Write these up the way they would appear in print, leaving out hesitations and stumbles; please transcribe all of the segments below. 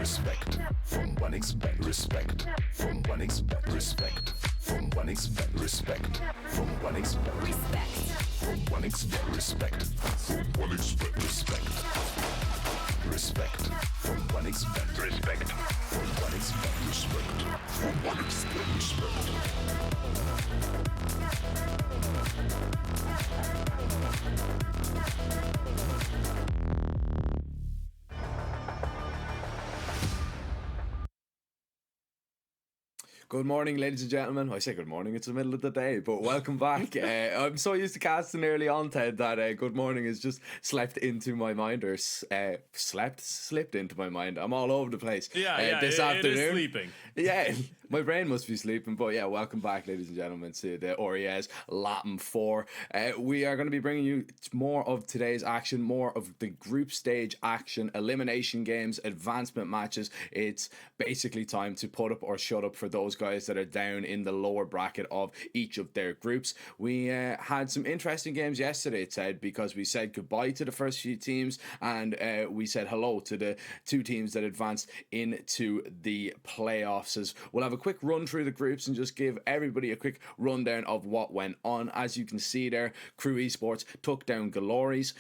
respect from 1xbet, respect from 1xbet, respect from 1xbet, respect from 1xbet, respect from 1xbet, respect from 1xbet, respect, respect from 1xbet, respect from 1xbet, respect from 1xbet, respect. Good morning, ladies and gentlemen. I say good morning, it's the middle of the day, but welcome back. I'm so used to casting early on, Ted, that good morning has just slept into my mind, or slipped into my mind. I'm all over the place. This afternoon. It is sleeping. Yeah, my brain must be sleeping, but yeah, welcome back, ladies and gentlemen, to the RES LATAM 4. We are going to be bringing you more of today's action, more of the group stage action, elimination games, advancement matches. It's basically time to put up or shut up for those guys that are down in the lower bracket of each of their groups. We had some interesting games yesterday, Ted, because we said goodbye to the first few teams and we said hello to the two teams that advanced into the playoffs. As we'll have a quick run through the groups and just give everybody a quick rundown of what went on. As you can see there, Crew Esports took down Glories,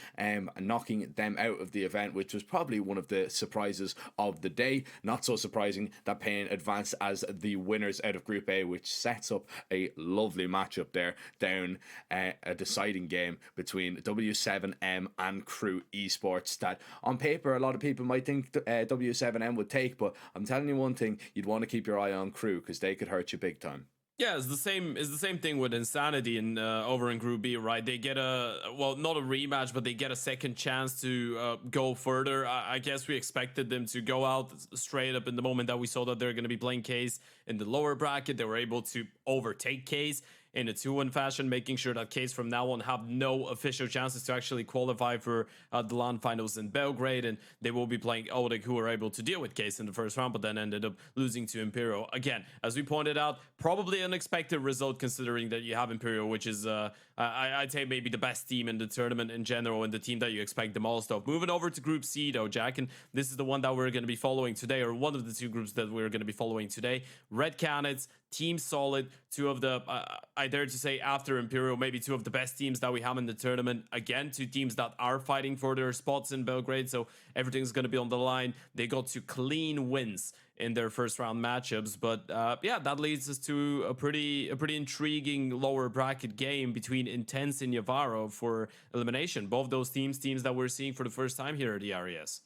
knocking them out of the event, which was probably one of the surprises of the day. Not so surprising that Payne advanced as the winners out of Group A, which sets up a lovely matchup there down a deciding game between W7M and Crew Esports that on paper a lot of people might think W7M would take, but I'm telling you one thing, you'd want to keep your eye on Crew because they could hurt you big time. Yeah, it's the same thing with Insanity in over in Group B, right? They get not a rematch, but they get a second chance to go further. I guess we expected them to go out straight up in the moment that we saw that they're going to be playing Case in the lower bracket. They were able to overtake Case in a 2-1 fashion, making sure that Case from now on have no official chances to actually qualify for the LAN finals in Belgrade, and they will be playing Odik, who were able to deal with Case in the first round, but then ended up losing to Imperial. Again, as we pointed out, probably an unexpected result considering that you have Imperial, which is, I'd say maybe the best team in the tournament in general and the team that you expect the most of. Moving over to Group C though, Jack, and this is the one that we're going to be following today, or one of the two groups that we're going to be following today. Red Canids, Team Solid, two of the, I dare to say after Imperial, maybe two of the best teams that we have in the tournament. Again, two teams that are fighting for their spots in Belgrade, so everything's going to be on the line. They got to clean wins in their first round matchups, but that leads us to a pretty intriguing lower bracket game between Intense and Yavaro for elimination. Both those teams that we're seeing for the first time here at the RES.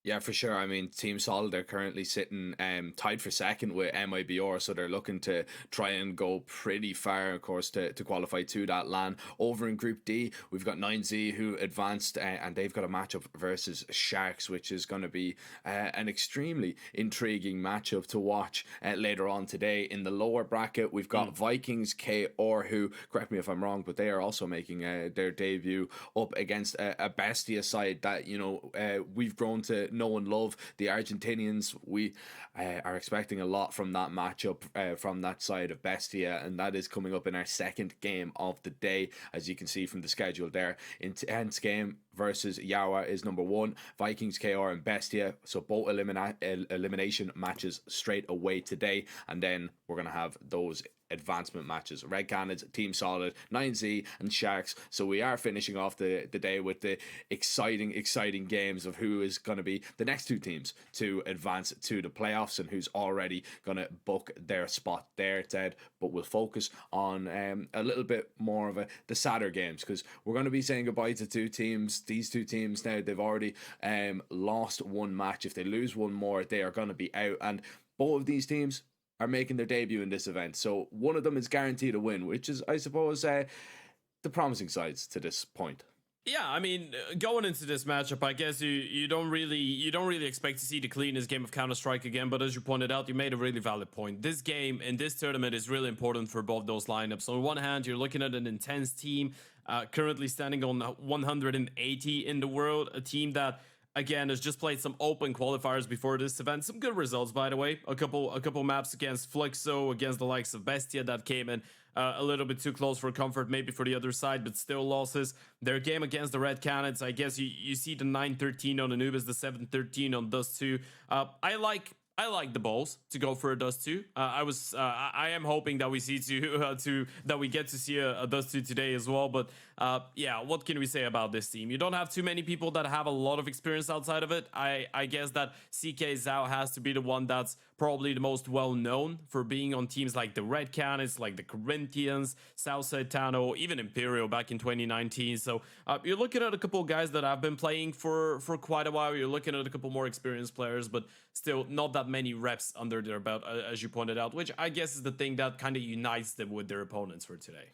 Yeah, for sure. I mean, Team Solid are currently sitting tied for second with MIBR, so they're looking to try and go pretty far, of course, to qualify to that LAN. Over in Group D, we've got 9Z who advanced, and they've got a matchup versus Sharks, which is going to be an extremely intriguing matchup to watch later on today. In the lower bracket, we've got Vikings KR, who, correct me if I'm wrong, but they are also making their debut up against a Bestia side that, we've grown to know and love. The Argentinians, we are expecting a lot from that matchup from that side of Bestia, and that is coming up in our second game of the day. As you can see from the schedule there, Intense game versus Yawa is number one, Vikings KR and Bestia, so both elimination matches straight away today, and then we're going to have those advancement matches, Red Canids, Team Solid, 9Z and Sharks. So we are finishing off the day with the exciting games of who is going to be the next two teams to advance to the playoffs and who's already going to book their spot there, Ted. But we'll focus on a little bit more of the sadder games, because we're going to be saying goodbye to two teams. These two teams now, they've already lost one match. If they lose one more, they are going to be out, and both of these teams are making their debut in this event. So one of them is guaranteed a win, which is, I suppose, the promising sides to this point. Yeah, I mean, going into this matchup, I guess you don't really expect to see the cleanest game of Counter-Strike again, but as you pointed out, you made a really valid point. This game in this tournament is really important for both those lineups. On one hand, you're looking at an Intense team currently standing on 180 in the world, a team that again has just played some open qualifiers before this event. Some good results, by the way. A couple maps against Fluxo, against the likes of Bestia that came in a little bit too close for comfort, maybe for the other side, but still losses. Their game against the Red Cannons, I guess you see the 9-13 on Anubis, the 7-13 on Dust 2. I like the balls to go for a Dust 2. I am hoping that we see that we get to see a Dust 2 today as well. But yeah, what can we say about this team? You don't have too many people that have a lot of experience outside of it. I guess that CK Zhao has to be the one that's probably the most well known for being on teams like the Red Cannons, like the Corinthians, Southside Tano, even Imperial back in 2019. So you're looking at a couple of guys that have been playing for quite a while. You're looking at a couple more experienced players, but still not that many reps under their belt, as you pointed out, which I guess is the thing that kind of unites them with their opponents for today.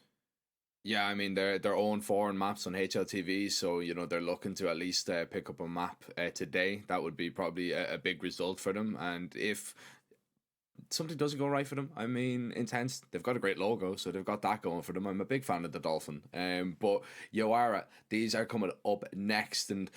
Yeah, I mean they're 0-4 maps on HLTV, so they're looking to at least pick up a map today. That would be probably a big result for them. And if something doesn't go right for them, I mean, Intense, they've got a great logo, so they've got that going for them. I'm a big fan of the Dolphin. But Yoara, these are coming up next, and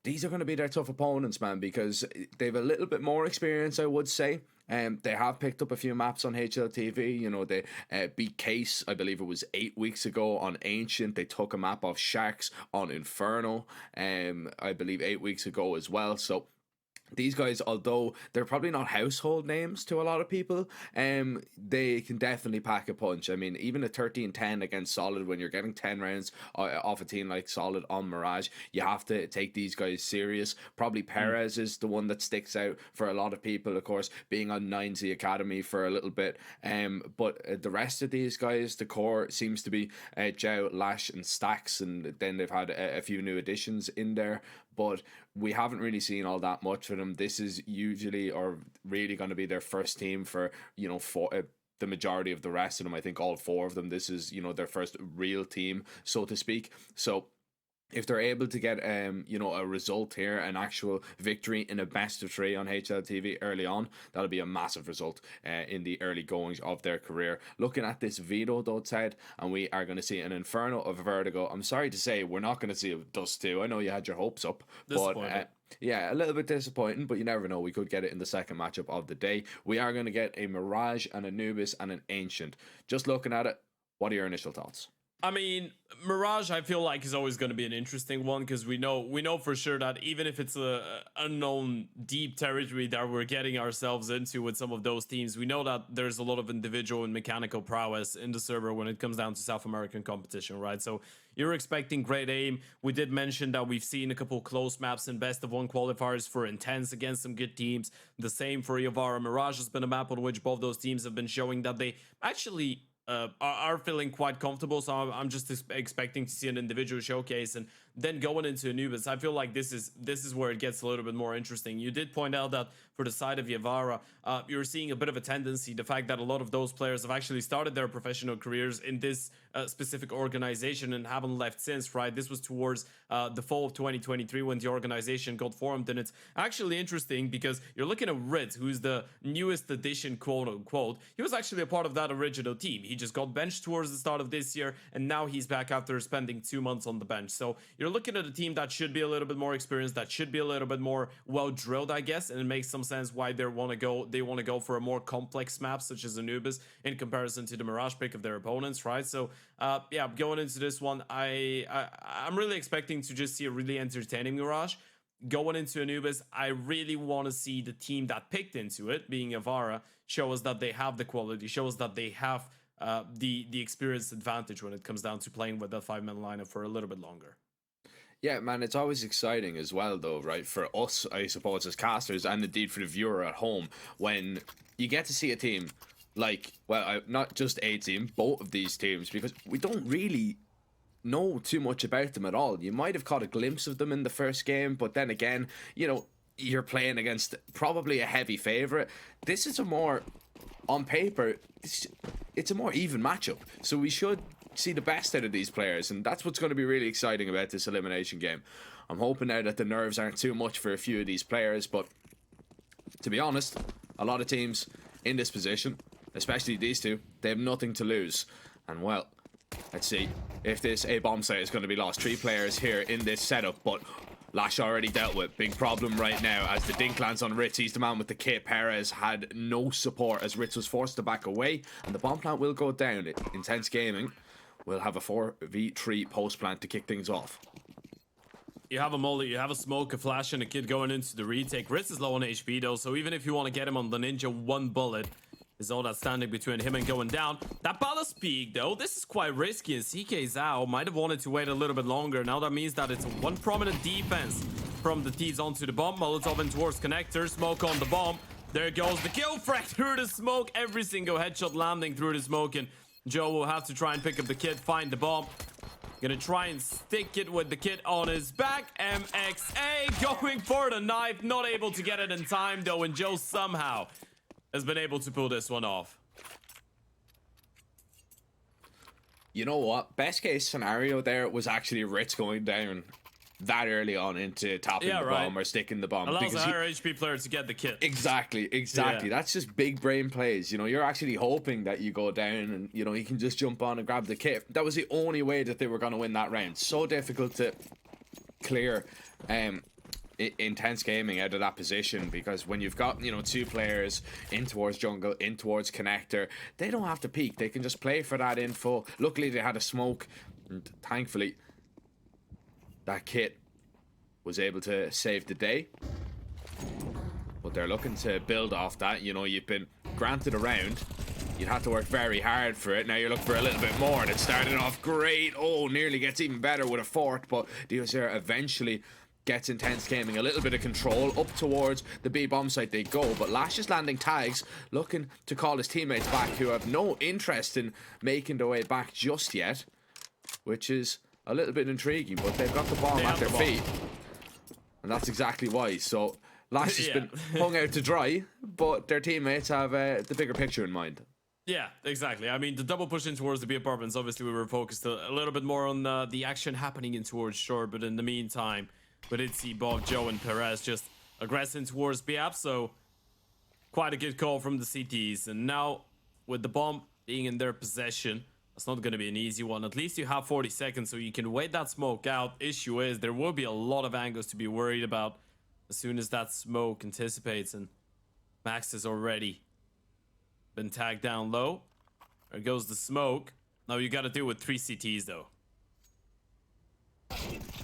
these are going to be their tough opponents, man, because they've a little bit more experience, I would say. They have picked up a few maps on HLTV. They beat Case, I believe it was 8 weeks ago, on Ancient. They took a map off Sharks on Inferno, I believe 8 weeks ago as well. So these guys, although they're probably not household names to a lot of people, they can definitely pack a punch. I mean, even a 13-10 against Solid, when you're getting 10 rounds off a team like Solid on Mirage, you have to take these guys serious. Probably Perez is the one that sticks out for a lot of people, of course, being on 9Z Academy for a little bit. But the rest of these guys, the core seems to be Zhao, Lash, and Stacks, and then they've had a few new additions in there. But we haven't really seen all that much for them. This is usually or really going to be their first team for, the majority of the rest of them. I think all four of them, this is, their first real team, so to speak. So if they're able to get a result here, an actual victory in a best of 3 on HLTV early on, that'll be a massive result in the early goings of their career. Looking at this veto though, Ted, and we are going to see an Inferno of Vertigo. I'm sorry to say we're not going to see a Dust 2. I know you had your hopes up, but yeah, a little bit disappointing, but you never know. We could get it in the second matchup of the day. We are going to get a Mirage, an Anubis, and an Ancient. Just looking at it, what are your initial thoughts? I mean, Mirage, I feel like is always going to be an interesting one because we know for sure that even if it's a unknown deep territory that we're getting ourselves into with some of those teams, we know that there's a lot of individual and mechanical prowess in the server when it comes down to South American competition, right? So you're expecting great aim. We did mention that we've seen a couple close maps and best of 1 qualifiers for Intense against some good teams. The same for Yavara. Mirage has been a map on which both those teams have been showing that they actually are feeling quite comfortable, so I'm just expecting to see an individual showcase. And then going into Anubis, I feel like this is where it gets a little bit more interesting. You did point out that for the side of Yavara, you're seeing a bit of a tendency, the fact that a lot of those players have actually started their professional careers in this specific organization and haven't left since, right? This was towards the fall of 2023 when the organization got formed, and it's actually interesting because you're looking at Rit, who's the newest addition, quote unquote. He was actually a part of that original team. He just got benched towards the start of this year, and now he's back after spending 2 months on the bench. So you're looking at a team that should be a little bit more experienced, that should be a little bit more well drilled, I guess, and it makes some sense why they want to go for a more complex map such as Anubis in comparison to the Mirage pick of their opponents, right? So yeah, going into this one, I'm really expecting to just see a really entertaining Mirage. Going into Anubis, I really want to see the team that picked into it, being Avara, show us that they have the quality, show us that they have the experience advantage when it comes down to playing with that 5-man lineup for a little bit longer. Yeah, man, it's always exciting as well, though, right? For us, I suppose, as casters, and indeed for the viewer at home, when you get to see a team like, well, not just a team, both of these teams, because we don't really know too much about them at all. You might have caught a glimpse of them in the first game, but then again, you're playing against probably a heavy favorite. This is a more, on paper, it's a more even matchup. So we should see the best out of these players, and that's what's going to be really exciting about this elimination game. I'm hoping now that the nerves aren't too much for a few of these players, but to be honest, a lot of teams in this position, especially these two, they have nothing to lose. And well, let's see if this A bomb site is going to be lost. 3 players here in this setup, but Lash already dealt with. Big problem right now as the dink lands on Ritz. He's the man with the kit. Perez had no support as Ritz was forced to back away. And the bomb plant will go down. Intense Gaming will have a 4v3 post plant to kick things off. You have a mullet, you have a smoke, a flash, and a kid going into the retake. Ritz is low on HP though, so even if you want to get him on the ninja, one bullet is all that's standing between him and going down. That ballast peak though, this is quite risky, and CK Zhao might have wanted to wait a little bit longer. Now that means that it's one prominent defense from the Thieves onto the bomb. Molotov in towards connector, smoke on the bomb. There goes the kill frag through the smoke. Every single headshot landing through the smoke, and Joe will have to try and pick up the kid, find the bomb. Gonna try and stick it with the kid on his back. MXA going for the knife. Not able to get it in time though, and Joe somehow has been able to pull this one off. You know what? Best case scenario there was actually Ritz going down that early on into tapping the bomb or sticking the bomb. Allows a higher HP player to get the kit. Exactly. Yeah. That's just big brain plays. You know, you're actually hoping that you go down and, you know, he can just jump on and grab the kit. That was the only way that they were going to win that round. So difficult to clear Intense Gaming out of that position, because when you've got, you know, two players in towards jungle, in towards connector, they don't have to peek. They can just play for that info. Luckily, they had a smoke, and thankfully, that kit was able to save the day. But they're looking to build off that. You know, you've been granted a round. You'd have to work very hard for it. Now you're looking for a little bit more, and it started off great. Oh, nearly gets even better with a fourth, but DSR eventually gets Intense Gaming a little bit of control. Up towards the B bomb site they go, but Lash is landing tags, looking to call his teammates back, who have no interest in making their way back just yet, which is a little bit intriguing, but they've got the bomb at their feet, and that's exactly why. So Lash has been hung out to dry, but their teammates have the bigger picture in mind. Yeah, exactly. I mean, the double push in towards the B apartments, obviously we were focused a little bit more on the action happening in towards shore, but in the meantime, we did see both Joe and Perez just aggressing towards B app, so quite a good call from the CTs. And now, with the bomb being in their possession, it's not going to be an easy one. At least you have 40 seconds, so you can wait that smoke out. Issue is, there will be a lot of angles to be worried about as soon as that smoke anticipates, and Max has already been tagged down low. There goes the smoke. Now you got to deal with 3 CTs, though.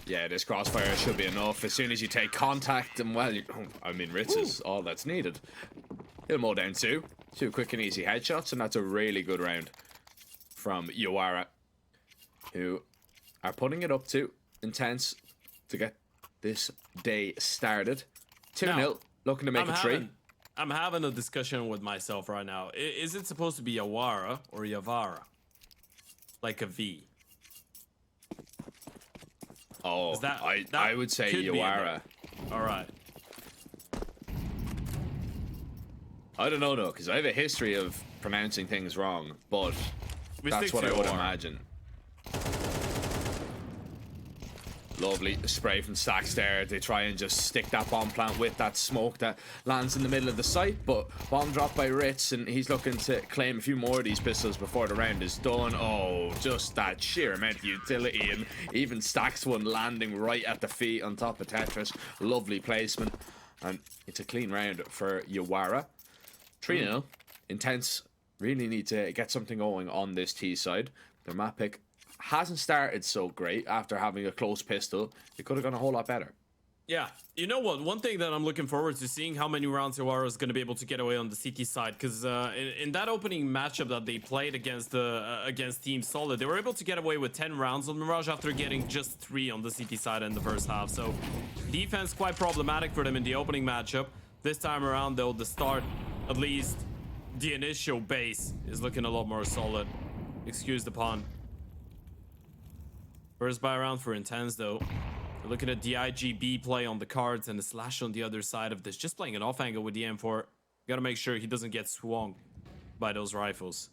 Yeah, this crossfire should be enough. As soon as you take contact, and well, I mean, Ritz is all that's needed. He'll mow down 2 quick and easy headshots, and that's a really good round from Yawara, who are putting it up to Intense to get this day started. 2-0, looking to make it 3. I'm having a discussion with myself right now. Is it supposed to be Yawara or Yavara? Like a V? Oh, I would say Yawara. Alright. I don't know though, because I have a history of pronouncing things wrong, but that's what I would imagine. Lovely spray from Stacks there. They try and just stick that bomb plant with that smoke that lands in the middle of the site, but bomb dropped by Ritz, and he's looking to claim a few more of these pistols before the round is done. Oh, just that sheer amount of utility, and even Stacks one landing right at the feet on top of Tetris. Lovely placement, and it's a clean round for Yawara. 3-0. Intense really need to get something going on this T side. Their map pick hasn't started so great after having a close pistol. It could have gone a whole lot better. Yeah, you know what? One thing that I'm looking forward to seeing how many rounds Yawara is going to be able to get away on the CT side, because in that opening matchup that they played against Team Solid, they were able to get away with 10 rounds on Mirage after getting just 3 on the CT side in the first half. So defense quite problematic for them in the opening matchup. This time around, though, the start, at least the initial base, is looking a lot more solid. Excuse the pun. First buy round for Intense, though. We're looking at the IGB play on the cards and the Slash on the other side of this. Just playing an off angle with the M4. Gotta make sure he doesn't get swung by those rifles.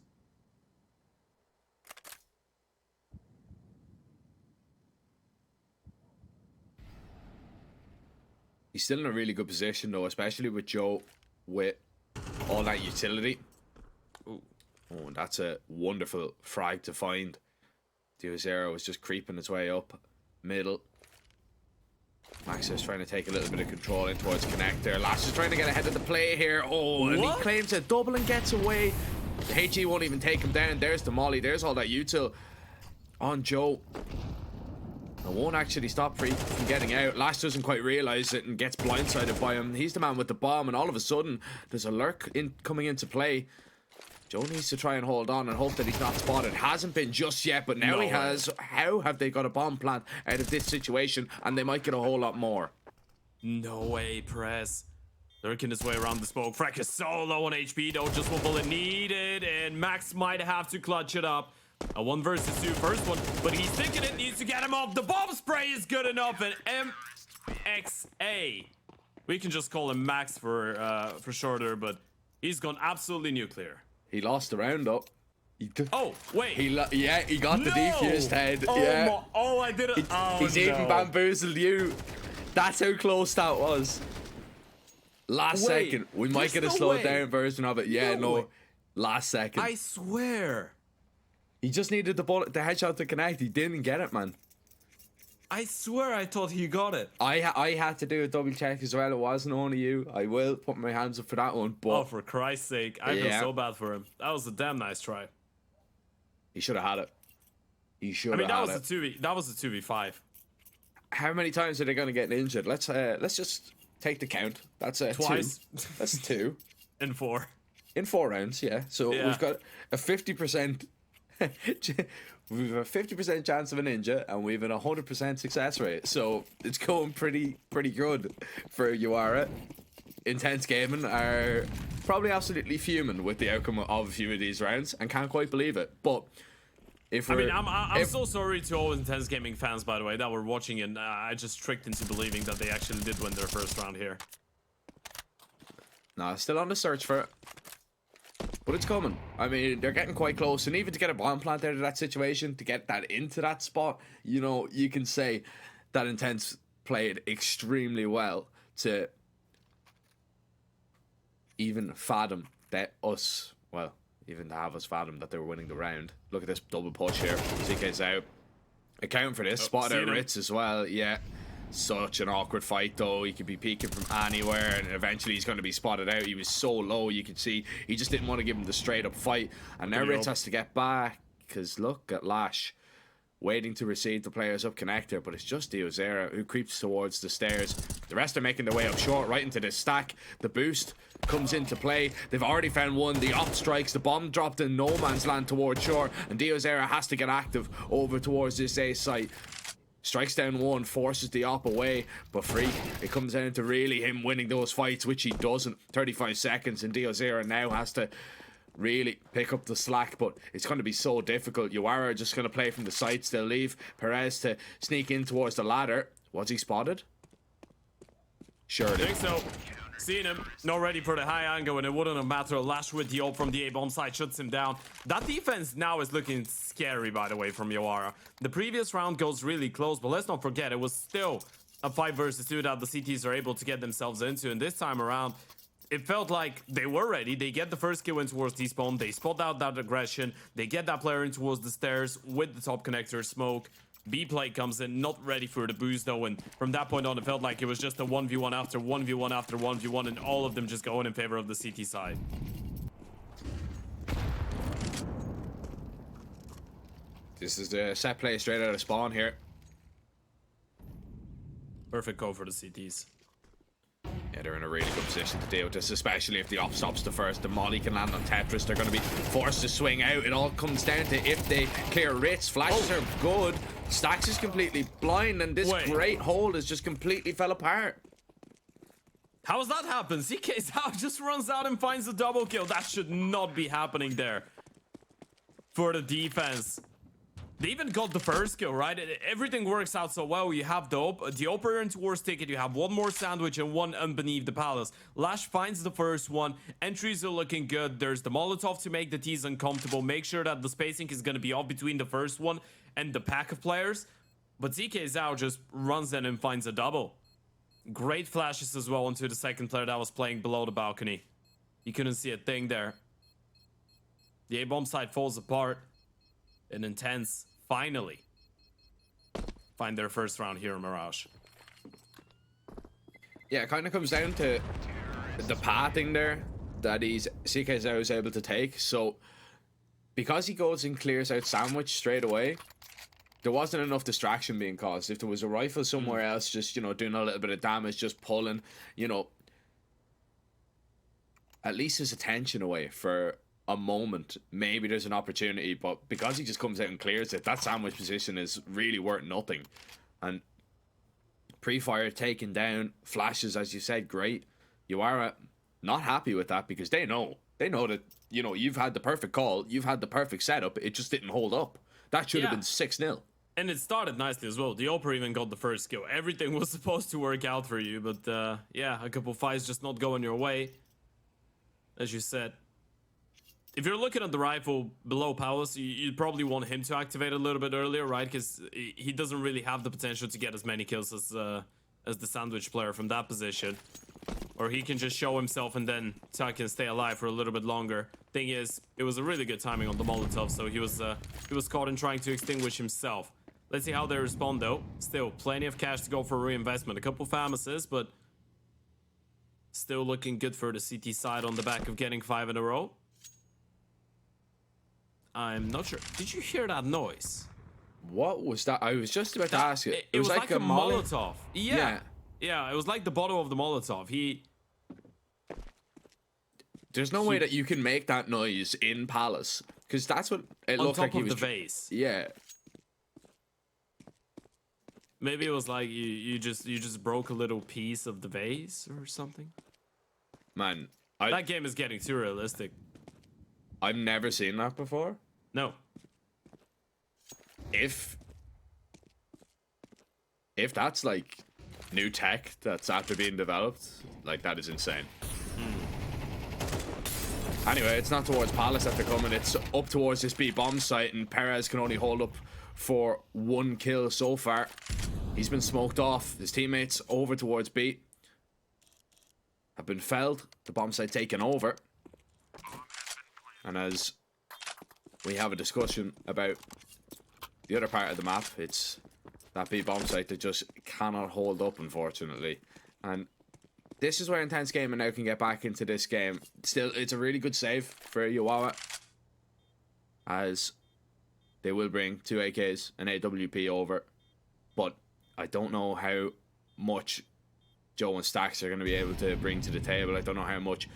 He's still in a really good position, though, especially with Joe with all that utility. Ooh. Oh, that's a wonderful frag to find. Diozero was just creeping its way up middle. Max is trying to take a little bit of control in towards connector. Lash is trying to get ahead of the play here. Oh, and he claims a double and gets away. The HE won't even take him down. There's the molly. There's all that util on Joe. It won't actually stop Freak from getting out. Lash doesn't quite realize it and gets blindsided by him. He's the man with the bomb, and all of a sudden, there's a lurk coming into play. Joe needs to try and hold on and hope that he's not spotted. Hasn't been just yet, but now he has. How have they got a bomb plant out of this situation? And they might get a whole lot more. No way, Perez. Lurking his way around the smoke. Freck is so low on HP, though. Just one bullet needed, and Max might have to clutch it up. A 1 versus 2 first one, but he's thinking it needs to get him off. The bomb spray is good enough, and MXA. We can just call him Max for shorter, but he's gone absolutely nuclear. He lost the round up. Oh, wait. He got the defused head. I did it. He's even bamboozled you. That's how close that was. Last second. We might get a slowed down version of it. Yeah, last second. I swear. He just needed the headshot to connect. He didn't get it, man. I swear I thought he got it. I had to do a double check as well. It wasn't only you. I will put my hands up for that one. But for Christ's sake. I feel so bad for him. That was a damn nice try. He should have had it. He should have had it. That was a 2v5. How many times are they going to get injured? Let's just take the count. That's twice. 2. That's 2. In 4. In 4 rounds, yeah. So we've got a 50%. We've a 50% chance of an injure, and we've an 100% success rate. So it's going pretty good for Uara. Intense Gaming are probably absolutely fuming with the outcome of a few of these rounds and can't quite believe it. But I'm so sorry to all Intense Gaming fans, by the way, that were watching, and I just tricked into believing that they actually did win their first round here. Nah, still on the search for it. But it's coming. I mean, they're getting quite close. And even to get a bomb plant out of that situation, to get that into that spot, you know, you can say that Intense played extremely well to even fathom that even to have us fathom that they were winning the round. Look at this double push here. CK's out. Account for this. Spotted out Ritz as well. Yeah. Such an awkward fight, though. He could be peeking from anywhere, and eventually he's going to be spotted out. He was so low, you could see he just didn't want to give him the straight up fight. And now Ritz has to get back, because look at Lash waiting to receive the players up connector, but it's just Diozera who creeps towards the stairs. The rest are making their way up short, right into the stack. The boost comes into play. They've already found one. The op strikes. The bomb dropped in no man's land towards shore, and Diozera has to get active over towards this A site. Strikes down one, forces the op away, but Freak, it comes down to really him winning those fights, which he doesn't. 35 seconds, and Diozera now has to really pick up the slack, but it's going to be so difficult. Uara are just going to play from the sides. They'll leave Perez to sneak in towards the ladder. Was he spotted? Surely. I think so. Seeing him, not ready for the high angle, and it wouldn't have mattered. Lash with the ult from the A-bomb side shuts him down. That defense now is looking scary, by the way, from Uara. The previous round goes really close, but let's not forget, it was still a 5 versus 2 that the CTs are able to get themselves into, and this time around, it felt like they were ready. They get the first kill in towards T-spawn, they spot out that aggression, they get that player in towards the stairs with the top connector smoke. B-play comes in, not ready for the boost though, and from that point on, it felt like it was just a 1v1 after 1v1 after 1v1, and all of them just going in favor of the CT side. This is the set play straight out of spawn here. Perfect call for the CTs. Yeah, they're in a really good position to deal with this, especially if the op stops the first. The molly can land on Tetris. They're going to be forced to swing out. It all comes down to if they clear Ritz. Flashes are good. Stacks is completely blind, and this great hold has just completely fell apart. How does that happen? CK Zhao just runs out and finds the double kill. That should not be happening there for the defense. They even got the first kill, right? Everything works out so well. You have the operator in towards ticket. You have one more sandwich and one underneath the palace. Lash finds the first one. Entries are looking good. There's the Molotov to make the T's uncomfortable. Make sure that the spacing is going to be off between the first one and the pack of players. But CK Zhao just runs in and finds a double. Great flashes as well into the second player that was playing below the balcony. You couldn't see a thing there. The A-bomb side falls apart. And Intense finally find their first round here in Mirage. Yeah, it kind of comes down to the pathing there that CKZ is able to take. So because he goes and clears out sandwich straight away, there wasn't enough distraction being caused. If there was a rifle somewhere else, just, you know, doing a little bit of damage, just pulling, you know, at least his attention away for a moment, maybe there's an opportunity. But because he just comes out and clears it, that sandwich position is really worth nothing. And pre-fire taken down, flashes, as you said, great. You are not happy with that because they know that, you know, you've had the perfect call, you've had the perfect setup, it just didn't hold up. That should have been 6-0. And it started nicely as well. The Oper even got the first kill. Everything was supposed to work out for you, but yeah, a couple fights just not going your way. As you said, if you're looking at the rifle below Palace, you'd probably want him to activate a little bit earlier, right? Because he doesn't really have the potential to get as many kills as the sandwich player from that position. Or he can just show himself and then Tuck can stay alive for a little bit longer. Thing is, it was a really good timing on the Molotov, so he was caught in trying to extinguish himself. Let's see how they respond though. Still, plenty of cash to go for reinvestment. A couple fam assists, but still looking good for the CT side on the back of getting 5 in a row. I'm not sure. Did you hear that noise? What was that? I was just about to ask you. It was like a Molotov. Yeah. Yeah, it was like the bottom of the Molotov. There's no way that you can make that noise in Palace, because that's what it looked like. On top of the vase. Yeah. Maybe it was like you just broke a little piece of the vase or something. Man, that game is getting too realistic. I've never seen that before. No. If that's like new tech that's after being developed, like, that is insane. Anyway, it's not towards Palace that they're coming, it's up towards this B bomb site, and Perez can only hold up for 1 kill so far. He's been smoked off. His teammates over towards B have been felled. The bomb site taken over. And as we have a discussion about the other part of the map, it's that B bomb site that just cannot hold up, unfortunately. And this is where Intense Gaming now can get back into this game. Still, it's a really good save for Uwawa, as they will bring 2 AKs and AWP over. But I don't know how much Joe and Stacks are going to be able to bring to the table. I don't know how much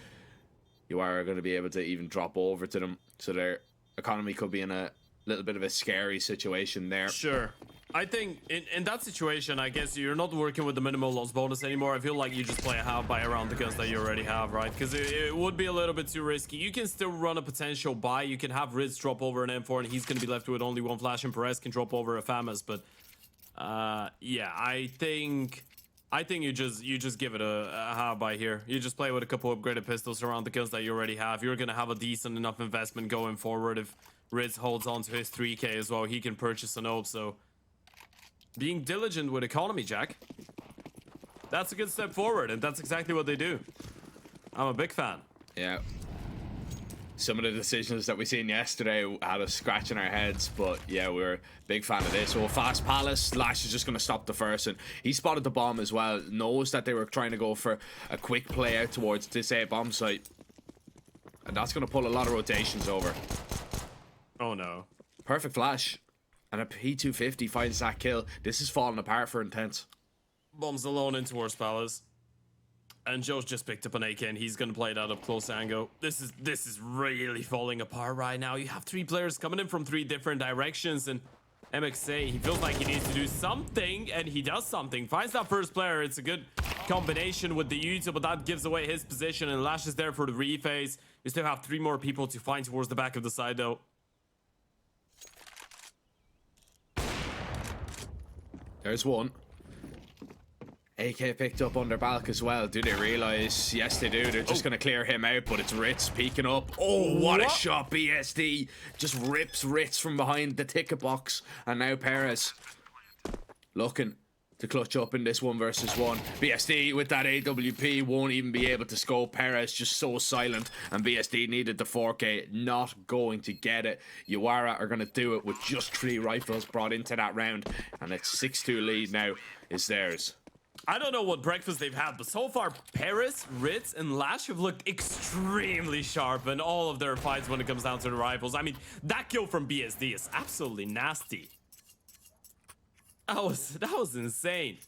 you are going to be able to even drop over to them. So their economy could be in a little bit of a scary situation there. Sure. I think in that situation, I guess you're not working with the minimal loss bonus anymore. I feel like you just play a half buy around the guns that you already have, right? Because it would be a little bit too risky. You can still run a potential buy. You can have Riz drop over an M4 and he's going to be left with only 1 flash, and Perez can drop over a FAMAS. But yeah, I think you just give it a half buy here. You just play with a couple upgraded pistols around the guns that you already have. You're going to have a decent enough investment going forward. If Riz holds on to his 3k as well, he can purchase an OP. So being diligent with economy, Jack, that's a good step forward, and that's exactly what they do. I'm a big fan. Yeah. Some of the decisions that we seen yesterday had us scratching our heads, but yeah, we're a big fan of this. So fast Palace, Lash is just going to stop the first, and he spotted the bomb as well, knows that they were trying to go for a quick play out towards this A bomb site, and that's going to pull a lot of rotations over. Oh no. Perfect flash. And a P250 finds that kill. This is falling apart for Intense. Bombs alone in towards Palace. And Joe's just picked up an AK and he's going to play it out of close angle. This is really falling apart right now. You have 3 players coming in from 3 different directions, and MXA, he feels like he needs to do something, and he does something. Finds that first player. It's a good combination with the Yuta, but that gives away his position, and Lash is there for the rephase. You still have 3 more people to find towards the back of the side though. There's one. AK picked up under Balk as well. Do they realize? Yes, they do. They're just going to clear him out, but it's Ritz peeking up. Oh, what a shot. BSD just rips Ritz from behind the ticket box. And now Perez looking to clutch up in this 1 versus 1. BSD with that AWP won't even be able to scope. Perez just so silent, and BSD needed the 4K, not going to get it. Uwara are going to do it with just 3 rifles brought into that round, and it's 6-2 lead now is theirs. I don't know what breakfast they've had, but so far, Paris, Ritz, and Lash have looked extremely sharp in all of their fights when it comes down to the rifles. I mean, that kill from BSD is absolutely nasty. That was insane.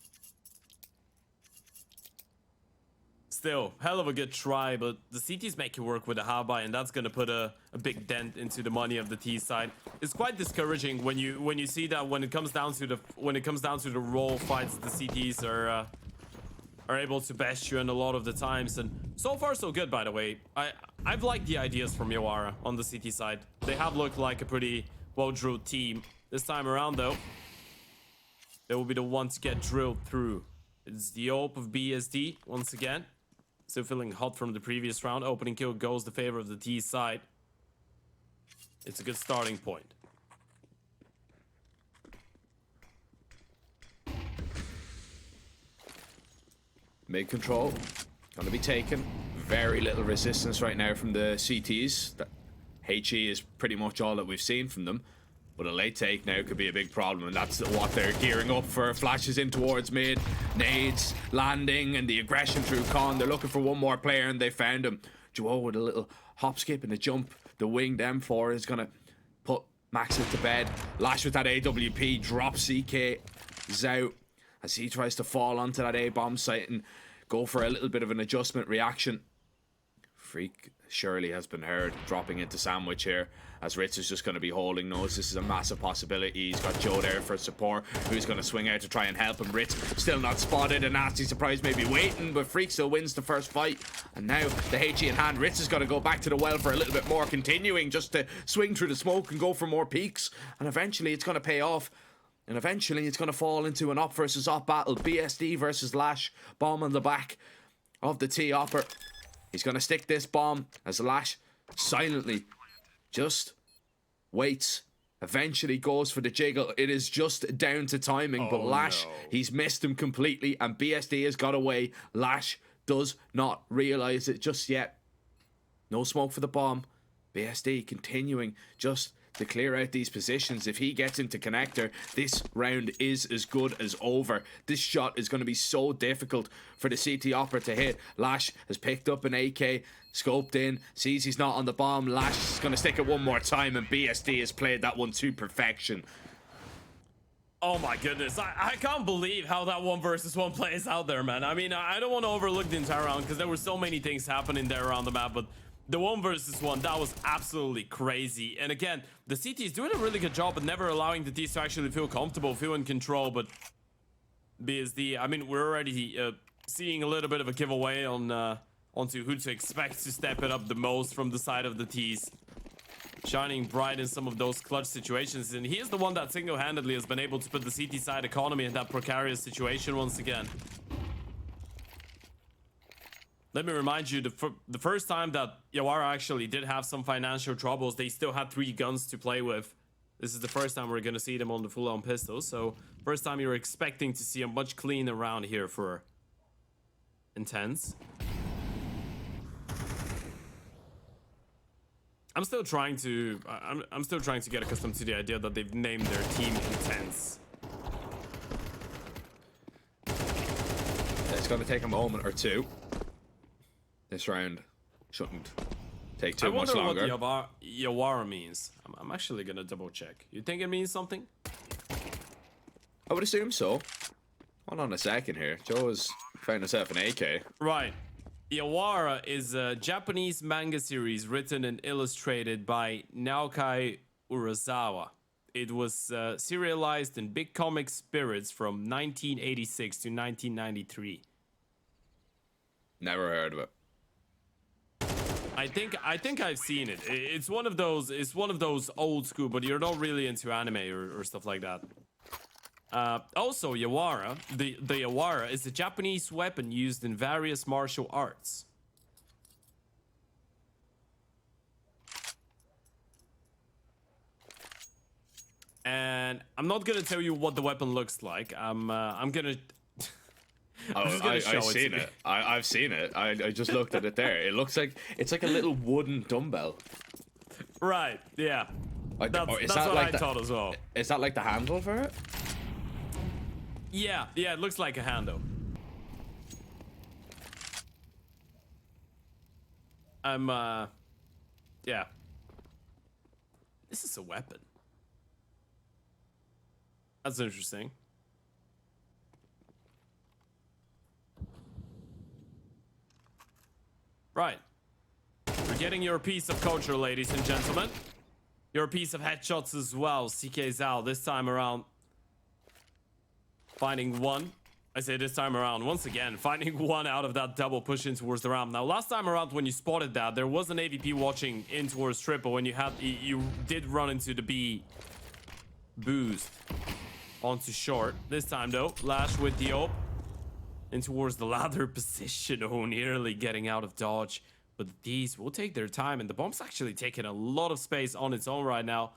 Still, hell of a good try, but the CT's make it work with the Habai, and that's gonna put a big dent into the money of the T side. It's quite discouraging when you see that when it comes down to the roll fights, the CTs are able to best you in a lot of the times. And so far so good, by the way. I've liked the ideas from Yawara on the CT side. They have looked like a pretty well-drilled team. This time around though, they will be the one to get drilled through. It's the hope of BSD once again. Still feeling hot from the previous round. Opening kill goes the favor of the T side. It's a good starting point. Mid control. Gonna be taken. Very little resistance right now from the CTs. HE is pretty much all that we've seen from them. But a late take now could be a big problem, and that's what they're gearing up for. Flashes in towards mid, nades, landing, and the aggression through Con. They're looking for one more player, and they found him. Joe with a little hop, skip, and a jump. The winged M4 is going to put Maxit to bed. Lash with that AWP, drops CK out as he tries to fall onto that A-bomb site and go for a little bit of an adjustment reaction. Freak surely has been heard dropping into sandwich here, as Ritz is just going to be holding nose. This is a massive possibility. He's got Joe there for support, who's going to swing out to try and help him. Ritz still not spotted. A nasty surprise maybe waiting, but Freak still wins the first fight. And now the HE in hand. Ritz is going to go back to the well for a little bit more, continuing just to swing through the smoke and go for more peaks. And eventually it's going to pay off. And eventually it's going to fall into an op versus op battle. BSD versus Lash. Bomb on the back of the T-Opper. He's going to stick this bomb as Lash silently just waits. Eventually goes for the jiggle. It is just down to timing, but Lash, he's missed him completely, and BSD has got away. Lash does not realize it just yet. No smoke for the bomb. BSD continuing just to clear out these positions. If he gets into connector, this round is as good as over. This shot is going to be so difficult for the CT Opera to hit. Lash has picked up an AK, scoped in, sees he's not on the bomb. Lash is going to stick it one more time, and BSD has played that one to perfection. Oh my goodness, I can't believe how that 1v1 plays out there, man. I mean, I don't want to overlook the entire round because there were so many things happening there around the map, but the 1v1, that was absolutely crazy. And again, the CT is doing a really good job at never allowing the Ts to actually feel comfortable, feel in control. But BSD, I mean, we're already seeing a little bit of a giveaway on onto who to expect to step it up the most from the side of the Ts. Shining bright in some of those clutch situations. And he is the one that single-handedly has been able to put the CT side economy in that precarious situation once again. Let me remind you, the first time that Yawara actually did have some financial troubles, they still had 3 guns to play with. This is the first time we're going to see them on the full-on pistol. So, first time you're expecting to see a much cleaner round here for Intense. I'm still trying to get accustomed to the idea that they've named their team Intense. It's going to take a moment or two. This round shouldn't take too much longer. I wonder what Yawara means. I'm actually gonna double check. You think it means something? I would assume so. Hold on a second here. Joe has found himself an AK. Right. Yawara is a Japanese manga series written and illustrated by Naoki Urasawa. It was serialized in Big Comic Spirits from 1986 to 1993. Never heard of it. I think I've seen it. It's one of those old school, but you're not really into anime or stuff like that. Also, Yawara, the Yawara is a Japanese weapon used in various martial arts. And I'm not gonna tell you what the weapon looks like. I'm gonna. I've seen it. I've seen it. I just looked at it there. It looks like it's like a little wooden dumbbell. Right. Yeah. That's what I thought as well. Is that like the handle for it? Yeah. It looks like a handle. Yeah. This is a weapon. That's interesting. Right. You're getting your piece of culture, ladies and gentlemen. Your piece of headshots as well. CK Zal this time around. Finding one. I say this time around, once again, finding one out of that double push in towards the ramp. Now, last time around when you spotted that, there was an AVP watching in towards triple when you did run into the B boost onto short. This time, though, Lash with the op in towards the ladder position. Oh, nearly getting out of dodge. But these will take their time, and the bomb's actually taking a lot of space on its own right now.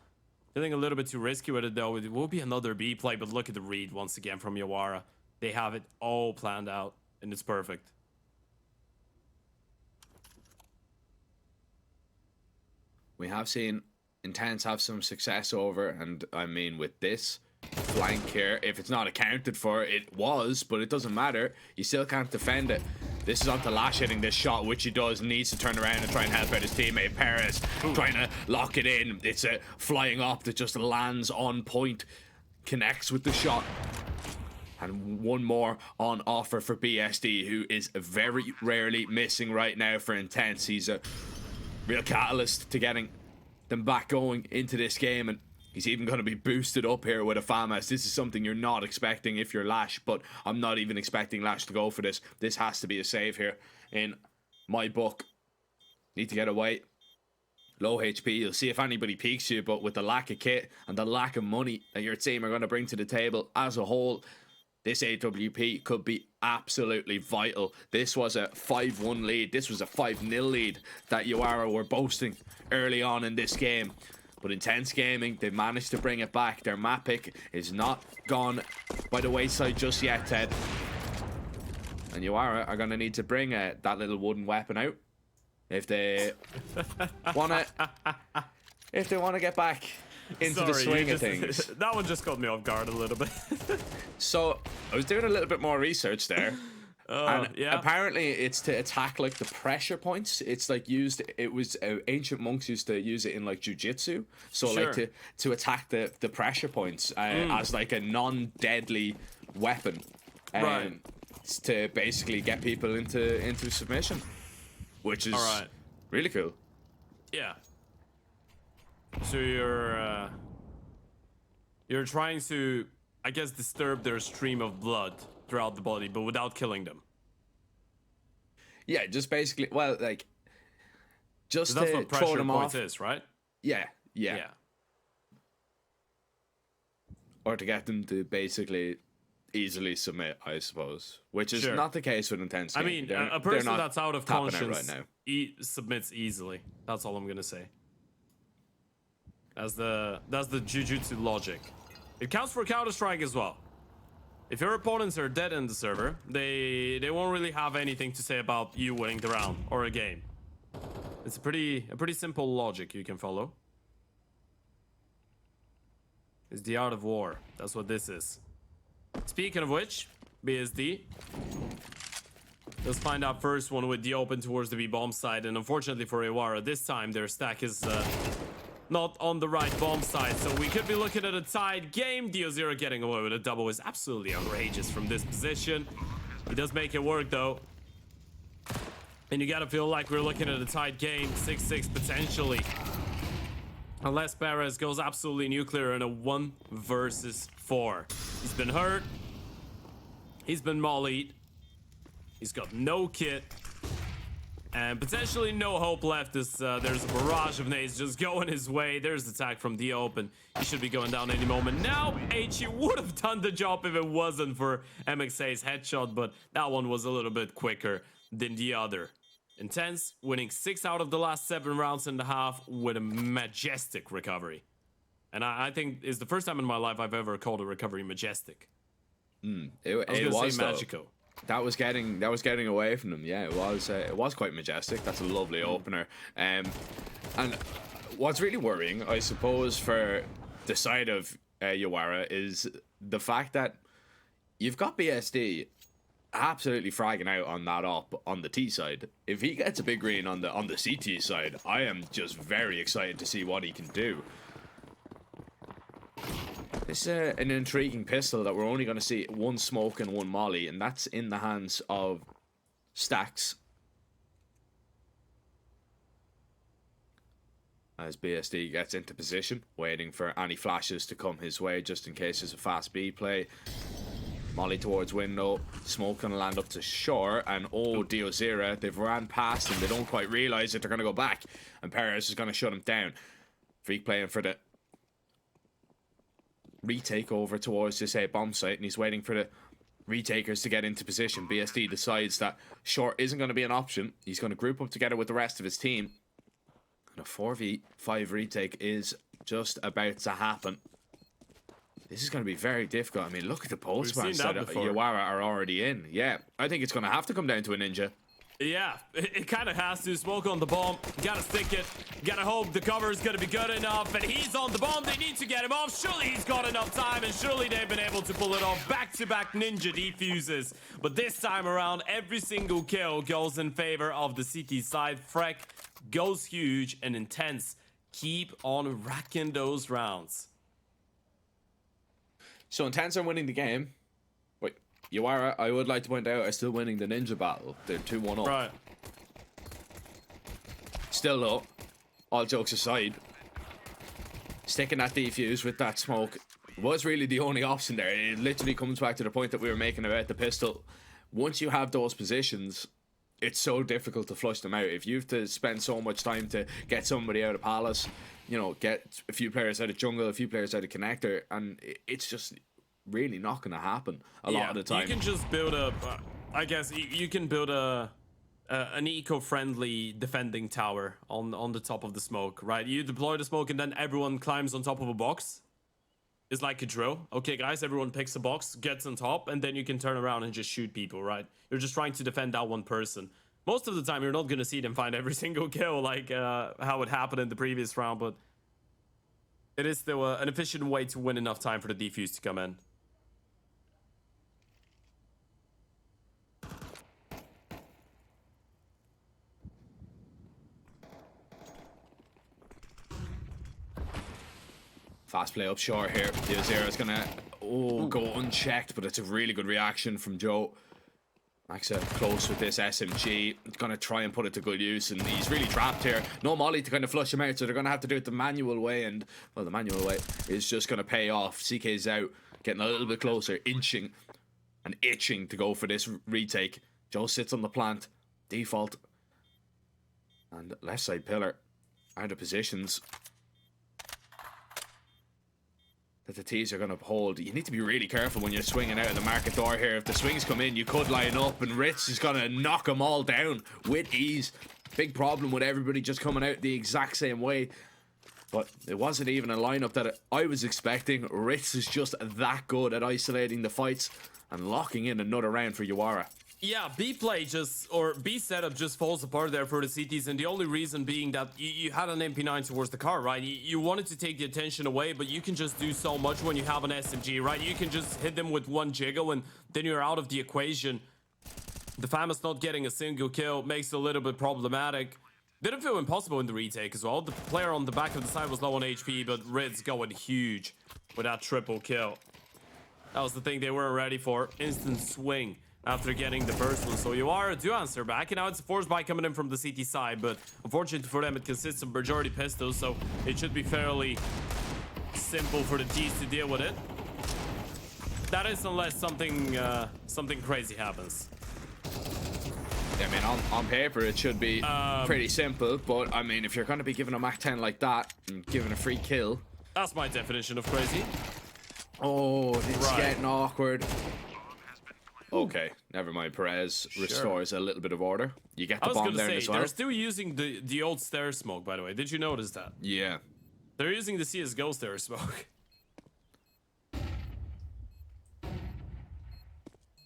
Feeling a little bit too risky with it, though. It will be another B play, but look at the read once again from Yawara. They have it all planned out, and it's perfect. We have seen Intense have some success over, and I mean with this flank here, if it's not accounted for, it was, but it doesn't matter. You still can't defend it. This is onto Lash hitting this shot, which he does. Needs to turn around and try and help out his teammate Perez. Trying to lock it in. It's a flying up that just lands on point. Connects with the shot. And one more on offer for BSD, who is very rarely missing right now for Intense. He's a real catalyst to getting them back going into this game, and he's even going to be boosted up here with a FAMAS. This is something you're not expecting if you're Lash, but I'm not even expecting Lash to go for this. This has to be a save here in my book. Need to get away. Low HP, you'll see if anybody peeks you, but with the lack of kit and the lack of money that your team are going to bring to the table as a whole, this AWP could be absolutely vital. This was a 5-1 lead. This was a 5-0 lead that Yawara were boasting early on in this game. But Intense Gaming, they've managed to bring it back. Their map pick is not gone by the wayside just yet, Ted. And Yawara are going to need to bring that little wooden weapon out if they want to get back into the swing of things. That one just caught me off guard a little bit. So I was doing a little bit more research there. And yeah. apparently it's to attack like the pressure points. It's like used, it was ancient monks used to use it in like jujitsu. So Sure. like to attack the pressure points as like a non-deadly weapon. Right. To basically get people into submission, which is really cool. Yeah. So you're trying to, I guess, disturb their stream of blood throughout the body, but without killing them. Yeah, just basically, well, like, just That's to what throw pressure them points off. is, right? Yeah. Yeah. Or to get them to basically easily submit, I suppose, which is Sure. not the case with Intense. I mean, a person that's out of tapping out conscience right now. submits easily. That's all I'm gonna say. That's the jujutsu logic. It counts for Counter-Strike as well. If your opponents are dead in the server, they won't really have anything to say about you winning the round or a game. It's a pretty simple logic you can follow. It's the art of war. That's what this is. Speaking of which, BSD. Let's find out first one with the open towards the B bomb side, and unfortunately for Iwara, this time their stack is not on the right bomb side, so we could be looking at a tied game. Dio0 getting away with a double is absolutely outrageous from this position. He does make it work though. And you gotta feel like we're looking at a tied game, 6-6 potentially. Unless Perez goes absolutely nuclear in a 1 versus 4. He's been hurt. He's been mollied. He's got no kit. And potentially no hope left as there's a barrage of nades just going his way. There's the tag from the open. He should be going down any moment. Now, HE would have done the job if it wasn't for MXA's headshot, but that one was a little bit quicker than the other. Intense, winning 6 out of the last 7 rounds and a half with a majestic recovery. And I think it's the first time in my life I've ever called a recovery majestic. It was though. magical. That was getting away from them. Yeah, it was quite majestic. That's a lovely opener. And what's really worrying, I suppose, for the side of Yawara is the fact that you've got BSD absolutely fragging out on that op on the T side. If he gets a big green on the CT side, I am just very excited to see what he can do. This is an intriguing pistol that we're only going to see one smoke and one molly, and that's in the hands of Stacks. As BSD gets into position, waiting for any flashes to come his way, just in case there's a fast B play. Molly towards window, smoke gonna land up to shore, and oh, Diozera, they've ran past him, they don't quite realise that they're gonna go back, and Perez is gonna shut him down. Freak playing for the retake over towards this bomb site, and he's waiting for the retakers to get into position. BSD decides that short isn't going to be an option. He's going to group up together with the rest of his team, and a 4v5 retake is just about to happen. This is going to be very difficult. I mean, look at the postman that Yawara are already in. Yeah, I think it's going to have to come down to a ninja. Yeah, it kind of has to. Smoke on the bomb. Gotta stick it. Gotta hope the cover is gonna be good enough. And he's on the bomb. They need to get him off. Surely he's got enough time. And surely they've been able to pull it off. Back-to-back ninja defuses. But this time around, every single kill goes in favor of the CT side. Freck goes huge and intense. Keep on racking those rounds. So Intense are winning the game. Wait, Yawara, I would like to point out, are still winning the ninja battle. They're 2-1 up. Right. Still though, all jokes aside, sticking that defuse with that smoke was really the only option there. It literally comes back to the point that we were making about the pistol. Once you have those positions, it's so difficult to flush them out. If you have to spend so much time to get somebody out of Palace, you know, get a few players out of jungle, a few players out of connector, and it's just really not going to happen a lot of the time. You can just build a, I guess you can build an eco-friendly defending tower on the top of the smoke, right? You deploy the smoke and then everyone climbs on top of a box. It's like a drill. Okay, guys, everyone picks a box, gets on top, and then you can turn around and just shoot people, right? You're just trying to defend that one person. Most of the time, you're not going to see them find every single kill like how it happened in the previous round, but it is still an efficient way to win enough time for the defuse to come in. Fast play up short here. Diozera is gonna go unchecked, but it's a really good reaction from Joe. Maxa close with this SMG. He's gonna try and put it to good use, and he's really trapped here. No molly to kind of flush him out, so they're gonna have to do it the manual way, and well, the manual way is just gonna pay off. CK's out, getting a little bit closer, inching and itching to go for this retake. Joe sits on the plant, default, and left side pillar out of positions that the T's are going to hold. You need to be really careful when you're swinging out of the market door here. If the swings come in, you could line up, and Ritz is going to knock them all down with ease. Big problem with everybody just coming out the exact same way. But it wasn't even a lineup that I was expecting. Ritz is just that good at isolating the fights and locking in another round for Yawara. Yeah, B play B setup just falls apart there for the CTs, and the only reason being that you had an MP9 towards the car, right? You wanted to take the attention away, but you can just do so much when you have an SMG, right? You can just hit them with one jiggle, and then you're out of the equation. The Famous not getting a single kill makes it a little bit problematic. Didn't feel impossible in the retake as well. The player on the back of the side was low on HP, but Ritz going huge with that triple kill. That was the thing they weren't ready for. Instant swing after getting the first one. So Yawara do answer back, and now it's a force buy coming in from the CT side, but unfortunately for them, it consists of majority pistols, so it should be fairly simple for the Ds to deal with it. That is, unless something crazy happens. I mean, on paper, it should be pretty simple, but I mean, if you're going to be giving a Mach 10 like that and giving a free kill... That's my definition of crazy. Oh, it's getting awkward. Okay, never mind. Perez restores a little bit of order. You get the bomb there as well. They're still using the old stair smoke, by the way. Did you notice that? Yeah. They're using the CSGO stair smoke.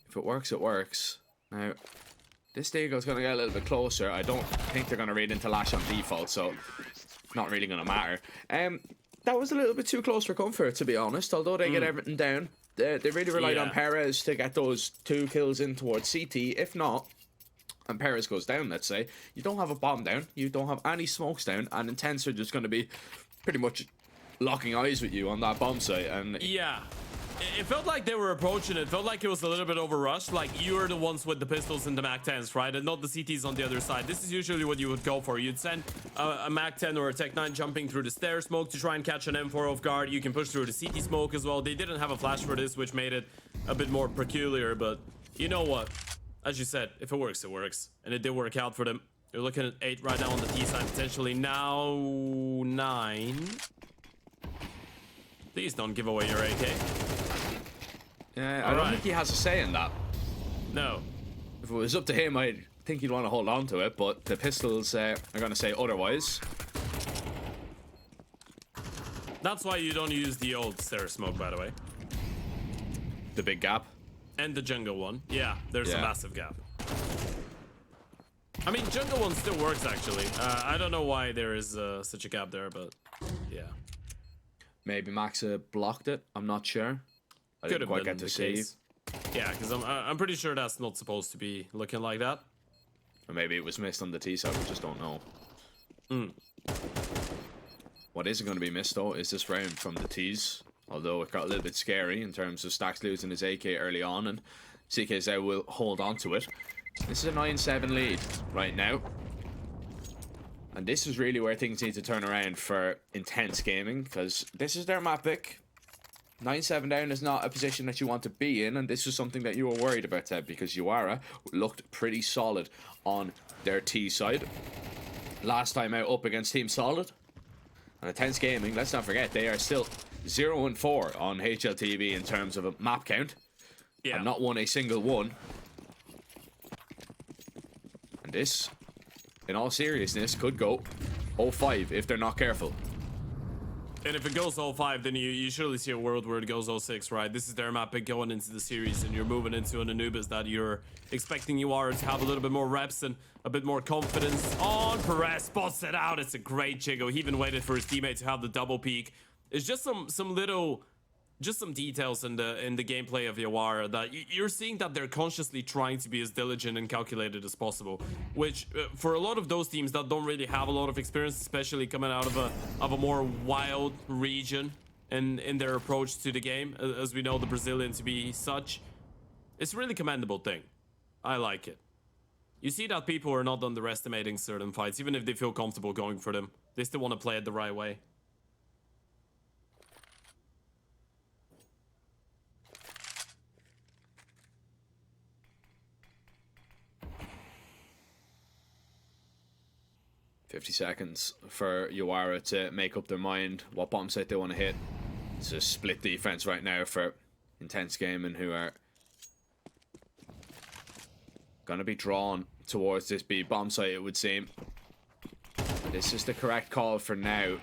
If it works, it works. Now, this Deagle's going to get a little bit closer. I don't think they're going to read into Lash on default, so it's not really going to matter. That was a little bit too close for comfort, to be honest. Although they get everything down, They really relied on Yeah. Perez to get those 2 kills in towards CT. If not, and Perez goes down, let's say, you don't have a bomb down, you don't have any smokes down, and Intense are just going to be pretty much locking eyes with you on that bomb site. And Yeah. It felt like they were approaching it. Felt like it was a little bit overrushed. Like you were the ones with the pistols and the Mac 10s, right? And not the CTs on the other side. This is usually what you would go for. You'd send a Mac 10 or a Tech 9 jumping through the stair smoke to try and catch an M4 off guard. You can push through the CT smoke as well. They didn't have a flash for this, which made it a bit more peculiar. But you know what? As you said, if it works, it works. And it did work out for them. You're looking at 8 right now on the T side, potentially now 9. Please don't give away your AK. I don't think he has a say in that. No. If it was up to him, I think he'd want to hold on to it, but the pistols are going to say otherwise. That's why you don't use the old stair smoke, by the way. The big gap. And the jungle one. Yeah, there's a Yeah. massive gap. I mean, jungle one still works, actually. I don't know why there is such a gap there, but yeah. Maybe Maxa blocked it. I'm not sure. I Could didn't have quite been get to the see. case. Yeah, because I'm pretty sure that's not supposed to be looking like that. Or maybe it was missed on the T side. We just don't know. What isn't going to be missed, though, is this round from the T's. Although it got a little bit scary in terms of Stacks losing his AK early on, and CKZ will hold on to it. This is a 9-7 lead right now. And this is really where things need to turn around for Intense Gaming, because this is their map pick. 9-7 down is not a position that you want to be in, and this is something that you were worried about, Ted, because Uara looked pretty solid on their T side. Last time out up against Team Solid. And Intense Gaming, let's not forget, they are still 0-4 on HLTV in terms of a map count. Yeah. And not won a single one. And this, in all seriousness, could go 0-5 if they're not careful. And if it goes 0-5, then you surely see a world where it goes 0-6, right? This is their map pick going into the series, and you're moving into an Anubis that you're expecting you are to have a little bit more reps and a bit more confidence on. Perez spots it out. It's a great jiggle. He even waited for his teammate to have the double peek. It's just some little... just some details in the gameplay of Yawara that you're seeing that they're consciously trying to be as diligent and calculated as possible, which for a lot of those teams that don't really have a lot of experience, especially coming out of a more wild region in their approach to the game, as we know the Brazilian to be such, it's a really commendable thing. I like it. You see that people are not underestimating certain fights, even if they feel comfortable going for them. They still want to play it the right way. $50 seconds for Uara to make up their mind what bomb site they want to hit. It's a split defense right now for Intense Gaming, who are gonna be drawn towards this B bomb site, it would seem. This is the correct call for now.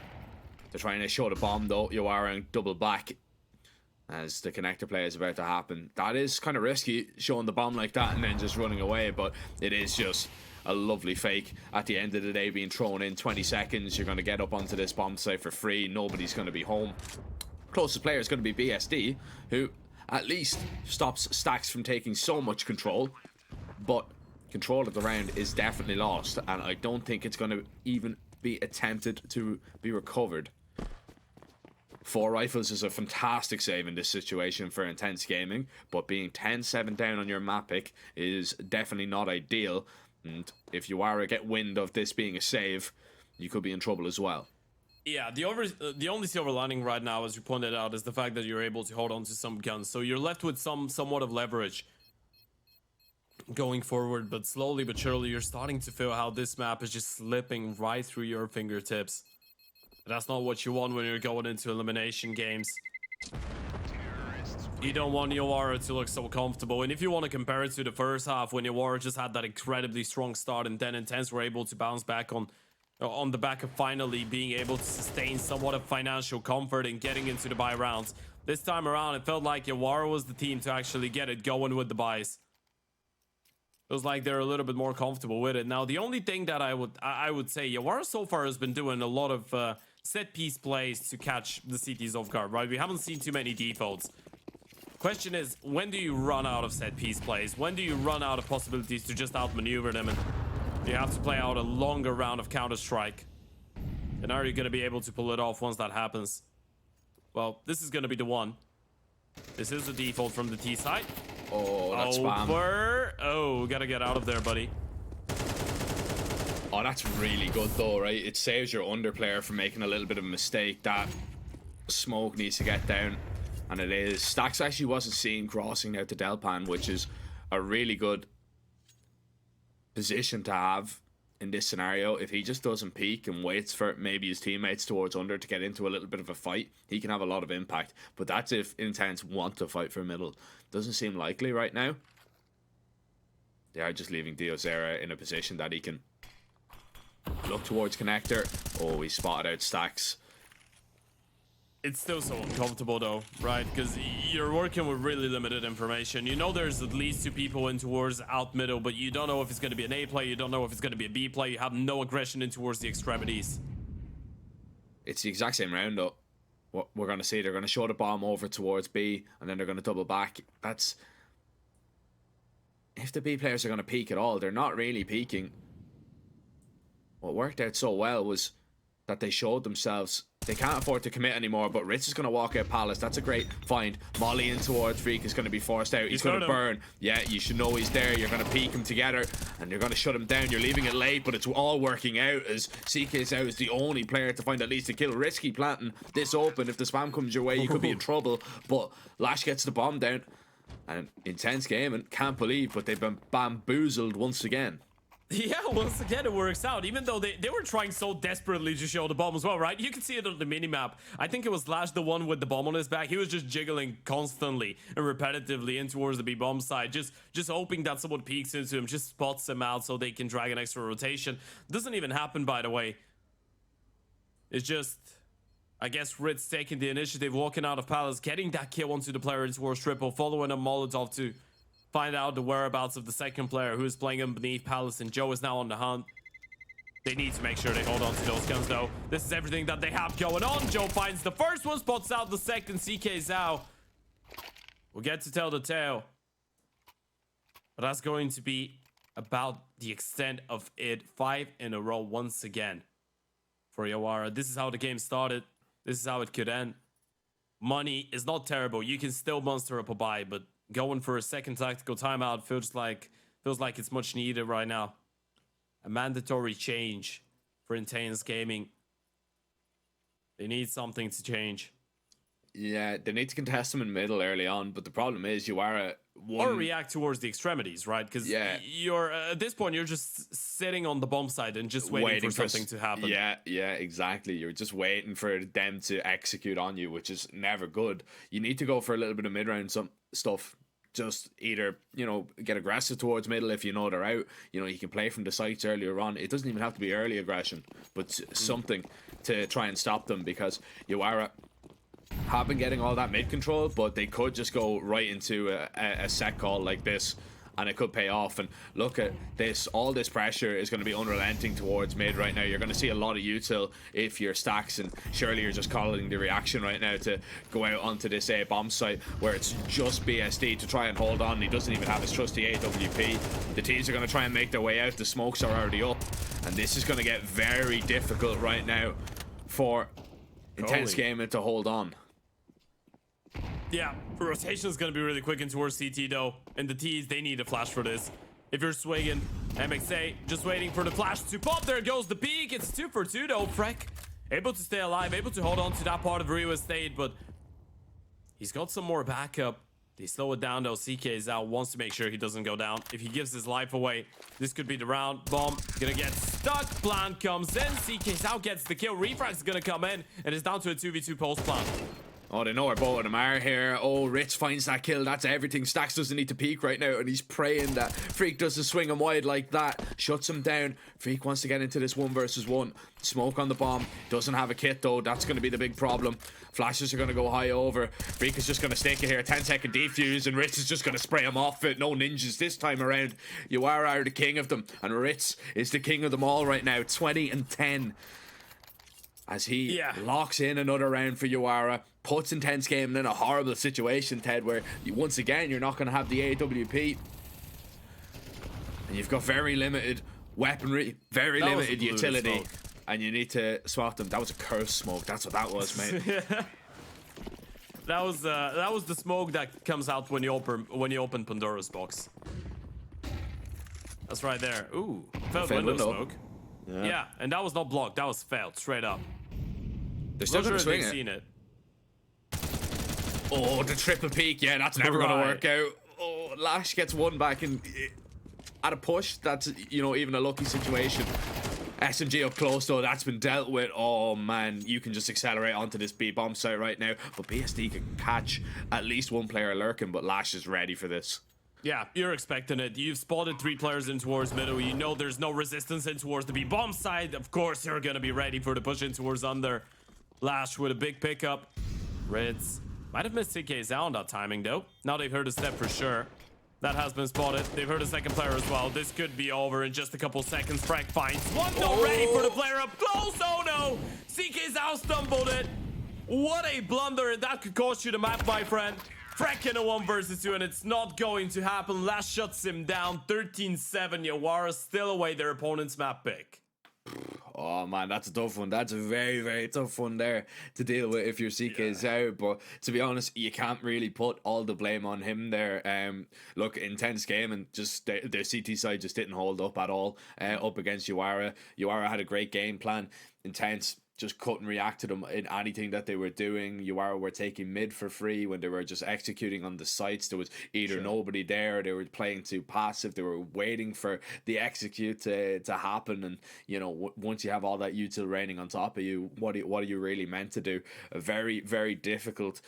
They're trying to show the bomb though. Uara and double back as the connector play is about to happen. That is kind of risky, showing the bomb like that and then just running away, but it is just a lovely fake. At the end of the day, being thrown in 20 seconds, you're going to get up onto this bomb site for free. Nobody's going to be home. Closest player is going to be BSD, who at least stops Stacks from taking so much control, but control of the round is definitely lost, and I don't think it's going to even be attempted to be recovered. 4 rifles is a fantastic save in this situation for Intense Gaming, but being 10-7 down on your map pick is definitely not ideal. And if you are to get wind of this being a save, you could be in trouble as well. Yeah, the only silver lining right now, as you pointed out, is the fact that you're able to hold on to some guns. So you're left with somewhat of leverage going forward, but slowly but surely you're starting to feel how this map is just slipping right through your fingertips. That's not what you want when you're going into elimination games. You don't want Yawara to look so comfortable. And if you want to compare it to the first half, when Yawara just had that incredibly strong start and then Intense were able to bounce back on the back of finally being able to sustain somewhat of financial comfort and getting into the buy rounds. This time around, it felt like Yawara was the team to actually get it going with the buys. It was like they're a little bit more comfortable with it. Now, the only thing that I would say, Yawara so far has been doing a lot of set piece plays to catch the CTs off guard, right? We haven't seen too many defaults. Question is, when do you run out of set piece plays? When do you run out of possibilities to just outmaneuver them, and you have to play out a longer round of Counter-Strike? And are you going to be able to pull it off once that happens? Well, this is going to be the one. This is the default from the T side. Oh, that's spam. Oh, gotta get out of there, buddy. Oh, that's really good though, right? It saves your under player from making a little bit of a mistake. That smoke needs to get down, and it is. Stacks actually wasn't seen crossing out to Delpan, which is a really good position to have in this scenario. If he just doesn't peek and waits for maybe his teammates towards under to get into a little bit of a fight, he can have a lot of impact. But that's if Intense want to fight for middle. Doesn't seem likely right now. They are just leaving Diozera in a position that he can look towards connector. Oh, he spotted out Stacks. It's still so uncomfortable though, right? Because you're working with really limited information. You know there's at least 2 people in towards out middle, but you don't know if it's going to be an A play, you don't know if it's going to be a B play, you have no aggression in towards the extremities. It's the exact same round though. What we're going to see, they're going to show the bomb over towards B, and then they're going to double back. That's... If the B players are going to peek at all, they're not really peeking. What worked out so well was that they showed themselves. They can't afford to commit anymore, but Ritz is going to walk out Palace. That's a great find. Molly in towards Freak is going to be forced out. He's going to burn. Yeah, you should know he's there. You're going to peek him together, and you're going to shut him down. You're leaving it late, but it's all working out as CK's is the only player to find at least a kill. Risky planting this open. If the spam comes your way, you could be in trouble. But Lash gets the bomb down. And intense game, and can't believe, but they've been bamboozled once again. Yeah, once again it works out, even though they were trying so desperately to show the bomb as well, right? You can see it on the minimap. I think it was Lash, the one with the bomb on his back. He was just jiggling constantly and repetitively in towards the B bomb side, just hoping that someone peeks into him, just spots him out so they can drag an extra rotation. Doesn't even happen, by the way. It's just, I guess, Ritz taking the initiative, walking out of Palace, getting that kill onto the player in towards triple, following a Molotov to find out the whereabouts of the second player who is playing underneath Palace, and Joe is now on the hunt. They need to make sure they hold on to those guns though. This is everything that they have going on. Joe finds the first one, spots out the second. CK Zhao will get to tell the tale. But that's going to be about the extent of it. 5 in a row once again for Yawara. This is how the game started. This is how it could end. Money is not terrible. You can still monster up a buy, but going for a second tactical timeout feels like it's much needed right now. A mandatory change for Intense Gaming. They need something to change. Yeah, they need to contest them in middle early on, but the problem is you are or react towards the extremities, right? Because you're at this point you're just sitting on the bomb side and just waiting for something to happen. Yeah, exactly. You're just waiting for them to execute on you, which is never good. You need to go for a little bit of mid-round stuff. Just either, get aggressive towards middle if you know they're out. You can play from the sites earlier on. It doesn't even have to be early aggression, but something to try and stop them, because Yawara have been getting all that mid control, but they could just go right into a set call like this, and it could pay off. And look at this, all this pressure is going to be unrelenting towards mid right now. You're going to see a lot of util if you're Stacks, and surely you're just calling the reaction right now to go out onto this A bomb site where it's just BSD to try and hold on. He doesn't even have his trusty AWP. The teams are going to try and make their way out. The smokes are already up, and this is going to get very difficult right now for Intense Gaming to hold on. Yeah, rotation is going to be really quick in towards CT though. And the T's, they need a flash for this. If you're swinging, MXA just waiting for the flash to pop. There goes the peak. It's 2 for 2 though. Freck able to stay alive, able to hold on to that part of Rio Estate, but he's got some more backup. They slow it down though. CK Zhao wants to make sure he doesn't go down. If he gives his life away, this could be the round. Bomb gonna get stuck. Plan comes in. CK Zhao gets the kill. Refrax is gonna come in, and it's down to a 2v2 post plan. Oh, they know where both of them are here. Oh, Ritz finds that kill. That's everything. Stacks doesn't need to peek right now, and he's praying that Freak doesn't swing him wide like that. Shuts him down. Freak wants to get into this 1 versus 1. Smoke on the bomb. Doesn't have a kit, though. That's going to be the big problem. Flashes are going to go high over. Freak is just going to stake it here. 10-second defuse, and Ritz is just going to spray him off it. No ninjas this time around. Yawara are the king of them, and Ritz is the king of them all right now. 20-10. As he locks in another round for Yawara. puts Intense Gaming in a horrible situation, Ted, where once again you're not going to have the AWP, and you've got very limited weaponry, very limited utility, and you need to swap them. That was a curse smoke. That's what that was, mate. That was the smoke that comes out when you open Pandora's box. That's right there. Ooh, failed window smoke. Yeah, and that was not blocked. That was failed straight up. They're still gonna swing it. Seen it. Oh, the triple peak. Yeah, that's never gonna work out. Oh, Lash gets one back, and at a push, that's, you know, even a lucky situation. SMG up close though, that's been dealt with. Oh man, you can just accelerate onto this B bomb site right now, but BSD can catch at least one player lurking, but Lash is ready for this. Yeah, you're expecting it. You've spotted 3 players in towards middle. You know there's no resistance in towards the B bomb side. Of course you're gonna be ready for the push in towards under. Lash with a big pickup. Reds might have missed CK's out on that timing though. Now they've heard a step for sure. That has been spotted. They've heard a second player as well. This could be over in just a couple seconds. Frag finds one though, ready for the player up close. Oh no! CK's out stumbled it. What a blunder, and that could cost you the map, my friend. Frag in a 1 versus 2, and it's not going to happen. Lash shuts him down. 13-7. Yawara still away their opponent's map pick. Oh man, that's a tough one. That's a very, very tough one there to deal with if your CK is out. But to be honest, you can't really put all the blame on him there. Look, Intense Game and just their CT side just didn't hold up at all up against Yawara. Yawara had a great game plan. Intense just couldn't react to them in anything that they were doing. Yawara were taking mid for free when they were just executing on the sites. There was either nobody there, they were playing too passive, they were waiting for the execute to happen. And you know, once you have all that util raining on top of you, what are you really meant to do? A very, very difficult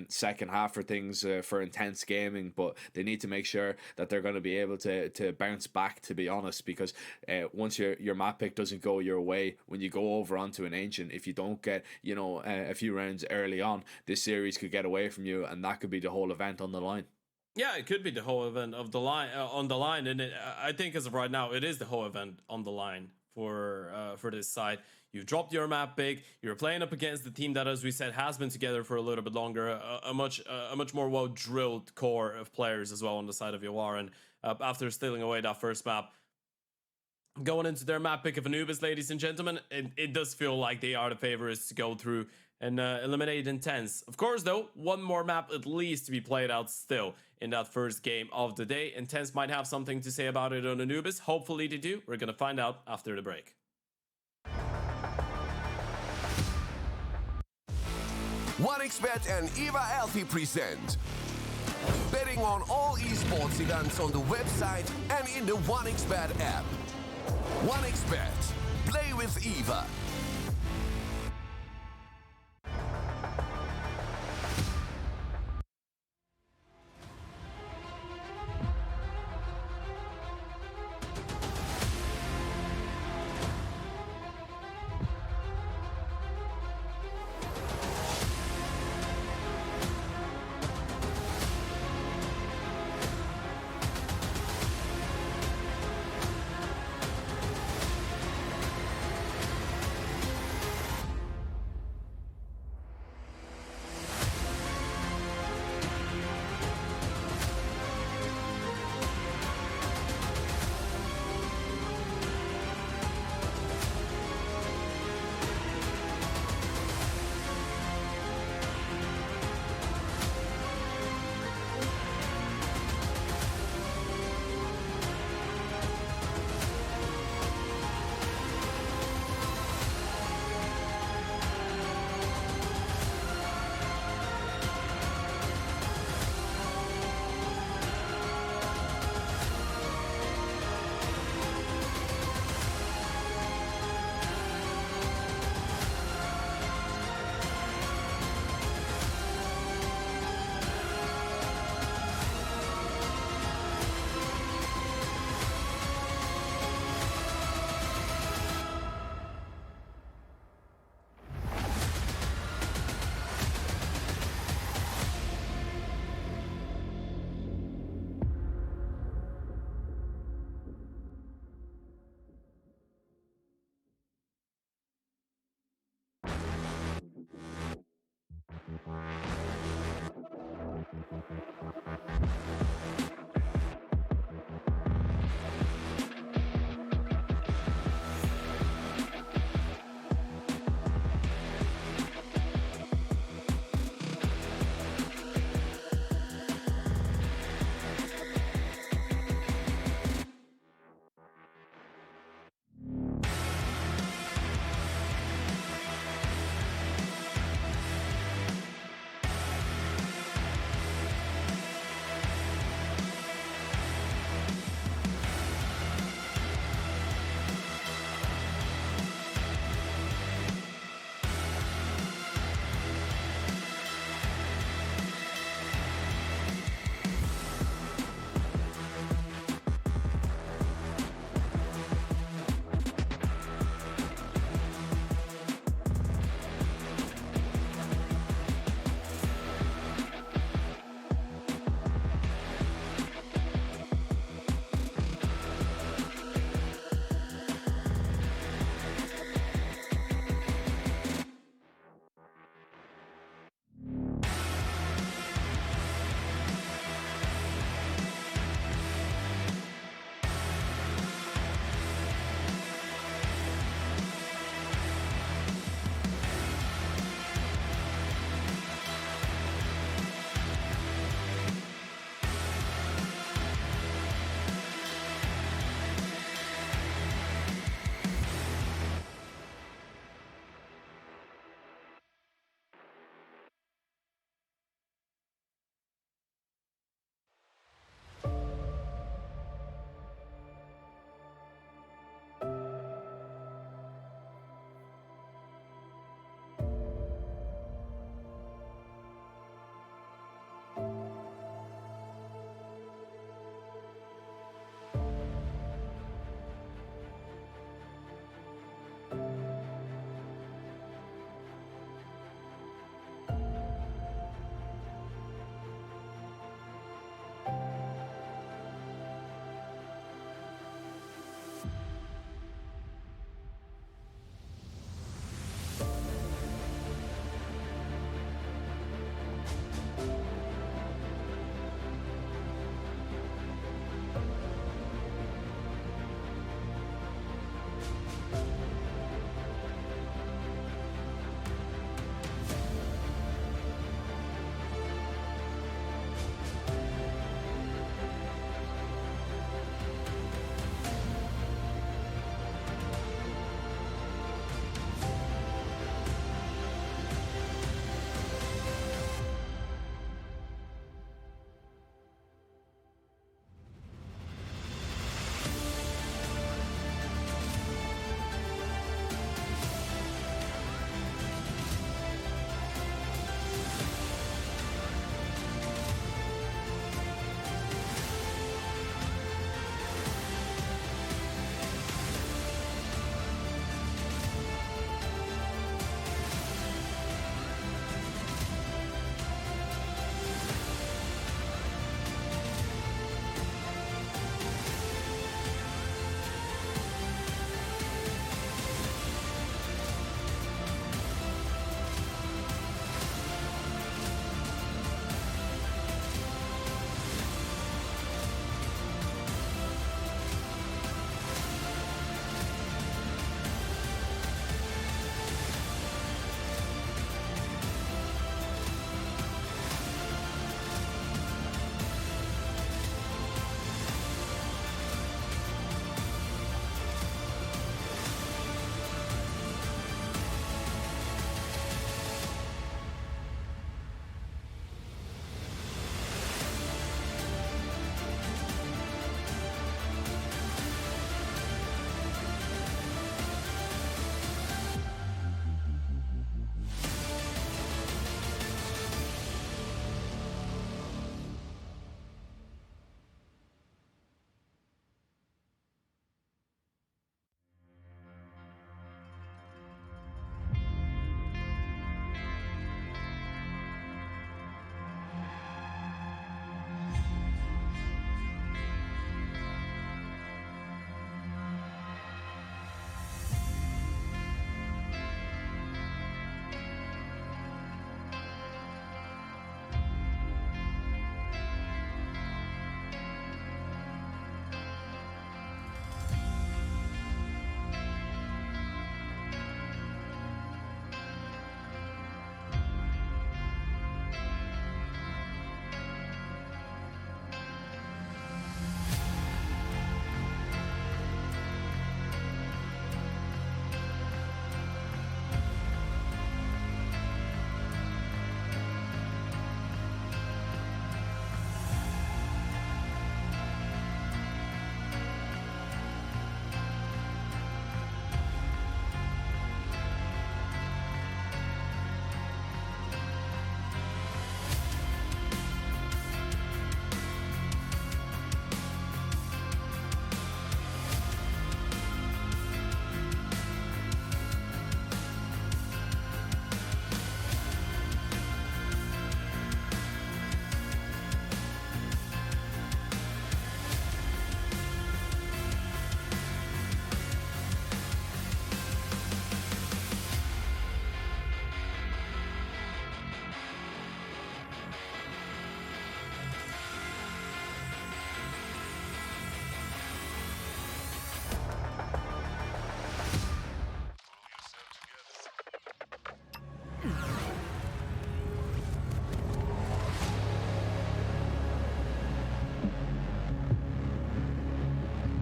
second half for things for Intense Gaming, but they need to make sure that they're going to be able to bounce back, to be honest, because once your map pick doesn't go your way, when you go over onto an ancient, if you don't get, you know, a few rounds early on, this series could get away from you, and that could be the whole event on the line. Yeah, it could be the whole event of the line on the line, and I think as of right now, it is the whole event on the line for this side. You've dropped your map big. You're playing up against the team that, as we said, has been together for a little bit longer. A much more well drilled core of players as well on the side of Yawara. And after stealing away that first map, going into their map pick of Anubis, ladies and gentlemen, it does feel like they are the favorites to go through and eliminate Intense. Of course, though, one more map at least to be played out still in that first game of the day. Intense might have something to say about it on Anubis. Hopefully they do. We're going to find out after the break. OneXBet and Eva Alfie present betting on all esports events on the website and in the OneXBet app. OneXBet. Play with Eva.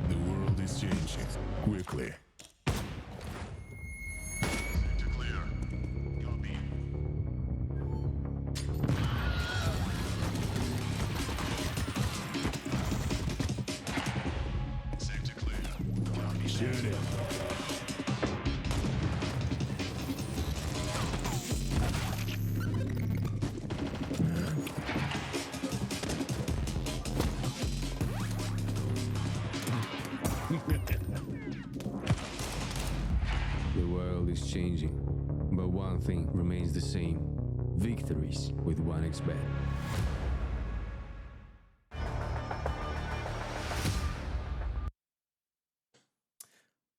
The world is changing quickly. Sector clear. Copy. Sector clear. Copy. Shoot it. The world is changing, but one thing remains the same: victories with 1xBet.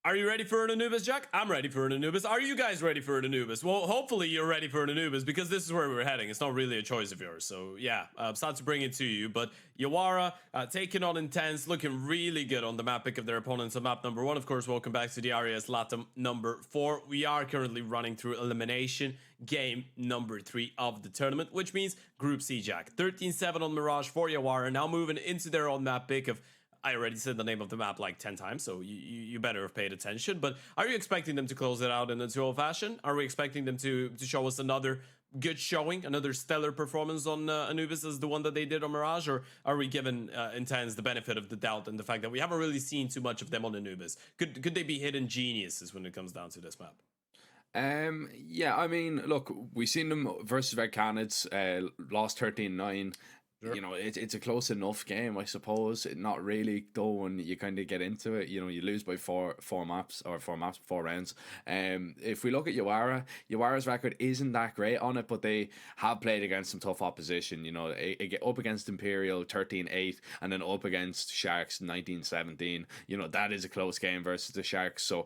Are you ready for an Anubis, Jack? I'm ready for an Anubis. Are you guys ready for an Anubis? Well, hopefully you're ready for an Anubis because this is where we're heading. It's not really a choice of yours. So yeah, I'm sad to bring it to you. But Yawara taking on Intense, looking really good on the map pick of their opponents on map number 1. Of course, welcome back to the Arias LATAM number 4. We are currently running through elimination game number 3 of the tournament, which means Group C, Jack. 13-7 on Mirage for Yawara, now moving into their own map pick of... I already said the name of the map like 10 times, so you better have paid attention. But are you expecting them to close it out in a 2-0 fashion? Are we expecting them to show us another good showing, another stellar performance on Anubis as the one that they did on Mirage? Or are we giving Intense the benefit of the doubt and the fact that we haven't really seen too much of them on Anubis? Could they be hidden geniuses when it comes down to this map? Yeah, I mean, look, we've seen them versus Red Canids, lost 13-9. You know, it's a close enough game, I suppose. Not really, though, when you kind of get into it. You know, you lose by four rounds. If we look at Yawara's record isn't that great on it, but they have played against some tough opposition. You know, it get up against Imperial 13-8, and then up against Sharks 19-17. You know, that is a close game versus the Sharks. So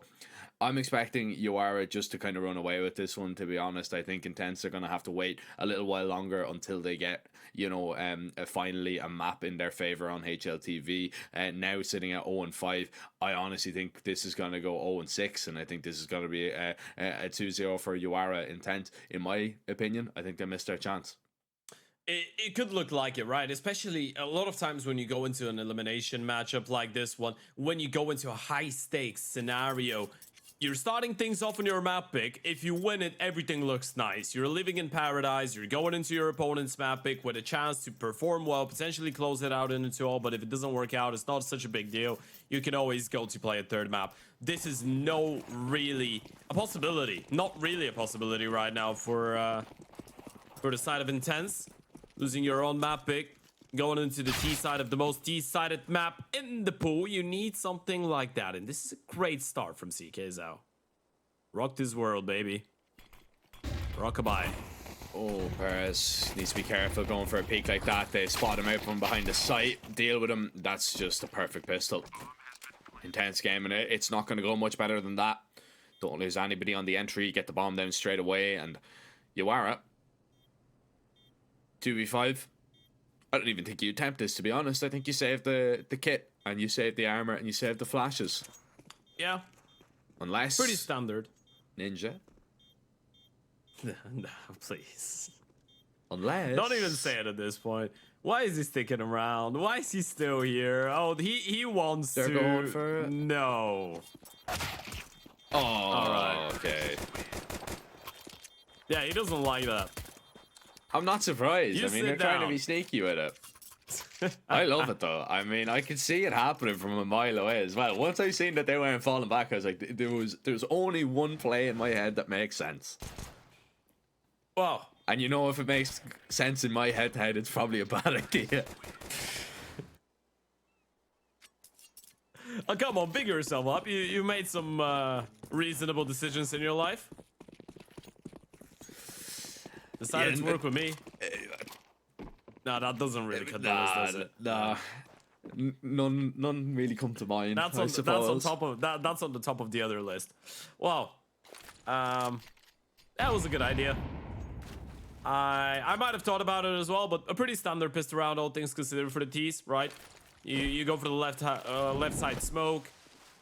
I'm expecting Yawara just to kind of run away with this one, to be honest. I think Intense are going to have to wait a little while longer until they get, you know, finally a map in their favor on HLTV. Now sitting at 0-5, I honestly think this is going to go 0-6, and I think this is going to be a 2-0 for Yawara Intent. In my opinion, I think they missed their chance. It could look like it, right? Especially a lot of times when you go into an elimination matchup like this one, when you go into a high stakes scenario, you're starting things off on your map pick. If you win it, everything looks nice. You're living in paradise. You're going into your opponent's map pick with a chance to perform well, potentially close it out in a 2-0. But if it doesn't work out, it's not such a big deal. You can always go to play a third map. This is not really a possibility right now for the side of Intense. Losing your own map pick, going into the T side of the most T-sided map in the pool. You need something like that, and this is a great start from CK Zhao. Rock this world, baby. Rockabye. Oh, Perez needs to be careful going for a peek like that. They spot him out from behind the site, deal with him. That's just a perfect pistol. Intense game, and it's not going to go much better than that. Don't lose anybody on the entry, get the bomb down straight away, and Yawara 2v5. I don't even think you attempt this, to be honest. I think you saved the kit, and you saved the armor, and you saved the flashes. Yeah. Unless... Pretty standard. Ninja. No, please. Unless... Don't even say it at this point. Why is he sticking around? Why is he still here? Oh, he wants They're to... going for it? No. Oh, Alright. okay. Yeah, he doesn't like that. I'm not surprised. You I mean, sit they're trying to down. be sneaky with it. I love it, though. I mean, I could see it happening from a mile away as well. Once I seen that they weren't falling back, I was like, there was only one play in my head that makes sense. Well, And you know, if it makes sense in my head, it's probably a bad idea. oh, come on, big yourself up. You made some reasonable decisions in your life. Decided to work with me. No, that doesn't really cut the list, does it? Nah. None really come to mind. That's on the top of the other list. Well, that was a good idea. I might have thought about it as well, but a pretty standard pistol round, all things considered, for the T's, right? You go for the left side smoke,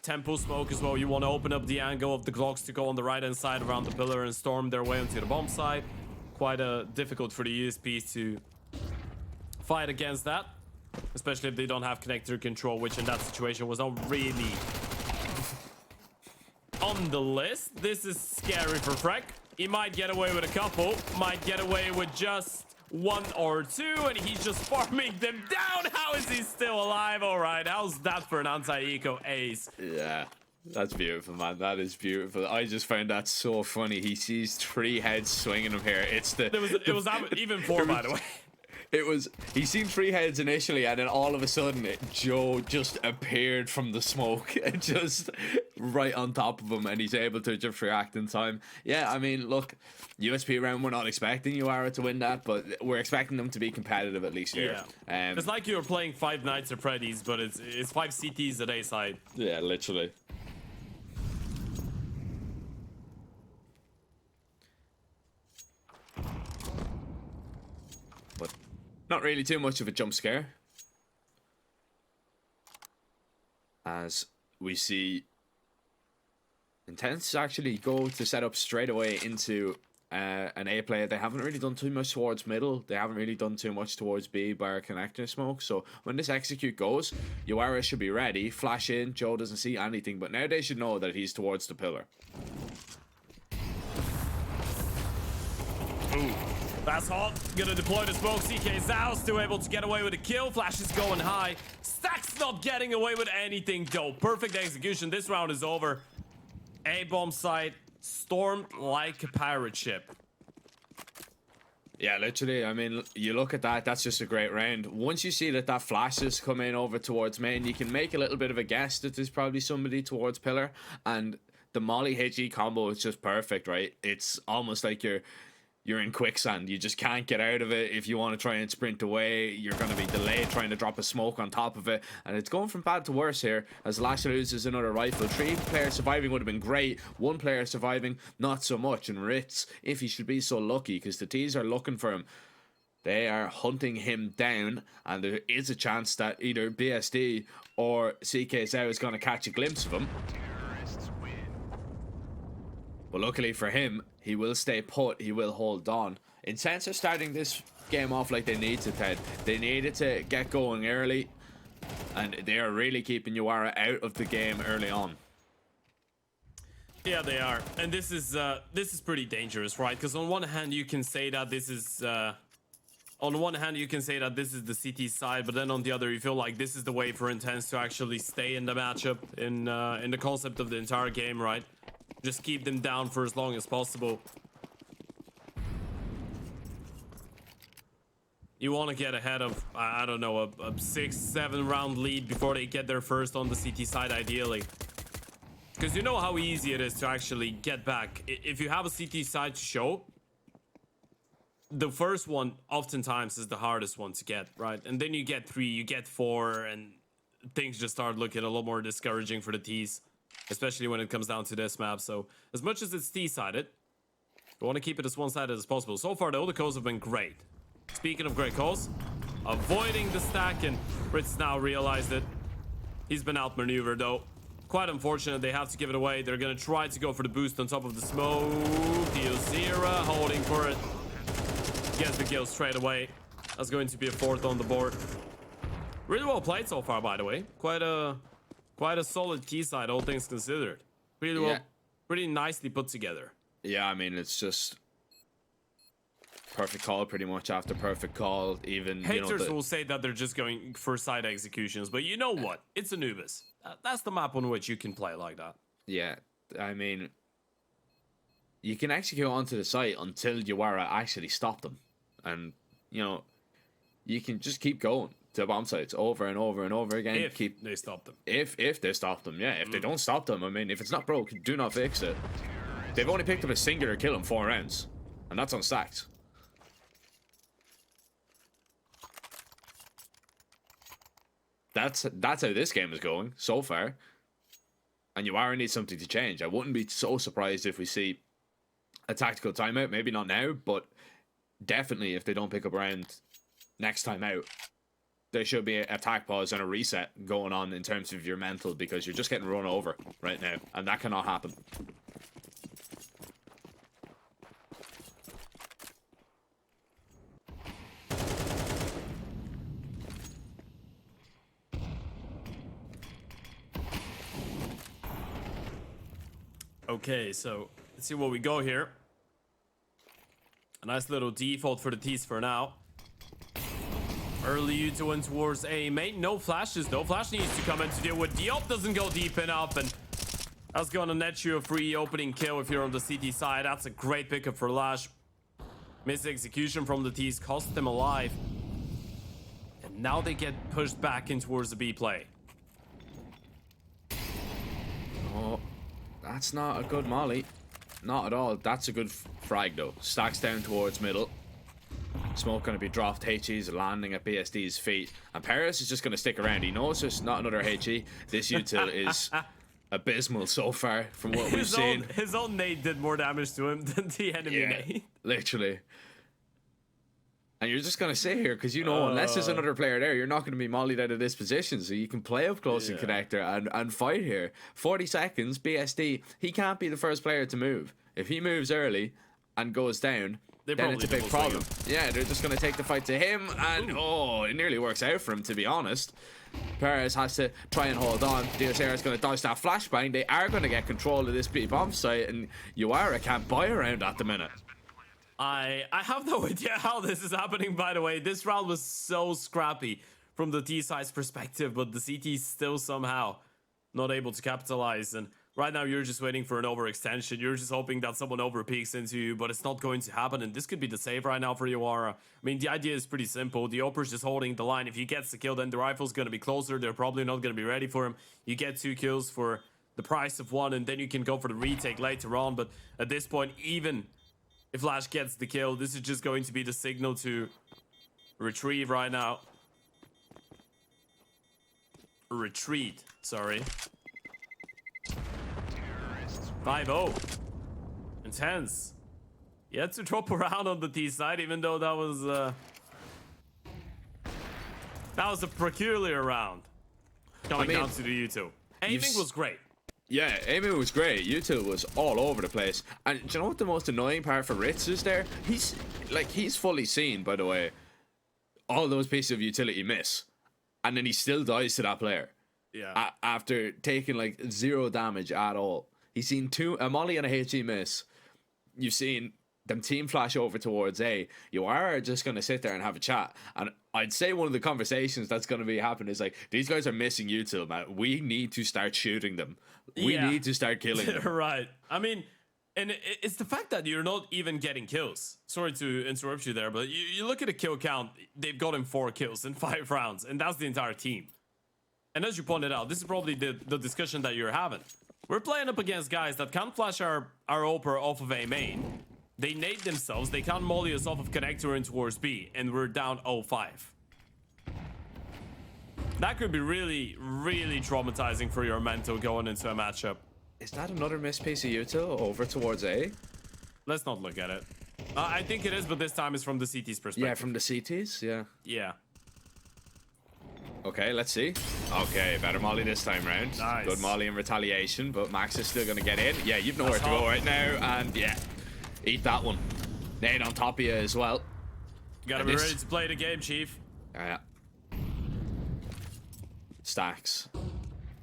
tempo smoke as well. You want to open up the angle of the Glocks to go on the right-hand side around the pillar and storm their way onto the bomb side. Quite difficult for the USPs to fight against that, especially if they don't have connector control, which in that situation was not really on the list. This is scary for Freck. He might get away with a couple, might get away with just one or two, and he's just farming them down. How is he still alive? All right, how's that for an anti-eco ace? Yeah, that's beautiful, man. That is beautiful. I just found that so funny. He sees 3 heads swinging him here. It's the It was even 4, by the way. It was, he seen 3 heads initially, and then all of a sudden Joe just appeared from the smoke just right on top of him, and he's able to just react in time. Yeah, I mean, look, USP round, we're not expecting Uara to win that, but we're expecting them to be competitive at least here. Yeah. It's like you're playing 5 Nights at Freddy's, but it's 5 CTs at A side. Yeah, literally. But not really too much of a jump scare, as we see Intense actually go to set up straight away into an A player. They haven't really done too much towards middle. They haven't really done too much towards B bar connector smoke. So when this execute goes, Uara should be ready. Flash in. Joe doesn't see anything, but now they should know that he's towards the pillar. Ooh, that's hot. Gonna deploy the smoke. CK Zhao still able to get away with a kill. Flash is going high. Stack's not getting away with anything though. Perfect execution. This round is over. A bomb site stormed like a pirate ship. Yeah, literally. I mean, you look at that, that's just a great round. Once you see that that flash is coming over towards main, you can make a little bit of a guess that there's probably somebody towards pillar. And the Molly HE combo is just perfect, right? It's almost like you're in quicksand. You just can't get out of it. If you want to try and sprint away, you're going to be delayed trying to drop a smoke on top of it. And it's going from bad to worse here as Lash loses another rifle. 3 players surviving would have been great. 1 player surviving, not so much. And Ritz, if he should be so lucky, because the T's are looking for him. They are hunting him down, and there is a chance that either BSD or CK Zhao is going to catch a glimpse of him. But luckily for him, he will stay put. He will hold on. Intense are starting this game off like they need to, Ted. They needed to get going early, and they are really keeping Uara out of the game early on. Yeah, they are, and this is pretty dangerous, right? Because on one hand, you can say that this is the CT side, but then on the other, you feel like this is the way for Intense to actually stay in the matchup, in the concept of the entire game, right? Just keep them down for as long as possible. You want to get ahead of, I don't know, a 6-7 round lead before they get their first on the CT side, ideally. Because you know how easy it is to actually get back. If you have a CT side to show, the first one oftentimes is the hardest one to get, right? And then you get 3, you get 4, and things just start looking a lot more discouraging for the T's. Especially when it comes down to this map. So as much as it's T-sided, you want to keep it as one-sided as possible. So far, though, the calls have been great. Speaking of great calls, avoiding the stack, and Ritz now realized it. He's been outmaneuvered, though. Quite unfortunate. They have to give it away. They're going to try to go for the boost on top of the smoke. Diozera holding for it. Gets the kill straight away. That's going to be a 4th on the board. Really well played so far, by the way. Quite a solid key side, all things considered. Pretty well, pretty nicely put together. Yeah, I mean, it's just perfect call pretty much after perfect call. Even haters will say that they're just going for side executions, but you know what? It's Anubis. That's the map on which you can play like that. Yeah, I mean, you can execute onto the site until Uara actually stop them, and you can just keep going to bomb sites over and over and over again. If they stop them. If they stop them, yeah. If they don't stop them, I mean, if it's not broke, do not fix it. They've only picked up a singular kill in 4 rounds, and that's unstacked. That's how this game is going so far. And Uara needs something to change. I wouldn't be so surprised if we see a tactical timeout. Maybe not now, but definitely if they don't pick up a round next time out. there should be an attack pause and a reset going on in terms of your mental, because you're just getting run over right now, and that cannot happen. Okay, so let's see what we go here. A nice little default for the T's for now. Early U2 in towards A main. No flashes though. Flash needs to come in to deal with. Diop doesn't go deep enough, and that's gonna net you a free opening kill if you're on the CT side. That's a great pickup for Lash. Missed execution from the T's cost them alive. And now they get pushed back in towards the B play. Oh, that's not a good molly. Not at all. That's a good frag though. Stacks down towards middle. Smoke going to be dropped. HE's landing at BSD's feet. And Paris is just going to stick around. He knows there's not another HE. This util is abysmal so far from what we've seen. His own nade did more damage to him than the enemy nade. Literally. And you're just going to sit here because, you know, unless there's another player there, you're not going to be mollied out of this position. So you can play up close and connector and fight here. 40 seconds, BSD. He can't be the first player to move. If he moves early and goes down, then it's a big problem. Yeah, they're just going to take the fight to him. And, it nearly works out for him, to be honest. Paris has to try and hold on. DSR is going to dodge that flashbang. They are going to get control of this B-bomb site. And Uara can't buy around at the minute. I have no idea how this is happening, by the way. This round was so scrappy from the T-side's perspective, but the CT still somehow not able to capitalize. And right now you're just waiting for an overextension. You're just hoping that someone overpeaks into you, but it's not going to happen. And this could be the save right now for Uara. I mean, the idea is pretty simple. The Oper's just holding the line. If he gets the kill, then the rifle's going to be closer. They're probably not going to be ready for him. You get 2 kills for the price of 1, and then you can go for the retake later on. But at this point, even if Lash gets the kill, this is just going to be the signal to retrieve right now. Retreat, sorry. 5-0. Intense. He had to drop around on the T side, even though that was a peculiar round. Coming down to the U2. Aiming was great. Yeah, aiming was great. Util was all over the place. And do you know what the most annoying part for Ritz is there? He's fully seen, by the way, all those pieces of utility miss. And then he still dies to that player. Yeah. After taking like 0 damage at all. He's seen a molly and a HE miss. You've seen them team flash over towards A. You are just going to sit there and have a chat. And I'd say one of the conversations that's going to be happening is like, these guys are missing util, man. We need to start shooting them. We need to start killing them. Right. I mean, and it's the fact that you're not even getting kills. Sorry to interrupt you there, but you look at a kill count. They've gotten 4 kills in 5 rounds, and that's the entire team. And as you pointed out, this is probably the discussion that you're having. We're playing up against guys that can't flash our Oper off of A main. They nade themselves. They can't molly us off of connector in towards B, and we're down 0-5. That could be really, really traumatizing for your mental going into a matchup. Is that another missed piece of util over towards A? Let's not look at it. I think it is, but this time it's from the CT's perspective. Yeah, from the CTs, yeah. Yeah. Okay, let's see. Okay, better molly this time round. Nice. Good molly in retaliation, but Max is still going to get in. Yeah, you've nowhere to go right now, and yeah, eat that one. Nade on top of you as well. You gotta be ready to play the game, Chief. Yeah. Stacks.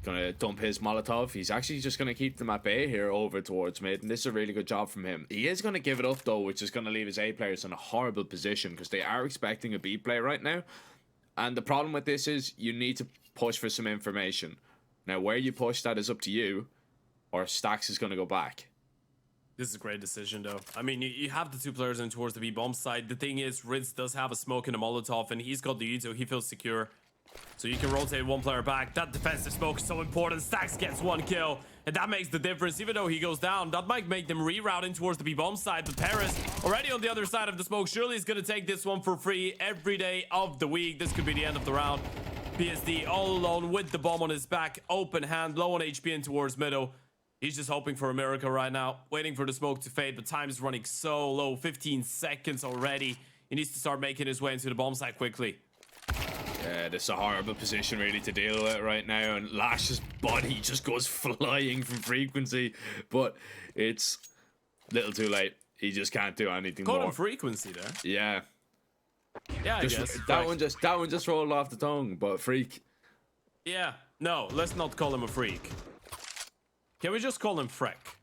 Gonna dump his Molotov. He's actually just gonna keep them at bay here over towards mid, and this is a really good job from him. He is gonna give it up though, which is gonna leave his A players in a horrible position because they are expecting a B play right now. And the problem with this is you need to push for some information. Now, where you push, that is up to you, or Stacks is gonna go back. This is a great decision, though. I mean, you have the 2 players in towards the B-bomb side. The thing is, Ritz does have a smoke and a Molotov, and he's got the Uto. He feels secure. So you can rotate 1 player back. That defensive smoke is so important. Stacks gets 1 kill, and that makes the difference. Even though he goes down, that might make them reroute in towards the B-bomb side. But Paris, already on the other side of the smoke, surely is going to take this one for free every day of the week. This could be the end of the round. PSD all alone with the bomb on his back. Open hand, low on HP in towards middle. He's just hoping for a miracle right now, waiting for the smoke to fade, but time is running so low, 15 seconds already. He needs to start making his way into the bomb site quickly. This is a horrible position really to deal with right now, and Lash's body just goes flying from frequency, but it's little too late. He just can't do anything Call more. him frequency there. Yeah, Yeah, I guess. that one just rolled off the tongue, but freak. Yeah, no, let's not call him a freak. Can we just call him Freck?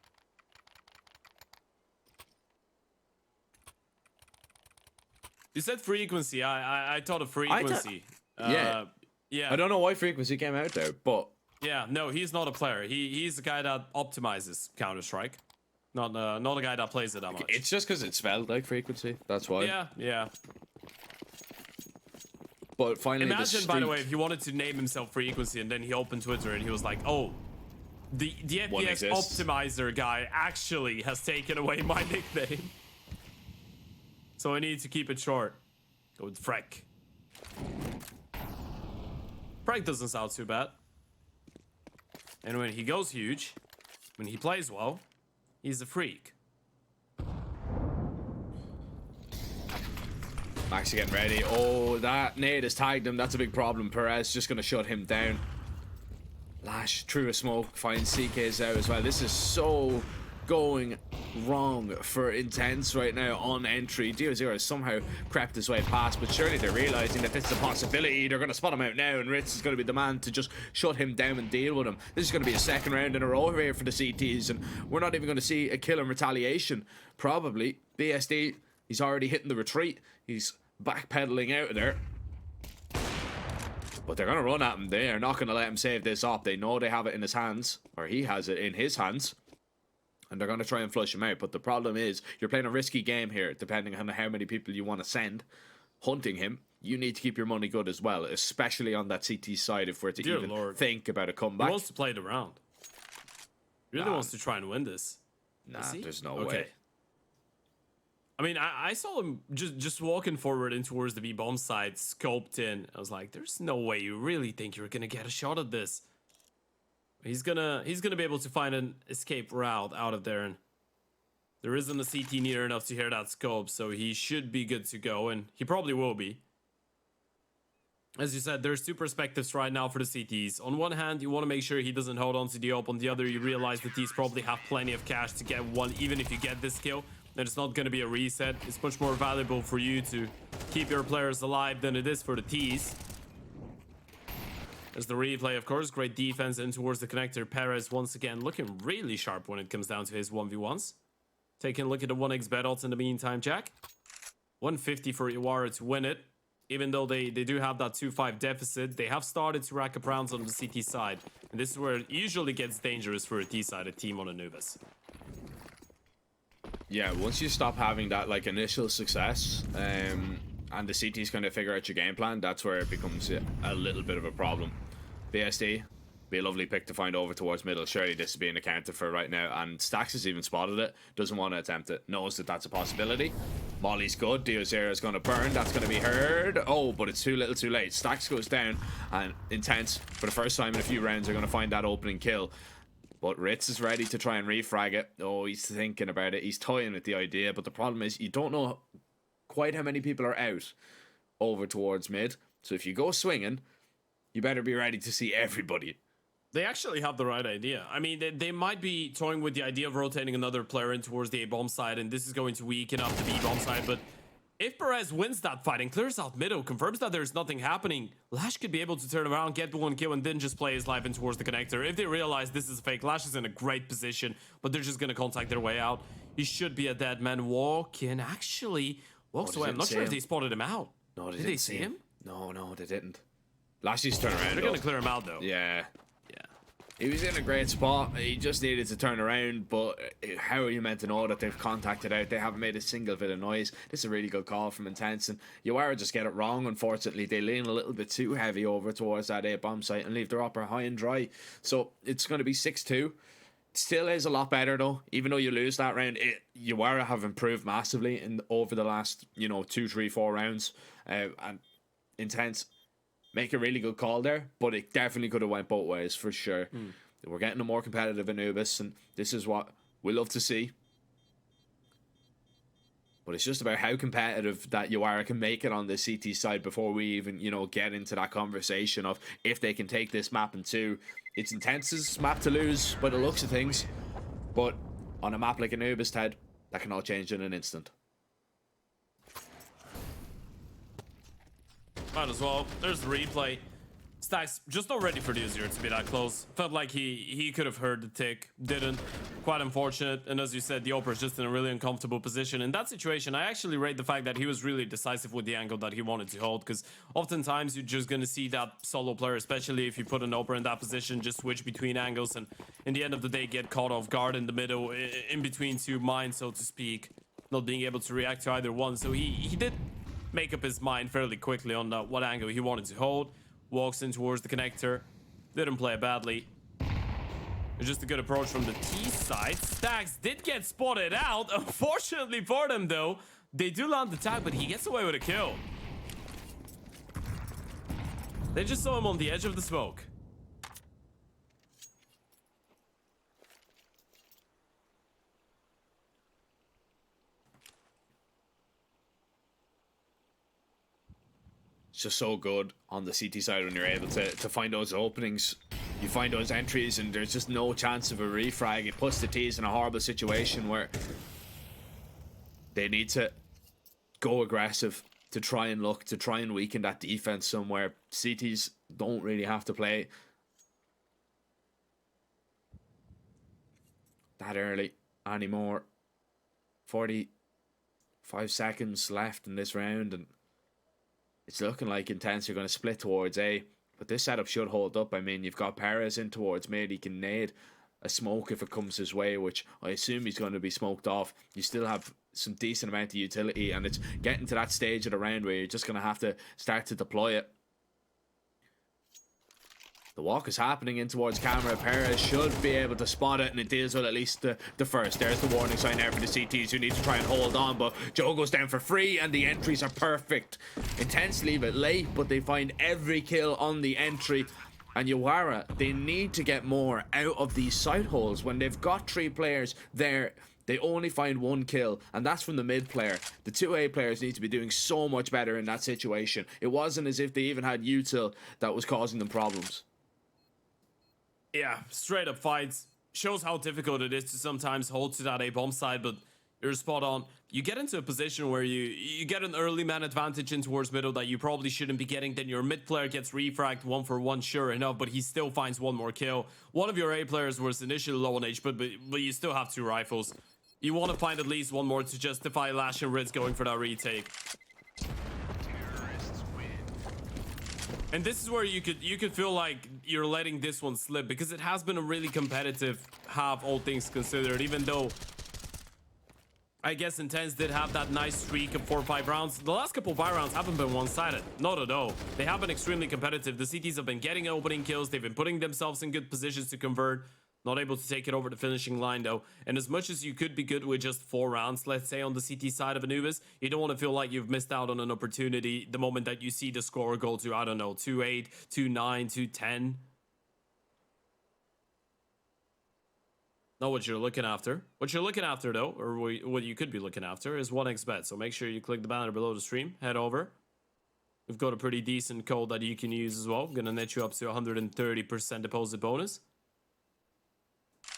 You said frequency. I thought of frequency. Yeah. Yeah. I don't know why frequency came out there, but Yeah, no, he's not a player. He's the guy that optimizes Counter-Strike. Not a guy that plays it that much. it's just because it spelled like frequency. That's why. Yeah, yeah. But finally, Imagine, by the way, if he wanted to name himself Frequency and then he opened Twitter and he was like, oh, the One FPS exists. optimizer guy actually has taken away my nickname. So I need to keep it short. Go with Freck. Freck doesn't sound too bad. And when he goes huge, when he plays well, he's a freak. Maxi getting ready. Oh, that nade has tagged him. That's a big problem. Perez just going to shut him down. Lash through a smoke. Finds CK's out as well. This is so going wrong for Intense right now on entry. Dio0 has somehow crept his way past, but surely they're realizing that this is a possibility. They're going to spot him out now, and Ritz is going to be the man to just shut him down and deal with him. This is going to be a second round in a row here for the CTs, and we're not even going to see a kill in retaliation. Probably. BSD, he's already hitting the retreat. He's backpedaling out of there. But they're going to run at him. They are not going to let him save this up. They know they have it in his hands, or he has it in his hands. And they're going to try and flush him out. But the problem is, you're playing a risky game here, depending on how many people you want to send. Hunting him, you need to keep your money good as well, especially on that CT side if we're to Dear even Lord. think about a He comeback. wants to play the round. He really Nah. wants to try and win this. Nah, Is he? there's no Okay. way. I mean, I saw him just walking forward in towards the B bomb side, scoped in. I was like, "There's no way you really think you're gonna get a shot at this." He's gonna be able to find an escape route out of there, and there isn't a CT near enough to hear that scope, so he should be good to go, and he probably will be. As you said, there's two perspectives right now for the CTs. On one hand, you want to make sure he doesn't hold on to the op. On the other, you realize that these probably have plenty of cash to get one, even if you get this kill. Then it's not going to be a reset. It's much more valuable for you to keep your players alive than it is for the T's. There's the replay, of course. Great defense in towards the connector. Perez once again looking really sharp when it comes down to his 1v1s. Taking a look at the 1x bet odds in the meantime, Jack. 150 for Iwara to win it. Even though they do have that 2-5 deficit, they have started to rack up rounds on the CT side. And this is where it usually gets dangerous for a T-sided team on Anubis. Yeah, once you stop having that like initial success, and the CT's kind of figure out your game plan, that's where it becomes a little bit of a problem. BSD, be a lovely pick to find over towards middle. Surely this is being accounted for right now, and Stax has even spotted it, doesn't want to attempt it, knows that that's a possibility. Molly's good, Dio0 is going to burn, that's going to be heard. Oh, but it's too little too late. Stax goes down, and Intense, for the first time in a few rounds, are going to find that opening kill. But Ritz is ready to try and refrag it. Oh, he's thinking about it. He's toying with the idea. But the problem is you don't know quite how many people are out over towards mid. So if you go swinging, you better be ready to see everybody. They actually have the right idea. I mean, they might be toying with the idea of rotating another player in towards the A-bomb side, and this is going to weaken up the B-bomb side. But if Perez wins that fight and clears out middle, confirms that there's nothing happening, Lash could be able to turn around, get one kill, and then just play his life in towards the connector. If they realize this is fake, Lash is in a great position, but they're just going to contact their way out. He should be a dead man. Walking actually walks away. I'm not sure if they spotted him out. No, they Did didn't they see him? No, they didn't. Lashley's turn around. They're going to clear him out, though. Yeah. Yeah. He was in a great spot. He just needed to turn around, but how are you meant to know that they've contacted out? They haven't made a single bit of noise. This is a really good call from Intense, and Iwara just get it wrong, unfortunately. They lean a little bit too heavy over towards that A-bomb site and leave their upper high and dry. So it's going to be 6-2. Still is a lot better, though. Even though you lose that round, Iwara have improved massively over the last, 2, 3, 4 rounds. And Intense make a really good call there, but it definitely could have went both ways for sure. We're getting a more competitive Anubis, and this is what we love to see. But it's just about how competitive that Yawara can make it on the CT side before we even, you know, get into that conversation of if they can take this map in two. It's Intense's map to lose by the looks of things. But on a map like Anubis, Ted, that can all change in an instant. Might as well. There's the replay. Stacks just not ready for the Azure to be that close. Felt like he could have heard the tick. Didn't. Quite unfortunate. And as you said, the Oprah is just in a really uncomfortable position. In that situation, I actually rate the fact that he was really decisive with the angle that he wanted to hold. Because oftentimes you're just going to see that solo player, especially if you put an Oprah in that position, just switch between angles. And in the end of the day, get caught off guard in the middle, in between two mines, so to speak. Not being able to react to either one. So he did make up his mind fairly quickly on what angle he wanted to hold. Walks in towards the connector. Didn't play badly. It's just a good approach from the T side. Stacks did get spotted out. Unfortunately for them, though, they do land the tag, but he gets away with a kill. They just saw him on the edge of the smoke. It's just so good on the CT side when you're able to find those openings. You find those entries and there's just no chance of a refrag. It puts the T's in a horrible situation where they need to go aggressive to try and weaken that defense somewhere. CTs don't really have to play that early anymore. 45 seconds left in this round, and it's looking like Intense are going to split towards A. But this setup should hold up. I mean, you've got Perez in towards mid. He can nade a smoke if it comes his way, which I assume he's going to be smoked off. You still have some decent amount of utility, and it's getting to that stage of the round where you're just going to have to start to deploy it. The walk is happening in towards camera. Perez should be able to spot it, and it deals with at least the first. There's the warning sign there for the CTs who need to try and hold on, but Joe goes down for free, and the entries are perfect. Intense leave it late, but they find every kill on the entry. And Yawara, they need to get more out of these side holes. When they've got 3 players there, they only find 1 kill, and that's from the mid player. The 2A players need to be doing so much better in that situation. It wasn't as if they even had util that was causing them problems. Yeah, straight up fights. Shows how difficult it is to sometimes hold to that A-bomb side, but you're spot on. You get into a position where you get an early man advantage in towards middle that you probably shouldn't be getting. Then your mid player gets refragged 1-for-1, sure enough, but he still finds 1 more kill. One of your A players was initially low on HP, but you still have 2 rifles. You want to find at least 1 more to justify Lash and Ritz going for that retake. And this is where you could feel like you're letting this one slip, because it has been a really competitive half, all things considered, even though I guess Intense did have that nice streak of 4 or 5 rounds. The last couple of buy rounds haven't been one-sided. Not at all. They have been extremely competitive. The CTs have been getting opening kills. They've been putting themselves in good positions to convert. Not able to take it over the finishing line, though. And as much as you could be good with just 4 rounds, let's say, on the CT side of Anubis, you don't want to feel like you've missed out on an opportunity the moment that you see the score go to, I don't know, 2-8, 2-9, 2-10. Not what you're looking after. What you're looking after, though, or what you could be looking after, is 1xbet. So make sure you click the banner below the stream. Head over. We've got a pretty decent code that you can use as well. Gonna net you up to 130% deposit bonus.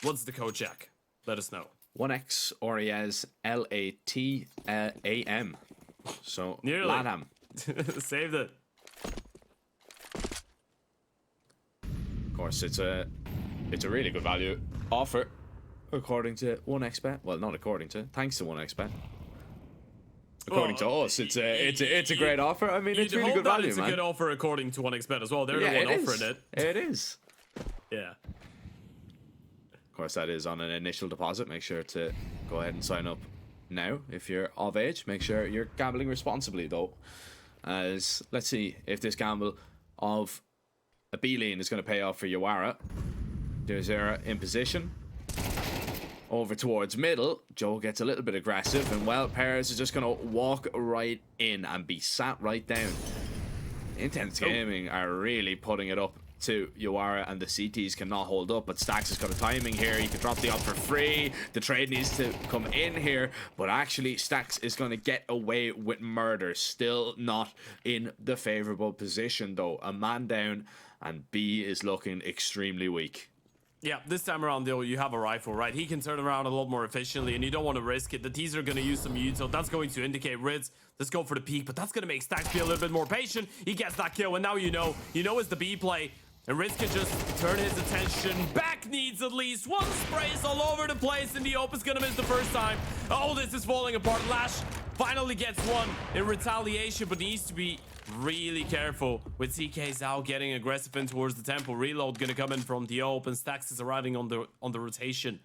What's the code, Jack? Let us know. 1x Oriez LATAM. So Nearly. LATAM. Saved it. Of course, it's a really good value offer, according to 1xbet. Well, not according to, thanks to 1xbet. According to us, it's a great offer. I mean, it's really good value, it's a good offer according to 1xbet as well. They're the one offering it. It is. Yeah. Of course, that is on an initial deposit. Make sure to go ahead and sign up now if you're of age. Make sure you're gambling responsibly, though. As let's see if this gamble of a B-lane is going to pay off for Yawara. There's Zera in position. Over towards middle. Joe gets a little bit aggressive, and well, Perez is just going to walk right in and be sat right down. Intense Gaming are really putting it up to Yawara, and the CTs cannot hold up. But Stax has got a timing here. He can drop the op for free. The trade needs to come in here, but actually Stax is going to get away with murder. Still not in the favorable position though. A man down, and B is looking extremely weak. Yeah, this time around, though, you have a rifle, right? He can turn around a lot more efficiently, and you don't want to risk it. The T's are going to use some util. That's going to indicate Ritz. Let's go for the peek, but that's going to make Stax be a little bit more patient. He gets that kill, and now you know it's the B play. And Ritz can just turn his attention back. Needs at least one sprays all over the place, and the Ope is going to miss the first time. Oh, this is falling apart. Lash finally gets one in retaliation, but needs to be really careful with CK Zhao getting aggressive in towards the temple. Reload gonna come in from the Ope, and Stax is arriving on the rotation.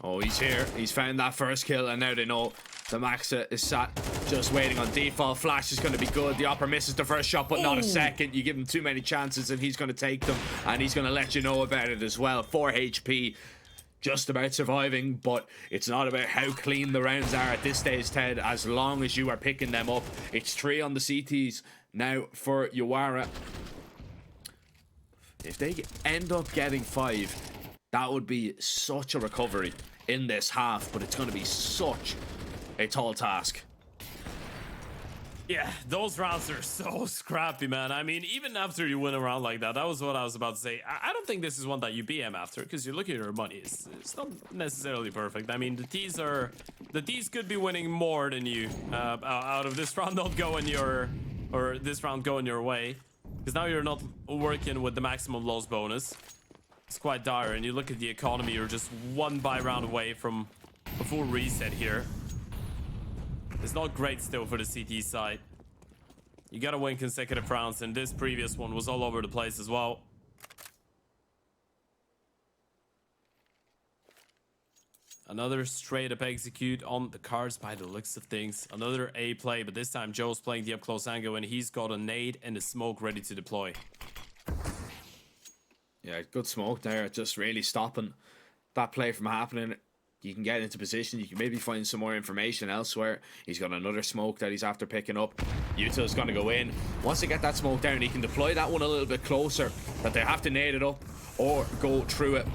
Oh, he's here. He's found that first kill, and now they know the Maxa is sat just waiting on default. Flash is going to be good. The Opera misses the first shot, but not a second. You give him too many chances, and he's going to take them, and he's going to let you know about it as well. 4 HP. Just about surviving, but it's not about how clean the rounds are at this stage, Ted. As long as you are picking them up. It's 3 on the CTs now for Yawara. If they end up getting 5, that would be such a recovery in this half, but it's going to be such a tall task. Yeah, those rounds are so scrappy, man. I mean, even after you win a round like that, that was what I was about to say. I don't think this is one that you BM after, because you look at your money. It's not necessarily perfect. I mean, the T's could be winning more than you out of this round. Don't go in your, or this round going your way, because now you're not working with the maximum loss bonus. It's quite dire, and you look at the economy. You're just 1 buy round away from a full reset here. It's not great still for the CT side. You gotta win consecutive rounds, and this previous one was all over the place as well. Another straight up execute on the cards by the looks of things. Another A play, but this time Joe's playing the up close angle, and he's got a nade and a smoke ready to deploy. Yeah, good smoke there, just really stopping that play from happening. You can get into position. You can maybe find some more information elsewhere. He's got another smoke that he's after picking up. Util's going to go in. Once they get that smoke down, he can deploy that one a little bit closer, that they have to nade it up or go through it.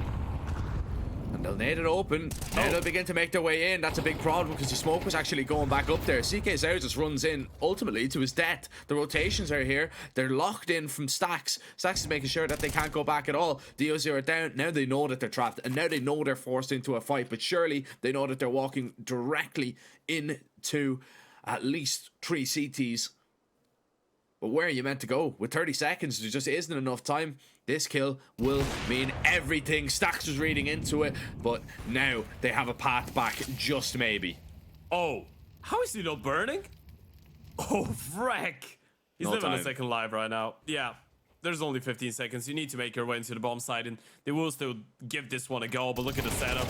And they'll nade it open. Now they'll begin to make their way in. That's a big problem because the smoke was actually going back up there. CK Zhao just runs in ultimately to his death. The rotations are here. They're locked in from Stax. Stax is making sure that they can't go back at all. DOZ are down. Now they know that they're trapped, and now they know they're forced into a fight, but surely they know that they're walking directly into at least 3 CTs. But where are you meant to go? With 30 seconds, there just isn't enough time. This kill will mean everything. Stax was reading into it, but now they have a path back, just maybe. Oh, how is he not burning? Oh, frick. He's living a second life right now. Yeah, there's only 15 seconds. You need to make your way into the bomb site, and they will still give this one a go, but look at the setup.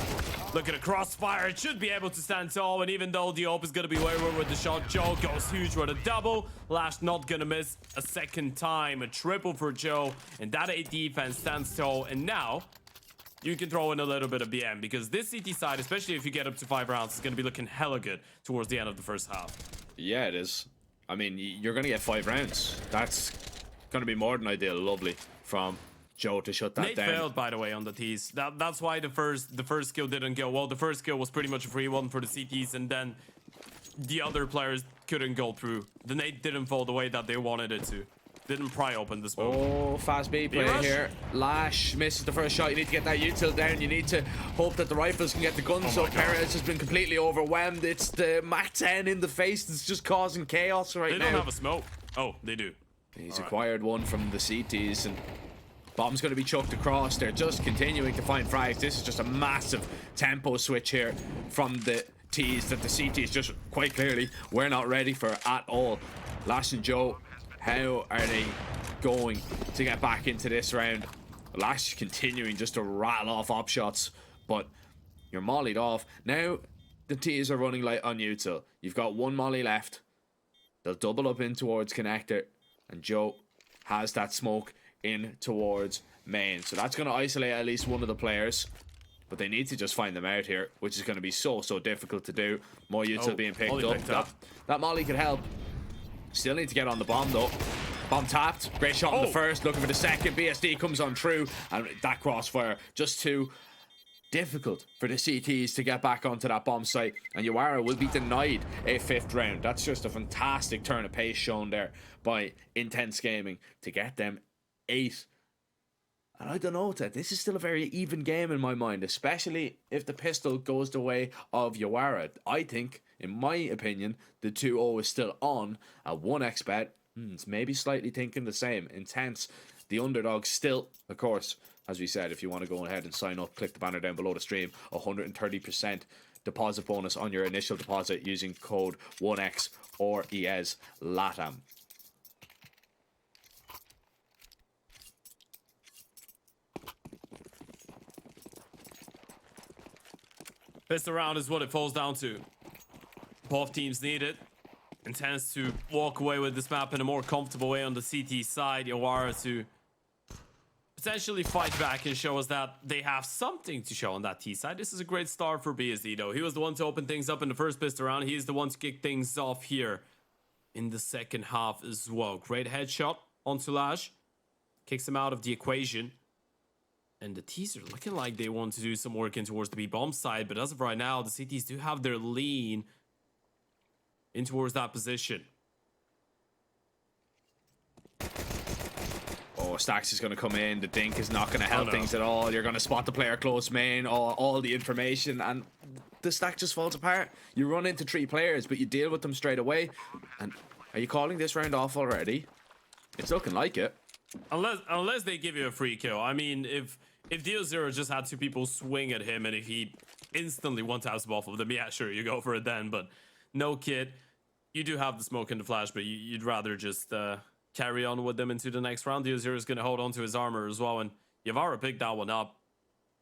Look at the crossfire. It should be able to stand tall, and even though the Ope is going to be wayward with the shot, Joe goes huge with a double. Lash not going to miss a second time. A triple for Joe, and that A defense stands tall, and now you can throw in a little bit of BM, because this CT side, especially if you get up to 5 rounds, is going to be looking hella good towards the end of the first half. Yeah, it is. I mean, you're going to get 5 rounds. That's going to be more than ideal. Lovely from Joe to shut that Nate down. failed, by the way, on the T's. That's why the first skill didn't go well. The first skill was pretty much a free one for the CTs, and then the other players couldn't go through. The nade didn't fall the way that they wanted it to. Didn't pry open the smoke. Oh, fast B play here. Lash misses the first shot. You need to get that util down. You need to hope that the rifles can get the guns up. Perez has been completely overwhelmed. It's the Mac 10 in the face that's just causing chaos right now. They don't have a smoke. Oh, they do. He's acquired one from the CTs, and bomb's going to be chucked across. They're just continuing to find frags. This is just a massive tempo switch here from the T's that the CTs just quite clearly were not ready for at all. Lash and Joe, how are they going to get back into this round? Lash continuing just to rattle off op shots, but you're mollied off. Now the T's are running light on util. You've got 1 molly left. They'll double up in towards connector, and Joe has that smoke in towards main. So that's going to isolate at least one of the players, but they need to just find them out here, which is going to be so difficult to do. More util being picked up. That molly could help. Still need to get on the bomb though. Bomb tapped. Great shot on the Oh. first. Looking for the second. BSD comes on through. And that crossfire just too difficult for the CTs to get back onto that bomb site. And Yawara will be denied a 5th round. That's just a fantastic turn of pace shown there by Intense Gaming to get them 8. And I don't know, Ted, this is still a very even game in my mind, especially if the pistol goes the way of Yawara. I think, in my opinion, the 2-0 is still on at 1xbet. It's maybe slightly thinking the same. Intense, the underdog still, of course, as we said, if you want to go ahead and sign up, click the banner down below the stream. 130% deposit bonus on your initial deposit using code 1x or ES LATAM. Best around is what it falls down to. Both teams need it. Intense to walk away with this map in a more comfortable way on the CT side. Yawara to potentially fight back and show us that they have something to show on that T side. This is a great start for BSD though. He was the one to open things up in the first pistol round. He is the one to kick things off here in the second half as well. Great headshot on Soulage. Kicks him out of the equation. And the T's are looking like they want to do some work in towards the B-bomb side, but as of right now, the CTs do have their lean in towards that position. Oh, Stacks is going to come in. The dink is not going to help things at all. You're going to spot the player close main, all the information, and the stack just falls apart. You run into 3 players, but you deal with them straight away. And are you calling this round off already? It's looking like it. Unless they give you a free kill. I mean, if Dio0 just had 2 people swing at him and if he instantly one-taps both of them, yeah, sure, you go for it then. But no, kid. You do have the smoke and the flash, but you'd rather just carry on with them into the next round. Dio0 is going to hold on to his armor as well, and Yawara picked that one up.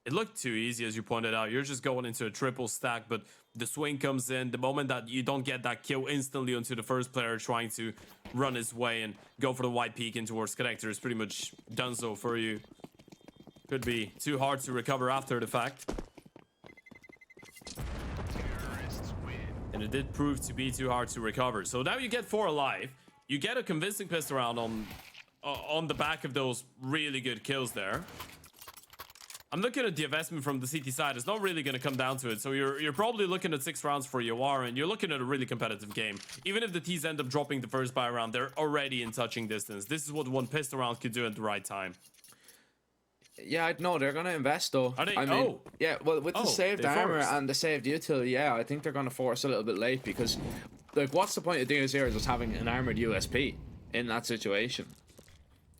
It looked too easy, as you pointed out. You're just going into a triple stack, but the swing comes in. The moment that you don't get that kill instantly onto the first player trying to run his way and go for the white peek in towards connector is pretty much done so for you. Could be too hard to recover after the fact. And it did prove to be too hard to recover. So now you get 4 alive. You get a convincing pistol round on the back of those really good kills there. I'm looking at the investment from the CT side. It's not really going to come down to it. So you're probably looking at 6 rounds for Yawara, and you're looking at a really competitive game. Even if the T's end up dropping the first buy round, they're already in touching distance. This is what one pistol round could do at the right time. Yeah, no, they're going to invest though. Are they? I mean, yeah, well, with the saved armor forced. and the saved util, yeah, I think they're going to force a little bit late because, like, what's the point of Dio0 just having an armored USP in that situation?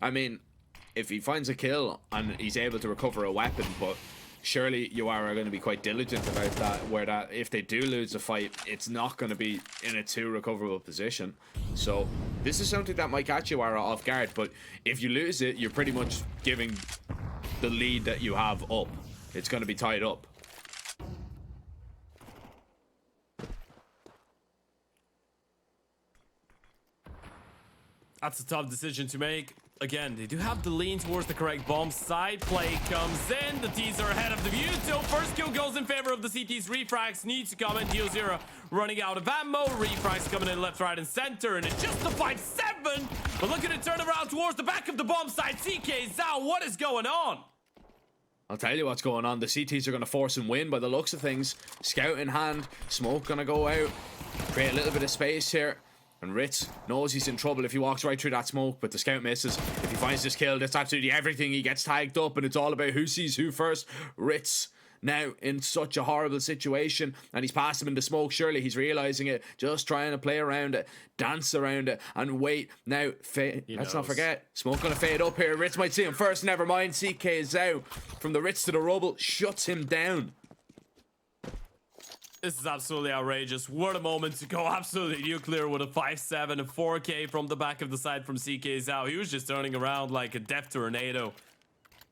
I mean, if he finds a kill and he's able to recover a weapon, but surely Yawara are going to be quite diligent about that, where that if they do lose a fight, it's not going to be in a 2 recoverable position. So this is something that might catch Yawara off guard, but if you lose it, you're pretty much giving the lead that you have up. It's going to be tied up. That's a tough decision to make. Again, they do have the lean towards the correct bomb. Side play comes in. The T's are ahead of the view. So first kill goes in favor of the CT's. Refrags need to come in. Dio0 running out of ammo. Refrags coming in left, right, and center. And it's just a 5-7. But look at it turn around towards the back of the bomb side. CKZao, what is going on? I'll tell you what's going on. The CTs are going to force and win by the looks of things. Scout in hand. Smoke going to go out. Create a little bit of space here. And Ritz knows he's in trouble if he walks right through that smoke, but the scout misses. If he finds this kill, that's absolutely everything. He gets tagged up, and it's all about who sees who first. Ritz now in such a horrible situation, and he's passed him in the smoke. Surely he's realizing it, just trying to play around it, dance around it, and wait. Now, let's not forget, smoke gonna fade up here. Ritz might see him first, never mind. CKZao from the Ritz to the rubble shuts him down. This is absolutely outrageous. What a moment to go absolutely nuclear with a 5-7 and 4K from the back of the side from CKZao. He was just turning around like a death tornado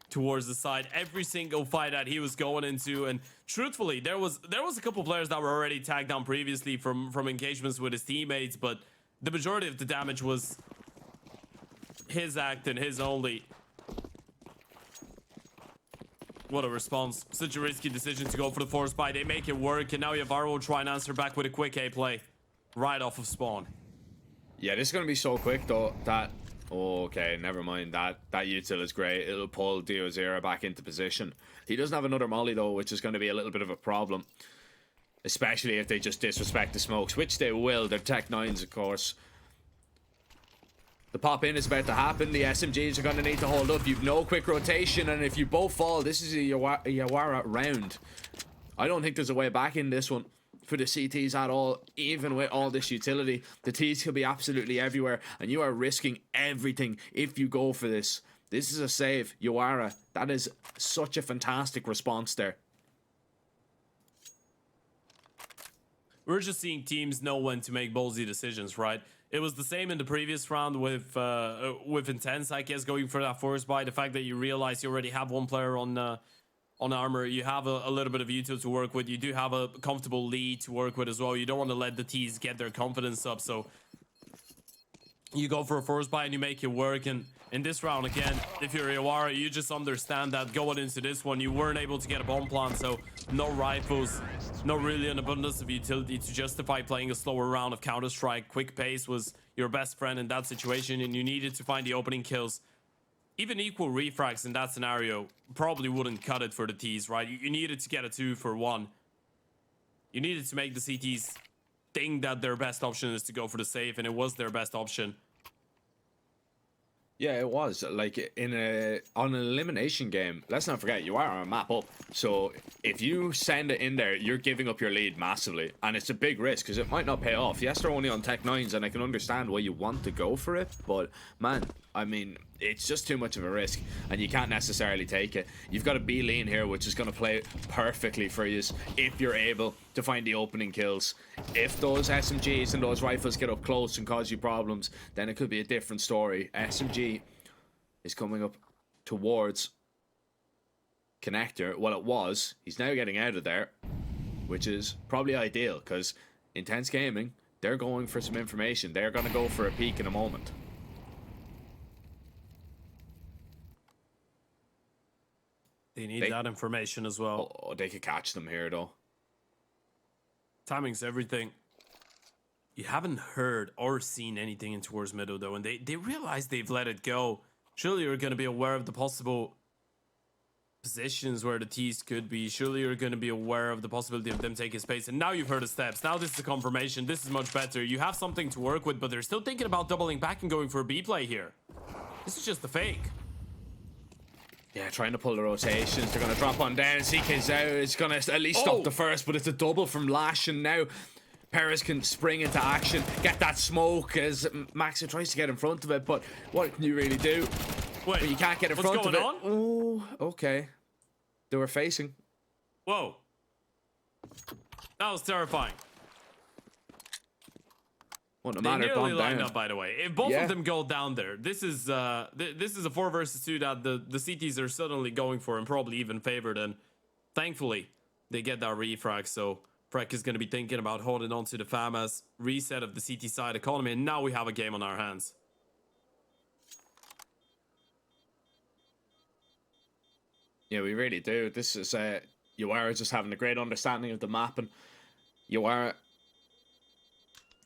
towards the side every single fight that he was going into. And truthfully, there was a couple players that were already tagged down previously from engagements with his teammates, but the majority of the damage was his act and his only. What a response. Such a risky decision to go for the force buy. They make it work, and now Yawara will try and answer back with a quick A play right off of spawn. Yeah, this is going to be so quick, though, that Okay, never mind that. That util is great. It'll pull Diozera back into position. He doesn't have another molly though, which is going to be a little bit of a problem. Especially if they just disrespect the smokes, which they will. They're Tech 9s, of course. The pop-in is about to happen. The SMGs are going to need to hold up. You've no quick rotation, and if you both fall, this is a Yawara round. I don't think there's a way back in this one for the CTs at all, even with all this utility. The Ts could be absolutely everywhere, and you are risking everything if you go for this. This is a save, Yawara. That is such a fantastic response there. We're just seeing teams know when to make ballsy decisions, right? It was the same in the previous round with Intense, I guess, going for that force buy. The fact that you realize you already have one player on armor, you have a little bit of util to work with, you do have a comfortable lead to work with as well. You don't want to let the T's get their confidence up, so you go for a force buy and you make it work. And in this round, again, if you're Iwara, you just understand that going into this one, you weren't able to get a bomb plant, so no rifles, no really an abundance of utility to justify playing a slower round of Counter-Strike. Quick pace was your best friend in that situation, and you needed to find the opening kills. Even equal refrags in that scenario probably wouldn't cut it for the T's, right? You needed to get a 2 for 1. You needed to make the CTs think that their best option is to go for the save, and it was their best option. Yeah, it was like on an elimination game. Let's not forget you are on a map up, so if you send it in there, you're giving up your lead massively, and it's a big risk because it might not pay off. Yes, they're only on Tech 9s, and I can understand why you want to go for it, but man, I mean, it's just too much of a risk, and you can't necessarily take it. You've got a B lean here, which is going to play perfectly for you if you're able to find the opening kills. If those SMGs and those rifles get up close and cause you problems, then it could be a different story. SMG is coming up towards Connector. Well, it was. He's now getting out of there, which is probably ideal because Intense Gaming, they're going for some information. They're going to go for a peek in a moment. They need that information as well. Oh, they could catch them here, though. Timing's everything. You haven't heard or seen anything in towards middle, though, and they realize they've let it go. Surely you're going to be aware of the possible positions where the T's could be. Surely you're going to be aware of the possibility of them taking space. And now you've heard the steps. Now this is a confirmation. This is much better. You have something to work with, but they're still thinking about doubling back and going for a B play here. This is just a fake. Yeah, trying to pull the rotations. They're going to drop on down. CK's out. It's going to at least stop the first, but it's a double from Lash, and now Perez can spring into action, get that smoke as Max tries to get in front of it, but what can you really do? Wait, when you can't get in front of it. On? Oh, okay. They were facing. Whoa. That was terrifying. Well, no They matter, nearly bomb lined down. up, by the way. If both of them go down there, this is a 4 versus 2 that the CTs are suddenly going for and probably even favored. And thankfully, they get that refrag. So Freck is going to be thinking about holding on to the FAMAS reset of the CT side economy. And now we have a game on our hands. Yeah, we really do. This is Yawara just having a great understanding of the map, and Yawara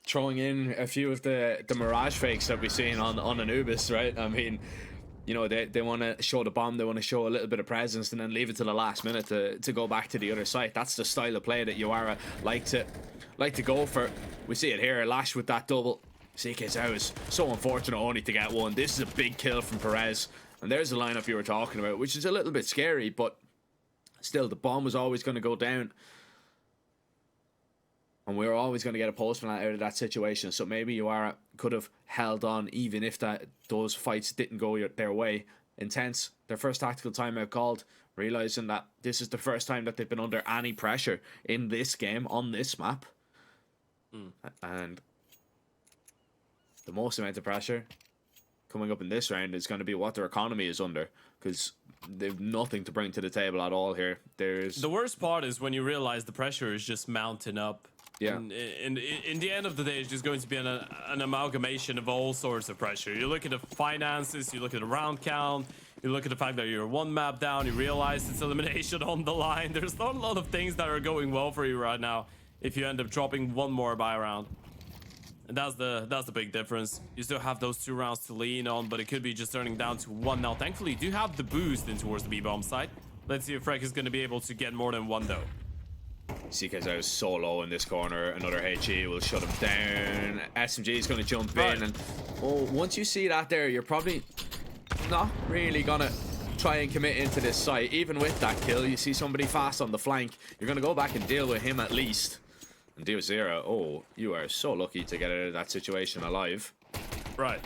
throwing in a few of the Mirage fakes that we've seen on Anubis, right? I mean, you know, they want to show the bomb, they want to show a little bit of presence, and then leave it to the last minute to go back to the other side. That's the style of play that Yawara like to go for. We see it here, Lash with that double. CK's out is so unfortunate only to get one. This is a big kill from Perez. And there's the lineup you were talking about, which is a little bit scary, but still, the bomb was always going to go down. And we were always going to get a post plant out of that situation. So maybe Yawara could have held on even if those fights didn't go their way. Intense, their first tactical timeout called, realizing that this is the first time that they've been under any pressure in this game on this map. And the most amount of pressure coming up in this round is going to be what their economy is under, because they've nothing to bring to the table at all here. The worst part is when you realize the pressure is just mounting up. Yeah. And in the end of the day, it's just going to be an amalgamation of all sorts of pressure. You look at the finances, you look at the round count, you look at the fact that you're one map down, you realize it's elimination on the line. There's not a lot of things that are going well for you right now if you end up dropping one more buy round. And that's the big difference. You still have those 2 rounds to lean on, but it could be just turning down to 1 now. Thankfully, you do have the boost in towards the B-bomb side. Let's see if Freck is going to be able to get more than 1 though. CK's is so low in this corner. Another HE will shut him down. SMG is going to jump in, and once you see that there, you're probably not really gonna try and commit into this site. Even with that kill, you see somebody fast on the flank, you're gonna go back and deal with him at least. And deal 0. Oh, you are so lucky to get out of that situation alive. Right.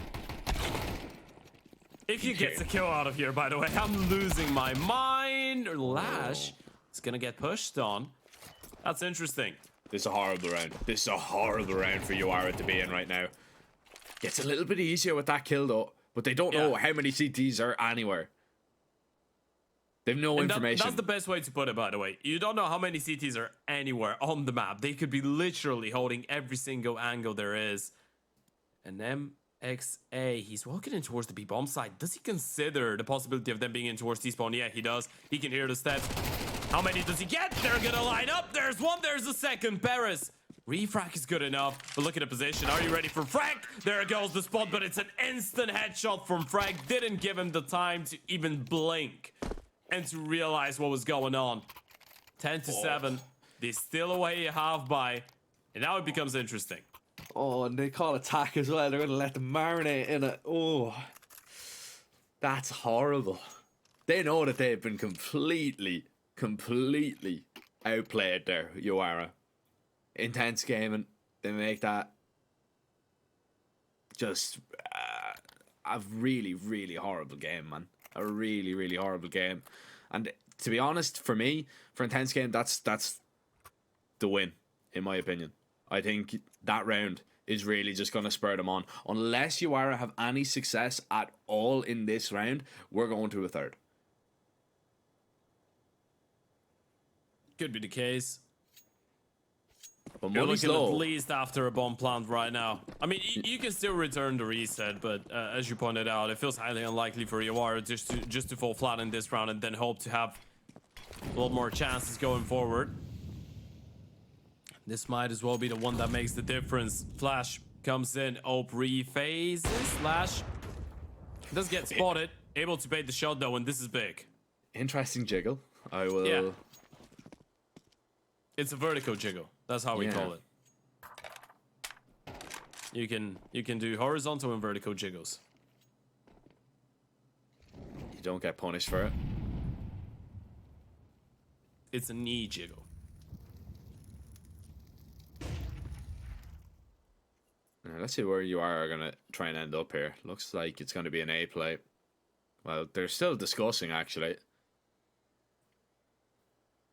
If you get the kill out of here, by the way, I'm losing my mind. Lash is gonna get pushed on. That's interesting. This is a horrible round. This is a horrible round for Uara to be in right now. Gets a little bit easier with that kill though, but they don't know how many CTs are anywhere. They have no information. That's the best way to put it, by the way. You don't know how many CTs are anywhere on the map. They could be literally holding every single angle there is. And MXA, he's walking in towards the B-bomb side. Does he consider the possibility of them being in towards T-spawn? Yeah, he does. He can hear the steps. How many does he get? They're gonna line up. There's 1, there's a second. Paris. Refrac is good enough, but look at the position. Are you ready for Frag? There goes the spot, but it's an instant headshot from Frag. Didn't give him the time to even blink and to realize what was going on. 10-7. They're still away a half by, and now it becomes interesting. Oh, and they call attack as well. They're going to let them marinate in it. Oh, that's horrible. They know that they've been completely outplayed there, Uara. Intense gaming. They make that just a really horrible game, man. A really horrible game. And to be honest, for me, for Intense Game, that's the win, in my opinion. I think that round is really just going to spur them on. Unless Uara have any success at all in this round, we're going to a 3rd. Could be the case. But You're money's looking low. at least after a bomb plant right now. I mean, you can still return the reset, but as you pointed out, it feels highly unlikely for Uara just to fall flat in this round and then hope to have a lot more chances going forward. This might as well be the one that makes the difference. Flash comes in, Ope rephases. Flash does get spotted, able to bait the shot though, and this is big. Interesting jiggle. I will. Yeah. It's a vertical jiggle. That's how we call it. You can do horizontal and vertical jiggles. You don't get punished for it. It's a knee jiggle. Let's see where you are going to try and end up here. Looks like it's going to be an A play. Well, they're still discussing, actually.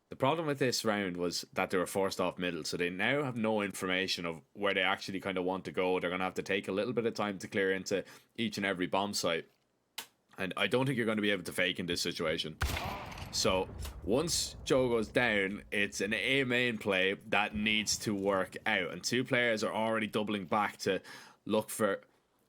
The problem with this round was that they were forced off middle, so they now have no information of where they actually kind of want to go. They're going to have to take a little bit of time to clear into each and every bomb site. And I don't think you're going to be able to fake in this situation. So once Joe goes down, it's an A main play that needs to work out. And 2 players are already doubling back to look for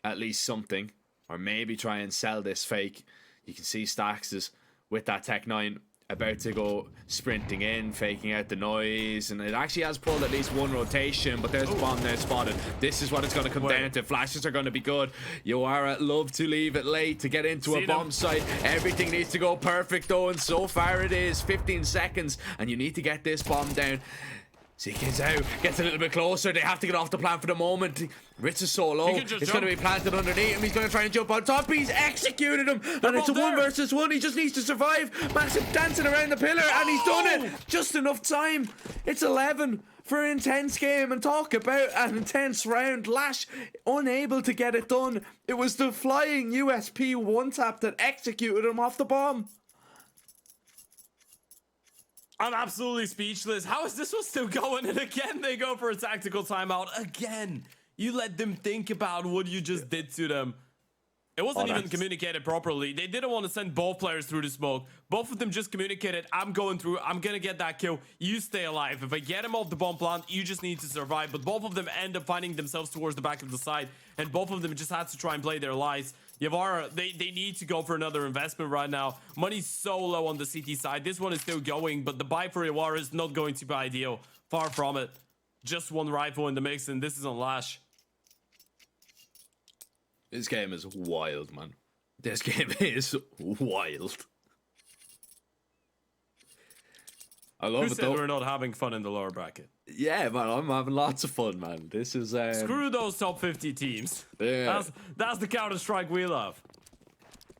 at least something, or maybe try and sell this fake. You can see Stax is with that Tech 9 about to go sprinting in, faking out the noise, and it actually has pulled at least 1 rotation, but there's the bomb now spotted. This is what it's going to come down to. Flashes are going to be good. Uara love to leave it late to get into a bomb site. Everything needs to go perfect though, and so far it is. 15 seconds, and you need to get this bomb down. CK's out, gets a little bit closer. They have to get off the plan for the moment. Ritz is so low, it's going to be planted underneath him. He's going to try and jump on top. He's executed him, and it's a 1 versus 1. He just needs to survive. Massive dancing around the pillar, and he's done it. Just enough time. It's 11 for an intense game, and talk about an intense round. Lash unable to get it done. It was the flying USP 1-tap that executed him off the bomb. I'm absolutely speechless. How is this one still going? And again, they go for a tactical timeout. Again, you let them think about what you just did to them. It wasn't even communicated properly. They didn't want to send both players through the smoke. Both of them just communicated, I'm going through, I'm going to get that kill. You stay alive. If I get him off the bomb plant, you just need to survive. But both of them end up finding themselves towards the back of the side. And both of them just had to try and play their lives. Yavara, they need to go for another investment right now. Money's so low on the CT side. This one is still going, but the buy for Yavara is not going to be ideal. Far from it. Just 1 rifle in the mix, and this is on Lash. This game is wild, man. This game is wild. I love Who it said though. we're not having fun in the lower bracket? Yeah, man, I'm having lots of fun, man. This is Screw those top 50 teams. Yeah. That's the Counter-Strike we love.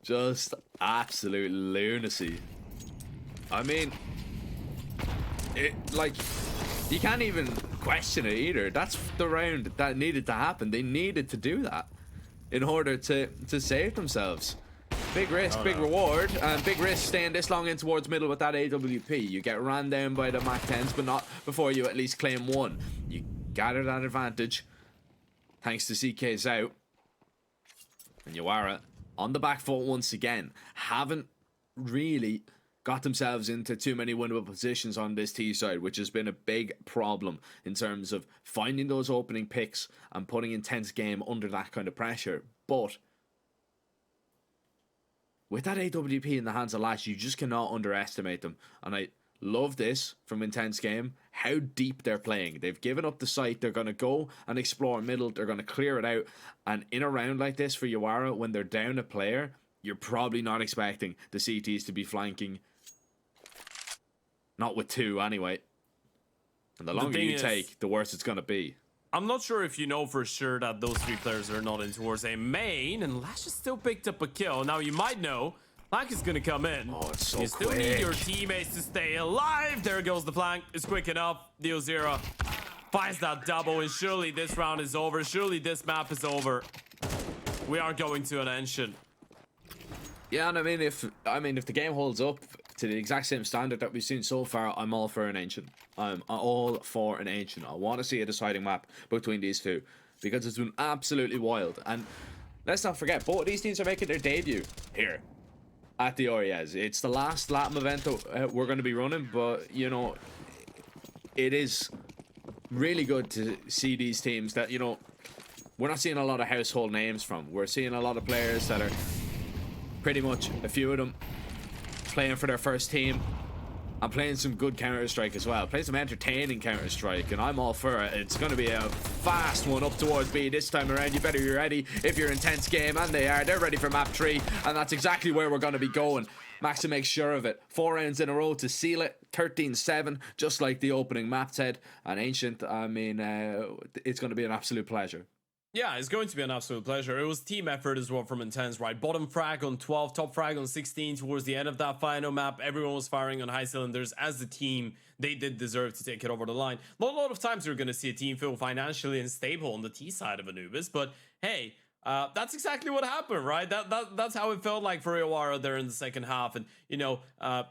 Just absolute lunacy. I mean, you can't even question it either. That's the round that needed to happen. They needed to do that in order to save themselves. Big risk, big reward, and big risk staying this long in towards middle with that AWP. You get ran down by the Mac 10s, but not before you at least claim one. You gather that advantage, thanks to CK's out. And Yawara on the back foot once again. Haven't really got themselves into too many winnable positions on this T side, which has been a big problem in terms of finding those opening picks and putting intense game under that kind of pressure. But with that AWP in the hands of Lash, you just cannot underestimate them. And I love this from Intense Game, how deep they're playing. They've given up the site. They're going to go and explore middle. They're going to clear it out. And in a round like this for Yawara, when they're down a player, you're probably not expecting the CTs to be flanking. Not with two, anyway. And the longer you take, the worse it's going to be. I'm not sure if you know for sure that those three players are not in towards a main, and Lash has still picked up a kill. Now, you might know, Flank is going to come in. Oh, it's so you still quick. need your teammates to stay alive. There goes the flank. It's quick enough. Deal 0. Finds that double, and surely this round is over. Surely this map is over. We are going to an ancient. Yeah, and I mean, if the game holds up to the exact same standard that we've seen so far, I'm all for an ancient. I'm all for an ancient. I want to see a deciding map between these two because it's been absolutely wild. And let's not forget, both of these teams are making their debut here at the RES. It's the last LATAM event that we're going to be running, but you know, it is really good to see these teams that, you know, we're not seeing a lot of household names from. We're seeing a lot of players that are pretty much, a few of them, playing for their first team and playing some good Counter-Strike as well. Playing some entertaining Counter-Strike, and I'm all for it. It's going to be a fast one up towards B this time around. You better be ready if you're Intense Game, and they are. They're ready for map 3, and that's exactly where we're going to be going. Maxa makes sure of it. 4 rounds in a row to seal it. 13-7, just like the opening map said. And Ancient, I mean, it's going to be an absolute pleasure. Yeah, it's going to be an absolute pleasure. It was team effort as well from Intense, right? Bottom frag on 12, top frag on 16 towards the end of that final map. Everyone was firing on high cylinders. As the team, they did deserve to take it over the line. Not a lot of times you're going to see a team feel financially unstable on the T side of Anubis, but hey, that's exactly what happened, right? That's how it felt like for Iwara there in the second half. And, you know,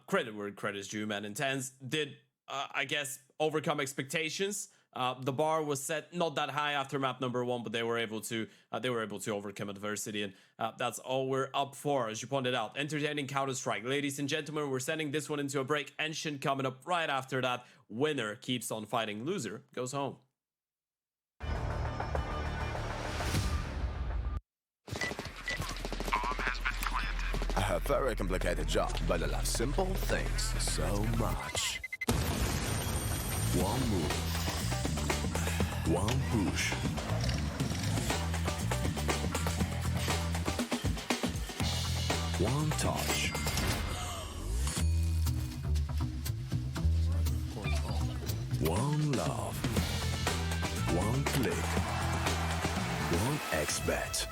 credit where credit's due, man. Intense did, I guess, overcome expectations. The bar was set not that high after map number 1, but they were able to overcome adversity, and that's all we're up for, as you pointed out. Entertaining Counter-Strike. Ladies and gentlemen, we're sending this one into a break. Ancient coming up right after that. Winner keeps on fighting. Loser goes home. A very complicated job, but I love simple things so much. One move. One push. One touch. One love. One click. One XBet.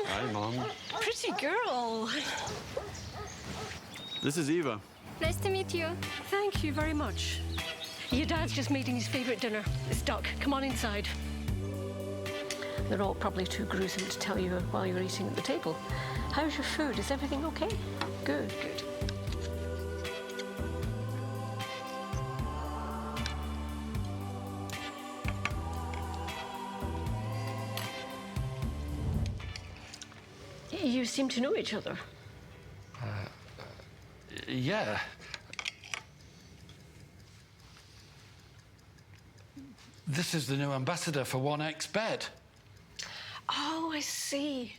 Hi, Mom. Pretty girl. This is Eva. Nice to meet you. Thank you very much. Your dad's just making his favourite dinner. It's duck. Come on inside. They're all probably too gruesome to tell you while you're eating at the table. How's your food? Is everything okay? Good, good. You seem to know each other. Yeah. This is the new ambassador for 1xBet. Oh, I see.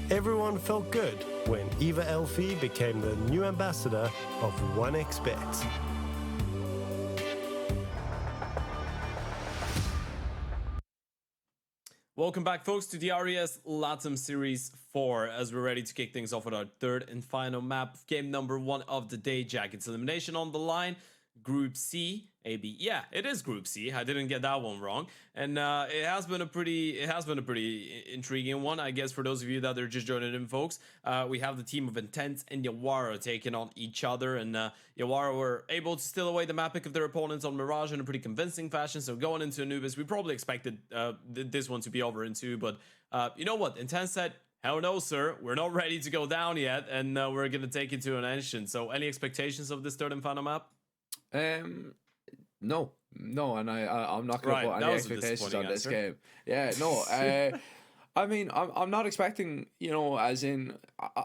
Everyone felt good when Eva Elfie became the new ambassador of 1xBet. Welcome back, folks, to the RES LATAM Series 4, as we're ready to kick things off with our third and final map, game number 1 of the day. Jackets elimination on the line. Group C, AB. Yeah, it is Group C. I didn't get that one wrong, and it has been a pretty intriguing one, I guess, for those of you that are just joining in, folks. We have the team of Intense and Yawara taking on each other, and Yawara were able to steal away the map pick of their opponents on Mirage in a pretty convincing fashion. So going into Anubis, we probably expected this one to be over in 2, but you know what? Intense said, hell no, sir. We're not ready to go down yet, and we're gonna take it to an ancient. So, any expectations of this third and final map? No, and I'm not going to put any expectations on this game. Yeah, no. I mean, I'm not expecting, you know, as in,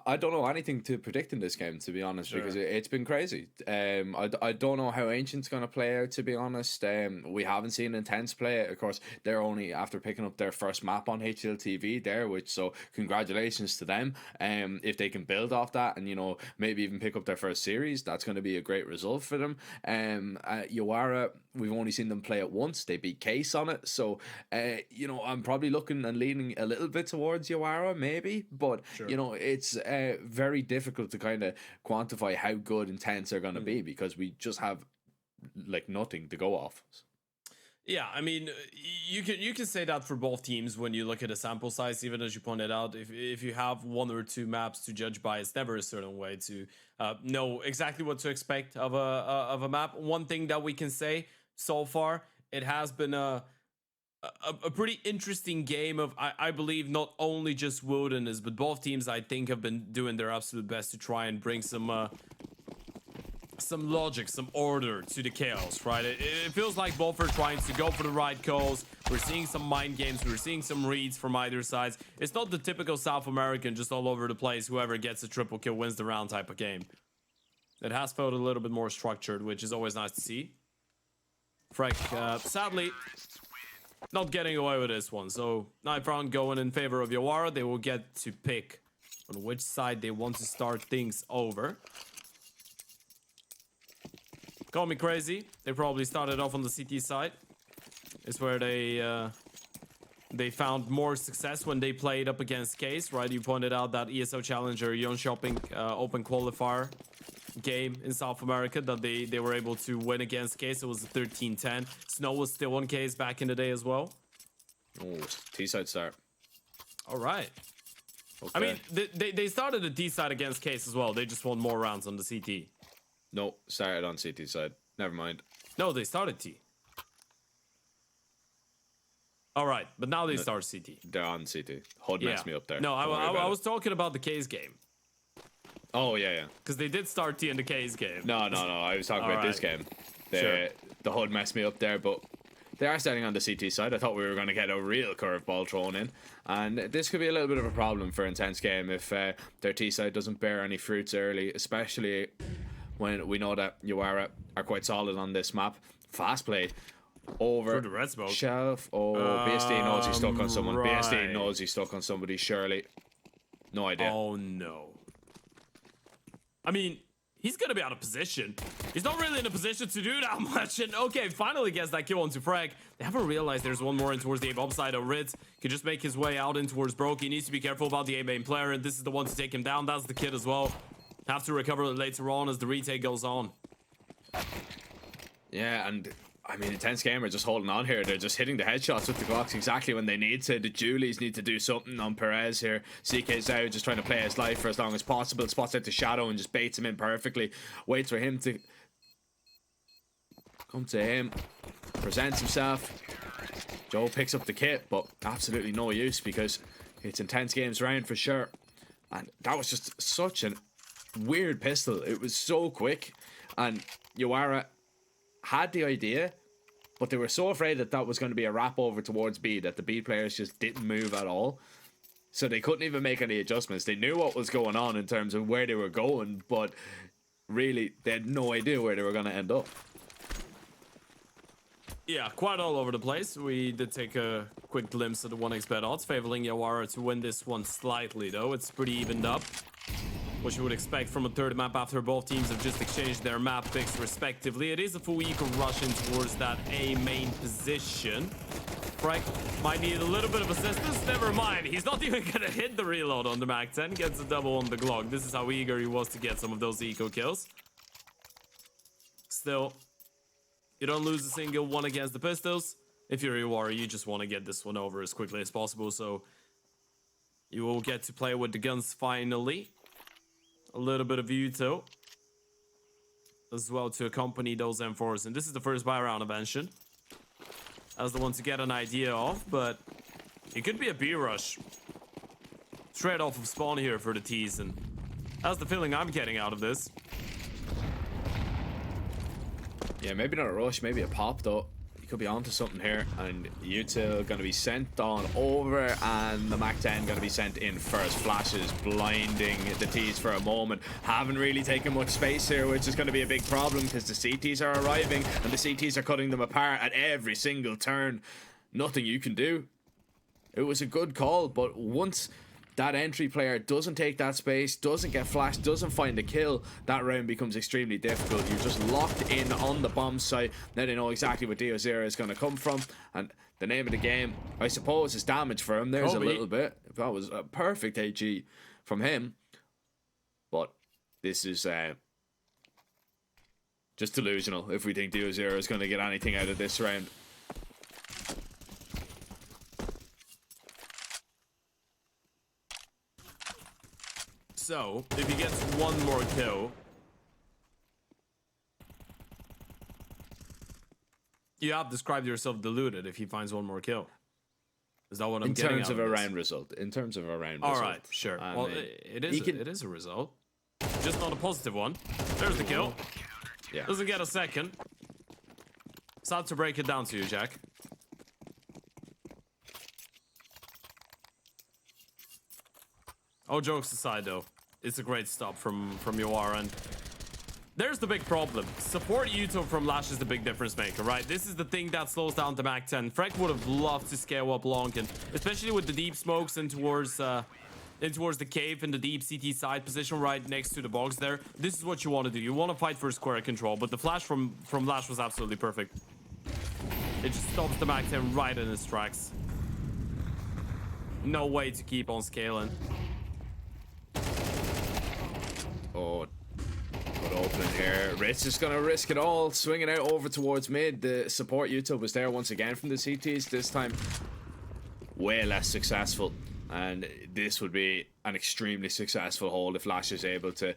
I don't know anything to predict in this game, to be honest, because it's been crazy. I don't know how Ancient's going to play out, to be honest. We haven't seen Intense play it. Of course, they're only after picking up their first map on HLTV there, which, so congratulations to them. If they can build off that and, you know, maybe even pick up their first series, that's going to be a great result for them. Yawara, we've only seen them play it once. They beat Case on it. So, you know, I'm probably looking and leaning a little bit towards Yawara, maybe. But, you know, it's very difficult to kind of quantify how good Intense are going to be because we just have, like, nothing to go off. Yeah, I mean, you can say that for both teams when you look at a sample size. Even as you pointed out, if you have one or two maps to judge by, it's never a certain way to know exactly what to expect of a map. One thing that we can say so far, it has been a pretty interesting game of, I believe, not only just Wilderness, but both teams, I think, have been doing their absolute best to try and bring some logic, some order to the chaos, right? It feels like both are trying to go for the right calls. We're seeing some mind games. We're seeing some reads from either sides. It's not the typical South American, just all over the place, whoever gets a triple kill wins the round type of game. It has felt a little bit more structured, which is always nice to see. Freck, sadly, not getting away with this one. So, ninth round going in favor of Yawara. They will get to pick on which side they want to start things over. Call me crazy. They probably started off on the CT side. It's where they found more success when they played up against Case, right? You pointed out that ESO Challenger Yon Shopping Open Qualifier game in South America that they were able to win against Case. It was a 13-10. Snow was still on Case back in the day as well. Oh, T-side start. All right. Okay. I mean, they started a D-side against Case as well. They just won more rounds on the CT. No, started on CT side. Never mind. No, they started T. All right, but now they start CT. They're on CT. HUD messed me up there. No, I was talking about the Case game. Oh, yeah. Because they did start T in the Case game. No. I was talking about this game. Sure. The HUD messed me up there, but they are starting on the CT side. I thought we were going to get a real curveball thrown in. And this could be a little bit of a problem for Intense Game if their T side doesn't bear any fruits early, especially when we know that Yawara are quite solid on this map. Fast play over the red smoke. Shelf. Oh, BSD knows he's stuck on someone. Right. BSD knows he's stuck on somebody, surely. No idea. Oh, no. I mean, he's going to be out of position. He's not really in a position to do that much. And okay, finally gets that kill onto Frag. They haven't realized there's one more in towards the A-bomb side. Ritz can just make his way out in towards Broke. He needs to be careful about the A-main player, and this is the one to take him down. That's the kid as well. Have to recover later on as the retake goes on. Yeah, and I mean, Intense Game are just holding on here. They're just hitting the headshots with the Glocks exactly when they need to. The Julies need to do something on Perez here. CK Zhao just trying to play his life for as long as possible. Spots out the shadow and just baits him in perfectly. Waits for him to come to him. Presents himself. Joe picks up the kit, but absolutely no use because it's Intense Game's round for sure. And that was just such a weird pistol. It was so quick. And Yawara had the idea, but they were so afraid that that was going to be a wrap over towards B that the B players just didn't move at all. So they couldn't even make any adjustments. They knew what was going on in terms of where they were going, but really they had no idea where they were going to end up. Yeah, quite all over the place. We did take a quick glimpse at the 1xBet odds, favoring Yawara to win this one slightly, though. It's pretty evened up. What you would expect from a third map after both teams have just exchanged their map picks respectively. It is a full eco rush in towards that A main position. Frank might need a little bit of assistance. Never mind. He's not even going to hit the reload on the Mac 10. Gets a double on the Glock. This is how eager he was to get some of those eco kills. Still, you don't lose a single one against the pistols. If you're Yawara, you just want to get this one over as quickly as possible. So you will get to play with the guns finally. A little bit of Uto as well to accompany those M4s. And this is the first buy round I mentioned. As the one to get an idea of, but it could be a B rush. Straight off of spawn here for the T's, and that's the feeling I'm getting out of this. Yeah, maybe not a rush, maybe a pop though. he could be onto something here, and Util going to be sent on over, and the Mac 10 going to be sent in first. Flashes blinding the T's for a moment. Haven't really taken much space here, which is going to be a big problem because the CTs are arriving and the CTs are cutting them apart at every single turn. Nothing you can do. It was a good call, but once that entry player doesn't take that space, doesn't get flashed, doesn't find the kill, that round becomes extremely difficult. You're just locked in on the bomb site. Now they know exactly where Dio0 is going to come from, and the name of the game, I suppose, is damage for him. There's Kobe. a little bit. That was a perfect AG from him, but this is just delusional if we think Dio0 is going to get anything out of this round. So, if he gets one more kill, you have described yourself deluded if he finds one more kill. Is that what I'm getting In terms out of a this? round result. In terms of a round All result. right, sure. I Well, mean, it is a result. Just not a positive one. There's the kill. yeah. Doesn't get a second. Sad to break it down to you, Jack. All jokes aside, though, it's a great stop from Yoar, and there's the big problem. Support Yuto from Lash is the big difference maker, right? This is the thing that slows down the Mac 10. Freck would have loved to scale up Lonkin, especially with the deep smokes in towards the cave in the deep CT side position right next to the box there. This is what you want to do. You want to fight for square control, but the flash from Lash was absolutely perfect. It just stops the Mac 10 right in its tracks. No way to keep on scaling. Oh, good opening here. Ritz is going to risk it all, swinging out over towards mid. The support YouTube was there once again from the CTs. This time, way less successful. And this would be an extremely successful hold if Lash is able to,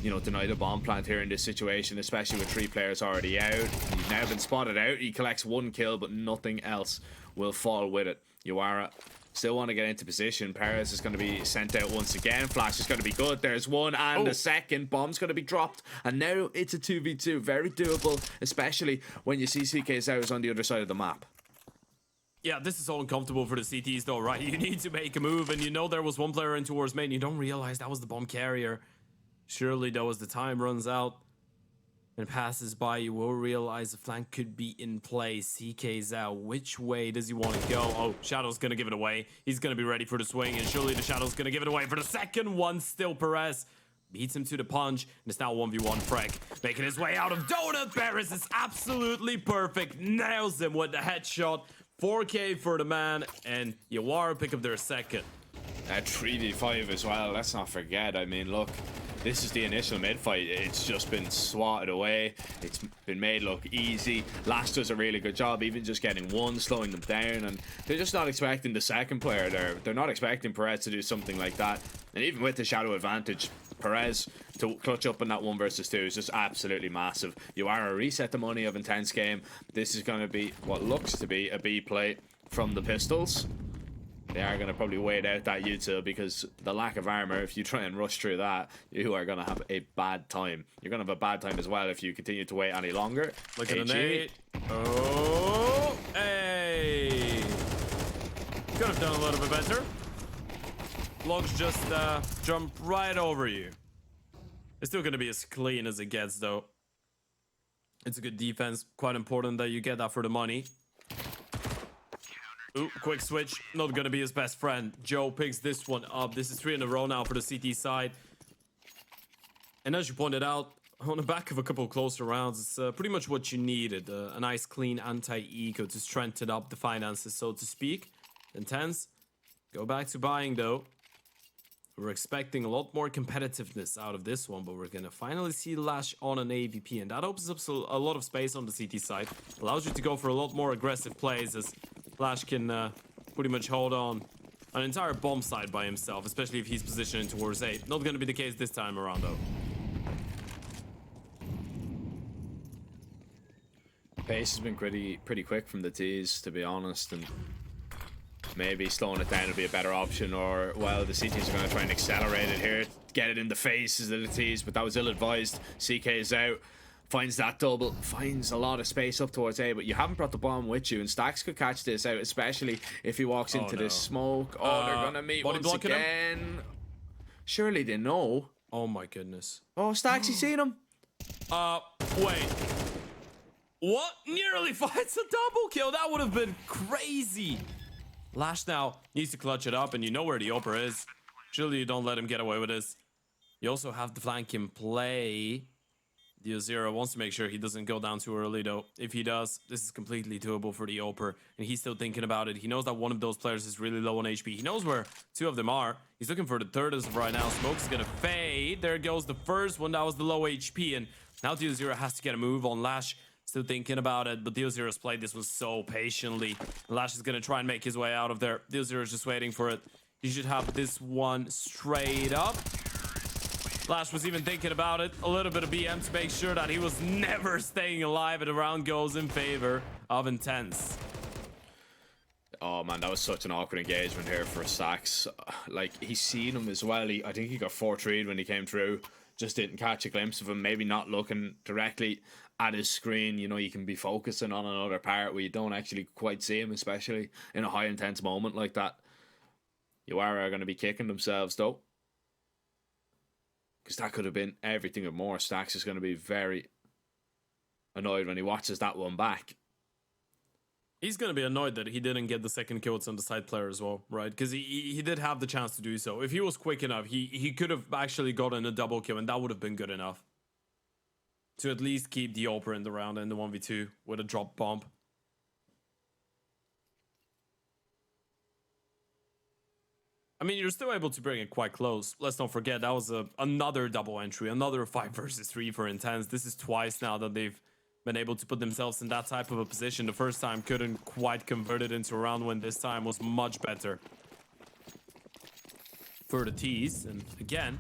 you know, deny the bomb plant here in this situation, especially with 3 players already out. He's now been spotted out. He collects 1 kill, but nothing else will fall with it. Yuara still want to get into position. Perez is going to be sent out once again. Flash is going to be good. There's one and a second. Bomb's going to be dropped. And now it's a 2v2. Very doable, especially when you see CK0 on the other side of the map. Yeah, this is all uncomfortable for the CTs though, right? You need to make a move, and you know there was one player in towards main. You don't realize that was the bomb carrier. Surely though, as the time runs out and passes by, you will realize the flank could be in play. CK's out. Which way does he want to go? Oh, Shadow's going to give it away. He's going to be ready for the swing, and surely the Shadow's going to give it away for the second one. Still Perez beats him to the punch, and it's now 1v1 Freck. Making his way out of Donut. Perez is absolutely perfect. Nails him with the headshot. 4K for the man, and Yawara pick up their second. 3v5 as well, let's not forget. I mean, look, this is the initial mid fight. It's just been swatted away. It's been made look easy. Lash does a really good job, even just getting one, slowing them down, and they're just not expecting the second player there. They're not expecting Perez to do something like that. And even with the shadow advantage, Perez to clutch up in that 1 versus 2 is just absolutely massive. You are a reset the money of intense game. This is going to be what looks to be a B play from the Pistols. They are going to probably wait out that util because the lack of armor, if you try and rush through that, you are going to have a bad time. You're going to have a bad time as well if you continue to wait any longer. Look at the nade. Oh, hey. Could have done a little bit better. Logs just jump right over you. It's still going to be as clean as it gets, though. It's a good defense. Quite important that you get that for the money. Ooh, quick switch. Not going to be his best friend. Joe picks this one up. This is 3 in a row now for the CT side. And as you pointed out, on the back of a couple of closer rounds, it's pretty much what you needed. A nice, clean anti-eco to strengthen up the finances, so to speak. Intense. Go back to buying, though. We're expecting a lot more competitiveness out of this one, but we're going to finally see Lash on an AVP, and that opens up a lot of space on the CT side. Allows you to go for a lot more aggressive plays, as Lash can pretty much hold on an entire bomb side by himself, especially if he's positioning towards A. Not going to be the case this time around, though. Pace has been pretty quick from the T's, to be honest, and maybe slowing it down would be a better option, or, well, the CTs are going to try and accelerate it here, get it in the faces of the T's, but that was ill-advised. CK is out. finds that double, finds a lot of space up towards A, but you haven't brought the bomb with you, and Stacks could catch this out, especially if he walks into this smoke. Oh, they're gonna meet body once blocking him? again. Surely they know. Oh my goodness. Oh, Stacks, you seen him? Wait. What? Nearly finds a double kill. That would have been crazy. Lash now needs to clutch it up, and you know where the Oper is. Surely you don't let him get away with this. You also have the flank in play. Dio0 wants to make sure he doesn't go down too early, though. If he does, this is completely doable for the Oper, and he's still thinking about it. He knows that one of those players is really low on HP. He knows where two of them are. He's looking for the third as of right now. Smoke is gonna fade. There goes the first one. That was the low HP, and now Dio0 has to get a move on Lash. Still thinking about it, but Dio0's played this one so patiently. Lash is gonna try and make his way out of there. Dio0 is just waiting for it. He should have this one straight up. Lash was even thinking about it. A little bit of BM to make sure that he was never staying alive, and the round goes in favor of Intense. Oh man, that was such an awkward engagement here for Stacks. Like, he's seen him as well. I think he got 4-3'd when he came through. Just didn't catch a glimpse of him. Maybe not looking directly at his screen. You know, you can be focusing on another part where you don't actually quite see him, especially in a high intense moment like that. Uara are going to be kicking themselves though, because that could have been everything and more. Stacks is going to be very annoyed when he watches that one back. He's going to be annoyed that he didn't get the second kills on the side player as well, right? Because he did have the chance to do so. If he was quick enough, he could have actually gotten a double kill, and that would have been good enough to at least keep the Oper in the round in the 1v2 with a drop bomb. I mean, you're still able to bring it quite close. Let's not forget, that was another double entry, another 5 versus 3 for Intense. This is twice now that they've been able to put themselves in that type of a position. The first time couldn't quite convert it into a round win. This time was much better for the T's. And again,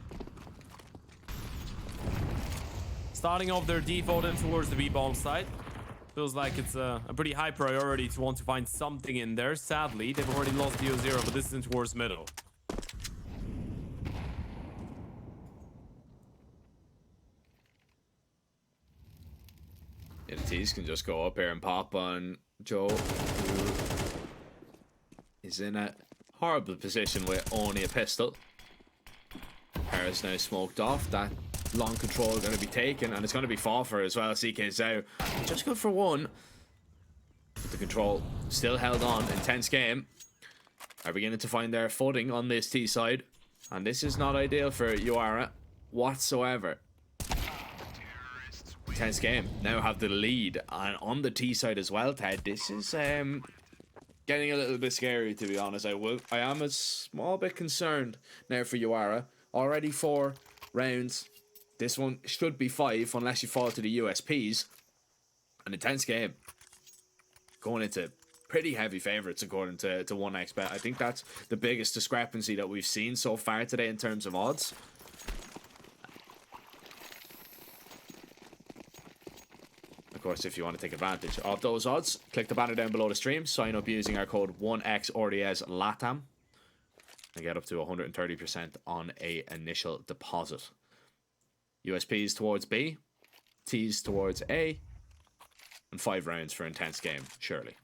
starting off their default in towards the B-bomb side. Feels like it's a pretty high priority to want to find something in there. Sadly, they've already lost Dio0, but this is in towards middle. Yeah, the T's can just go up here and pop on Joe, who is in a horrible position with only a pistol. Harris now smoked off. That long control going to be taken, and it's going to be fought for as well. CK Zhao just good for one. But the control still held on. Intense game. Are beginning to find their footing on this T side, and this is not ideal for Uara whatsoever. Intense game. Now have the lead, and on the T side as well, Ted. This is getting a little bit scary, to be honest. I am a small bit concerned now for Uara. Already 4 rounds. This one should be 5 unless you fall to the USPs. An intense game. Going into pretty heavy favourites according to 1xBet. I think that's the biggest discrepancy that we've seen so far today in terms of odds. Of course, if you want to take advantage of those odds, click the banner down below the stream, sign up using our code 1XRDS LATAM, and get up to 130% on a initial deposit. USPs towards B, T's towards A, and 5 rounds for intense game, surely.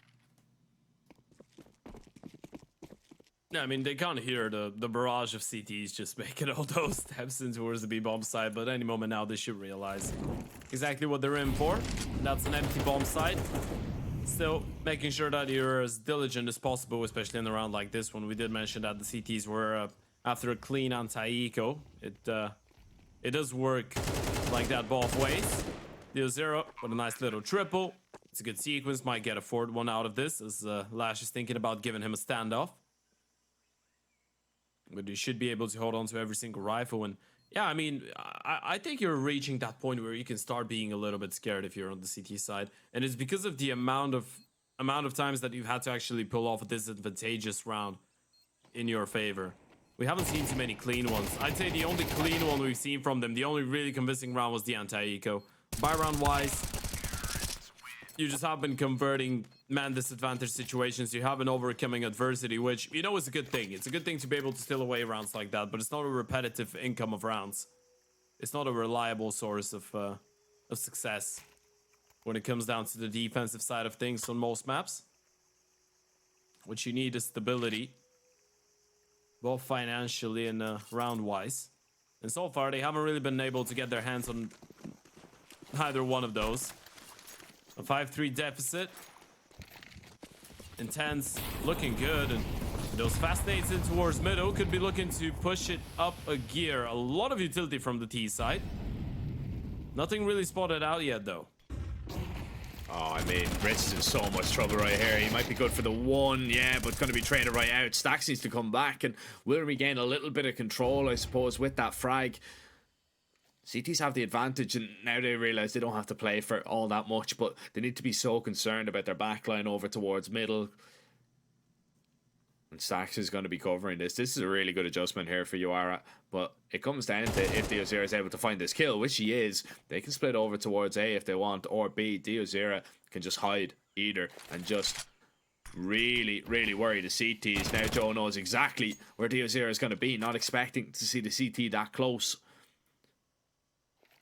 Yeah, I mean, they can't hear the barrage of CTs just making all those steps in towards the B-bomb side, but any moment now they should realize exactly what they're in for. That's an empty bomb site. Still, making sure that you're as diligent as possible, especially in a round like this one. We did mention that the CTs were after a clean anti-eco. It does work like that both ways. Dio0 with a nice little triple. It's a good sequence. Might get a 4th one out of this, as Lash is thinking about giving him a standoff. But you should be able to hold on to every single rifle. And yeah, I mean, I think you're reaching that point where you can start being a little bit scared if you're on the CT side. And it's because of the amount of times that you've had to actually pull off a disadvantageous round in your favor. We haven't seen too many clean ones. I'd say the only clean one we've seen from them, the only really convincing round was the anti-eco. By round wise, you just have been converting man disadvantage situations. You have been overcoming adversity, which, you know, is a good thing. It's a good thing to be able to steal away rounds like that, but it's not a repetitive income of rounds. It's not a reliable source of of success when it comes down to the defensive side of things on most maps. What you need is stability, both financially and round-wise. And so far, they haven't really been able to get their hands on either one of those. A 5-3 deficit. Intense, looking good, and those fast nades in towards middle could be looking to push it up a gear. A lot of utility from the T side. Nothing really spotted out yet, though. Oh, I mean, Ritz is in so much trouble right here. He might be good for the one, yeah, but going to be traded right out. Stacks needs to come back and will regain a little bit of control, I suppose, with that frag. CTs have the advantage, and now they realize they don't have to play for all that much, but they need to be so concerned about their backline over towards middle. And Stacks is going to be covering this. This is a really good adjustment here for Uara, but it comes down to if Diozera is able to find this kill, which he is. They can split over towards A if they want, or B, Diozera can just hide either and just really, really worry the CTs. Now Joe knows exactly where Diozera is going to be, not expecting to see the CT that close.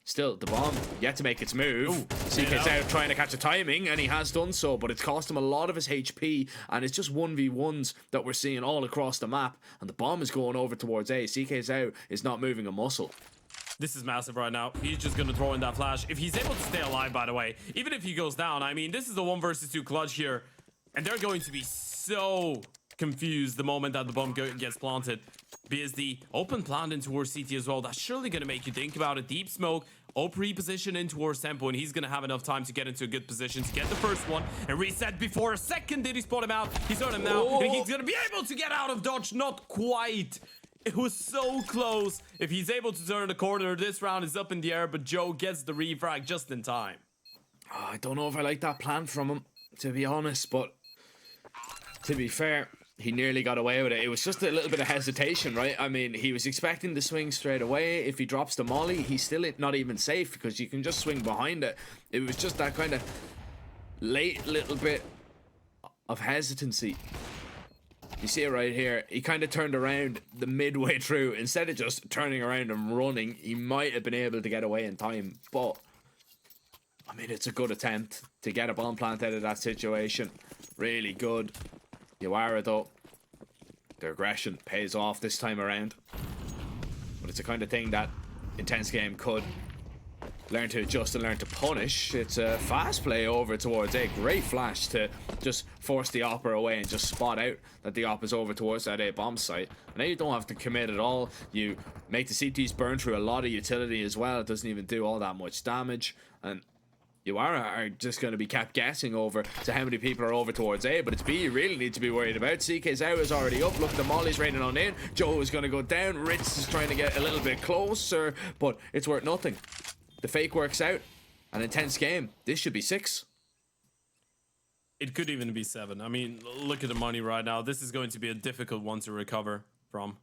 Still, the bomb yet to make its move. CK's out trying to catch the timing, and he has done so, but it's cost him a lot of his HP, and it's just 1v1s that we're seeing all across the map, and the bomb is going over towards A. CK's out is not moving a muscle. This is massive right now. He's just going to throw in that flash. If he's able to stay alive, by the way, even if he goes down, I mean, this is a 1 versus 2 clutch here, and they're going to be so confused the moment that the bomb gets planted. Because the open plant in towards CT as well, that's surely going to make you think about it. Deep smoke, OP reposition in towards Tempo, and he's going to have enough time to get into a good position to get the first one and reset before a second. Did he spot him out? He's on him now, and he's going to be able to get out of dodge. Not quite. It was so close. If he's able to turn the corner, this round is up in the air, but Joe gets the refrag just in time. I don't know if I like that plan from him, to be honest, but to be fair, he nearly got away with it. It was just a little bit of hesitation, right? I mean, he was expecting the swing straight away. If he drops the molly, he's still not even safe because you can just swing behind it. It was just that kind of late little bit of hesitancy. You see it right here. He kind of turned around the midway through. Instead of just turning around and running, he might have been able to get away in time. But, I mean, it's a good attempt to get a bomb plant out of that situation. Really good. Uara, though, their aggression pays off this time around. But it's the kind of thing that Intense Game could learn to adjust and learn to punish. It's a fast play over towards A. Great flash to just force the Opera away and just spot out that the Op is over towards that A bomb site. And now you don't have to commit at all. You make the CTs burn through a lot of utility as well. It doesn't even do all that much damage. And Uara are just going to be kept guessing over to how many people are over towards A, but it's B you really need to be worried about. CK's out is already up. Look, the molly's raining on in. Joe is going to go down. Ritz is trying to get a little bit closer, but it's worth nothing. The fake works out. An Intense Game. This should be 6. It could even be 7. I mean, look at the money right now. This is going to be a difficult one to recover from.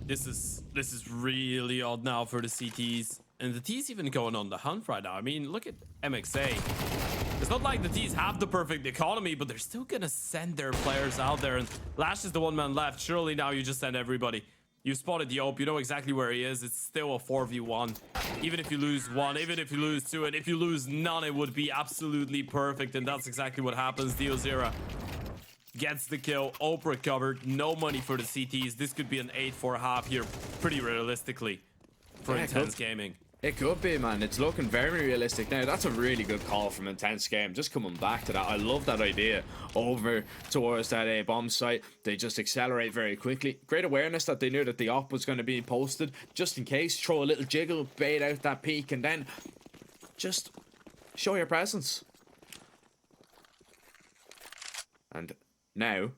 This is really odd now for the CTs. And the T's even going on the hunt right now. I mean, look at MXA. It's not like the T's have the perfect economy, but they're still gonna send their players out there. And Lash is the one man left. Surely now you just send everybody. You spotted the OP. You know exactly where he is. It's still a 4v1. Even if you lose 1, even if you lose 2, and if you lose none, it would be absolutely perfect. And that's exactly what happens. Diozera gets the kill. OP recovered. No money for the CTs. This could be an 8-4 here, pretty realistically, for Intense Gaming. It could be, man. It's looking very realistic now. That's a really good call from Intense Game. Just coming back to that. I love that idea. Over towards that A bomb site. They just accelerate very quickly. Great awareness that they knew that the op was going to be posted. Just in case, throw a little jiggle, bait out that peak, and then just show your presence. And now,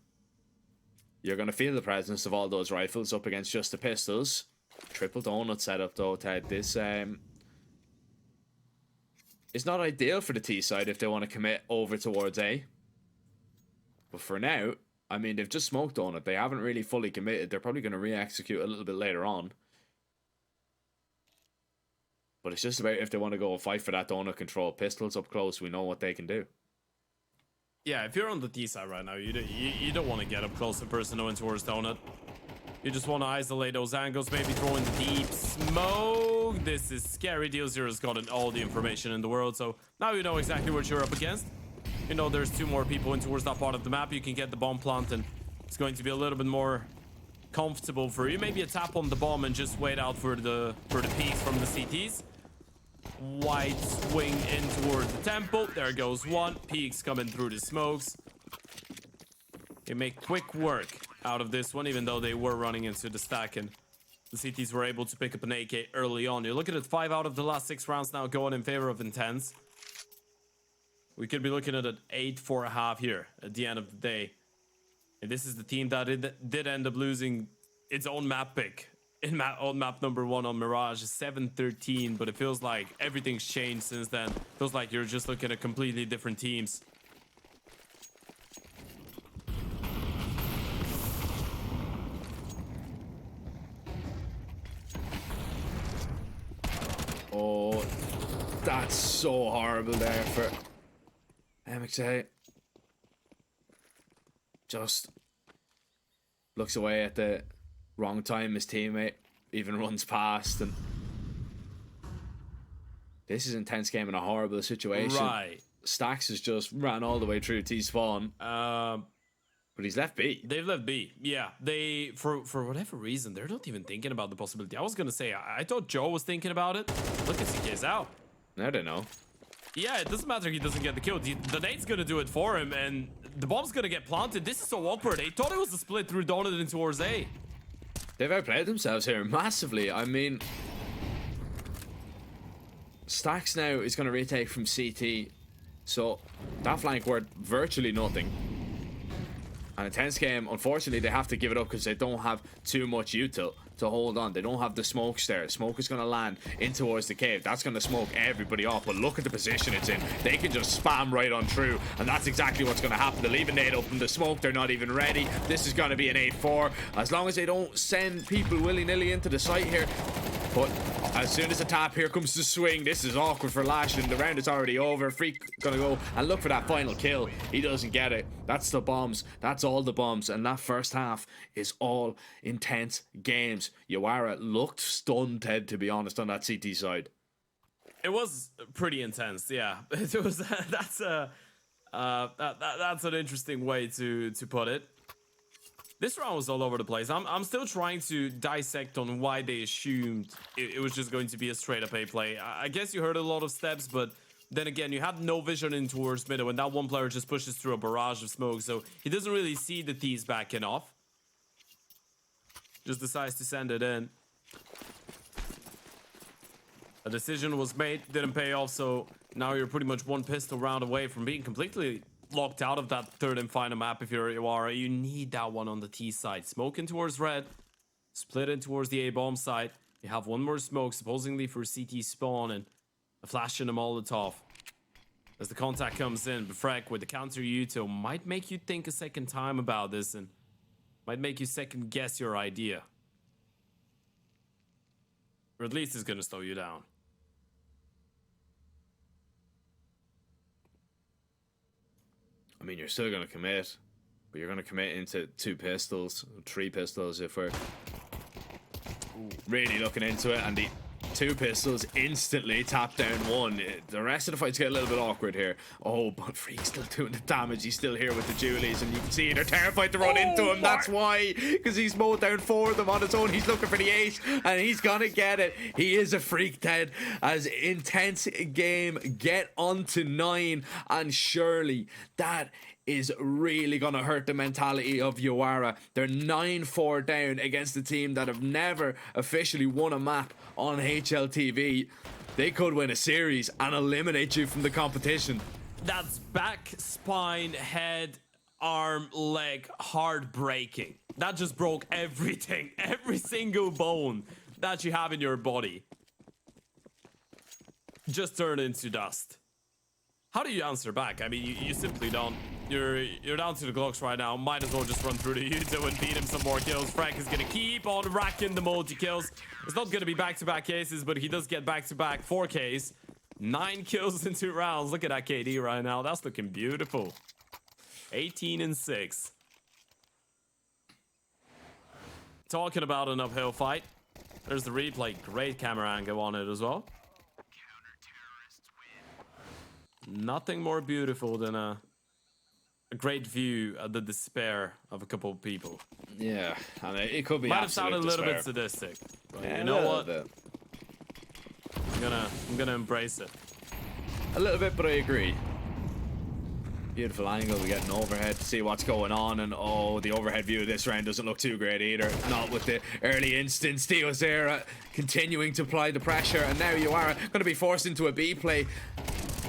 you're going to feel the presence of all those rifles up against just the pistols. Triple donut setup though, Ted. This is not ideal for the T side if they want to commit over towards A. But for now, I mean, they've just smoked donut. They haven't really fully committed. They're probably going to re-execute a little bit later on. But it's just about if they want to go and fight for that donut control. Pistols up close, we know what they can do. Yeah, if you're on the T side right now, you don't want to get up close and person in towards donut. You just want to isolate those angles, maybe throw in the deep smoke. smoke. This is scary. Deal Zero's gotten all the information in the world, so now you know exactly what you're up against. You know there's 2 more people in towards that part of the map. You can get the bomb plant, and it's going to be a little bit more comfortable for you. Maybe a tap on the bomb and just wait out for the peaks from the CTs. White swing in towards the temple. There goes one. Peaks coming through the smokes. They make quick work out of this one, even though they were running into the stack, and the CTs were able to pick up an AK early on. You're looking at 5 out of the last 6 rounds now going in favor of Intense. We could be looking at an 8-4.5 here at the end of the day. And this is the team that did end up losing its own map pick on map number 1 on Mirage, 7-13, but it feels like everything's changed since then. Feels like you're just looking at completely different teams. Oh, that's so horrible there for MXA. Just looks away at the wrong time. His teammate even runs past, and this is Intense game in a horrible situation. Right. Stax has just ran all the way through T spawn. But he's left B. They've left B. Yeah, they for whatever reason they're not even thinking about the possibility. I was gonna say I thought Joe was thinking about it. Look at CK's out. I don't know. Yeah, it doesn't matter if he doesn't get the kill. The nade's gonna do it for him, and the bomb's gonna get planted. This is so awkward. They thought it was a split through Donut into towards A. They've outplayed themselves here massively. I mean, Stax now is going to retake from CT, so that flank worth virtually nothing. And Intense game, unfortunately, they have to give it up because they don't have too much util to hold on. They don't have the smokes there. Smoke is going to land in towards the cave. That's going to smoke everybody off. But look at the position it's in. They can just spam right on through, and that's exactly what's going to happen. They'll leave a nade open the smoke. They're not even ready. This is going to be an 8-4. As long as they don't send people willy-nilly into the site here. But as soon as the tap, here comes the swing. This is awkward for Lashlin. The round is already over. Freak gonna go and look for that final kill. He doesn't get it. That's the bombs. That's all the bombs. And that first half is all Intense games. Yawara looked stunned, Ted, to be honest, on that CT side. It was pretty intense, yeah. It was. That's an interesting way to put it. This round was all over the place. I'm still trying to dissect on why they assumed it was just going to be a straight up A play. I guess you heard a lot of steps, but then again, you had no vision in towards middle, and that one player just pushes through a barrage of smoke, so he doesn't really see the T's backing off. Just decides to send it in. A decision was made, didn't pay off, so now you're pretty much one pistol round away from being completely locked out of that third and final map. If you're Iwara, you need that one on the T side. Smoke in towards red, split in towards the A bomb side. You have one more smoke, supposedly for CT spawn, and a flash in a Molotov. As the contact comes in, Befrek with the counter util might make you think a second time about this, and might make you second guess your idea. Or at least it's gonna slow you down. I mean, you're still going to commit, but you're going to commit into 2 pistols, 3 pistols if we're really looking into it. And the 2 pistols instantly tap down 1. The rest of the fights get a little bit awkward here. Oh, but Freak's still doing the damage. He's still here with the Julies, and you can see they're terrified to run into him. That's why, because he's mowed down 4 of them on his own. He's looking for the 8, and he's gonna get it. He is a freak, Ted. As Intense game get onto 9, and surely that is really gonna hurt the mentality of Yawara. They're 9-4 down against a team that have never officially won a map on HLTV. They could win a series and eliminate you from the competition. That's back, spine, head, arm, leg, heartbreaking. That just broke everything, every single bone that you have in your body. Just turned into dust. How do you answer back? I mean, you simply don't. You're down to the Glocks right now. Might as well just run through the Yuto and beat him some more kills. Frank is gonna keep on racking the multi-kills. It's not gonna be back-to-back cases, but he does get back-to-back 4Ks. 9 kills in 2 rounds. Look at that KD right now. That's looking beautiful. 18-6. Talking about an uphill fight. There's the replay. Great camera angle on it as well. Nothing more beautiful than a great view of the despair of a couple of people. Yeah, and it could be Might have sounded a little bit despair. sadistic, but Yeah, you a know little what? bit. I'm gonna embrace it. A little bit, but I agree. Beautiful angle. We get an overhead to see what's going on, and oh, the overhead view of this round doesn't look too great either. Not with the early instance. Diozera continuing to apply the pressure, and now you are going to be forced into a B play.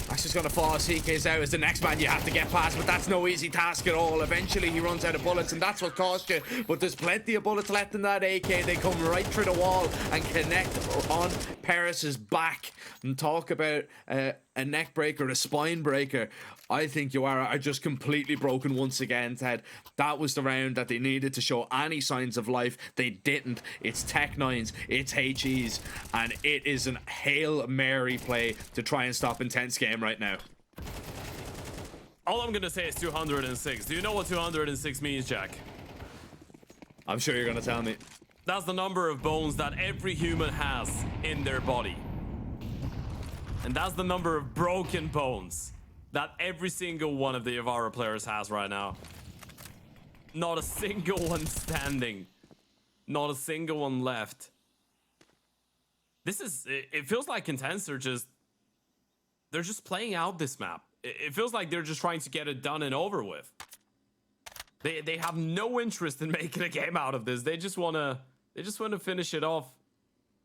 Max is going to fall. CK's out as the next man you have to get past, but that's no easy task at all. Eventually he runs out of bullets, and that's what cost you. But there's plenty of bullets left in that AK. They come right through the wall and connect on Paris's back. And talk about a neck breaker, a spine breaker. I think Yoara are just completely broken once again, Ted. That was the round that they needed to show any signs of life. They didn't. It's Tech 9s, it's HEs, and it is an Hail Mary play to try and stop Intense Game right now. All I'm gonna say is 206. Do you know what 206 means, Jack? I'm sure you're gonna tell me. That's the number of bones that every human has in their body. And that's the number of broken bones that every single one of the Yavara players has right now. Not a single one standing. Not a single one left. This is... It feels like Intense are just... They're just playing out this map. It feels like they're just trying to get it done and over with. They have no interest in making a game out of this. They just want to finish it off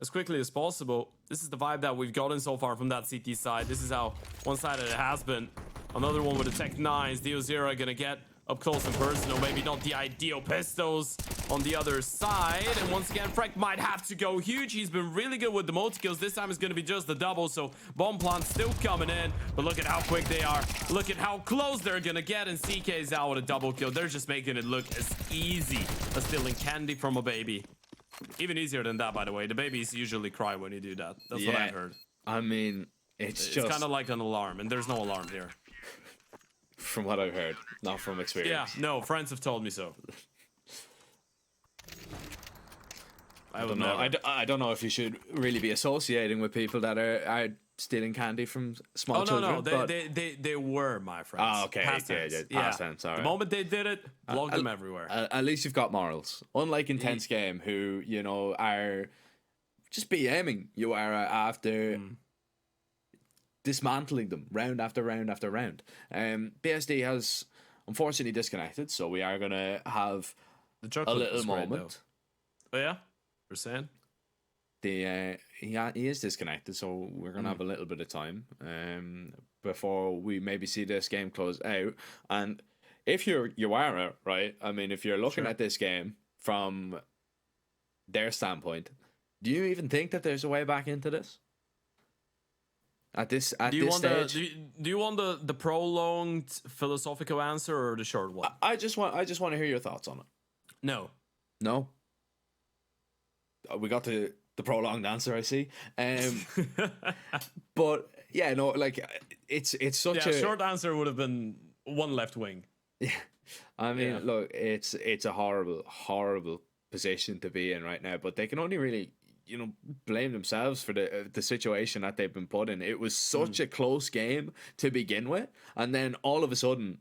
as quickly as possible. This is the vibe that we've gotten so far from that CT side. This is how one-sided it has been. Another one with the Tech 9s. Diozera gonna get up close and personal. Maybe not the ideal pistols on the other side. And once again, Freck might have to go huge. He's been really good with the multi-kills. This time it's gonna be just the double. So bomb plant still coming in. But look at how quick they are. Look at how close they're gonna get. And CK's out with a double kill. They're just making it look as easy as stealing candy from a baby. Even easier than that, by the way. The babies usually cry when you do that. That's what I've heard. I mean, it's just kind of like an alarm, and there's no alarm here. From what I've heard, not from experience. Yeah, no, friends have told me so. I don't know. I don't know if you should really be associating with people that are stealing candy from small children. No, they were my friends. Oh, okay. Past Yeah, tense. past tense, all right. The moment they did it, blocked them everywhere. At least you've got morals. Unlike Intense Game, who, you know, are just BMing you are after dismantling them round after round after round. BSD has unfortunately disconnected, so we are going to have a little moment. Oh, yeah? You're saying? He is disconnected, so we're gonna have a little bit of time before we maybe see this game close out. And if you are right, I mean, if you're looking at this game from their standpoint, do you even think that there's a way back into this? At this stage, do you want the prolonged philosophical answer or the short one? I just want to hear your thoughts on it. No. We got the prolonged answer, I see. But yeah, no, like it's such a short answer would have been one left wing. Yeah, I mean, look, it's a horrible position to be in right now. But they can only really, you know, blame themselves for the situation that they've been put in. It was such a close game to begin with, and then all of a sudden,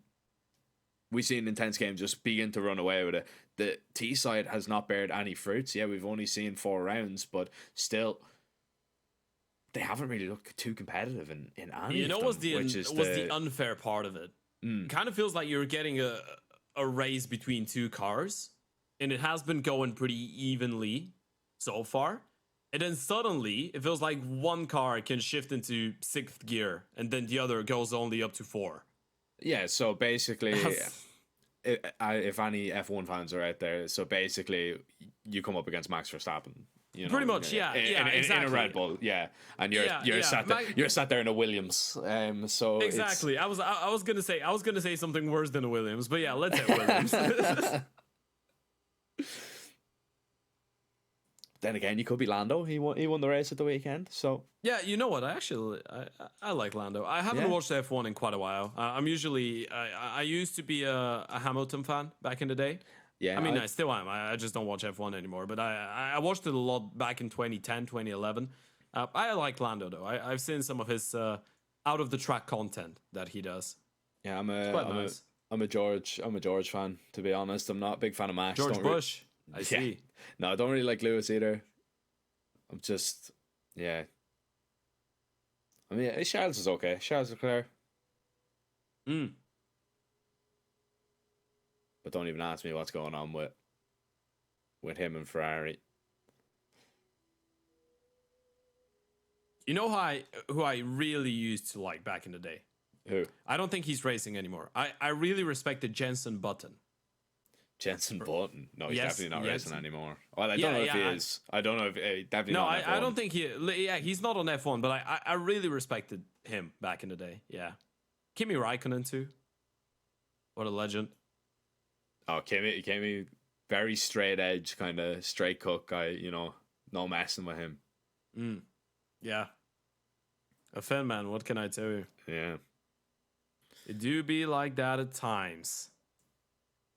we see an Intense Game just begin to run away with it. The T side has not bared any fruits. Yeah, we've only seen 4 rounds, but still, they haven't really looked too competitive in any. You know, of them, what's the unfair part of it? It kind of feels like you're getting a race between 2 cars, and it has been going pretty evenly so far. And then suddenly, it feels like one car can shift into 6th gear, and then the other goes only up to 4. Yeah, so basically, if any F1 fans are out there, so basically, you come up against Max Verstappen. You know, pretty much, exactly. In a Red Bull, and you're sat there in a Williams. So exactly, I was gonna say something worse than a Williams, but yeah, let's say Williams. Then again, you could be Lando. He won the race at the weekend. So yeah, you know what? I like Lando. I haven't watched F1 in quite a while. I used to be a Hamilton fan back in the day. Yeah, I mean, I still am. I just don't watch F1 anymore. But I watched it a lot back in 2010, 2011. I like Lando, though. I've seen some of his out-of-the-track content that he does. yeah, Quite nice. I'm a George fan, to be honest. I'm not a big fan of Max. George Don't Bush, I see. No, I don't really like Lewis either. I'm just, yeah. I mean, Charles is okay. Charles Leclerc. But don't even ask me what's going on with him and Ferrari. You know who I really used to like back in the day? Who? I don't think he's racing anymore. I really respected Jenson Button. Jenson Button. No, he's Yes, definitely not yes. racing anymore. Well, I don't know if he is. I don't know if definitely No, not. on I F1. don't think he. Yeah, he's not on F1, but I really respected him back in the day. Yeah, Kimi Raikkonen too. What a legend. Oh, Kimi, very straight edge, kind of straight cut guy. You know, no messing with him. Yeah, a fan man. What can I tell you? Yeah. It do be like that at times.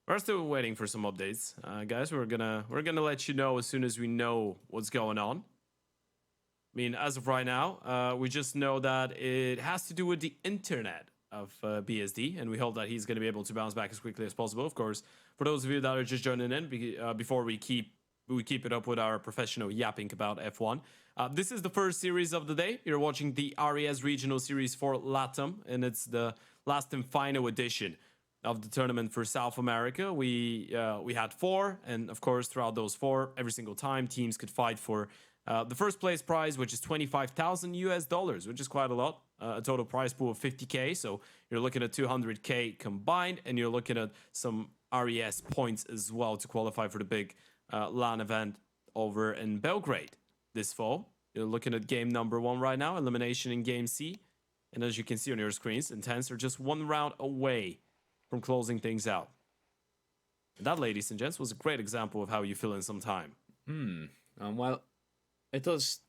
We're still waiting for some updates, guys. We're gonna let you know as soon as we know what's going on. I mean, as of right now, we just know that it has to do with the internet of BSD, and we hope that he's going to be able to bounce back as quickly as possible. Of course, for those of you that are just joining in, before we keep it up with our professional yapping about F1. This is the first series of the day. You're watching the RES Regional Series for LATAM, and it's the last and final edition of the tournament for South America. We had 4, and of course, throughout those 4, every single time, teams could fight for the first place prize, which is $25,000, which is quite a lot. A total prize pool of 50K. So you're looking at 200K combined, and you're looking at some RES points as well to qualify for the big LAN event over in Belgrade this fall. You're looking at game number 1 right now, elimination in game C. And as you can see on your screens, Intense are just 1 round away from closing things out. That, ladies and gents, was a great example of how you fill in some time. Well, it does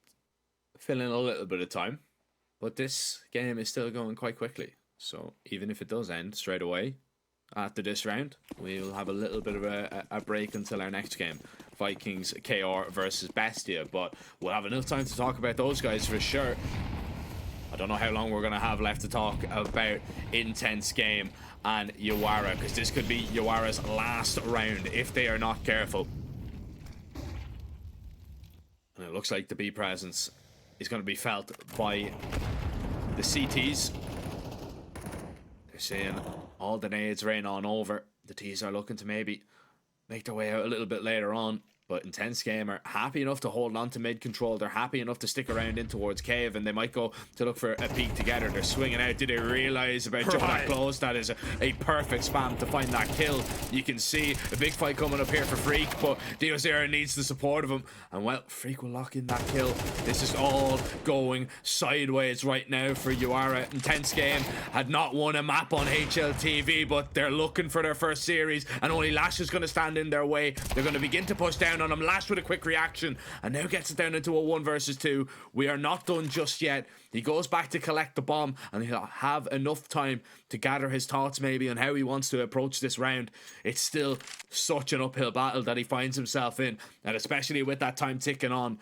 fill in a little bit of time, but this game is still going quite quickly. So even if it does end straight away after this round, we'll have a little bit of a break until our next game, Vikings KR versus Bestia. But we'll have enough time to talk about those guys for sure. I don't know how long we're going to have left to talk about Intense Game and Yawara, because this could be Yawara's last round if they are not careful. And it looks like the B presence is going to be felt by the CTs. They're saying all the nades rain on over. The T's are looking to maybe make their way out a little bit later on. But Intense Game are happy enough to hold on to mid control. They're happy enough to stick around in towards Cave, and they might go to look for a peek together. They're swinging out. Did they realize about jumping that close? That is a perfect spam to find that kill. You can see a big fight coming up here for Freak, but Diozera needs the support of him. And well, Freak will lock in that kill. This is all going sideways right now for Yawara. Intense Game had not won a map on HLTV, but they're looking for their first series, and only Lash is going to stand in their way. They're going to begin to push down on him. Lash with a quick reaction, and now gets it down into a 1 versus 2. We are not done just yet. He goes back to collect the bomb, and he'll have enough time to gather his thoughts maybe on how he wants to approach this round. It's still such an uphill battle that he finds himself in, and especially with that time ticking on.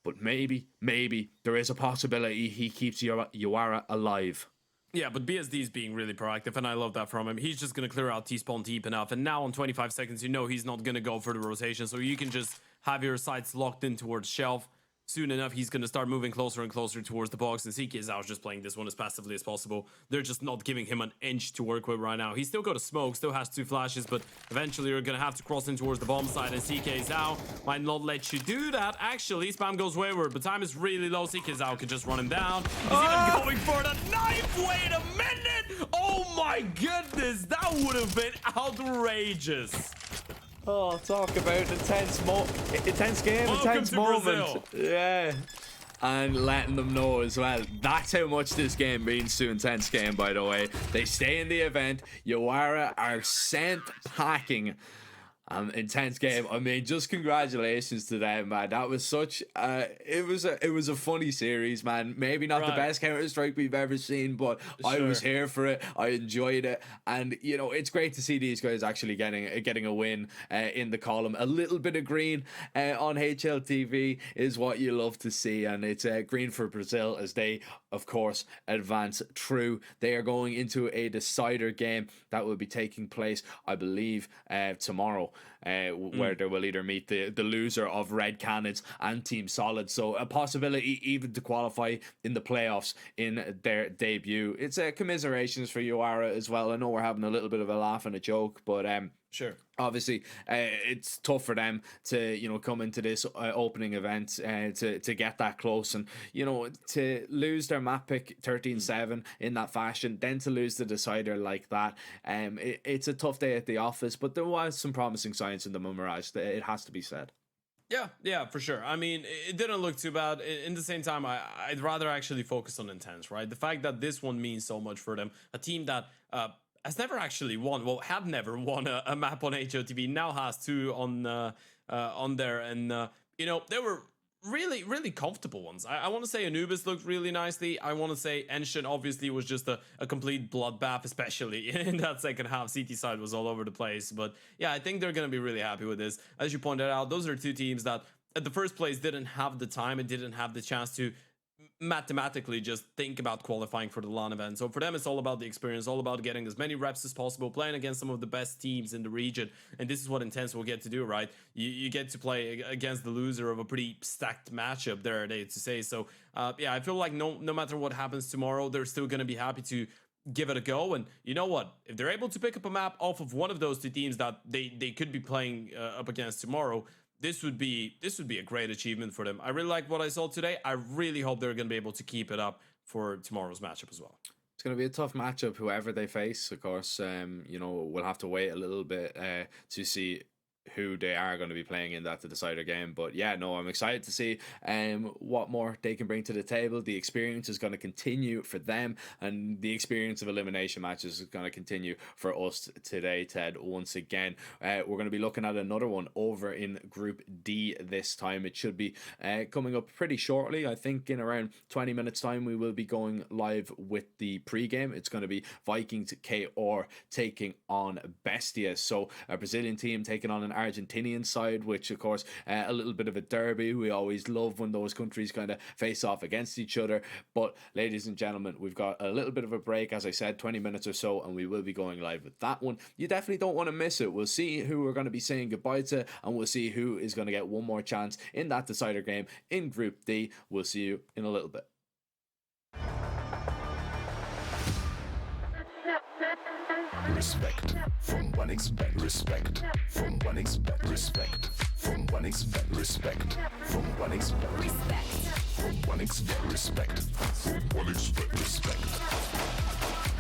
But maybe there is a possibility he keeps Yawara alive. Yeah, but BSD is being really proactive, and I love that from him. He's just going to clear out T-spawn deep enough, and now on 25 seconds, you know he's not going to go for the rotation, so you can just have your sights locked in towards Shelf. Soon enough, he's going to start moving closer and closer towards the box, and CK is out just playing this one as passively as possible. They're just not giving him an inch to work with right now. He's still got a smoke, still has 2 flashes, but eventually you're going to have to cross in towards the bomb side, and CK Zhao might not let you do that. Actually, spam goes wayward, but time is really low. CK Zhao could just run him down. He's even going for the knife. Wait a minute. Oh my goodness, that would have been outrageous. Oh, talk about intense game, Welcome intense to moment. Brazil. Yeah. And letting them know as well. That's how much this game means to Intense Game, by the way. They stay in the event. Yawara are sent packing. Intense game. I mean, just congratulations to them, man. That was such it was a funny series, man. Maybe not the best Counter-Strike we've ever seen, but I was here for it. I enjoyed it, and you know, it's great to see these guys actually getting a win in the column. A little bit of green on HLTV is what you love to see, and it's green for Brazil as they, of course, advance through. They are going into a decider game that will be taking place, I believe, tomorrow. Where they will either meet the loser of Red Cannons and Team Solid. So a possibility even to qualify in the playoffs in their debut. It's commiserations for Uara as well. I know we're having a little bit of a laugh and a joke, but sure. Obviously, it's tough for them to come into this opening event to get that close, and to lose their map pick 13-7 in that fashion, then to lose the decider like that. It's a tough day at the office, but there was some promising signs in the Mirage. It has to be said. Yeah, for sure. I mean, it didn't look too bad. In the same time, I'd rather actually focus on Intense, right? The fact that this one means so much for them, a team that has never actually won, had never won a map on HOTV, now has two on there, and they were really comfortable ones. I want to say Anubis looked really nicely. I want to say Enshin obviously was just a complete bloodbath, especially in that second half. CT side was all over the place, but yeah, I think they're going to be really happy with this. As you pointed out, those are two teams that at the first place didn't have the time and didn't have the chance to mathematically just think about qualifying for the LAN event. So for them, it's all about the experience, all about getting as many reps as possible, playing against some of the best teams in the region. And this is what Intense will get to do, right? You get to play against the loser of a pretty stacked matchup, there are they to say. So yeah, I feel like no matter what happens tomorrow, they're still going to be happy to give it a go. And you know what? If they're able to pick up a map off of one of those two teams that they could be playing up against tomorrow, this would be a great achievement for them. I really like what I saw today. I really hope they're going to be able to keep it up for tomorrow's matchup as well. It's going to be a tough matchup, whoever they face. Of course, we'll have to wait a little bit to see who they are going to be playing in that to decide their game. But yeah, no, I'm excited to see what more they can bring to the table. The experience is going to continue for them, and the experience of elimination matches is going to continue for us today, Ted. Once again, we're going to be looking at another one over in Group D this time. It should be coming up pretty shortly. I think in around 20 minutes time we will be going live with the pre-game. It's going to be Vikings KR taking on Bestia. So a Brazilian team taking on an Argentinian side, which of course a little bit of a derby. We always love when those countries kind of face off against each other. But ladies and gentlemen, we've got a little bit of a break, as I said, 20 minutes or so, and we will be going live with that one. You definitely don't want to miss it. We'll see who we're going to be saying goodbye to, and we'll see who is going to get one more chance in that decider game in Group D. We'll see you in a little bit. Respect from 1xBet. Respect from 1xBet. Respect from 1xBet. Respect from 1xBet. Respect from 1xBet. Respect from 1xBet. Respect.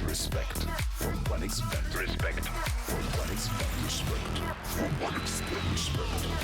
Respect from 1xBet. Respect from 1xBet. Respect from 1xBet. Respect.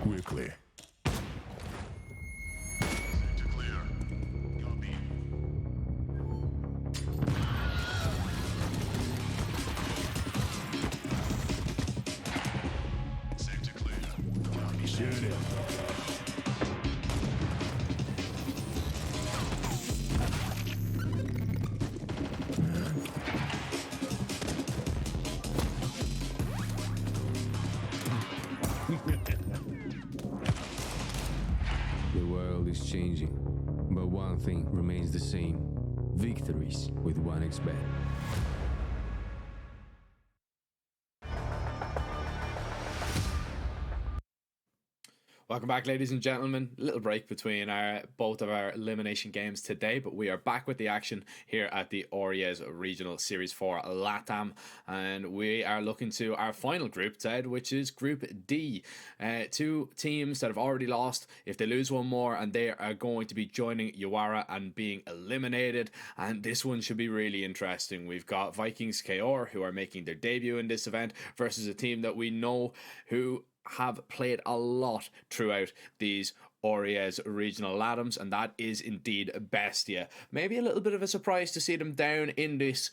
quickly. Sector clear. Copy. Sector clear. Copy. Shoot it. The world is changing, but one thing remains the same: victories with 1xBet. Welcome back, ladies and gentlemen. A little break between both of our elimination games today, but we are back with the action here at the Oriez Regional Series 4 LATAM, and we are looking to our final group, Ted, which is Group D. Two teams that have already lost. If they lose one more, and they are going to be joining Yawara and being eliminated, and this one should be really interesting. We've got Vikings KR, who are making their debut in this event, versus a team that we know who have played a lot throughout these Oriez regional LATAMs, and that is indeed Bestia. Maybe a little bit of a surprise to see them down in this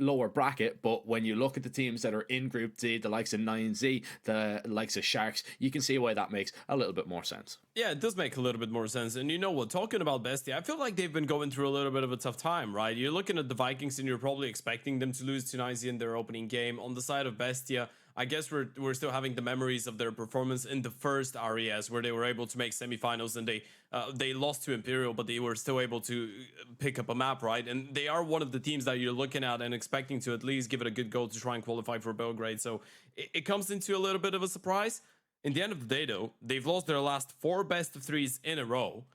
lower bracket, but when you look at the teams that are in Group D, the likes of 9Z, the likes of Sharks, you can see why that makes a little bit more sense. Yeah, it does make a little bit more sense. And you know what, talking about Bestia, I feel like they've been going through a little bit of a tough time, right? You're looking at the Vikings and you're probably expecting them to lose to 9Z in their opening game. On the side of Bestia, I guess we're still having the memories of their performance in the first RES, where they were able to make semifinals, and they lost to Imperial, but they were still able to pick up a map, right? And they are one of the teams that you're looking at and expecting to at least give it a good go to try and qualify for Belgrade. So it comes into a little bit of a surprise. In the end of the day, though, they've lost their last 4 best of 3s in a row,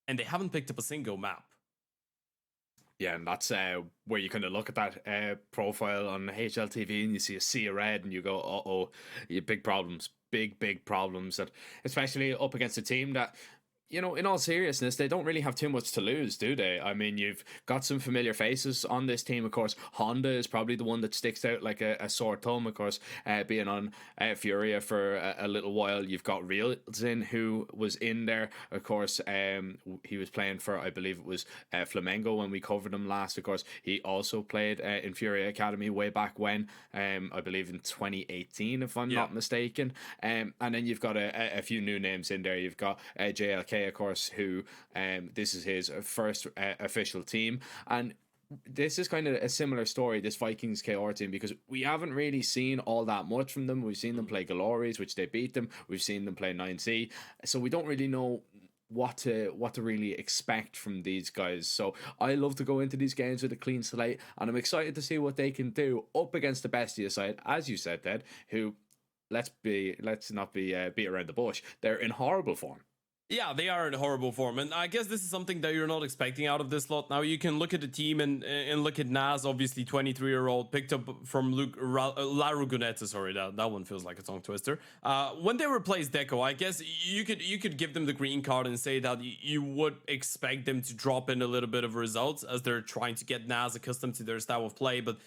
and they haven't picked up a single map. Yeah, and that's where you kind of look at that profile on HLTV and you see a sea of red and you go, uh-oh, you big problems, big problems. That, especially up against a team that, you know, in all seriousness, they don't really have too much to lose, do they? I mean, you've got some familiar faces on this team. Of course, Honda is probably the one that sticks out like a sore thumb, of course, being on Furia for a little while. You've got Realzin, who was in there. Of course, he was playing for, I believe it was Flamengo when we covered him last. Of course, he also played in Furia Academy way back when, I believe in 2018, if I'm not mistaken. And then you've got a few new names in there. You've got JLK, of course, who this is his first official team, and this is kind of a similar story, this Vikings KR team, because we haven't really seen all that much from them. We've seen them play Glories, which they beat them. We've seen them play 9C, so we don't really know what to really expect from these guys. So I love to go into these games with a clean slate, and I'm excited to see what they can do up against the Bestia side, as you said, Ted, who let's not beat around the bush, they're in horrible form. Yeah, they are in horrible form, and I guess this is something that you're not expecting out of this lot. Now, you can look at the team and look at Naz, obviously 23-year-old, picked up from La Ruguneta. Sorry, that one feels like a tongue twister. When they replaced Deco, I guess you could give them the green card and say that you would expect them to drop in a little bit of results as they're trying to get Naz accustomed to their style of play. But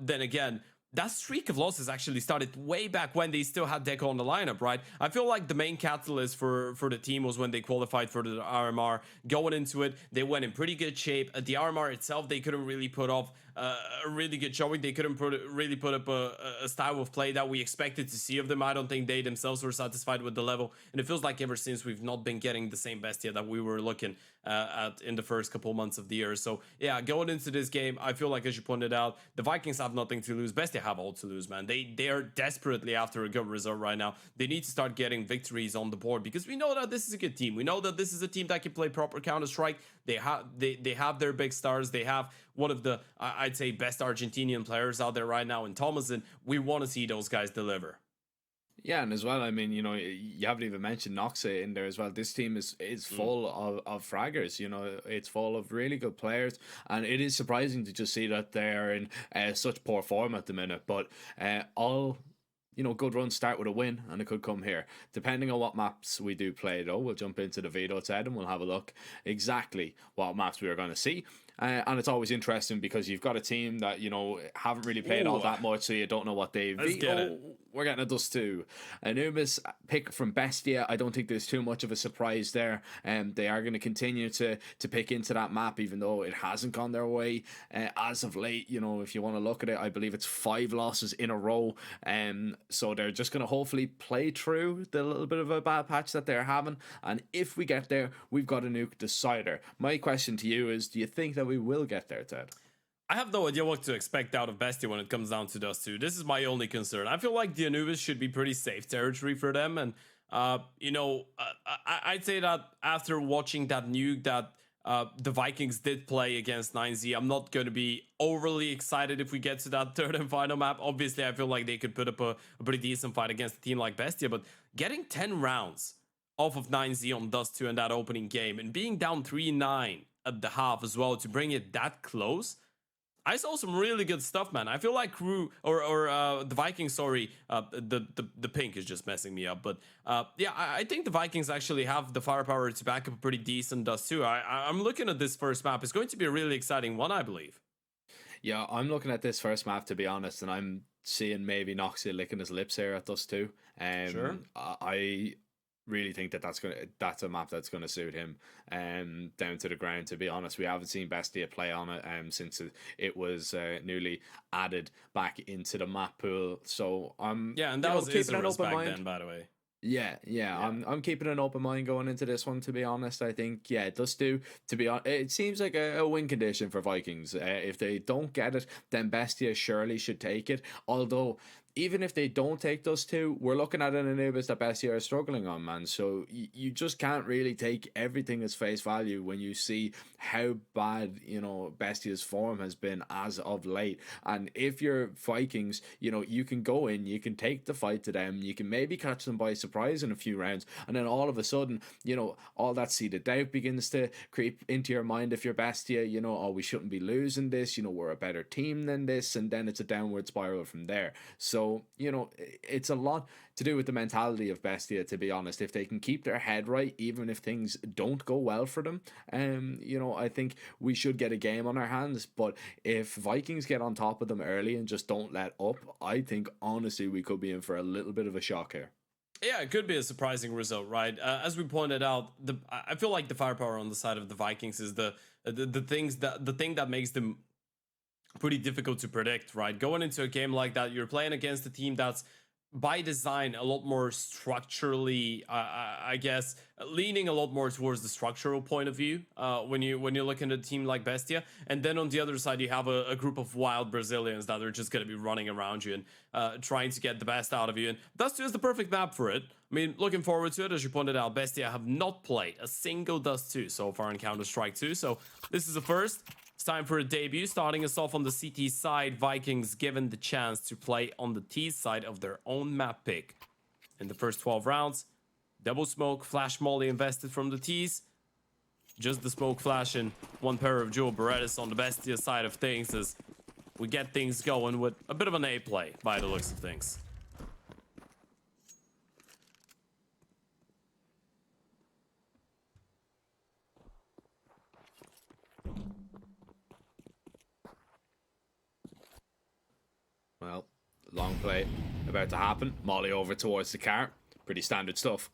then again, that streak of losses actually started way back when they still had Deco on the lineup, right? I feel like the main catalyst for the team was when they qualified for the RMR. Going into it, they went in pretty good shape. At the RMR itself, they couldn't really put off a really good showing. They couldn't really put up a style of play that we expected to see of them. I don't think they themselves were satisfied with the level. And it feels like ever since we've not been getting the same Bestia that we were looking at in the first couple months of the year. So yeah, going into this game, I feel like, as you pointed out, the Vikings have nothing to lose. Bestia have all to lose, man. They are desperately after a good result right now. They need to start getting victories on the board, because we know that this is a good team. We know that this is a team that can play proper Counter-Strike. They have their big stars. They have one of the, I'd say, best Argentinian players out there right now in Thomas, and we want to see those guys deliver. Yeah, and as well, I mean, you know, you haven't even mentioned Noxa in there as well. This team is full of fraggers, you know, it's full of really good players, and it is surprising to just see that they're in such poor form at the minute. But good runs start with a win, and it could come here. Depending on what maps we do play, though, we'll jump into the veto tab and we'll have a look exactly what maps we are going to see. And it's always interesting because you've got a team that, haven't really played all that much, so you don't know what they've... We're getting a Dust 2. Anubis pick from Bestia. I don't think there's too much of a surprise there. They are going to continue to pick into that map, even though it hasn't gone their way as of late. If you want to look at it, I believe it's 5 losses in a row. So they're just going to hopefully play through the little bit of a bad patch that they're having. And if we get there, we've got a nuke decider. My question to you is, do you think that we will get there, Ted? I have no idea what to expect out of Bestia when it comes down to Dust 2. This is my only concern. I feel like the Anubis should be pretty safe territory for them. And, I'd say that after watching that nuke that the Vikings did play against 9Z, I'm not going to be overly excited if we get to that third and final map. Obviously, I feel like they could put up a pretty decent fight against a team like Bestia. But getting 10 rounds off of 9Z on Dust 2 in that opening game and being down 3-9 at the half as well to bring it that close, I saw some really good stuff, man. I feel like Crew or the Vikings, sorry, the pink is just messing me up. But yeah, I think the Vikings actually have the firepower to back up a pretty decent Dust 2. I'm looking at this first map. It's going to be a really exciting one, I believe. Yeah, I'm looking at this first map, to be honest, and I'm seeing maybe Noxia licking his lips here at Dust 2. Sure. I really think that's a map that's gonna suit him down to the ground. To be honest, we haven't seen Bestia play on it since it was newly added back into the map pool. So yeah, and that was keeping an open mind then, by the way. Yeah. I'm keeping an open mind going into this one, to be honest. I think, it does do, to be honest. It seems like a win condition for Vikings. If they don't get it, then Bestia surely should take it. Although, even if they don't take those 2, we're looking at an Anubis that Bestia are struggling on, man. So you just can't really take everything as face value when you see how bad, Bestia's form has been as of late. And if you're Vikings, you can go in, you can take the fight to them, you can maybe catch them by surprise in a few rounds, and then all of a sudden, all that seeded doubt begins to creep into your mind if you're Bestia, oh, we shouldn't be losing this, we're a better team than this, and then it's a downward spiral from there. So, it's a lot to do with the mentality of Bestia, to be honest. If they can keep their head right, even if things don't go well for them, I think we should get a game on our hands. But if Vikings get on top of them early and just don't let up, I think, honestly, we could be in for a little bit of a shock here. Yeah, it could be a surprising result, right? As we pointed out, I feel like the firepower on the side of the Vikings is the thing that makes them pretty difficult to predict, right? Going into a game like that, you're playing against a team that's by design a lot more structurally, I guess, leaning a lot more towards the structural point of view when you're looking at a team like Bestia. And then on the other side, you have a group of wild Brazilians that are just going to be running around you and trying to get the best out of you. And Dust 2 is the perfect map for it. I mean, looking forward to it. As you pointed out, Bestia have not played a single Dust 2 so far in Counter-Strike 2. So this is a first. It's time for a debut. Starting us off on the CT side, Vikings given the chance to play on the T side of their own map pick. In the first 12 rounds, double smoke, flash molly invested from the T's. Just the smoke flash and one pair of dual Berettas on the Bestia side of things as we get things going with a bit of an A play by the looks of things. Well, long play about to happen. Molly over towards the car. Pretty standard stuff.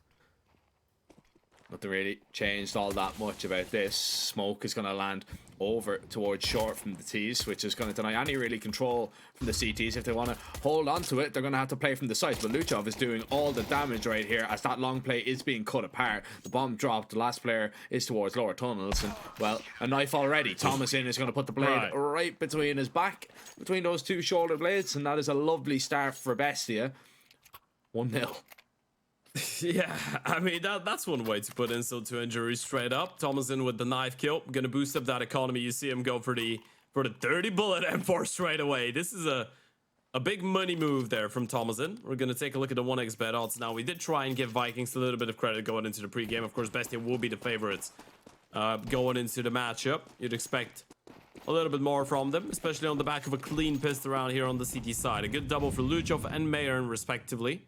Nothing really changed all that much about this. Smoke is going to land over towards short from the T's, which is going to deny any really control from the CTs. If they want to hold on to it, they're going to have to play from the sides. But Luchov is doing all the damage right here as that long play is being cut apart. The bomb dropped. The last player is towards lower tunnels. And, well, a knife already. Thomason is going to put the blade right between his back, between those two shoulder blades. And that is a lovely start for Bestia. 1-0. Yeah, I mean, that's one way to put insult to injury straight up. Thomason with the knife kill. Gonna boost up that economy. You see him go for the 30 bullet M4 straight away. This is a big money move there from Thomason. We're gonna take a look at the 1xBet odds now. We did try and give Vikings a little bit of credit going into the pregame. Of course, Bestia will be the favorites going into the matchup. You'd expect a little bit more from them, especially on the back of a clean pistol round here on the CT side. A good double for Luchov and Mayern, respectively.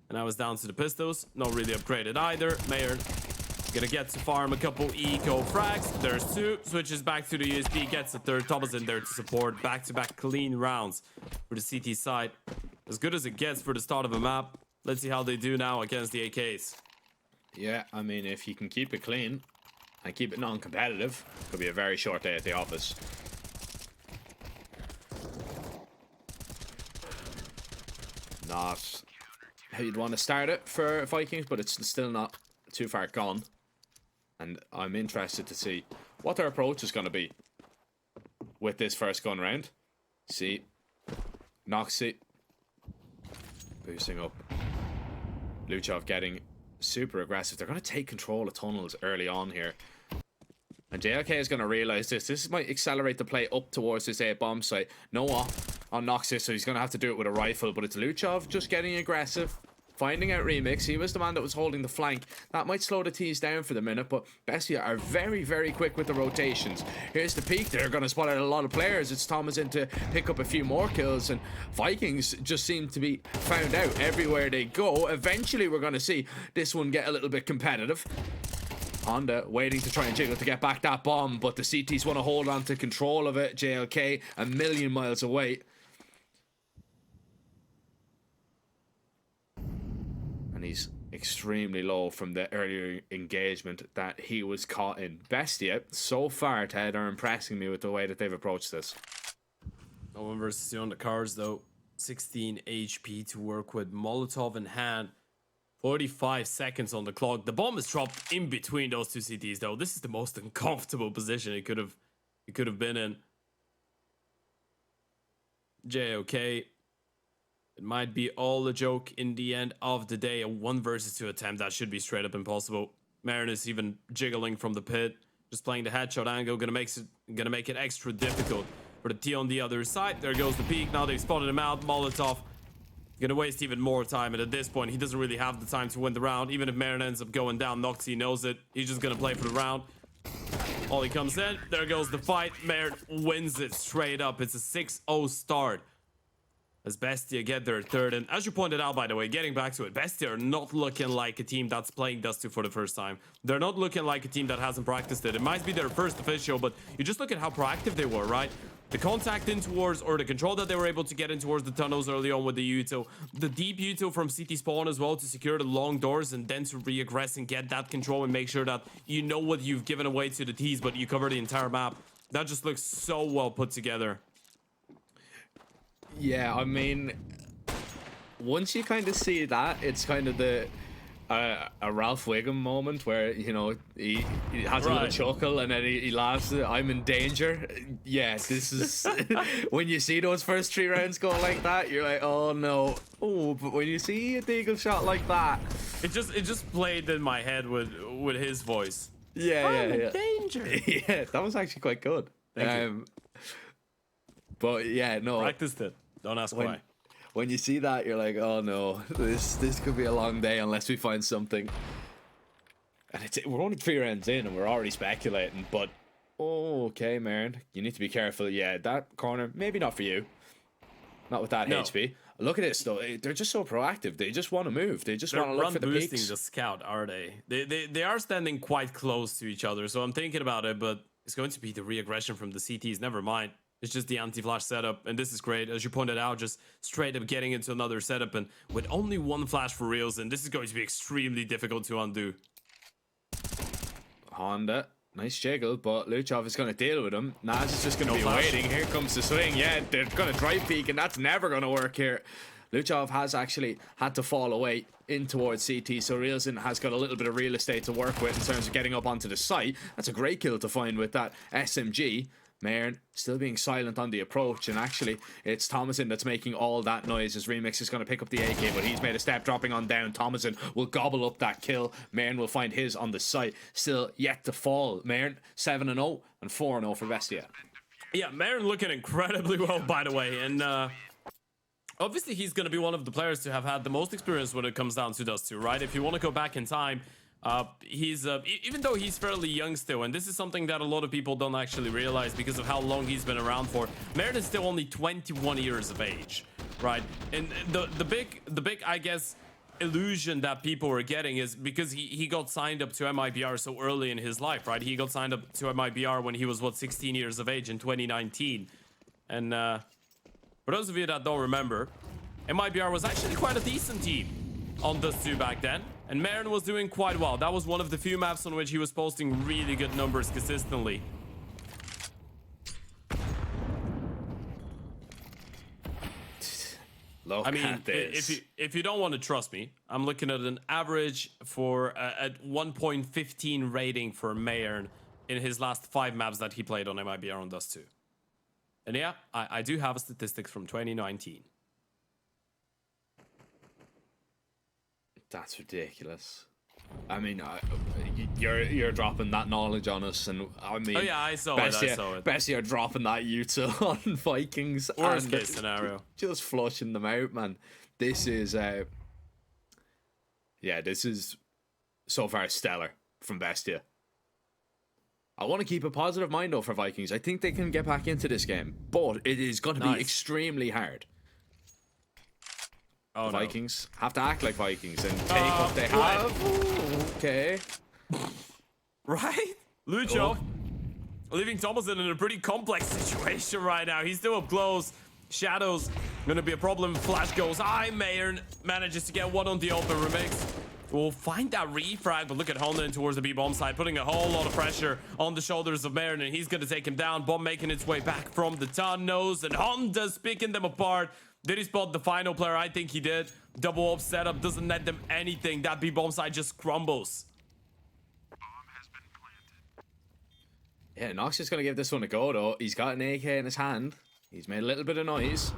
And now it's down to the pistols. Not really upgraded either. Mayern gonna get to farm a couple eco frags. There's two. Switches back to the USB. Gets the third. Thomas in there to support. Back-to-back clean rounds for the CT side. As good as it gets for the start of a map. Let's see how they do now against the AKs. Yeah, I mean, if you can keep it clean and keep it non-competitive, could be a very short day at the office. Not how you'd want to start it for Vikings, but it's still not too far gone. And I'm interested to see what their approach is going to be with this first gun round. See, Noxy boosting up. Luchov getting super aggressive. They're going to take control of tunnels early on here. And JLK is going to realize this. This might accelerate the play up towards this A bomb site. Noah on Noxus, so he's going to have to do it with a rifle. But it's Luchov just getting aggressive. Finding out Remix. He was the man that was holding the flank. That might slow the T's down for the minute, but Bestia are very, very quick with the rotations. Here's the peak. They're going to spot out a lot of players. It's Thomas in to pick up a few more kills, and Vikings just seem to be found out everywhere they go. Eventually, we're going to see this one get a little bit competitive. Honda waiting to try and jiggle to get back that bomb, but the CTs want to hold on to control of it. JLK a million miles away. And he's extremely low from the earlier engagement that he was caught in. Bestia, so far, Ted, are impressing me with the way that they've approached this. No one versus 2 on the cards, though. 16 HP to work with. Molotov in hand. 45 seconds on the clock. The bomb is dropped in between those two CTs, though. This is the most uncomfortable position it could have been in. JOK. It might be all a joke in the end of the day. A 1 versus 2 attempt. That should be straight up impossible. Marin is even jiggling from the pit. Just playing the headshot angle. Gonna make it extra difficult for the T on the other side. There goes the peak. Now they've spotted him out. Molotov gonna waste even more time, and at this point he doesn't really have the time to win the round. Even if Marin ends up going down, Noxy knows it. He's just gonna play for the round. Ollie comes in. There goes the fight. Marin wins it straight up. It's a 6-0 start as Bestia get their third. And as you pointed out, by the way, getting back to it, Bestia are not looking like a team that's playing Dust 2 for the first time. They're not looking like a team that hasn't practiced it. It might be their first official, but you just look at how proactive they were, right? The contact in towards, or the control that they were able to get in towards the tunnels early on with the Uto. The deep Uto from CT spawn as well to secure the long doors and then to re-aggress and get that control and make sure that you know what you've given away to the T's, but you cover the entire map. That just looks so well put together. Yeah, I mean, once you kind of see that, it's kind of the a Ralph Wiggum moment where, you know, he has a little chuckle and then he laughs. I'm in danger. Yeah, this is when you see those first 3 rounds go like that, you're like, oh no. Oh, but when you see a deagle shot like that, it just played in my head with his voice. Yeah, I'm in danger. Yeah, that was actually quite good. Thank you. But yeah, no. Practiced it. Don't ask why. When you see that, you're like, oh no, this could be a long day unless we find something. And we're only 3 rounds in and we're already speculating, but okay, man, you need to be careful. Yeah, that corner, maybe not for you. Not with that HP. Look at this though, they're just so proactive. They just want to move. They just want to look for the peaks. Boosting the scout, are they? They are standing quite close to each other, so I'm thinking about it, but it's going to be the re-aggression from the CTs. Never mind. It's just the anti-flash setup, and this is great. As you pointed out, just straight up getting into another setup, and with only 1 flash for reals, and this is going to be extremely difficult to undo. Honda, nice jiggle, but Luchov is going to deal with him. Naz is just going to be waiting. Here comes the swing. Yeah, they're going to drive peek, and that's never going to work here. Luchov has actually had to fall away in towards CT, so Reelson has got a little bit of real estate to work with in terms of getting up onto the site. That's a great kill to find with that SMG. Marin still being silent on the approach, and actually it's Thomason that's making all that noise as Remix is going to pick up the AK, but he's made a step dropping on down. Thomason will gobble up that kill. Marin will find his on the site. Still yet to fall. Marin 7-0 and 4-0 for Bestia. Yeah, Marin looking incredibly well, by the way, and obviously he's going to be one of the players to have had the most experience when it comes down to Dust 2, right? If you want to go back in time, He's even though he's fairly young still, and this is something that a lot of people don't actually realize because of how long he's been around for. Merritt is still only 21 years of age, right? And the big I guess illusion that people were getting is because he got signed up to MIBR so early in his life, right? He got signed up to MIBR when he was 16 years of age in 2019, and for those of you that don't remember, MIBR was actually quite a decent team on Dust 2 back then. And Marin was doing quite well. That was one of the few maps on which he was posting really good numbers consistently. Look I mean, at this. if you don't want to trust me, I'm looking at an average for at 1.15 rating for Marin in his last 5 maps that he played on MIBR on Dust 2. And yeah, I do have statistics from 2019. That's ridiculous. I mean, you're dropping that knowledge on us, and I mean, Oh yeah, I saw it. Best you're dropping that Utah on Vikings. Worst case scenario. Just flushing them out, man. This is, this is so far stellar from Bestia. I want to keep a positive mind though for Vikings. I think they can get back into this game, but it is going to be extremely hard. Oh, Vikings have to act like Vikings and take what they have. Ooh, okay. Right? Lucho leaving Thomason in a pretty complex situation right now. He's still up close. Shadows gonna be a problem. Flash goes high. Mayer manages to get one on the open. Remix will find that refrag, but look at Honda in towards the B-bomb side, putting a whole lot of pressure on the shoulders of Mayer, and he's gonna take him down. Bomb making its way back from the tunnels, and Honda's picking them apart. Did he spot the final player? I think he did. Double up setup doesn't net them anything. That B-bomb side just crumbles. Yeah, Nox is going to give this one a go, though. He's got an AK in his hand. He's made a little bit of noise.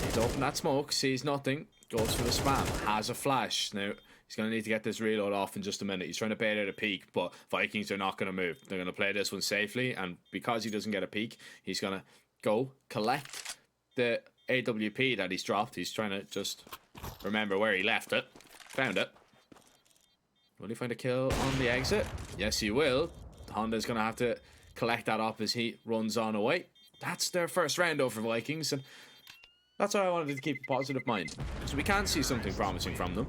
He's opened that smoke, sees nothing, goes for the spam, has a flash. Now, he's going to need to get this reload off in just a minute. He's trying to bait out a peek, but Vikings are not going to move. They're going to play this one safely, and because he doesn't get a peek, he's going to go collect the AWP that he's dropped. He's trying to just remember where he left it. Found it. Will he find a kill on the exit? Yes, he will. Honda's going to have to collect that up as he runs on away. That's their first round over Vikings, and that's why I wanted to keep a positive mind, because we can see something promising from them.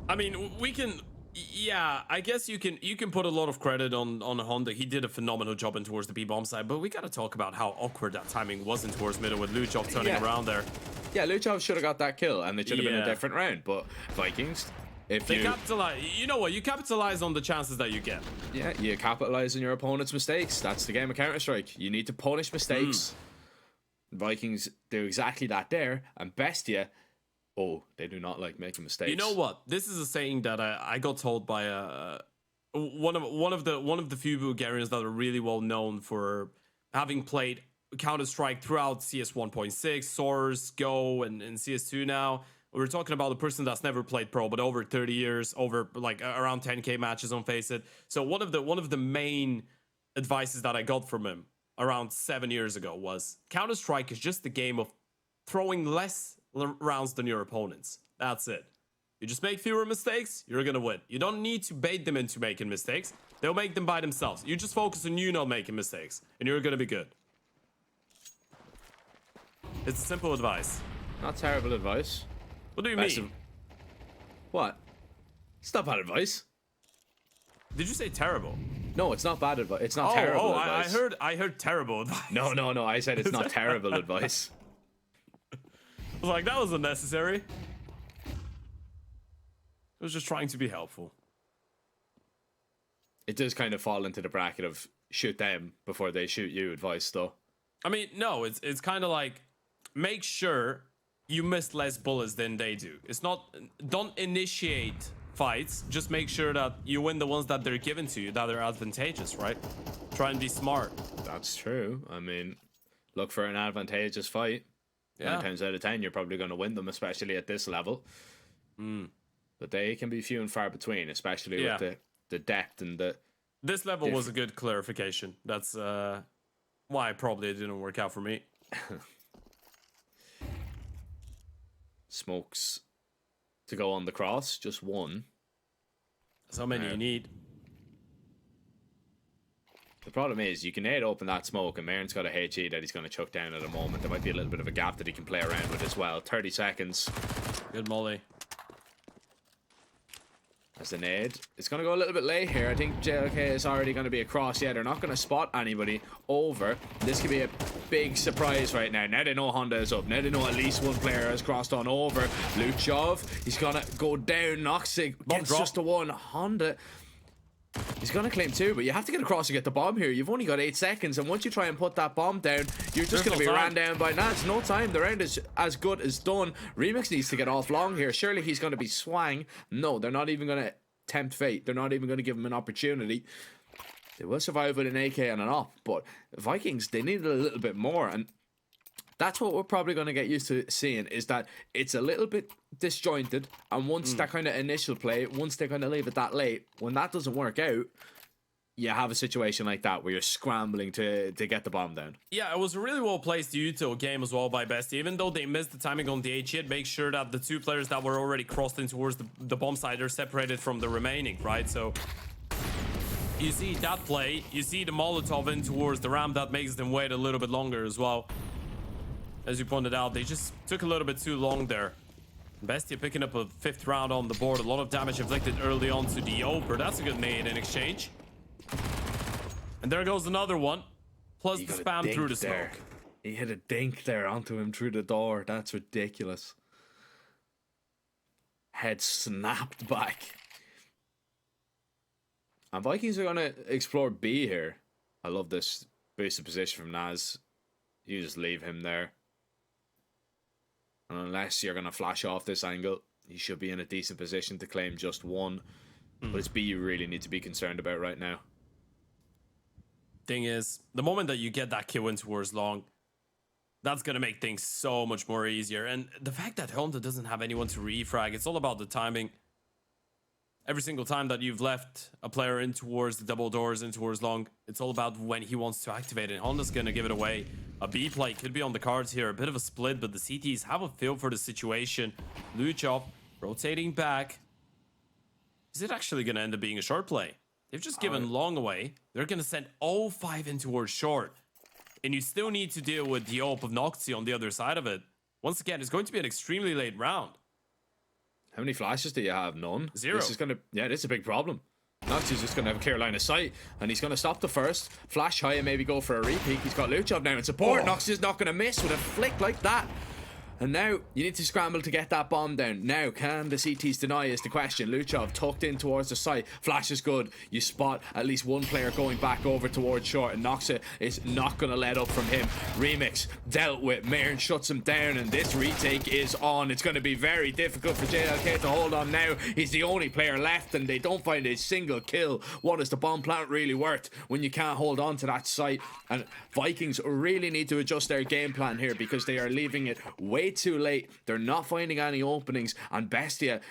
I mean, we can... Yeah, I guess you can put a lot of credit on Honda. He did a phenomenal job in towards the B-bomb side, but we gotta talk about how awkward that timing was in towards middle with Luchov turning around there. Yeah, Luchov should have got that kill, and it should have been a different round, but Vikings... They capitalize. You know what? You capitalize on the chances that you get. Yeah, you capitalize on your opponent's mistakes. That's the game of Counter-Strike. You need to punish mistakes. Vikings do exactly that there, and Bestia, they do not like making mistakes. You know what? This is a saying that I got told by one of the few Bulgarians that are really well known for having played Counter-Strike throughout CS 1.6, Source, Go, and CS2 now. We're talking about a person that's never played pro, but over 30 years, over like around 10k matches on Face It. So one of the main advices that I got from him around 7 years ago was Counter-Strike is just the game of throwing less rounds than your opponents. That's it. You just make fewer mistakes, you're gonna win. You don't need to bait them into making mistakes. They'll make them by themselves. You just focus on you not making mistakes, and you're gonna be good. It's a simple advice. Not terrible advice. What do you mean? What? It's not bad advice. Did you say terrible? No, it's not bad advice. It's not terrible advice. I heard terrible advice. No. I said it's not terrible advice. I was like, that was unnecessary. I was just trying to be helpful. It does kind of fall into the bracket of shoot them before they shoot you advice, though. I mean, no, it's kind of like make sure you miss less bullets than they do. It's not, don't initiate fights, just make sure that you win the ones that they're given to you, that are advantageous, right? Try and be smart. That's true. I mean, look for an advantageous fight. 9 times out of 10, you're probably going to win them, especially at this level. But they can be few and far between, especially with the depth and the... This level was a good clarification. That's why probably it didn't work out for me. Smokes to go on the cross, just one. So many you need. The problem is you can nade open that smoke, and Maren's got a HE that he's going to chuck down at a moment. There might be a little bit of a gap that he can play around with as well. 30 seconds. Good molly. As the nade. It's going to go a little bit late here. I think JLK is already going to be across. Yeah, they're not going to spot anybody over. This could be a big surprise right now. Now they know Honda is up. Now they know at least one player has crossed on over. Luchov, he's going to go down. Noxic gets just the one. Honda, he's going to claim two, but you have to get across to get the bomb here. You've only got 8 seconds, and once you try and put that bomb down, you're just going to be ran down by Nats. No time. The round is as good as done. Remix needs to get off long here. Surely he's going to be swang. No, they're not even going to tempt fate. They're not even going to give him an opportunity. They will survive with an AK and an op, but Vikings, they need a little bit more, and that's what we're probably going to get used to seeing, is that it's a little bit disjointed, and once that kind of initial play, once they kind of leave it that late, when that doesn't work out, you have a situation like that where you're scrambling to get the bomb down. Yeah, it was a really well placed Uto game as well by Best. Even though they missed the timing on the H hit, make sure that the two players that were already crossed in towards the bomb side are separated from the remaining, right? So you see that play, you see the Molotov in towards the ramp, that makes them wait a little bit longer as well. As you pointed out, they just took a little bit too long there. Bestia picking up a 5th round on the board. A lot of damage inflicted early on to the Oper. That's a good nade in exchange. And there goes another one. Plus the spam through the smoke. He hit a dink there onto him through the door. That's ridiculous. Head snapped back. And Vikings are going to explore B here. I love this boosted position from Naz. You just leave him there. And unless you're going to flash off this angle, you should be in a decent position to claim just one. But it's B you really need to be concerned about right now. Thing is, the moment that you get that kill in towards long, that's going to make things so much more easier. And the fact that Honda doesn't have anyone to refrag, it's all about the timing. Every single time that you've left a player in towards the double doors, in towards long, it's all about when he wants to activate it. Honda's going to give it away. A B play could be on the cards here. A bit of a split, but the CTs have a feel for the situation. Luchov rotating back. Is it actually going to end up being a short play? They've just given long away. They're going to send all 5 in towards short. And you still need to deal with the AWP of Noxy on the other side of it. Once again, it's going to be an extremely late round. How many flashes do you have? None. 0. This is going to, yeah, this is a big problem. Noxy's just going to have a clear line of sight, and he's going to stop the first, flash high, and maybe go for a repeat. He's got Luchov now in support. Noxy's not going to miss with a flick like that. And now you need to scramble to get that bomb down. Now, can the CTs deny is the question. Luchov tucked in towards the site. Flash is good. You spot at least one player going back over towards short, and Noxa is not going to let up from him. Remix dealt with. Marin shuts him down, and this retake is on. It's going to be very difficult for JLK to hold on now. He's the only player left, and they don't find a single kill. What is the bomb plant really worth when you can't hold on to that site? And Vikings really need to adjust their game plan here, because they are leaving it way too late. They're not finding any openings, and Bestia,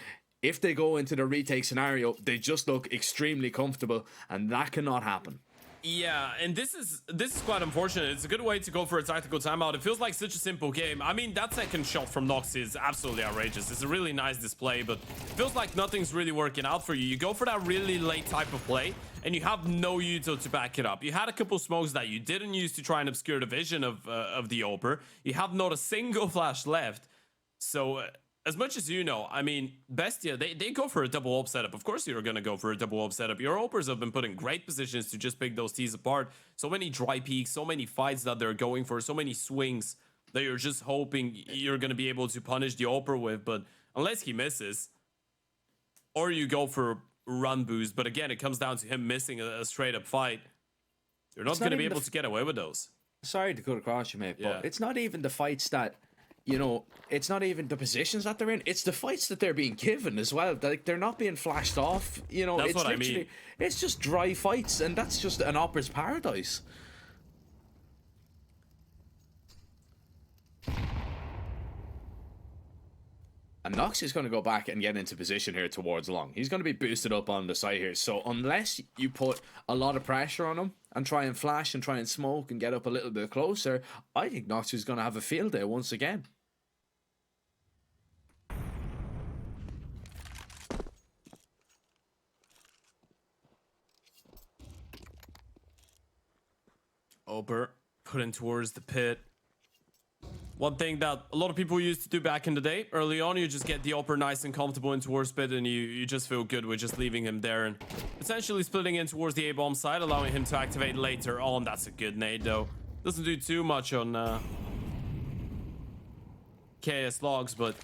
if they go into the retake scenario, they just look extremely comfortable, and that cannot happen. Yeah, and this is quite unfortunate. It's a good way to go for a tactical timeout. It feels like such a simple game. I mean, that second shot from Nox is absolutely outrageous. It's a really nice display, but it feels like nothing's really working out for you. You go for that really late type of play, and you have no Yuto to back it up. You had a couple smokes that you didn't use to try and obscure the vision of the Oper. You have not a single flash left. So as much as you know, I mean, Bestia, they go for a double up setup. Of course you're going to go for a double up setup. Your Opers have been put in great positions to just pick those T's apart. So many dry peaks, so many fights that they're going for, so many swings that you're just hoping you're going to be able to punish the Oper with. But unless he misses, or you go for run boost, but again, it comes down to him missing a straight up fight. You're not going to be able to get away with those. Sorry to cut across you, mate, but it's not even the fights that, you know, it's not even the positions that they're in. It's the fights that they're being given as well. Like, they're not being flashed off. You know, that's it's what literally, I mean. It's just dry fights, and that's just an opera's paradise. And Nox is going to go back and get into position here towards long. He's going to be boosted up on the side here. So unless you put a lot of pressure on him and try and flash and try and smoke and get up a little bit closer, I think Nox is going to have a field day once again. Ober put in towards the pit. One thing that a lot of people used to do back in the day, early on, you just get the Oper nice and comfortable in towards pit, and you just feel good with just leaving him there and essentially splitting in towards the A-bomb side, allowing him to activate later on. That's a good nade, though. Doesn't do too much on KS logs, but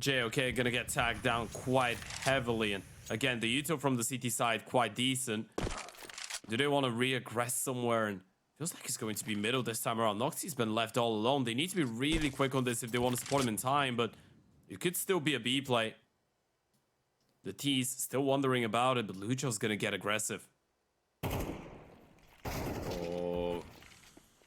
JOK gonna get tagged down quite heavily. And again, the util from the CT side quite decent. Do they want to re-aggress somewhere? And feels like it's going to be middle this time around. Noxie's been left all alone. They need to be really quick on this if they want to support him in time, but it could still be a B play. The T's still wondering about it, but Lucho's gonna get aggressive. Oh,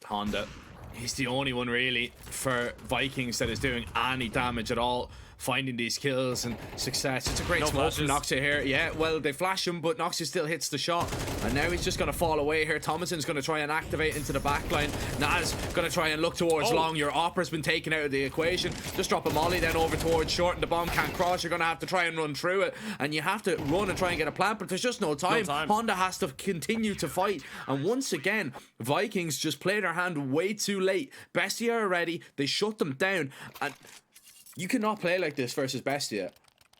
Honda. He's the only one really for Vikings that is doing any damage at all, finding these kills and success. It's a great smoke from Noxia here. Yeah, well, they flash him, but Noxia still hits the shot, and now he's just going to fall away here. Thomason's going to try and activate into the backline. Naz going to try and look towards long. Your Opera's been taken out of the equation. Just drop a molly then over towards short, and the bomb can't cross. You're going to have to try and run through it, and you have to run and try and get a plant, but there's just no time. Honda has to continue to fight, and once again, Vikings just play their hand way too late. Bestia are ready. They shut them down, and you cannot play like this versus Bestia.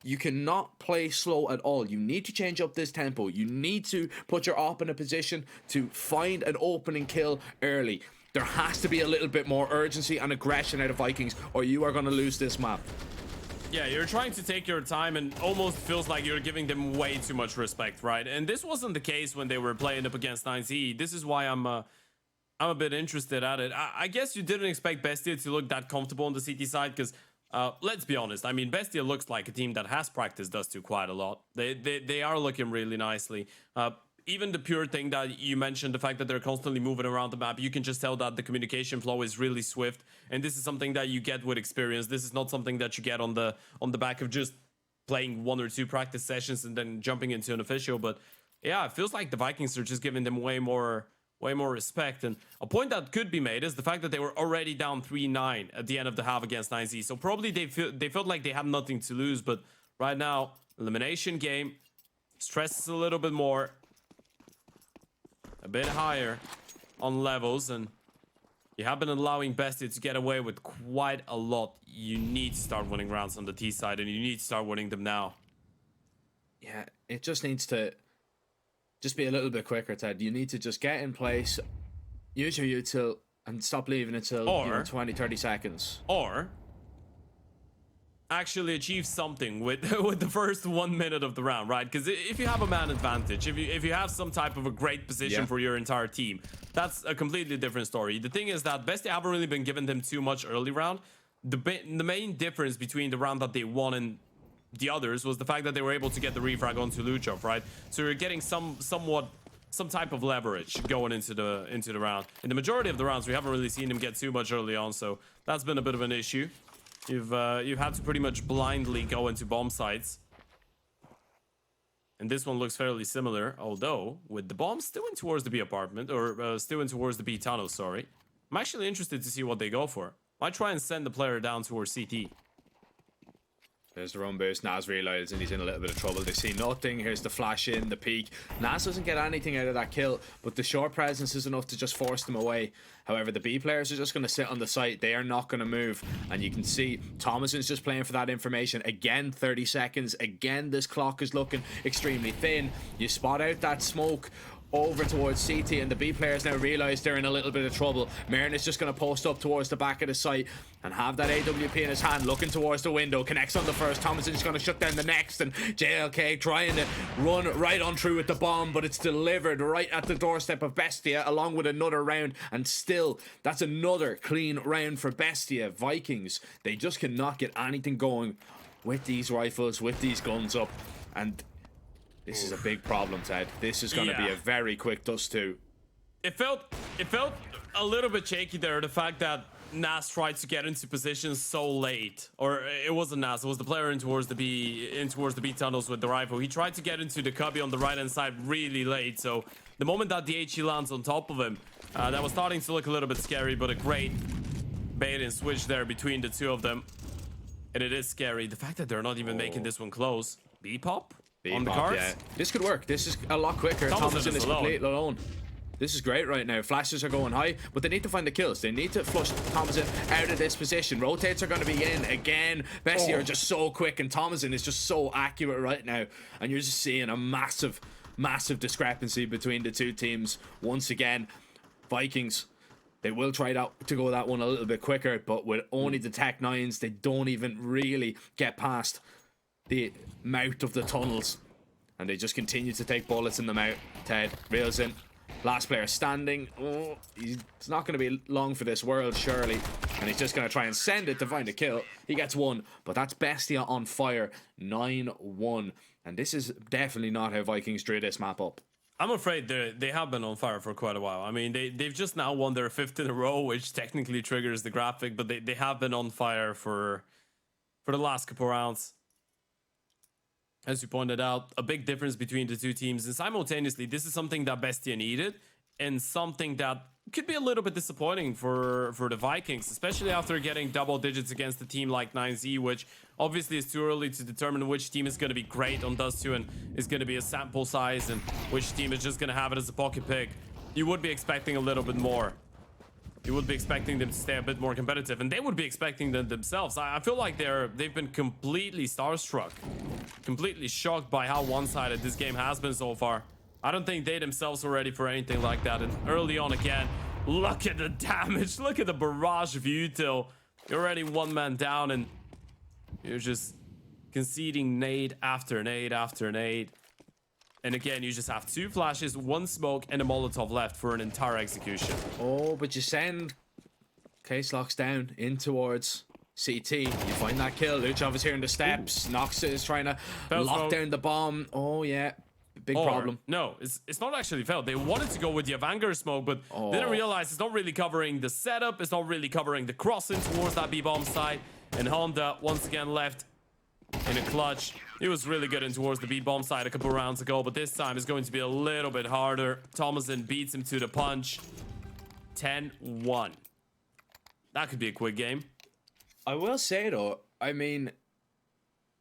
You cannot play slow at all. You need to change up this tempo. You need to put your op in a position to find an opening kill early. There has to be a little bit more urgency and aggression out of Vikings, or you are going to lose this map. Yeah, you're trying to take your time, and almost feels like you're giving them way too much respect, right? And this wasn't the case when they were playing up against 9Z. This is why I'm a bit interested at it. I guess you didn't expect Bestia to look that comfortable on the CT side, because let's be honest. I mean, Bestia looks like a team that has practiced Dust 2 quite a lot. They are looking really nicely. Even the pure thing that you mentioned, the fact that they're constantly moving around the map, you can just tell that the communication flow is really swift. And this is something that you get with experience. This is not something that you get on the back of just playing 1 or 2 practice sessions and then jumping into an official. But yeah, it feels like the Vikings are just giving them way more respect. And a point that could be made is the fact that they were already down 3-9 at the end of the half against 9Z. So probably they felt like they had nothing to lose, but right now, elimination game, stresses a little bit more, a bit higher on levels, and you have been allowing Bestia to get away with quite a lot. You need to start winning rounds on the T side, and you need to start winning them now. Yeah, it just needs to just be a little bit quicker, Ted. You need to just get in place, use your util, and stop leaving it till 20, 30 seconds. Or actually achieve something with the first 1 minute of the round, right? Because if you have a man advantage, if you have some type of a great position for your entire team, that's a completely different story. The thing is that Bestia haven't really been giving them too much early round. The main difference between the round that they won and the others was the fact that they were able to get the refrag onto Luchov, right? So you're getting some type of leverage going into the round. In the majority of the rounds, we haven't really seen him get too much early on, so that's been a bit of an issue. You've had to pretty much blindly go into bomb sites. And this one looks fairly similar, although with the bomb still in towards the B apartment, or still in towards the B tunnel, sorry. I'm actually interested to see what they go for. Might try and send the player down towards CT. There's the run boost. Naz realizes he's in a little bit of trouble. They see nothing. Here's the flash in, the peak. Naz doesn't get anything out of that kill, but the short presence is enough to just force them away. However, the B players are just going to sit on the site. They are not going to move. And you can see Thomason's just playing for that information. Again, 30 seconds. Again, this clock is looking extremely thin. You spot out that smoke over towards CT, and the B players now realize they're in a little bit of trouble. Marin is just going to post up towards the back of the site and have that AWP in his hand, looking towards the window. Connects on the first. Thomason's going to shut down the next, and JLK trying to run right on through with the bomb, but it's delivered right at the doorstep of Bestia, along with another round. And still, that's another clean round for Bestia. Vikings, they just cannot get anything going with these rifles, with these guns up, and this is a big problem, Ted. This is going to be a very quick Dust 2. It felt a little bit shaky there, the fact that Nas tried to get into position so late. Or it wasn't Nas, it was the player in towards the B tunnels with the rifle. He tried to get into the cubby on the right hand side really late, so the moment that the HE lands on top of him, that was starting to look a little bit scary, but a great bait and switch there between the two of them. And it is scary. The fact that they're not even making this one close. B-pop? On the cards? Yeah. This could work. This is a lot quicker. Thomason is completely alone. This is great right now. Flashes are going high, but they need to find the kills. They need to flush Thomason out of this position. Rotates are going to be in again. Bessie are just so quick, and Thomason is just so accurate right now. And you're just seeing a massive discrepancy between the two teams. Once again, Vikings, they will try to go that one a little bit quicker, but with only the Tech 9s, they don't even really get past the mouth of the tunnels. And they just continue to take bullets in the mouth. Ted reels in. Last player standing. Oh, he's not going to be long for this world, surely. And he's just going to try and send it to find a kill. He gets one, but that's Bestia on fire. 9-1. And this is definitely not how Vikings drew this map up. I'm afraid they have been on fire for quite a while. I mean, they've just now won their 5th in a row, which technically triggers the graphic, but they have been on fire for the last couple rounds. As you pointed out, a big difference between the two teams, and simultaneously, this is something that Bestia needed, and something that could be a little bit disappointing for the Vikings, especially after getting double digits against a team like 9Z, which obviously is too early to determine which team is going to be great on Dust 2 and is going to be a sample size, and which team is just going to have it as a pocket pick. You would be expecting a little bit more. You would be expecting them to stay a bit more competitive, and they would be expecting them themselves. I feel like they've been completely starstruck, completely shocked by how one-sided this game has been so far. I don't think they themselves were ready for anything like that. And early on again, look at the damage, look at the barrage of util. You're already one man down, and you're just conceding nade after nade after nade. And again, you just have 2 flashes, 1 smoke, and a Molotov left for an entire execution. Oh, but you send Case Locks down in towards CT. You find that kill. Luchov is here in the steps. Nox is trying to lock down the bomb. Oh, yeah. Big problem. No, it's not actually failed. They wanted to go with the Vanguard smoke, but didn't realize it's not really covering the setup. It's not really covering the crossing towards that B-bomb side. And Honda once again left in a clutch. He was really good in towards the B-bomb side a couple rounds ago, but this time is going to be a little bit harder. Thomason beats him to the punch. 10-1. That could be a quick game. I will say though, I mean,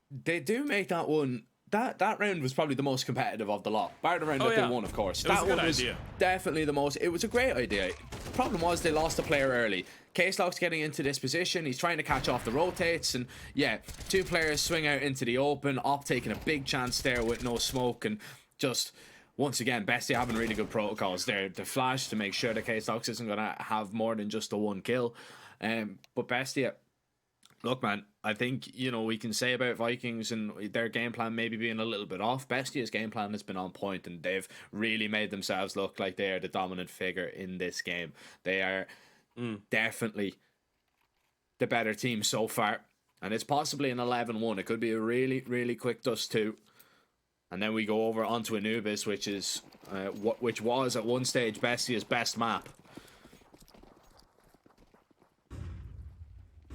they do make that one. That round was probably the most competitive of the lot. Bar the round that they won, of course. That one was definitely the most. It was a great idea. The problem was they lost a player early. Case Lock's getting into this position. He's trying to catch off the rotates, and yeah, 2 players swing out into the open. Op taking a big chance there with no smoke, and just once again, Bestia having really good protocols there. The flash to make sure that Case Locks isn't gonna have more than just the 1 kill. But Bestia, look, man, I think, you know, we can say about Vikings and their game plan maybe being a little bit off. Bestia's game plan has been on point, and they've really made themselves look like they are the dominant figure in this game. They are definitely the better team so far, and it's possibly an 11-1. It could be a really, really quick Dust 2. And then we go over onto Anubis, which is which was at one stage Bestia's best map.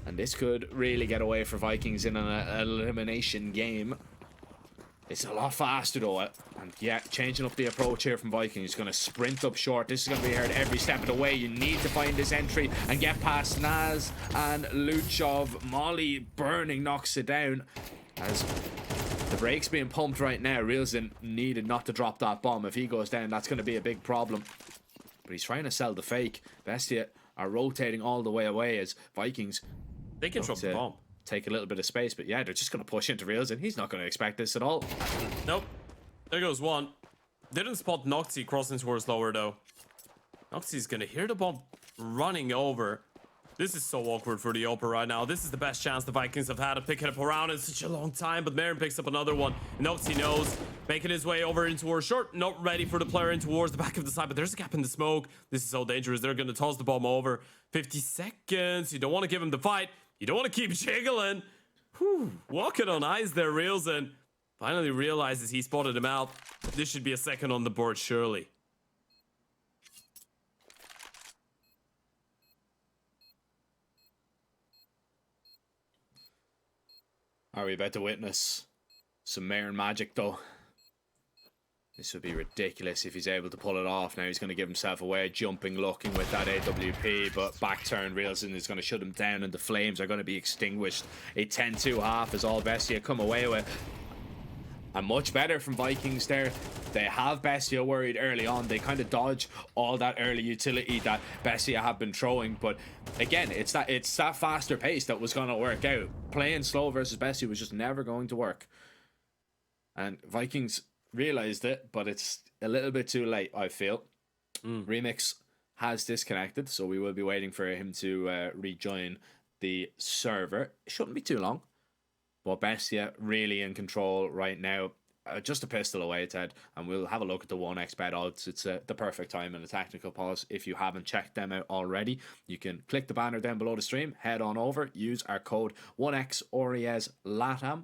And this could really get away for Vikings in an elimination game. It's a lot faster though. And yeah, changing up the approach here from Vikings. Going to sprint up short. This is going to be heard every step of the way. You need to find this entry and get past Naz and Luchov. Molly burning knocks it down. As the brakes being pumped right now. Reelson needed not to drop that bomb. If he goes down, that's going to be a big problem. But he's trying to sell the fake. Bestia are rotating all the way away as Vikings... They can drop the bomb. Take a little bit of space, but yeah, they're just going to push into Reels, and he's not going to expect this at all. Nope. There goes one. Didn't spot Noxy crossing towards lower, though. Noxy's going to hear the bomb running over. This is so awkward for the Opa right now. This is the best chance the Vikings have had to pick it up around in such a long time, but Marin picks up another one. Noxy knows, making his way over in towards short, not ready for the player in towards the back of the side, but there's a gap in the smoke. This is so dangerous. They're going to toss the bomb over. 50 seconds. You don't want to give him the fight. You don't want to keep jiggling. Whew. Walking on ice there, Reelson. Finally realizes he spotted him out. This should be a second on the board, surely. Are we about to witness some Marin magic, though? This would be ridiculous if he's able to pull it off. Now he's going to give himself away, jumping, looking with that AWP, but back turn, Reelson is going to shut him down, and the flames are going to be extinguished. A 10-2 half is all Bestia come away with. And much better from Vikings there. They have Bestia worried early on. They kind of dodge all that early utility that Bestia have been throwing. But again, it's that faster pace that was going to work out. Playing slow versus Bestia was just never going to work. And Vikings realized it, but it's a little bit too late, I feel. Remix has disconnected, so we will be waiting for him to rejoin the server. It shouldn't be too long. But Bestia really in control right now. Just a pistol away, Ted. And we'll have a look at the 1xbet odds. It's the perfect time in a tactical pause. If you haven't checked them out already, you can click the banner down below the stream, head on over, use our code 1XORIESLATAM,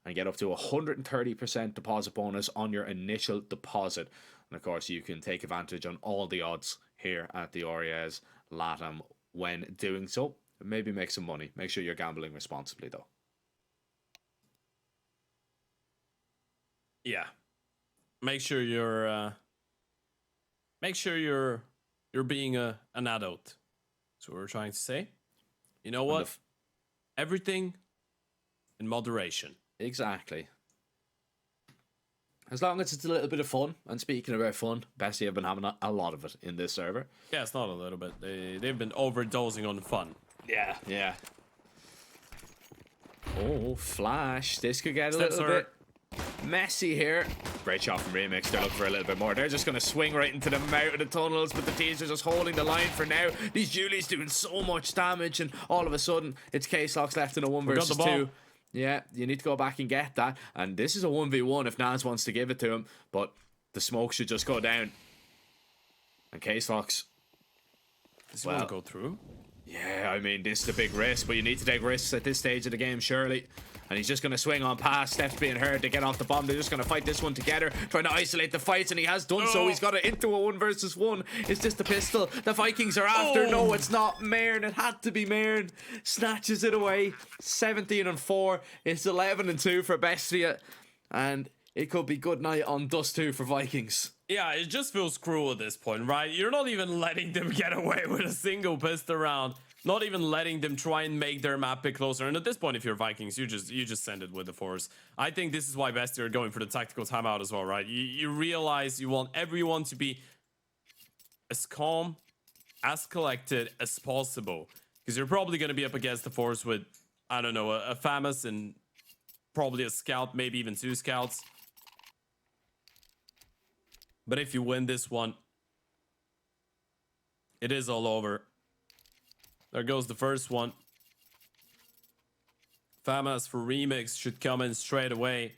and get up to 130% deposit bonus on your initial deposit. And of course, you can take advantage on all the odds here at the Oriez LATAM when doing so. Maybe make some money. Make sure you're gambling responsibly, though. Yeah, make sure you're being an adult. That's what we're trying to say. You know what? Everything in moderation. Exactly. As long as it's a little bit of fun. And speaking about fun, Bessie have been having a lot of it in this server. Yeah, it's not a little bit. They've been overdosing on fun. Yeah. Oh, flash. This could get a little bit messy here. Great shot from Remix. They're looking for a little bit more. They're just going to swing right into the mouth of the tunnels, but the teams are just holding the line for now. These Julies doing so much damage, and all of a sudden, it's K-Slox left in a 1 versus 2. Yeah, you need to go back and get that. And this is a 1v1 if Naz wants to give it to him, but the smoke should just go down. And K-Slox, does he want to go through? Yeah, I mean, this is a big risk, but you need to take risks at this stage of the game, surely. And he's just going to swing on past. Steph's being hurt to get off the bomb. They're just going to fight this one together, trying to isolate the fights, and he has done so. He's got it into a 1 versus 1. Is this the pistol the Vikings are after? No, it's not. Mairn, it had to be Mairn. Snatches it away. 17-4. It's 11-2 for Bestia. And it could be good night on Dust 2 for Vikings. Yeah, it just feels cruel at this point, right? You're not even letting them get away with a single pistol round. Not even letting them try and make their map pick closer. And at this point, if you're Vikings, you just send it with the force. I think this is why Bestia are going for the tactical timeout as well, right? You realize you want everyone to be as calm, as collected as possible. Because you're probably going to be up against the force with, I don't know, a FAMAS and probably a scout, maybe even 2 scouts. But if you win this one, it is all over. There goes the first one. FAMAS for Remix should come in straight away.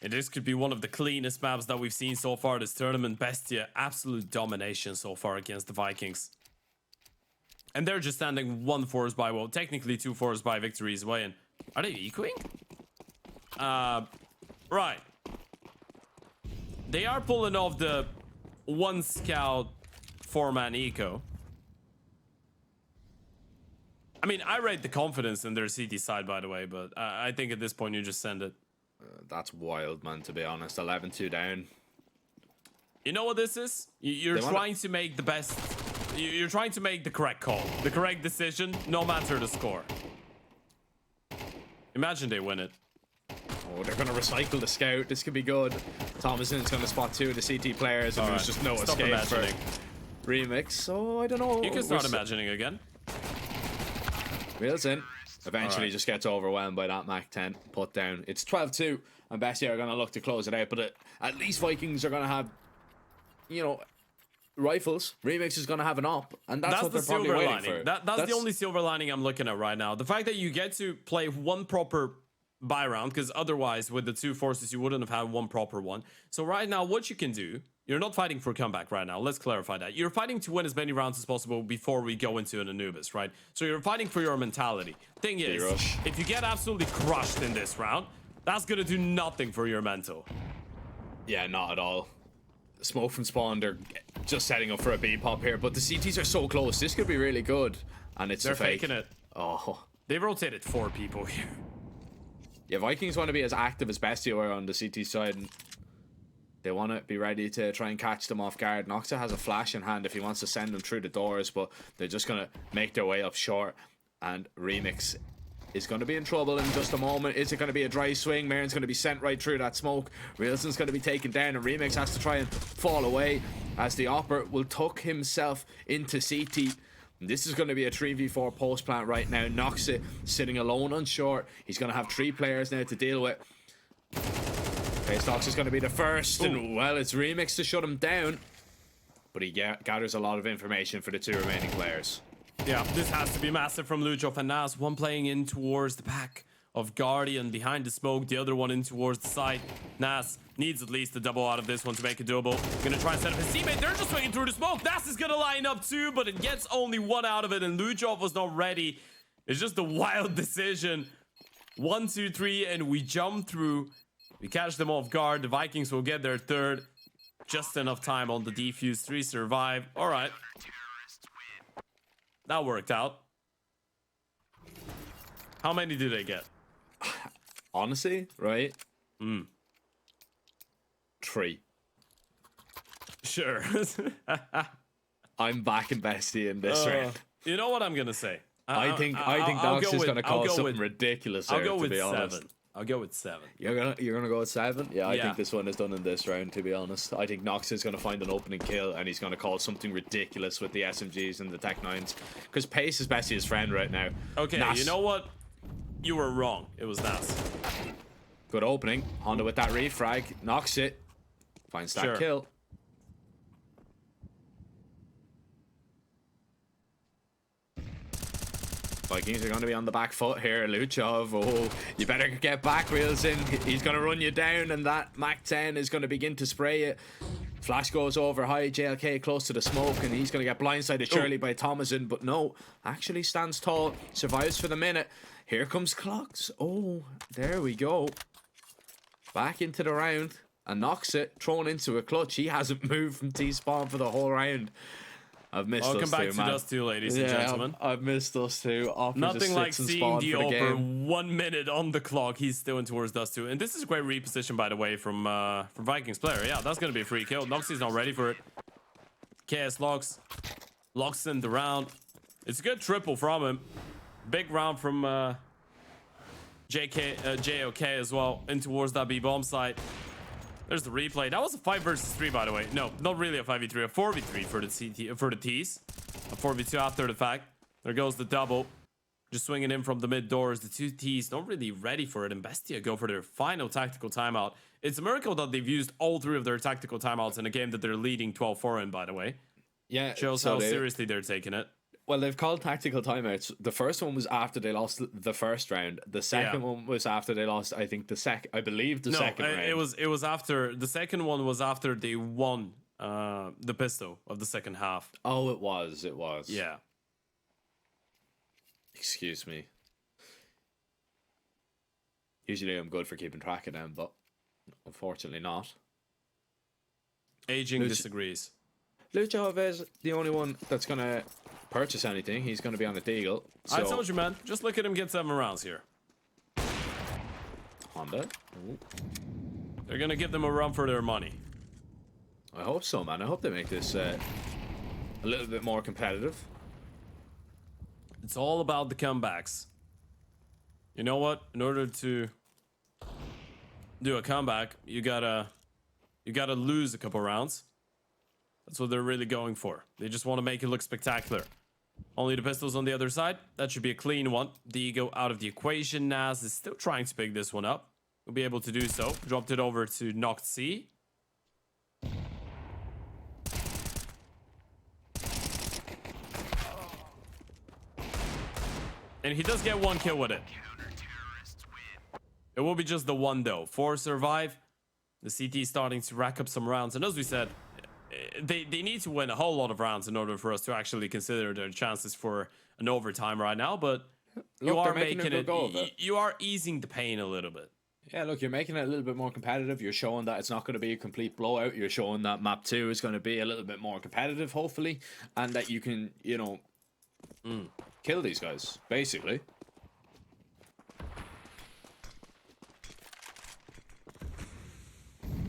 And this could be one of the cleanest maps that we've seen so far this tournament. Bestia, absolute domination so far against the Vikings. And they're just standing 1 force by, well, technically 2 force by victories away. And are they ecoing? Right. They are pulling off the 1 scout 4-man eco. I mean, I rate the confidence in their CT side, by the way, but I think at this point you just send it. That's wild, man, to be honest. 11-2 down. You know what this is? You're trying to make the best... You're trying to make the correct call. The correct decision, no matter the score. Imagine they win it. Oh, they're going to recycle the scout. This could be good. Thomason's going to spot 2 of the CT players, and there's just no escape for Remix. So, I don't know. You can start imagining again. Wheels in. Eventually just gets overwhelmed by that Mac 10 put down. It's 12-2, and Bestia are going to look to close it out, but at least Vikings are going to have, you know, rifles. Remix is going to have an op, and that's what they're probably waiting for. That's the only silver lining I'm looking at right now. The fact that you get to play 1 proper buy round, because otherwise with the 2 forces you wouldn't have had 1 proper one. So right now what you can do, you're not fighting for a comeback right now. Let's clarify that. You're fighting to win as many rounds as possible before we go into an Anubis, right? So you're fighting for your mentality. Thing is, if you get absolutely crushed in this round, that's gonna do nothing for your mental. Yeah, not at all. Smoke from spawn, they're just setting up for a B pop here, but the CTs are so close. This could be really good, and they're faking it. Oh, they rotated 4 people here. Yeah, Vikings want to be as active as Bestia were on the CT side. And they want to be ready to try and catch them off guard. Noxa has a flash in hand if he wants to send them through the doors, but they're just going to make their way up short. And Remix is going to be in trouble in just a moment. Is it going to be a dry swing? Marin's going to be sent right through that smoke. Wilson's going to be taken down, and Remix has to try and fall away as the Opper will tuck himself into CT. This is going to be a 3v4 post plant right now. Noxit sitting alone on short. He's going to have 3 players now to deal with. Facedox is going to be the first, and well, it's Remix to shut him down. But he gathers a lot of information for the 2 remaining players. Yeah, this has to be massive from Luchov and Nas. One playing in towards the back of Guardian behind the smoke, the other one in towards the side. Nas needs at least a double out of this one to make a double. Gonna try and set up his teammate. They're just swinging through the smoke. Nas is gonna line up too, but it gets only 1 out of it, and Luchov was not ready. It's just a wild decision. 1, 2, 3, and we jump through. We catch them off guard. The Vikings will get their 3rd. Just enough time on the defuse. 3 survive. All right. That worked out. How many did they get? Honestly, right? 3. Sure. I'm backing Bestie in this round. You know what I'm gonna say? I think Nox is gonna call something ridiculous there, to be honest. I'll go with 7. You're gonna go with 7? Yeah, I Yeah. think this one is done in this round, to be honest. I think Nox is gonna find an opening kill, and he's gonna call something ridiculous with the SMGs and the Tech 9s. Because Pace is Bestie's friend right now. Okay, Nas. you know what? You were wrong. It was Nas. Good opening. Honda with that refrag. Knocks it. Finds that kill. Vikings are going to be on the back foot here. Luchov, oh, you better get back, Wilson. He's going to run you down, and that MAC-10 is going to begin to spray it. Flash goes over high, JLK close to the smoke, and he's going to get blindsided surely by Thomason, but no, actually stands tall, survives for the minute. Here comes Clocks. Oh, there we go. Back into the round, and knocks it, thrown into a clutch. He hasn't moved from T-spawn for the whole round. I've missed Welcome us back too, to man. Dust 2, ladies and gentlemen. I've missed us too. Offers Nothing like and seeing spawn the for the Oper game. 1 minute on the clock. He's still in towards Dust 2. And this is a great reposition, by the way, from Vikings player. Yeah, that's going to be a free kill. Noxie's not ready for it. KS locks in the round. It's a good triple from him. Big round from JOK as well, in towards that B-bomb site. There's the replay. That was a 5 versus 3, by the way. No, not really a 5v3, a 4v3 for the T's. A 4v2 after the fact. There goes the double. Just swinging in from the mid doors. The 2 T's not really ready for it, and Bestia go for their final tactical timeout. It's a miracle that they've used all 3 of their tactical timeouts in a game that they're leading 12-4 in, by the way. Yeah, Shows so how seriously they're taking it. Well, they've called tactical timeouts. The first one was after they lost the first round. The second one was after they lost, I think, second round. It was after the second one was after they won the pistol of the second half. Oh, it was. Yeah. Excuse me. Usually I'm good for keeping track of them, but unfortunately not. Aging disagrees. Luchov is the only one that's going to purchase anything. He's going to be on a deal. So. I told you, man. Just look at him get 7 rounds here. Honda. Ooh. They're going to give them a run for their money. I hope so, man. I hope they make this a little bit more competitive. It's all about the comebacks. You know what? In order to do a comeback, you gotta lose a couple rounds. That's what they're really going for. They just want to make it look spectacular. Only the pistols on the other side. That should be a clean one. The ego out of the equation. Nas is still trying to pick this one up. We'll be able to do so. Dropped it over to Noct C. And he does get 1 kill with it. It will be just the 1 though. 4 survive. The CT is starting to rack up some rounds. And as we said, they need to win a whole lot of rounds in order for us to actually consider their chances for an overtime right now. But you are making it. You are easing the pain a little bit. Yeah, look, you're making it a little bit more competitive. You're showing that it's not going to be a complete blowout. You're showing that map 2 is going to be a little bit more competitive, hopefully, and that you can, kill these guys, basically.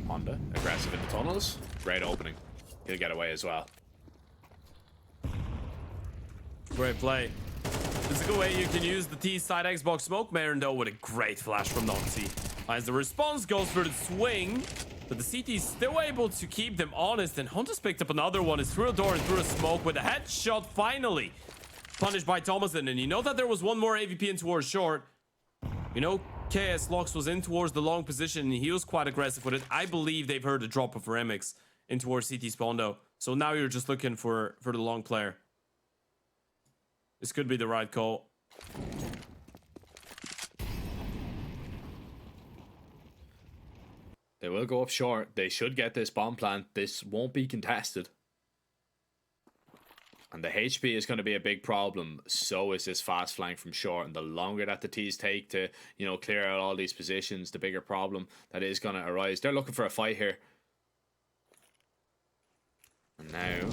Honda, aggressive in the tunnels. Great opening. He'll get away as well. Great play. There's a good way you can use the T side Xbox smoke. Marin though with a great flash from Noxy. As the response goes for the swing, but the CT's still able to keep them honest, and Honda's picked up another one. It's through a door and through a smoke with a headshot finally. Punished by Thomason, and you know that there was one more AVP in towards short. You know, KS Locks was in towards the long position, and he was quite aggressive with it. I believe they've heard a drop of Remix in towards CT spawn though. So now you're just looking for the long player. This could be the right call. They will go up short. They should get this bomb plant. This won't be contested. And the HP is going to be a big problem. So is this fast flank from short. And the longer that the T's take to, you know, clear out all these positions, the bigger problem that is going to arise. They're looking for a fight here. And now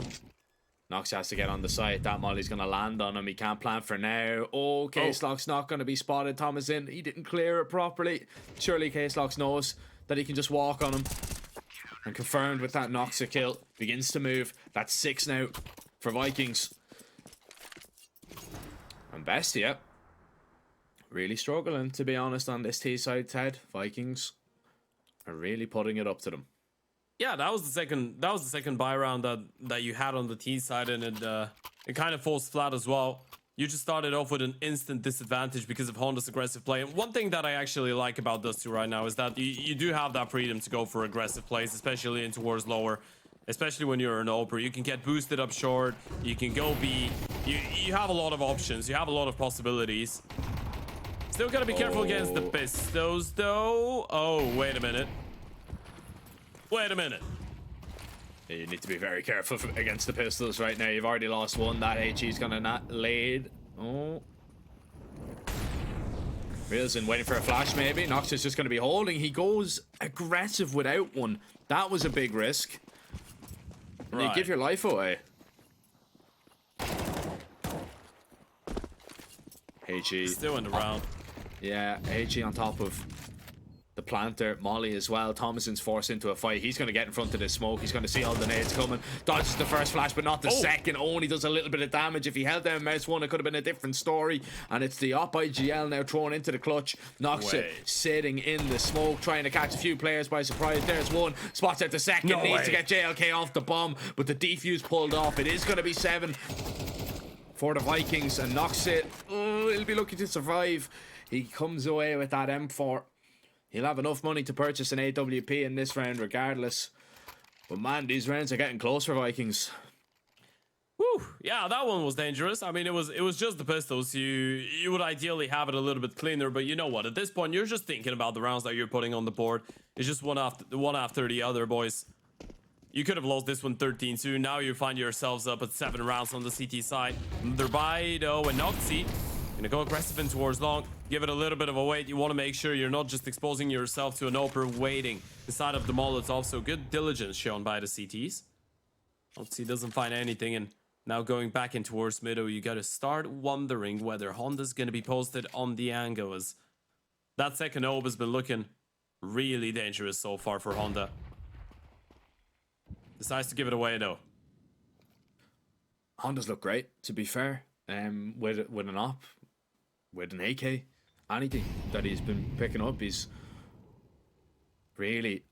Nox has to get on the site. That molly's going to land on him. He can't plant for now. Oh, Case-Lock's not going to be spotted. Thomas in. He didn't clear it properly. Surely Case-Lock's knows that he can just walk on him. And confirmed with that Noxa kill. Begins to move. That's 6 now for Vikings. And Bestia really struggling, to be honest, on this T side, Ted. Vikings are really putting it up to them. Yeah, that was the second buy round that you had on the T side, and it kind of falls flat as well. You just started off with an instant disadvantage because of Honda's aggressive play. And one thing that I actually like about Dust 2 right now is that you do have that freedom to go for aggressive plays, especially in towards lower, especially when you're an oper. You can get boosted up short, you can go B. You have a lot of options, you have a lot of possibilities. Still gotta be careful against the Pistos though. Oh, wait a minute. Wait a minute. Yeah, you need to be very careful against the Pistols right now. You've already lost one. That HE's gonna not laid. Oh. Reelson waiting for a flash maybe. Nox is just gonna be holding. He goes aggressive without one. That was a big risk. And you give your life away. HE. Still in the round. Yeah, HE on top of the planter, Molly as well. Thomason's forced into a fight. He's going to get in front of the smoke. He's going to see all the nades coming. Dodges the first flash, but not the second. Only does a little bit of damage. If he held down mouse one, it could have been a different story. And it's the op IGL now thrown into the clutch. Knocks it, sitting in the smoke, trying to catch a few players by surprise. There's one. Spots out the second. Needs to get JLK off the bomb, but the defuse pulled off. It is going to be 7 for the Vikings, and knocks it. Oh, he'll be lucky to survive. He comes away with that M4. He'll have enough money to purchase an AWP in this round regardless. But man, these rounds are getting close for Vikings. Whew. Yeah, that one was dangerous. I mean, it was just the Pistols. You would ideally have it a little bit cleaner, but you know what? At this point, you're just thinking about the rounds that you're putting on the board. It's just one after the other, boys. You could have lost this one 13-2. Now you find yourselves up at 7 rounds on the CT side. Derbido and Noxy gonna go aggressive in towards long. Give it a little bit of a wait. You want to make sure you're not just exposing yourself to an oper waiting inside of the Molotov. So good diligence shown by the CTs. Noxy doesn't find anything, and now going back in towards middle, you gotta start wondering whether Honda's gonna be posted on the angle, as that second orb has been looking really dangerous so far for Honda. Decides to give it away though. Honda's look great, to be fair. With an op, with an AK, anything that he's been picking up, he's really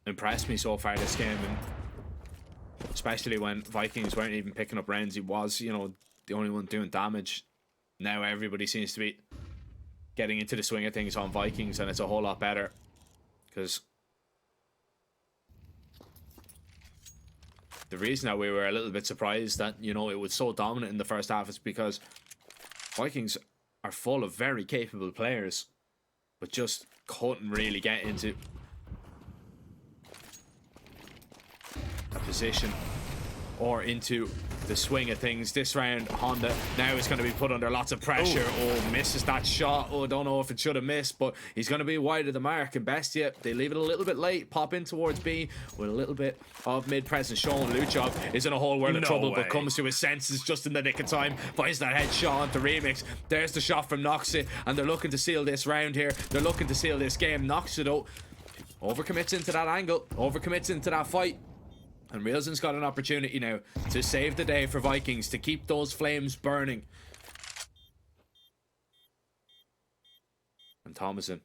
impressed me so far this game, and especially when Vikings weren't even picking up rounds, he was, you know, the only one doing damage. Now everybody seems to be getting into the swing of things on Vikings, and it's a whole lot better, because the reason that we were a little bit surprised that, you know, it was so dominant in the first half is because Vikings are full of very capable players, but just couldn't really get into a position or into the swing of things. This round, Honda now is going to be put under lots of pressure. Oh, misses that shot. Oh, don't know if it should have missed, but he's going to be wide of the mark. And Bestia, they leave it a little bit late, pop in towards B with a little bit of mid-presence shown. Luchov is in a whole world of trouble, but comes to his senses just in the nick of time. Finds that headshot onto Remix. There's the shot from Noxy, and they're looking to seal this round here. They're looking to seal this game. Noxy, though, overcommits into that angle, overcommits into that fight. And Reelson's got an opportunity now to save the day for Vikings, to keep those flames burning. And Thomason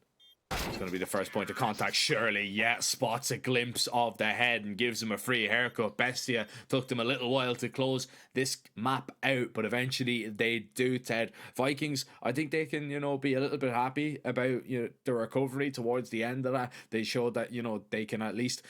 is going to be the first point of contact. Surely, yeah, spots a glimpse of the head and gives him a free haircut. Bestia took them a little while to close this map out, but eventually they do, Ted. Vikings, I think they can, be a little bit happy about, the recovery towards the end of that. They showed that, they can at least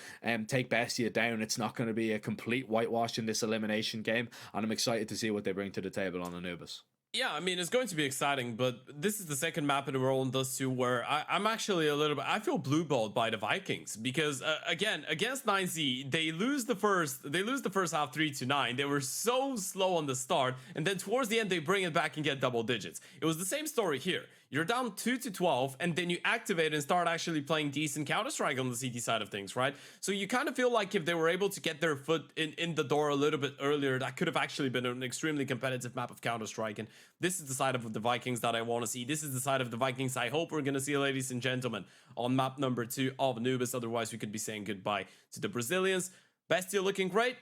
take Bestia down. It's not going to be a complete whitewash in this elimination game, and I'm excited to see what they bring to the table on Anubis. Yeah, I mean, it's going to be exciting, but this is the second map in a row on Dust 2 where I'm actually a little bit... I feel blue-balled by the Vikings because, again, against 9Z, they lose the first half 3-9. They were so slow on the start, and then towards the end, they bring it back and get double digits. It was the same story here. You're down 2-12, and then you activate and start actually playing decent Counter-Strike on the CT side of things, right? So you kind of feel like if they were able to get their foot in the door a little bit earlier, that could have actually been an extremely competitive map of Counter-Strike. And this is the side of the Vikings that I want to see. This is the side of the Vikings I hope we're going to see, ladies and gentlemen, on map number 2 of Anubis. Otherwise, we could be saying goodbye to the Brazilians. Bestia looking great.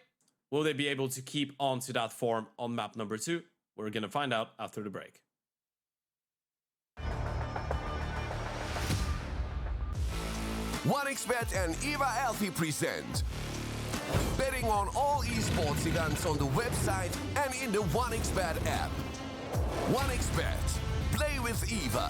Will they be able to keep on to that form on map number 2? We're going to find out after the break. OneXBet and Eva Alfie present betting on all esports events on the website and in the OneXBet app. OneXBet. Play with Eva.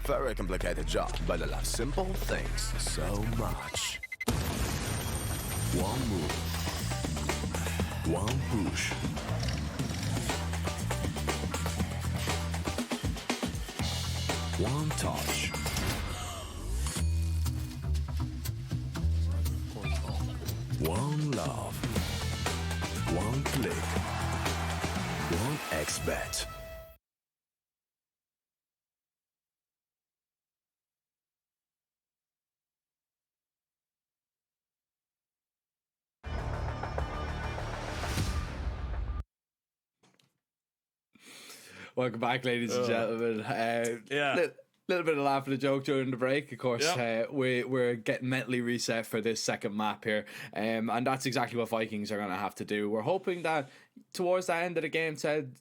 very complicated job, but I love simple things so much. One move, one push. One touch. One love. One click. One XBet. Welcome back, ladies and gentlemen. Yeah. Little bit of laugh and a joke during the break. Of course, Yep. we're getting mentally reset for this second map here, and that's exactly what Vikings are going to have to do. We're hoping that towards the end of the game, said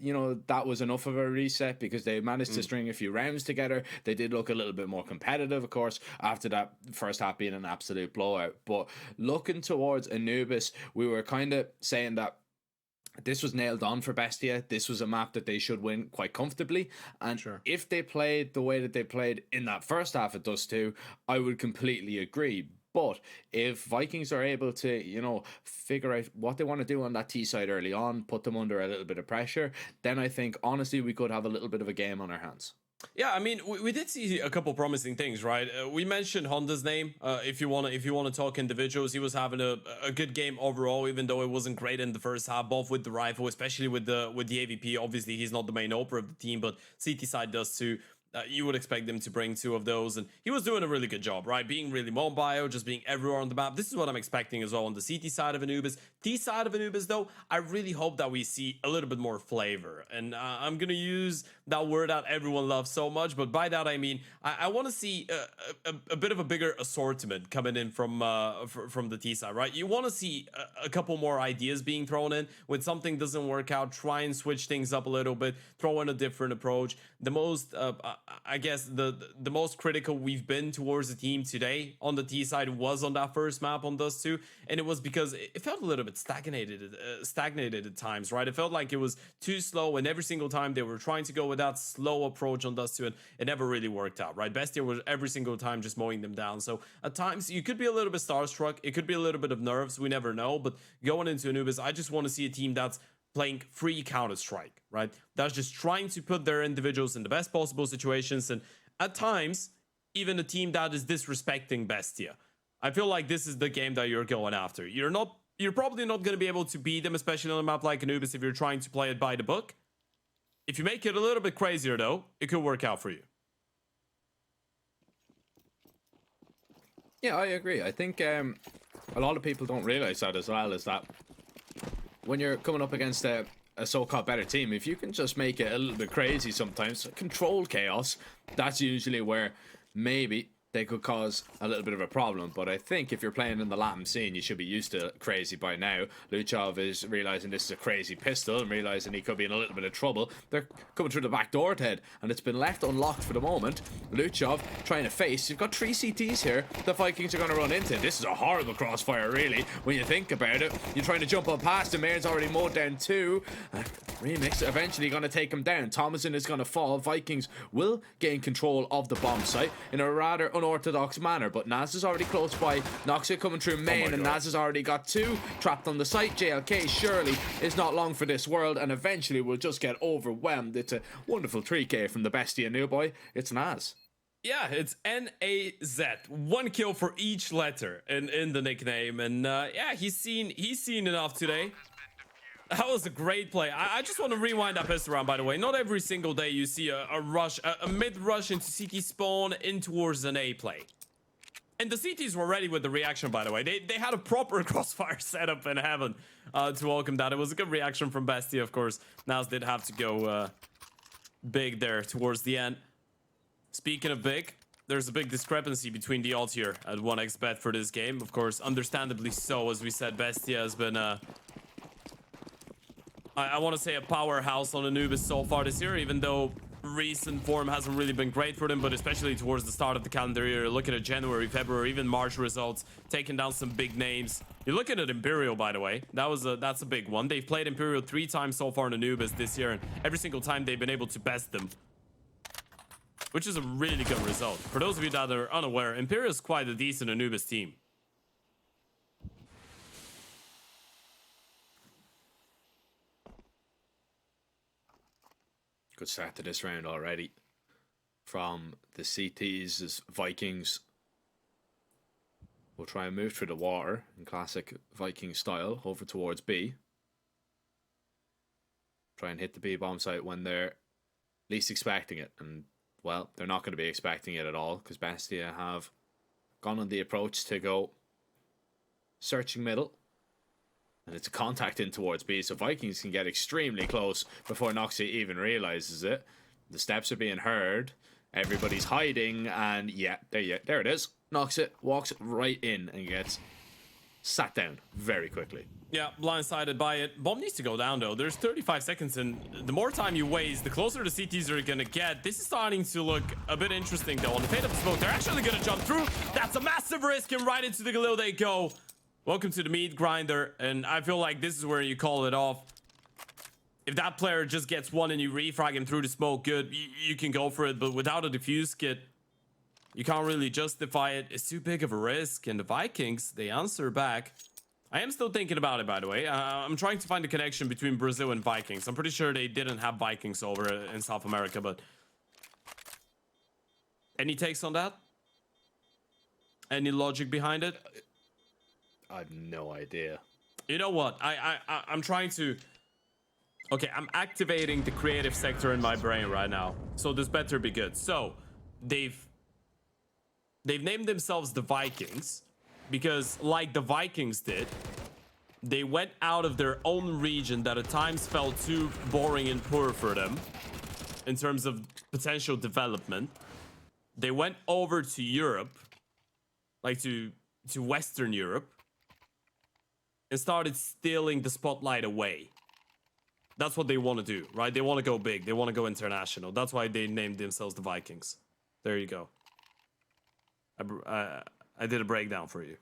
that was enough of a reset because they managed to string a few rounds together. They did look a little bit more competitive, of course, after that first half being an absolute blowout. But looking towards Anubis, we were kind of saying that this was nailed on for Bestia. This was a map that they should win quite comfortably. And if they played the way that they played in that first half of Dust 2, I would completely agree. But if Vikings are able to, figure out what they want to do on that T side early on, put them under a little bit of pressure, then I think, honestly, we could have a little bit of a game on our hands. Yeah, I mean, we did see a couple promising things, right? We mentioned Honda's name. If you want to talk individuals, he was having a good game overall, even though it wasn't great in the first half, both with the rifle, especially with the AVP. Obviously, he's not the main opener of the team, but CT side does too. You would expect them to bring two of those, and he was doing a really good job, right? Being really mobile, just being everywhere on the map. This is what I'm expecting as well on the CT side of Anubis. T side of Anubis, though, I really hope that we see a little bit more flavor, and I'm gonna use that word that everyone loves so much, but by that I mean I want to see a bit of a bigger assortment coming in from the T side, right? You want to see a couple more ideas being thrown in. When something doesn't work out, try and switch things up a little bit, throw in a different approach. The most I guess the most critical we've been towards the team today on the T side was on that first map on Dust 2, and it was because it felt a little bit stagnated at times, right? It felt like it was too slow, and every single time they were trying to go with that slow approach on Dust 2, and it never really worked out, right? Bestia was every single time just mowing them down. So at times you could be a little bit starstruck, it could be a little bit of nerves, we never know. But going into Anubis, I just want to see a team that's playing free Counter-Strike, right? That's just trying to put their individuals in the best possible situations, and at times, even a team that is disrespecting Bestia. I feel like this is the game that you're going after. You're probably not going to be able to beat them, especially on a map like Anubis, if you're trying to play it by the book. If you make it a little bit crazier, though, it could work out for you. Yeah, I agree. I think a lot of people don't realize that as well, is that when you're coming up against a so-called better team, if you can just make it a little bit crazy sometimes, control chaos, that's usually where maybe they could cause a little bit of a problem. But I think if you're playing in the LATAM scene, you should be used to crazy by now. Luchov is realizing this is a crazy pistol and realizing he could be in a little bit of trouble. They're coming through the back door, Ted, and it's been left unlocked for the moment. Luchov trying to face. You've got 3 CTs here the Vikings are going to run into. This is a horrible crossfire, really, when you think about it. You're trying to jump up past him. Aaron's already mowed down 2. Remix eventually going to take him down. Thomason is going to fall. Vikings will gain control of the bomb site in a rather unorthodox manner, but Naz is already close by. Noxia coming through main, and Naz has already got 2 trapped on the site. JLK surely is not long for this world, and eventually will just get overwhelmed. It's a wonderful 3k from the Bestia new boy. It's Naz. Yeah, it's N-A-Z. 1 kill for each letter in the nickname, and yeah, he's seen enough today. That was a great play. I just want to rewind that pistol round, by the way. Not every single day you see a rush, a mid-rush into CT spawn in towards an A play. And the CTs were ready with the reaction, by the way. They had a proper crossfire setup in heaven to welcome that. It was a good reaction from Bestia, of course. Naz did have to go big there towards the end. Speaking of big, there's a big discrepancy between the odds here at 1xBet for this game. Of course, understandably so. As we said, Bestia has been I want to say a powerhouse on Anubis so far this year, even though recent form hasn't really been great for them, but especially towards the start of the calendar year, looking at January, February, even March results, taking down some big names. You're looking at Imperial, by the way. That's a big one. They've played Imperial 3 times so far in Anubis this year, and every single time they've been able to best them. which is a really good result. For those of you that are unaware, Imperial is quite a decent Anubis team. Good start to this round already from the CTs as Vikings will try and move through the water in classic Viking style over towards B. Try and hit the B bomb site when they're least expecting it. And, well, they're not going to be expecting it at all because Bestia have gone on the approach to go searching middle. And it's a contact in towards B, so Vikings can get extremely close before Noxie even realizes it. The steps are being heard. Everybody's hiding, and yeah, there it is. Noxie walks right in and gets sat down very quickly. Yeah, blindsided by it. Bomb needs to go down, though. There's 35 seconds, and the more time you waste, the closer the CTs are going to get. This is starting to look a bit interesting, though. On the fade up smoke, they're actually going to jump through. That's a massive risk, and right into the Galil they go. Welcome to the meat grinder, and I feel like this is where you call it off. If that player just gets one and you refrag him through the smoke, good, you can go for it, but without a defuse kit, you can't really justify it. It's too big of a risk, and the Vikings, they answer back. I am still thinking about it, by the way. I'm trying to find a connection between Brazil and Vikings. I'm pretty sure they didn't have Vikings over in South America, but... Any takes on that? Any logic behind it? I have no idea. You know what? I'm trying to... Okay, I'm activating the creative sector in my brain right now. So this better be good. So, they've named themselves the Vikings because, like the Vikings did, they went out of their own region that at times felt too boring and poor for them in terms of potential development. They went over to Europe, like to Western Europe, and started stealing the spotlight away. That's what they want to do, right? They want to go big. They want to go international. That's why they named themselves the Vikings. There you go. I did a breakdown for you.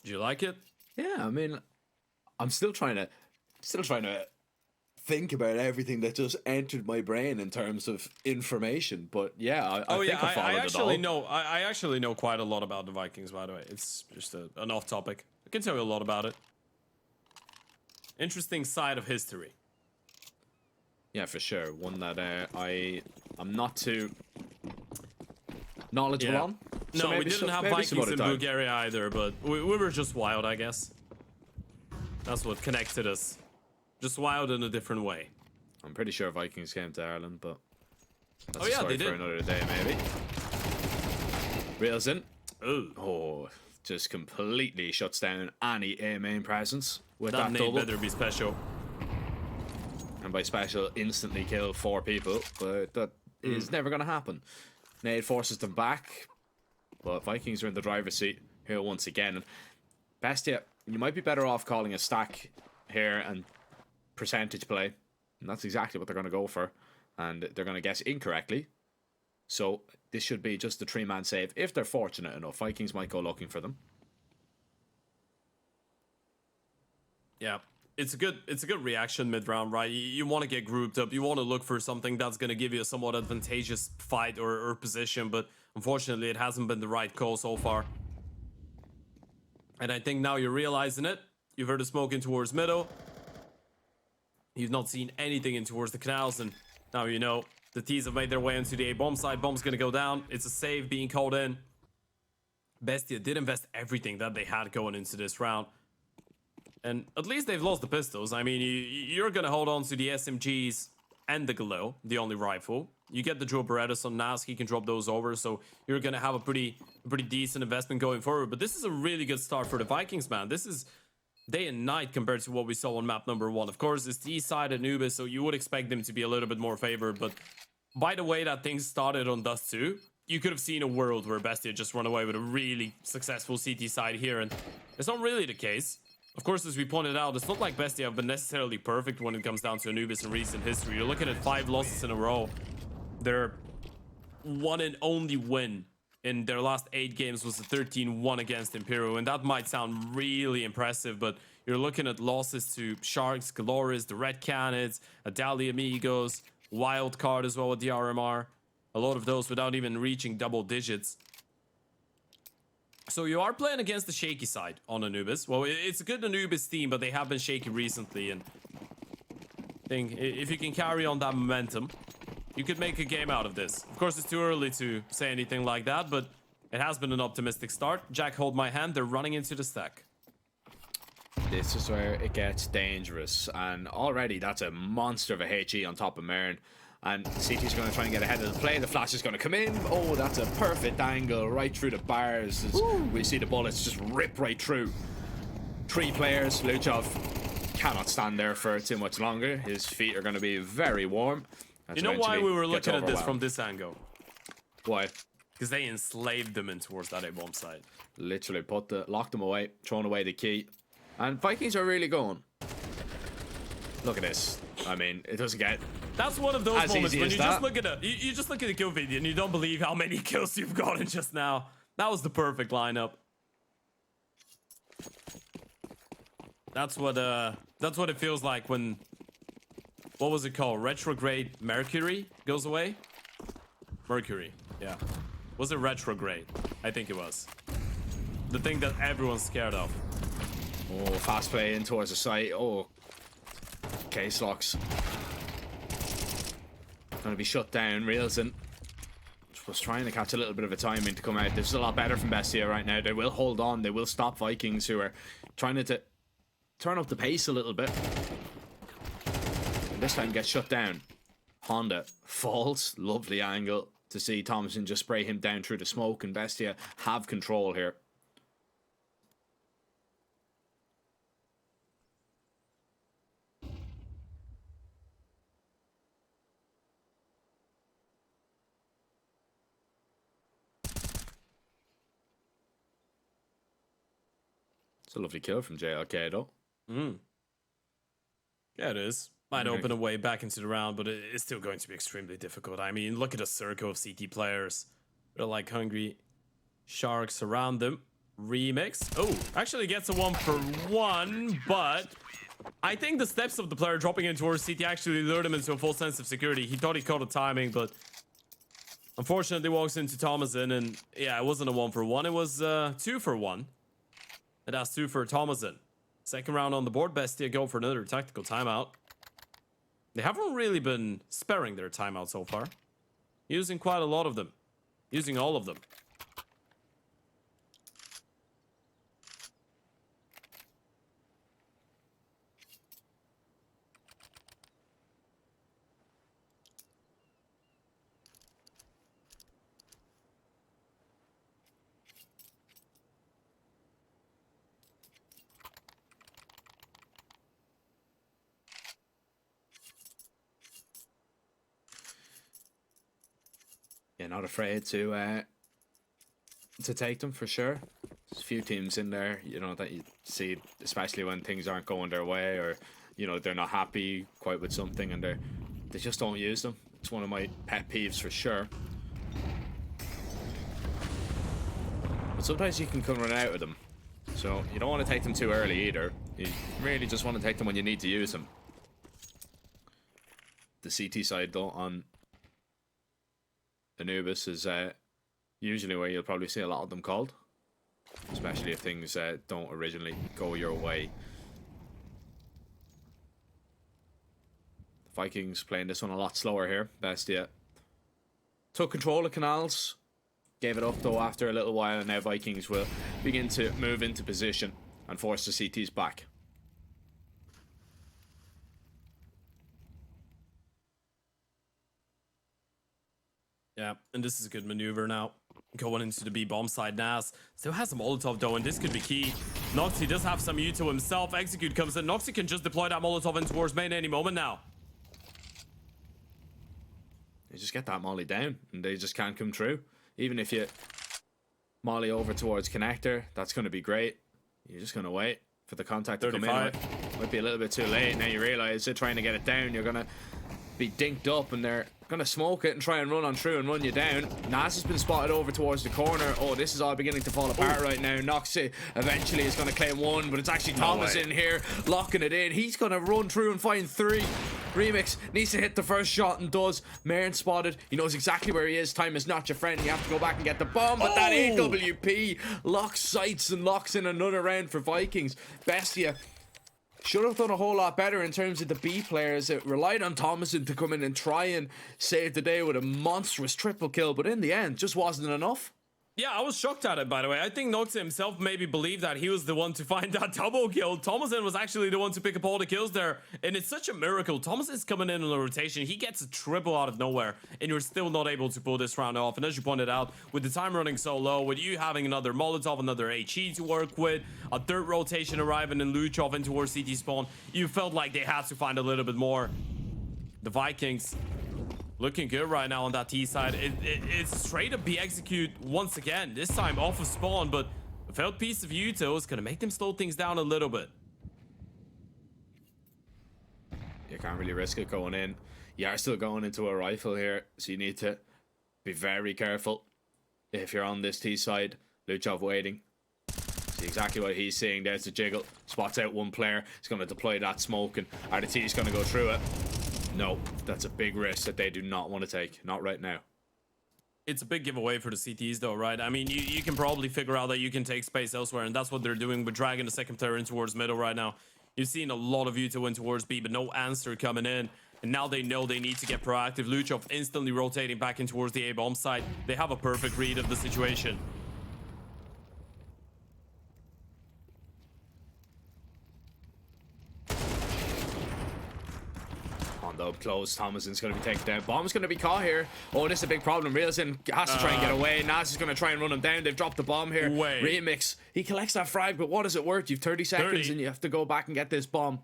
Do you like it? Yeah, I mean, I'm still trying to think about everything that just entered my brain in terms of information. But yeah, I think I followed it all. I actually know quite a lot about the Vikings, by the way. It's just an off topic. I can tell you a lot about it. Interesting side of history. Yeah, for sure. One that I'm not too knowledgeable on. So No, we didn't have Vikings in time. Bulgaria either, but we were just wild, I guess. That's what connected us. Just wild in a different way. I'm pretty sure Vikings came to Ireland, but that's Oh, a yeah, story they for did. another day, maybe. Reels in. Ooh. Oh, just completely shuts down any A main presence with That that name double. better be special. And by special, instantly kill 4 people, but that is never going to happen. Nade forces them back, but Vikings are in the driver's seat here once again. And Bestia, you might be better off calling a stack here and percentage play, and that's exactly what they're going to go for, and they're going to guess incorrectly. So this should be just a 3-man save if they're fortunate enough. Vikings might go looking for them. Yeah, it's a good reaction mid round, right? You want to get grouped up. You want to look for something that's going to give you a somewhat advantageous fight or position, but unfortunately, it hasn't been the right call so far. And I think now you're realizing it. You've heard the smoke in towards middle. You've not seen anything in towards the canals, and now you know the T's have made their way into the A bomb side. Bomb's gonna go down. It's a save being called in. Bestia did invest everything that they had going into this round. And at least they've lost the pistols. I mean, you're gonna hold on to the SMGs and the Galil, the only rifle. You get the Joe Berettas on Nas, he can drop those over, so you're gonna have a pretty decent investment going forward. But this is a really good start for the Vikings, man. This is day and night compared to what we saw on map number 1. Of course, it's the east side of Anubis, so you would expect them to be a little bit more favored. But by the way that things started on Dust 2, you could have seen a world where Bestia just run away with a really successful CT side here, and it's not really the case. Of course, as we pointed out, it's not like Bestia have been necessarily perfect when it comes down to Anubis in recent history. You're looking at 5 losses in a row. Their one and only win in their last 8 games was a 13-1 against Imperial, and that might sound really impressive, but You're looking at losses to Sharks, Gloris, the Red Canids, Adali Amigos, Wildcard as well with the RMR. A lot of those without even reaching double digits. So you are playing against the shaky side on Anubis. Well, it's a good Anubis team, but they have been shaky recently. And I think if you can carry on that momentum, you could make a game out of this. Of course, it's too early to say anything like that, but it has been an optimistic start. Jack, hold my hand. They're running into the stack. This is where it gets dangerous. And already that's a monster of a HE on top of Mern. And CT's going to try and get ahead of the play. The flash is going to come in. Oh, that's a perfect angle right through the bars. As we see the bullets just rip right through. 3 players. Luchov cannot stand there for too much longer. His feet are going to be very warm. You know why we were looking at this from this angle? Why? Because they enslaved them in towards that A-bomb side. Literally locked them away, thrown away the key. And Vikings are really going. Look at this. I mean, it doesn't get... That's one of those moments when you just look at you just look at the kill video and you don't believe how many kills you've gotten just now. That was the perfect lineup. That's what it feels like when, what was it called? Retrograde Mercury goes away? Mercury, yeah. Was it retrograde? I think it was. The thing that everyone's scared of. Oh, fast play in towards the site. Oh. Case locks. Gonna be shut down. Reelson was trying to catch a little bit of a timing to come out. This is a lot better from Bestia right now. They will hold on. They will stop Vikings, who are trying to turn up the pace a little bit. And this time gets shut down. Honda falls. Lovely angle to see Thompson just spray him down through the smoke, and Bestia have control here. It's a lovely kill from JLK though. Yeah, it is. Might open a way back into the round, but it's still going to be extremely difficult. I mean, look at the circle of CT players. They're like hungry sharks around them. Remix. Oh, actually gets a 1-for-1, but I think the steps of the player dropping in towards CT actually lured him into a full sense of security. He thought he caught the timing, but unfortunately walks into Thomason, and yeah, it wasn't a 1-for-1. It was 2-for-1. And that's 2 for Thomason. Second round on the board. Bestia go for another tactical timeout. They haven't really been sparing their timeout so far. Using quite a lot of them. Using all of them. Yeah, not afraid to take them for sure. There's a few teams in there, you know, that you see, especially when things aren't going their way, or you know they're not happy quite with something, and they just don't use them. It's one of my pet peeves for sure. But sometimes you can come run out of them, so you don't want to take them too early either. You really just want to take them when you need to use them. The CT side though on Anubis is usually where you'll probably see a lot of them called, especially if things don't originally go your way. The Vikings playing this one a lot slower here. Bestia took control of Canals, gave it up though after a little while, and now Vikings will begin to move into position and force the CTs back. Yeah, and this is a good maneuver now. Going into the B-bomb side. Nas still has some Molotov though, and this could be key. Noxy does have some Uto himself. Execute comes in. Noxy can just deploy that Molotov in towards main any moment now. You just get that molly down, and they just can't come through. Even if you molly over towards connector, that's going to be great. You're just going to wait for the contact to come in. Might be a little bit too late. Now you realise they're trying to get it down. You're going to be dinked up, and they're Gonna smoke it and try and run on through and run you down. Nas has been spotted over towards the corner. Oh, this is all beginning to fall apart right now. Noxy eventually is gonna claim one, but it's actually Thomas in here locking it in. He's gonna run through and find 3. Remix needs to hit the first shot and does. Marin spotted. He knows exactly where he is. Time is not your friend. You have to go back and get the bomb. But that AWP locks sights and locks in another round for Vikings. Bestia should have done a whole lot better in terms of the B players. It relied on Thomason to come in and try and save the day with a monstrous triple kill, but in the end, just wasn't enough. Yeah, I was shocked at it, by the way. I think Nox himself maybe believed that he was the one to find that double kill. Thomason was actually the one to pick up all the kills there. And it's such a miracle. Thomason's coming in on a rotation. He gets a triple out of nowhere. And you're still not able to pull this round off. And as you pointed out, with the time running so low, with you having another Molotov, another HE to work with, a third rotation arriving and Luchov in towards CT spawn, you felt like they had to find a little bit more. The Vikings looking good right now on that T side. It's straight up B execute once again, this time off of spawn, but a failed piece of Yuto is gonna make them slow things down a little bit. You can't really risk it going in. You are still going into a rifle here, so you need to be very careful if you're on this T side. Luchov waiting. See exactly what he's seeing. There's the jiggle. Spots out one player. He's going to deploy that smoke, and RDT's going to go through it. No, that's a big risk that they do not want to take. Not right now. It's a big giveaway for the CTs though, right? I mean, you can probably figure out that you can take space elsewhere, and that's what they're doing with dragging the second player in towards middle right now. You've seen a lot of Yuto in towards B, but no answer coming in. And now they know they need to get proactive. Luchov instantly rotating back in towards the A-bomb side. They have a perfect read of the situation. Up close, Thomason's going to be taken down. Bomb's going to be caught here. Oh, this is a big problem. Reelson has to try and get away. Nas is going to try and run him down. They've dropped the bomb here. Remix, he collects that frag, but what is it worth? You've 30 seconds and you have to go back and get this bomb.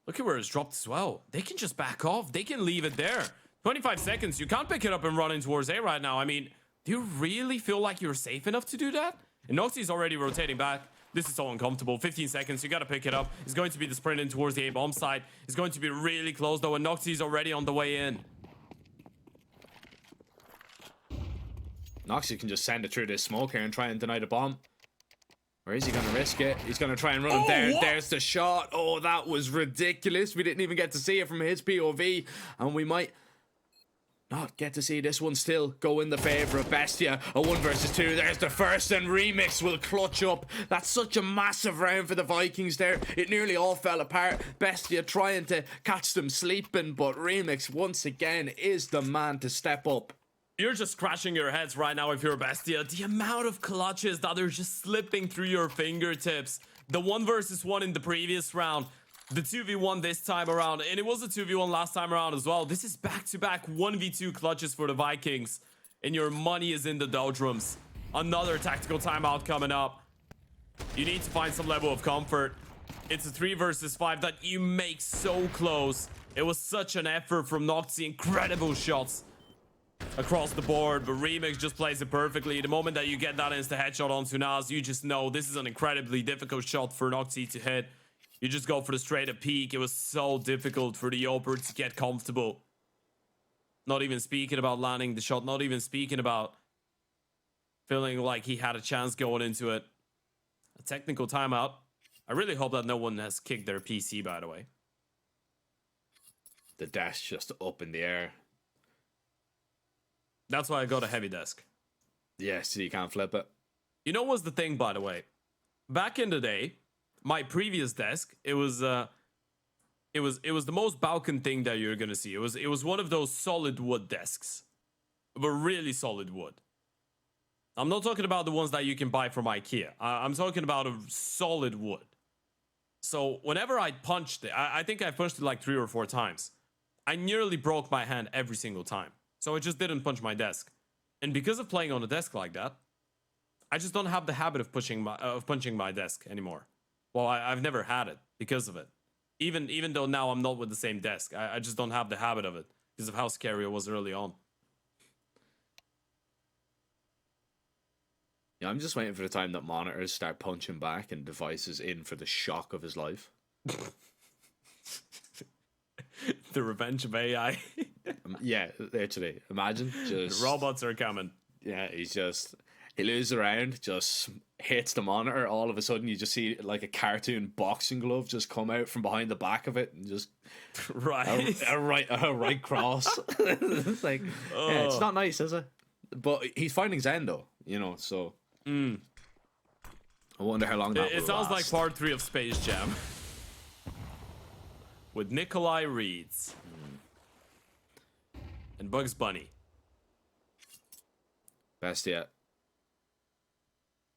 Look at where it's dropped as well. They can just back off. They can leave it there. 25 seconds. You can't pick it up and run in towards A right now. I mean, do you really feel like you're safe enough to do that? And Noxie's already rotating back. This is so uncomfortable. 15 seconds. You got to pick it up. It's going to be the sprint in towards the A-bomb side. It's going to be really close, though, and Noxie's already on the way in. Noxie can just send it through this smoke here and try and deny the bomb. Or is he going to risk it? He's going to try and run him down. What? There's the shot. Oh, that was ridiculous. We didn't even get to see it from his POV. And we might not get to see this one still go in the favor of Bestia. A 1 versus 2. There's the first, and Remix will clutch up. That's such a massive round for the Vikings there. It nearly all fell apart. Bestia trying to catch them sleeping, but Remix once again is the man to step up. You're just scratching your heads right now if you're Bestia. The amount of clutches that are just slipping through your fingertips. The 1 versus 1 in the previous round. The 2v1 this time around, and it was a 2v1 last time around as well. This is back-to-back 1v2 clutches for the Vikings, and your money is in the doldrums. Another tactical timeout coming up. You need to find some level of comfort. It's a 3 versus 5 that you make so close. It was such an effort from Noxie. Incredible shots across the board, but Remix just plays it perfectly. The moment that you get that insta headshot onto Nas, you just know this is an incredibly difficult shot for Noxie to hit. You just go for the straight up peak. It was so difficult for the Yoper to get comfortable. Not even speaking about landing the shot. Not even speaking about feeling like he had a chance going into it. A technical timeout. I really hope that no one has kicked their PC, by the way. The dash just up in the air. That's why I got a heavy desk. Yeah, so you can't flip it. You know what's the thing, by the way? Back in the day, my previous desk, it was the most Balkan thing that you're gonna see. It was one of those solid wood desks, but really solid wood. I'm not talking about the ones that you can buy from IKEA. I'm talking about a solid wood. So whenever I punched it, I think I punched it like 3 or 4 times. I nearly broke my hand every single time. So I just didn't punch my desk, and because of playing on a desk like that, I just don't have the habit of punching my desk anymore. Well, I've never had it because of it. Even though now I'm not with the same desk. I just don't have the habit of it because of how scary it was early on. Yeah, I'm just waiting for the time that monitors start punching back and devices in for the shock of his life. The revenge of AI. Yeah, literally. Imagine just Robots are coming. Yeah, he loses around, just hits the monitor. All of a sudden, you just see like a cartoon boxing glove just come out from behind the back of it and just Right. a right cross. It's like, yeah, it's not nice, is it? But he's finding Zen though, so. I wonder how long that It will sounds like last. part 3 of Space Jam. With Nikolai Reeds. And Bugs Bunny. Best yet.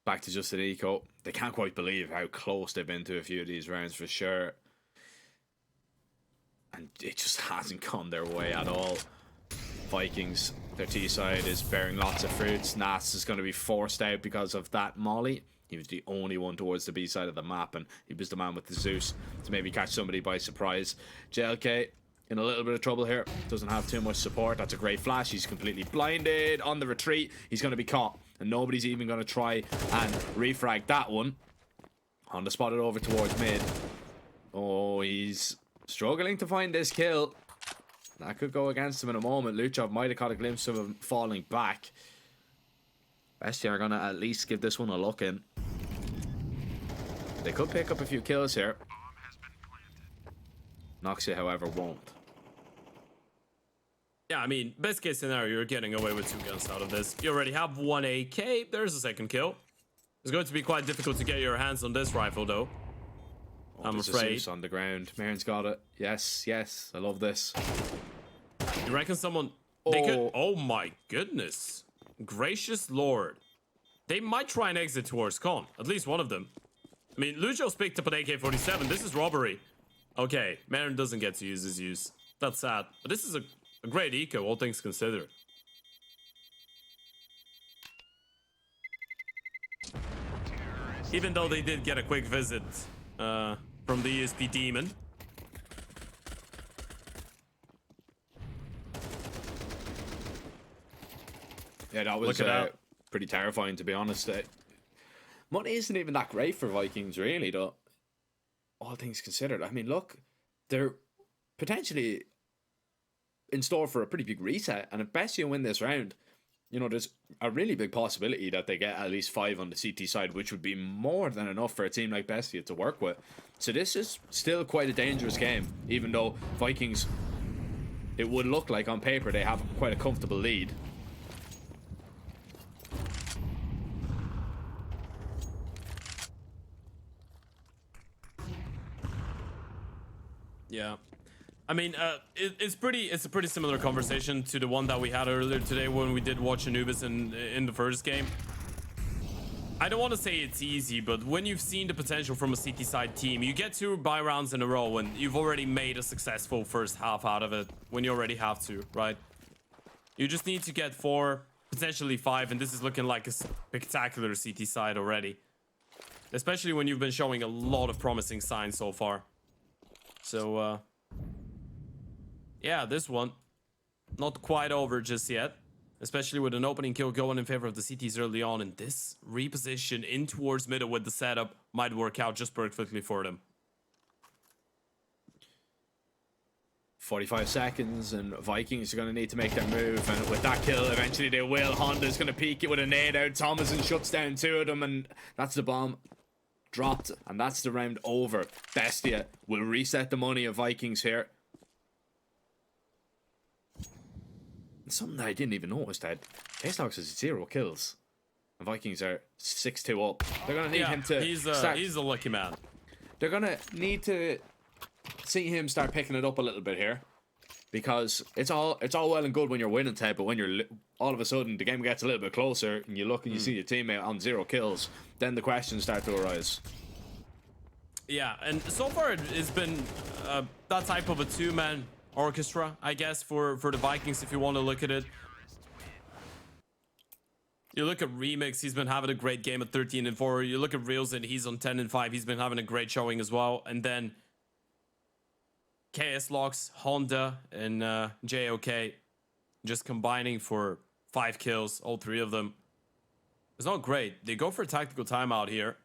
Back to just an eco. They can't quite believe how close they've been to a few of these rounds for sure. And it just hasn't gone their way at all. Vikings, their T side is bearing lots of fruits. Nats is going to be forced out because of that molly. He was the only one towards the B side of the map, and he was the man with the Zeus to maybe catch somebody by surprise. JLK in a little bit of trouble here. Doesn't have too much support. That's a great flash. He's completely blinded on the retreat. He's going to be caught, and nobody's even going to try and refrag that one. Honda spotted over towards mid. Oh, he's struggling to find this kill. That could go against him in a moment. Luchov might have caught a glimpse of him falling back. Bestia are going to at least give this one a look in. They could pick up a few kills here. Noxia, however, won't. Yeah, I mean, best case scenario, you're getting away with 2 guns out of this. You already have 1 AK. There's a second kill. It's going to be quite difficult to get your hands on this rifle, though. I'm There's a afraid. Zeus on the ground. Marin's got it. Yes, yes. I love this. You reckon someone... They could... Oh my goodness. Gracious Lord. They might try and exit towards Con. At least one of them. I mean, Lucho's picked up an AK-47. This is robbery. Okay, Marin doesn't get to use his use. That's sad. But this is a great eco, all things considered. Even though they did get a quick visit from the ESP demon. Yeah, that was pretty terrifying, to be honest. Money isn't even that great for Vikings, really, though. All things considered. I mean, look, they're potentially in store for a pretty big reset, and if Bestia win this round, there's a really big possibility that they get at least 5 on the CT side, which would be more than enough for a team like Bestia to work with. So this is still quite a dangerous game, even though Vikings, it would look like on paper they have quite a comfortable lead. Yeah. I mean, it's a pretty similar conversation to the one that we had earlier today when we did watch Anubis in the first game. I don't want to say it's easy, but when you've seen the potential from a CT side team, you get 2 buy rounds in a row and you've already made a successful first half out of it when you already have to, right? You just need to get 4, potentially 5, and this is looking like a spectacular CT side already. Especially when you've been showing a lot of promising signs so far. So, yeah, this one, not quite over just yet. Especially with an opening kill going in favor of the CTs early on. And this reposition in towards middle with the setup might work out just perfectly for them. 45 seconds, and Vikings are going to need to make their move. And with that kill, eventually they will. Honda's going to peek it with a nade out. Thomason shuts down 2 of them, and that's the bomb dropped. And that's the round over. Bestia will reset the money of Vikings here. Something that I didn't even notice, that K-Stocks has 0 kills. The Vikings are 6-2 up. They're going to need him to he's a lucky man. They're going to need to see him start picking it up a little bit here. Because it's all well and good when you're winning, Ted, but when you're all of a sudden the game gets a little bit closer and you look and you see your teammate on 0 kills, then the questions start to arise. Yeah, and so far it's been that type of a 2-man orchestra, I guess, for the Vikings, if you want to look at it. You look at Remix, he's been having a great game at 13-4. You look at Reels, and he's on 10-5. He's been having a great showing as well. And then KS Locks, Honda, and JOK just combining for 5 kills, all 3 of them. It's not great. They go for a tactical timeout here.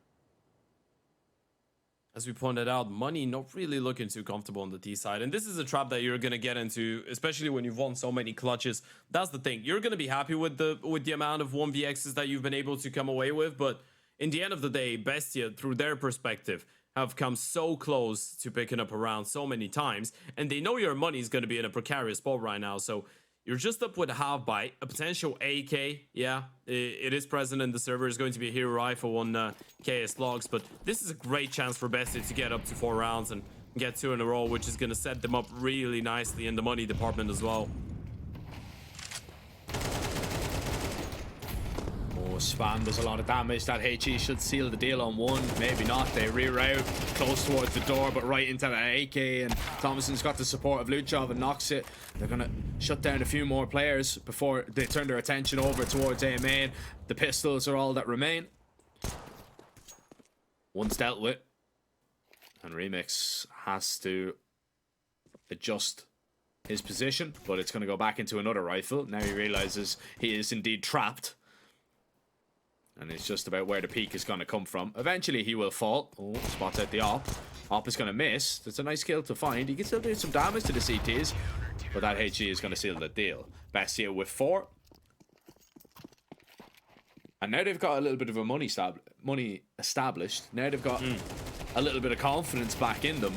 as we pointed out, money not really looking too comfortable on the T side. And this is a trap that you're going to get into, especially when you've won so many clutches. That's the thing. You're going to be happy with the amount of 1vx's that you've been able to come away with. But in the end of the day, Bestia, through their perspective, have come so close to picking up a round so many times. And they know your money is going to be in a precarious spot right now. So you're just up with a half bite, a potential AK. Yeah, it is present in the server. It's going to be a hero rifle on KS logs, but this is a great chance for Bestia to get up to 4 rounds and get 2 in a row, which is going to set them up really nicely in the money department as well. Spam does a lot of damage. That HE should seal the deal on 1. Maybe not. They reroute close towards the door, but right into that AK, and Thomason's got the support of Luchov and knocks it. They're gonna shut down a few more players before they turn their attention over towards A main. The pistols are all that remain. One's dealt with, and Remix has to adjust his position, but it's going to go back into another rifle. Now he realizes he is indeed trapped. And it's just about where the peak is going to come from. Eventually, he will fall. Oh, spots out the op. Op is going to miss. It's a nice kill to find. He can still do some damage to the CTs. But that HE is going to seal the deal. Bestia with 4. And now they've got a little bit of a money established. Now they've got a little bit of confidence back in them.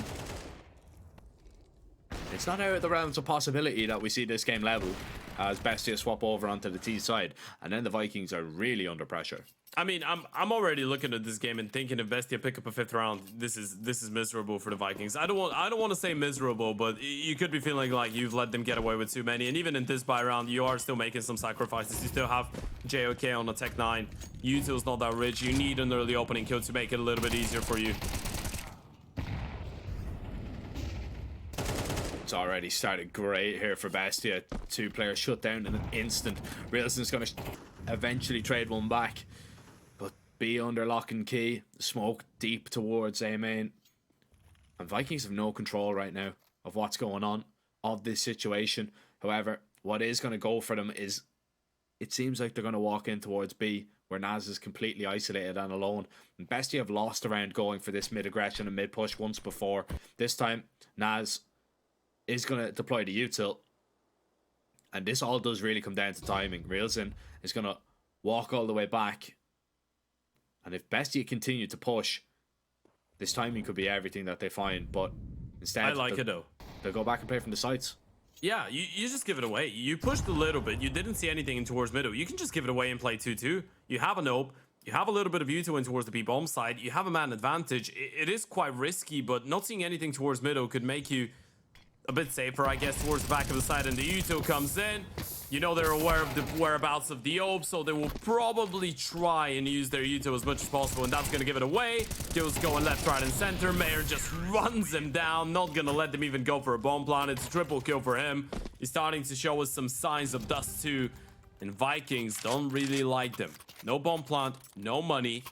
It's not out of the realms of possibility that we see this game level as Bestia swap over onto the T side, and then the Vikings are really under pressure. I mean, I'm already looking at this game and thinking if Bestia pick up a 5th round, this is miserable for the Vikings. I don't want to say miserable, but you could be feeling like you've let them get away with too many. And even in this buy round, you are still making some sacrifices. You still have JOK on the Tech 9. Util's not that rich. You need an early opening kill to make it a little bit easier for you. It's already started great here for Bestia. 2 players shut down in an instant. Reelson's going to eventually trade one back, but B under lock and key. Smoke deep towards A main, and Vikings have no control right now of what's going on of this situation. However, what is going to go for them is, it seems like they're going to walk in towards B, where Naz is completely isolated and alone. And Bestia have lost around going for this mid aggression and mid push once before. This time Naz is going to deploy the util, and this all does really come down to timing. Reelson is going to walk all the way back, and if Bestia continue to push, this timing could be everything that they find. But instead, I like it though. They'll go back and play from the sides. Yeah, you just give it away. You pushed a little bit. You didn't see anything in towards middle. You can just give it away and play 2-2. You have an op. You have a little bit of util in towards the B-bomb side. You have a man advantage. It is quite risky, but not seeing anything towards middle could make you a bit safer, I guess, towards the back of the side. And the util comes in. You know they're aware of the whereabouts of the op, so they will probably try and use their util as much as possible, and that's going to give it away. Kills going left, right, and center. Mayer just runs him down, not going to let them even go for a bomb plant. It's a triple kill for him. He's starting to show us some signs of dust too, and Vikings don't really like them. No bomb plant, no money.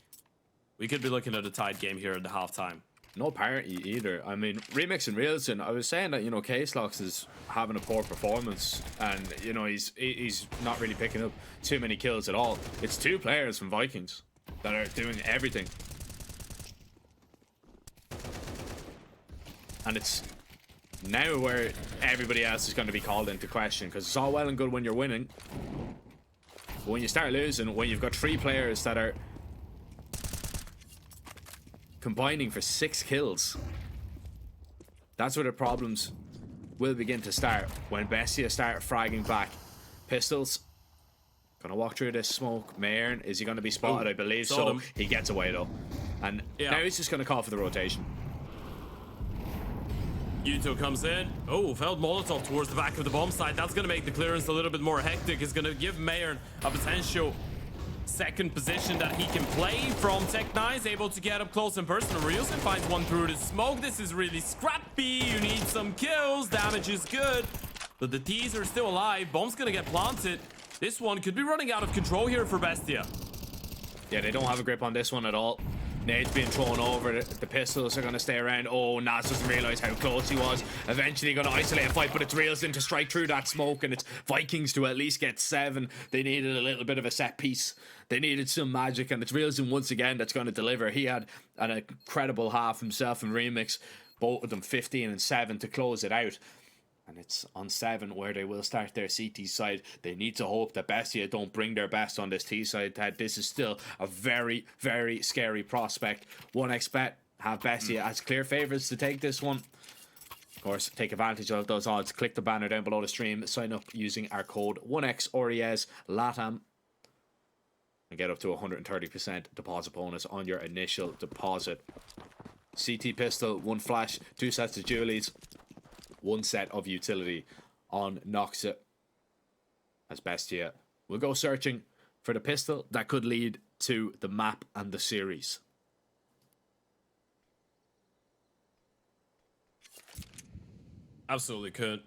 We could be looking at a tight game here at the halftime. No parity either. I mean, Remix and Reelson, I was saying that, you know, K-Slox is having a poor performance, and, you know, he's not really picking up too many kills at all. It's 2 players from Vikings that are doing everything. And it's now where everybody else is going to be called into question, because it's all well and good when you're winning, but when you start losing, when you've got 3 players that are combining for 6 kills, that's where the problems will begin to start. When Bestia start fragging back. Pistols gonna walk through this smoke. Mayern, is he gonna be spotted? I believe so. He gets away though, and now he's just gonna call for the rotation. Util comes in. Oh, failed Molotov towards the back of the bomb site. That's going to make the clearance a little bit more hectic. It's going to give Mayern a potential second position that he can play from. Tech 9 is able to get up close and personal. Reelson finds one through the smoke. This is really scrappy. You need some kills. Damage is good, but the T's are still alive. Bomb's going to get planted. This one could be running out of control here for Bestia. Yeah, they don't have a grip on this one at all. Nade's being thrown over. The pistols are going to stay around. Oh, Nas doesn't realize how close he was. Eventually going to isolate a fight, but it's Reels in to strike through that smoke, and it's Vikings to at least get 7. They needed a little bit of a set piece. They needed some magic, and it's Reels once again that's going to deliver. He had an incredible half himself in Remix. Both of them 15 and 7 to close it out. And it's on 7 where they will start their CT side. They need to hope that Bestia don't bring their best on this T side. That this is still a very, very scary prospect. 1xBet have Bestia as clear favourites to take this one. Of course, take advantage of those odds. Click the banner down below the stream. Sign up using our code 1XORIES LATAM. And get up to 130% deposit bonus on your initial deposit. CT pistol, 1 flash, 2 sets of Julies. 1 set of utility on Noxa as Bestia will go searching for the pistol that could lead to the map and the series. Absolutely could.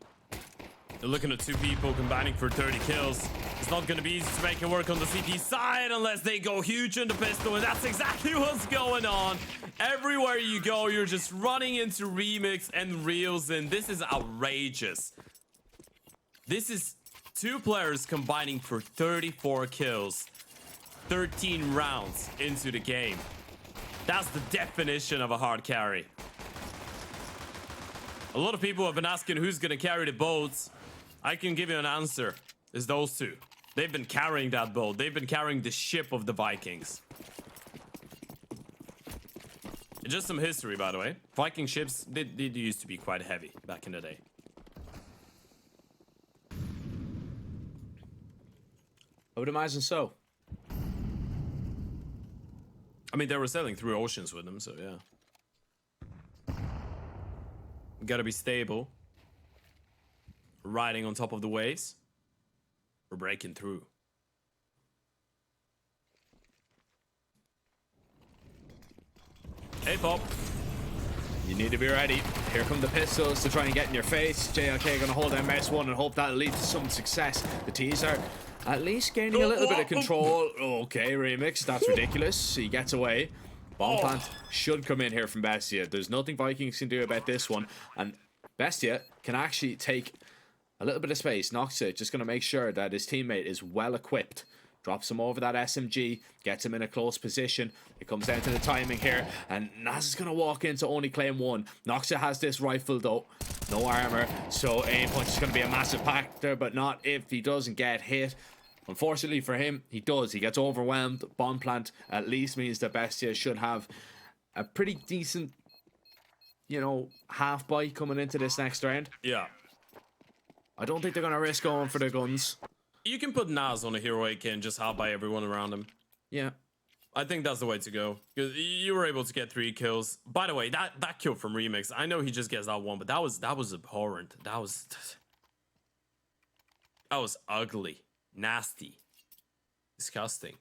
You're looking at 2 people combining for 30 kills. It's not going to be easy to make it work on the CT side unless they go huge in the pistol, and that's exactly what's going on. Everywhere you go, you're just running into Remix and Reels, and this is outrageous. This is 2 players combining for 34 kills, 13 rounds into the game. That's the definition of a hard carry. A lot of people have been asking who's going to carry the boats. I can give you an answer. It's those 2. They've been carrying that boat. They've been carrying the ship of the Vikings. Just some history, by the way. Viking ships, they used to be quite heavy back in the day. I would imagine so. I mean, they were sailing through oceans with them, so yeah. Gotta be stable. Riding on top of the waves. We're breaking through. Hey, Pop. You need to be ready. Here come the pistols to try and get in your face. JLK gonna hold MS1 and hope that'll lead to some success. The T's are at least gaining a little bit of control. Okay, Remix, that's ridiculous. He gets away. Bomb plant should come in here from Bestia. There's nothing Vikings can do about this one. And Bestia can actually take a little bit of space. Noxa just going to make sure that his teammate is well equipped. Drops him over that SMG, gets him in a close position. It comes down to the timing here, and Naz is going to walk in to only claim 1. Noxa has this rifle though, no armor, so aim punch is going to be a massive factor, but not if he doesn't get hit. Unfortunately for him, he does. He gets overwhelmed. Bomb plant at least means that Bestia should have a pretty decent, you know, half bite coming into this next round. Yeah. I don't think they're going to risk going for the guns. You can put Nas on a heroic and just hop by everyone around him. Yeah. I think that's the way to go. Because you were able to get 3 kills. By the way, that kill from Remix, I know he just gets that one, but that was abhorrent. That was ugly. Nasty. Disgusting.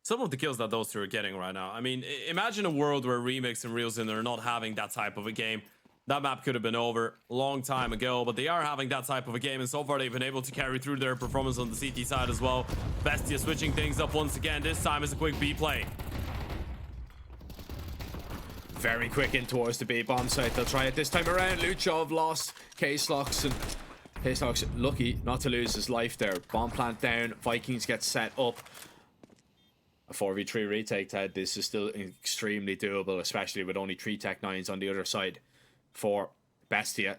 Some of the kills that those 2 are getting right now. I mean, imagine a world where Remix and Reels in there are not having that type of a game. That map could have been over a long time ago, but they are having that type of a game, and so far they've been able to carry through their performance on the CT side as well. Bestia switching things up once again. This time is a quick B play. Very quick in towards the B bomb site. They'll try it this time around. Luchov lost K-Slocks, and K-Slocks lucky not to lose his life there. Bomb plant down. Vikings get set up. A 4v3 retake, Ted. This is still extremely doable, especially with only 3 Tech 9s on the other side for Bestia.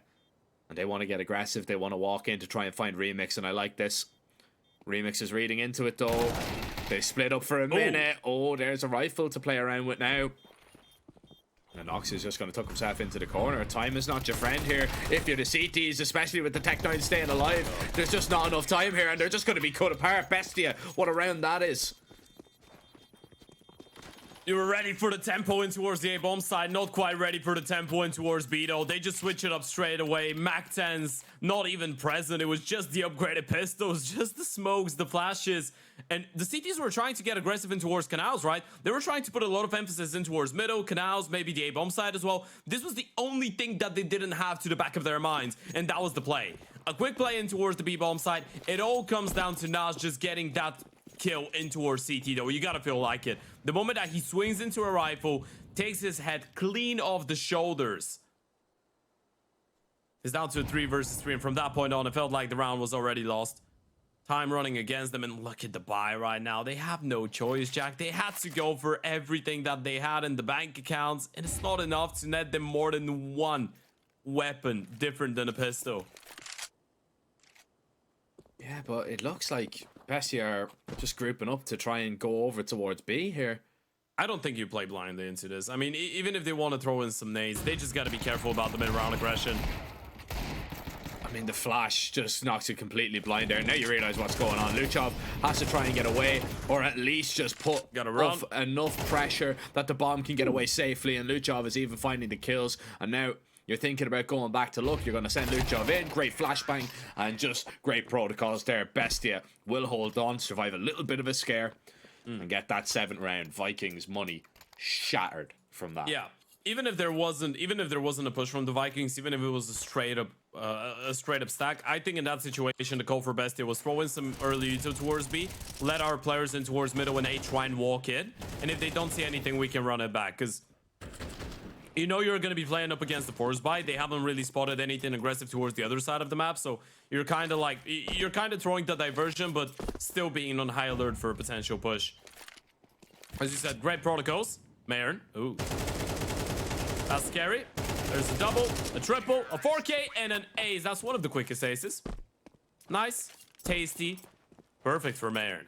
And they want to get aggressive. They want to walk in to try and find Remix, and I like this. Remix is reading into it though. They split up for a minute. Oh, there's a rifle to play around with now. And Nox is just going to tuck himself into the corner. Time is not your friend here. If you're the CTs, especially with the Tech 9 staying alive, there's just not enough time here, and they're just going to be cut apart. Bestia, what a round that is. You were ready for the tempo in towards the A-bomb side, not quite ready for the tempo in towards B though. They just switch it up straight away. Mac 10s not even present. It was just the upgraded pistols, just the smokes, the flashes. And the CTs were trying to get aggressive in towards canals, right? They were trying to put a lot of emphasis in towards middle, canals, maybe the A-bomb side as well. This was the only thing that they didn't have to the back of their minds, and that was the play. A quick play in towards the B-bomb side. It all comes down to Nas just getting that kill in towards CT though. You gotta feel like it. The moment that he swings into a rifle, takes his head clean off the shoulders. It's down to a 3 versus 3, and from that point on, it felt like the round was already lost. Time running against them, and look at the buy right now. They have no choice, Jack. They had to go for everything that they had in the bank accounts, and it's not enough to net them more than one weapon different than a pistol. Yeah, but it looks like Bestia are just grouping up to try and go over towards B here. I don't think you play blindly into this. I mean, even if they want to throw in some nades, they just got to be careful about the mid-round aggression. I mean, the flash just knocks it completely blind there. Now you realize what's going on. Luchov has to try and get away, or at least just put up enough pressure that the bomb can get away safely, and Luchov is even finding the kills. And now you're thinking about going back to look. You're going to send Luchov in. Great flashbang and just great protocols there. Bestia will hold on, survive a little bit of a scare, and get that 7th round. Vikings money shattered from that. Yeah. Even if there wasn't a push from the Vikings, even if it was a straight up stack, I think in that situation the call for Bestia was throw in some early util towards B, let our players in towards middle and A try and walk in, and if they don't see anything, we can run it back, because you know you're going to be playing up against the force buy. They haven't really spotted anything aggressive towards the other side of the map, so you're kind of throwing the diversion, but still being on high alert for a potential push. As you said, great protocols. Mayern. Ooh. That's scary. There's a double, a triple, a 4K, and an ace. That's one of the quickest aces. Nice. Tasty. Perfect for Mayern.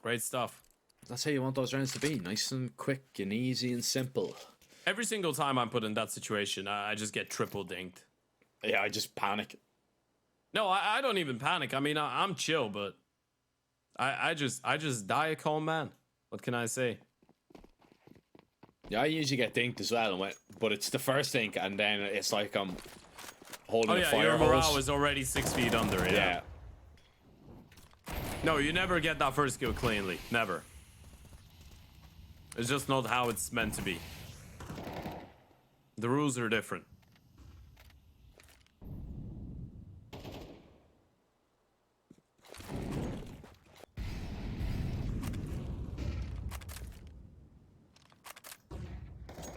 Great stuff. That's how you want those rounds to be. Nice and quick and easy and simple. Every single time I'm put in that situation, I just get triple dinked. Yeah, I just panic. No, I don't even panic. I mean, I'm chill, but I just die a calm man. What can I say? Yeah, I usually get dinked as well, but it's the first dink, and then it's like I'm holding a fire your morale hose. is already 6 feet under. Yeah. No, you never get that first kill cleanly. Never. It's just not how it's meant to be. The rules are different.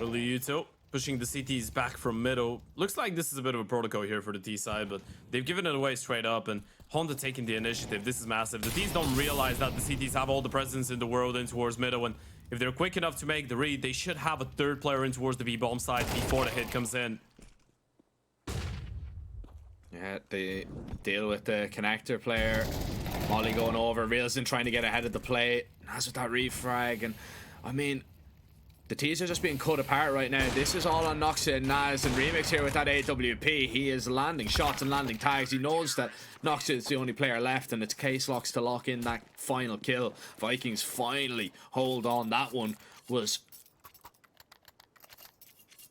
Early util, pushing the CTs back from middle. Looks like this is a bit of a protocol here for the T side, but they've given it away straight up, and Honda taking the initiative. This is massive. The T's don't realize that the CTs have all the presence in the world in towards middle, and if they're quick enough to make the read, they should have a third player in towards the B-bomb side before the hit comes in. Yeah, they deal with the connector player. Molly going over. Reelson trying to get ahead of the play. Nas with that refrag, and I mean, the T's are just being cut apart right now. This is all on Noxa and Naz and Remix here with that AWP. He is landing shots and landing tags. He knows that Noxa is the only player left, and it's Case Locks to lock in that final kill. Vikings finally hold on. That one was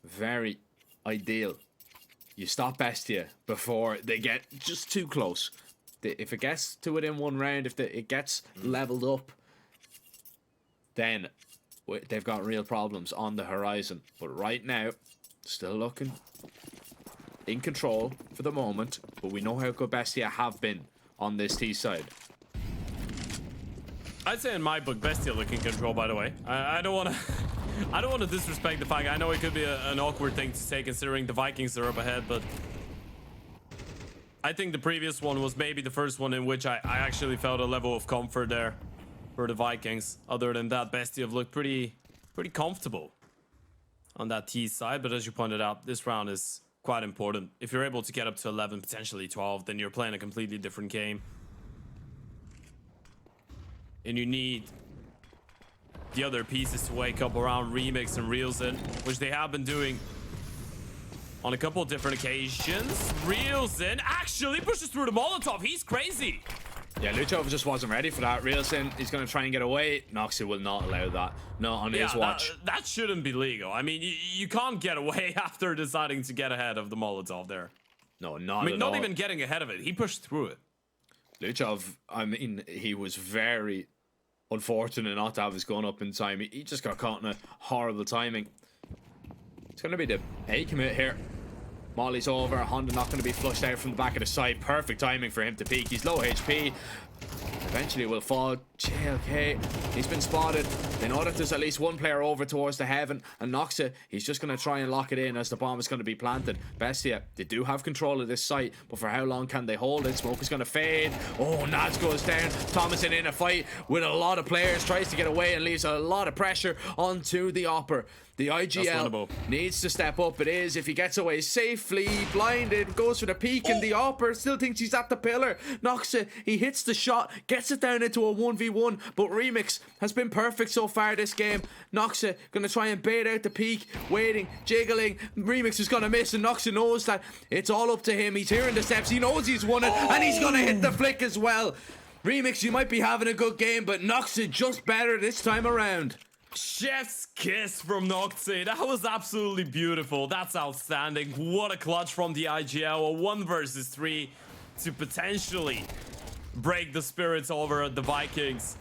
very ideal. You stop Bestia before they get just too close. If it gets to within 1 round, if it gets leveled up, then they've got real problems on the horizon. But right now, still looking in control for the moment. But we know how good Bestia have been on this T side. I'd say in my book, Bestia look in control, by the way. I don't want to I don't want to disrespect the fact. I know it could be an awkward thing to say considering the Vikings are up ahead, but I think the previous one was maybe the first one in which I actually felt a level of comfort there for the Vikings. Other than that, Bestia have looked pretty comfortable on that T side, but as you pointed out, this round is quite important. If you're able to get up to 11, potentially 12, then you're playing a completely different game. And you need the other pieces to wake up around Remix and Reelson, which they have been doing on a couple of different occasions. Reelson actually pushes through the Molotov. He's crazy. Yeah, Luchov just wasn't ready for that. Reelson, he's going to try and get away. Noxie will not allow that. Not on his watch. That shouldn't be legal. I mean, you can't get away after deciding to get ahead of the Molotov there. No, not I mean, at not all. even getting ahead of it. He pushed through it. Luchov, I mean, he was very unfortunate not to have his gun up in time. He just got caught in a horrible timing. It's going to be the A commit here. Molly's over. Honda not going to be flushed out from the back of the side. Perfect timing for him to peek. He's low HP. Eventually will fall. JLK, he's been spotted. They know that there's at least one player over towards the heaven, and Noxa, he's just going to try and lock it in as the bomb is going to be planted. Bestia, they do have control of this site, but for how long can they hold it? Smoke is going to fade. Oh, Nads goes down. Thomason in a fight with a lot of players, tries to get away and leaves a lot of pressure onto the Opper. The IGL needs to step up. It is. If he gets away safely, blinded, goes for the peek, and the Opper still thinks he's at the pillar. Knocks it. He hits the shot, gets it down into a 1v1. But Remix has been perfect so far this game. Noxa gonna try and bait out the peak, waiting, jiggling. Remix is gonna miss, and Noxa knows that it's all up to him. He's hearing the steps. He knows he's won it, and he's gonna hit the flick as well. Remix, you might be having a good game, but Noxa just better this time around. Chef's kiss from Nocte. That was absolutely beautiful. That's outstanding. What a clutch from the IGL. A 1 versus 3 to potentially break the spirits over the Vikings.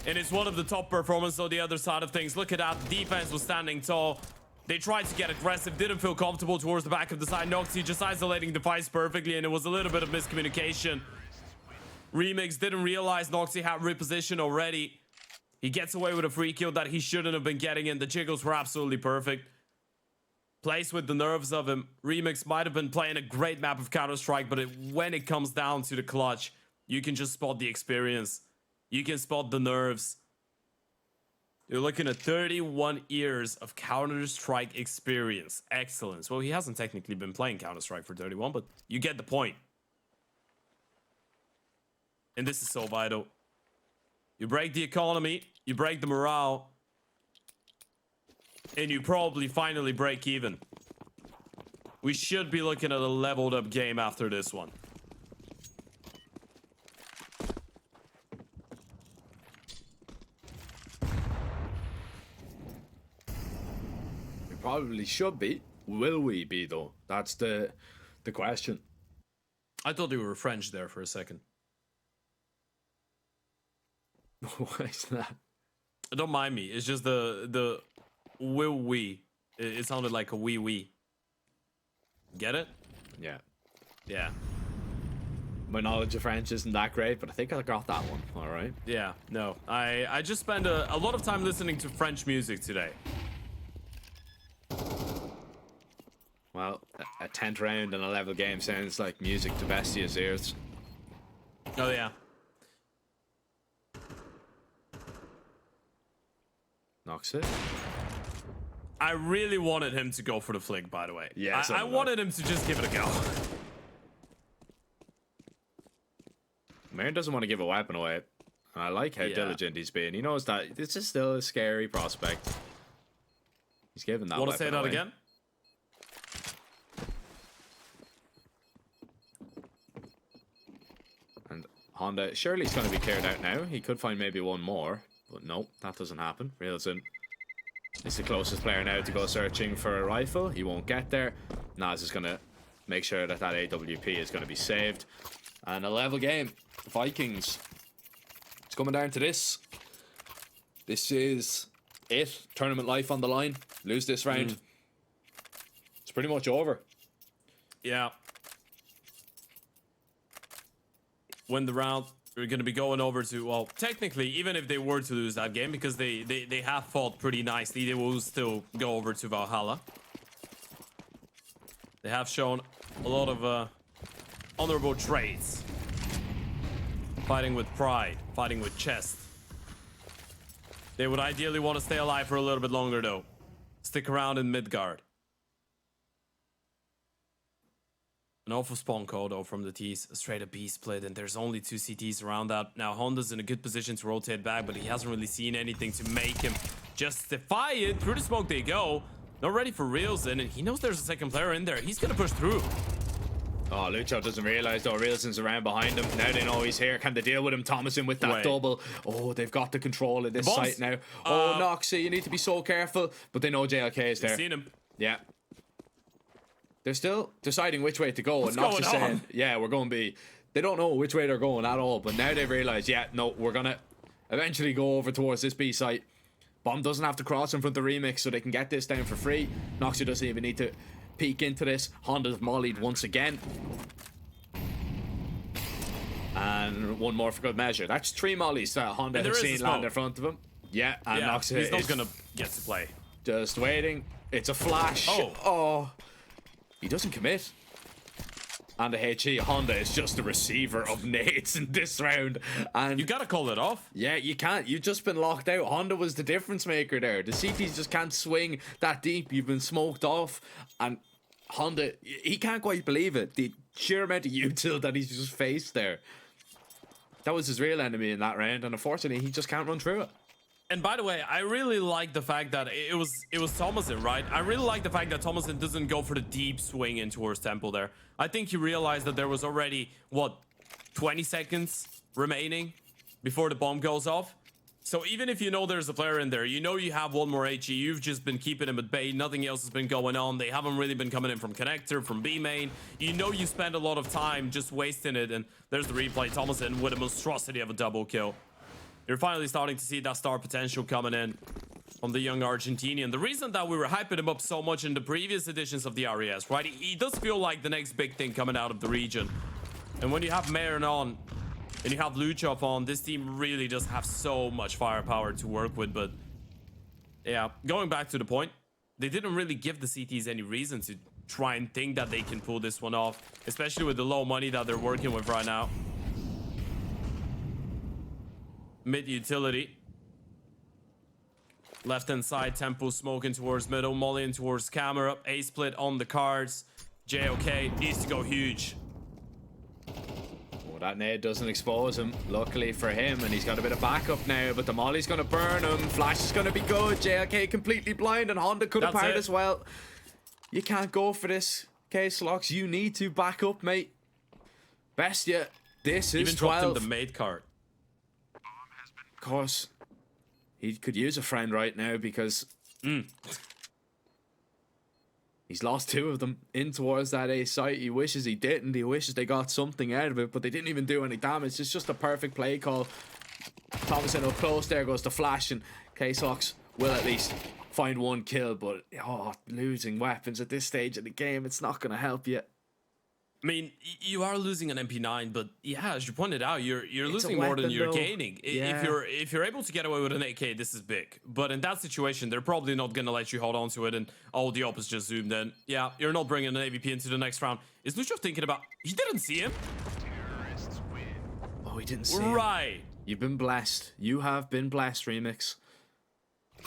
And it's one of the top performances on the other side of things. Look at that. The defense was standing tall. They tried to get aggressive, didn't feel comfortable towards the back of the side. Noxie just isolating the fights perfectly, and it was a little bit of miscommunication. Remix didn't realize Noxie had repositioned already. He gets away with a free kill that he shouldn't have been getting, and the jiggles were absolutely perfect. Plays with the nerves of him. Remix might have been playing a great map of Counter-Strike, but when it comes down to the clutch, you can just spot the experience. You can spot the nerves. You're looking at 31 years of Counter-Strike experience. Excellence. Well, he hasn't technically been playing Counter-Strike for 31, but you get the point. And this is so vital. You break the economy, you break the morale, and you probably finally break even. We should be looking at a leveled up game after this one. We probably should be. Will we be though? That's the question. I thought they were French there for a second. Why is that? Don't mind me. It's just the will we. It sounded like a wee. Get it? Yeah. Yeah. My knowledge of French isn't that great, but I think I got that one. All right. Yeah. No. I just spent a lot of time listening to French music today. Well, a 10th round and a level game sounds like music to Bestia's ears. Oh yeah. Knocks it. I really wanted him to go for the flick, by the way. Yeah, I wanted him to just give it a go. Marin doesn't want to give a weapon away. And I like how diligent he's been. He knows that this is still a scary prospect. He's given that Want weapon to say that away. again? And Honda, surely he's going to be cleared out now. He could find maybe one more. But no, that doesn't happen. Reelson is the closest player now to go searching for a rifle. He won't get there. Naz is going to make sure that AWP is going to be saved. And a level game. Vikings. It's coming down to this. This is it. Tournament life on the line. Lose this round. It's pretty much over. Yeah. Win the round. We're going to be going over to, well, technically, even if they were to lose that game, because they have fought pretty nicely, they will still go over to Valhalla. They have shown a lot of honorable traits. Fighting with pride, fighting with chest. They would ideally want to stay alive for a little bit longer, though. Stick around in Midgard. An awful spawn code though from the T's, a straight up B split, and there's only 2 CTs around that. Now Honda's in a good position to rotate back, but he hasn't really seen anything to make him justify it. Through the smoke they go. Not ready for Reelson, and he knows there's a second player in there. He's gonna push through. Oh, Lucho doesn't realize though Reelson's around behind him. Now they know he's here. Can they deal with him? Thomason with that double. Oh, they've got the control of this site now. Oh, Noxie, you need to be so careful. But they know JLK is there. Seen him. Yeah. They're still deciding which way to go. What's and Nox going is on? saying, yeah, we're going to be... They don't know which way they're going at all. But now they've realized, yeah, no, we're going to eventually go over towards this B site. Bomb doesn't have to cross in front of Remix so they can get this down for free. Noxie doesn't even need to peek into this. Honda's mollied once again. And one more for good measure. That's 3 mollies that Honda has seen land in front of him. Yeah, and Nox he's not gonna get to play. Just waiting. It's a flash. Oh. He doesn't commit. And the HE Honda is just a receiver of nades in this round. And you gotta call it off. Yeah, you can't. You've just been locked out. Honda was the difference maker there. The CTs just can't swing that deep. You've been smoked off. And Honda, he can't quite believe it. The sheer amount of util that he's just faced there. That was his real enemy in that round. And unfortunately, he just can't run through it. And by the way, I really like the fact that it was Thomason, right? I really like the fact that Thomason doesn't go for the deep swing in towards Temple there. I think he realized that there was already, what, 20 seconds remaining before the bomb goes off. So even if you know there's a player in there, you know you have one more HE, you've just been keeping him at bay, nothing else has been going on. They haven't really been coming in from connector, from B main. You know you spend a lot of time just wasting it, and there's the replay. Thomason with a monstrosity of a double kill. You're finally starting to see that star potential coming in from the young Argentinian. The reason that we were hyping him up so much in the previous editions of the RES, right? He does feel like the next big thing coming out of the region. And when you have Marin on and you have Luchov on, this team really does have so much firepower to work with. But yeah, going back to the point, they didn't really give the CTs any reason to try and think that they can pull this one off, especially with the low money that they're working with right now. Mid utility. Left hand side, Tempo smoking towards middle, Mollying towards camera. A split on the cards. JOK needs to go huge. Well, that nade doesn't expose him, luckily for him, and he's got a bit of backup now, but the molly's gonna burn him. Flash is gonna be good. JLK completely blind, and Honda could have parried as well. You can't go for this, K-Slox. You need to back up, mate. Bestia, this is even 12. dropped him the mate card. Of course, he could use a friend right now because he's lost 2 of them in towards that A site. He wishes he didn't. He wishes they got something out of it, but they didn't even do any damage. It's just a perfect play call. Thomason up close. There goes the flash, and K-Sox will at least find 1 kill, but losing weapons at this stage of the game, it's not going to help you. I mean, you are losing an MP9, but yeah, as you pointed out, you're losing more than you're gaining. Yeah. If you're able to get away with an AK, this is big. But in that situation, they're probably not gonna let you hold on to it, and the op is just zoomed in. Yeah, you're not bringing an AVP into the next round. Is Lucio thinking about? He didn't see him. Oh, he didn't see him. Right. You've been blessed. You have been blessed, Remix.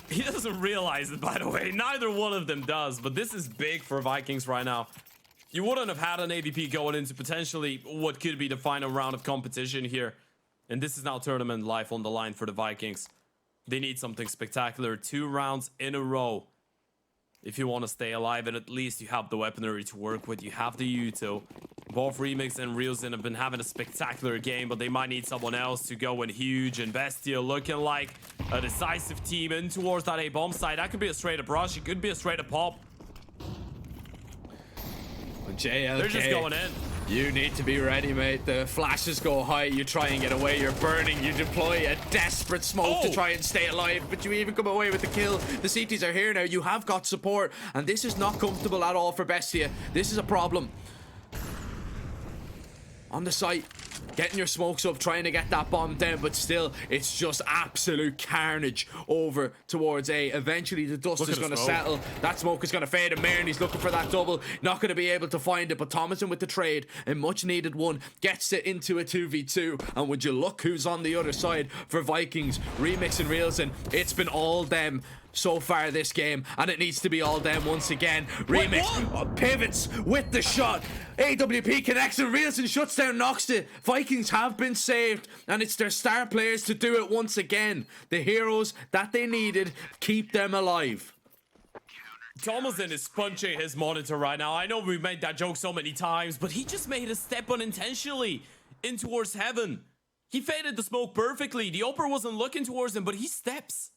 He doesn't realize it, by the way. Neither one of them does. But this is big for Vikings right now. You wouldn't have had an AVP going into potentially what could be the final round of competition here. And this is now tournament life on the line for the Vikings. They need something spectacular. 2 rounds in a row if you want to stay alive, and at least you have the weaponry to work with. You have the util. Both Remix and Realzin have been having a spectacular game, but they might need someone else to go in huge. And Bestia looking like a decisive team in towards that A-bomb side. That could be a straight-up rush. It could be a straight-up pop. JLK, they're just going in. You need to be ready, mate. The flashes go high. You try and get away. You're burning. You deploy a desperate smoke to try and stay alive, but you even come away with the kill. The CTs are here now. You have got support, and this is not comfortable at all for Bestia. This is a problem. On the site, getting your smokes up, trying to get that bomb down, but still, it's just absolute carnage over towards A. Eventually, the dust is going to settle. That smoke is going to fade, and Marin, he's looking for that double. Not going to be able to find it, but Thomason with the trade, a much-needed one, gets it into a 2v2. And would you look who's on the other side for Vikings? Remix and Realzin, it's been all them so far this game, and it needs to be all them once again. Remix pivots with the shot. AWP connects, and Realzin shuts down Noxta. Vikings have been saved, and it's their star players to do it once again. The heroes that they needed, keep them alive. Thomason is punching his monitor right now. I know we made that joke so many times, but he just made a step unintentionally in towards heaven. He faded the smoke perfectly. The Oper wasn't looking towards him, but he steps.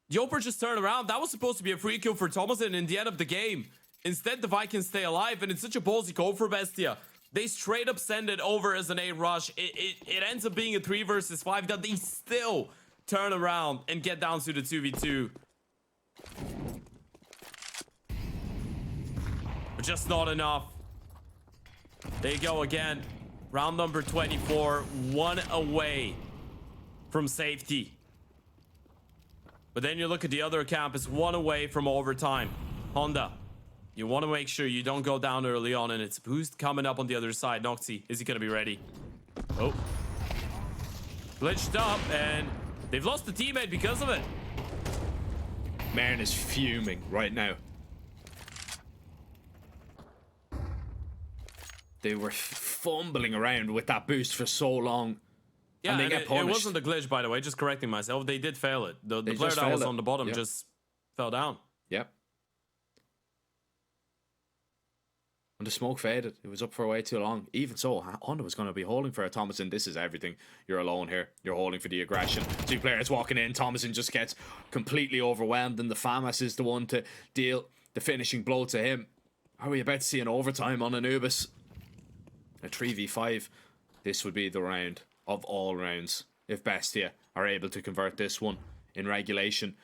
The Oper just turned around. That was supposed to be a free kill for Thomason in the end of the game. Instead, the Vikings stay alive, and it's such a ballsy call for Bestia. They straight up send it over as an A rush. It ends up being a 3 versus 5 that they still turn around and get down to the 2v2. just not enough. There you go again. Round number 24, 1 away from safety. But then you look at the other camp, it's 1 away from overtime. Honda, you want to make sure you don't go down early on, and it's boost coming up on the other side. Noxy, is he going to be ready? Oh. Glitched up, and they've lost the teammate because of it. Marin is fuming right now. They were fumbling around with that boost for so long. Yeah, and they and get it punished. wasn't a glitch, by the way. Just correcting myself. They did fail it. The player just that was failed it. on the bottom Yep. just fell down. Yep. When the smoke faded, it was up for way too long. Even so, Honda was going to be holding for a Thomason. This is everything. You're alone here. You're holding for the aggression. 2 players walking in. Thomason just gets completely overwhelmed, and the FAMAS is the one to deal the finishing blow to him. Are we about to see an overtime on Anubis? A 3v5. This would be the round of all rounds if Bestia are able to convert this one in regulation.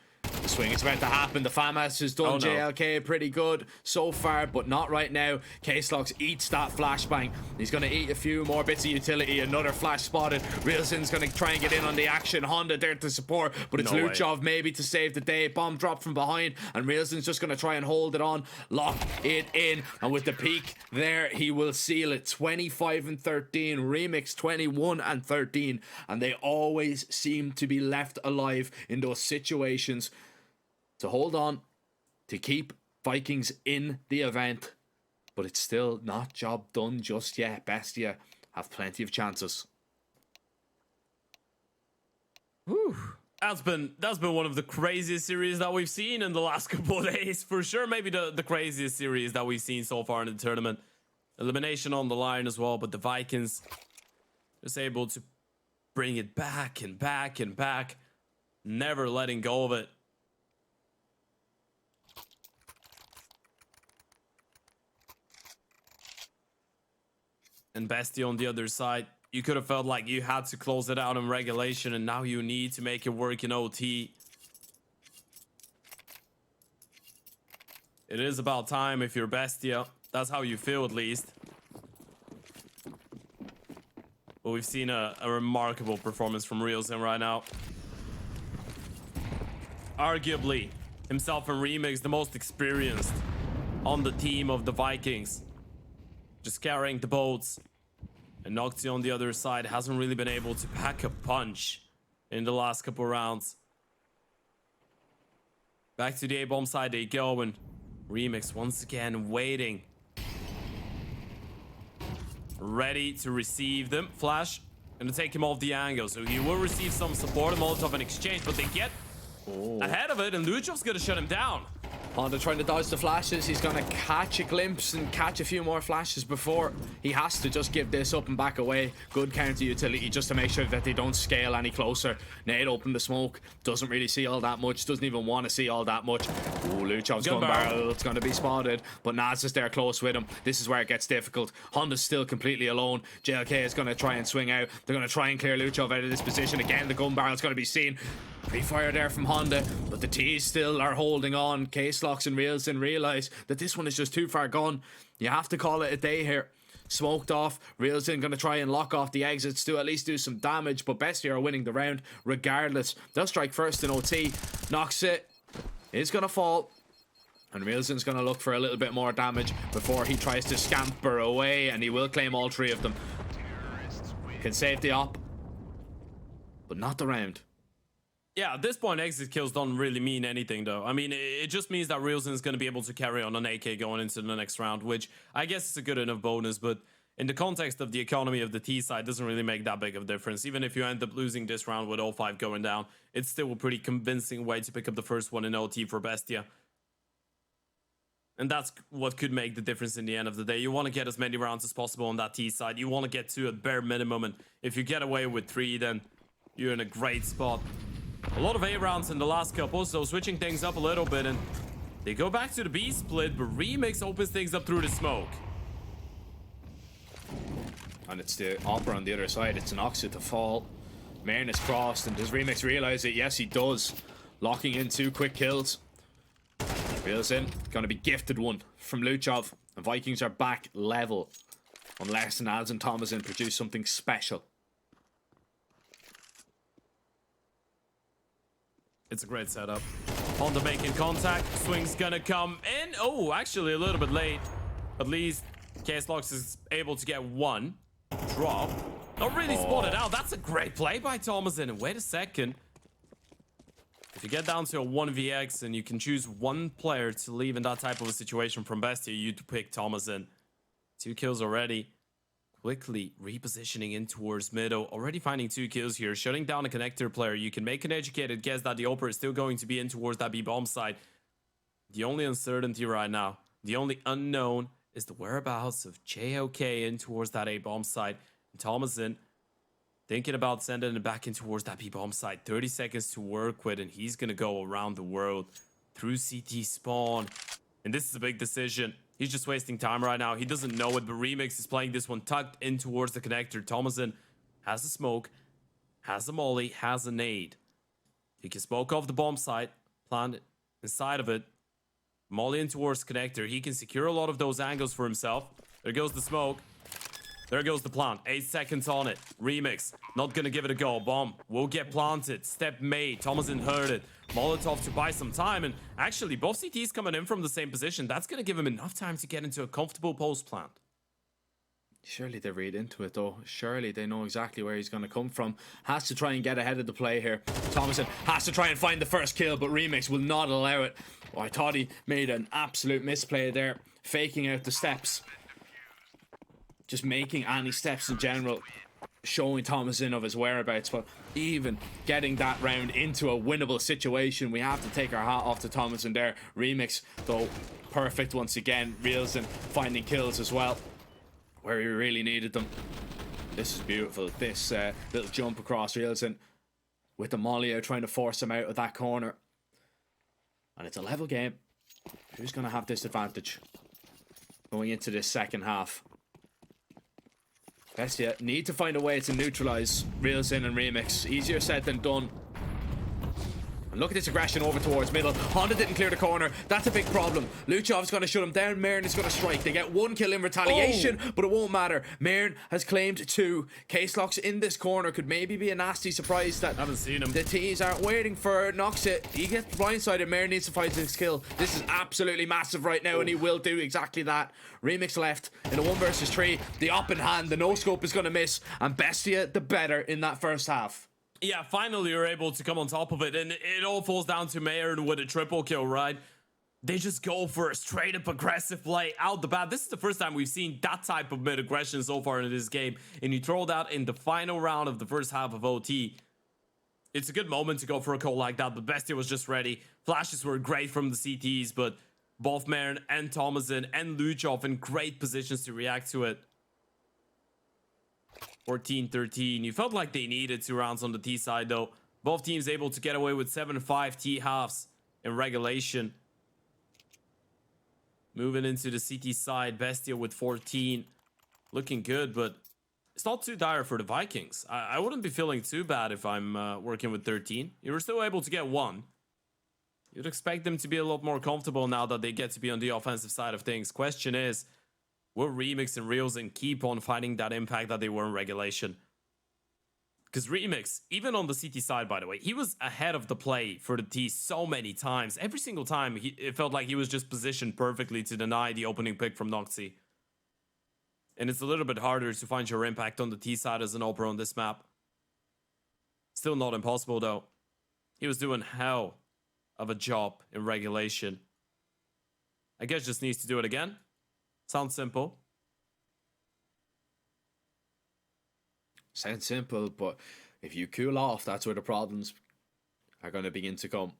The swing is about to happen. The FAMAS has done JLK pretty good so far, but not right now. K-Slox eats that flashbang. He's going to eat a few more bits of utility. Another flash spotted. Reelson's going to try and get in on the action. Honda there to support, but it's Luchov maybe to save the day. Bomb dropped from behind, and Reelson's just going to try and hold it on, lock it in, and with the peak there, he will seal it. 25 and 13. Remix 21 and 13, and they always seem to be left alive in those situations. To hold on, to keep Vikings in the event, but it's still not job done just yet. Bestia have plenty of chances. Whew. That's been one of the craziest series that we've seen in the last couple of days, for sure. Maybe the craziest series that we've seen so far in the tournament. Elimination on the line as well, but the Vikings just able to bring it back and back and back, never letting go of it. And Bestie on the other side, you could have felt like you had to close it out in regulation, and now you need to make it work in OT. It is about time if you're Bestia. That's how you feel, at least. But we've seen a remarkable performance from Reelson right now. Arguably, himself and Remix, the most experienced on the team of the Vikings. Just carrying the boats. And Noxy on the other side hasn't really been able to pack a punch in the last couple rounds. Back to the A-bomb side they go, and Remix once again waiting. Ready to receive them. Flash, gonna take him off the angle, so he will receive some support. A Molotov in exchange, but they get ahead of it, and Luchov's gonna shut him down. Honda trying to dodge the flashes. He's going to catch a glimpse and catch a few more flashes before he has to just give this up and back away. Good counter utility just to make sure that they don't scale any closer. Nate opened the smoke. Doesn't really see all that much. Doesn't even want to see all that much. Ooh, Luchov's gun barrel. It's going to be spotted. But Naz is there close with him. This is where it gets difficult. Honda's still completely alone. JLK is going to try and swing out. They're going to try and clear Luchov out of this position. Again, the gun barrel is going to be seen. Pre-fire there from Honda, but the T's still are holding on. K-Slox and Reelson realize that this one is just too far gone. You have to call it a day here. Smoked off. Reelson going to try and lock off the exits to at least do some damage, but Bestia are winning the round regardless. They'll strike first in OT. Knocks it. Is going to fall. And Reelson's going to look for a little bit more damage before he tries to scamper away, and he will claim all 3 of them. Can save the op, but not the round. Yeah, at this point, exit kills don't really mean anything, though. I mean, it just means that Reelson is going to be able to carry on an AK going into the next round, which I guess is a good enough bonus, but in the context of the economy of the T side, doesn't really make that big of a difference. Even if you end up losing this round with 0-5 going down, it's still a pretty convincing way to pick up the first one in OT for Bestia. And that's what could make the difference in the end of the day. You want to get as many rounds as possible on that T side. You want to get 2 at bare minimum, and if you get away with 3, then you're in a great spot. A lot of A rounds in the last couple, so switching things up a little bit, and they go back to the B split, but Remix opens things up through the smoke. And it's the Opera on the other side. It's an Oxid to fall. Marin is crossed, and does Remix realize it? Yes, he does. Locking in 2 quick kills. Reels in. Gonna be gifted one from Luchov. The Vikings are back level. Unless Nals and Thomason produce something special. It's a great setup. Honda making contact. Swing's gonna come in. Oh, actually a little bit late. At least CS2 is able to get one drop. Not really spotted out. That's a great play by Thomason. And wait a second. If you get down to a 1vx and you can choose one player to leave in that type of a situation from Bestia, you'd pick Thomason. 2 kills already. Quickly repositioning in towards middle. Already finding 2 kills here. Shutting down a connector player. You can make an educated guess that the Oper is still going to be in towards that B-bomb side. The only uncertainty right now, the only unknown, is the whereabouts of JOK in towards that A-bomb side. And Thomason thinking about sending it back in towards that B-bomb side. 30 seconds to work with, and he's going to go around the world through CT spawn. And this is a big decision. He's just wasting time right now. He doesn't know it, but Remix is playing this one tucked in towards the connector. Thomason has a smoke, has a molly, has a nade. He can smoke off the bomb site, plant it inside of it. Molly in towards connector. He can secure a lot of those angles for himself. There goes the smoke. There goes the plant. 8 seconds on it. Remix. Not gonna give it a go. Bomb will get planted. Step made. Thomason heard it. Molotov to buy some time. And actually, both CTs coming in from the same position. That's gonna give him enough time to get into a comfortable post plant. Surely they read into it though. Surely they know exactly where he's going to come from. Has to try and get ahead of the play here. Thomason has to try and find the first kill, but Remix will not allow it. Oh, I thought he made an absolute misplay there. Faking out the steps. Just making any steps in general. Showing Thomason of his whereabouts. But even getting that round into a winnable situation, we have to take our hat off to Thomason there. Remix, though, perfect once again. Reels and finding kills as well, where he really needed them. This is beautiful. This little jump across Reelson with the molly out, trying to force him out of that corner. And it's a level game. Who's going to have this advantage going into this second half? Bestia need to find a way to neutralize Reelson and Remix. Easier said than done. And look at this aggression over towards middle. Honda didn't clear the corner. That's a big problem. Luchov's going to shut him down. Marin is going to strike. They get 1 kill in retaliation, but it won't matter. Marin has claimed 2. Case-Locks in this corner could maybe be a nasty surprise that Haven't seen him. the T's aren't waiting for. Knocks it. He gets blindsided. Marin needs to find his kill. This is absolutely massive right now, and he will do exactly that. Remix left in a 1 versus 3. The op in hand. The no-scope is going to miss, and Bestia the better in that first half. Yeah, finally you're able to come on top of it, and it all falls down to Mayer with a triple kill, right? They just go for a straight up aggressive play out the bat. This is the first time we've seen that type of mid aggression so far in this game, and you throw that in the final round of the first half of OT. It's a good moment to go for a call like that, but Bestia was just ready. Flashes were great from the CTs, but both Marin and Thomason and Luchov in great positions to react to it. 14-13. You felt like they needed 2 rounds on the T side though. Both teams able to get away with 7-5 T halves in regulation. Moving into the CT side, Bestia with 14. Looking good, but it's not too dire for the Vikings. I wouldn't be feeling too bad if I'm working with 13. You were still able to get 1. You'd expect them to be a lot more comfortable now that they get to be on the offensive side of things. Question is, will Remix and Reelson keep on finding that impact that they were in regulation? Because Remix, even on the CT side, by the way, he was ahead of the play for the T so many times. Every single time, it felt like he was just positioned perfectly to deny the opening pick from Noxy. And it's a little bit harder to find your impact on the T side as an Opera on this map. Still not impossible, though. He was doing hell of a job in regulation. I guess just needs to do it again. Sounds simple. Sounds simple, but if you cool off, that's where the problems are going to begin to come.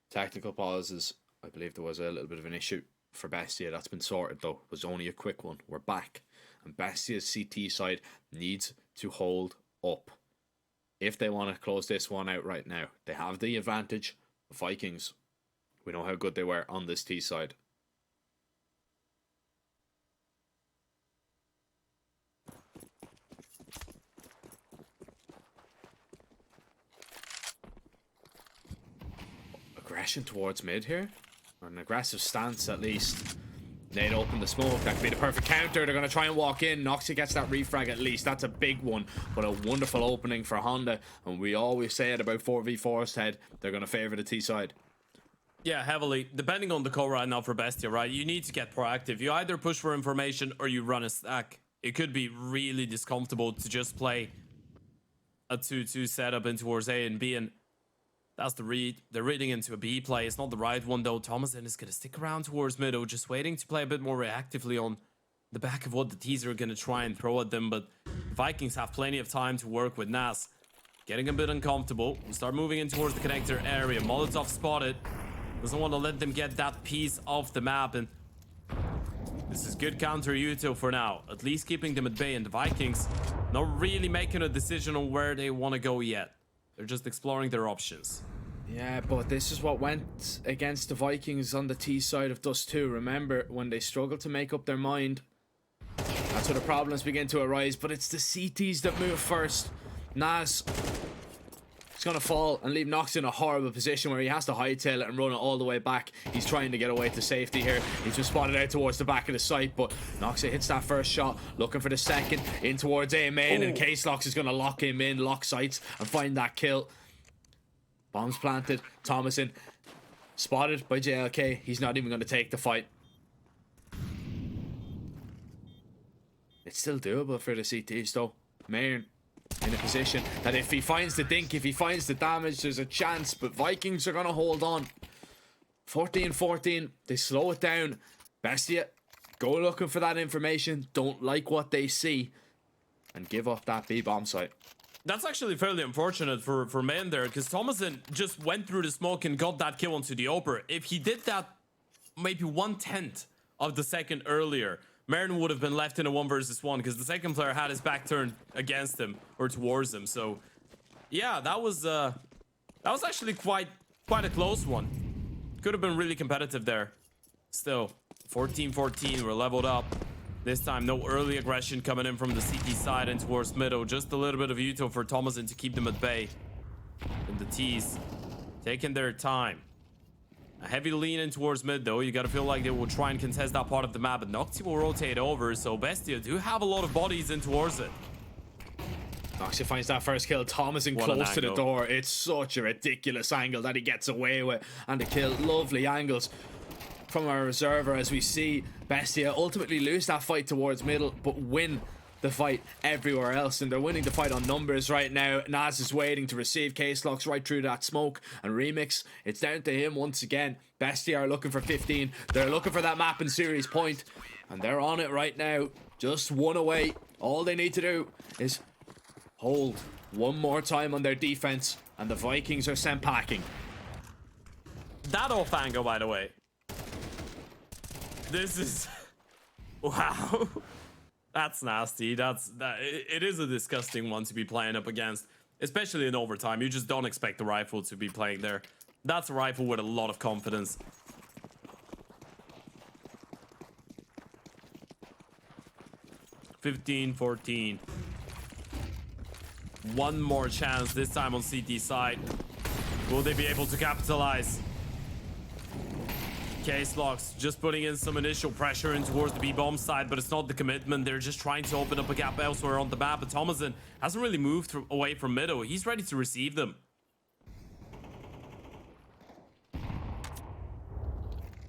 Technical pauses. I believe there was a little bit of an issue for Bestia. That's been sorted though. It was only a quick one. We're back. And Bestia's CT side needs to hold up if they want to close this one out right now. They have the advantage. The Vikings, we know how good they were on this T side. Aggression towards mid here. Or an aggressive stance, at least. They'd open the smoke. That could be the perfect counter. They're going to try and walk in. Noxie gets that refrag at least. That's a big one. But a wonderful opening for Honda. And we always say it about 4v4's head. They're going to favor the T side. Yeah, heavily. Depending on the call right now for Bestia, right? You need to get proactive. You either push for information or you run a stack. It could be really discomfortable to just play a 2-2 setup in towards A and B, and that's the read. They're reading into a B play. It's not the right one, though. Thomason is going to stick around towards middle, just waiting to play a bit more reactively on the back of what the T's are going to try and throw at them, but the Vikings have plenty of time to work with Nas. Getting a bit uncomfortable. We start moving in towards the connector area. Molotov spotted. Doesn't want to let them get that piece off the map, and this is good counter util for now. At least keeping them at bay, and the Vikings not really making a decision on where they want to go yet. They're just exploring their options. Yeah, but this is what went against the Vikings on the T side of Dust 2. Remember, when they struggle to make up their mind, that's where the problems begin to arise. But it's the CTs that move first. Nas is going to fall and leave Nox in a horrible position where he has to hightail it and run it all the way back. He's trying to get away to safety here. He's just spotted out towards the back of the site, but Nox hits that first shot, looking for the second, in towards A main, and Case-Lox is going to lock him in, lock sights, and find that kill. Bombs planted. Thomason spotted by JLK. He's not even going to take the fight. It's still doable for the CTs though. Mayern in a position that if he finds the dink, if he finds the damage, there's a chance, but Vikings are going to hold on. 14-14, they slow it down. Bestia go looking for that information, don't like what they see, and give up that B-bomb site. That's actually fairly unfortunate for men there, because Thomason just went through the smoke and got that kill onto the Oper. If he did that maybe 1/10 of the second earlier, Marin would have been left in a 1 versus 1, because the second player had his back turned against him or towards him. So yeah, that was actually quite a close one. Could have been really competitive there. Still, 14-14, we're leveled up. This time, no early aggression coming in from the CT side and towards middle. Just a little bit of util for Thomason to keep them at bay. And the T's taking their time. A heavy lean in towards mid, though. You gotta feel like they will try and contest that part of the map, but Noxie will rotate over, so Bestia do have a lot of bodies in towards it. Noxie finds that first kill. Thomason close to the door. It's such a ridiculous angle that he gets away with. And the kill, lovely angles from our reserver as we see Bestia ultimately lose that fight towards middle, but win the fight everywhere else, and they're winning the fight on numbers right now. Nas is waiting to receive Case-Lox right through that smoke, and Remix, it's down to him once again. Bestia are looking for 15. They're looking for that map and series point, and they're on it right now. Just one away. All they need to do is hold one more time on their defense, and the Vikings are sent packing. That off angle, by the way. This is wow. That's nasty. It is a disgusting one to be playing up against, especially in overtime. You just don't expect the rifle to be playing there. That's a rifle with a lot of confidence. (15-14). One more chance, this time on CT side. Will they be able to capitalize? Case-Lox just putting in some initial pressure in towards the B-bomb side, but it's not the commitment. They're just trying to open up a gap elsewhere on the map, but Thomason hasn't really moved away from middle. He's ready to receive them.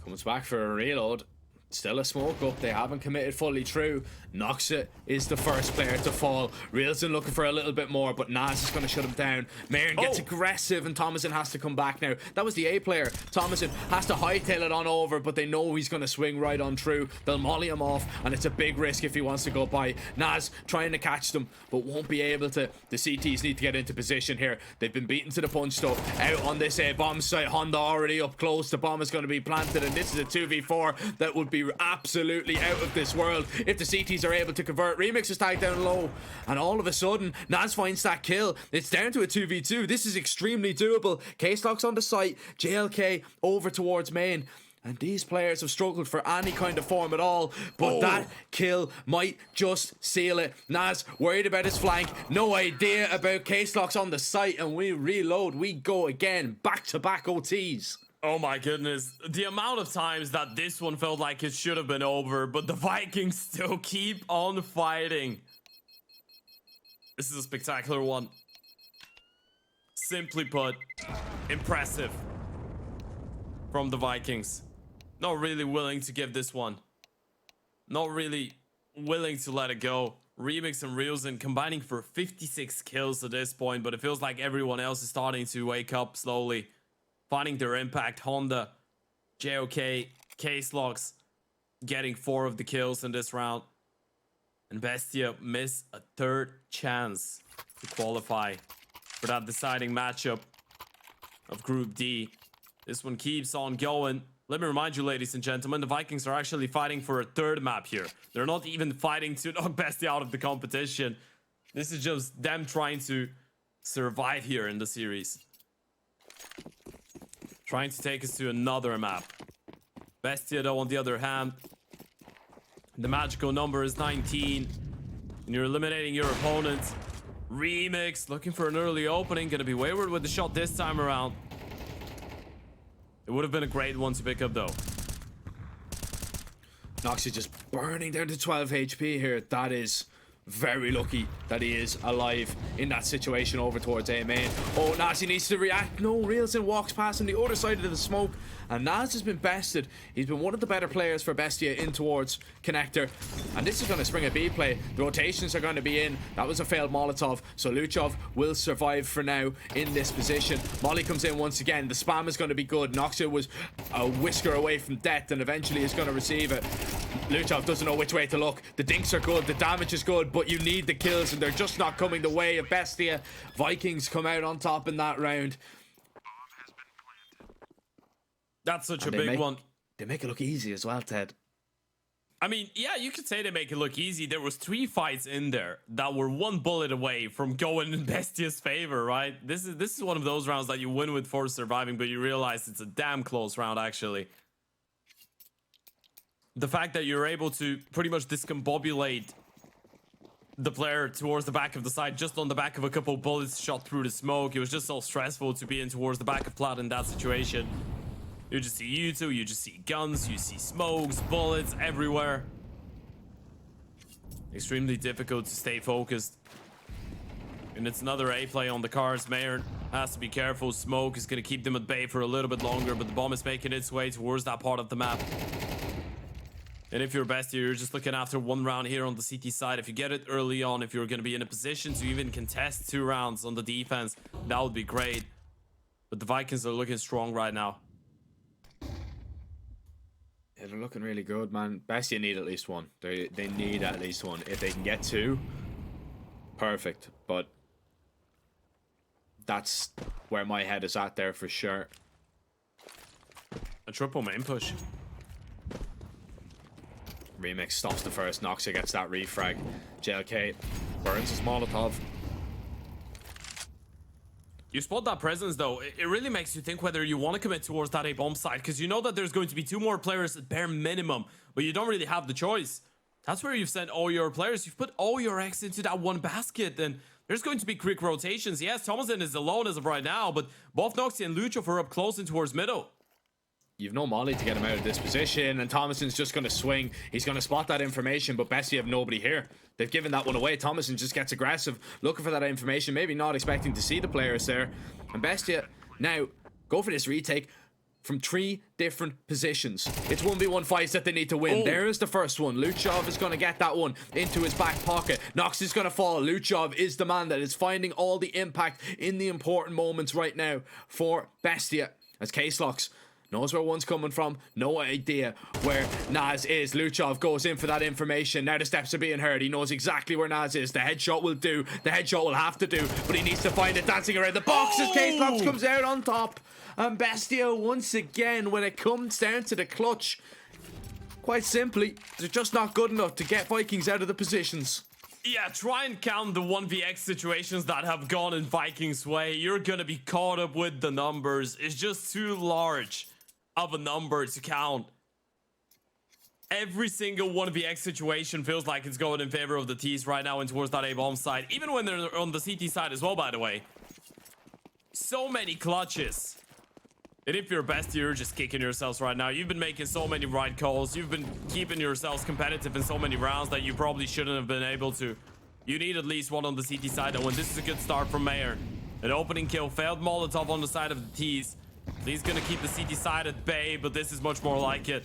Comes back for a reload. Still a smoke up. They haven't committed fully through. Noxa is the first player to fall. Reelson looking for a little bit more, but Nas is going to shut him down. Mayern gets aggressive, and Thomason has to come back now. That was the A player. Thomason has to hightail it on over, but they know he's going to swing right on through. They'll molly him off, and it's a big risk if he wants to go by. Nas trying to catch them, but won't be able to. The CTs need to get into position here. They've been beaten to the punch, though. Out on this bomb site. Honda already up close. The bomb is going to be planted, and this is a 2v4 that would be absolutely out of this world if the CTs are able to convert. Remix is tagged down low, and all of a sudden Nas finds that kill. It's down to a 2v2. This is extremely doable. Case-Lox on the site, JLK over towards main, and these players have struggled for any kind of form at all, but that kill might just seal it. Nas worried about his flank, no idea about Case-Lox on the site, and we reload. We go again, back-to-back OTs. Oh my goodness. The amount of times that this one felt like it should have been over, but the Vikings still keep on fighting. This is a spectacular one. Simply put, impressive from the Vikings. Not really willing to give this one. Not really willing to let it go. Remix and Ryuzen combining for 56 kills at this point, but it feels like everyone else is starting to wake up slowly. Finding their impact. Honda, JOK, Case Locks getting 4 of the kills in this round. And Bestia miss a third chance to qualify for that deciding matchup of Group D. This one keeps on going. Let me remind you, ladies and gentlemen, the Vikings are actually fighting for a third map here. They're not even fighting to knock Bestia out of the competition. This is just them trying to survive here in the series. Trying to take us to another map. Bestia, though, on the other hand, the magical number is 19. And you're eliminating your opponent. Remix, looking for an early opening. Gonna be wayward with the shot this time around. It would have been a great one to pick up, though. Nox is just burning down to 12 HP here. That is very lucky that he is alive in that situation over towards A main. Oh, Nazi needs to react. No, Reelson walks past on the other side of the smoke, and Naz has been bested. He's been one of the better players for Bestia in towards Connector, and this is going to spring a B play. The rotations are going to be in. That was a failed Molotov, so Luchov will survive for now in this position. Molly comes in once again. The spam is going to be good. Noxia was a whisker away from death and eventually is going to receive it. Luchov doesn't know which way to look. The dinks are good, the damage is good, but you need the kills, and they're just not coming the way of Bestia. Vikings come out on top in that round. That's such a big one. They make it look easy as well, Ted. I mean, yeah, you could say they make it look easy. There was 3 fights in there that were 1 bullet away from going in Bestia's favor, right? This is one of those rounds that you win with for surviving, but you realize it's a damn close round, actually. The fact that you're able to pretty much discombobulate the player towards the back of the side just on the back of a couple bullets shot through the smoke. It was just so stressful to be in towards the back of Plat in that situation. You just see U2, you just see guns, you see smokes, bullets everywhere. Extremely difficult to stay focused. And it's another A play on the cards. Mayer has to be careful. Smoke is going to keep them at bay for a little bit longer, but the bomb is making its way towards that part of the map. And if you're Bestia, you're just looking after 1 round here on the CT side. If you get it early on, if you're going to be in a position to even contest 2 rounds on the defense, that would be great. But the Vikings are looking strong right now. Yeah, they're looking really good, man. Bestia need at least 1. They need at least 1. If they can get 2, perfect. But that's where my head is at there for sure. A triple main push. Remix stops the first. Noxia gets that refrag. JLK burns his Molotov. You spot that presence, though. It really makes you think whether you want to commit towards that A bomb side, because you know that there's going to be 2 more players at bare minimum, but you don't really have the choice. That's where you've sent all your players. You've put all your eggs into that 1 basket, and there's going to be quick rotations. Yes, Thomason is alone as of right now, but both Noxia and Luchov are up close in towards middle. You've no Molly to get him out of this position, and Thomason's just going to swing. He's going to spot that information, but Bestia have nobody here. They've given that one away. Thomason just gets aggressive, looking for that information, maybe not expecting to see the players there. And Bestia now go for this retake from 3 different positions. It's 1v1 fights that they need to win. There's the first one. Luchov is going to get that one into his back pocket. Nox is going to fall. Luchov is the man that is finding all the impact in the important moments right now for Bestia. As Case Locks knows where one's coming from, no idea where Naz is. Luchov goes in for that information. Now the steps are being heard. He knows exactly where Naz is. The headshot will do. The headshot will have to do, but he needs to find it dancing around the box as Case Locks comes out on top. And Bestia, once again, when it comes down to the clutch, quite simply, they're just not good enough to get Vikings out of the positions. Yeah, try and count the 1vx situations that have gone in Vikings' way. You're gonna be caught up with the numbers. It's just too large of a number to count. Every single 1vx situation feels like it's going in favor of the T's right now and towards that A-bomb side. Even when they're on the CT side as well, by the way. So many clutches. And if you're best, you're just kicking yourselves right now. You've been making so many right calls. You've been keeping yourselves competitive in so many rounds that you probably shouldn't have been able to. You need at least one on the CT side. And when this is a good start from Mayer. An opening kill, failed Molotov on the side of the T's. He's gonna keep the CT side at bay, but this is much more like it.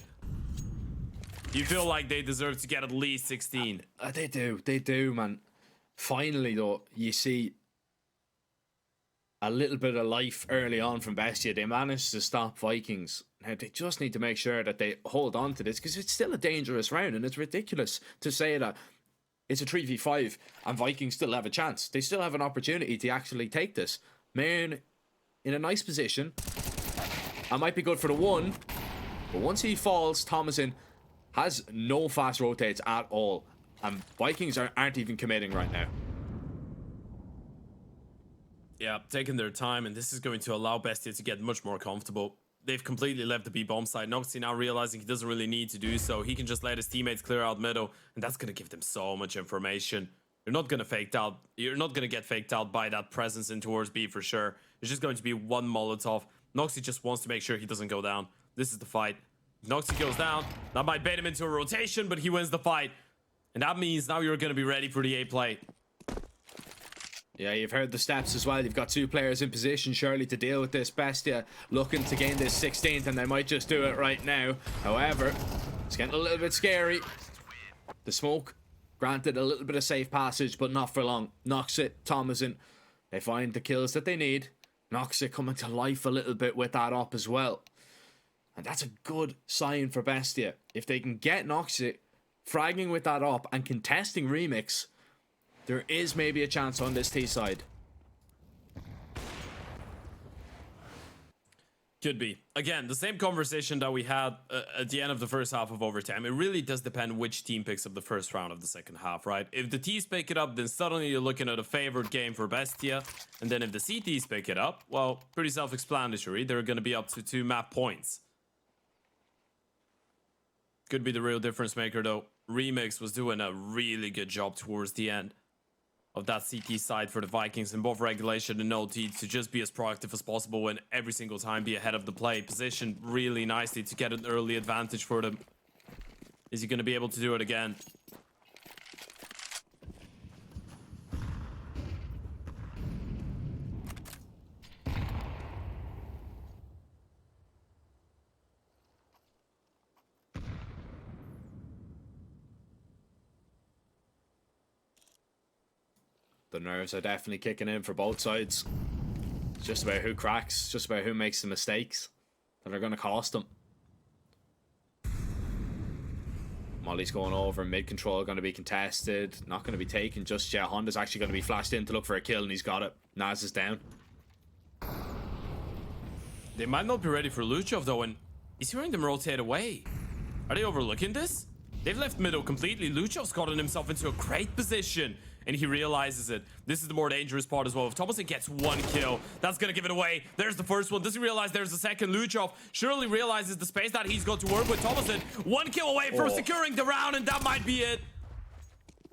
You feel like they deserve to get at least 16. They do, man. Finally, though, you see a little bit of life early on from Bestia. They managed to stop Vikings. Now, they just need to make sure that they hold on to this, because it's still a dangerous round, and it's ridiculous to say that it's a 3v5 and Vikings still have a chance. They still have an opportunity to actually take this. Man, in a nice position. I might be good for the one, but once he falls, Thomason has no fast rotates at all, and Vikings aren't even committing right now. Yeah, taking their time, and this is going to allow Bestia to get much more comfortable. They've completely left the B bomb side. Noxy now realizing he doesn't really need to do so. He can just let his teammates clear out middle, and that's going to give them so much information. You're not going to get faked out by that presence in towards B for sure. It's just going to be one Molotov. Noxy just wants to make sure he doesn't go down. This is the fight. If Noxy goes down, that might bait him into a rotation, but he wins the fight. And that means now you're going to be ready for the A play. Yeah, you've heard the steps as well. You've got two players in position, surely, to deal with this. Bestia looking to gain this 16th, and they might just do it right now. However, it's getting a little bit scary. The smoke granted a little bit of safe passage, but not for long. Noxit, Thomason, they find the kills that they need. Noxit coming to life a little bit with that up as well. And that's a good sign for Bestia. If they can get Noxit fragging with that up and contesting Remix, there is maybe a chance on this T side. Could be. Again, the same conversation that we had at the end of the first half of overtime. It really does depend which team picks up the first round of the second half, right? If the T's pick it up, then suddenly you're looking at a favored game for Bestia. And then if the CTs pick it up, well, pretty self-explanatory. They're going to be up to 2 map points. Could be the real difference maker, though. Remix was doing a really good job towards the end of that CT side for the Vikings in both regulation and OT to just be as proactive as possible and every single time be ahead of the play. Positioned really nicely to get an early advantage for them. Is he going to be able to do it again? The nerves are definitely kicking in for both sides. It's just about who cracks, it's just about who makes the mistakes that are going to cost them. Molly's going over, mid control going to be contested, not going to be taken just yet. Honda's actually going to be flashed in to look for a kill, and he's got it. Naz is down. They might not be ready for Luchov though, and he's hearing them rotate away. Are they overlooking this? They've left middle completely. Luchov's gotten himself into a great position, and he realizes it. This is the more dangerous part as well. If Thomason gets 1 kill, that's gonna give it away. There's the first one. Doesn't realize there's the second. Luchov surely realizes the space that he's got to work with. Thomason 1 kill away from securing the round, and that might be it.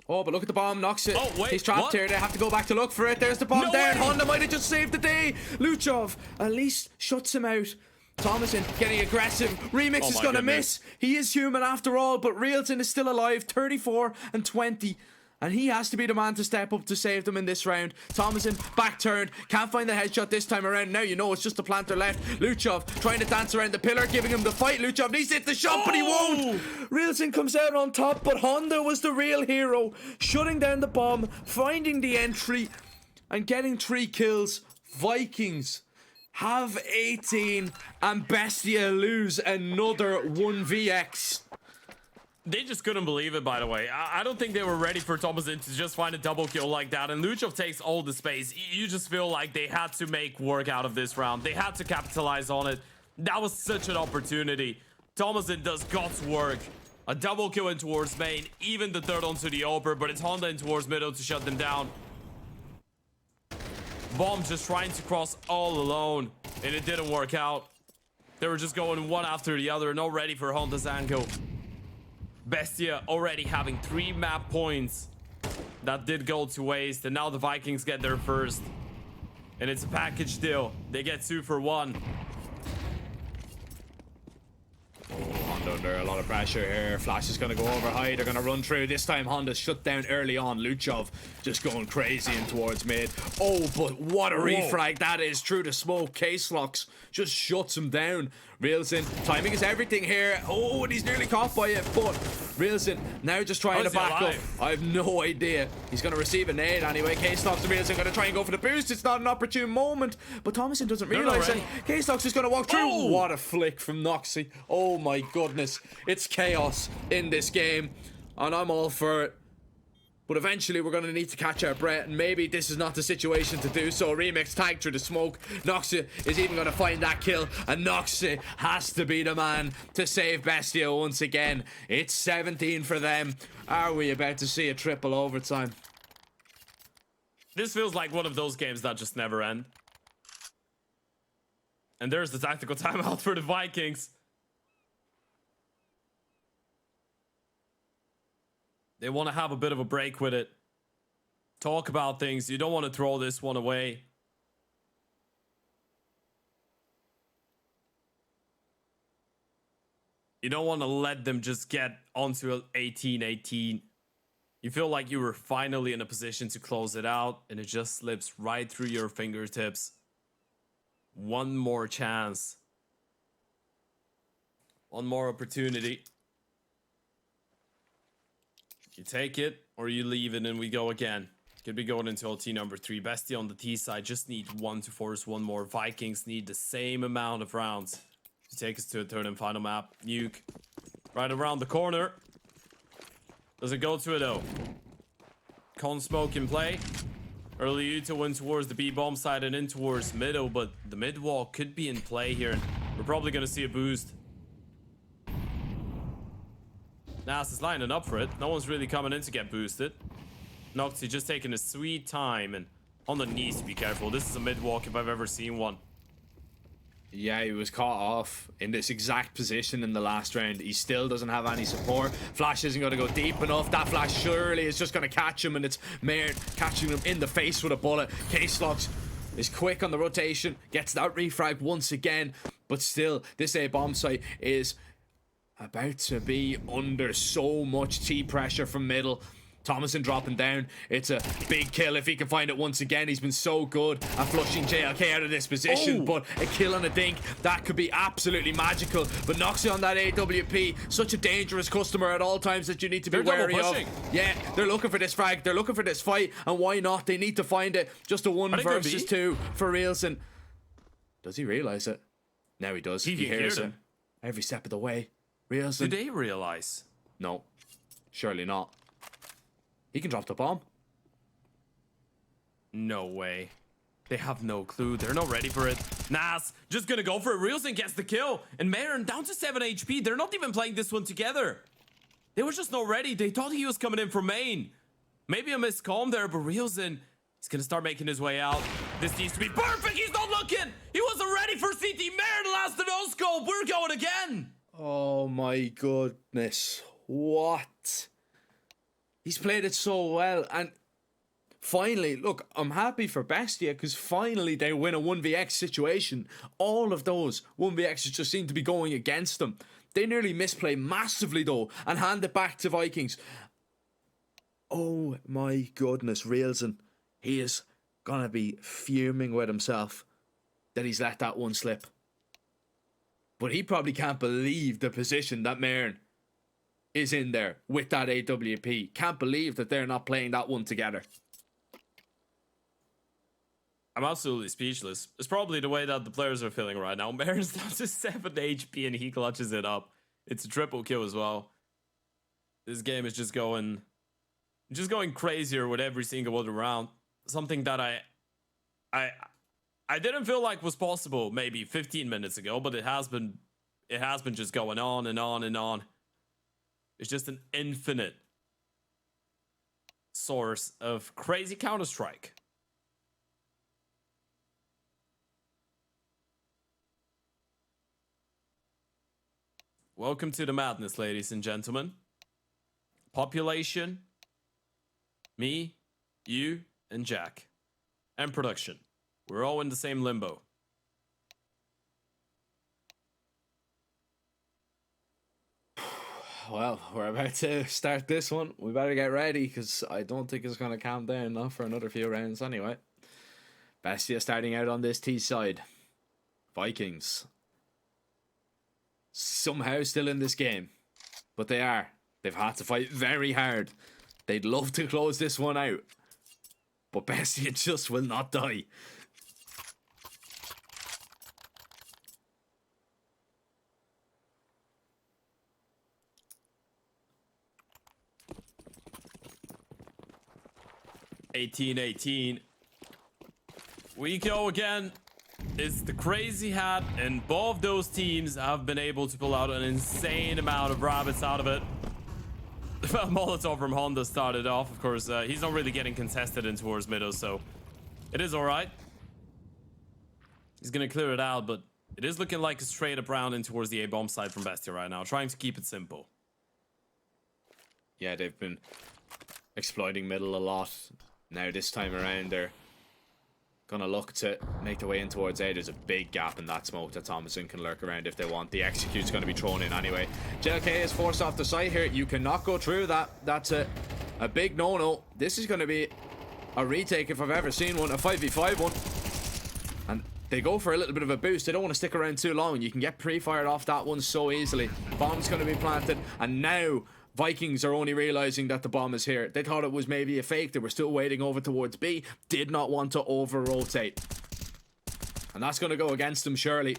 Oh, but look at the bomb. Knocks it. Oh, wait, he's trapped what? here. They have to go back to look for it. There's the bomb No there. way. Honda might have just saved the day. Luchov at least shuts him out. Thomason getting aggressive. Remix is going to miss. He is human after all, but Realton is still alive. 34 and 20. And he has to be the man to step up to save them in this round. Thomason back turned. Can't find the headshot this time around. Now you know it's just a planter left. Luchov trying to dance around the pillar, giving him the fight. Luchov needs to hit the shot, but he won't. Realton comes out on top, but Honda was the real hero. Shutting down the bomb, finding the entry, and getting 3 kills. Vikings have 18, and Bestia lose another 1vx. They just couldn't believe it, by the way. I don't think they were ready for Thomason to just find a double kill like that. And Luchov takes all the space. You just feel like they had to make work out of this round. They had to capitalize on it. That was such an opportunity. Thomason does God's work. A double kill in towards main. Even the third onto the upper, but it's Honda in towards middle to shut them down. Bomb just trying to cross all alone, and it didn't work out. They were just going one after the other, not ready for Honda's angle. Bestia already having 3 map points that did go to waste, and now the Vikings get their first. And it's a package deal. They get 2 for 1. under a lot of pressure here. Flash is going to go over high. They're going to run through. This time Honda's shut down early on. Luchov just going crazy in towards mid. Oh, but what a refrag that is through the smoke. Case locks just shuts him down. Reelson, timing is everything here. Oh, and he's nearly caught by it, but Reelson now just trying to back up. I have no idea. He's going to receive a nade anyway. K-Stocks and Reelson going to try and go for the boost. It's not an opportune moment, but Thomason doesn't realize it. K-Stocks is going to walk through. Oh. What a flick from Noxie. Oh my goodness. It's chaos in this game, and I'm all for it. But eventually we're going to need to catch our breath, and maybe this is not the situation to do so. Remix tag through the smoke. Noxie is even going to find that kill, and Noxie has to be the man to save Bestia once again. It's 17 for them. Are we about to see a triple overtime? This feels like one of those games that just never end. And there's the tactical timeout for the Vikings. They want to have a bit of a break with it. Talk about things. You don't want to throw this one away. You don't want to let them just get onto 18-18. You feel like you were finally in a position to close it out, and it just slips right through your fingertips. One more chance. One more opportunity. You take it or you leave it, and we go again. Could be going into OT number 3. Bestie on the T side just need one to force one more. Vikings need the same amount of rounds to take us to a third and final map. Nuke right around the corner. Does it go to it though? Con smoke in play. Early Utah went towards the B-bomb side and in towards middle, but the mid wall could be in play here. We're probably going to see a boost. Nas is lining up for it. No one's really coming in to get boosted. Noxie just taking his sweet time, and Honda needs to be careful. This is a mid walk if I've ever seen one. Yeah, he was caught off in this exact position in the last round. He still doesn't have any support. Flash isn't going to go deep enough. That flash surely is just going to catch him, and it's Marin catching him in the face with a bullet. K-Slox is quick on the rotation, gets that refrag once again, but still, this A bomb site is about to be under so much T pressure from middle. Thomason dropping down. It's a big kill if he can find it once again. He's been so good at flushing JLK out of this position, but a kill and a dink, that could be absolutely magical. But Noxie on that AWP, such a dangerous customer at all times that you need to be wary of. Yeah, they're looking for this frag, they're looking for this fight, and why not? They need to find it. Just a 1 versus 2 for Reelson. Does he realize it? Now he does. He hears it every step of the way. Reelson. Did they realize? No, surely not. He can drop the bomb. No way. They have no clue. They're not ready for it. Nas just gonna go for it. Reelson gets the kill. And Marin down to 7 HP. They're not even playing this one together. They were just not ready. They thought he was coming in from main. Maybe a miscalm there, but Reelson is gonna start making his way out. This needs to be perfect. He's not looking. He wasn't ready for CT. Marin last the no scope. We're going again. Oh my goodness. What? He's played it so well, and finally, look, I'm happy for Bestia because finally they win a 1vx situation. All of those 1vxs just seem to be going against them. They nearly misplay massively though and hand it back to Vikings. Oh my goodness, Reelson. He is gonna be fuming with himself that he's let that one slip. But he probably can't believe the position that Marin is in there with that AWP. Can't believe that they're not playing that one together. I'm absolutely speechless. It's probably the way that the players are feeling right now. Marin's down to 7 HP and he clutches it up. It's a triple kill as well. This game is just going crazier with every single other round. Something that I didn't feel like was possible maybe 15 minutes ago, but it has been just going on and on and on. It's just an infinite source of crazy Counter-Strike. Welcome to the madness, ladies and gentlemen. Population, me, you, and Jack. And production. We're all in the same limbo. Well, we're about to start this one. We better get ready because I don't think it's going to calm down not for another few rounds anyway. Bestia starting out on this T side. Vikings. Somehow still in this game. But they are. They've had to fight very hard. They'd love to close this one out. But Bestia just will not die. $18-18. We go again. It's the crazy hat, and both those teams have been able to pull out an insane amount of rabbits out of it. Molotov from Honda started off. Of course, he's not really getting contested in towards middle, so it is all right. He's gonna clear it out, but it is looking like a straight up round in towards the A-bomb side from Bestia right now, trying to keep it simple. Yeah, they've been exploiting middle a lot. Now this time around, they're gonna look to make their way in towards A. There's a big gap in that smoke that Thomason can lurk around if they want. The execute's gonna be thrown in anyway. JLK is forced off the site here. You cannot go through that. That's a big no-no. This is gonna be a retake if I've ever seen one, a 5v5 one. And they go for a little bit of a boost. They don't want to stick around too long. You can get pre-fired off that one so easily. Bomb's gonna be planted, and now Vikings are only realizing that the bomb is here. They thought it was maybe a fake. They were still waiting over towards B. Did not want to over-rotate. And that's going to go against them, surely.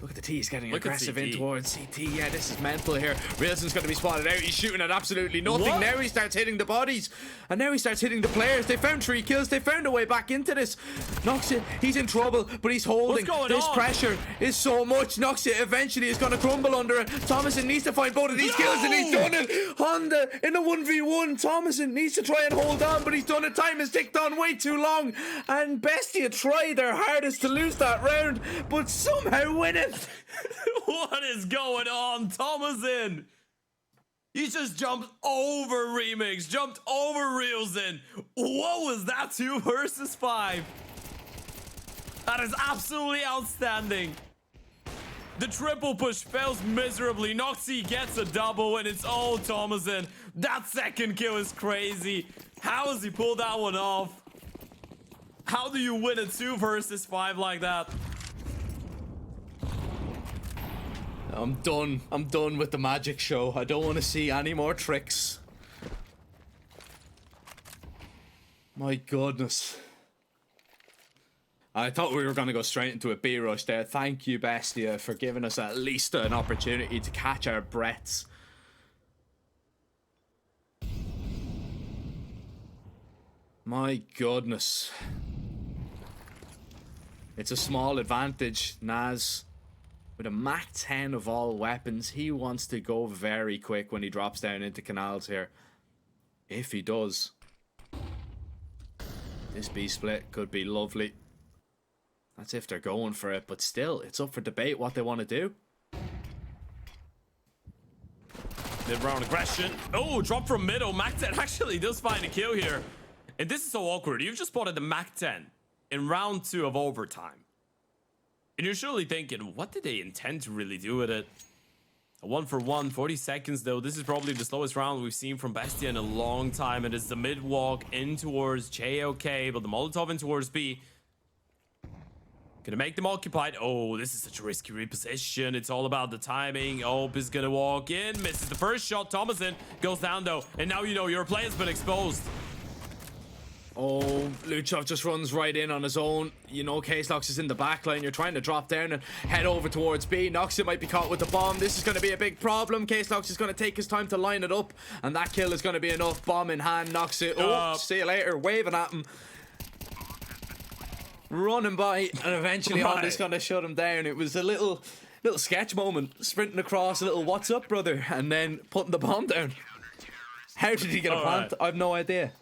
Look at the T. He's getting aggressive in towards CT. Yeah, this is mental here. Rielson's going to be spotted out. He's shooting at absolutely nothing. What? Now he starts hitting the bodies. And now he starts hitting the players. They found 3 kills. They found a way back into this. Noxit, he's in trouble, but he's holding. This pressure is so much. Noxit eventually is going to crumble under it. Thomason needs to find both of these kills, and he's done it. Honda in a 1v1. Thomason needs to try and hold on, but he's done it. Time has ticked on way too long. And Bestia tried their hardest to lose that round, but somehow win it. What is going on, Thomason? He just jumped over Remix, jumped over Rielson. What was that? 2 versus 5. That is absolutely outstanding. The triple push fails miserably. Noxy gets a double, and it's all Thomason. That second kill is crazy. How has he pulled that one off? How do you win a 2 versus 5 like that? I'm done. I'm done with the magic show. I don't want to see any more tricks. My goodness. I thought we were going to go straight into a B rush there. Thank you, Bestia, for giving us at least an opportunity to catch our breaths. My goodness. It's a small advantage. Naz, with a Mach 10 of all weapons, he wants to go very quick when he drops down into canals here. If he does. This B split could be lovely. That's if they're going for it, but still, it's up for debate what they want to do. Mid-round aggression. Oh, drop from middle. Mach 10 actually does find a kill here. And this is so awkward. You've just spotted the Mach 10 in round 2 of overtime. And you're surely thinking, what did they intend to really do with it? A 1-for-1, 40 seconds though. This is probably the slowest round we've seen from Bestia in a long time. And it's the mid walk in towards JOK, but the Molotov in towards B. Gonna make them occupied. Oh, this is such a risky reposition. It's all about the timing. Ope is gonna walk in, misses the first shot. Thomason goes down though. And now you know your player's been exposed. Oh, Luchov just runs right in on his own. You know, K-Slox is in the back line. You're trying to drop down and head over towards B. Noxit might be caught with the bomb. This is going to be a big problem. K-Slox is going to take his time to line it up, and that kill is going to be enough. Bomb in hand, Noxit. Oh, see you later. Waving at him. Running by, and eventually on is going to shut him down. It was a little sketch moment. Sprinting across, a little what's up, brother, and then putting the bomb down. How did he get a plant? I have no idea.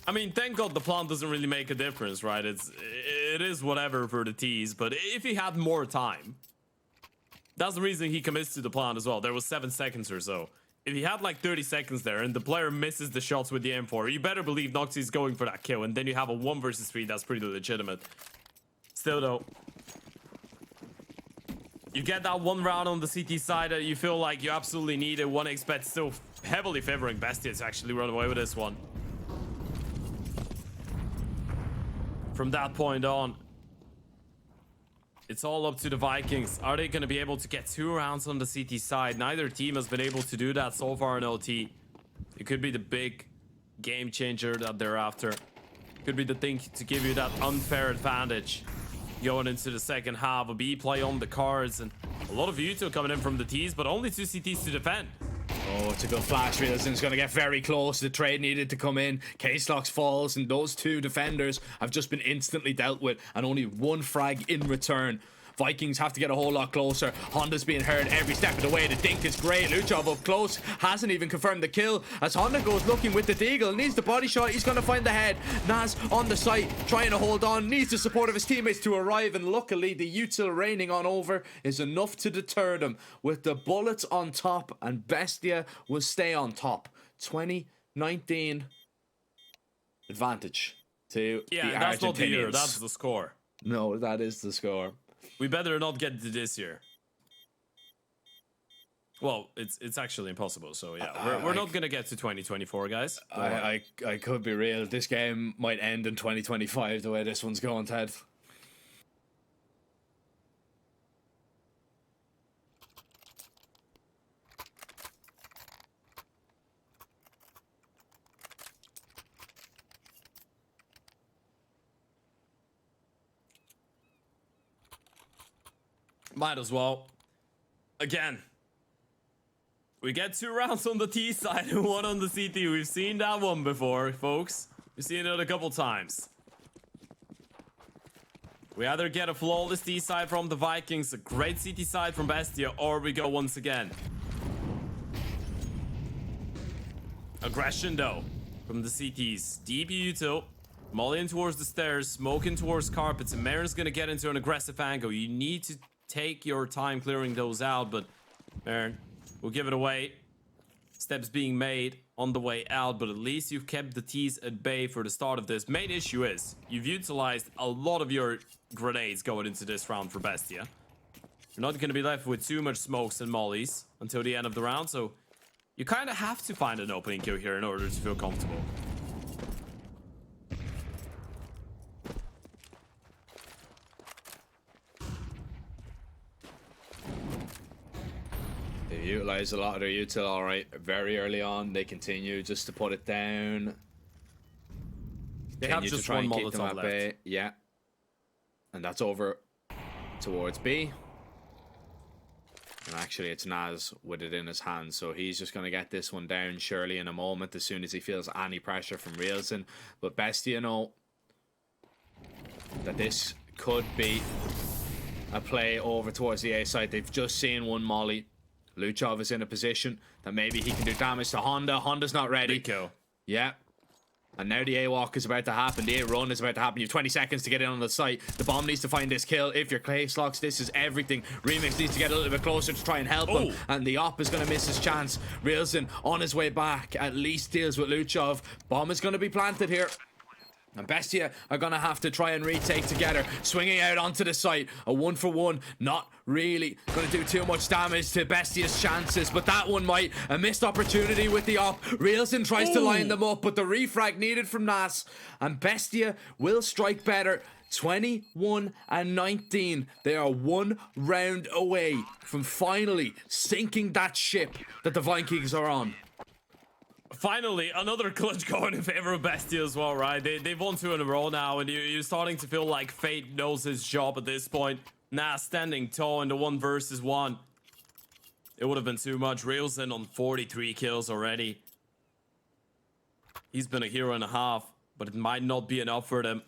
I mean, thank God the plant doesn't really make a difference, right? It is whatever for the T's, but if he had more time, that's the reason he commits to the plant as well. There was 7 seconds or so. If he had like 30 seconds there and the player misses the shots with the M4, you better believe Noxy's going for that kill, and then you have a 1 versus 3 that's pretty legitimate. Still though, You get that one round on the CT side that you feel like you absolutely need it. 1xBet still heavily favoring Bestia to actually run away with this one. From that point on, it's all up to the Vikings. Are they going to be able to get 2 rounds on the CT side? Neither team has been able to do that so far in OT. It could be the big game changer that they're after. Could be the thing to give you that unfair advantage going into the second half. A B play on the cards, and a lot of Util coming in from the T's, but only 2 CTs to defend. Oh, it's a good flash. Wilson's going to get very close. The trade needed to come in. Case-Locks falls, and those 2 defenders have just been instantly dealt with, and only 1 frag in return. Vikings have to get a whole lot closer. Honda's being heard every step of the way. The dink is great. Luchov up close. Hasn't even confirmed the kill. As Honda goes looking with the deagle. Needs the body shot. He's going to find the head. Naz on the site. Trying to hold on. Needs the support of his teammates to arrive. And luckily, the Util raining on over is enough to deter them. With the bullets on top. And Bestia will stay on top. 2019 advantage to the Argentinians. That's not the year. That's the score. No, that is the score. We better not get to this year. Well, it's actually impossible. So yeah, we're not gonna get to 2024, guys. I could be real. This game might end in 2025 the way this one's going, Ted. Might as well. Again, we get 2 rounds on the T side and 1 on the CT. We've seen that one before, folks. We've seen it a couple times. We either get a flawless T side from the Vikings, a great CT side from Bestia, or we go once again. Aggression, though, from the CTs. Deep Util. Molly in towards the stairs, smoking towards carpets, and Marin's gonna get into an aggressive angle. You need to take your time clearing those out, but Marin will give it away. Steps being made on the way out, but at least you've kept the T's at bay for the start of this. Main issue is you've utilized a lot of your grenades going into this round for Bestia. You're not going to be left with too much smokes and mollies until the end of the round, so you kind of have to find an opening kill here in order to feel comfortable. They utilize a lot of their util, alright. Very early on, they continue just to put it down. They have just one Molotov left. Yeah. And that's over towards B. And actually, it's Naz with it in his hand, so he's just going to get this one down surely in a moment as soon as he feels any pressure from Rielsen. But Bestia know that this could be a play over towards the A side. They've just seen one molly. Luchov is in a position that maybe he can do damage to Honda. Honda's not ready. Rico. Yeah. And now the A-walk is about to happen. The A-run is about to happen. You have 20 seconds to get in on the site. The bomb needs to find this kill. If you're Case-Locks, this is everything. Remix needs to get a little bit closer to try and help him. And the op is going to miss his chance. Rielsen on his way back at least deals with Luchov. Bomb is going to be planted here. And Bestia are going to have to try and retake together. Swinging out onto the site. A 1-for-1. Not really going to do too much damage to Bestia's chances. But that one might. A missed opportunity with the op. Rielsen tries to line them up. But the refrag needed from Nas. And Bestia will strike better. 21-19. They are 1 round away from finally sinking that ship that the Vikings are on. Finally, another clutch going in favor of Bestia as well, right? They've won 2 in a row now, and you're starting to feel like fate knows his job at this point. Nas standing tall in the 1 versus 1. It would have been too much. Rielsen on 43 kills already. He's been a hero and a half, but it might not be enough for them.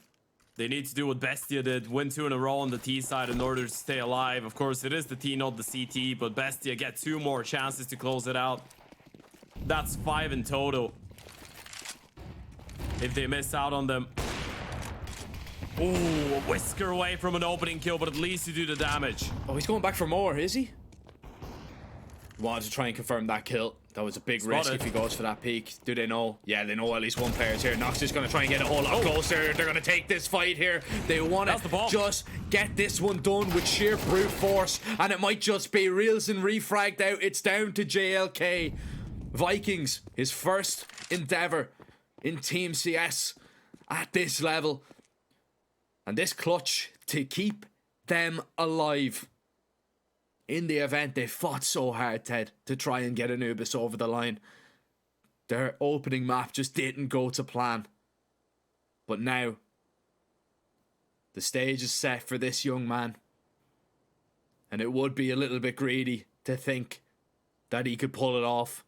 They need to do what Bestia did, win 2 in a row on the T side in order to stay alive. Of course, it is the T, not the CT, but Bestia get 2 more chances to close it out. That's 5 in total. If they miss out on them. Ooh, a whisker away from an opening kill, but at least you do the damage. Oh, he's going back for more, is he? Wanted to try and confirm that kill. That was a big risk Spotted. if he goes for that peek. Do they know? Yeah, they know at least one player's here. Nox is going to try and get a whole lot closer. They're going to take this fight here. They want That's the to bomb. just get this one done with sheer brute force. And it might just be reels and refragged out. It's down to JLK. Vikings, his first endeavor in Team CS at this level. And this clutch to keep them alive. In the event, they fought so hard, Ted, to try and get Anubis over the line. Their opening map just didn't go to plan. But now, the stage is set for this young man. And it would be a little bit greedy to think that he could pull it off.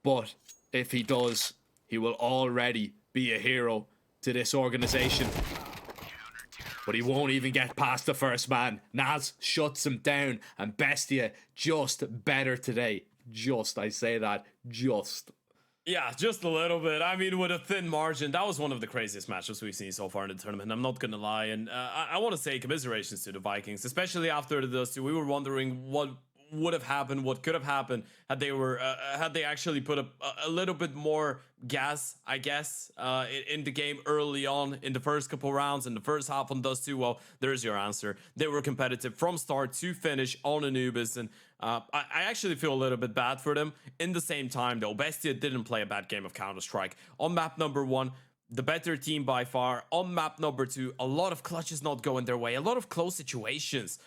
But if he does, he will already be a hero to this organization. But he won't even get past the first man. Naz shuts him down. And Bestia just better today. Just, I say that, just. Yeah, just a little bit. I mean, with a thin margin, that was one of the craziest matchups we've seen so far in the tournament. I'm not going to lie. And I want to say commiserations to the Vikings, especially after the Dusty. We were wondering what would have happened, what could have happened had they actually put a little bit more gas, I guess, in the game early on in the first couple rounds, in the first half on Dust 2. Well, there's your answer. They were competitive from start to finish on Anubis, and I actually feel a little bit bad for them. In the same time, though, Bestia didn't play a bad game of Counter-Strike. On map number 1, the better team by far. On map number 2, a lot of clutches not going their way, a lot of close situations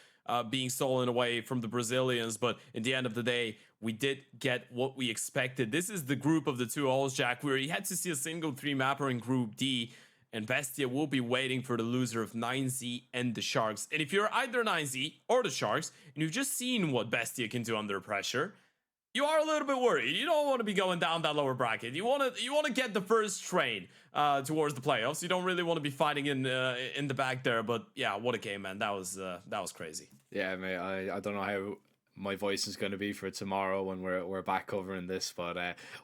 being stolen away from the Brazilians, but in the end of the day, we did get what we expected. This is the group of the 2 Alls, Jack, where you had to see a single 3-mapper in Group D, and Bestia will be waiting for the loser of 9Z and the Sharks. And if you're either 9Z or the Sharks, and you've just seen what Bestia can do under pressure, you are a little bit worried. You don't want to be going down that lower bracket. You want to get the first train towards the playoffs. You don't really want to be fighting in the back there. But yeah, what a game, man. That was crazy. Yeah, mate. I don't know how my voice is going to be for tomorrow when we're back covering this, but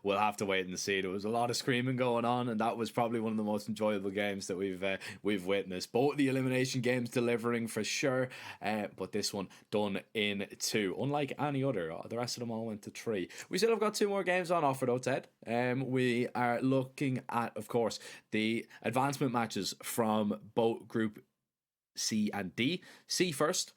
we'll have to wait and see. There was a lot of screaming going on, and that was probably one of the most enjoyable games that we've witnessed. Both the elimination games delivering for sure, but this one done in 2, unlike any other. The rest of them all went to 3. We still have got 2 more games on offer though, Ted. We are looking at, of course, the advancement matches from both Group C and D. C first.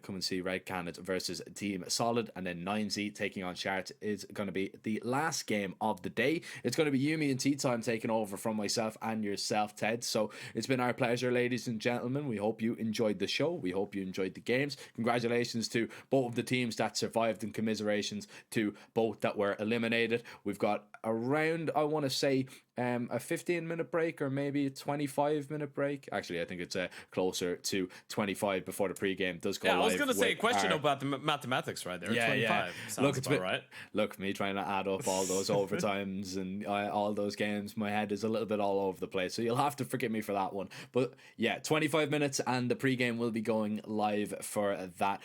Come and see Red Canids versus Team Solid, and then 9Z taking on Shart is going to be the last game of the day. It's going to be Yumi and Tea Time taking over from myself and yourself, Ted. So it's been our pleasure, ladies and gentlemen. We hope you enjoyed the show. We hope you enjoyed the games. Congratulations to both of the teams that survived, and commiserations to both that were eliminated. We've got around, I want to say, a 15-minute break, or maybe a 25-minute break. Actually, I think it's closer to 25 before the pregame does go live. I was going to say a question about the mathematics right there. Yeah, 25 yeah. sounds about right. Look, me trying to add up all those overtimes and all those games, my head is a little bit all over the place, so you'll have to forgive me for that one. But yeah, 25 minutes and the pregame will be going live for that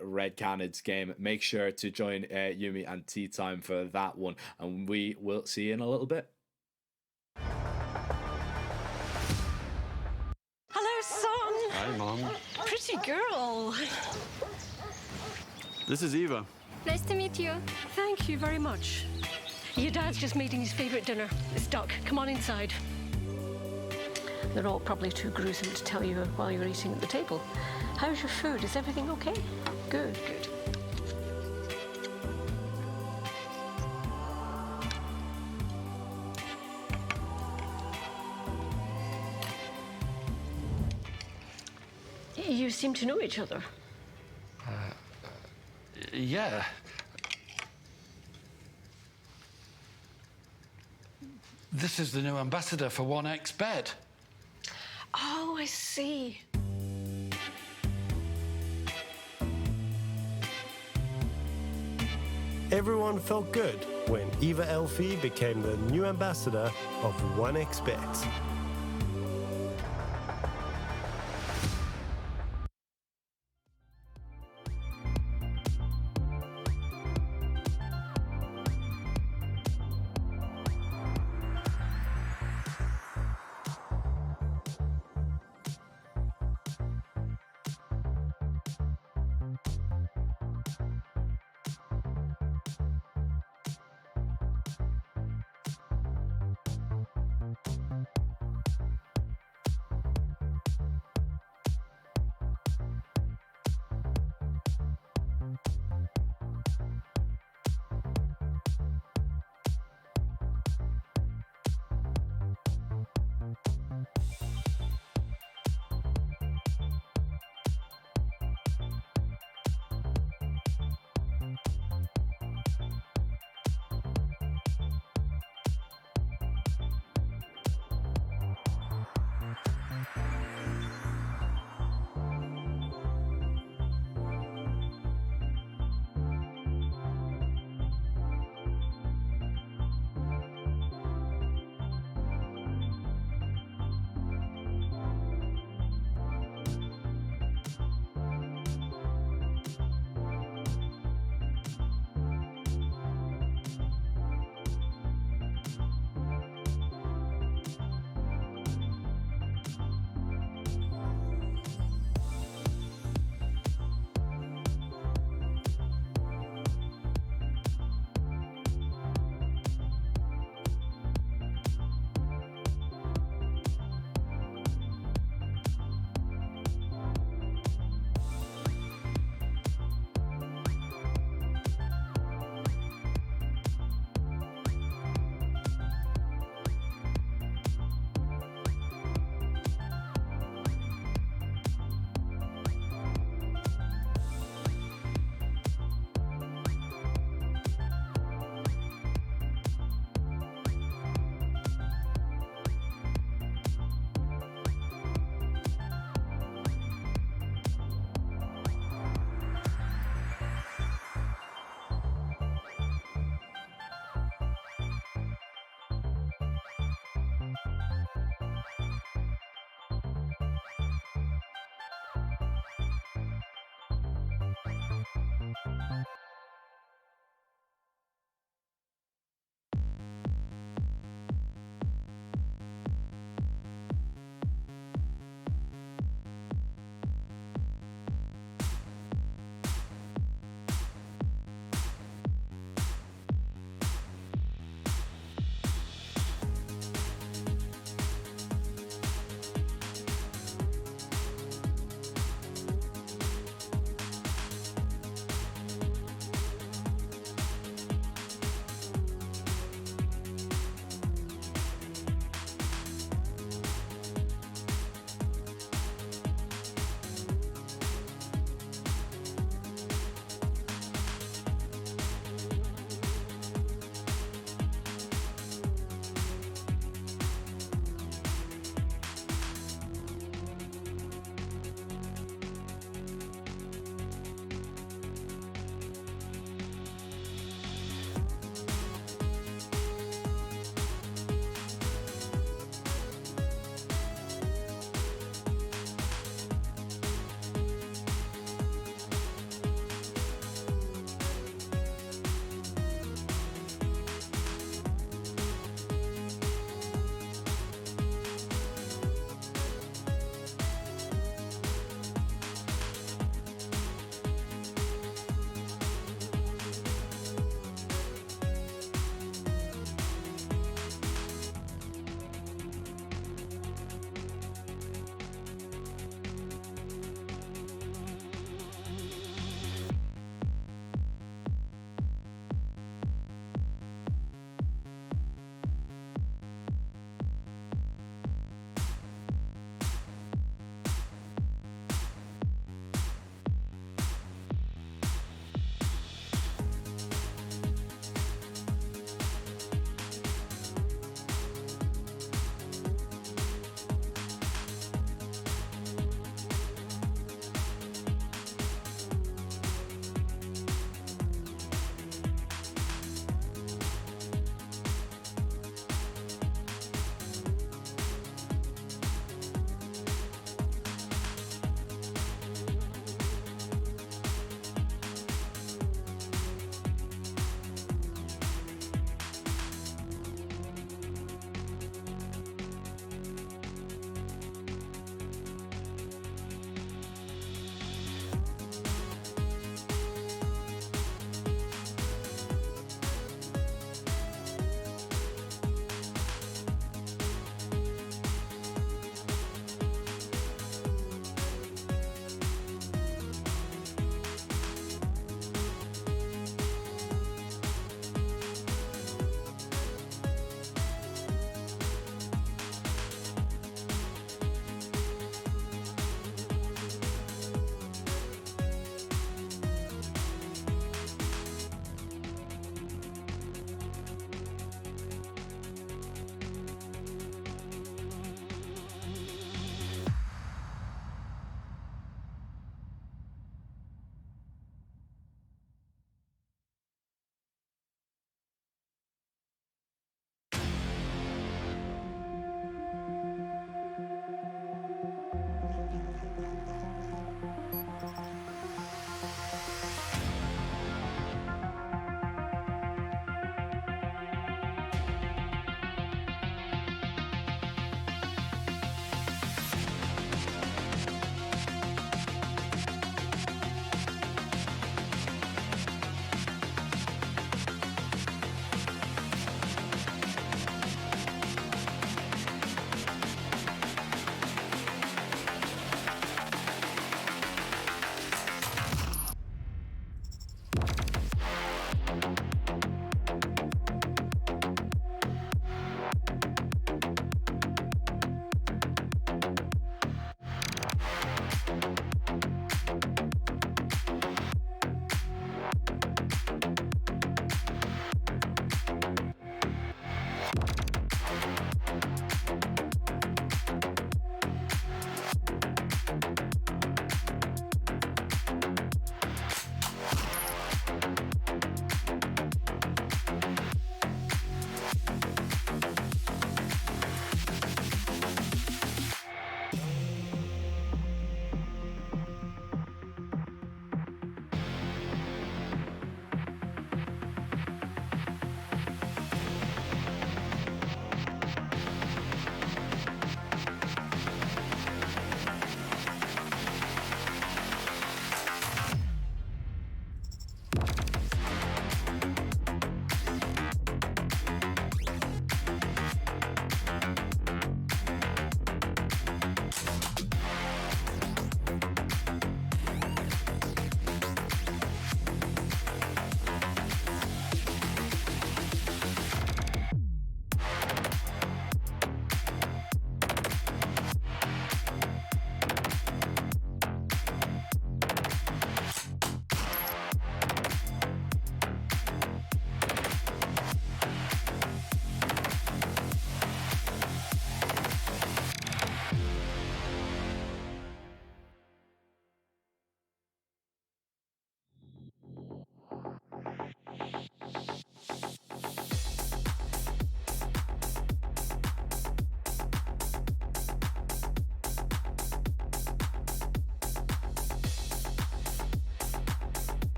Red Canids game. Make sure to join Yumi and Tea Time for that one, and we will see you in a little bit. Hello, son. Hi, Mom. Pretty girl. This is Eva. Nice to meet you. Thank you very much. Your dad's just making his favourite dinner. It's duck. Come on inside. They're all probably too gruesome to tell you while you're eating at the table. How's your food? Is everything okay? Good, good. You seem to know each other. Yeah. This is the new ambassador for 1xBet. Oh, I see. Everyone felt good when Eva Elfie became the new ambassador of 1xBet.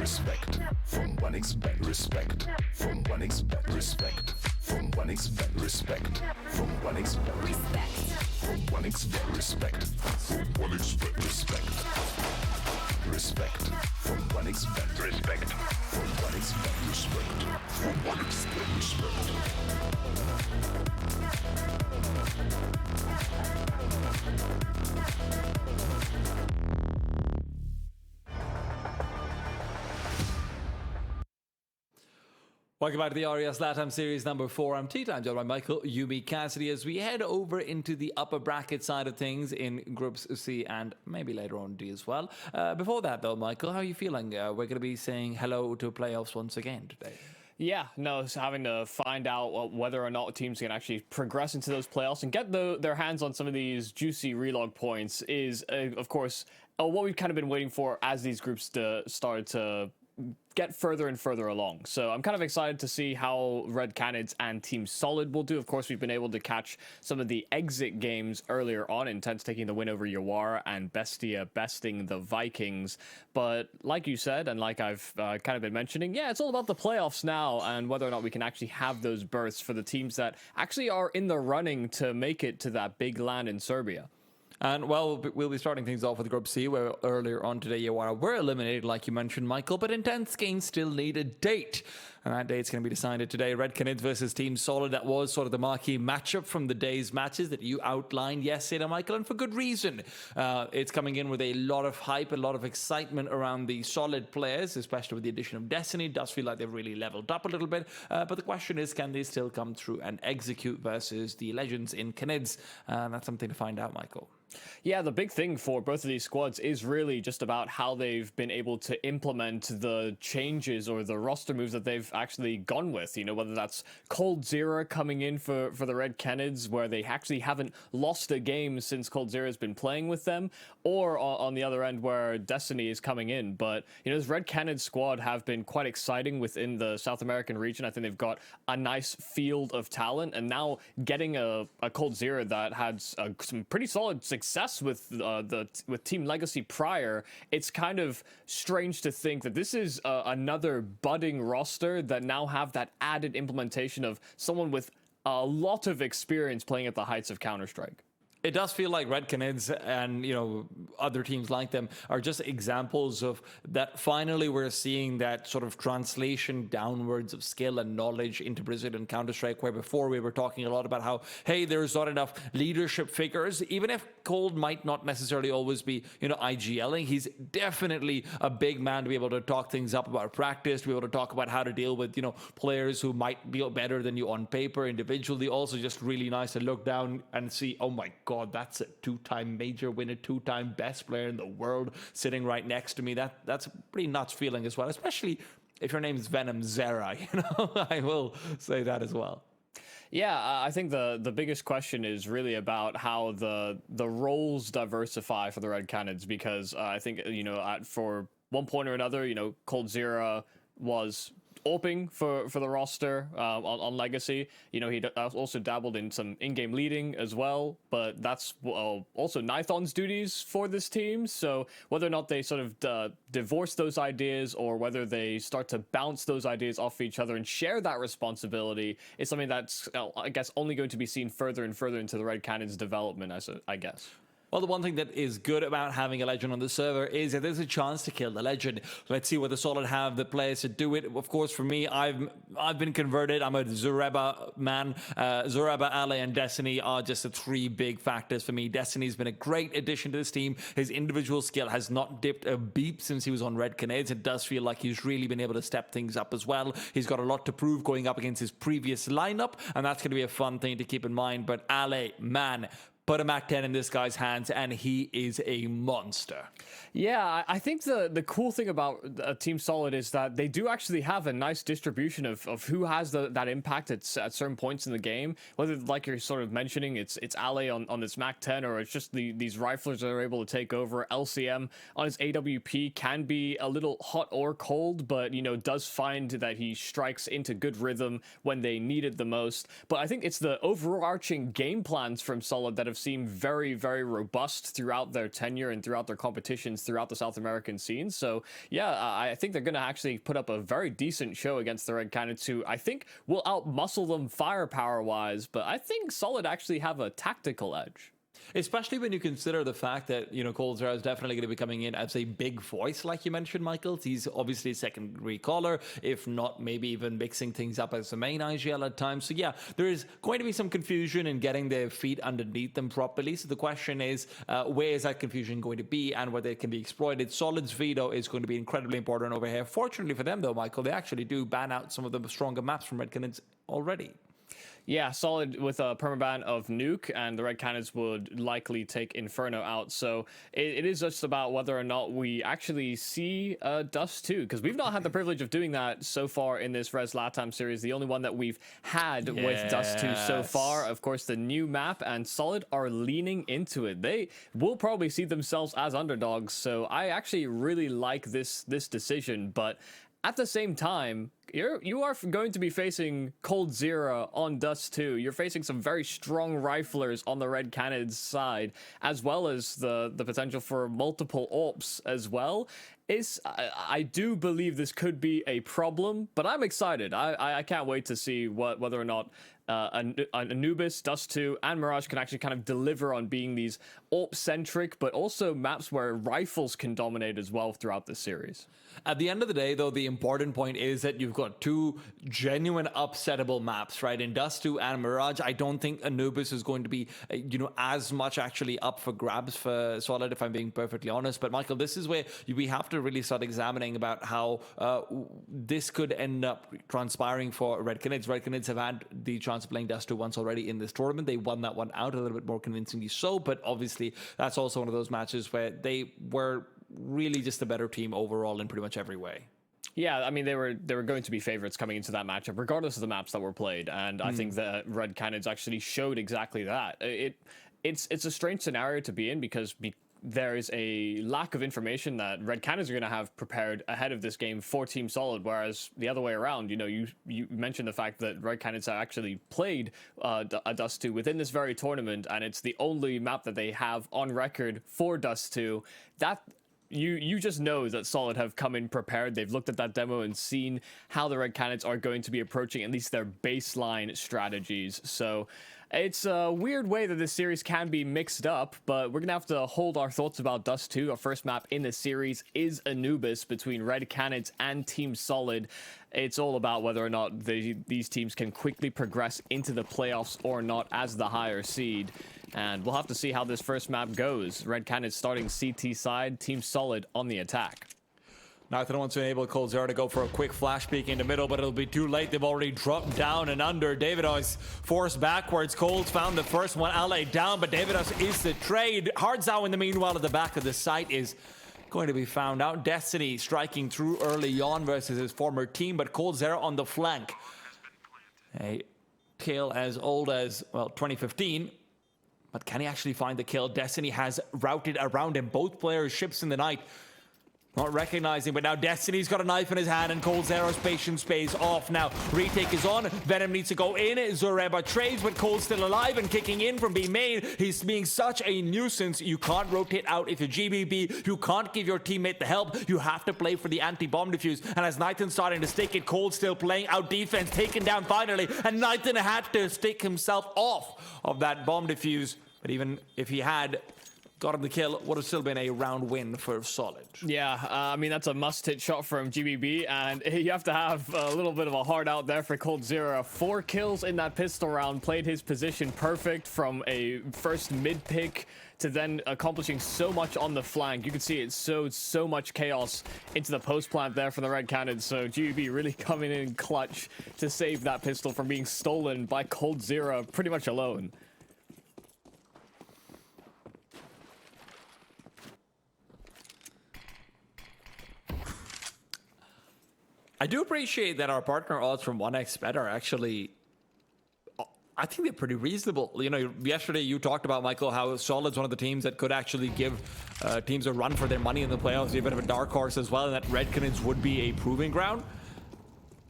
respect from 1xbet, respect from 1xbet, respect from 1xbet, respect from 1xbet, respect from 1xbet, respect from 1xbet, respect, respect from 1xbet, respect from 1xbet, respect from 1xbet, respect. Welcome back to the RES LATAM Series number 4. I'm T-Time, joined by Michael Yumi Cassidy as we head over into the upper bracket side of things in Groups C and maybe later on D as well. Before that, though, Michael, how are you feeling? We're going to be saying hello to playoffs once again today. Yeah, no, so having to find out whether or not teams can actually progress into those playoffs and get their hands on some of these juicy relog points is, of course, what we've kind of been waiting for as these groups start to get further and further along. So I'm kind of excited to see how Red Canids and Team Solid will do. Of course, we've been able to catch some of the exit games earlier on, Intense taking the win over Yawara and Bestia besting the Vikings. But like you said, and like I've kind of been mentioning, yeah, it's all about the playoffs now and whether or not we can actually have those berths for the teams that actually are in the running to make it to that big land in Serbia. And, well, we'll be starting things off with Group C, where earlier on today, Yawara were eliminated, like you mentioned, Michael, but Intense games still need a date. And that date's going to be decided today. Red Canids versus Team Solid. That was sort of the marquee matchup from the day's matches that you outlined yesterday, Michael, and for good reason. It's coming in with a lot of hype, a lot of excitement around the Solid players, especially with the addition of Destiny. It does feel like they've really leveled up a little bit. But the question is, can they still come through and execute versus the Legends in Canids? That's something to find out, Michael. Yeah, the big thing for both of these squads is really just about how they've been able to implement the changes or the roster moves that they've actually gone with. You know, whether that's Cold Zero coming in for the Red Canids, where they actually haven't lost a game since Cold Zero has been playing with them, or on the other end where Destiny is coming in. But, you know, this Red Canids squad have been quite exciting within the South American region. I think they've got a nice field of talent, and now getting a Cold Zero that had some pretty solid success with Team Legacy prior, it's kind of strange to think that this is another budding roster that now have that added implementation of someone with a lot of experience playing at the heights of Counter-Strike. It does feel like Red Canids and, you know, other teams like them are just examples of that. Finally, we're seeing that sort of translation downwards of skill and knowledge into Brazilian Counter-Strike, where before we were talking a lot about how, hey, there's not enough leadership figures. Even if Cold might not necessarily always be, you know, IGLing, he's definitely a big man to be able to talk things up about practice, to be able to talk about how to deal with, you know, players who might be better than you on paper individually. Also just really nice to look down and see, oh my God, that's a two-time major winner, two-time best player in the world sitting right next to me. That's a pretty nuts feeling as well, especially if your name is Venom Zera, you know. I will say that as well. Yeah, I think the biggest question is really about how the roles diversify for the Red Canids, because I think, you know, for one point or another, you know, Cold Zero was AWPing for the roster on Legacy. You know, he also dabbled in some in-game leading as well, but that's also Nithon's duties for this team. So whether or not they sort of divorce those ideas or whether they start to bounce those ideas off each other and share that responsibility is something that's, I guess, only going to be seen further and further into the Red Canids' development, I guess. Well, the one thing that is good about having a Legend on the server is that there's a chance to kill the Legend. Let's see what the Solid have the players to do it. Of course, for me, I've been converted. I'm a Zoreba man. Zoreba, Ale, and Destiny are just the three big factors for me. Destiny's been a great addition to this team. His individual skill has not dipped a beep since he was on Red Canids. It does feel like he's really been able to step things up as well. He's got a lot to prove going up against his previous lineup, and that's going to be a fun thing to keep in mind. But Ale, man, put a Mac 10 in this guy's hands, and he is a monster. Yeah, I think the cool thing about Team Solid is that they do actually have a nice distribution of who has that impact at certain points in the game. Whether, like you're sort of mentioning, it's Ale on this Mac 10, or it's just these riflers that are able to take over. LCM on his AWP can be a little hot or cold, but, you know, does find that he strikes into good rhythm when they need it the most. But I think it's the overarching game plans from Solid that have have seemed very, very robust throughout their tenure and throughout their competitions throughout the South American scene. So yeah, I think they're going to actually put up a very decent show against the Red Canids, who I think will outmuscle them firepower-wise, but I think Solid actually have a tactical edge. Especially when you consider the fact that, coldzera is definitely going to be coming in as a big voice, like you mentioned, Michael. He's obviously a secondary caller, if not maybe even mixing things up as the main IGL at times. So yeah, there is going to be some confusion in getting their feet underneath them properly. So the question is, where is that confusion going to be and whether it can be exploited? Solid's veto is going to be incredibly important over here. Fortunately for them, though, Michael, they actually do ban out some of the stronger maps from Red Canids already. Yeah, Solid with a permaban of Nuke, and the Red Canids would likely take Inferno out. So it is just about whether or not we actually see Dust 2, because we've not had the privilege of doing that so far in this Res LATAM series. The only one that we've had with Dust 2 so far, of course, the new map, and Solid are leaning into it. They will probably see themselves as underdogs, so I actually really like this decision, but at the same time, you are going to be facing coldzera on Dust 2. You're facing some very strong riflers on the Red Canids side, as well as the potential for multiple AWPs as well. I do believe this could be a problem, but I'm excited. I can't wait to see whether or not Anubis, Dust 2, and Mirage can actually kind of deliver on being these AWP-centric, but also maps where rifles can dominate as well throughout this series. At the end of the day, though, the important point is that you've got two genuine upsettable maps, right? In Dust 2 and Mirage, I don't think Anubis is going to be, as much actually up for grabs for Solid, if I'm being perfectly honest. But Michael, this is where we have to really start examining about how this could end up transpiring for Red Canids. Red Canids have had the chance of playing Dust 2 once already in this tournament. They won that one out a little bit more convincingly so, but obviously that's also one of those matches where they were really just a better team overall in pretty much every way. Yeah, I mean, they were going to be favorites coming into that matchup, regardless of the maps that were played, and I think that Red Canids actually showed exactly that. It's a strange scenario to be in because there is a lack of information that Red Canids are going to have prepared ahead of this game for Team Solid, whereas the other way around, you mentioned the fact that Red Canids have actually played a Dust 2 within this very tournament, and it's the only map that they have on record for Dust 2. That you just know that Solid have come in prepared. They've looked at that demo and seen how the Red Canids are going to be approaching at least their baseline strategies. So it's a weird way that this series can be mixed up, but we're going to have to hold our thoughts about Dust 2. Our first map in the series is Anubis between Red Canids and Team Solid. It's all about whether or not these teams can quickly progress into the playoffs or not as the higher seed. And we'll have to see how this first map goes. Red Canids starting CT side, Team Solid on the attack. Nathan wants to enable coldzera to go for a quick flash peek in the middle, but it'll be too late. They've already dropped down and under. Davidos forced backwards. Coles found the first one. LA down, but Davidos is the trade. Hardzau in the meanwhile at the back of the site is going to be found out. Destiny striking through early on versus his former team, but coldzera on the flank. A kill as old as, 2015. But can he actually find the kill? Destiny has routed around him. Both players ships in the night. Not recognizing, but now Destiny's got a knife in his hand and coldzera's patience pays off. Now, retake is on. Venom needs to go in. Zoreba trades, but Cole's still alive and kicking in from being made. He's being such a nuisance. You can't rotate out if you're GBB. You can't give your teammate the help. You have to play for the anti-bomb defuse. And as Nathan's starting to stick it, Cole's still playing out defense, taken down finally. And Nathan had to stick himself off of that bomb defuse. But even if he had gotten the kill, would have still been a round win for Solid. Yeah, I mean, that's a must-hit shot from GBB, and you have to have a little bit of a heart out there for coldzera. 4 kills in that pistol round, played his position perfect from a first mid-pick to then accomplishing so much on the flank. You can see it sowed so much chaos into the post-plant there for the Red Canids, so GBB really coming in clutch to save that pistol from being stolen by coldzera pretty much alone. I do appreciate that our partner odds from 1xBet are actually, I think they're pretty reasonable. Yesterday you talked about, Michael, how Solid's one of the teams that could actually give teams a run for their money in the playoffs. You're a bit of a dark horse as well, and that Red Canids would be a proving ground.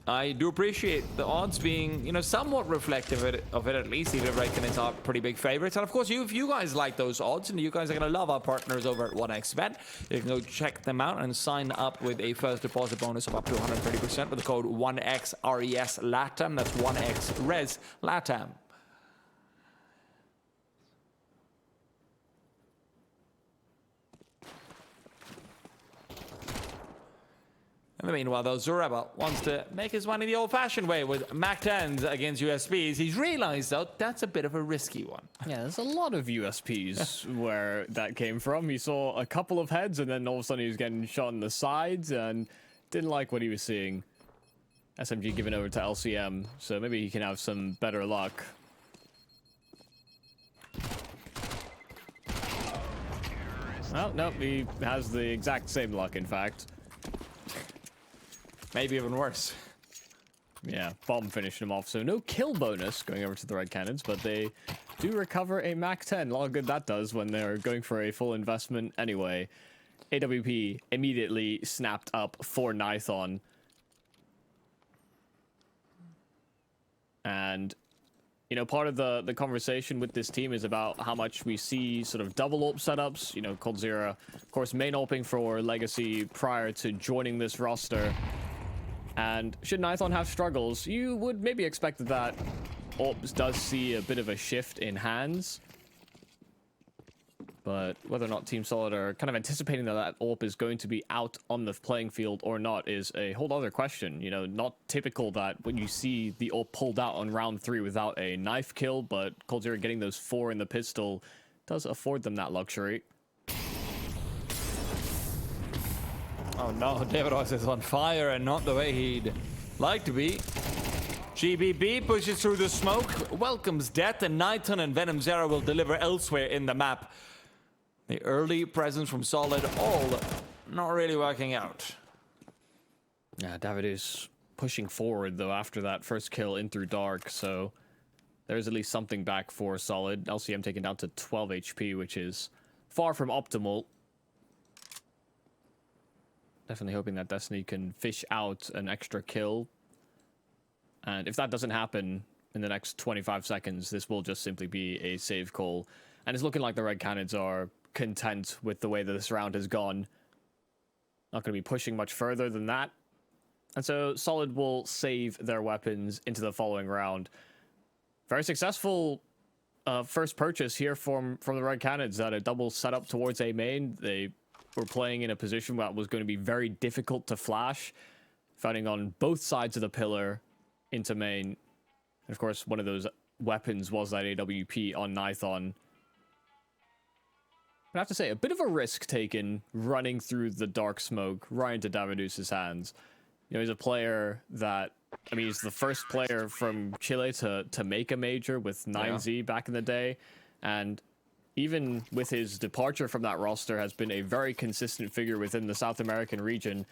I do appreciate the odds being, somewhat reflective of it at least, even if Raikkonen's are pretty big favorites. And of course, if you guys like those odds and you guys are going to love our partners over at 1xBet, you can go check them out and sign up with a first deposit bonus of up to 130% with the code 1XRES LATAM. That's 1XRES LATAM. In the meanwhile, though, Zuraba wants to make his money the old-fashioned way with MAC-10s against USPs. He's realized, though, that's a bit of a risky one. Yeah, there's a lot of USPs where that came from. You saw a couple of heads, and then all of a sudden he was getting shot in the sides, and didn't like what he was seeing. SMG given over to LCM, so maybe he can have some better luck. Well, no, he has the exact same luck, in fact. Maybe even worse. Yeah, bomb finishing him off. So no kill bonus going over to the Red Cannons, but they do recover a MAC-10. A lot of good that does when they're going for a full investment anyway. AWP immediately snapped up for Nithon. And, part of the conversation with this team is about how much we see sort of double AWP setups. Coldzera, of course, main AWPing for Legacy prior to joining this roster. And should Nithon have struggles, you would maybe expect that AWPs does see a bit of a shift in hands. But whether or not Team Solid are kind of anticipating that AWP is going to be out on the playing field or not is a whole other question. Not typical that when you see the AWP pulled out on round 3 without a knife kill, but Coldzera getting those 4 in the pistol does afford them that luxury. Oh no, David Royce is on fire and not the way he'd like to be. GBB pushes through the smoke, welcomes death, and Nithon and Venom Zera will deliver elsewhere in the map. The early presence from Solid, all not really working out. Yeah, David is pushing forward, though, after that first kill in through Dark, so there's at least something back for Solid. LCM taken down to 12 HP, which is far from optimal. Definitely hoping that Destiny can fish out an extra kill. And if that doesn't happen in the next 25 seconds, this will just simply be a save call. And it's looking like the Red Cannons are content with the way that this round has gone. Not going to be pushing much further than that. And so Solid will save their weapons into the following round. Very successful first purchase here from the Red Cannons. That a double setup towards A main. They were playing in a position that was going to be very difficult to flash, fighting on both sides of the pillar into main. And of course, one of those weapons was that AWP on Nithon. I have to say, a bit of a risk taken running through the dark smoke right into Davidous's hands. He's a player that, he's the first player from Chile to make a major with 9Z back in the day. And even with his departure from that roster, has been a very consistent figure within the South American region.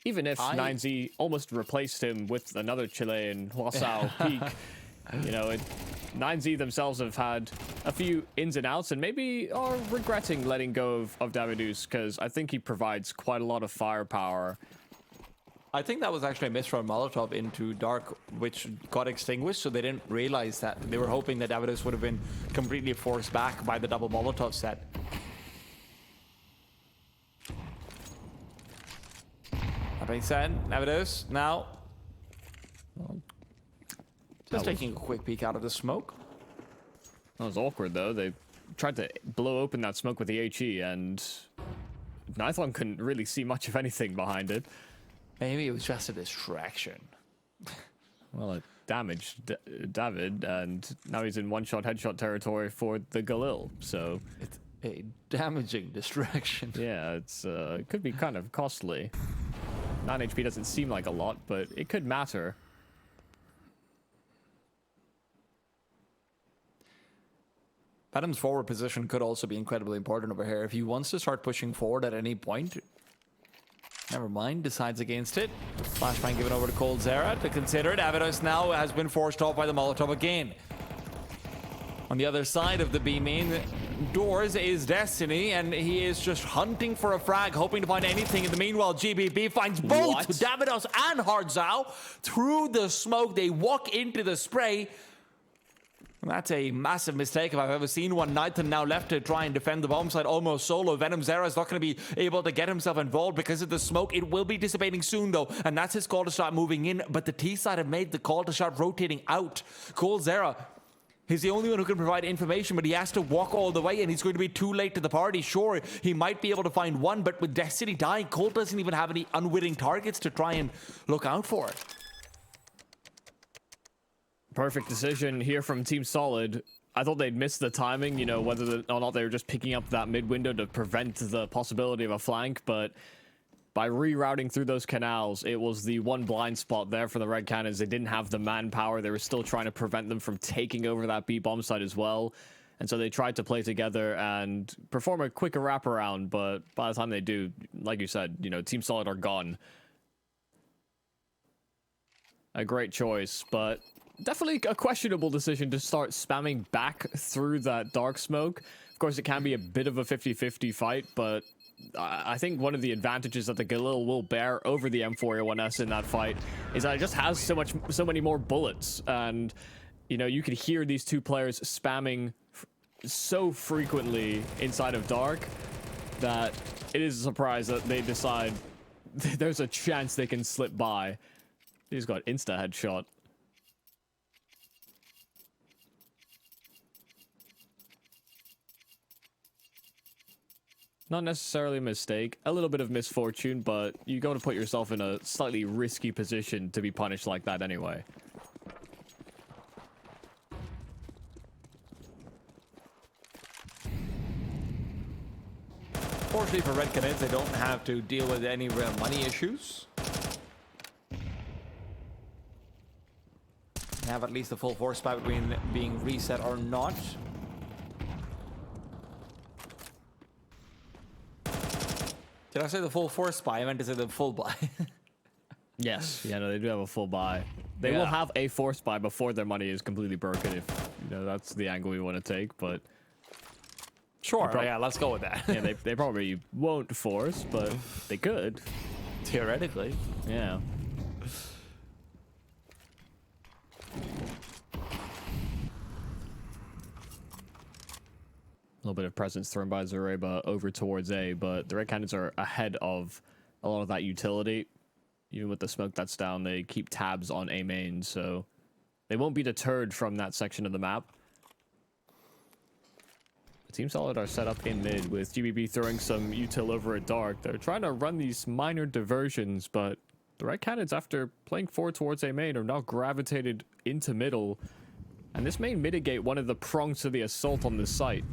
Even if 9Z almost replaced him with another Chilean, Huasao Peak. 9Z themselves have had a few ins and outs and maybe are regretting letting go of Davidous, because I think he provides quite a lot of firepower. I think that was actually a misthrown Molotov into Dark, which got extinguished, so they didn't realize that. They were hoping that Davidous would have been completely forced back by the double Molotov set. That being said, Davidous now just taking a quick peek out of the smoke. That was awkward, though. They tried to blow open that smoke with the HE, and Nithon couldn't really see much of anything behind it. Maybe it was just a distraction. Well, it damaged David, and now he's in one-shot headshot territory for the Galil, so... It's a damaging distraction. Yeah, it could be kind of costly. 9 HP doesn't seem like a lot, but it could matter. Adam's forward position could also be incredibly important over here. If he wants to start pushing forward at any point, never mind, decides against it. Flashbang given over to Coldzera to consider it. Davidous now has been forced off by the Molotov again. On the other side of the B main, doors is Destiny, and he is just hunting for a frag, hoping to find anything. In the meanwhile, GBB finds both Davidos and Hardzao through the smoke. They walk into the spray. That's a massive mistake if I've ever seen one. Nathan now left to try and defend the bomb site almost solo. Venom Zera is not going to be able to get himself involved because of the smoke. It will be dissipating soon though, and that's his call to start moving in. But the T side have made the call to start rotating out. Cole Zera, he's the only one who can provide information, but he has to walk all the way, and he's going to be too late to the party. Sure, he might be able to find one, but with Destiny dying, Cole doesn't even have any unwitting targets to try and look out for. Perfect decision here from Team Solid. I thought they'd missed the timing, you know, whether or not they were just picking up that mid window to prevent the possibility of a flank, but by rerouting through those canals, it was the one blind spot there for the Red Cannons. They didn't have the manpower. They were still trying to prevent them from taking over that B bomb site as well. And so they tried to play together and perform a quicker wraparound, but by the time they do, like you said, you know, Team Solid are gone. A great choice, but definitely a questionable decision to start spamming back through that dark smoke. Of course, it can be a bit of a 50-50 fight, but I think one of the advantages that the Galil will bear over the M4A1S in that fight is that it just has so many more bullets. And, you know, you could hear these two players spamming so frequently inside of dark that it is a surprise that they decide there's a chance they can slip by. He's got insta headshot. Not necessarily a mistake, a little bit of misfortune, but you got to put yourself in a slightly risky position to be punished like that anyway. Fortunately for Red Canids, they don't have to deal with any real money issues. They have at least a full force spot between being reset or not. Did I say the full force buy? I meant to say the full buy. Yes. Yeah, no, they do have a full buy. They will have a force buy before their money is completely broken, if, you know, that's the angle we want to take, but... Sure, yeah, let's go with that. Yeah, they probably won't force, but they could. Theoretically. Yeah. A little bit of presence thrown by Zareba over towards A, but the Red Cannons are ahead of a lot of that utility. Even with the smoke that's down, they keep tabs on A main, so they won't be deterred from that section of the map. Team Solid are set up in mid with GBB throwing some util over at dark. They're trying to run these minor diversions, but the Red Cannons, after playing forward towards A main, are now gravitated into middle, and this may mitigate one of the prongs to the assault on this site.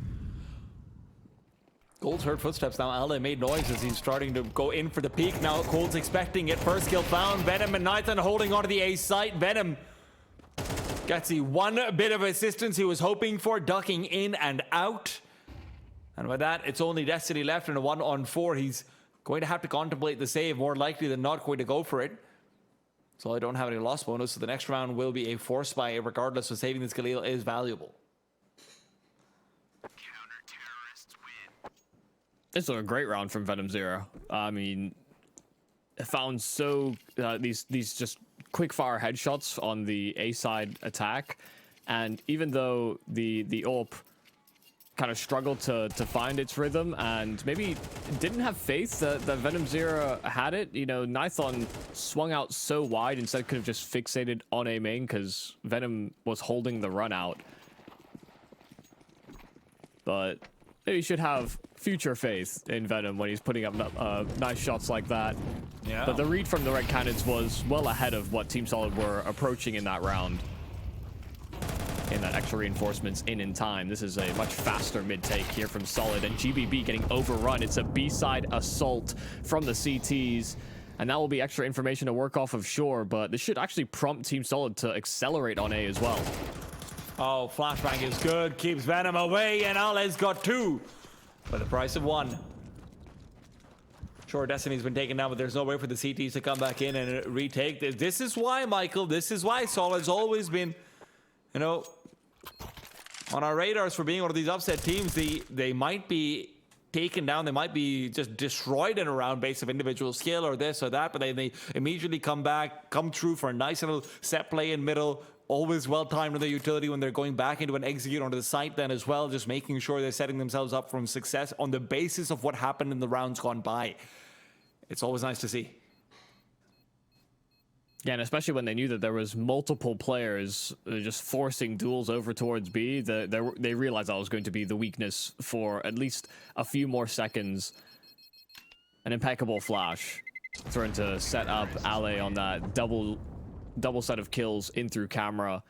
Gold's heard footsteps now. LA made noise as he's starting to go in for the peak. Now Cold's expecting it. First kill found. Venom and Nathan holding onto the A site. Venom gets the one bit of assistance he was hoping for, ducking in and out. And with that, it's only Destiny left in a 1-on-4. He's going to have to contemplate the save, more likely than not going to go for it. So I don't have any loss bonus, so the next round will be a force buy, regardless of saving this Galil is valuable. This was a great round from Venom Zero. I mean, it found these just quick fire headshots on the A side attack, and even though the AWP kind of struggled to find its rhythm and maybe didn't have faith that Venom Zero had it, you know, Nithon swung out so wide, instead could have just fixated on A main because Venom was holding the run out. But he should have future faith in Venom when he's putting up nice shots like that. Yeah. But the read from the Red Cannons was well ahead of what Team Solid were approaching in that round. In that extra reinforcements in time. This is a much faster mid-take here from Solid, and GBB getting overrun. It's a B-side assault from the CTs, and that will be extra information to work off of Shore, but this should actually prompt Team Solid to accelerate on A as well. Oh, flashbang is good. Keeps Venom away, and Ale's got two for the price of one. Sure, Destiny's been taken down, but there's no way for the CTs to come back in and retake this. This is why, Michael, this is why Solid's always been, you know, on our radars for being one of these upset teams. They might be taken down, they might be just destroyed in a round based of individual skill or this or that, but they immediately come back, come through for a nice little set play in middle. Always well timed with the utility when they're going back into an execute onto the site then as well, just making sure they're setting themselves up for success on the basis of what happened in the rounds gone by. It's always nice to see. Yeah, and especially when they knew that there was multiple players just forcing duels over towards B, they realized that was going to be the weakness for at least a few more seconds. An impeccable flash, trying to set up Ale on that double set of kills in through camera.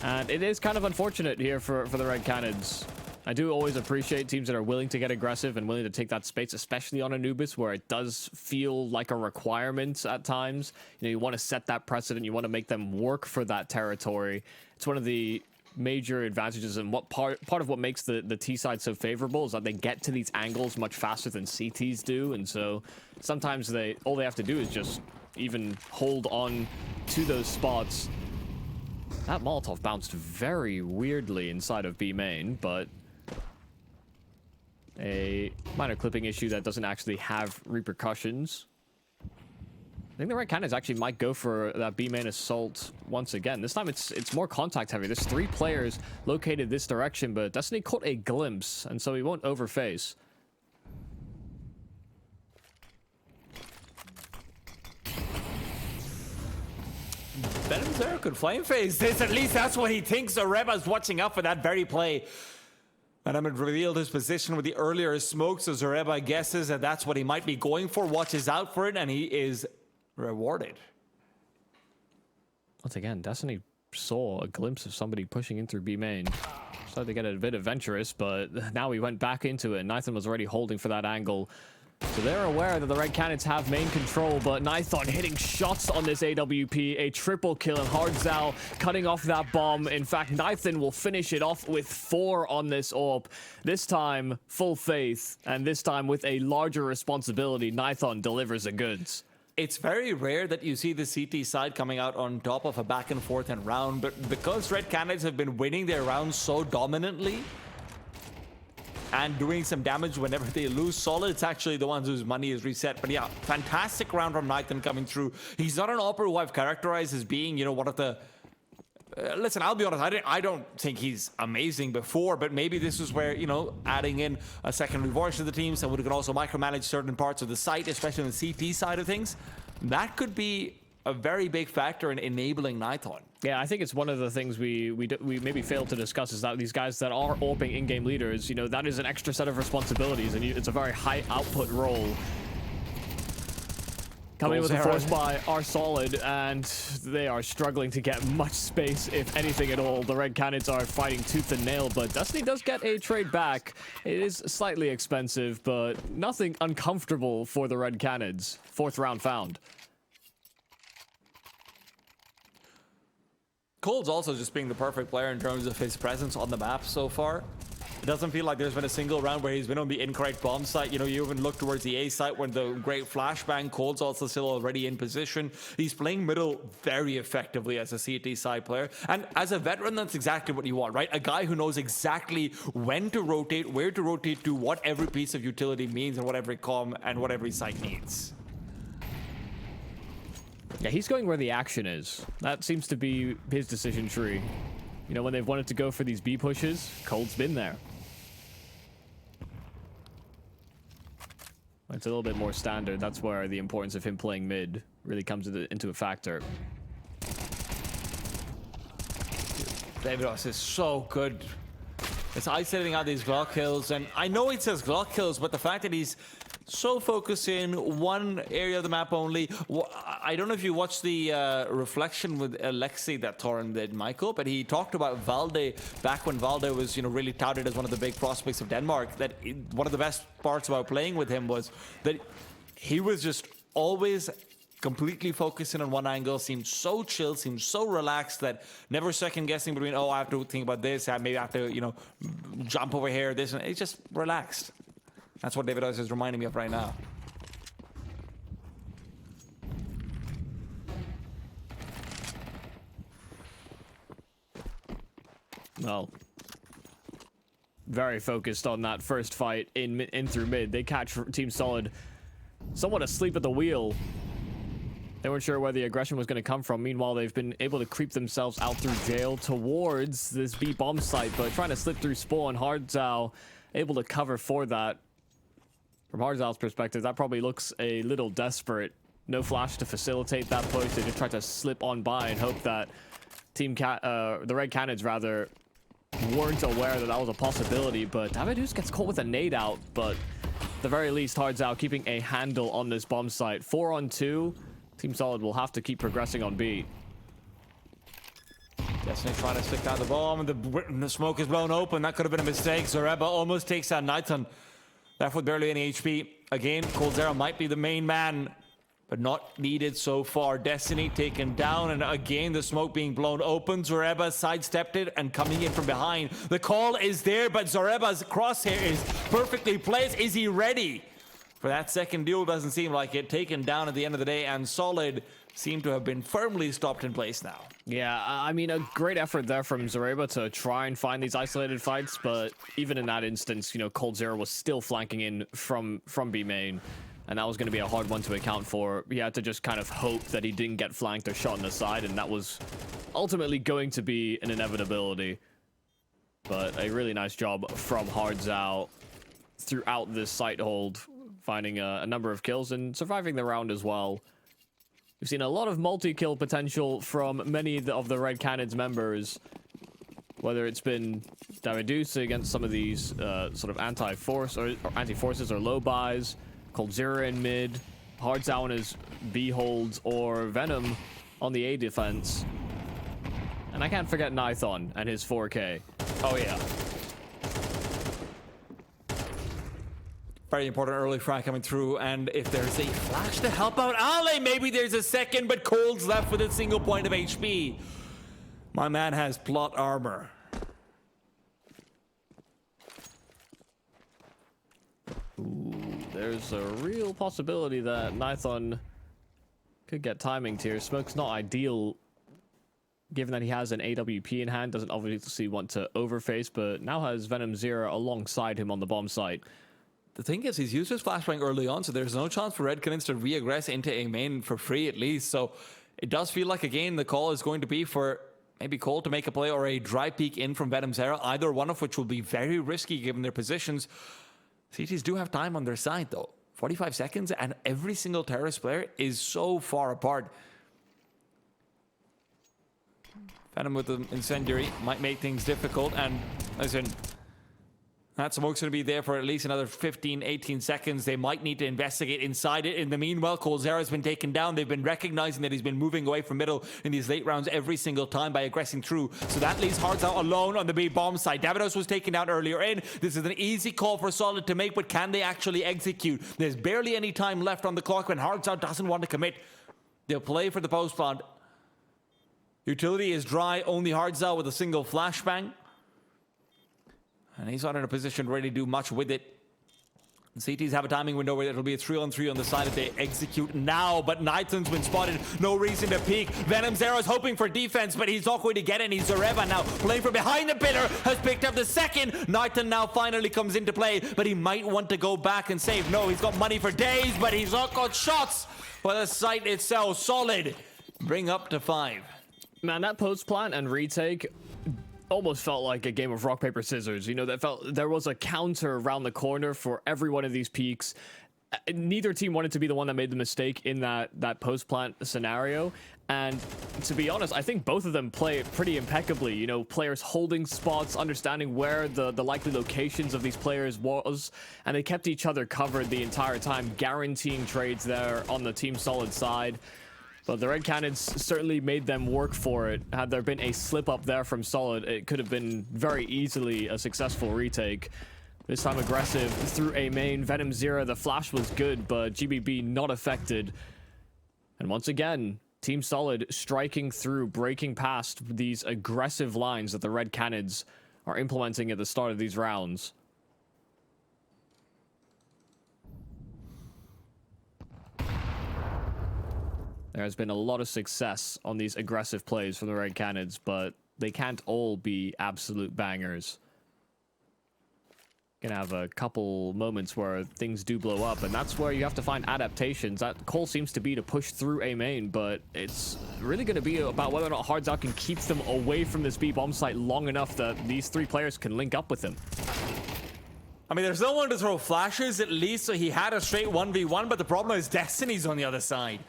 And it is kind of unfortunate here for the Red Cannons. I do always appreciate teams that are willing to get aggressive and willing to take that space, especially on Anubis, where it does feel like a requirement at times. You know, you want to set that precedent, you want to make them work for that territory. It's one of the major advantages, and what part of what makes the T side so favorable is that they get to these angles much faster than CTs do, and so sometimes all they have to do is just even hold on to those spots. That Molotov bounced very weirdly inside of B main, but a minor clipping issue that doesn't actually have repercussions. I think the Red Cannons actually might go for that B main assault once again. This time it's more contact heavy. There's 3 players located this direction, but Destiny caught a glimpse, and so he won't overface. Venom Zero could flame phase this. At least that's what he thinks. Zoreba's watching out for that very play. Venom had revealed his position with the earlier smoke, so Zoreba guesses that that's what he might be going for, watches out for it, and he is rewarded. Once again, Destiny saw a glimpse of somebody pushing in through B main. Started to get a bit adventurous, but now he went back into it. Nython was already holding for that angle. So they're aware that the Red Cannons have main control, but Nython hitting shots on this AWP, a triple kill, and Hardzao cutting off that bomb. In fact, Nython will finish it off with 4 on this AWP. This time, full faith, and this time with a larger responsibility, Nython delivers the goods. It's very rare that you see the CT side coming out on top of a back and forth and round, but because Red Cannons have been winning their rounds so dominantly, and doing some damage whenever they lose Solid, it's actually the ones whose money is reset. But yeah, fantastic round from Nython coming through. He's not an opera who I've characterized as being, you know, one of the... listen, I'll be honest, I don't think he's amazing before, but maybe this is where, you know, adding in a secondary voice to the team, someone who can also micromanage certain parts of the site, especially on the CT side of things, that could be a very big factor in enabling Nython. Yeah, I think it's one of the things we maybe failed to discuss is that these guys that are AWPing in-game leaders, you know, that is an extra set of responsibilities, and it's a very high output role. Coming with a force by are Solid, and they are struggling to get much space, if anything at all. The Red Cannons are fighting tooth and nail, but Destiny does get a trade back. It is slightly expensive, but nothing uncomfortable for the Red Cannons. 4th round found. Cole's also just being the perfect player in terms of his presence on the map so far. It doesn't feel like there's been a single round where he's been on the incorrect bomb site. You know, you even look towards the A site when the great flashbang. Cole's also still already in position. He's playing middle very effectively as a CT side player. And as a veteran, that's exactly what you want, right? A guy who knows exactly when to rotate, where to rotate to, what every piece of utility means, and what every comm and what every site needs. Yeah, he's going where the action is. That seems to be his decision tree. You know, when they've wanted to go for these B pushes, Cold's been there. It's a little bit more standard. That's where the importance of him playing mid really comes into a factor. Davidos is so good. It's isolating out these Glock kills, and I know it says Glock kills, but the fact that he's so focused in one area of the map only. I don't know if you watched the reflection with Alexei that Torren did, Michael, but he talked about Valde back when Valde was, you know, really touted as one of the big prospects of Denmark. That one of the best parts about playing with him was that he was just always completely focusing on one angle, seemed so chill, seemed so relaxed that never second guessing between, oh, I have to think about this, maybe I have to, you know, jump over here, this, and it's just relaxed. That's what Davidos is reminding me of right now. Well, very focused on that first fight in through mid. They catch Team Solid somewhat asleep at the wheel. They weren't sure where the aggression was going to come from. Meanwhile, they've been able to creep themselves out through jail towards this B bomb site, but trying to slip through Spawn. Hardzao able to cover for that. From Hardzao's perspective, that probably looks a little desperate. No flash to facilitate that push. They just tried to slip on by and hope that the Red Cannons rather weren't aware that that was a possibility. But Davidus gets caught with a nade out, but at the very least, Hardzao keeping a handle on this bomb site. 4-on-2. Team Solid will have to keep progressing on B. Destiny trying to stick down the bomb, and the smoke is blown open. That could have been a mistake. Zoreba almost takes out Nighton. Left with barely any HP. Again, coldzera might be the main man, but not needed so far. Destiny taken down, and again, the smoke being blown open. Zoreba sidestepped it and coming in from behind. The call is there, but Zoreba's crosshair is perfectly placed. Is he ready for that second duel? Doesn't seem like it. Taken down at the end of the day, and Solid seem to have been firmly stopped in place now. Yeah, I mean, a great effort there from Zoreba to try and find these isolated fights, but even in that instance, you know, coldzera was still flanking in from B main, and that was going to be a hard one to account for. He had to just kind of hope that he didn't get flanked or shot in the side, and that was ultimately going to be an inevitability. But a really nice job from Hardzao throughout this site hold, finding a number of kills and surviving the round as well. We've seen a lot of multi-kill potential from many of the Red Cannons members, whether it's been Davidus against some of these sort of anti-forces or low buys, coldzera in mid, Hardzao on his B holds, or Venom on the A defense. And I can't forget Nython and his 4K. Oh yeah. Very important early frag coming through, and if there's a flash to help out Ale, maybe there's a second, but Cold's left with a single point of HP. My man has plot armor. Ooh, there's a real possibility that Nython could get timinged here. Smoke's not ideal, given that he has an AWP in hand. Doesn't obviously want to overface, but now has Venom Zero alongside him on the bomb site. The thing is, he's used his flashbang early on, so there's no chance for Red Cannons to re-aggress into a main for free at least. So it does feel like, again, the call is going to be for maybe Cole to make a play or a dry peek in from Venom Zera, either one of which will be very risky given their positions. CTs do have time on their side, though. 45 seconds, and every single terrorist player is so far apart. Venom with the incendiary might make things difficult, and listen, that smoke's going to be there for at least another 15, 18 seconds. They might need to investigate inside it. In the meanwhile, coldzera has been taken down. They've been recognizing that he's been moving away from middle in these late rounds every single time by aggressing through. So that leaves Hardzao alone on the B bomb side. Davidos was taken down earlier in. This is an easy call for Solid to make, but can they actually execute? There's barely any time left on the clock when Hardzao doesn't want to commit. They'll play for the post plant. Utility is dry. Only Hardzao with a single flashbang. And he's not in a position to really do much with it. The CTs have a timing window where it'll be a 3-on-3 on the side if they execute now, but Nighton's been spotted. No reason to peek. Venom Zera's hoping for defense, but he's not going to get any. Zoreba now playing from behind the pillar has picked up the second. Nighton now finally comes into play, but he might want to go back and save. No, he's got money for days, but he's not got shots. But the site itself, Solid, bring up to 5. Man, that post plant and retake almost felt like a game of rock, paper, scissors. You know, that felt there was a counter around the corner for every one of these peaks. Neither team wanted to be the one that made the mistake in that post plant scenario. And to be honest, I think both of them play pretty impeccably. You know, players holding spots, understanding where the likely locations of these players was, and they kept each other covered the entire time, guaranteeing trades there on the Team Solid side. But the Red Cannons certainly made them work for it. Had there been a slip up there from Solid, it could have been very easily a successful retake. This time aggressive through a main. Venom Zero, the flash was good, but GBB not affected. And once again, Team Solid striking through, breaking past these aggressive lines that the Red Cannons are implementing at the start of these rounds. There has been a lot of success on these aggressive plays from the Red Cannons, but they can't all be absolute bangers. Gonna have a couple moments where things do blow up, and that's where you have to find adaptations. That call seems to be to push through A main, but it's really gonna be about whether or not Hard Out can keep them away from this B bomb site long enough that these three players can link up with him. I mean, there's no one to throw flashes at least, so he had a straight 1v1, but the problem is Destiny's on the other side.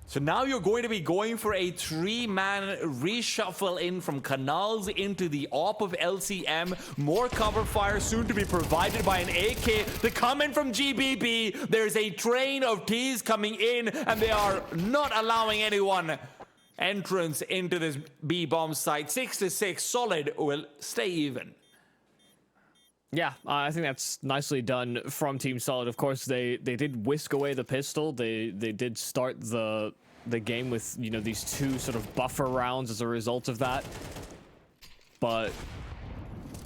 So now you're going to be going for a 3-man reshuffle in from Canals into the AWP of LCM. More cover fire soon to be provided by an AK to come in from GBB. There's a train of T's coming in, and they are not allowing anyone entrance into this B bomb site. 6-6, solid will stay even. Yeah, I think that's nicely done from Team Solid. Of course, they did whisk away the pistol. They did start the game with, you know, these two sort of buffer rounds as a result of that. But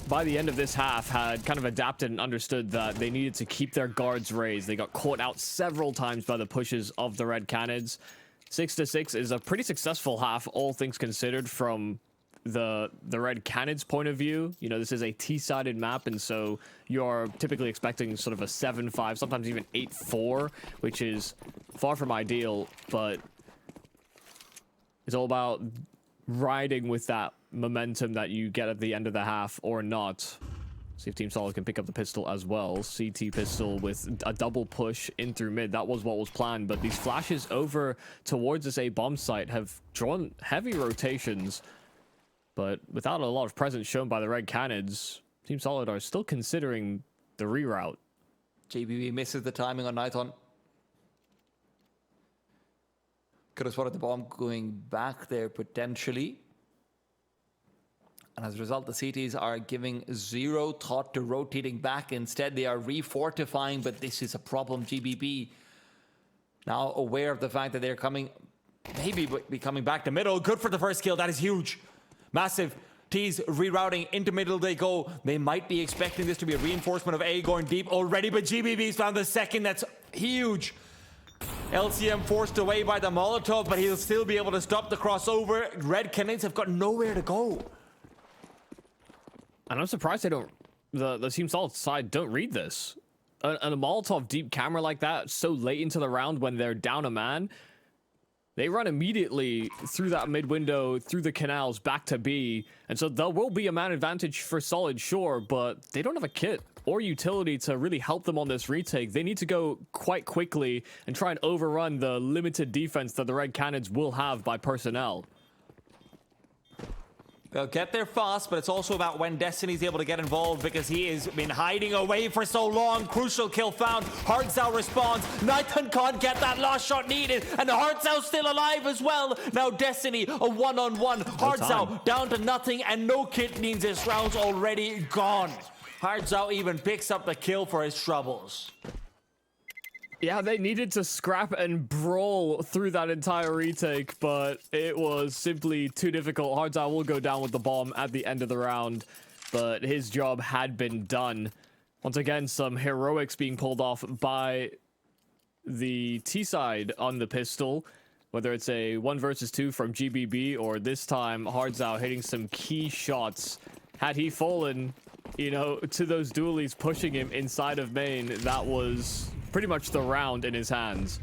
by the end of this half, had kind of adapted and understood that they needed to keep their guards raised. They got caught out several times by the pushes of the Red Canids. 6-6 is a pretty successful half, all things considered, from the Red Canids point of view. You know, this is a T-sided map, and so you're typically expecting sort of a 7-5, sometimes even 8-4, which is far from ideal, but it's all about riding with that momentum that you get at the end of the half or not. See if Team Solid can pick up the pistol as well. CT pistol with a double push in through mid. That was what was planned, but these flashes over towards this A bomb site have drawn heavy rotations. But without a lot of presence shown by the Red Canids, Team Solid are still considering the reroute. JBB misses the timing on Nighton. Could have spotted the bomb going back there potentially. And as a result, the CTs are giving zero thought to rotating back. Instead, they are refortifying, but this is a problem. GBB now aware of the fact that they're coming, maybe be coming back to middle. Good for the first kill. That is huge. Massive. T's rerouting into middle they go. They might be expecting this to be a reinforcement of A going deep already, but GBB's found the second. That's huge. LCM forced away by the Molotov, but he'll still be able to stop the crossover. Red Canids have got nowhere to go. And I'm surprised they don't, the Team Solid side don't read this. A Molotov deep camera like that so late into the round when they're down a man, they run immediately through that mid window, through the canals, back to B. And so there will be a man advantage for Solid, sure, but they don't have a kit or utility to really help them on this retake. They need to go quite quickly and try and overrun the limited defense that the Red Canids will have by personnel. They'll get there fast, but it's also about when Destiny's able to get involved because he has been hiding away for so long. Crucial kill found. Hardzao responds. Nighton can't get that last shot needed, and Hardzao still alive as well. Now Destiny, a one-on-one. Hardzao down to nothing, and no kit means this round's already gone. Hardzao even picks up the kill for his troubles. Yeah, they needed to scrap and brawl through that entire retake, but it was simply too difficult. Hardzao will go down with the bomb at the end of the round, but his job had been done. Once again, some heroics being pulled off by the T side on the pistol, whether it's a 1 versus 2 from GBB or this time Hardzao hitting some key shots. Had he fallen, you know, to those dualies pushing him inside of main, that was pretty much the round in his hands.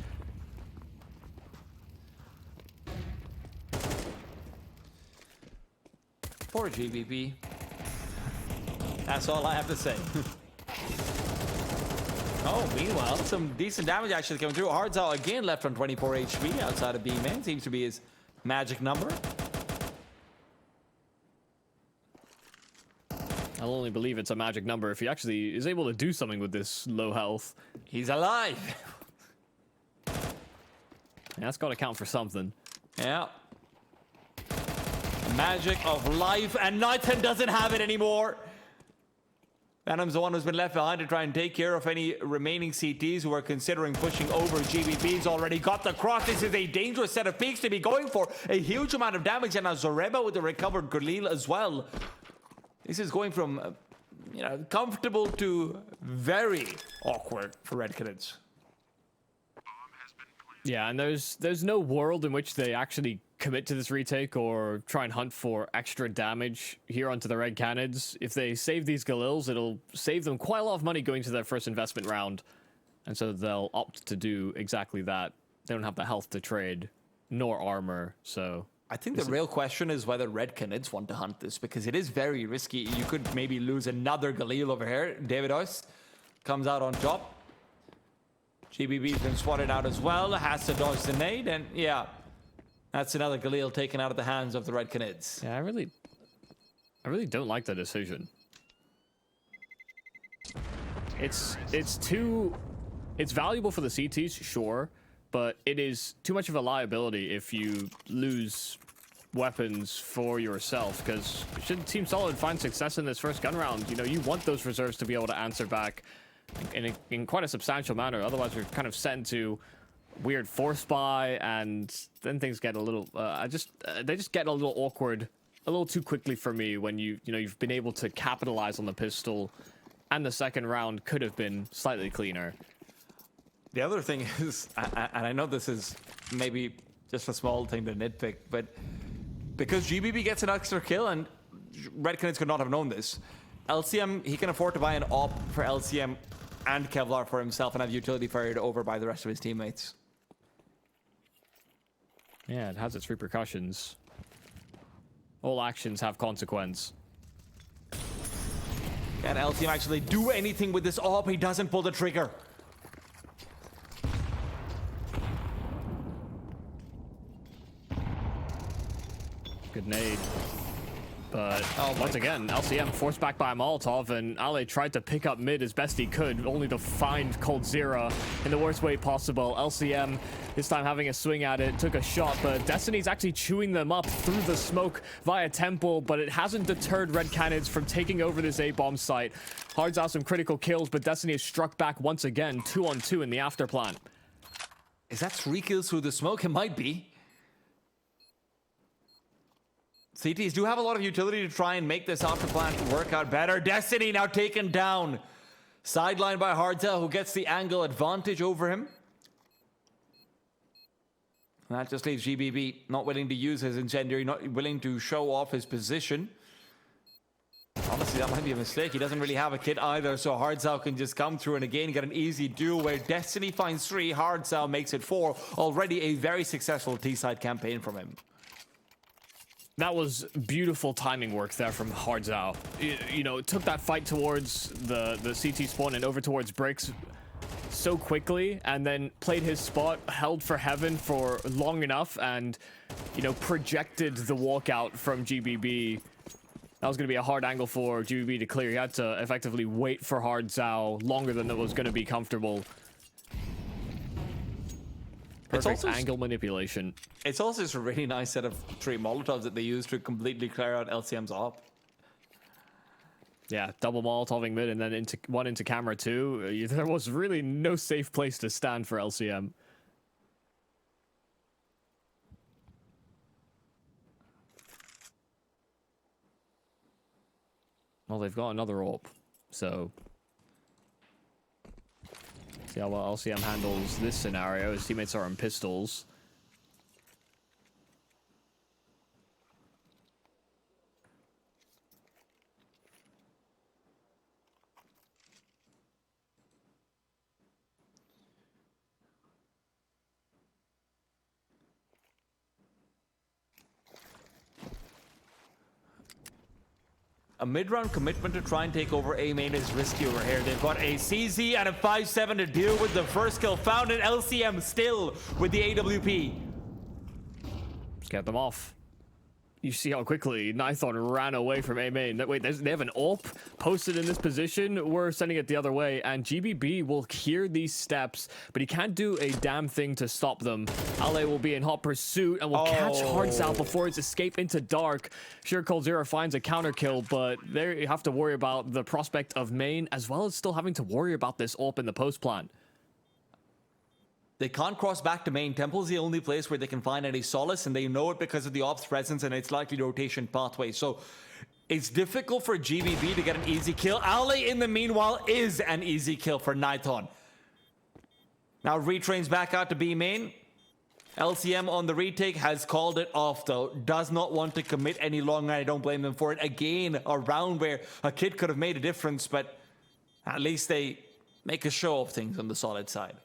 Poor GBB. That's all I have to say. Oh, meanwhile, some decent damage actually coming through. Hardzao again left on 24 HP outside of B main. Seems to be his magic number. I'll only believe it's a magic number if he actually is able to do something with this low health. He's alive. That's got to count for something. Yeah. Magic of life, and Nighton doesn't have it anymore. Venom's the one who's been left behind to try and take care of any remaining CTs who are considering pushing over. GBB's already got the cross. This is a dangerous set of peaks to be going for. A huge amount of damage, and now Zoreba with the recovered Galil as well. This is going from, you know, comfortable to very awkward for Red Canids. Yeah, and there's no world in which they actually commit to this retake or try and hunt for extra damage here onto the Red Canids. If they save these Galils, it'll save them quite a lot of money going to their first investment round. And so they'll opt to do exactly that. They don't have the health to trade, nor armor, so... I think the real question is whether Red Canids want to hunt this, because it is very risky. You could maybe lose another Galil over here. David Ois comes out on top. GBB's been swatted out as well, has to dodge the nade, and yeah, that's another Galil taken out of the hands of the Red Canids. Yeah, I really don't like the decision. It's valuable for the CTs, sure, but it is too much of a liability if you lose weapons for yourself, because should Team Solid find success in this first gun round, you know, you want those reserves to be able to answer back in quite a substantial manner. Otherwise, we're kind of set into weird force buy, and then things get a little they just get a little awkward a little too quickly for me when you've been able to capitalize on the pistol, and the second round could have been slightly cleaner. The other thing is, and I know this is maybe just a small thing to nitpick, but because GBB gets an extra kill, and Red Canids could not have known this, LCM, he can afford to buy an AWP for LCM and Kevlar for himself and have utility ferried over by the rest of his teammates. Yeah, it has its repercussions. All actions have consequence. Can LCM actually do anything with this AWP? He doesn't pull the trigger. Good nade. But once again, LCM forced back by a Molotov, and Ale tried to pick up mid as best he could, only to find Coldzera in the worst way possible. LCM, this time having a swing at it, took a shot, but Destiny's actually chewing them up through the smoke via Temple, but it hasn't deterred Red Canids from taking over this A-bomb site. Hard's out some critical kills, but Destiny has struck back once again, 2-on-2 in the after plan. Is that 3 kills through the smoke? It might be. CTs do have a lot of utility to try and make this after plan work out better. Destiny now taken down. Sidelined by Hardzel, who gets the angle advantage over him. And that just leaves GBB not willing to use his incendiary, not willing to show off his position. Honestly, that might be a mistake. He doesn't really have a kit either, so Hardzel can just come through and again get an easy duel where Destiny finds 3, Hardzel makes it 4. Already a very successful T-side campaign from him. That was beautiful timing work there from Hardzel. You know, it took that fight towards the CT spawn and over towards Bricks so quickly, and then played his spot, held for heaven for long enough, and, you know, projected the walkout from GBB. That was going to be a hard angle for GBB to clear. He had to effectively wait for Hardzel longer than it was going to be comfortable. Perfect angle manipulation. It's also just a really nice set of 3 Molotovs that they used to completely clear out LCM's op. Yeah, double Molotoving mid and then one into camera 2. There was really no safe place to stand for LCM. Well, they've got another AWP, so... See how well LCM handles this scenario. His teammates are on pistols. A mid-round commitment to try and take over A main is risky over here. They've got a CZ and a 5-7 to deal with. The first kill found in LCM still with the AWP. Just get them off. You see how quickly Nithon ran away from A main. Wait, they have an AWP posted in this position. We're sending it the other way, and GBB will hear these steps, but he can't do a damn thing to stop them. Ale will be in hot pursuit and will catch Hardzel before its escape into dark. Sure, Coldzera finds a counter kill, but there you have to worry about the prospect of main, as well as still having to worry about this AWP in the post plan. They can't cross back to main. Temple's the only place where they can find any solace, and they know it because of the ops presence and its likely rotation pathway. So it's difficult for GBB to get an easy kill. Ale, in the meanwhile, is an easy kill for Nithon. Now retrains back out to B main. LCM on the retake has called it off though. Does not want to commit any longer. I don't blame them for it. Again, a round where a kid could have made a difference, but at least they make a show of things on the Solid side.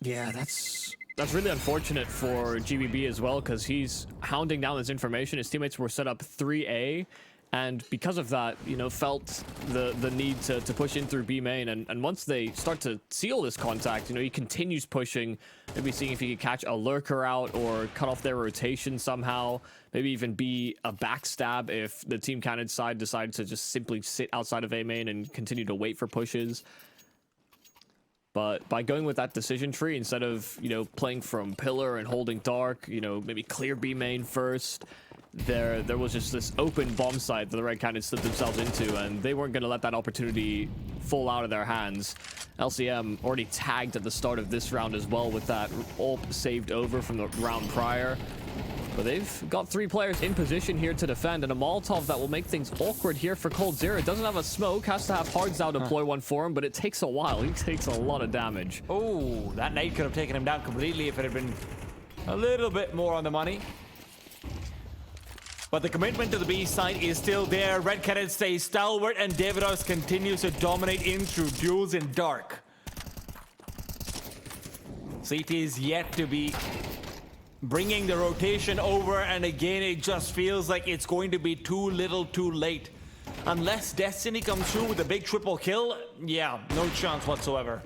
Yeah, that's really unfortunate for GBB as well, because he's hounding down this information. His teammates were set up 3A, and because of that, you know, felt the need to push in through B main. And once they start to seal this contact, you know, he continues pushing, maybe seeing if he could catch a lurker out or cut off their rotation somehow. Maybe even be a backstab if the Team Cannon side decided to just simply sit outside of A main and continue to wait for pushes. But by going with that decision tree, instead of, you know, playing from pillar and holding dark, you know, maybe clear B main first, there was just this open bomb site that the Red Cannons slipped themselves into, and they weren't going to let that opportunity fall out of their hands. LCM already tagged at the start of this round as well with that ult saved over from the round prior. But they've got 3 players in position here to defend, and a Molotov that will make things awkward here for Cold Zero. It doesn't have a smoke, has to have Hards now deploy one for him, but it takes a while. He takes a lot of damage. Oh, that nade could have taken him down completely if it had been a little bit more on the money. But the commitment to the B side is still there. Red Cannon stays stalwart, and Davidos continues to dominate in through duels in dark. CT is yet to be bringing the rotation over, and again it just feels like it's going to be too little too late. Unless Destiny comes through with a big triple kill, yeah, no chance whatsoever.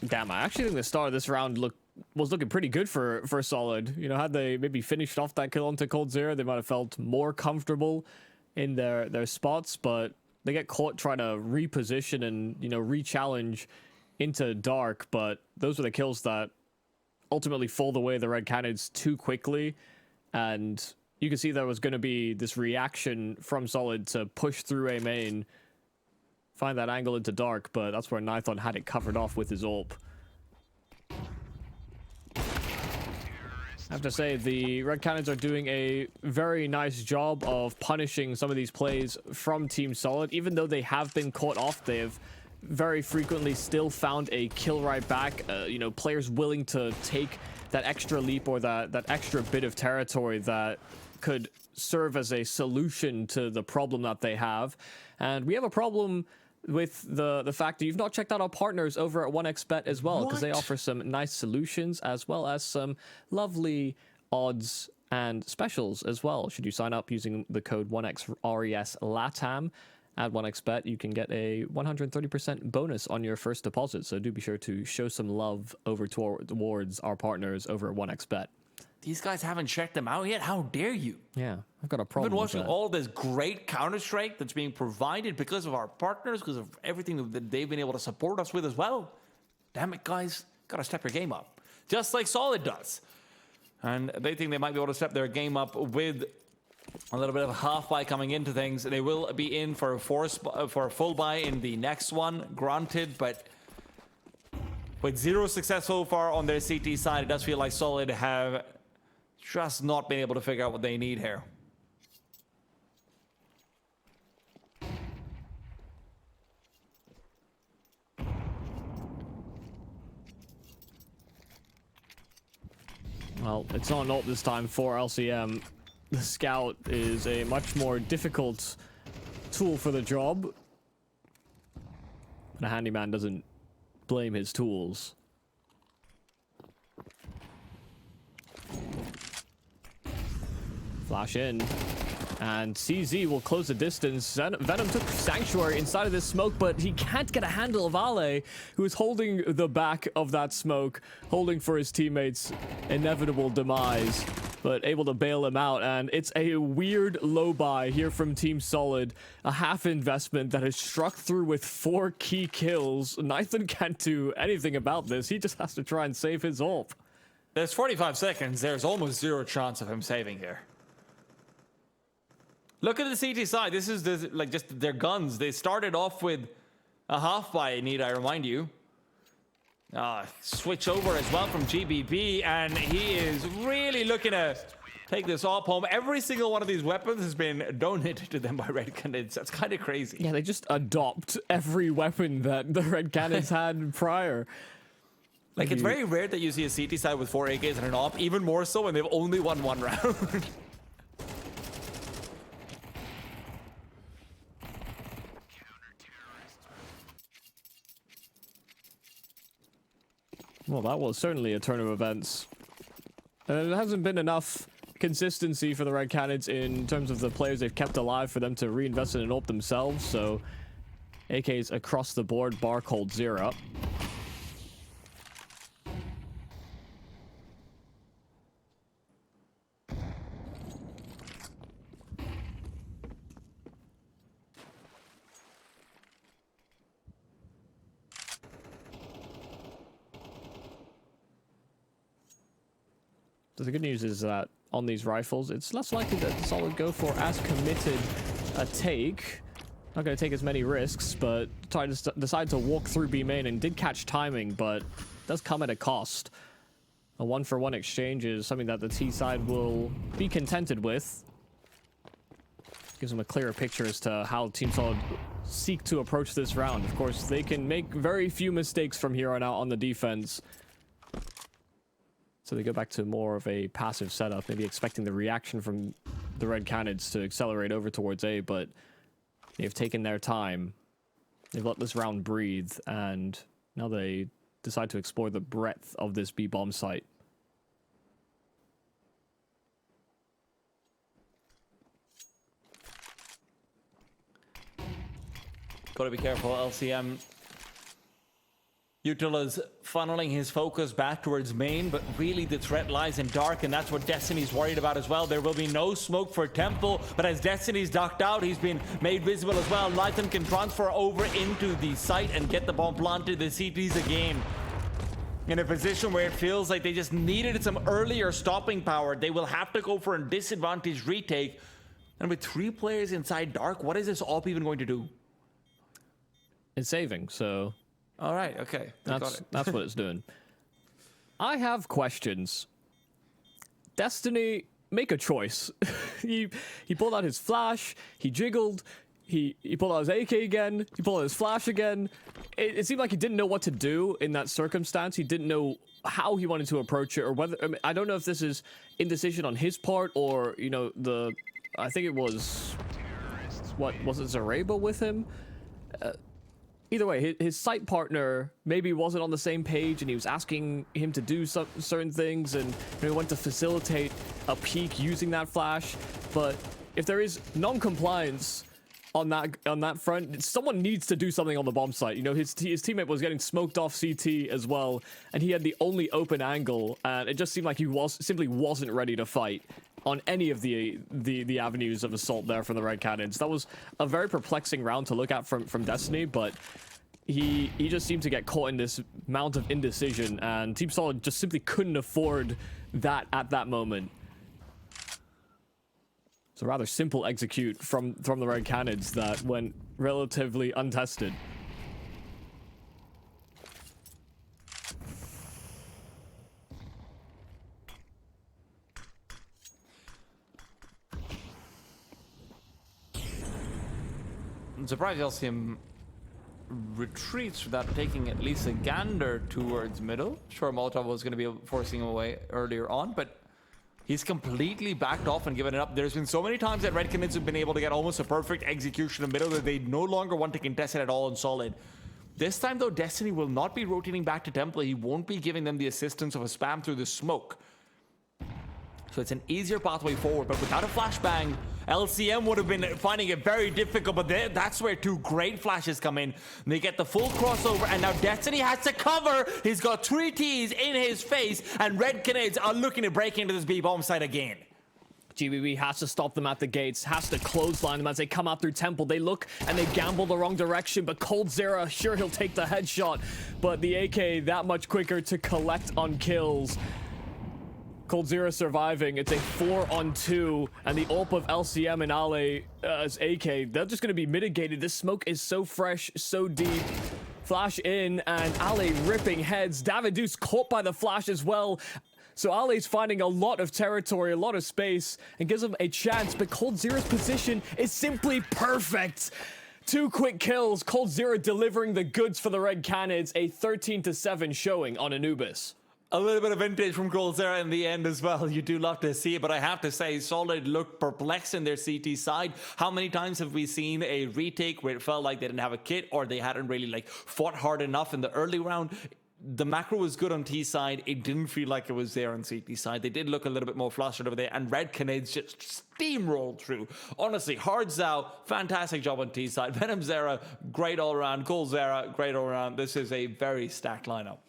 Damn, I actually think the start of this round was looking pretty good for Solid. You know, had they maybe finished off that kill onto Cold Zero, they might have felt more comfortable in their spots, but they get caught trying to reposition and, you know, re-challenge into dark. But those were the kills that ultimately fold away the Red Cannons too quickly, and you can see there was going to be this reaction from Solid to push through A main, find that angle into dark, but that's where Nithon had it covered off with his ult. I have to say, the Red Cannons are doing a very nice job of punishing some of these plays from Team Solid. Even though they have been caught off, they have very frequently still found a kill right back. You know, players willing to take that extra leap or that extra bit of territory that could serve as a solution to the problem that they have. And we have a problem with the fact that you've not checked out our partners over at 1xBet as well, because they offer some nice solutions as well as some lovely odds and specials as well. Should you sign up using the code 1xRES LATAM at 1xBet, you can get a 130% bonus on your first deposit. So do be sure to show some love over towards our partners over at 1xBet. These guys haven't checked them out yet? How dare you? Yeah, I've got a problem. I've been watching with that. all this great Counter-Strike that's being provided because of our partners, because of everything that they've been able to support us with as well. Damn it, guys. Gotta step your game up. Just like Solid does. And they think they might be able to step their game up with a little bit of a half buy coming into things. They will be in for a full buy in the next one, granted, but with 0 success so far on their CT side, it does feel like Solid have just not been able to figure out what they need here. Well, it's not an ult this time for LCM. The scout is a much more difficult tool for the job. And a handyman doesn't blame his tools. Flash in. And CZ will close the distance. Venom took Sanctuary inside of this smoke, but he can't get a handle of Ale, who is holding the back of that smoke, holding for his teammates' inevitable demise, but able to bail him out. And it's a weird low buy here from Team Solid. A half investment that has struck through with 4 key kills. Nithon can't do anything about this. He just has to try and save his ult. There's 45 seconds. There's almost 0 chance of him saving here. Look at the CT side. This is like just their guns. They started off with a half buy need, I remind you. Switch over as well from GBB, and he is really looking to take this op home. Every single one of these weapons has been donated to them by Red Canids. That's kind of crazy. Yeah, they just adopt every weapon that the Red Canids had prior. Like, it's very rare that you see a CT side with 4 AKs and an op, even more so when they've only won 1 round. Well, that was certainly a turn of events. And it hasn't been enough consistency for the Red Canids in terms of the players they've kept alive for them to reinvest in an AWP themselves, so AKs across the board, bar Cold Zero. So the good news is that on these rifles, it's less likely that Solid go for as committed a take. Not going to take as many risks, but decide to walk through B main and did catch timing, but does come at a cost. A 1-for-1 exchange is something that the T side will be contented with. Gives them a clearer picture as to how Team Solid seek to approach this round. Of course, they can make very few mistakes from here on out on the defense. So they go back to more of a passive setup, maybe expecting the reaction from the Red Canids to accelerate over towards A, but they've taken their time. They've let this round breathe, and now they decide to explore the breadth of this B bomb site. Gotta be careful, LCM. Utila's funneling his focus back towards main, but really the threat lies in dark, and that's what Destiny's worried about as well. There will be no smoke for Temple, but as Destiny's ducked out, he's been made visible as well. LATAM can transfer over into the site and get the bomb planted. The CTs again in a position where it feels like they just needed some earlier stopping power. They will have to go for a disadvantaged retake. And with 3 players inside dark, what is this AWP even going to do? It's saving, so... All right, okay. That's what it's doing. I have questions. Destiny, make a choice. he pulled out his flash, he jiggled, he pulled out his AK again, he pulled out his flash again. It seemed like he didn't know what to do in that circumstance. He didn't know how he wanted to approach it, or whether... I don't know if this is indecision on his part, or, you know, I think it was... What, was it Zareba with him? Either way, his site partner maybe wasn't on the same page, and he was asking him to do certain things, and he went to facilitate a peek using that flash. But if there is non-compliance on that front, someone needs to do something on the bomb site. You know, his teammate was getting smoked off CT as well, and he had the only open angle, and it just seemed like he simply wasn't ready to fight on any of the avenues of assault there from the Red Canids. That was a very perplexing round to look at from Destiny, but he just seemed to get caught in this mount of indecision, and Team Solid just simply couldn't afford that at that moment. It's a rather simple execute from the Red Canids that went relatively untested. I'm surprised LCM retreats without taking at least a gander towards middle. Sure, Molotov was going to be forcing him away earlier on, but he's completely backed off and given it up. There's been so many times that Red Canids have been able to get almost a perfect execution in middle that they no longer want to contest it at all in Solid. This time, though, Destiny will not be rotating back to Temple. He won't be giving them the assistance of a spam through the smoke. So it's an easier pathway forward, but without a flashbang, LCM would have been finding it very difficult, but that's where 2 great flashes come in. They get the full crossover, and now Destiny has to cover. He's got 3 Ts in his face, and Red Canids are looking to break into this B-bomb site again. GBB has to stop them at the gates, has to clothesline them as they come out through Temple. They look and they gamble the wrong direction, but Cold Zero, sure, he'll take the headshot, but the AK that much quicker to collect on kills. Cold Zero surviving. It's a 4-on-2, and the AWP of LCM and Ale as AK, they're just going to be mitigated. This smoke is so fresh, so deep. Flash in, and Ale ripping heads. Davidous caught by the flash as well. So Ali's finding a lot of territory, a lot of space, and gives him a chance, but Cold Zero's position is simply perfect. 2 quick kills, Cold Zero delivering the goods for the Red Canids, a 13-7 showing on Anubis. A little bit of vintage from Cold Zero in the end as well. You do love to see it, but I have to say, Solid looked perplexed in their CT side. How many times have we seen a retake where it felt like they didn't have a kit or they hadn't really fought hard enough in the early round? The macro was good on T side. It didn't feel like it was there on CT side. They did look a little bit more flustered over there, and Red Canids just steamrolled through. Honestly, Hard Zao, fantastic job on T side. Venom Zera, great all around. Cold Zera, great all around. This is a very stacked lineup.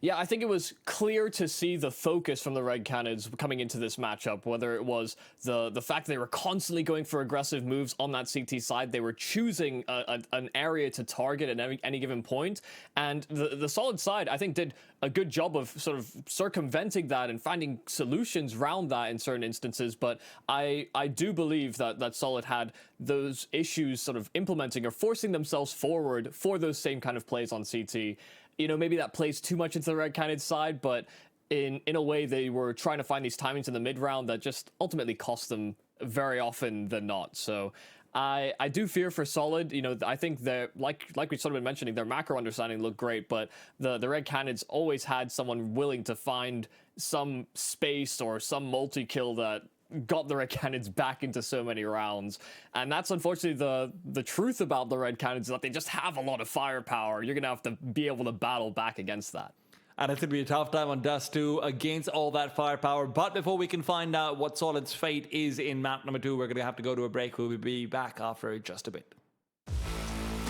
Yeah, I think it was clear to see the focus from the Red Canids coming into this matchup, whether it was the fact that they were constantly going for aggressive moves on that CT side. They were choosing an area to target at any given point. And the Solid side, I think, did a good job of sort of circumventing that and finding solutions around that in certain instances. But I do believe that Solid had those issues sort of implementing or forcing themselves forward for those same kind of plays on CT. You know, maybe that plays too much into the Red Canids side, but in a way they were trying to find these timings in the mid round that just ultimately cost them very often than not. So I do fear for Solid. You know, I think they're like we sort of been mentioning, their macro understanding looked great, but the Red Canids always had someone willing to find some space or some multi-kill that got the Red Canids back into so many rounds. And that's unfortunately the truth about the Red Canids, is that they just have a lot of firepower. You're going to have to be able to battle back against that. And it's going to be a tough time on Dust 2 against all that firepower. But before we can find out what Solid's fate is in map number 2, we're going to have to go to a break. We'll be back after just a bit.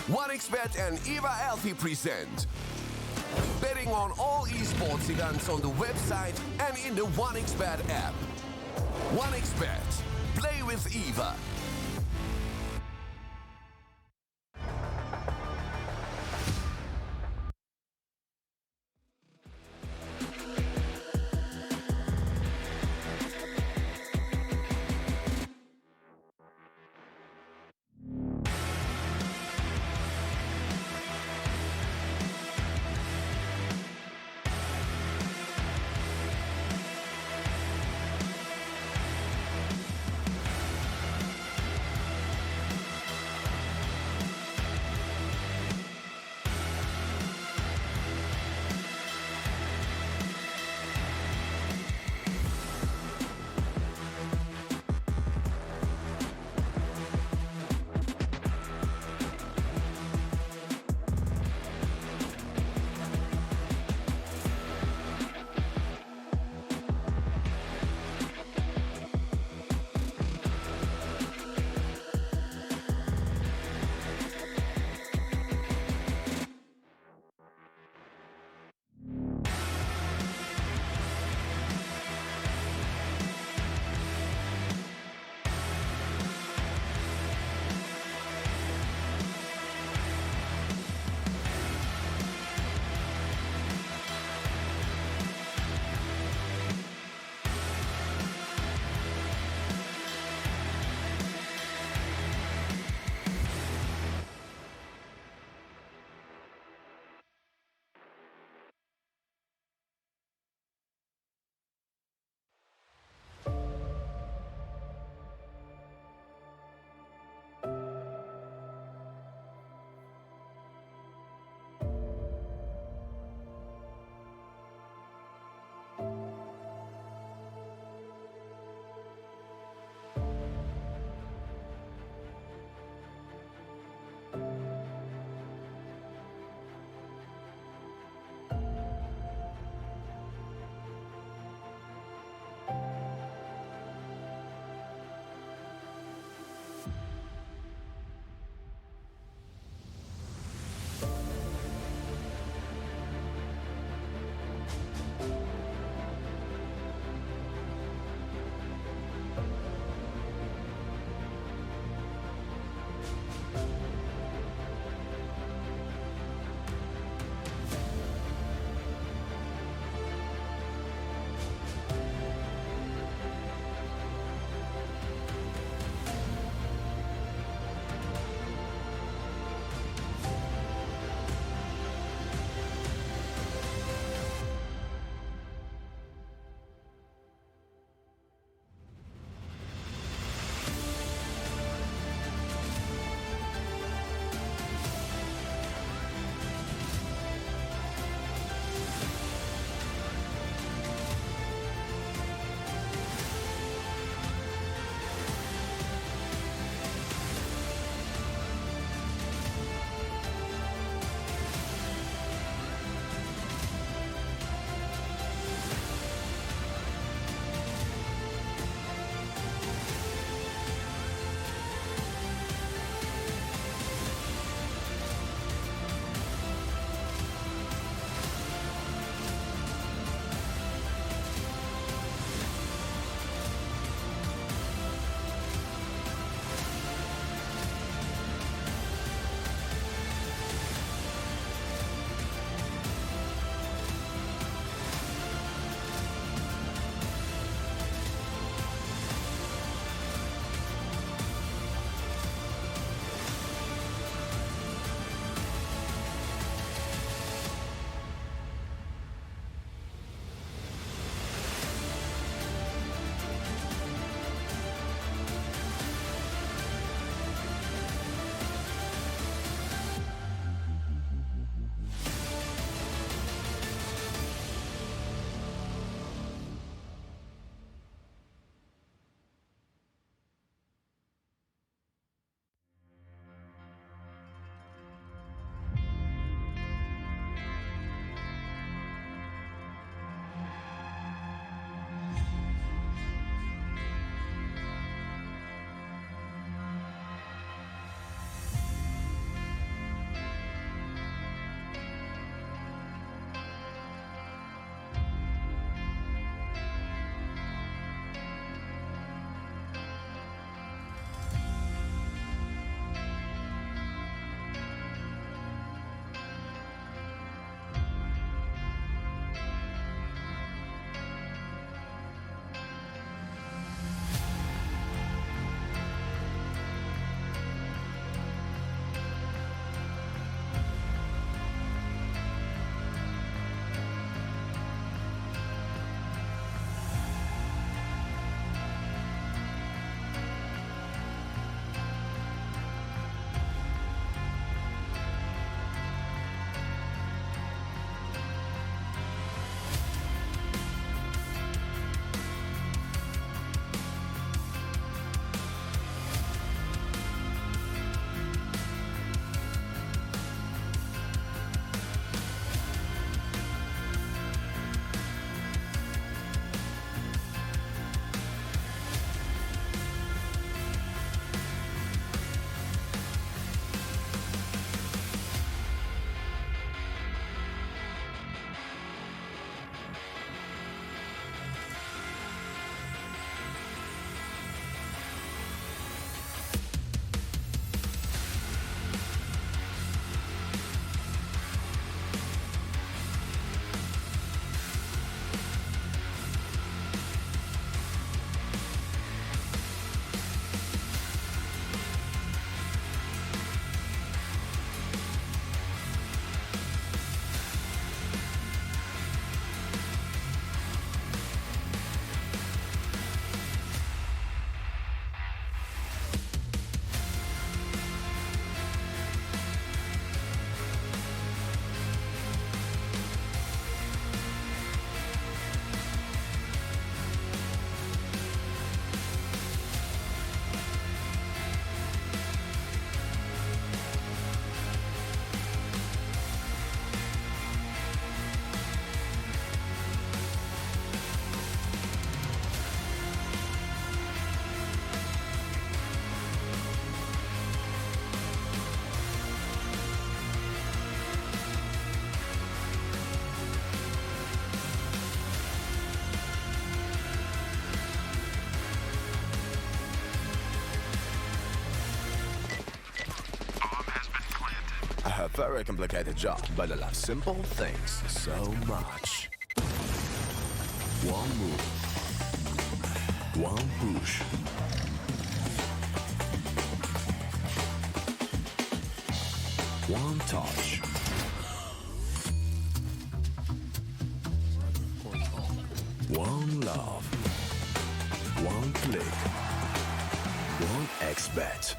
1xBet and EVA Alfie present betting on all esports events on the website and in the 1xBet app. 1xBet. Play with EVA. very complicated job, but I love simple things so much. One move, one push. One touch. One love. One click. One XBet.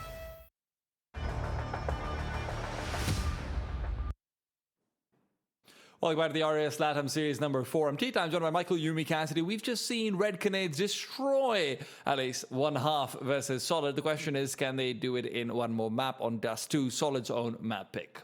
Welcome back to the RAS LATAM Series number 4. I'm Tea Time, joined by Michael Yumi Cassidy. We've just seen Red Canades destroy at least one half versus Solid. The question is, can they do it in one more map on Dust 2, Solid's own map pick?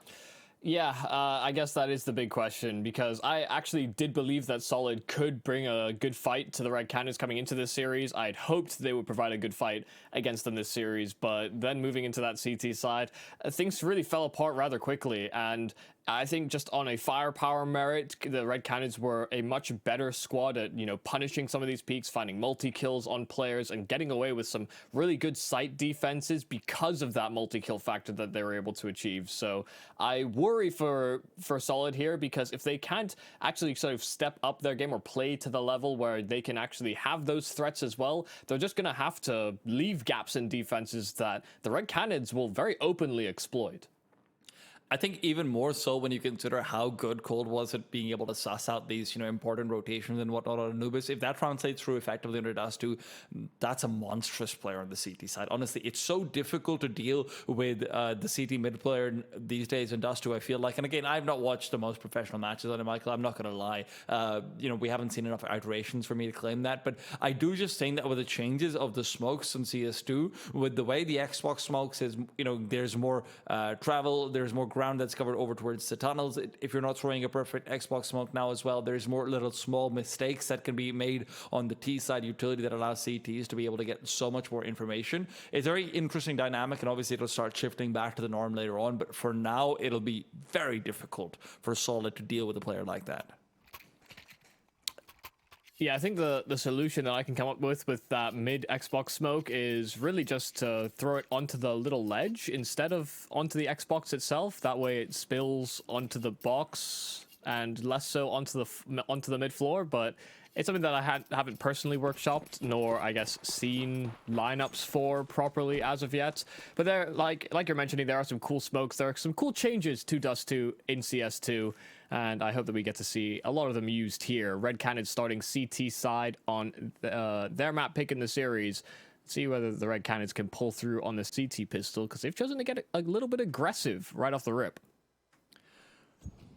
Yeah, I guess that is the big question, because I actually did believe that Solid could bring a good fight to the Red Cannons coming into this series. I'd hoped they would provide a good fight against them this series, but then moving into that CT side, things really fell apart rather quickly, and I think just on a firepower merit, the Red Cannons were a much better squad at, punishing some of these peaks, finding multi-kills on players, and getting away with some really good site defenses because of that multi-kill factor that they were able to achieve. So I worry for Solid here, because if they can't actually sort of step up their game or play to the level where they can actually have those threats as well, they're just going to have to leave gaps in defenses that the Red Cannons will very openly exploit. I think even more so when you consider how good Cold was at being able to suss out these, important rotations and whatnot on Anubis. If that translates through effectively under Dust 2, that's a monstrous player on the CT side. Honestly, it's so difficult to deal with the CT mid player these days in Dust 2, I feel like. And again, I've not watched the most professional matches on it, Michael. I'm not going to lie. We haven't seen enough iterations for me to claim that. But I do just think that with the changes of the smokes in CS2, with the way the Xbox smokes is, there's more travel, there's more ground that's covered over towards the tunnels. If you're not throwing a perfect Xbox smoke now as well, there's more little small mistakes that can be made on the T side utility that allows CTs to be able to get so much more information. It's a very interesting dynamic, and obviously it'll start shifting back to the norm later on, but for now it'll be very difficult for Solid to deal with a player like that. Yeah, I think the solution that I can come up with that mid Xbox smoke is really just to throw it onto the little ledge instead of onto the Xbox itself. That way it spills onto the box and less so onto the mid floor. But it's something that I haven't personally workshopped, nor I guess seen lineups for properly as of yet. But there, like you're mentioning, there are some cool smokes. There are some cool changes to Dust 2 in CS2. And I hope that we get to see a lot of them used here. Red Cannon starting CT side on their map pick in the series. See whether the Red Cannons can pull through on the CT pistol, because they've chosen to get a little bit aggressive right off the rip.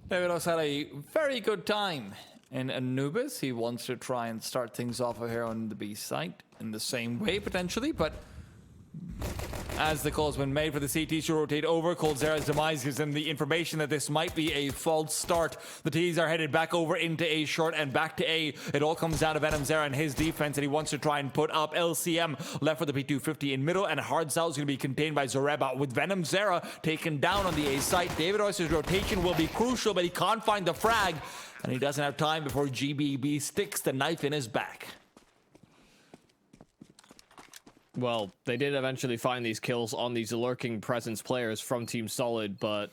David had a very good time in Anubis. He wants to try and start things off here on the B site in the same way, potentially, but as the call's been made for the CT to rotate over, Coldzera's demise gives them the information that this might be a false start. The T's are headed back over into A short and back to A. It all comes down to Venom Zera and his defense, and he wants to try and put up LCM left for the P250 in middle, and Hard Cell is going to be contained by Zoreba. With Venom Zera taken down on the A site, David Oyster's rotation will be crucial, but he can't find the frag, and he doesn't have time before GBB sticks the knife in his back. Well, they did eventually find these kills on these lurking presence players from Team Solid, but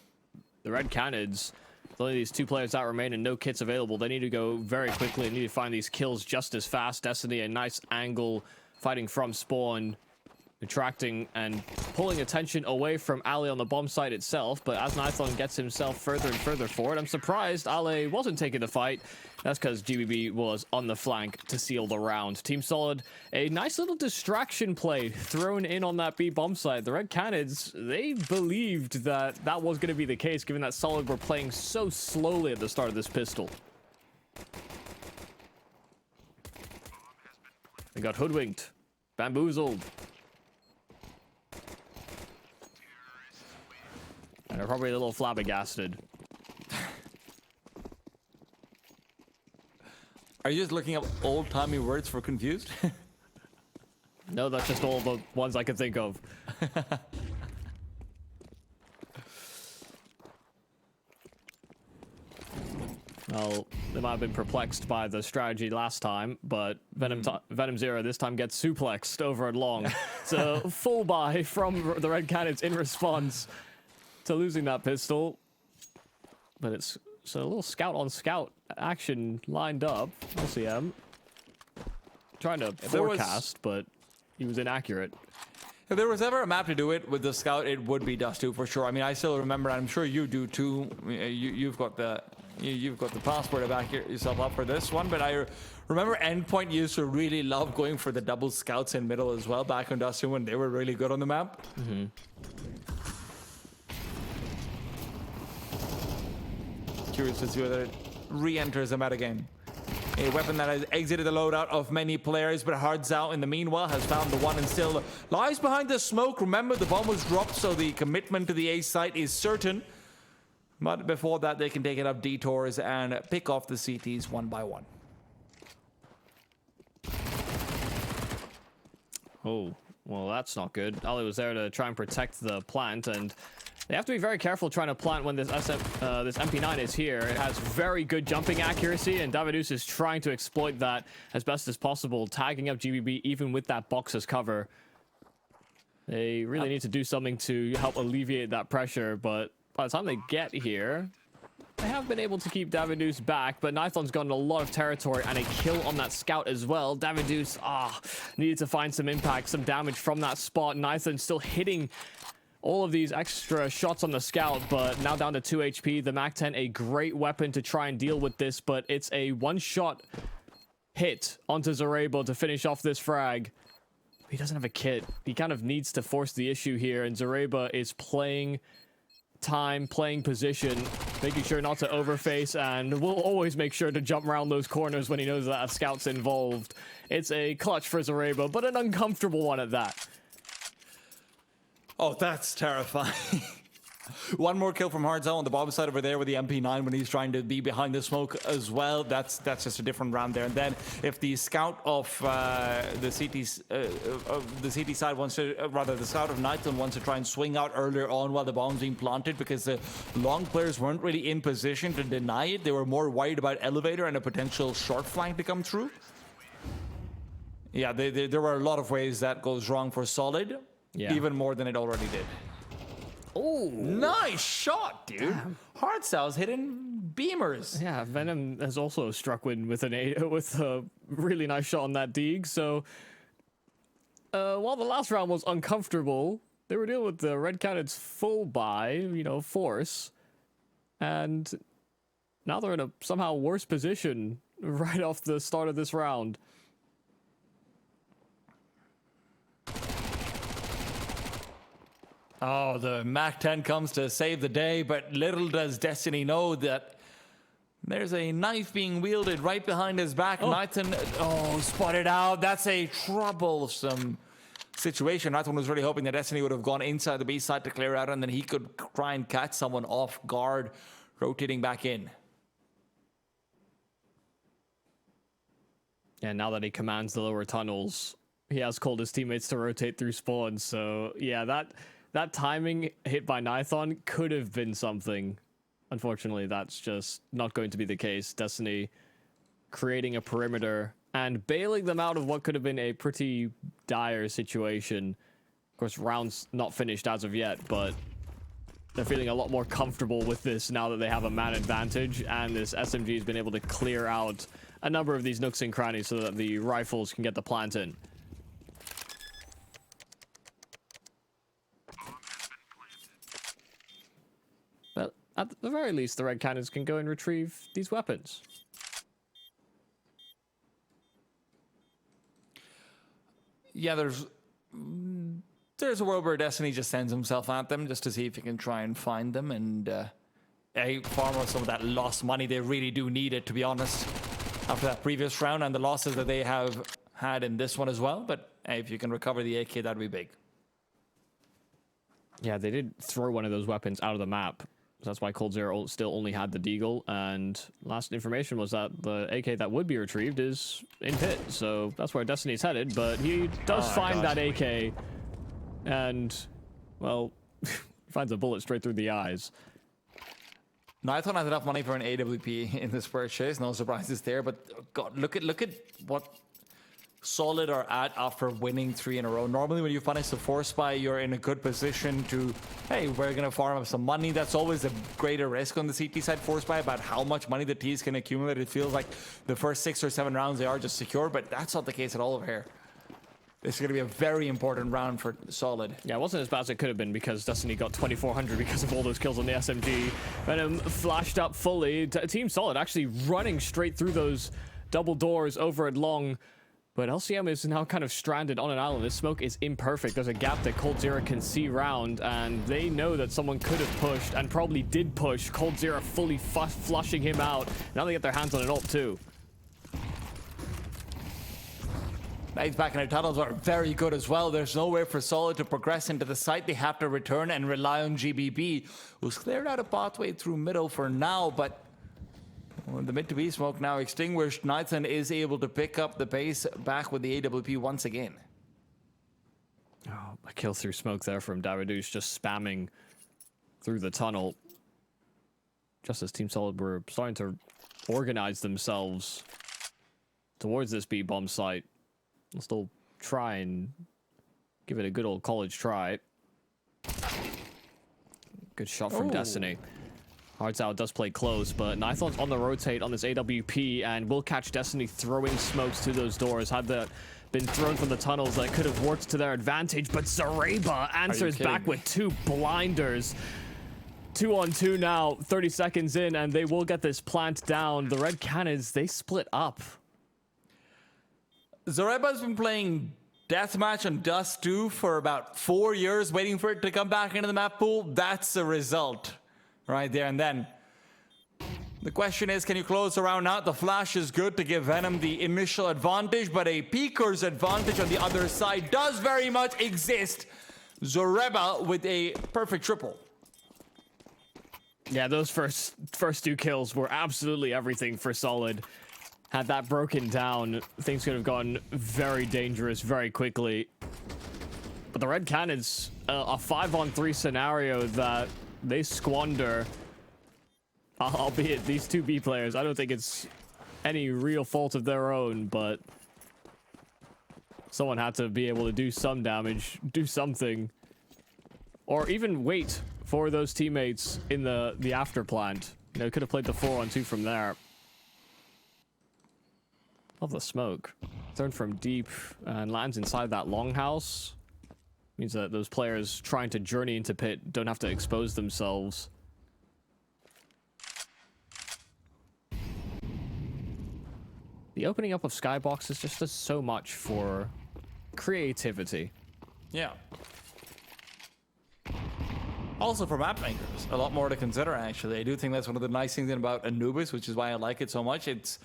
the Red Cannons, with only these two players that remain and no kits available, they need to go very quickly and need to find these kills just as fast. Destiny, a nice angle, fighting from spawn, attracting and pulling attention away from Ali on the bomb site itself, but as Nithlon gets himself further and further forward, I'm surprised Ali wasn't taking the fight. That's because GBB was on the flank to seal the round. Team Solid, a nice little distraction play thrown in on that B bomb site. The Red Cannons, they believed that that was going to be the case, given that Solid were playing so slowly at the start of this pistol. They got hoodwinked, bamboozled. And they're probably a little flabbergasted. Are you just looking up old-timey words for confused? No, that's just all the ones I can think of. Well, they might have been perplexed by the strategy last time, but Venom Zero this time gets suplexed over and long. So full buy from the Red Cannons in response to losing that pistol. but it's a little scout on scout action lined up. LCM trying to forecast, but he was inaccurate. If there was ever a map to do it with the scout, it would be Dust 2 for sure. I mean, I still remember, and I'm sure you do too. You've got the passport to back yourself up for this one, but I remember Endpoint used to really love going for the double scouts in middle as well back on Dust 2 when they were really good on the map. Curious to see whether it re-enters the metagame. A weapon that has exited the loadout of many players, but Hardzao in the meanwhile has found the one and still lies behind the smoke. Remember, the bomb was dropped, so the commitment to the A site is certain. But before that, they can take it up detours and pick off the CTs one by one. Oh, well, that's not good. Ali was there to try and protect the plant, and they have to be very careful trying to plant when this this MP9 is here. It has very good jumping accuracy, and Davidus is trying to exploit that as best as possible, tagging up GBB even with that box as cover. They really need to do something to help alleviate that pressure, but by the time they get here, they have been able to keep Davidus back, but Nithon's gotten a lot of territory and a kill on that scout as well. Davidus, needed to find some impact, some damage from that spot. Nithon still hitting all of these extra shots on the scout, but now down to 2 HP. The MAC-10, a great weapon to try and deal with this, but it's a one-shot hit onto Zarebo to finish off this frag. He doesn't have a kit. He kind of needs to force the issue here, and Zareba is playing time, playing position, making sure not to overface, and will always make sure to jump around those corners when he knows that a scout's involved. It's a clutch for Zareba, but an uncomfortable one at that. Oh, that's terrifying. One more kill from Hardzao on the bottom side over there with the MP9 when he's trying to be behind the smoke as well. That's just a different round there. And then if the scout of the CT side wants to, rather the scout of Nithon wants to try and swing out earlier on while the bomb's being planted, because the long players weren't really in position to deny it. They were more worried about elevator and a potential short flank to come through. Yeah, there were a lot of ways that goes wrong for Solid. Yeah. Even more than it already did. Oh, nice shot, dude. Hardstyle's hitting beamers. Yeah, Venom has also struck with a really nice shot on that Deeg. So while the last round was uncomfortable, they were dealing with the Red Cannon's full buy, force, and now they're in a somehow worse position right off the start of this round. Oh, the MAC-10 comes to save the day, but little does Destiny know that there's a knife being wielded right behind his back. Nithon, spotted out. That's a troublesome situation. Nithon was really hoping that Destiny would have gone inside the B side to clear out, and then he could try and catch someone off guard, rotating back in. And now that he commands the lower tunnels, he has called his teammates to rotate through spawn. So yeah, that timing hit by Nithon could have been something. Unfortunately, that's just not going to be the case. Destiny creating a perimeter and bailing them out of what could have been a pretty dire situation. Of course, round's not finished as of yet, but they're feeling a lot more comfortable with this now that they have a man advantage, and this SMG has been able to clear out a number of these nooks and crannies so that the rifles can get the plant in. But at the very least, the Red Cannons can go and retrieve these weapons. Yeah, there's a world where Destiny just sends himself at them just to see if he can try and find them and farm out some of that lost money. They really do need it, to be honest, after that previous round and the losses that they have had in this one as well. But if you can recover the AK, that'd be big. Yeah, they did throw one of those weapons out of the map. So that's why Cold Zero still only had the Deagle, and last information was that the AK that would be retrieved is in pit, so that's where Destiny's headed, but he does find that AK, and, well, finds a bullet straight through the eyes. Nithon has enough money for an AWP in this purchase, no surprises there, but God, look at what Solid are at after winning 3 in a row. Normally when you finish the force buy, you're in a good position to, hey, we're going to farm up some money. That's always a greater risk on the CT side force buy about how much money the T's can accumulate. It feels like the first 6 or 7 rounds they are just secure, but that's not the case at all over here. This is going to be a very important round for Solid. Yeah, it wasn't as bad as it could have been because Destiny got 2,400 because of all those kills on the SMG. Venom flashed up fully. Team Solid actually running straight through those double doors over at long. But LCM is now kind of stranded on an island. This smoke is imperfect. There's a gap that coldzera can see round, and they know that someone could have pushed and probably did push. coldzera fully flushing him out. Now they get their hands on an ult too. Knights back in their tunnels are very good as well. There's no way for Solid to progress into the site. They have to return and rely on GBB, who's cleared out a pathway through middle for now, but the mid to B smoke now extinguished. Knightson is able to pick up the pace back with the AWP once again. Oh, a kill through smoke there from Daradouche, just spamming through the tunnel. Just as Team Solid were starting to organize themselves towards this B bomb site. They'll still try and give it a good old college try. Good shot from Destiny. Hearts Out does play close, but Nithon's on the rotate on this AWP and will catch Destiny throwing smokes to those doors. Had that been thrown from the tunnels, that could have worked to their advantage, but Zareba answers back with 2 blinders. 2-on-2 now, 30 seconds in, and they will get this plant down. The Red Cannons, they split up. Zareba's been playing Deathmatch on Dust 2 for about 4 years, waiting for it to come back into the map pool. That's the result right there and then. The question is, can you close the round out? The flash is good to give Venom the initial advantage, but a Peeker's advantage on the other side does very much exist. Zareba with a perfect triple. Yeah, those first 2 kills were absolutely everything for Solid. Had that broken down, things could have gone very dangerous very quickly. But the Red Cannons, a 5-on-3 scenario that they squander. Albeit these 2 B players, I don't think it's any real fault of their own, but someone had to be able to do some damage, do something. Or even wait for those teammates in the after plant. You know, could have played the 4-on-2 from there. Love the smoke. Thrown from deep and lands inside that longhouse. Means that those players trying to journey into pit don't have to expose themselves. The opening up of skyboxes just does so much for creativity. Yeah. Also for map makers, a lot more to consider actually. I do think that's one of the nice things about Anubis, which is why I like it so much. It's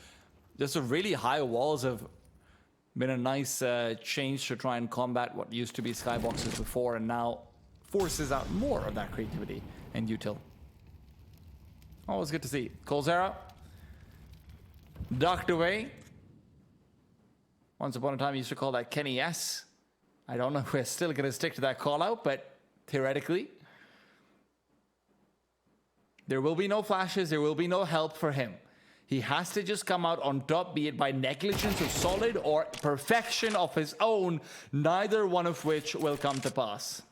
just a really high walls have been a nice change to try and combat what used to be skyboxes before, and now forces out more of that creativity and util. Always good to see. coldzera ducked away. Once upon a time, you used to call that Kenny S. I don't know if we're still going to stick to that call out, but theoretically, there will be no flashes. There will be no help for him. He has to just come out on top, be it by negligence of Solid or perfection of his own, neither one of which will come to pass.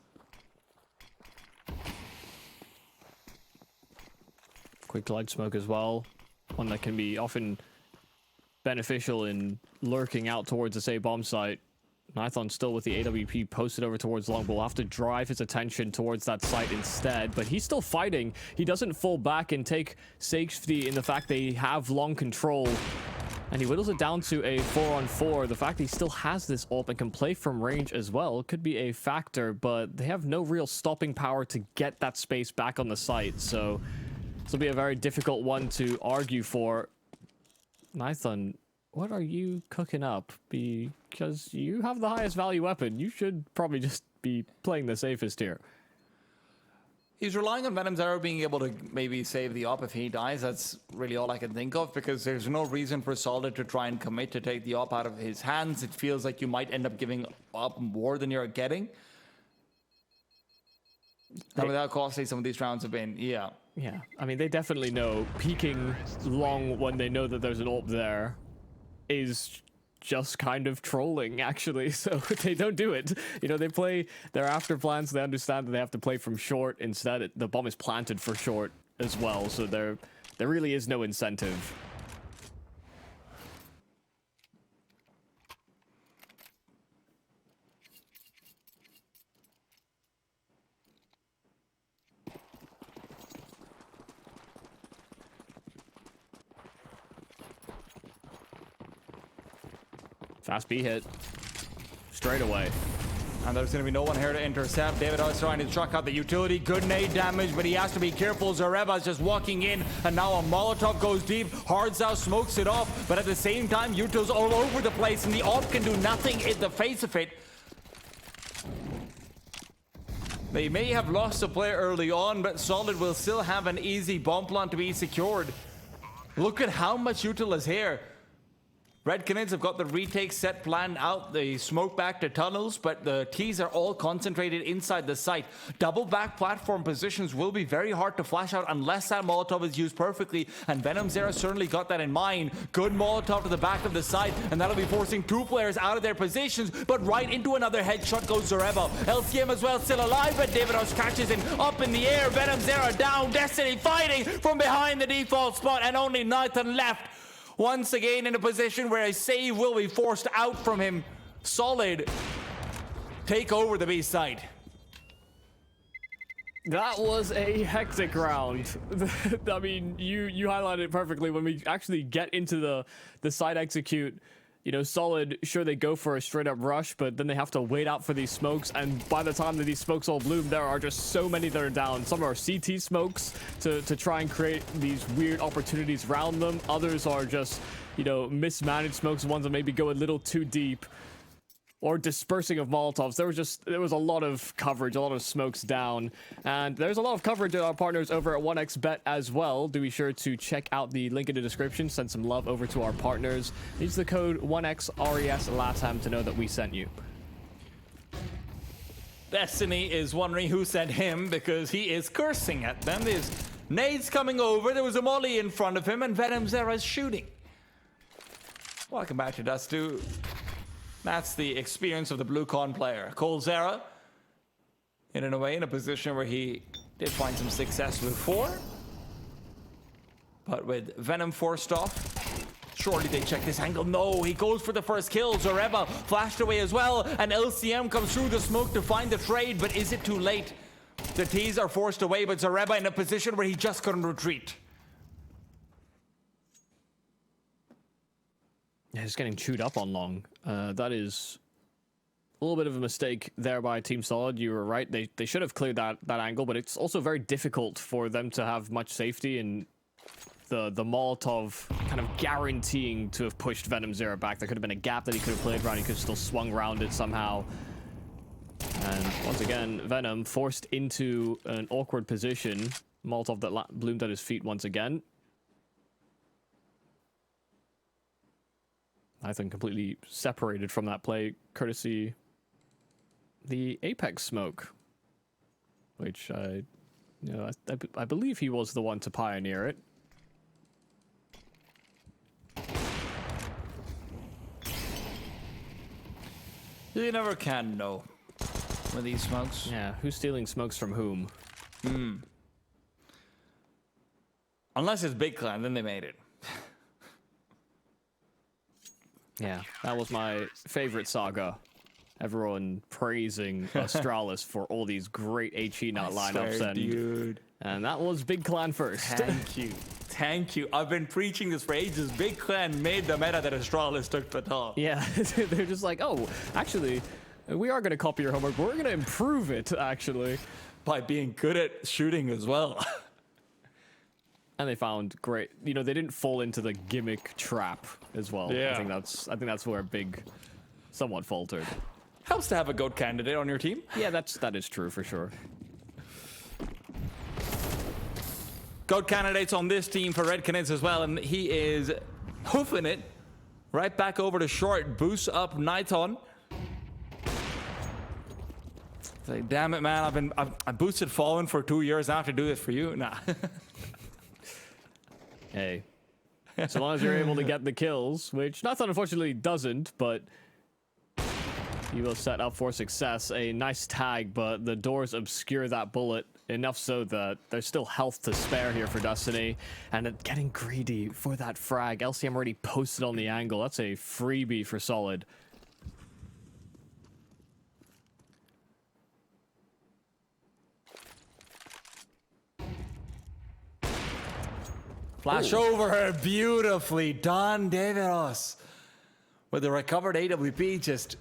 Quick glide smoke as well. One that can be often beneficial in lurking out towards this A bomb site. Nithon still with the AWP posted over towards long, but will have to drive his attention towards that site instead. But he's still fighting. He doesn't fall back and take safety in the fact they have long control. And he whittles it down to a 4-on-4. The fact that he still has this ult and can play from range as well could be a factor, but they have no real stopping power to get that space back on the site. So this will be a very difficult one to argue for. Nithon, what are you cooking up? Because you have the highest value weapon. You should probably just be playing the safest here. He's relying on Venom's arrow being able to maybe save the op if he dies. That's really all I can think of, because there's no reason for Solid to try and commit to take the op out of his hands. It feels like you might end up giving up more than you're getting. And with how costly some of these rounds have been, yeah. Yeah, I mean, they definitely know peeking long when they know that there's an AWP there is just kind of trolling, actually. So they don't do it. You know, they play their after plans. They understand that they have to play from short. Instead, the bomb is planted for short as well. So there really is no incentive. Fast B hit. Straight away. And there's going to be no one here to intercept. David is trying to truck out the utility. Good nade damage, but he has to be careful. Zareva's just walking in, and now a Molotov goes deep. Hardzow smokes it off, but at the same time, Yuto's all over the place, and the AWP can do nothing in the face of it. They may have lost a player early on, but Solid will still have an easy bomb plant to be secured. Look at how much Util is here. Red Canids have got the retake set planned out. They smoke back to tunnels, but the T's are all concentrated inside the site. Double back platform positions will be very hard to flash out unless that Molotov is used perfectly, and Venom Zera certainly got that in mind. Good Molotov to the back of the site, and that'll be forcing two players out of their positions, but right into another headshot goes Zareva. LCM as well, still alive, but Davidos catches him up in the air. Venom Zera down, Destiny fighting from behind the default spot, and only Nathan left. Once again in a position where a save will be forced out from him. Solid take over the B side. That was a hectic round. I mean, you highlighted it perfectly. When we actually get into the side execute, you know, Solid, sure, they go for a straight up rush, but then they have to wait out for these smokes, and by the time that these smokes all bloom, there are just so many that are down. Some are CT smokes to try and create these weird opportunities around them. Others are just, you know, mismanaged smokes, ones that maybe go a little too deep, or dispersing of Molotovs. There was a lot of coverage, a lot of smokes down, and there's a lot of coverage of our partners over at 1xBet as well. Do be sure to check out the link in the description, send some love over to our partners. Use the code 1XRESLATAM to know that we sent you. Destiny is wondering who sent him because he is cursing at them. There's nades coming over, there was a molly in front of him, and Venom Zera is shooting. Welcome back to Dust 2. That's the experience of the blue con player. Cole Zera, in a way, in a position where he did find some success before. But with Venom forced off, surely they check this angle. No, he goes for the first kill. Zareba flashed away as well, and LCM comes through the smoke to find the trade, but is it too late? The T's are forced away, but Zareba in a position where he just couldn't retreat. Yeah, he's getting chewed up on long. That is a little bit of a mistake there by Team Solid. You were right. They should have cleared that angle, but it's also very difficult for them to have much safety, and the Molotov kind of guaranteeing to have pushed Venom Zera back. There could have been a gap that he could have played around. He could have still swung around it somehow. And once again, Venom forced into an awkward position. Molotov that bloomed at his feet once again. I think completely separated from that play, courtesy the Apex smoke, which I believe he was the one to pioneer it. You never can know with these smokes. Yeah, who's stealing smokes from whom? Unless it's Big Clan, then they made it. Yeah, that was my favorite saga. Everyone praising Astralis for all these great HE not lineups, dude. And that was Big Clan first. Thank you. Thank you. I've been preaching this for ages. Big Clan made the meta that Astralis took the top. Yeah, they're just like, oh, actually, we are going to copy your homework, but we're going to improve it, actually. By being good at shooting as well. And they found great, you know, they didn't fall into the gimmick trap as well. Yeah. I think that's where Big somewhat faltered. Helps to have a GOAT candidate on your team. Yeah, that is true for sure. GOAT candidates on this team for Red Canids as well, and he is hoofing it right back over to short. Boosts up Nighton. Say, damn it, man! I've boosted Fallen for 2 years. I have to do this for you. Nah. Hey, So long as you're able to get the kills, which Nathan unfortunately doesn't, but he will set up for success. A nice tag, but the doors obscure that bullet enough so that there's still health to spare here for Destiny. And getting greedy for that frag. LCM already posted on the angle. That's a freebie for Solid. Flash over her beautifully done, Davidos. With the recovered AWP, just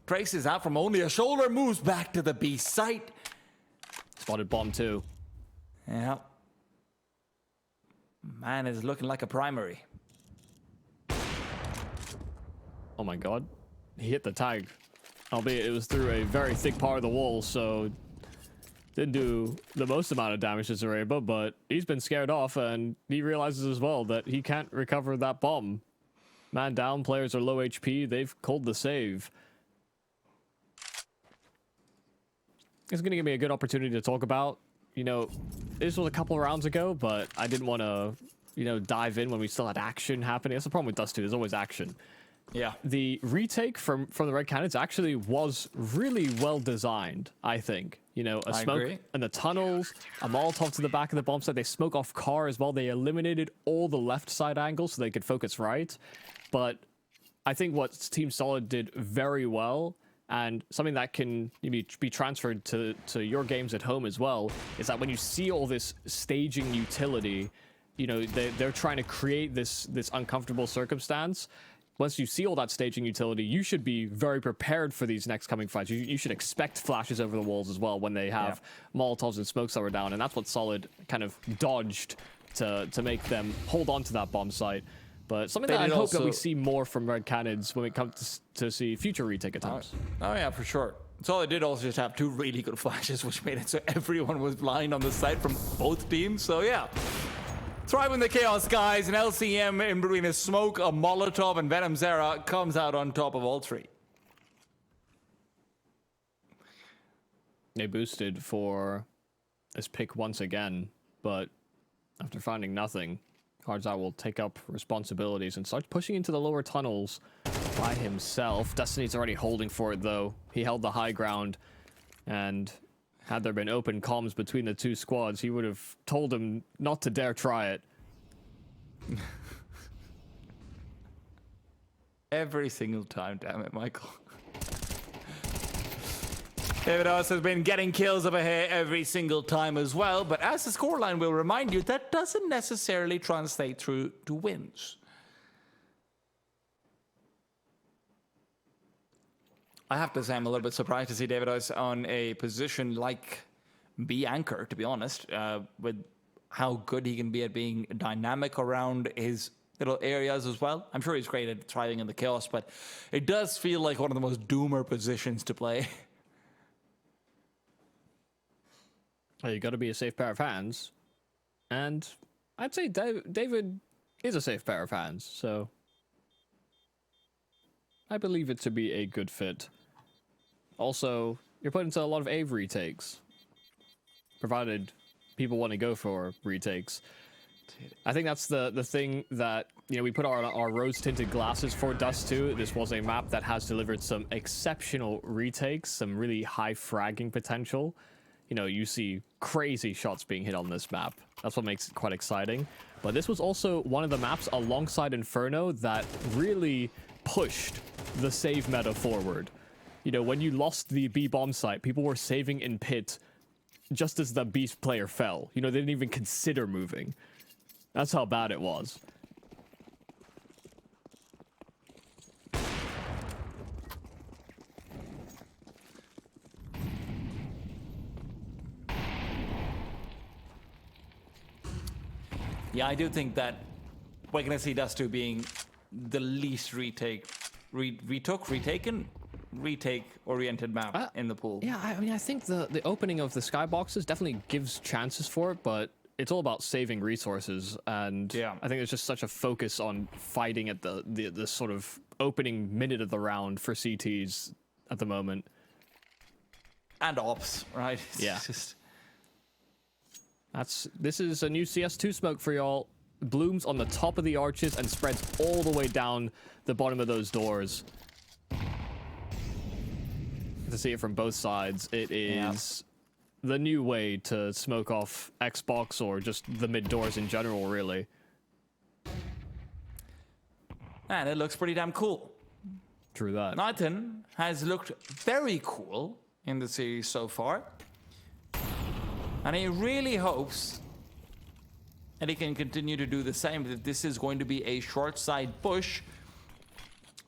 traces out from only a shoulder, moves back to the B site. Spotted bomb too. Yeah. Man is looking like a primary. Oh my god. He hit the tag. Albeit it was through a very thick part of the wall, so didn't do the most amount of damage to Zareba, but he's been scared off, and he realizes as well that he can't recover that bomb. Man down, players are low HP, they've called the save. It's going to give me a good opportunity to talk about, you know, this was a couple of rounds ago, but I didn't want to, you know, dive in when we still had action happening. That's the problem with Dust 2, there's always action. Yeah. The retake from the Red Cannons actually was really well designed, I think. You know, a smoke in the tunnels, a Molotov to the back of the bomb site. They smoke off car as well. They eliminated all the left side angles so they could focus right. But I think what Team Solid did very well, and something that can be transferred to your games at home as well, is that when you see all this staging utility, you know, they're trying to create this uncomfortable circumstance. Once you see all that staging utility, you should be very prepared for these next coming fights. You should expect flashes over the walls as well when they have Molotovs and smokes that were down, and that's what Solid kind of dodged to make them hold on to that bomb site. But something that I hope that we see more from Red Cannons when it comes to see future retake attempts. Oh yeah, for sure. Solid did also just have two really good flashes, which made it so everyone was blind on the site from both teams. So yeah. Thriving the chaos, guys. An LCM in between a smoke, a Molotov, and Venom Zera comes out on top of all three. They boosted for this pick once again, but after finding nothing, Hardzow will take up responsibilities and start pushing into the lower tunnels by himself. Destiny's already holding for it, though. He held the high ground, and had there been open comms between the two squads, he would have told him not to dare try it. Every single time, damn it, Michael. Davidos has been getting kills over here every single time as well, but as the scoreline will remind you, that doesn't necessarily translate through to wins. I have to say I'm a little bit surprised to see Davidos on a position like B anchor, to be honest, with how good he can be at being dynamic around his little areas as well. I'm sure he's great at thriving in the chaos, but it does feel like one of the most doomer positions to play. Well, you got to be a safe pair of hands, and I'd say David is a safe pair of hands, so I believe it to be a good fit. Also, you're put into a lot of AVE retakes, provided people want to go for retakes. I think that's the thing that, you know, we put our rose-tinted glasses for Dust 2. This was a map that has delivered some exceptional retakes, some really high fragging potential. You know, you see crazy shots being hit on this map. That's what makes it quite exciting. But this was also one of the maps alongside Inferno that really pushed the save meta forward. You know, when you lost the B bomb site, people were saving in pit just as the beast player fell. You know, they didn't even consider moving. That's how bad it was. Yeah, I do think that we're going to see Dust 2 being the least retake-oriented map in the pool. Yeah, I mean, I think the opening of the skyboxes definitely gives chances for it, but it's all about saving resources, and yeah. I think there's just such a focus on fighting at the sort of opening minute of the round for CTs at the moment. And ops, right? It's yeah. Just... This is a new CS2 smoke for y'all. blooms on the top of the arches and spreads all the way down the bottom of those doors. To see it from both sides, it is the new way to smoke off Xbox or just the mid doors in general, really. And it looks pretty damn cool. True that. Nathan has looked very cool in the series so far. And he really hopes that he can continue to do the same, that this is going to be a short side push.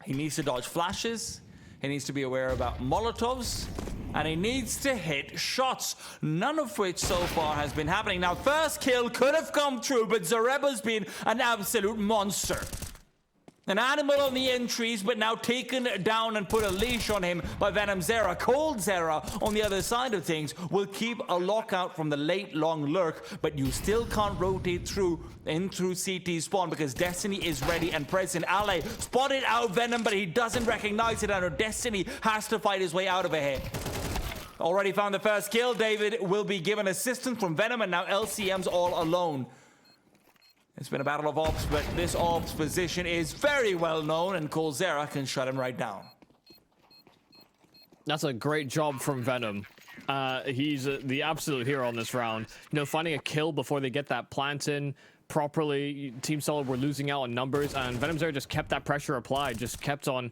He needs to dodge flashes, he needs to be aware about Molotovs, and he needs to hit shots, none of which so far has been happening. Now, first kill could have come true, but Zareba's been an absolute monster. An animal on the entries, but now taken down and put a leash on him by Venom Zera. Cold Zera, on the other side of things, will keep a lockout from the late long lurk, but you still can't rotate through CT spawn because Destiny is ready and present. Ale spotted out Venom, but he doesn't recognize it, and Destiny has to fight his way out of it here. Already found the first kill. David will be given assistance from Venom, and now LCM's all alone. It's been a battle of ops, but this ops position is very well known, and Colzera can shut him right down. That's a great job from Venom. He's the absolute hero on this round. You know, finding a kill before they get that plant in properly. Team Solid were losing out on numbers, and Venom Zera just kept that pressure applied, just kept on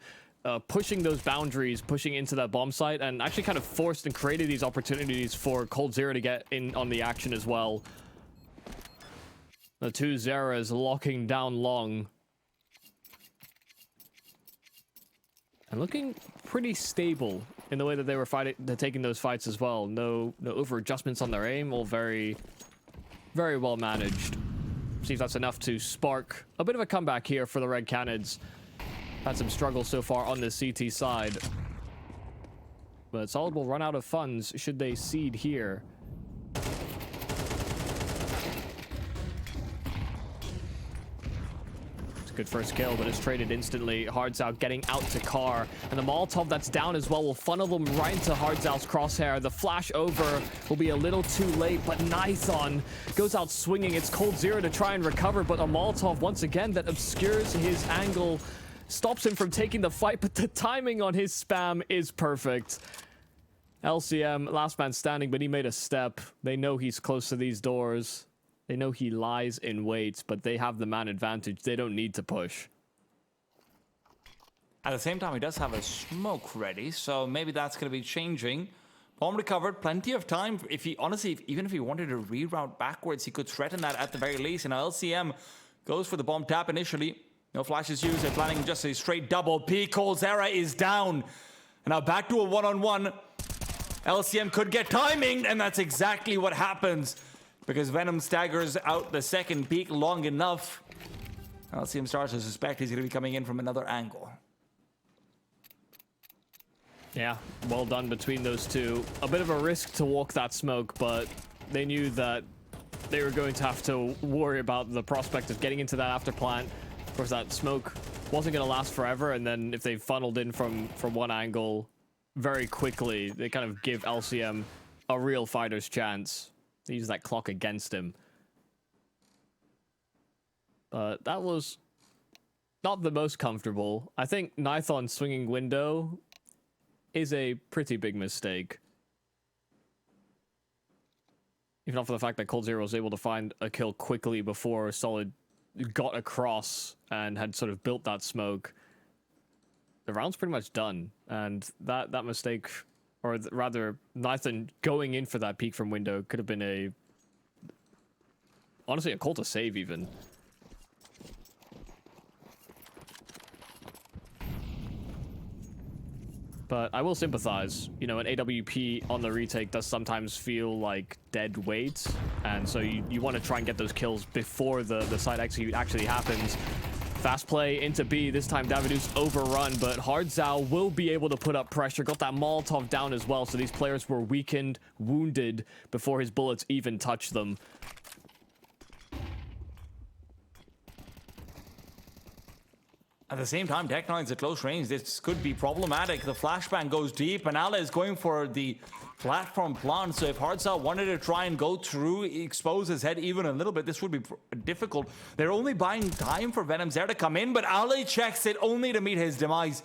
pushing those boundaries, pushing into that bomb site, and actually kind of forced and created these opportunities for Cold Zero to get in on the action as well. The two Zeras locking down long. And looking pretty stable in the way that they were taking those fights as well. No over adjustments on their aim, all very, very well managed. See if that's enough to spark a bit of a comeback here for the Red Canids. Had some struggles so far on the CT side. But Solid will run out of funds should they cede here. Good first kill, but it's traded instantly. Hardzao getting out to Car, and the Molotov that's down as well will funnel them right into Hardzao's crosshair. The flash over will be a little too late, but Nithon goes out swinging. It's Cold Zero to try and recover, but a Molotov once again that obscures his angle, stops him from taking the fight, but the timing on his spam is perfect. LCM, last man standing, but he made a step. They know he's close to these doors. They know he lies in wait, but they have the man advantage. They don't need to push. At the same time, he does have a smoke ready, so maybe that's going to be changing. Bomb recovered, plenty of time. If he, honestly, even if he wanted to reroute backwards, he could threaten that at the very least. And LCM goes for the bomb tap initially. No flashes used. They're planning just a straight double peek. Colzera is down. And now back to a one-on-one. LCM could get timing, and that's exactly what happens. Because Venom staggers out the second peak long enough. LCM starts to suspect he's going to be coming in from another angle. Yeah, well done between those two. A bit of a risk to walk that smoke, but they knew that they were going to have to worry about the prospect of getting into that after plant. Of course, that smoke wasn't going to last forever, and then if they funneled in from one angle very quickly, they kind of give LCM a real fighter's chance. They use that clock against him. But that was not the most comfortable. I think Nithon swinging window is a pretty big mistake. Even not for the fact that Cold Zero was able to find a kill quickly before Solid got across and had sort of built that smoke. The round's pretty much done. And that mistake... or rather, Nathan going in for that peek from window could have been honestly, a call to save even. But I will sympathize. You know, an AWP on the retake does sometimes feel like dead weight. And so you want to try and get those kills before the side execute actually happens. Fast play into B. This time Davidu's overrun, but Hardzao will be able to put up pressure. Got that Molotov down as well, so these players were weakened, wounded before his bullets even touched them. At the same time, Tech9's at close range. This could be problematic. The flashbang goes deep, and Ale is going for the platform plant. So if Hardzal wanted to try and go through, expose his head even a little bit, this would be difficult. They're only buying time for Venom Zero to come in, but Ale checks it only to meet his demise.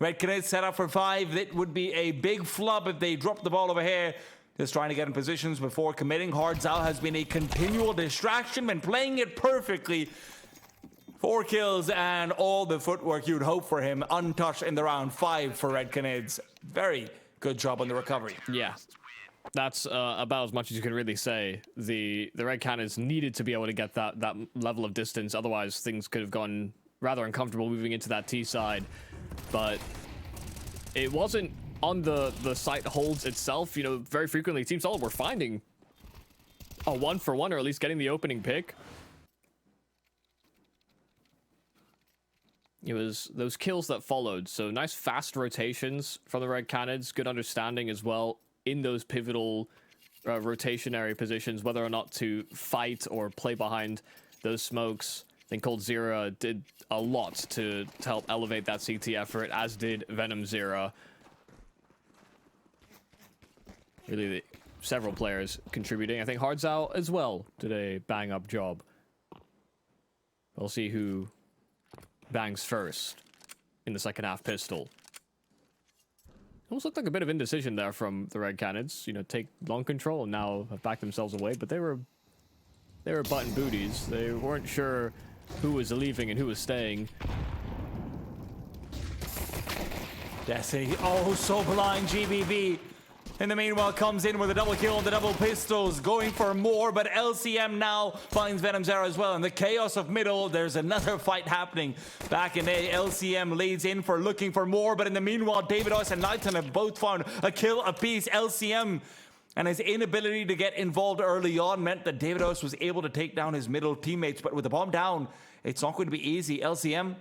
Red Canids set up for 5. It would be a big flub if they drop the ball over here. Just trying to get in positions before committing. Hardzal has been a continual distraction, been playing it perfectly. 4 kills and all the footwork you'd hope for him, untouched in the round. 5 for Red Canids. Very good job on the recovery. Yeah, that's about as much as you can really say. The Red Canids needed to be able to get that level of distance, otherwise things could have gone rather uncomfortable moving into that T side. But it wasn't on the site holds itself. You know, very frequently Team Solid were finding a 1-for-1, or at least getting the opening pick. It was those kills that followed. So nice fast rotations from the Red Canids. Good understanding as well in those pivotal rotationary positions, whether or not to fight or play behind those smokes. I think Cold Zero did a lot to help elevate that CT effort, as did Venom Zero. Really, several players contributing. I think Hardzal as well did a bang-up job. We'll see who bangs first in the second half pistol. Almost looked like a bit of indecision there from the Red Canids. You know, take long control and now have backed themselves away, but they were button booties. They weren't sure who was leaving and who was staying. Destiny, oh, so blind. GBB in the meanwhile comes in with a double kill on the double pistols, going for more, but LCM now finds Venom Zero as well. In the chaos of middle, there's another fight happening back in A. LCM leads in for looking for more, but in the meanwhile, David Oss and Lighton have both found a kill apiece. LCM and his inability to get involved early on meant that David Oss was able to take down his middle teammates, but with the bomb down, it's not going to be easy. LCM,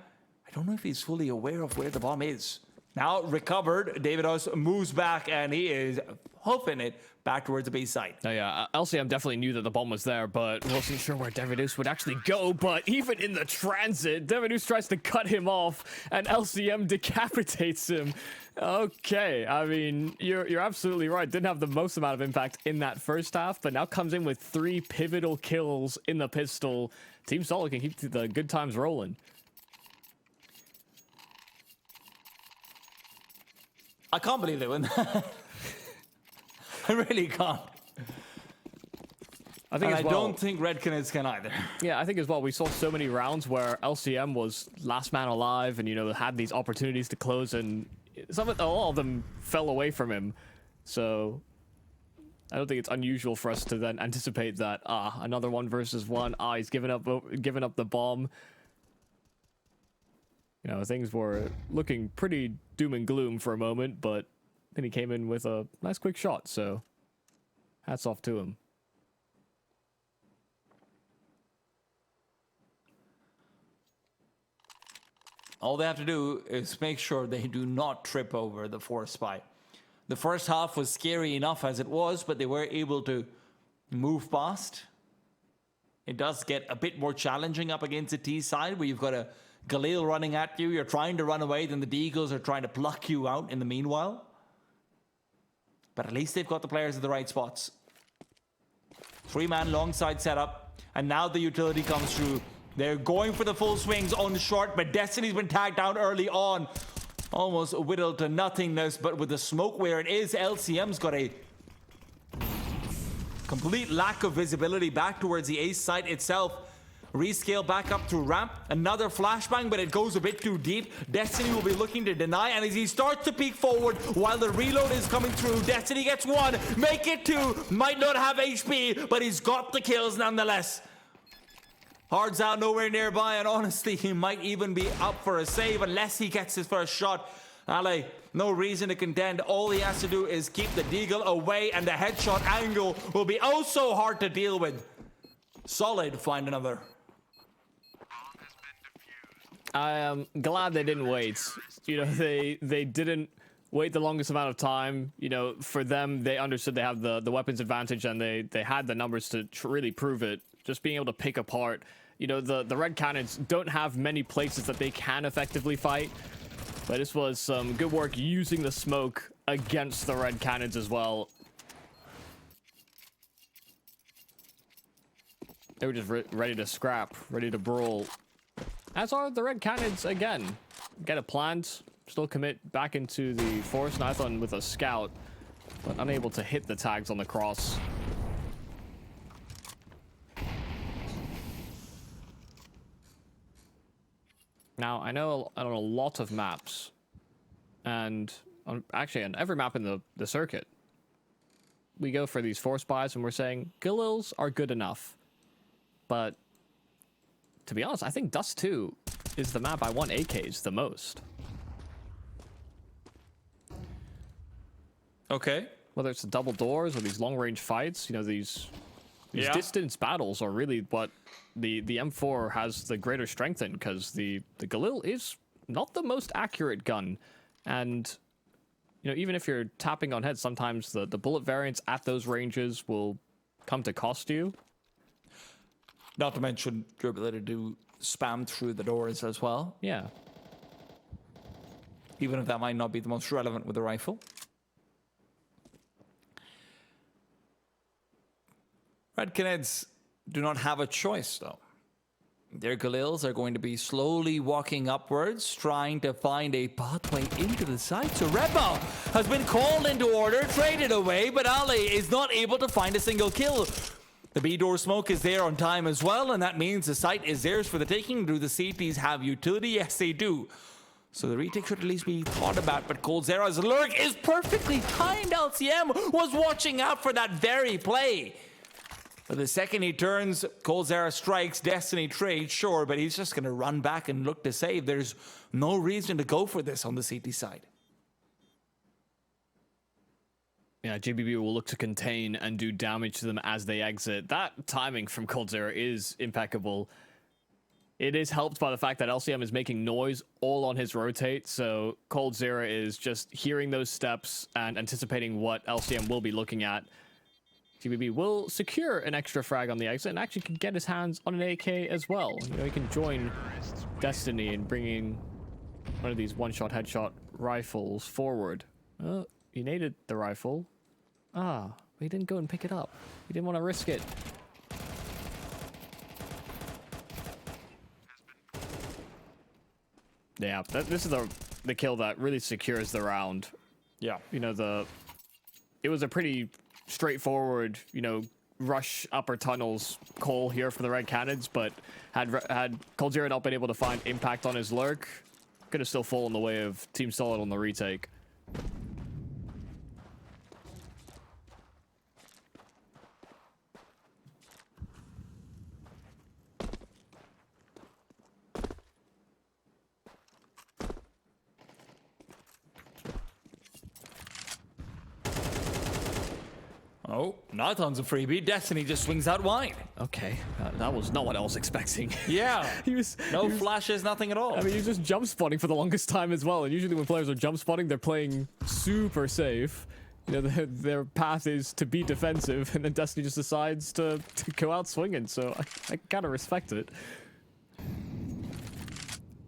I don't know if he's fully aware of where the bomb is. Now recovered, David Oss moves back and he is hoofing it back towards the base side. Oh yeah, LCM definitely knew that the bomb was there, but wasn't sure where Davidus would actually go. But even in the transit, Davidus tries to cut him off and LCM decapitates him. Okay, I mean, you're absolutely right. Didn't have the most amount of impact in that first half, but now comes in with 3 pivotal kills in the pistol. Team Solid can keep the good times rolling. I can't believe they win that. I really can't. I think and I don't think Red Canids can either. Yeah, I think as well, we saw so many rounds where LCM was last man alive and, you know, had these opportunities to close, and a lot of them fell away from him. So I don't think it's unusual for us to then anticipate that, another 1 versus 1. He's given up the bomb. You know, things were looking pretty doom and gloom for a moment, but then he came in with a nice quick shot, so hats off to him. All they have to do is make sure they do not trip over the force spy. The first half was scary enough as it was, but they were able to move past. It does get a bit more challenging up against the T side, where you've got a Galil running at you, you're trying to run away, then the Deagles are trying to pluck you out in the meanwhile. But at least they've got the players at the right spots. 3-man long side setup, and now the utility comes through. They're going for the full swings on short, but Destiny's been tagged down early on. Almost whittled to nothingness, but with the smoke where it is, LCM's got a complete lack of visibility back towards the ace site itself. Rescale back up to ramp. Another flashbang, but it goes a bit too deep. Destiny will be looking to deny, and as he starts to peek forward while the reload is coming through, Destiny gets 1, make it 2. Might not have HP, but he's got the kills nonetheless. Hardzal nowhere nearby, and honestly, he might even be up for a save unless he gets his first shot. Ale, no reason to contend. All he has to do is keep the Deagle away, and the headshot angle will be oh so hard to deal with. Solid find another. I am glad they didn't wait. You know, they didn't wait the longest amount of time. You know, for them, they understood they have the weapons advantage, and they had the numbers to really prove it. Just being able to pick apart, You know, the Red Cannons don't have many places that they can effectively fight. But this was some good work using the smoke against the Red Cannons as well. They were just ready to scrap, ready to brawl. As are the Red Cannons again. Get a plant, still commit back into the forest. Nithon with a scout, but unable to hit the tags on the cross. Now, I know on a lot of maps, and actually on every map in the circuit, we go for these force buys and we're saying Galils are good enough. But to be honest, I think Dust 2 is the map I want AKs the most. Okay. Whether it's the double doors or these long-range fights, you know, these distance battles are really what the M4 has the greater strength in, because the Galil is not the most accurate gun. And, you know, even if you're tapping on heads, sometimes the bullet variants at those ranges will come to cost you. Not to mention your ability to do spam through the doors as well. Yeah. Even if that might not be the most relevant with the rifle. Red Canids do not have a choice, though. Their Galils are going to be slowly walking upwards, trying to find a pathway into the site. So Rebel has been called into order, traded away, but Ali is not able to find a single kill. The B-door smoke is there on time as well, and that means the site is theirs for the taking. Do the CTs have utility? Yes, they do. So the retake should at least be thought about, but Coldzera's lurk is perfectly timed. LCM was watching out for that very play. But the second he turns, Coldzera strikes, Destiny trades, sure, but he's just going to run back and look to save. There's no reason to go for this on the CT side. Yeah, JBB will look to contain and do damage to them as they exit. That timing from Coldzera is impeccable. It is helped by the fact that LCM is making noise all on his rotate, so Coldzera is just hearing those steps and anticipating what LCM will be looking at. JBB will secure an extra frag on the exit and actually can get his hands on an AK as well. You know, he can join Destiny in bringing one of these one-shot headshot rifles forward. He needed the rifle. But he didn't go and pick it up. He didn't want to risk it. Yeah, this is the kill that really secures the round. Yeah. You know, it was a pretty straightforward, you know, rush upper tunnels call here for the Red Cannons, but had Coldzera not been able to find impact on his lurk, could have still fallen in the way of Team Solid on the retake. Oh, Nithon's a freebie. Destiny just swings out wide. Okay, that was not what I was expecting. Yeah, he was flashes, nothing at all. I mean, he was just jump spotting for the longest time as well. And usually when players are jump spotting, they're playing super safe. You know, their path is to be defensive, and then Destiny just decides to go out swinging. So I kind of respect it.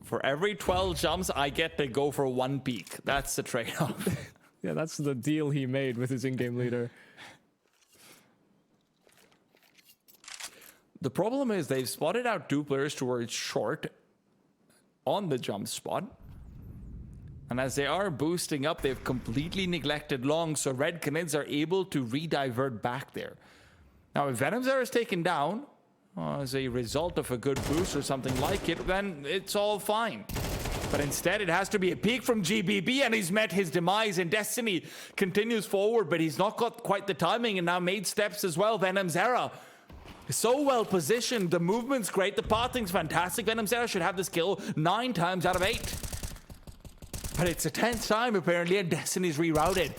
For every 12 jumps, I get to go for one peek. That's the trade-off. Yeah, that's the deal he made with his in-game leader. The problem is they've spotted out two players towards short on the jump spot. And as they are boosting up, they've completely neglected long, so Red Canids are able to re-divert back there. Now, if Venomzera is taken down as a result of a good boost or something like it, then it's all fine. But instead, it has to be a peek from GBB, and he's met his demise, and Destiny continues forward, but he's not got quite the timing, and now made steps as well. Venomzera so well positioned, the movement's great, the pathing's fantastic. Venomzera should have this kill 9 times out of 8. But it's a 10th time apparently, and Destiny's rerouted.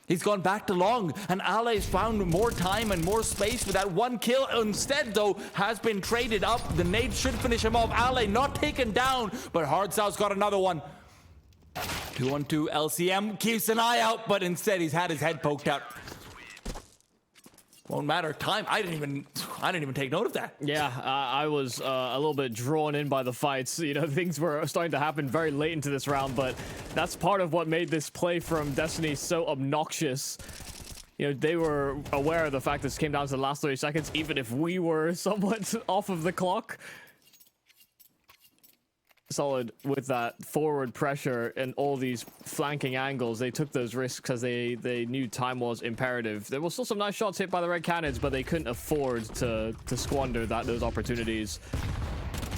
He's gone back to long, and Ally's found more time and more space for that one kill. Instead, though, has been traded up. The nade should finish him off. Ally not taken down, but Hardsouth's got another one. 2-on-2, LCM keeps an eye out, but instead he's had his head poked out. Won't matter. Time. I didn't even... I didn't even take note of that. Yeah, I was a little bit drawn in by the fights. You know, things were starting to happen very late into this round, but that's part of what made this play from Destiny so obnoxious. You know, they were aware of the fact this came down to the last 30 seconds, even if we were somewhat off of the clock. Solid with that forward pressure and all these flanking angles. They took those risks because they knew time was imperative. There were still some nice shots hit by the Red Cannons, but they couldn't afford to squander those opportunities.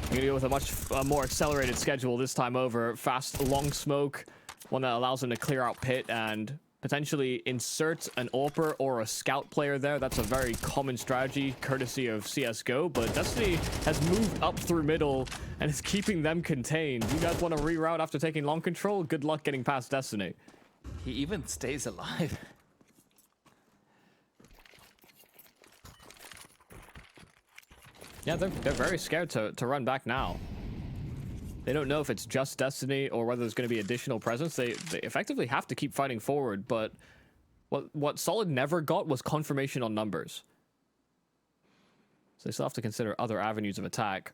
We're gonna go with a much more accelerated schedule this time over. Fast, long smoke, one that allows them to clear out pit and potentially insert an AWPer or a scout player there. That's a very common strategy, courtesy of CSGO, but Destiny has moved up through middle and is keeping them contained. You guys want to reroute after taking long control? Good luck getting past Destiny. He even stays alive. Yeah, they're very scared to run back now. They don't know if it's just Destiny or whether there's going to be additional presence. They effectively have to keep fighting forward, but what Solid never got was confirmation on numbers. So they still have to consider other avenues of attack.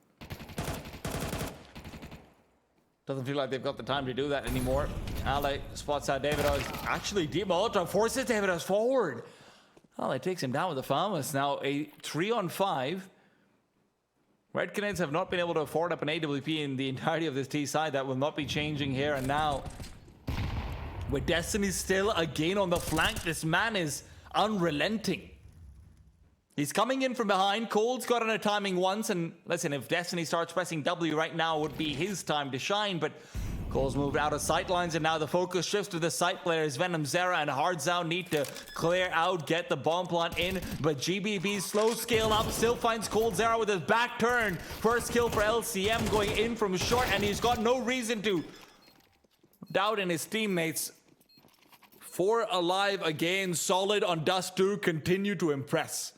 Doesn't feel like they've got the time to do that anymore. Ale spots out Davidos. Actually, Deep Molotov forces Davidos forward. Ale takes him down with the farmers. Now a 3-on-5. Red Cannons have not been able to afford up an AWP in the entirety of this T side. That will not be changing here and now. With Destiny still again on the flank, this man is unrelenting. He's coming in from behind. Cole's got on a timing once, and listen, if Destiny starts pressing W right now, it would be his time to shine, but Cole's moved out of sight lines, and now the focus shifts to the site players. Venom, Zera, and Hardzao need to clear out, get the bomb plant in, but GBB's slow scale up still finds Cold Zera with his back turn. First kill for LCM going in from short, and he's got no reason to doubt in his teammates. 4 alive again, Solid on Dust 2 continue to impress.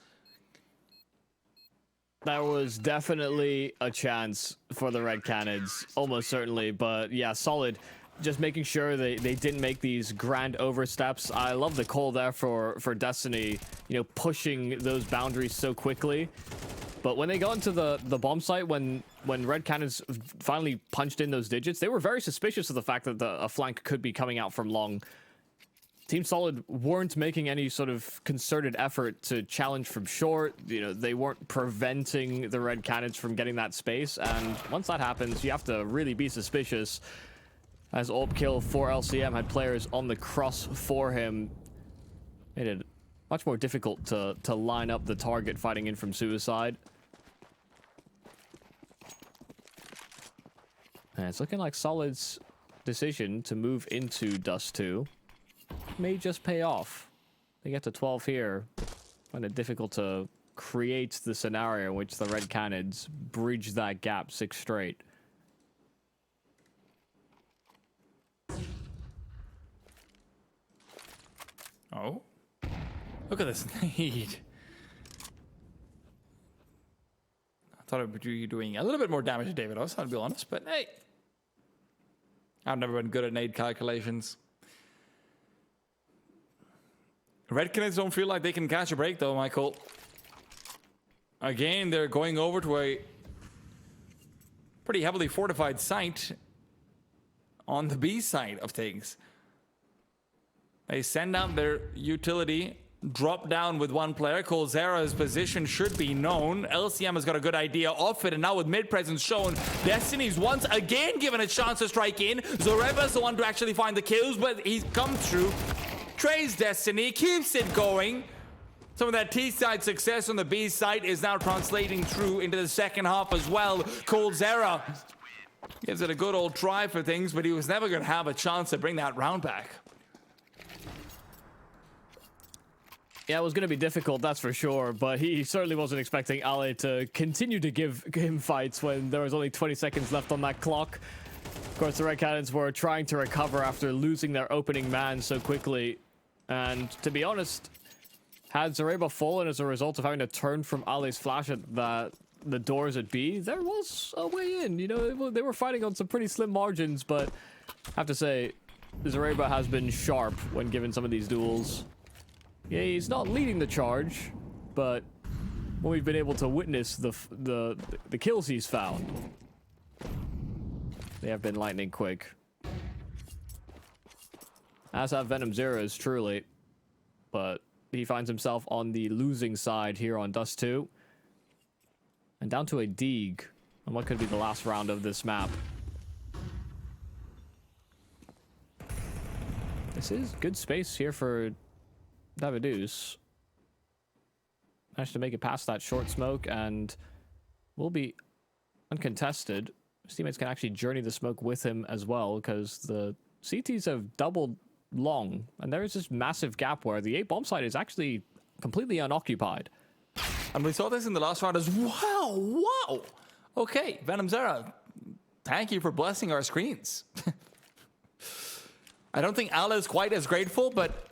That was definitely a chance for the Red Cannons, almost certainly, but yeah, Solid just making sure they didn't make these grand oversteps. I love the call there for Destiny, you know, pushing those boundaries so quickly. But when they got into the bomb site, when Red Cannons finally punched in those digits, they were very suspicious of the fact that a flank could be coming out from long. Team Solid weren't making any sort of concerted effort to challenge from short. You know, they weren't preventing the Red Cannons from getting that space. And once that happens, you have to really be suspicious. As AWP kill for LCM had players on the cross for him, made it much more difficult to line up the target fighting in from Suicide. And it's looking like Solid's decision to move into Dust 2 may just pay off. They get to 12 here. Find it difficult to create the scenario in which the Red Cannons bridge that gap 6 straight. Oh. Look at this lead. I thought it would be doing a little bit more damage to Davidos, I'll be honest, but hey. I've never been good at nade calculations. Red Cannons don't feel like they can catch a break though, Michael. Again, they're going over to a pretty heavily fortified site on the B side of things. They send out their utility, drop down with one player. Colzera's position should be known. LCM has got a good idea of it, and now with mid-presence shown, Destiny's once again given a chance to strike in. Zoreba's the one to actually find the kills, but he's come through. Trays Destiny, keeps it going. Some of that T-side success on the B side is now translating through into the second half as well. Coldzera gives it a good old try for things, but he was never going to have a chance to bring that round back. Yeah, it was going to be difficult, that's for sure, but he certainly wasn't expecting Ale to continue to give him fights when there was only 20 seconds left on that clock. Of course, the Red Cannons were trying to recover after losing their opening man so quickly. And to be honest, had Zoreba fallen as a result of having to turn from Ale's flash at the doors at B, there was a way in. You know, they were fighting on some pretty slim margins, but I have to say, Zoreba has been sharp when given some of these duels. Yeah, he's not leading the charge, but when we've been able to witness the kills he's found. They have been lightning quick. As have Venom Zeros, truly. But he finds himself on the losing side here on Dust 2. And down to a Deeg on what could be the last round of this map. This is good space here for Davidus. Managed to make it past that short smoke and will be uncontested. His teammates can actually journey the smoke with him as well because the CTs have doubled long and there is this massive gap where the A bomb site is actually completely unoccupied. And we saw this in the last round as well. Wow. Okay, Venom Zera, thank you for blessing our screens. I don't think Ala is quite as grateful, but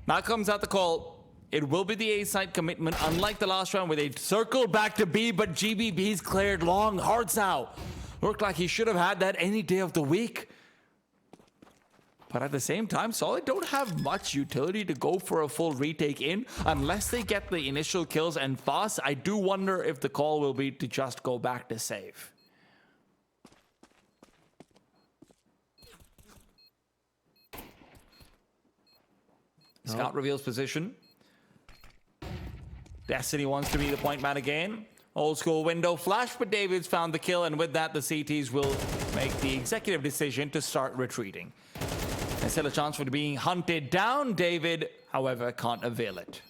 now comes out the call. It will be the A site commitment, unlike the last round where they circled back to B, but GBB's cleared long. Hearts out. Looked like he should have had that any day of the week. But at the same time, Solid don't have much utility to go for a full retake in unless they get the initial kills and fast. I do wonder if the call will be to just go back to save. Scout reveals position. Destiny wants to be the point man again. Old school window flash, but David's found the kill, and with that, the CTs will make the executive decision to start retreating. There's still a chance for being hunted down. David, however, can't avail it.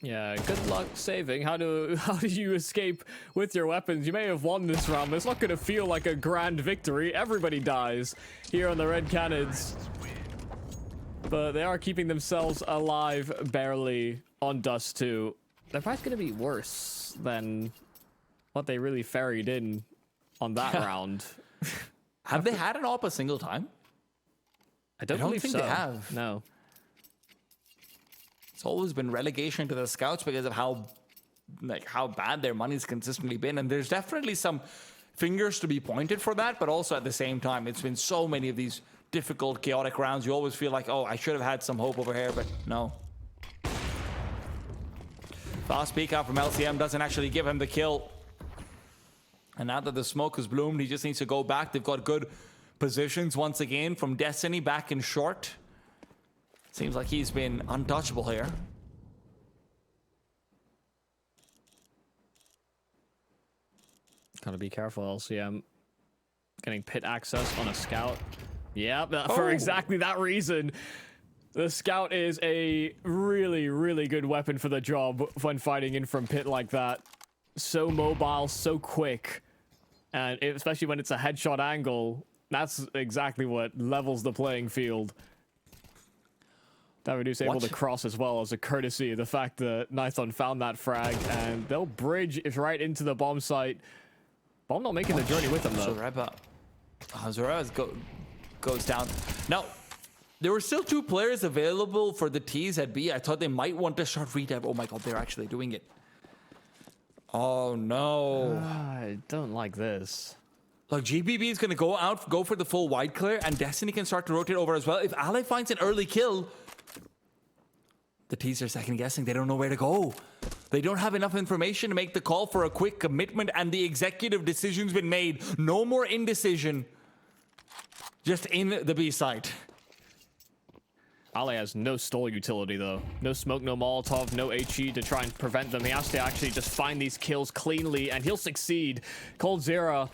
Yeah, good luck saving. How do you escape with your weapons? You may have won this round, but it's not going to feel like a grand victory. Everybody dies here on the Red Cannons. But they are keeping themselves alive barely on Dust 2. They're probably going to be worse than what they really ferried in on that round. Have they had an AWP a single time? I don't believe think so. they have. No. It's always been relegation to the Scouts because of how bad their money's consistently been. And there's definitely some fingers to be pointed for that, but also at the same time, it's been so many of these difficult, chaotic rounds. You always feel like, oh, I should have had some hope over here, but no. Fast peek out from LCM doesn't actually give him the kill. And now that the smoke has bloomed, he just needs to go back. They've got good positions once again from Destiny back in short. Seems like he's been untouchable here. Gotta be careful, LCM. Getting pit access on a scout. Yeah, for exactly that reason. The scout is a really, really good weapon for the job when fighting in from pit like that. So mobile, so quick. And especially when it's a headshot angle, that's exactly what levels the playing field. Davidus able to cross as well as a courtesy of the fact that Nython found that frag, and they'll bridge right into the bomb site. Bomb not making the journey with them though. Zoreba goes down. Now, there were still two players available for the T's at B. I thought they might want to start retap. Oh my god, they're actually doing it. Oh no. I don't like this. Look, GBB is going to go for the full wide clear, and Destiny can start to rotate over as well. If Ally finds an early kill, the T's are second guessing. They don't know where to go. They don't have enough information to make the call for a quick commitment, and the executive decision's been made. No more indecision. Just in the B site. Ale has no stall utility though. No smoke, no Molotov, no HE to try and prevent them. He has to actually just find these kills cleanly, and he'll succeed. coldzera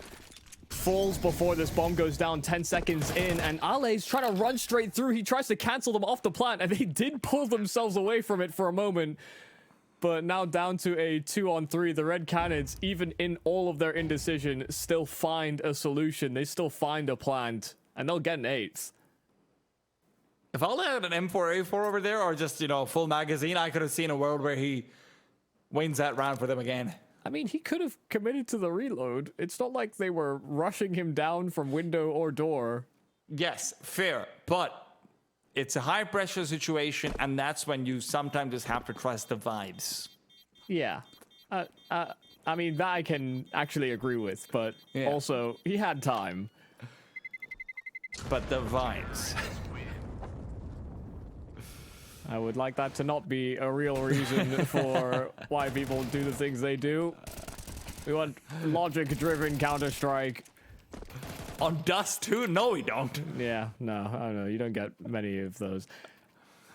falls before this bomb goes down 10 seconds in, and Ale's trying to run straight through. He tries to cancel them off the plant, and they did pull themselves away from it for a moment. But now down to a 2-on-3, the Red Cannons, even in all of their indecision, still find a solution. They still find a plant, and they'll get an 8th. If Alda had an M4A4 over there, or just, full magazine, I could have seen a world where he wins that round for them again. I mean, he could have committed to the reload. It's not like they were rushing him down from window or door. Yes, fair, but it's a high-pressure situation, and that's when you sometimes just have to trust the vibes. Yeah. I mean, that I can actually agree with, but also, he had time. But the vibes. I would like that to not be a real reason for why people do the things they do. We want logic-driven Counter-Strike. On Dust too? No, we don't. Yeah, no, I don't know. You don't get many of those.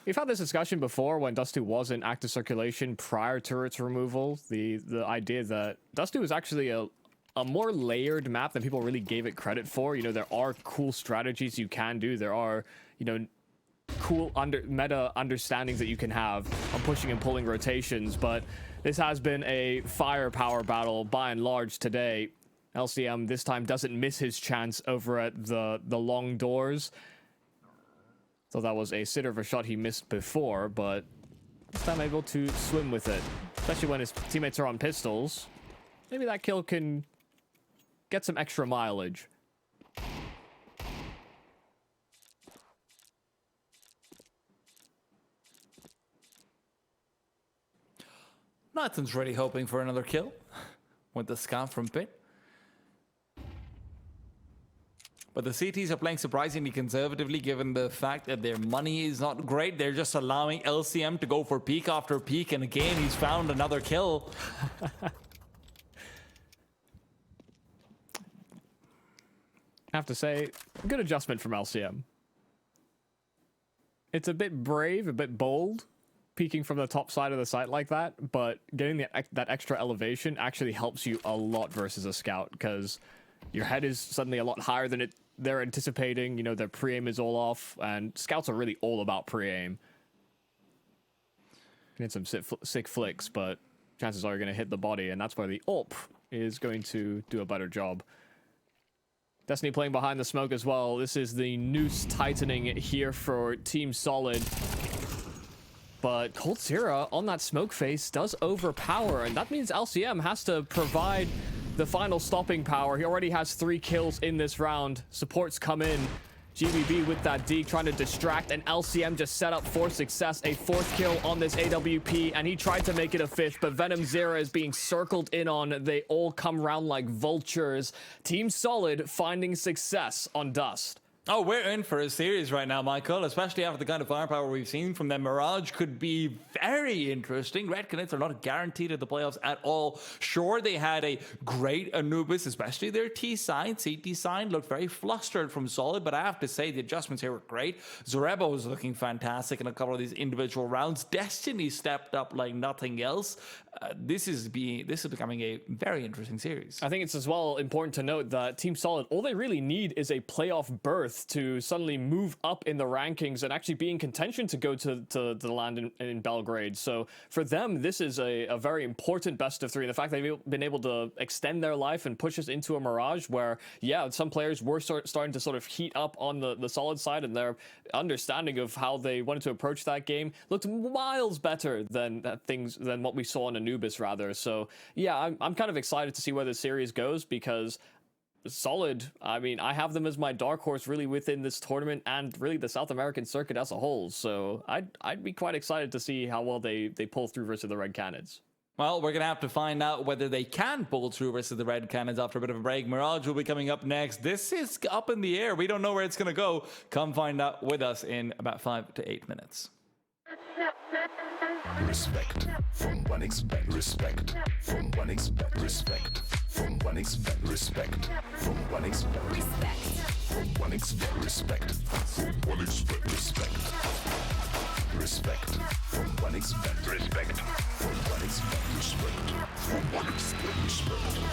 We've had this discussion before when Dust 2 was in active circulation prior to its removal. The idea that Dust 2 is actually a more layered map than people really gave it credit for. You know, there are cool strategies you can do. There are, you know, cool meta understandings that you can have on pushing and pulling rotations, but this has been a firepower battle by and large today. LCM this time doesn't miss his chance over at the long doors. So that was a sitter of a shot he missed before, but this time able to swim with it, especially when his teammates are on pistols. Maybe that kill can get some extra mileage. Nathan's really hoping for another kill with the scout from pit. But the CTs are playing surprisingly conservatively given the fact that their money is not great. They're just allowing LCM to go for peak after peak, and again, he's found another kill. I have to say, good adjustment from LCM. It's a bit brave, a bit bold, peeking from the top side of the site like that, but getting that extra elevation actually helps you a lot versus a scout, because your head is suddenly a lot higher than they're anticipating. You know, their pre-aim is all off, and scouts are really all about pre-aim. Get some sick flicks, but chances are you're going to hit the body, and that's where the AWP is going to do a better job. Destiny playing behind the smoke as well. This is the noose tightening here for Team Solid. But coldzera on that smoke face does overpower, and that means LCM has to provide the final stopping power. He already has 3 kills in this round. Supports come in. GBB with that deke trying to distract, and LCM just set up for success. A 4th kill on this AWP, and he tried to make it a 5th, but Venom Zera is being circled in on. They all come around like vultures. Team Solid finding success on Dust. Oh, we're in for a series right now, Michael, especially after the kind of firepower we've seen from them. Mirage could be very interesting. Red Canids are not guaranteed at the playoffs at all. Sure, they had a great Anubis, especially their T side. CT side looked very flustered from Solid, but I have to say the adjustments here were great. Zorebo was looking fantastic in a couple of these individual rounds. Destiny stepped up like nothing else. This is becoming a very interesting series. I think it's as well important to note that Team Solid, all they really need is a playoff berth to suddenly move up in the rankings and actually be in contention to go to the land in Belgrade. So for them, this is a very important best of 3. The fact that they've been able to extend their life and push us into a Mirage where, yeah, some players were starting to sort of heat up on the Solid side, and their understanding of how they wanted to approach that game looked miles better than what we saw in Anubis, rather. So yeah, I'm kind of excited to see where the series goes, because Solid, I mean, I have them as my dark horse really within this tournament and really the South American circuit as a whole. So I'd be quite excited to see how well they pull through versus the Red Canids. Well, we're going to have to find out whether they can pull through versus the Red Canids after a bit of a break. Mirage will be coming up next. This is up in the air. We don't know where it's going to go. Come find out with us in about 5 to 8 minutes. Respect from 1xBet. Respect from 1xBet. Respect from 1xBet. Respect from 1xBet. Respect from 1xBet. Respect from 1xBet. Respect. Respect from 1xBet. Respect from 1xBet. Respect from 1xBet. Respect.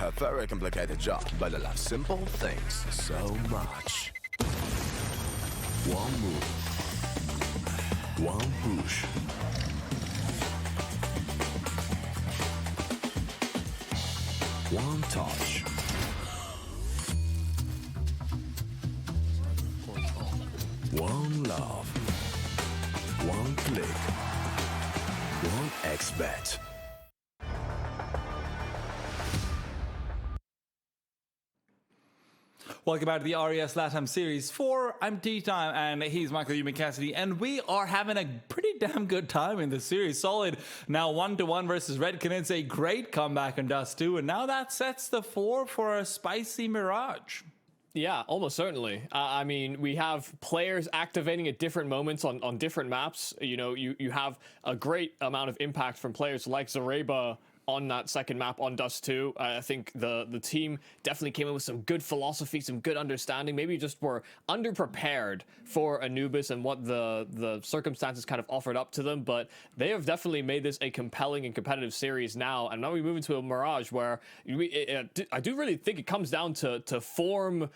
A very complicated job, but I love simple things so much. One move, one push. One touch. One love. One click. One XBet. Welcome back to the RES LATAM Series 4. I'm T-Time, and he's Michael Human Cassidy, and we are having a pretty damn good time in the series. Solid now 1-1 versus Red Canids, a great comeback in Dust 2, and now that sets the 4 for a spicy Mirage. Yeah, almost certainly. I mean, we have players activating at different moments on different maps. You know, you have a great amount of impact from players like Zareba on that second map on Dust 2. I think the team definitely came in with some good philosophy, some good understanding. Maybe just were underprepared for Anubis and what the circumstances kind of offered up to them, but they have definitely made this a compelling and competitive series now. And now we move into a Mirage where I do really think it comes down to form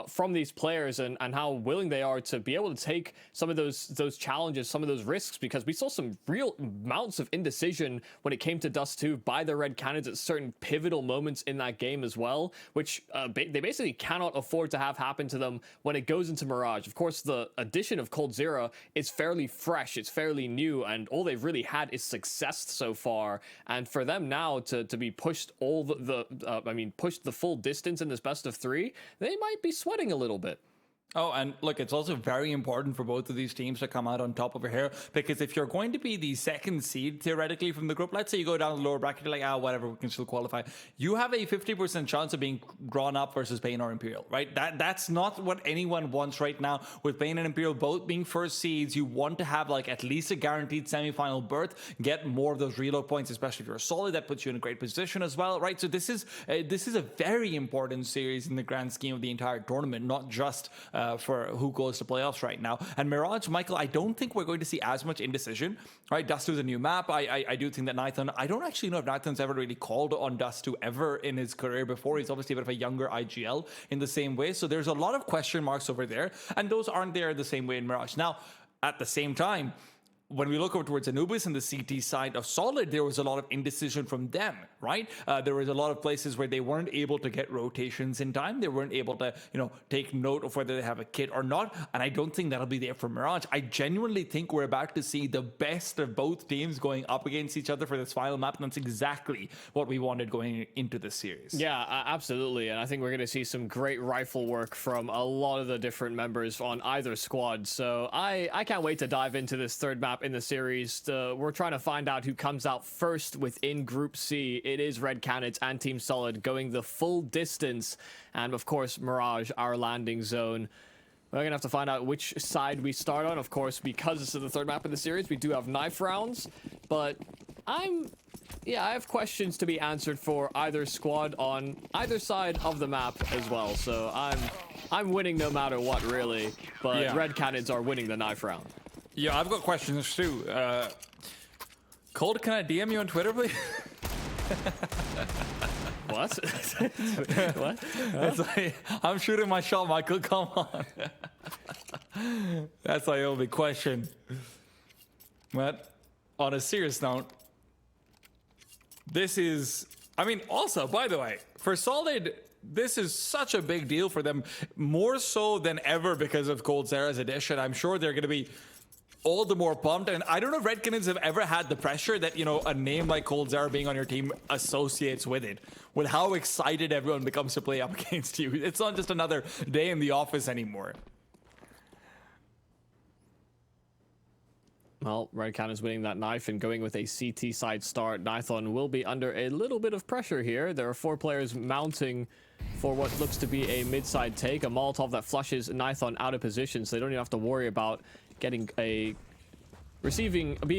from these players and how willing they are to be able to take some of those challenges, some of those risks, because we saw some real amounts of indecision when it came to Dust 2 by the Red Canids at certain pivotal moments in that game as well, which they basically cannot afford to have happen to them when it goes into Mirage. Of course, the addition of Coldzera is fairly fresh, it's fairly new, and all they've really had is success so far. And for them now to be pushed pushed the full distance in this best of 3, they might be sweating a little bit. Oh, and look, it's also very important for both of these teams to come out on top over here, because if you're going to be the second seed, theoretically, from the group, let's say you go down the lower bracket, you're like, whatever, we can still qualify. You have a 50% chance of being drawn up versus Bane or Imperial, right? That's not what anyone wants right now. With Bane and Imperial both being first seeds, you want to have like at least a guaranteed semifinal berth, get more of those reload points, especially if you're solid. That puts you in a great position as well, right? So this is a very important series in the grand scheme of the entire tournament, not just for who goes to playoffs right now. And Mirage, Michael, I don't think we're going to see as much indecision, right? Dust 2 is a new map. I do think that Nathan, I don't actually know if Nathan's ever really called on Dust 2 ever in his career before. He's obviously a bit of a younger IGL in the same way. So there's a lot of question marks over there, and those aren't there the same way in Mirage. Now, at the same time, when we look over towards Anubis and the CT side of Solid, there was a lot of indecision from them, right? There was a lot of places where they weren't able to get rotations in time. They weren't able to, take note of whether they have a kit or not. And I don't think that'll be there for Mirage. I genuinely think we're about to see the best of both teams going up against each other for this final map. And that's exactly what we wanted going into this series. Yeah, absolutely. And I think we're going to see some great rifle work from a lot of the different members on either squad. So I can't wait to dive into this third map in the series. We're trying to find out who comes out first within Group C. It is Red Canids and Team Solid going the full distance, and of course Mirage, our landing zone. We're gonna have to find out which side we start on. Of course, because this is the third map in the series, we do have knife rounds, but I have questions to be answered for either squad on either side of the map as well. So I'm winning no matter what, really. But yeah. Red Canids are winning the knife round. Yeah, I've got questions too. Cold, can I DM you on Twitter, please? What? What? It's like, I'm shooting my shot, Michael. Come on. That's my only question. But on a serious note, this is... also, by the way, for Solid... This is such a big deal for them, more so than ever because of Coldzera's addition. I'm sure they're going to be all the more pumped. And I don't know if Red Canids have ever had the pressure that, a name like Coldzera being on your team associates with it, with how excited everyone becomes to play up against you. It's not just another day in the office anymore. Well, Red Canids is winning that knife and going with a CT side start. Nithon will be under a little bit of pressure here. There are 4 players mounting for what looks to be a mid-side take. A Molotov that flushes Nithon out of position, so they don't even have to worry about getting being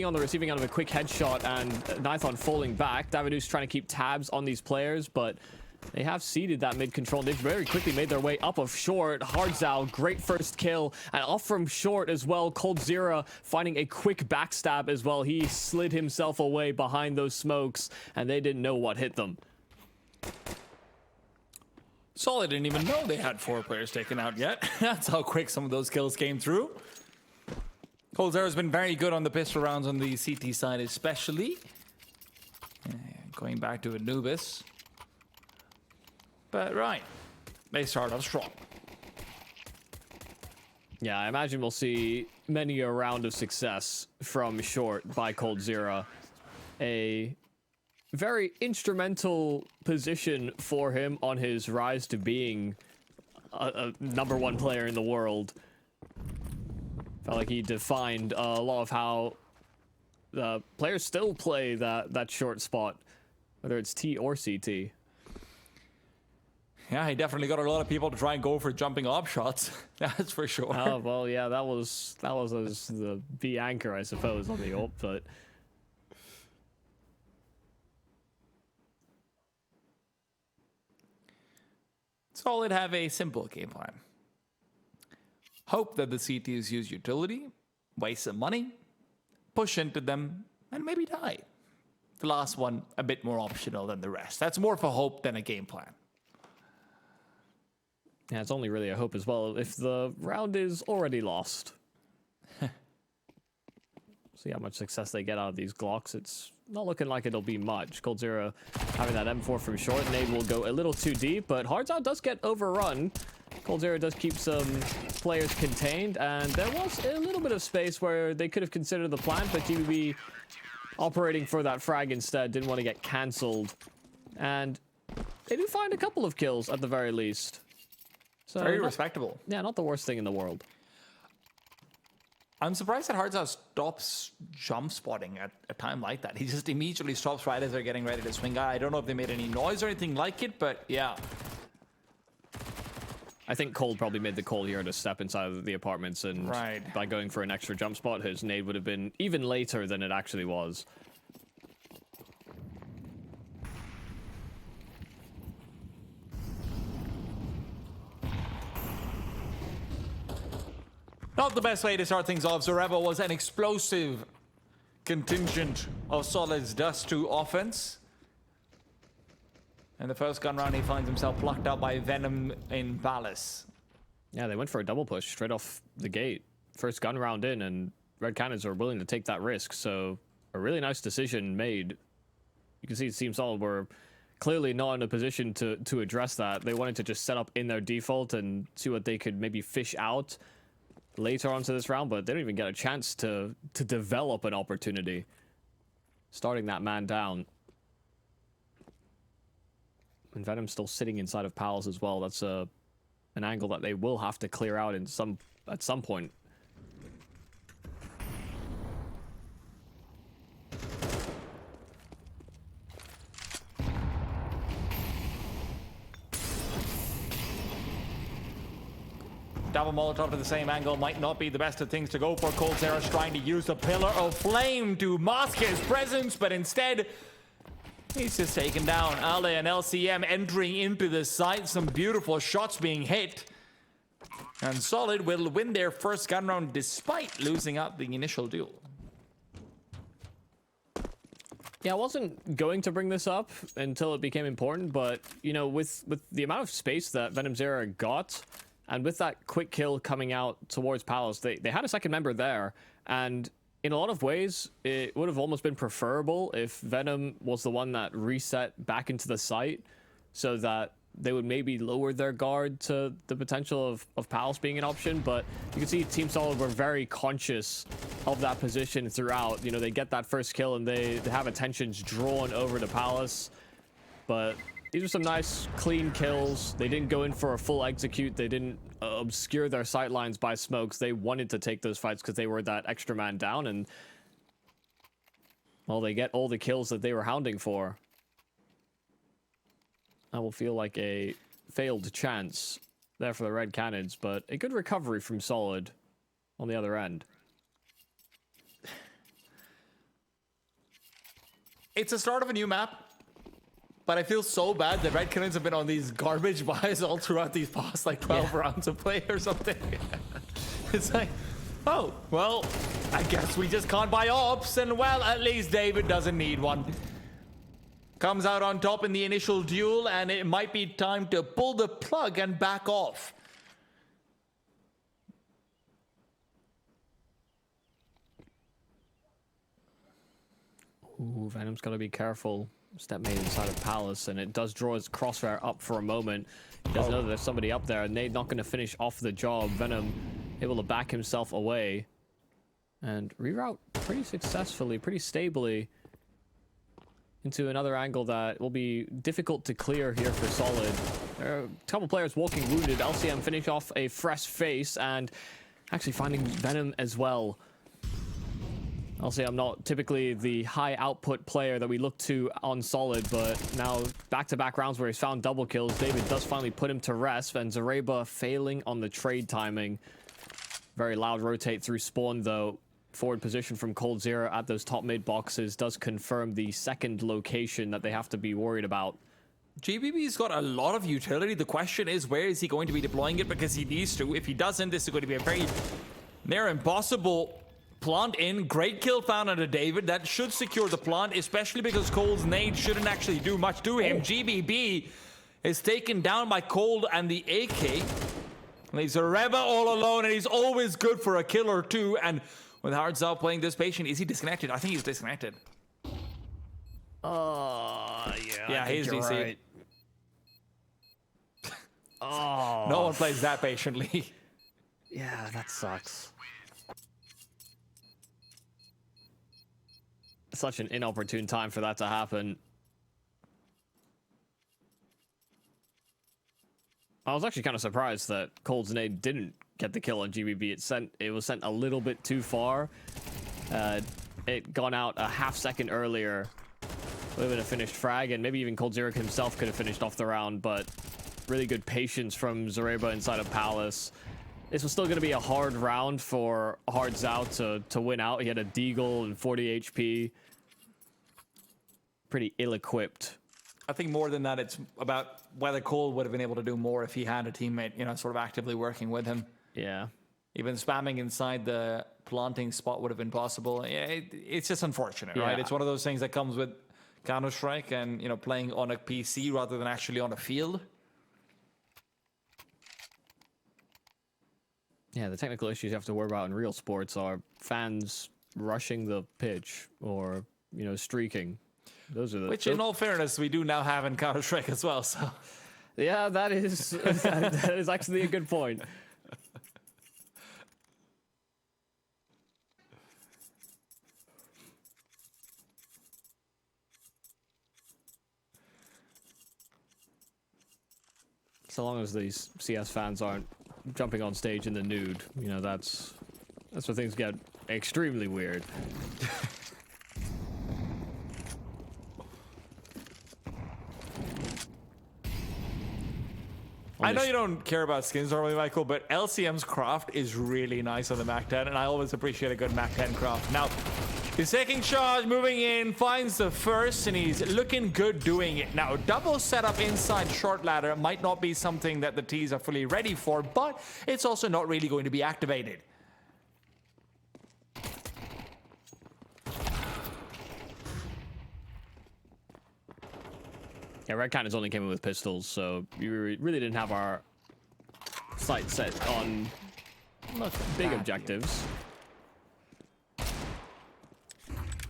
on the receiving end of a quick headshot and Nithon falling back. Davidu's trying to keep tabs on these players, but they have seeded that mid control. They've very quickly made their way up of short. Hardzao, great first kill. And off from short as well, Coldzera finding a quick backstab as well. He slid himself away behind those smokes, and they didn't know what hit them. Solid didn't even know they had 4 players taken out yet. That's how quick some of those kills came through. Coldzera's been very good on the pistol rounds on the CT side especially. Going back to Anubis. But right, they start off strong. Yeah, I imagine we'll see many a round of success from short by Coldzera. A very instrumental position for him on his rise to being a #1 player in the world. Felt like he defined a lot of how the players still play that short spot, whether it's T or CT. Yeah, he definitely got a lot of people to try and go for jumping off shots. That's for sure. Oh, well, yeah, that was the B anchor, I suppose, on the ult, but... Solid have a simple game plan. Hope that the CTs use utility, waste some money, push into them, and maybe die. The last one a bit more optional than the rest. That's more for hope than a game plan. Yeah, it's only really a hope as well if the round is already lost. See how much success they get out of these Glocks. It's not looking like it'll be much. Cold Zero having that M4 from short. Nade will go a little too deep, but Hard Out does get overrun. Cold Zero does keep some players contained, and there was a little bit of space where they could have considered the plant, but GBB operating for that frag instead, didn't want to get cancelled. And they do find a couple of kills at the very least. So very respectable. Yeah, not the worst thing in the world. I'm surprised that Hardzao stops jump spotting at a time like that. He just immediately stops right as they're getting ready to swing. I don't know if they made any noise or anything like it, but yeah. I think Cold probably made the call here to step inside of the apartments, and by going for an extra jump spot, his nade would have been even later than it actually was. Not the best way to start things off. Zareba was an explosive contingent of Solid's Dust 2 offense. And the first gun round, he finds himself plucked out by Venom in Palace. Yeah, they went for a double push straight off the gate. First gun round in, and Red Cannons are willing to take that risk. So a really nice decision made. You can see Team Solid were clearly not in a position to address that. They wanted to just set up in their default and see what they could maybe fish out later onto this round, but they don't even get a chance to develop an opportunity. Starting that man down. And Venom's still sitting inside of Palace as well. That's an angle that they will have to clear out at some point. Double Molotov to the same angle might not be the best of things to go for. Cold Zera's trying to use the Pillar of Flame to mask his presence, but instead, he's just taken down. Ale and LCM entering into the site. Some beautiful shots being hit. And Solid will win their first gun round despite losing out the initial duel. Yeah, I wasn't going to bring this up until it became important, but, you know, with the amount of space that Venom Zero got, and with that quick kill coming out towards Palace, they had a second member there. And in a lot of ways, it would have almost been preferable if Venom was the one that reset back into the site so that they would maybe lower their guard to the potential of Palace being an option. But you can see Team Solid were very conscious of that position throughout. You know, they get that first kill and they have attentions drawn over to Palace. But these are some nice, clean kills. They didn't go in for a full execute. They didn't obscure their sight lines by smokes. They wanted to take those fights because they were that extra man down. And, well, they get all the kills that they were hounding for. That will feel like a failed chance there for the Red Cannons, but a good recovery from Solid on the other end. It's the start of a new map. But I feel so bad that Red Cannons have been on these garbage buys all throughout these past like 12 rounds of play or something. It's like, oh, well, I guess we just can't buy ops, and well, at least David doesn't need one. Comes out on top in the initial duel, and it might be time to pull the plug and back off. Ooh, Venom's got to be careful. Step made inside of Palace, and it does draw his crossfire up for a moment. He does know that there's somebody up there, and Nade not going to finish off the job. Venom able to back himself away and reroute pretty successfully, pretty stably into another angle that will be difficult to clear here for Solid. There are a couple players walking wounded. LCM finish off a fresh face and actually finding Venom as well. I'll say I'm not typically the high output player that we look to on Solid, but now back-to-back rounds where he's found double kills. David does finally put him to rest, and Zareba failing on the trade timing. Very loud rotate through spawn, though. Forward position from Cold Zero at those top mid boxes does confirm the second location that they have to be worried about. GBB's got a lot of utility. The question is, where is he going to be deploying it? Because he needs to. If he doesn't, this is going to be a very near impossible plant in. Great kill found under David. That should secure the plant, especially because Cole's nade shouldn't actually do much to him. GBB is taken down by Cold and the AK. Leaves Zareba all alone, and he's always good for a kill or two. And with Hardzal playing this patient, is he disconnected? I think he's disconnected. Yeah, he's DC. right. Oh, No one plays that patiently. yeah, that sucks. Such an inopportune time for that to happen. I was actually kind of surprised that Cold's nade didn't get the kill on GBB. It was sent a little bit too far. It gone out a half second earlier. Would have been a finished frag, and maybe even Cold Zero himself could have finished off the round, but really good patience from Zareba inside of Palace. This was still going to be a hard round for Hardzal to win out. He had a Deagle and 40 HP. Pretty ill-equipped. I think more than that, it's about whether Cole would have been able to do more if he had a teammate, you know, sort of actively working with him. Yeah. Even spamming inside the planting spot would have been possible. Yeah, it's just unfortunate, right? Yeah. It's one of those things that comes with Counter-Strike and, you know, playing on a PC rather than actually on a field. Yeah, the technical issues you have to worry about in real sports are fans rushing the pitch or, you know, streaking. Those are the... Which, in all fairness, we do now have in Counter-Strike as well, so... Yeah, that is that is actually a good point. So long as these CS fans aren't jumping on stage in the nude, you know, that's where things get extremely weird. I know you don't care about skins normally, Michael, but LCM's craft is really nice on the Mac 10, and I always appreciate a good Mac 10 craft. Now, his second charge moving in, finds the first, and he's looking good doing it. Now, double setup inside short ladder might not be something that the T's are fully ready for, but it's also not really going to be activated. Yeah, Red Cannons only came in with pistols, so we really didn't have our sights set on big objectives.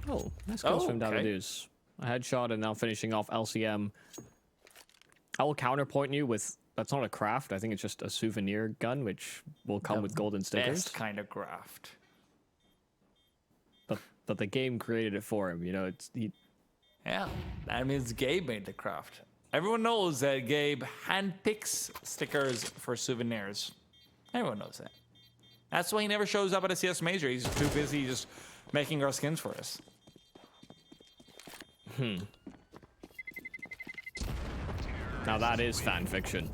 Oh, nice kills from Davidus. A headshot and now finishing off LCM. I will counterpoint you with, that's not a craft, I think it's just a souvenir gun, which will come with golden stickers. Best kind of craft. But the game created it for him, you know, Yeah, that means Gabe made the craft. Everyone knows that Gabe handpicks stickers for souvenirs. Everyone knows that. That's why he never shows up at a CS Major. He's too busy just making our skins for us. Now that is fan fiction.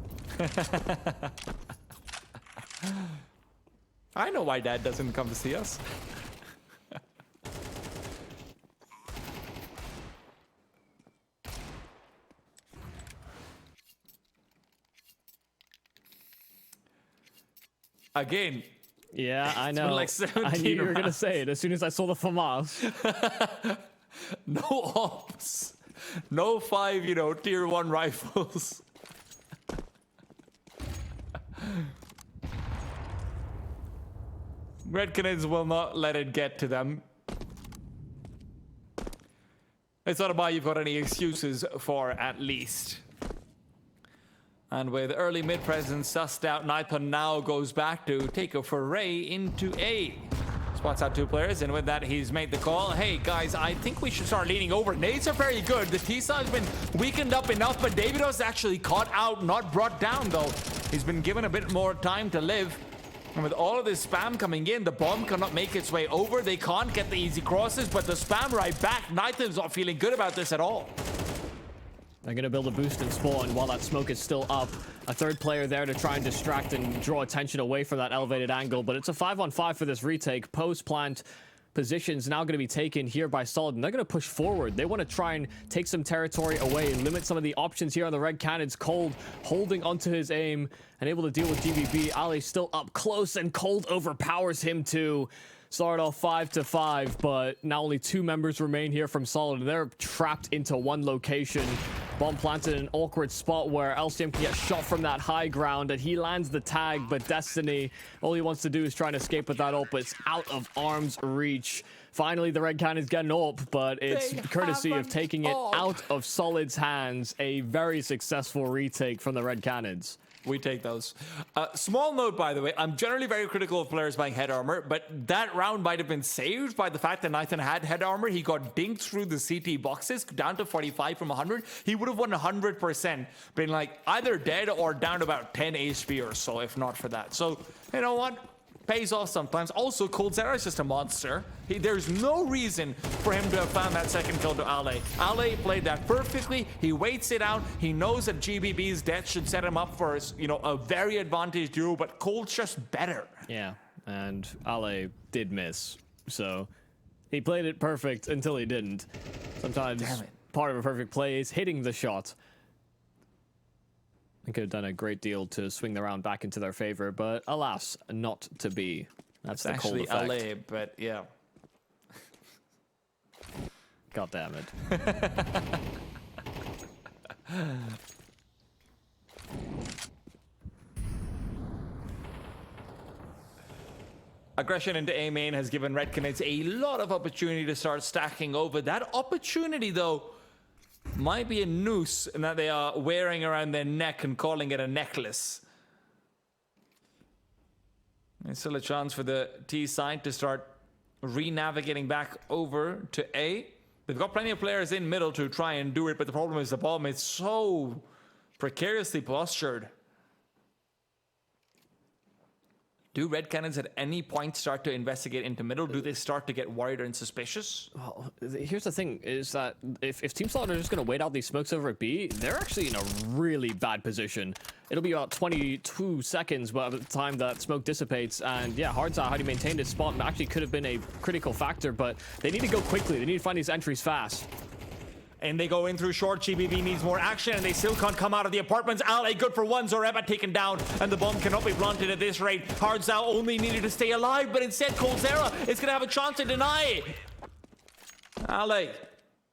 I know why Dad doesn't come to see us. Again. Yeah, I know. Like I knew you were going to say it as soon as I saw the FAMAS. No ops. No 5, you know, tier 1 rifles. Red Canids will not let it get to them. It's not about you've got any excuses for, at least. And with early mid presence sussed out, Nipon now goes back to take a foray into A. Spots out 2 players, and with that, he's made the call. Hey, guys, I think we should start leaning over. Nades are very good. The T-side's been weakened up enough, but Davido's actually caught out, not brought down, though. He's been given a bit more time to live. And with all of this spam coming in, the bomb cannot make its way over. They can't get the easy crosses, but the spam right back. Nighton's not feeling good about this at all. They're going to build a boost and spawn while that smoke is still up. A third player there to try and distract and draw attention away from that elevated angle, but it's a 5-on-5 for this retake. Post plant positions now going to be taken here by Solid, and they're going to push forward. They want to try and take some territory away, limit some of the options here on the Red Cannons. Cold holding onto his aim and able to deal with GBB. Ali still up close, and Cold overpowers him too. Start off 5-5, but now only 2 members remain here from Solid, and they're trapped into one location. Bomb planted in an awkward spot where LCM can get shot from that high ground, and he lands the tag, but Destiny, all he wants to do is try and escape with that ult, but it's out of arm's reach. Finally, the Red Cannons get an ult, but it's courtesy of taking it out of Solid's hands. A very successful retake from the Red Cannons. We take those. Small note, by the way, I'm generally very critical of players buying head armor, but that round might have been saved by the fact that Nathan had head armor. He got dinked through the CT boxes, down to 45 from 100. He would have won 100%, been like either dead or down to about 10 HP or so, if not for that. So, you know what? Pays off sometimes. Also, coldzera is just a monster. There's no reason for him to have found that second kill to Ale. Ale played that perfectly. He waits it out. He knows that GBB's death should set him up for, you know, a very advantaged duo, but Cold's just better. Yeah, and Ale did miss. So he played it perfect until he didn't. Sometimes part of a perfect play is hitting the shot. They could have done a great deal to swing the round back into their favor, but alas, not to be. That's the Cold effect. LA, but yeah. God damn it. Aggression into A main has given Red Canids a lot of opportunity to start stacking over. That opportunity, though, might be a noose that they are wearing around their neck and calling it a necklace. There's still a chance for the T side to start re-navigating back over to A. They've got plenty of players in middle to try and do it, but the problem is the bomb is so precariously postured. Do Red Cannons at any point start to investigate into middle? Do they start to get worried and suspicious? Well, here's the thing, is that if Team Solid are just going to wait out these smokes over at B, they're actually in a really bad position. It'll be about 22 seconds by the time that smoke dissipates, and yeah, Hardza, how he maintained his spot actually could have been a critical factor, but they need to go quickly. They need to find these entries fast. And they go in through short. GBB needs more action, and they still can't come out of the apartments. Ale good for one. Zoreba taken down, and the bomb cannot be planted at this rate. Hardzao only needed to stay alive, but instead coldzera is going to have a chance to deny it. Ale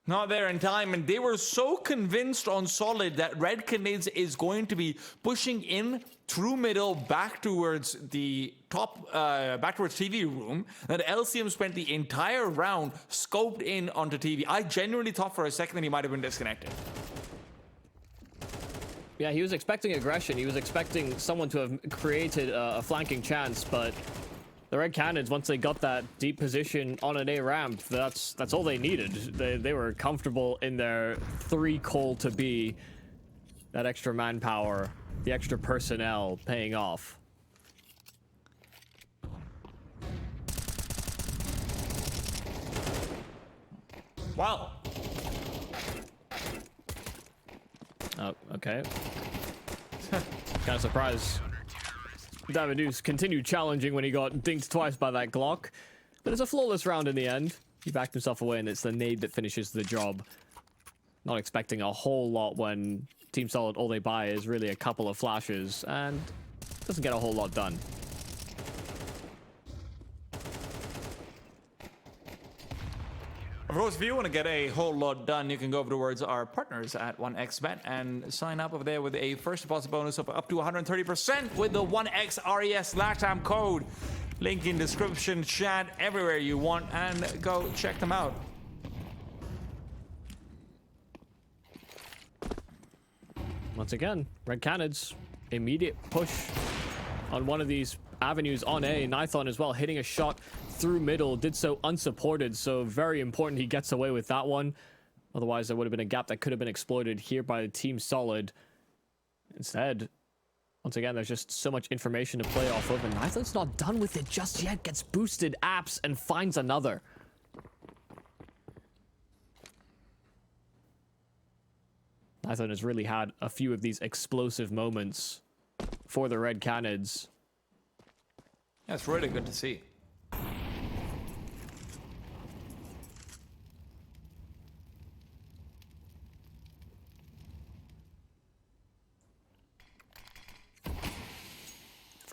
not there in time, and they were so convinced on Solid that Red Canids is going to be pushing in through middle back towards the top, back towards TV room, that LCM spent the entire round scoped in onto TV. I genuinely thought for a second that he might have been disconnected. Yeah, he was expecting aggression. He was expecting someone to have created a flanking chance, but the Red Cannons, once they got that deep position on an A ramp, that's all they needed. They were comfortable in their 3 call to B. That extra manpower, the extra personnel paying off. Wow. Oh, okay. Kind of surprised Davidous continued challenging when he got dinked twice by that Glock. But it's a flawless round in the end. He backed himself away, and it's the nade that finishes the job. Not expecting a whole lot when Team Solid, all they buy is really a couple of flashes, and doesn't get a whole lot done. Of course, if you want to get a whole lot done, you can go over towards our partners at 1xBet and sign up over there with a first deposit bonus of up to 130% with the 1xRES LATAM code. Link in description, chat, everywhere you want, and go check them out. Once again, Red Cannons, immediate push on one of these avenues on A. Nithon as well, hitting a shot through middle, did so unsupported, so very important he gets away with that one. Otherwise, there would have been a gap that could have been exploited here by the Team Solid. Instead, once again, there's just so much information to play off of, and Nithon's not done with it just yet, gets boosted apps and finds another. Nithon has really had a few of these explosive moments for the Red Cannons. That's really good to see.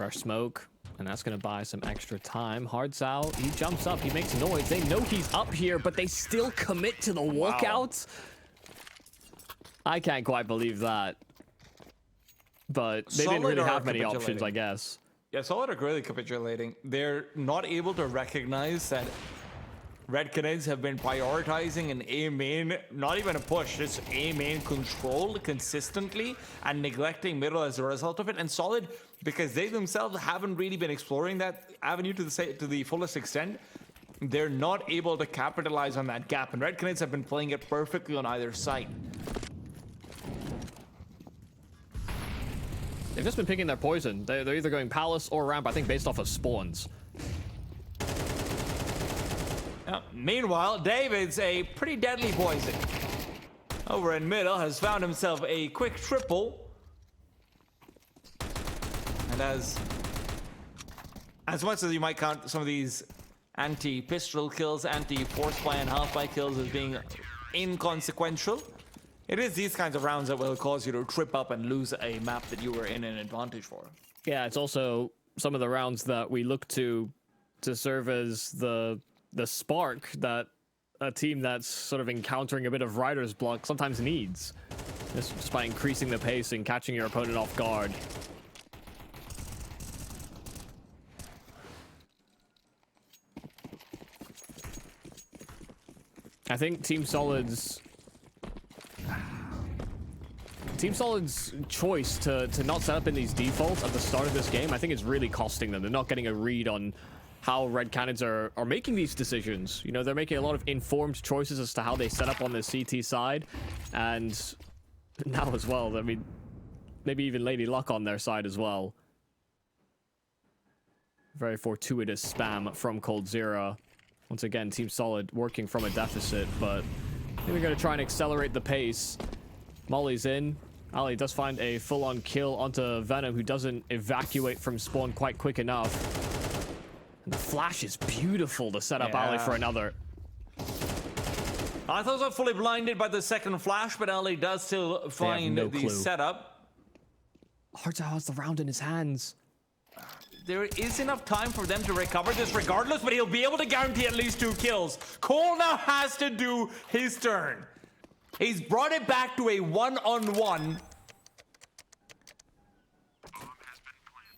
Fresh smoke. And that's going to buy some extra time. Hard's out. He jumps up. He makes noise. They know he's up here, but they still commit to the walkout. I can't quite believe that. But they didn't really have many options, I guess. Yeah, Solid are really capitulating. They're not able to recognize that Red Canids have been prioritizing an A main, not even a push, just A main control consistently and neglecting middle as a result of it. And Solid, because they themselves haven't really been exploring that avenue to the fullest extent, they're not able to capitalize on that gap. And Red Canids have been playing it perfectly on either side. They've just been picking their poison. They're either going palace or ramp, I think, based off of spawns. Meanwhile, David's a pretty deadly poison. Over in middle, has found himself a quick triple. And as much as you might count some of these anti-pistol kills, anti-force buy and half buy kills as being inconsequential, it is these kinds of rounds that will cause you to trip up and lose a map that you were in an advantage for. Yeah, it's also some of the rounds that we look to serve as the spark that a team that's sort of encountering a bit of rider's block sometimes needs. Just by increasing the pace and catching your opponent off guard. I think Team Solid's choice to not set up in these defaults at the start of this game, I think is really costing them. They're not getting a read on how Red Canids are making these decisions. You know, they're making a lot of informed choices as to how they set up on the CT side. And now as well, I mean, maybe even Lady Luck on their side as well. Very fortuitous spam from coldzera. Once again, Team Solid working from a deficit, but I think we're going to try and accelerate the pace. Molly's in. Ali does find a full-on kill onto Venom, who doesn't evacuate from spawn quite quick enough. And the flash is beautiful to set up Ali for another. I thought I was fully blinded by the second flash, but Ali does still find the setup. Hardzow has the round in his hands. There is enough time for them to recover this regardless, but he'll be able to guarantee at least 2 kills. Cole now has to do his turn. He's brought it back to a 1-on-1.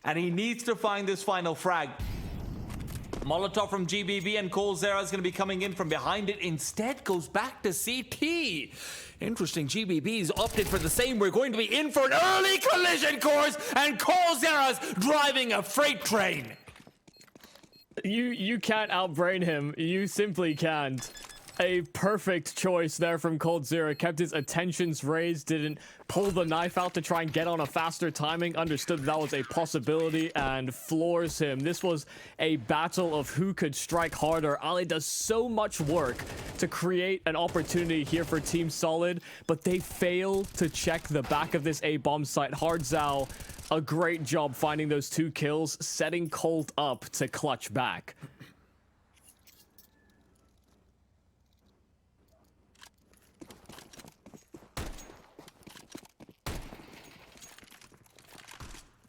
And he needs to find this final frag. Molotov from GBB and coldzera is going to be coming in from behind it. Instead, goes back to CT. Interesting, GBB's opted for the same. We're going to be in for an early collision course, and coldzera's driving a freight train. You can't outbrain him. You simply can't. A perfect choice there from coldzera. Kept his attentions raised, didn't pull the knife out to try and get on a faster timing, understood that was a possibility, and floors him. This was a battle of who could strike harder. Ali does so much work to create an opportunity here for Team Solid, but they fail to check the back of this A-bomb site. Hardzow, a great job finding those 2 kills, setting Colt up to clutch back.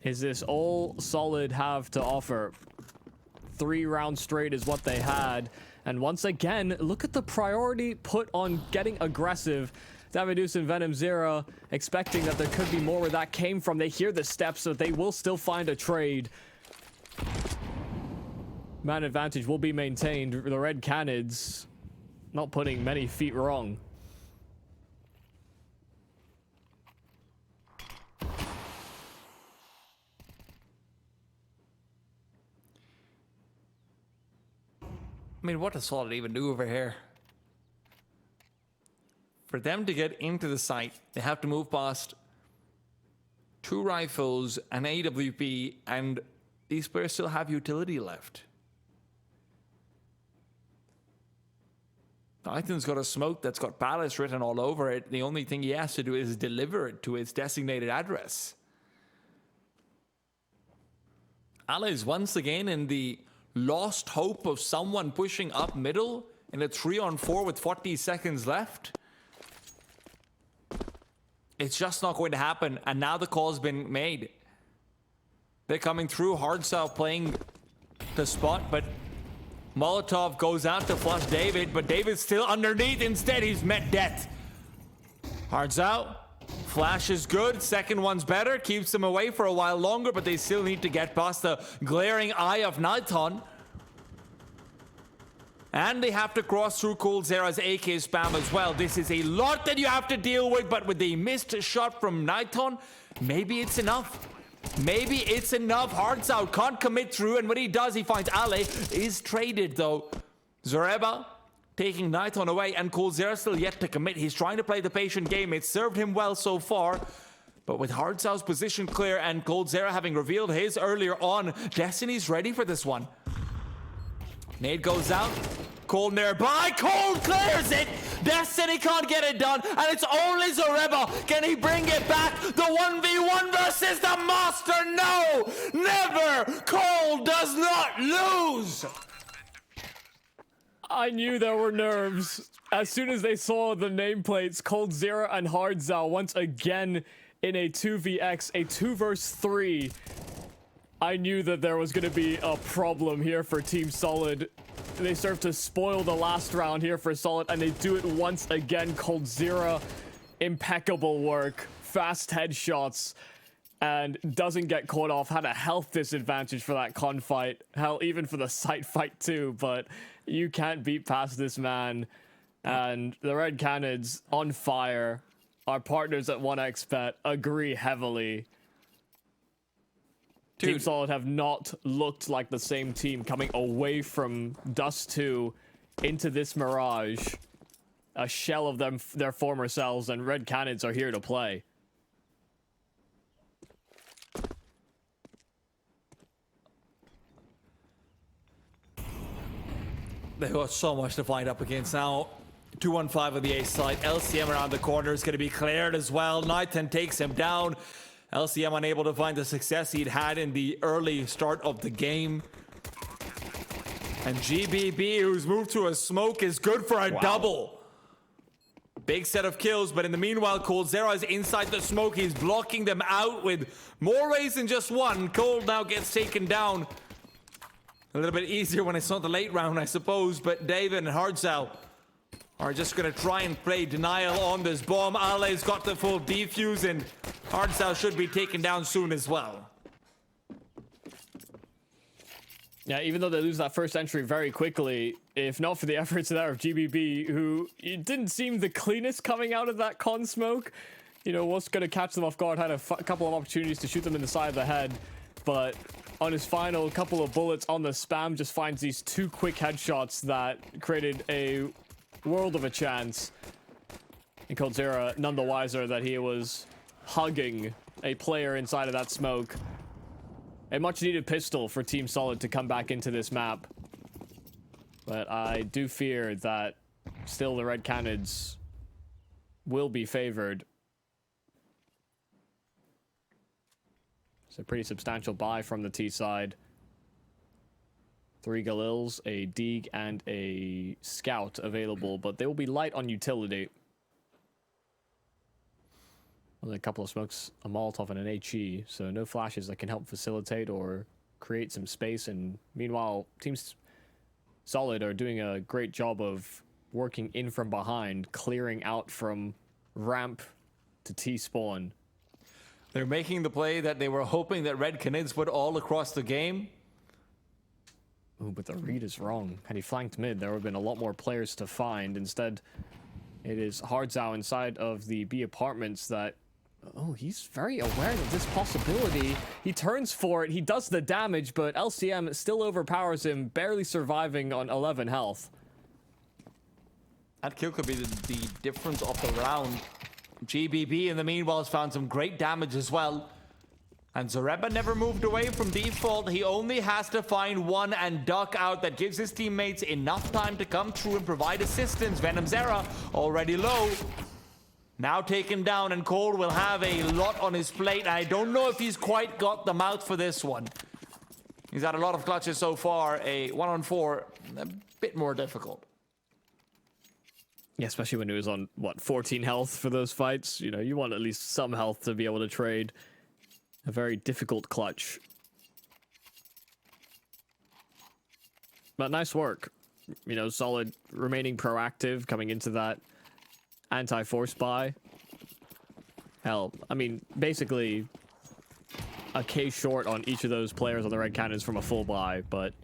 Is this all Solid have to offer? 3 rounds straight is what they had. And once again, look at the priority put on getting aggressive. Davidus and Venom Zera expecting that there could be more where that came from. They hear the steps, so they will still find a trade. Man advantage will be maintained. The Red Canids not putting many feet wrong. I mean, what does Solid even do over here? For them to get into the site, they have to move past 2 rifles, an AWP, and these players still have utility left. Python's got a smoke that's got Palace written all over it. The only thing he has to do is deliver it to its designated address. Alice once again in the lost hope of someone pushing up middle in a 3-on-4 with 40 seconds left. It's just not going to happen, and now the call's been made. They're coming through. Hardstyle playing the spot, but Molotov goes out to flush David, but David's still underneath. Instead, he's met death. Hardstyle. Flash is good. Second one's better. Keeps them away for a while longer, but they still need to get past the glaring eye of Nighton. And they have to cross through coldzera's AK spam as well. This is a lot that you have to deal with, but with the missed shot from Nighton, maybe it's enough. Maybe it's enough. Hardstyle can't commit through, and when he does, he finds Ale. Is traded, though. Zoreba taking Nighton away, and coldzera still yet to commit. He's trying to play the patient game. It's served him well so far. But with Hardstyle's position clear and coldzera having revealed his earlier on, Destiny's ready for this one. Nade goes out. Cold nearby. Cold clears it. Destiny can't get it done. And it's only Zoreba. Can he bring it back? The 1v1 versus the Master. No. Never. Cold does not lose. I knew there were nerves. As soon as they saw the nameplates, coldzera and Hardstyle once again in a 2vx, a 2 versus 3. I knew that there was going to be a problem here for Team Solid. They serve to spoil the last round here for Solid, and they do it once again. coldzera, impeccable work, fast headshots, and doesn't get caught off. Had a health disadvantage for that con fight. Hell, even for the site fight too, but you can't beat past this man. And the Red Canids on fire. Our partners at 1xBet agree heavily. Team Solid have not looked like the same team coming away from Dust 2 into this Mirage. A shell of them, their former selves, and Red Canids are here to play. They've got so much to fight up against now. 2-1-5 on the A side. LCM around the corner is going to be cleared as well. Nighton takes him down. LCM unable to find the success he'd had in the early start of the game. And GBB, who's moved to a smoke, is good for a double. Big set of kills, but in the meanwhile, coldzera is inside the smoke. He's blocking them out with more ways than just one. Cold now gets taken down. A little bit easier when it's not the late round, I suppose, but David and Hardstyle are just going to try and play denial on this bomb. Ale's got the full defuse, and Hardstyle should be taken down soon as well. Yeah, even though they lose that first entry very quickly, if not for the efforts there of GBB, who it didn't seem the cleanest coming out of that con smoke. You know, was going to catch them off guard, had a couple of opportunities to shoot them in the side of the head, but on his final couple of bullets on the spam, just finds these 2 quick headshots that created a world of a chance. And coldzera none the wiser that he was hugging a player inside of that smoke. A much needed pistol for Team Solid to come back into this map. But I do fear that still the Red Canids will be favored. It's a pretty substantial buy from the T side. 3 Galils, a Deeg, and a Scout available, but they will be light on utility. Well, a couple of smokes, a Molotov, and an HE, so no flashes that can help facilitate or create some space. And meanwhile, Team Solid are doing a great job of working in from behind, clearing out from ramp to T-spawn. They're making the play that they were hoping that Red Canids would all across the game. Ooh, but the read is wrong. Had he flanked mid, there would have been a lot more players to find. Instead, it is Hardstyle inside of the B apartments that... Oh, he's very aware of this possibility. He turns for it, he does the damage, but LCM still overpowers him, barely surviving on 11 health. That kill could be the difference of the round. GBB, in the meanwhile, has found some great damage as well. And Zoreba never moved away from default. He only has to find one and duck out. That gives his teammates enough time to come through and provide assistance. Venomzera already low. Now taken down, and Cole will have a lot on his plate. I don't know if he's quite got the mouth for this one. He's had a lot of clutches so far. A 1-on-4, a bit more difficult. Yeah, especially when he was on, what, 14 health for those fights. You know, you want at least some health to be able to trade. A very difficult clutch. But nice work. You know, Solid remaining proactive coming into that anti-force buy. Hell, I mean, basically a K short on each of those players on the red cannons from a full buy, but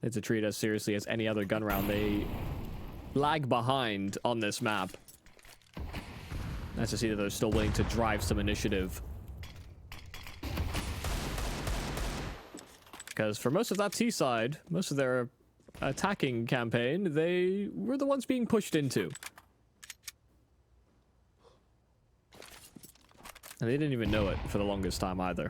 it's a treat as seriously as any other gun round. They lag behind on this map. Nice to see that they're still willing to drive some initiative. Because for most of that T side, most of their attacking campaign, they were the ones being pushed into. And they didn't even know it for the longest time either.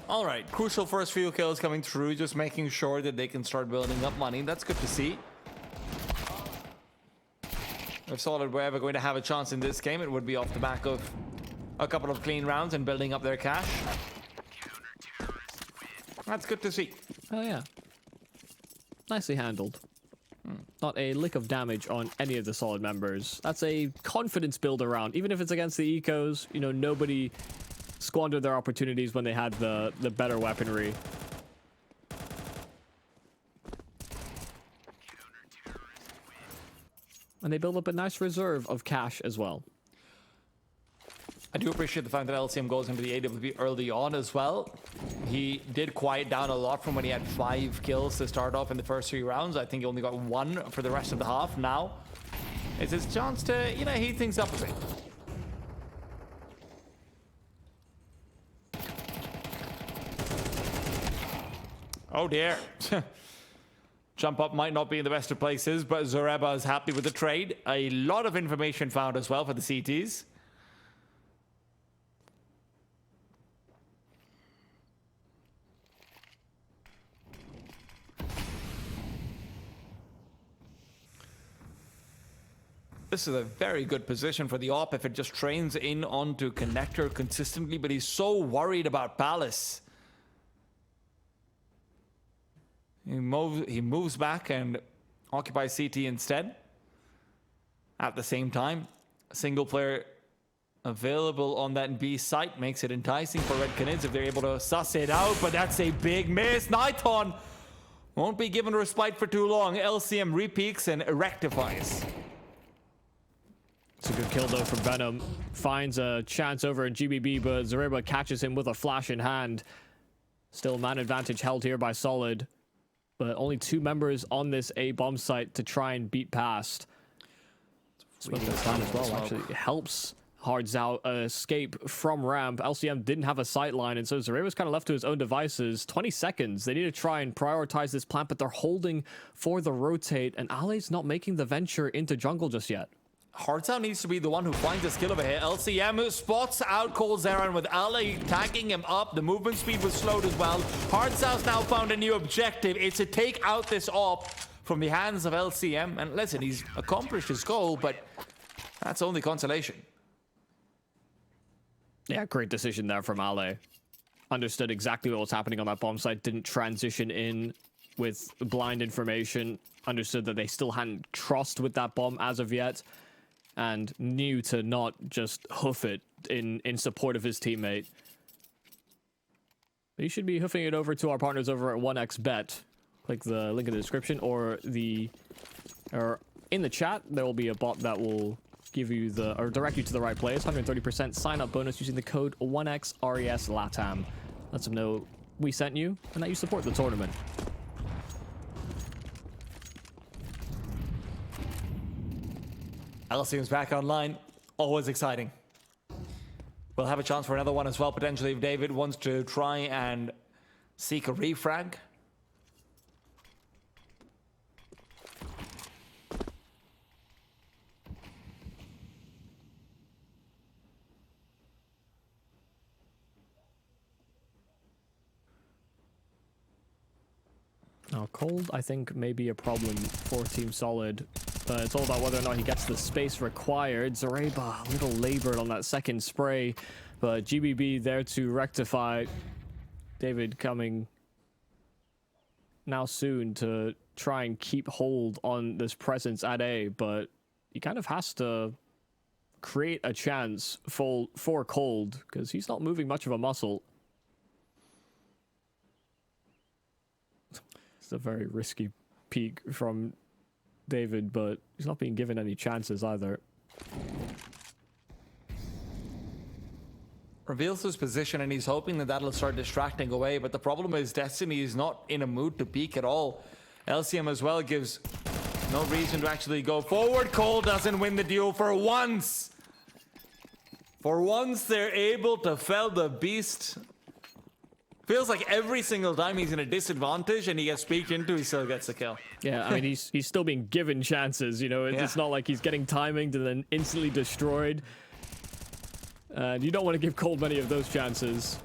All right, crucial first few kills coming through, just making sure that they can start building up money. That's good to see. If Solid were ever going to have a chance in this game, it would be off the back of a couple of clean rounds and building up their cash. That's good to see. Oh yeah. Nicely handled. Not a lick of damage on any of the Solid members. That's a confidence builder round. Even if it's against the ecos, you know, nobody squandered their opportunities when they had the better weaponry. And they build up a nice reserve of cash as well. I do appreciate the fact that LCM goes into the AWP early on as well. He did quiet down a lot from when he had 5 kills to start off in the first 3 rounds. I think he only got 1 for the rest of the half. Now it's his chance to, you know, heat things up a bit. Oh dear. Jump up might not be in the best of places, but Zareba is happy with the trade. A lot of information found as well for the CTs. This is a very good position for the AWP if it just trains in onto connector consistently, but he's so worried about Palace. He moves back and occupies CT instead. At the same time, a single player available on that B site makes it enticing for Red Canids if they're able to suss it out, but that's a big miss. Nighton won't be given respite for too long. LCM repeaks and rectifies. It's a good kill though from Venom. Finds a chance over in GBB, but Zareba catches him with a flash in hand. Still man advantage held here by Solid. But only 2 members on this A bomb site to try and beat past. Smoke this time as well actually helps Hard's out escape from ramp. LCM didn't have a sight line, and so Zareba's kind of left to his own devices. 20 seconds. They need to try and prioritize this plant, but they're holding for the rotate, and Ale's not making the venture into jungle just yet. Hardsound needs to be the one who finds the skill over here. LCM spots out Cole Zeran with Ale tagging him up. The movement speed was slowed as well. Hardsound's now found a new objective. It's to take out this AWP from the hands of LCM. And listen, he's accomplished his goal, but that's only consolation. Yeah, great decision there from Ale. Understood exactly what was happening on that bomb site. Didn't transition in with blind information. Understood that they still hadn't crossed with that bomb as of yet. And knew to not just hoof it in support of his teammate. But you should be hoofing it over to our partners over at 1xBet. Click the link in the description or in the chat. There will be a bot that will give you or direct you to the right place. 130% sign up bonus using the code 1XRES LATAM. Let them know we sent you and that you support the tournament. LCM's back online. Always exciting. We'll have a chance for another one as well, potentially, if David wants to try and seek a refrag. Now, cold, I think, may be a problem for Team Solid. But it's all about whether or not he gets the space required. Zareba, a little labored on that second spray. but GBB there to rectify. David coming now soon to try and keep hold on this presence at A, but he kind of has to create a chance for Cold because he's not moving much of a muscle. It's a very risky peek from David, but he's not being given any chances either. Reveals his position and he's hoping that that'll start distracting away, but the problem is Destiny is not in a mood to peek at all. LCM as well gives no reason to actually go forward. Cole doesn't win the duel for once. For once they're able to fell the beast. Feels like every single time he's in a disadvantage and he gets peeked into, he still gets the kill. Yeah, I mean, he's still being given chances, you know? It's not like he's getting timinged and then instantly destroyed. And you don't want to give Cold many of those chances.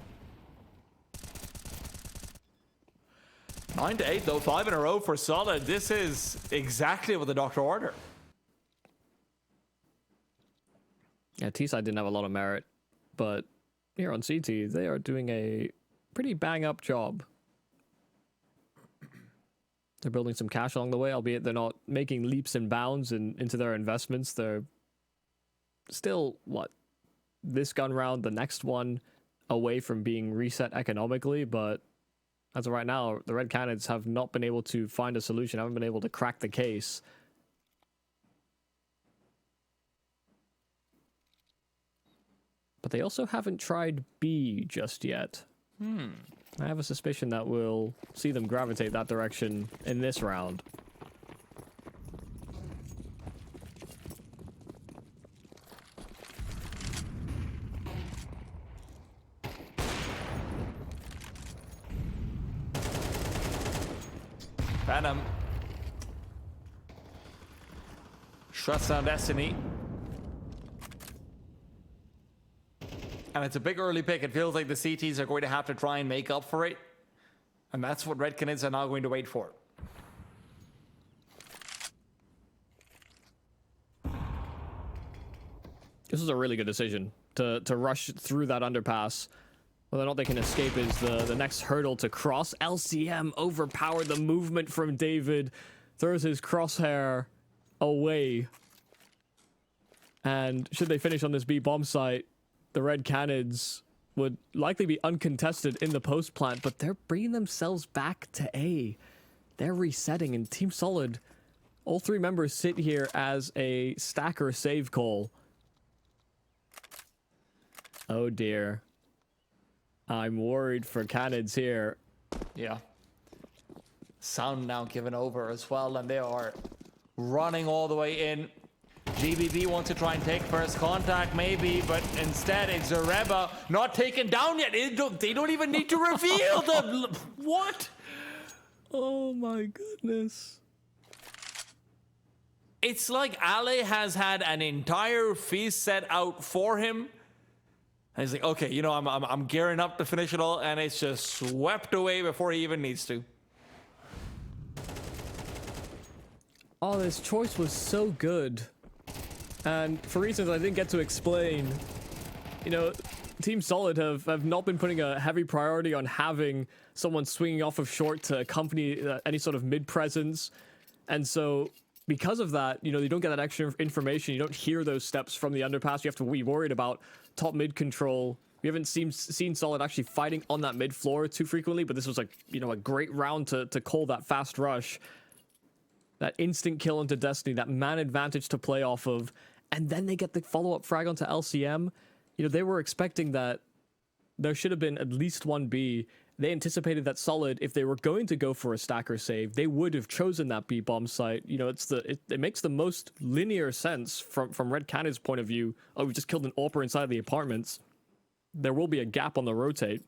9 to 8 though, 5 in a row for Solid. This is exactly what the doctor ordered. Yeah, T-side didn't have a lot of merit, but here on CT, they are doing a pretty bang-up job. They're building some cash along the way, albeit they're not making leaps and bounds into their investments. They're still, what, this gun round, the next one, away from being reset economically, but as of right now, the Red Canids have not been able to find a solution, haven't been able to crack the case. But they also haven't tried B just yet. I have a suspicion that we'll see them gravitate that direction in this round. Phantom shuts down Destiny. And it's a big early pick. It feels like the CTs are going to have to try and make up for it. And that's what Red Canids are now going to wait for. This is a really good decision to rush through that underpass. Whether or not they can escape is the next hurdle to cross. LCM overpowered the movement from David. Throws his crosshair away. And should they finish on this B bomb site, the Red Canids would likely be uncontested in the post plant, but they're bringing themselves back to A. They're resetting, and Team Solid, all three members sit here as a stacker save call. Oh dear. I'm worried for Canids here. Yeah. Sound now given over as well, and they are running all the way in. GBB wants to try and take first contact, maybe, but instead it's Zareba not taken down yet. They don't even need to reveal them. What? Oh my goodness. It's like Ale has had an entire feast set out for him. And he's like, okay, you know, I'm gearing up to finish it all, and it's just swept away before he even needs to. Oh, this choice was so good. And for reasons I didn't get to explain, you know, Team Solid have not been putting a heavy priority on having someone swinging off of short to accompany any sort of mid-presence. And so because of that, you know, you don't get that extra information. You don't hear those steps from the underpass. You have to be worried about top mid control. We haven't seen Solid actually fighting on that mid floor too frequently, but this was like, you know, a great round to call that fast rush. That instant kill into Destiny, that man advantage to play off of, and then they get the follow-up frag onto LCM. You know, they were expecting that there should have been at least one B. They anticipated that Solid, if they were going to go for a stacker save, they would have chosen that B bomb site. You know, it makes the most linear sense from Red Cannon's point of view. Oh, we just killed an AWPer inside of the apartments. There will be a gap on the rotate.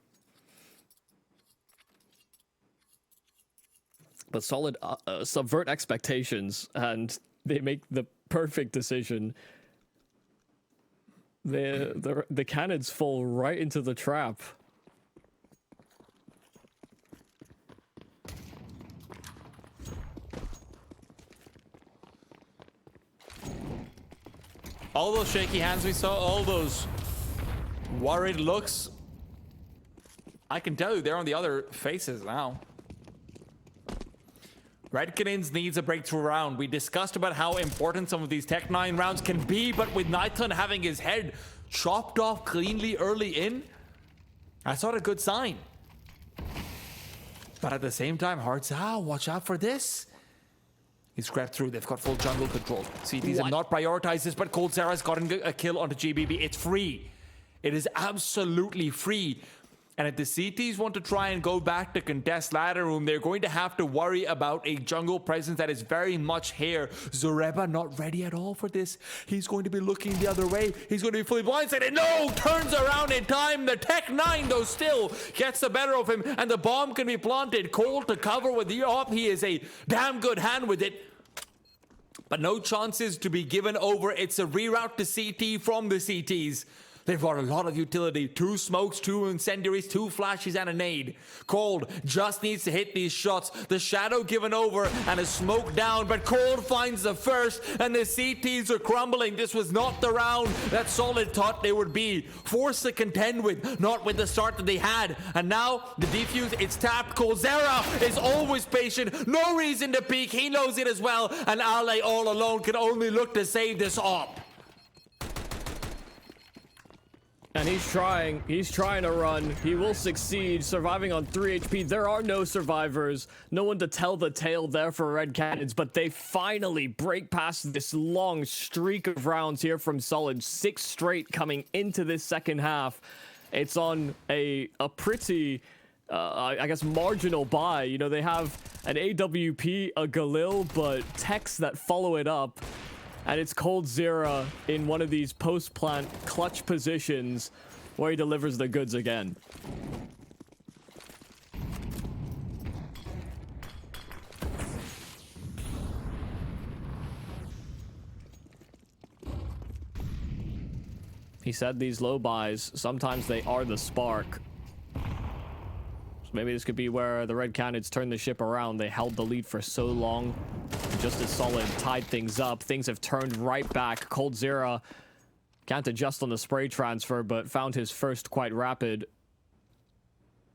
But Solid subvert expectations, and they make the perfect decision. The Canids fall right into the trap. All those shaky hands we saw, all those Worried looks. I can tell you they're on the other faces now. Red Canids needs a breakthrough round. We discussed about how important some of these Tech 9 rounds can be, but with Nighton having his head chopped off cleanly early in, that's not a good sign. But at the same time, Hearts, watch out for this. He's crept through. They've got full jungle control. CTs have not prioritized this, but Cold Sarah's gotten a kill onto GBB. It's free. It is absolutely free. And if the CTs want to try and go back to contest ladder room, they're going to have to worry about a jungle presence that is very much here. Zoreba not ready at all for this. He's going to be looking the other way. He's going to be fully blindsided. No! Turns around in time. The Tech 9, though, still gets the better of him. And the bomb can be planted. Cold to cover with the op. He is a damn good hand with it. But no chances to be given over. It's a reroute to CT from the CTs. They've got a lot of utility. 2 smokes, 2 incendiaries, 2 flashes, and a nade. Cold just needs to hit these shots. The shadow given over and a smoke down, but Cold finds the first, and the CTs are crumbling. This was not the round that Solid thought they would be. Forced to contend with, not with the start that they had. And now, the defuse, it's tapped. Coldzera is always patient. No reason to peek. He knows it as well. And Ale all alone can only look to save this op. And he's trying to run. He will succeed, surviving on 3 HP. There are no survivors. No one to tell the tale there for Red Canids, but they finally break past this long streak of rounds here from Solid. 6 straight coming into this second half. It's on a pretty, I guess, marginal buy. You know, they have an AWP, a Galil, but techs that follow it up. And it's Coldzera in one of these post-plant clutch positions where he delivers the goods again. He said these low buys, sometimes they are the spark. So maybe this could be where the Red Canids turned the ship around. They held the lead for so long. Just as Solid tied things up, things have turned right back. Coldzera can't adjust on the spray transfer, but found his first quite rapid.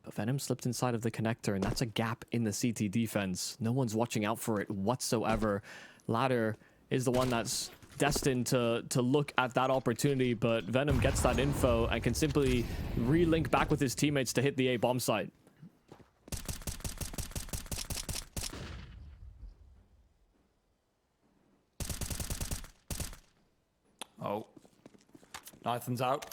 But Venom slipped inside of the connector, and that's a gap in the CT defense. No one's watching out for it whatsoever. Ladder is the one that's destined to look at that opportunity, but Venom gets that info and can simply relink back with his teammates to hit the A bomb site. Oh. Nathan's out.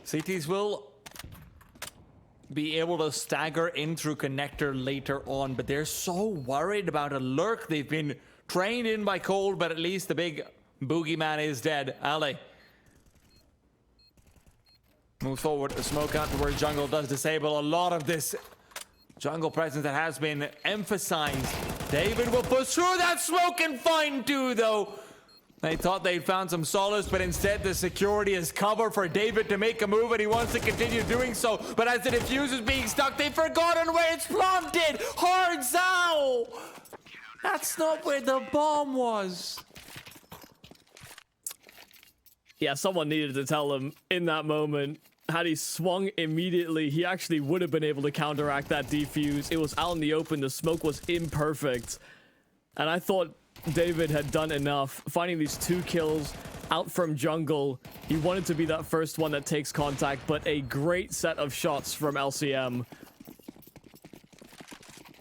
CTs will be able to stagger in through connector later on, but they're so worried about a lurk. They've been trained in by Cold, but at least the big boogeyman is dead. Ale moves forward, a smoke out to where jungle does disable a lot of this jungle presence that has been emphasized. David will push through that smoke and find 2, though. They thought they'd found some solace, but instead the security is cover for David to make a move, and he wants to continue doing so. But as the defuse is being stuck, they've forgotten where it's planted. Hard Zao! That's not where the bomb was. Yeah, someone needed to tell him in that moment. Had he swung immediately, he actually would have been able to counteract that defuse. It was out in the open. The smoke was imperfect. And I thought David had done enough. Finding these 2 kills out from jungle. He wanted to be that first one that takes contact, but a great set of shots from LCM.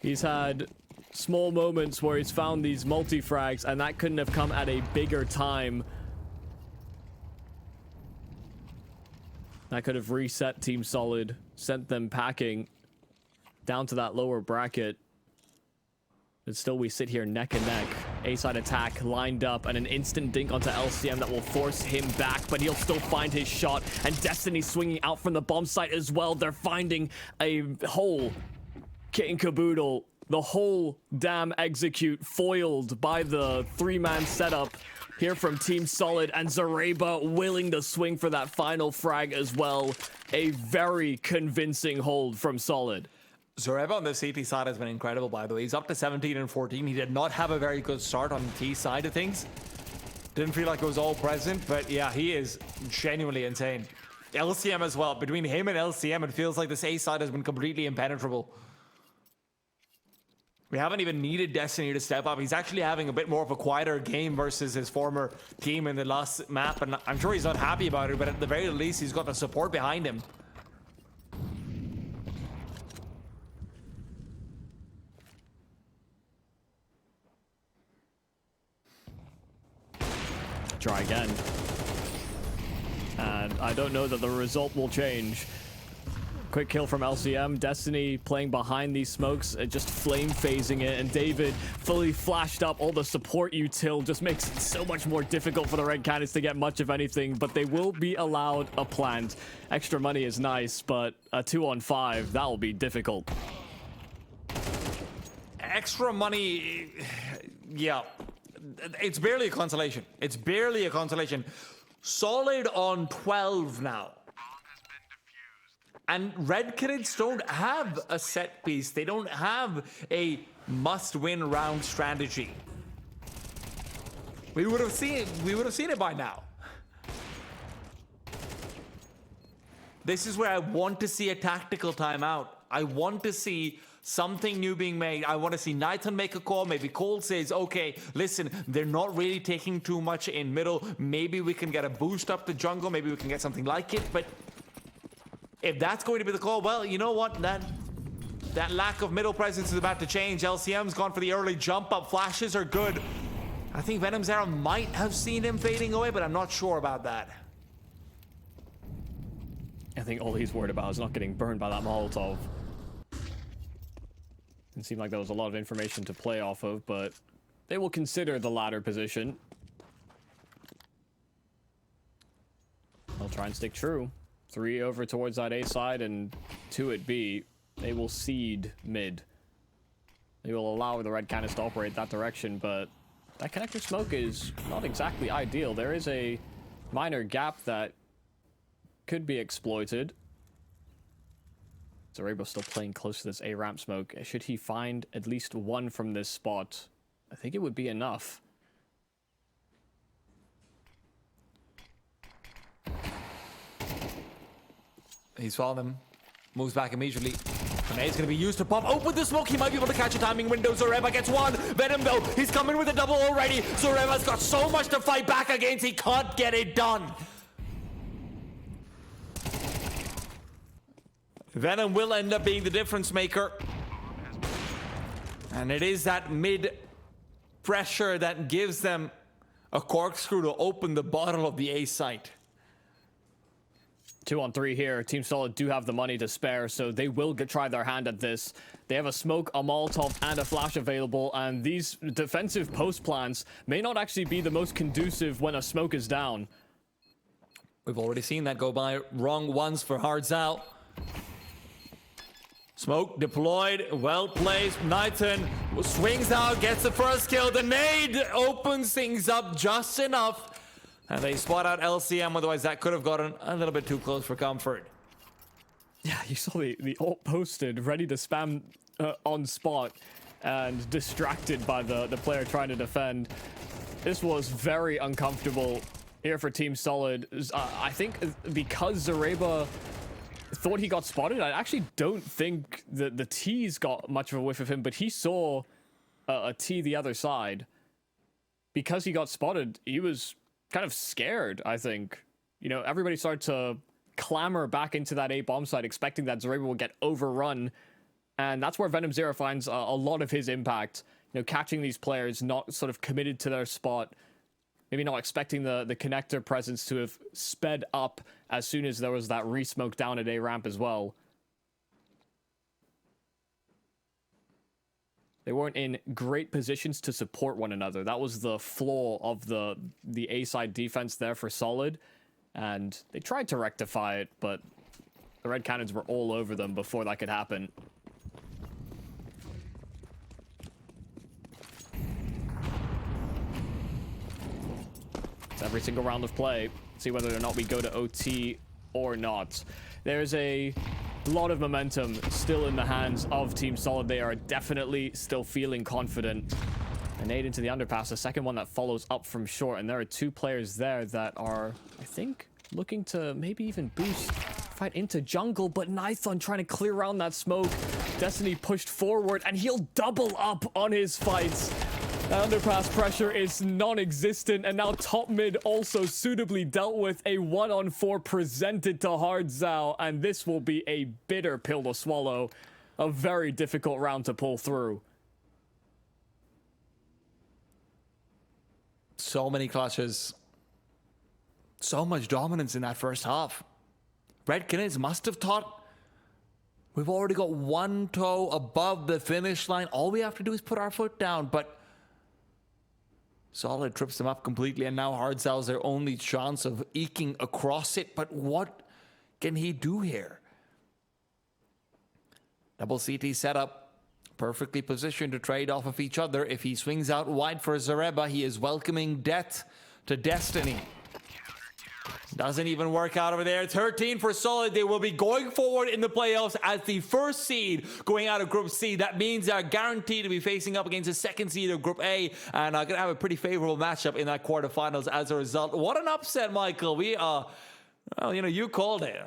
He's had small moments where he's found these multi-frags, and that couldn't have come at a bigger time. That could have reset Team Solid, sent them packing down to that lower bracket. But still, we sit here neck and neck. A-side attack lined up, and an instant dink onto LCM that will force him back, but he'll still find his shot. And Destiny swinging out from the bomb site as well. They're finding a whole kit and caboodle. The whole damn execute foiled by the 3-man setup here from Team Solid, and Zoreba willing to swing for that final frag as well. A very convincing hold from Solid. Zoreba on the CT side has been incredible, by the way. He's up to 17 and 14. He did not have a very good start on the T side of things. Didn't feel like it was all present, but yeah, he is genuinely insane. LCM as well. Between him and LCM, it feels like this A side has been completely impenetrable. We haven't even needed Destiny to step up. He's actually having a bit more of a quieter game versus his former team in the last map, and I'm sure he's not happy about it, but at the very least, he's got the support behind him. Try again. And I don't know that the result will change. Quick kill from LCM. Destiny playing behind these smokes, just flame phasing it, and David fully flashed up. All the support util just makes it so much more difficult for the Red Canids to get much of anything, but they will be allowed a plant. Extra money is nice, but a 2-on-5, that will be difficult. Extra money, yeah. It's barely a consolation. It's barely a consolation. Solid on 12 now. And Red Canids don't have a set piece. They don't have a must-win round strategy. We would have seen it by now. This is where I want to see a tactical timeout. I want to see something new being made. I want to see Nathan make a call. Maybe Cole says, okay, listen, they're not really taking too much in middle. Maybe we can get a boost up the jungle. Maybe we can get something like it. But if that's going to be the call, well, you know what? That lack of middle presence is about to change. LCM's gone for the early jump up. Flashes are good. I think Venom's arrow might have seen him fading away, but I'm not sure about that. I think all he's worried about is not getting burned by that Molotov. It seemed like there was a lot of information to play off of, but they will consider the latter position. They'll try and stick true. 3 over towards that A side and 2 at B. They will cede mid. They will allow the Red Canids to operate that direction, but that connector smoke is not exactly ideal. There is a minor gap that could be exploited. Zorebo still playing close to this A ramp smoke. Should he find at least one from this spot, I think it would be enough. He's followed him. Moves back immediately. Grenade is going to be used to pop. Oh, with the smoke, he might be able to catch a timing window. Zoreba gets one. Venom, though, he's coming with a double already. Zoreba's got so much to fight back against. He can't get it done. Venom will end up being the difference maker. And it is that mid pressure that gives them a corkscrew to open the bottle of the A site. 2-on-3 here. Team Solid do have the money to spare, so they will try their hand at this. They have a smoke, a Molotov, and a flash available, and these defensive post plans may not actually be the most conducive when a smoke is down. We've already seen that go by wrong once for Hardzal. Smoke deployed, well placed. Knighton swings out, gets the first kill. The nade opens things up just enough. And they spot out LCM, otherwise that could have gotten a little bit too close for comfort. Yeah, you saw the ult posted, ready to spam on spot, and distracted by the player trying to defend. This was very uncomfortable here for Team Solid. I think because Zoreba thought he got spotted, I actually don't think that the T's got much of a whiff of him, but he saw a T the other side. Because he got spotted, he was kind of scared, I think. You know, everybody started to clamor back into that A bomb site, expecting that Zoreba will get overrun. And that's where Venom Zero finds a lot of his impact. You know, catching these players not sort of committed to their spot. Maybe not expecting the connector presence to have sped up as soon as there was that re-smoke down at A ramp as well. They weren't in great positions to support one another. That was the flaw of the A-side defense there for Solid. And they tried to rectify it, but the Red Canids were all over them before that could happen. It's every single round of play. See whether or not we go to OT or not. There's a A lot of momentum still in the hands of Team Solid. They are definitely still feeling confident. A nade into the underpass, the second one that follows up from short, and there are two players there that are, I think, looking to maybe even boost fight into jungle, but Nithon trying to clear around that smoke. Destiny pushed forward, and he'll double up on his fights. That underpass pressure is non-existent, and now top mid also suitably dealt with. A 1-on-4 presented to Hard Zao, and this will be a bitter pill to swallow. A very difficult round to pull through. So many clutches. So much dominance in that first half. Red Canids must have thought, we've already got one toe above the finish line. All we have to do is put our foot down, but Solid trips them up completely, and now Hard Zao's their only chance of eking across it. But what can he do here? Double CT setup, perfectly positioned to trade off of each other. If he swings out wide for Zareba, he is welcoming death to Destiny. Doesn't even work out over there. 13 for Solid. They will be going forward in the playoffs as the first seed going out of Group C. That means they're guaranteed to be facing up against the second seed of Group A, and are going to have a pretty favorable matchup in that quarterfinals as a result. What an upset, Michael. We are, well, you know, you called it.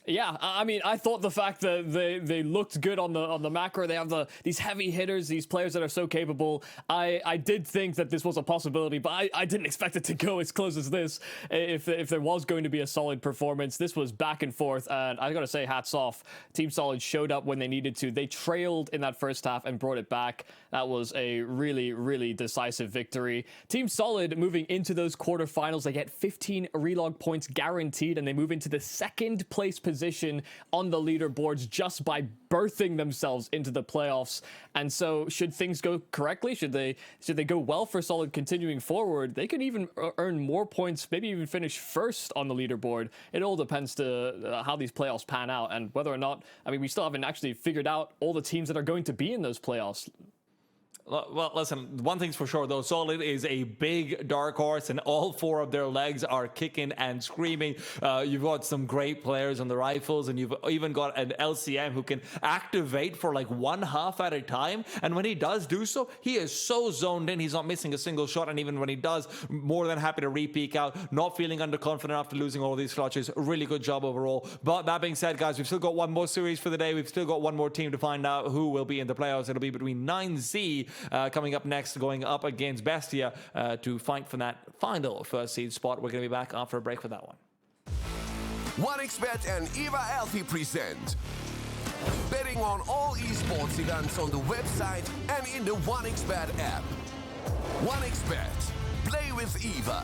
Yeah, I mean, I thought the fact that they looked good on the macro, they have these heavy hitters, these players that are so capable. I did think that this was a possibility, but I didn't expect it to go as close as this. If there was going to be a solid performance, this was back and forth, and I gotta say, hats off. Team Solid showed up when they needed to. They trailed in that first half and brought it back. That was a really, really decisive victory. Team Solid moving into those quarterfinals, they get 15 relog points guaranteed, and they move into the second place position on the leaderboards just by birthing themselves into the playoffs. And so should things go correctly, should they go well for Solid continuing forward, they could even earn more points, maybe even finish first on the leaderboard. It all depends to how these playoffs pan out and whether or not, I mean, we still haven't actually figured out all the teams that are going to be in those playoffs. Well, listen, one thing's for sure, though. Solid is a big dark horse, and all four of their legs are kicking and screaming. You've got some great players on the rifles, and you've even got an LCM who can activate for like one half at a time. And when he does do so, he is so zoned in. He's not missing a single shot. And even when he does, more than happy to re-peek out, not feeling underconfident after losing all these clutches. Really good job overall. But that being said, guys, we've still got one more series for the day. We've still got one more team to find out who will be in the playoffs. It'll be between 9Z coming up next, going up against Bestia to fight for that final first seed spot. We're going to be back after a break for that one. 1xBet and EVA Alfie present betting on all esports events on the website and in the 1xBet app. 1xBet. Play with EVA.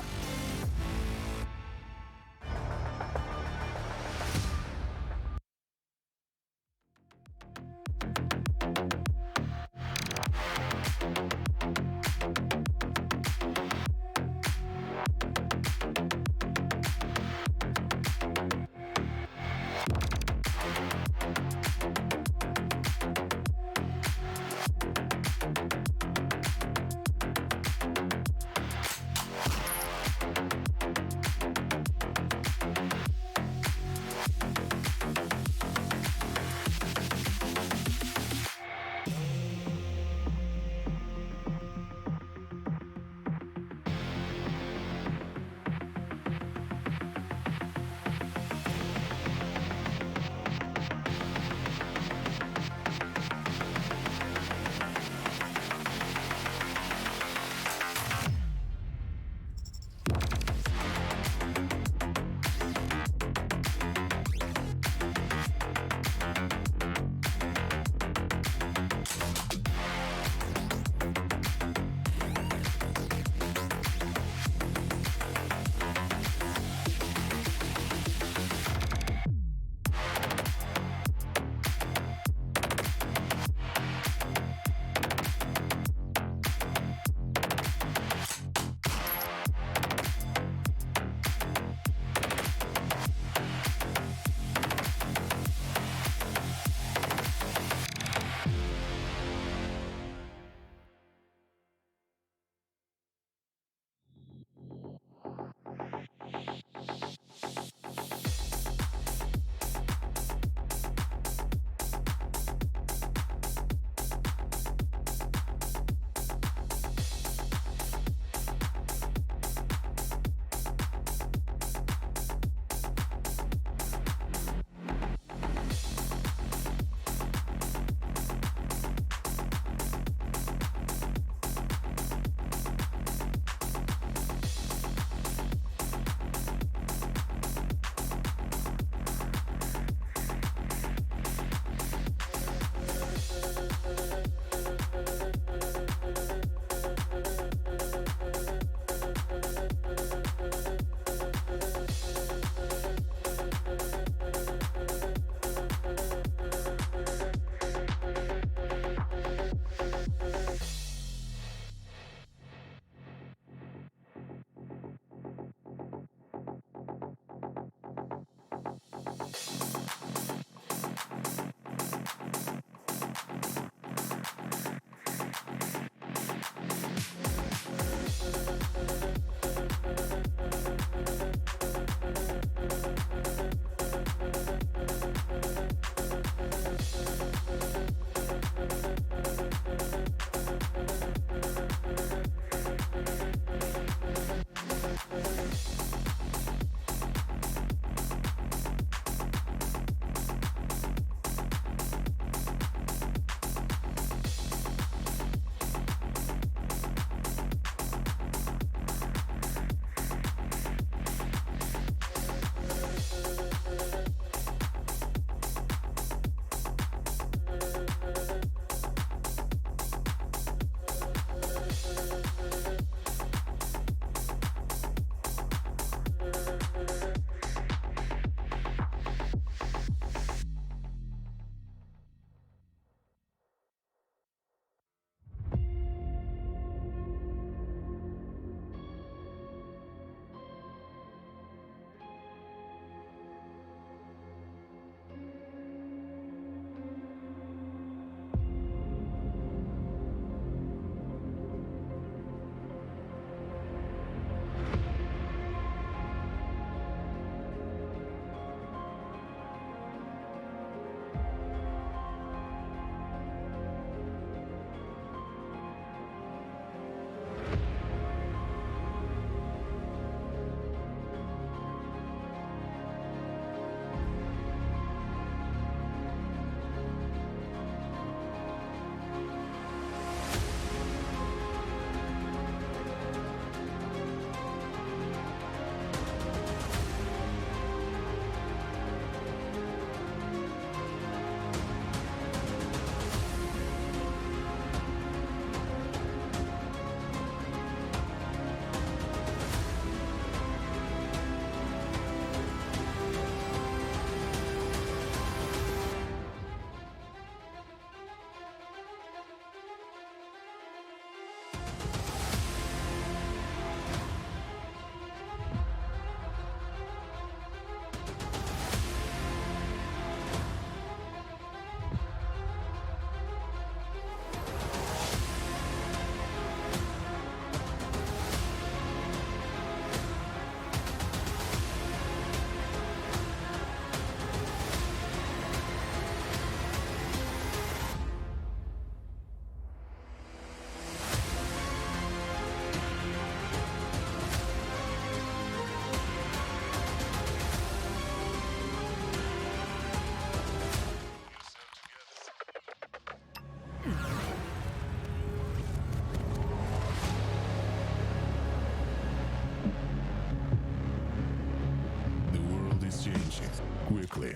quickly.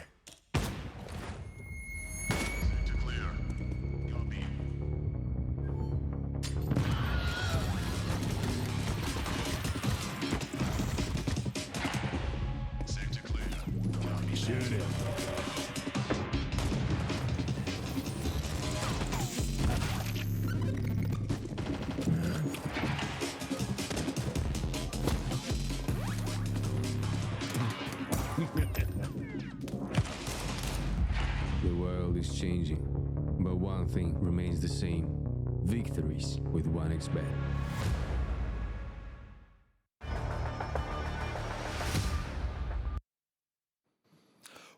Sector clear. Copy. Sector clear. Copy. Shoot it. The world is changing, but one thing remains the same. Victories with 1xBet.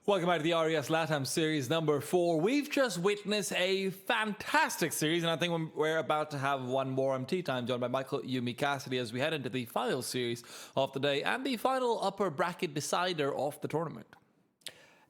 Welcome back to the RES LATAM series number 4. We've just witnessed a fantastic series, and I think we're about to have one more MT time, joined by Michael Yumi Cassidy as we head into the final series of the day and the final upper bracket decider of the tournament.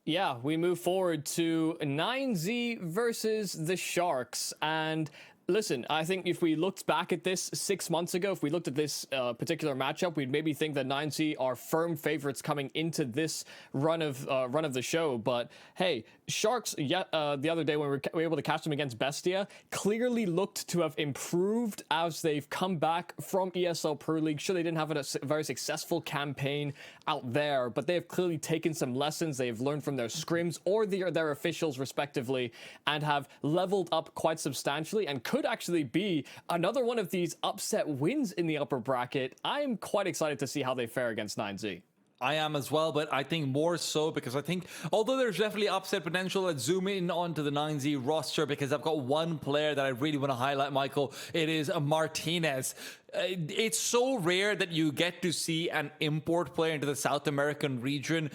Yeah, we move forward to 9Z versus the Sharks. And listen, I think if we looked back at this 6 months ago, if we looked at this particular matchup, we'd maybe think that 9Z are firm favorites coming into this run of the show. But hey, Sharks, the other day when we were able to catch them against Bestia, clearly looked to have improved as they've come back from ESL Pro League. Sure, they didn't have a very successful campaign out there, but they have clearly taken some lessons. They have learned from their scrims or their officials respectively, and have leveled up quite substantially and could actually be another one of these upset wins in the upper bracket. I am quite excited to see how they fare against 9Z. I am as well, but I think more so because I think, although there's definitely upset potential, let's zoom in onto the 9Z roster because I've got one player that I really want to highlight, Michael. It is Martinez. It's so rare that you get to see an import player into the South American region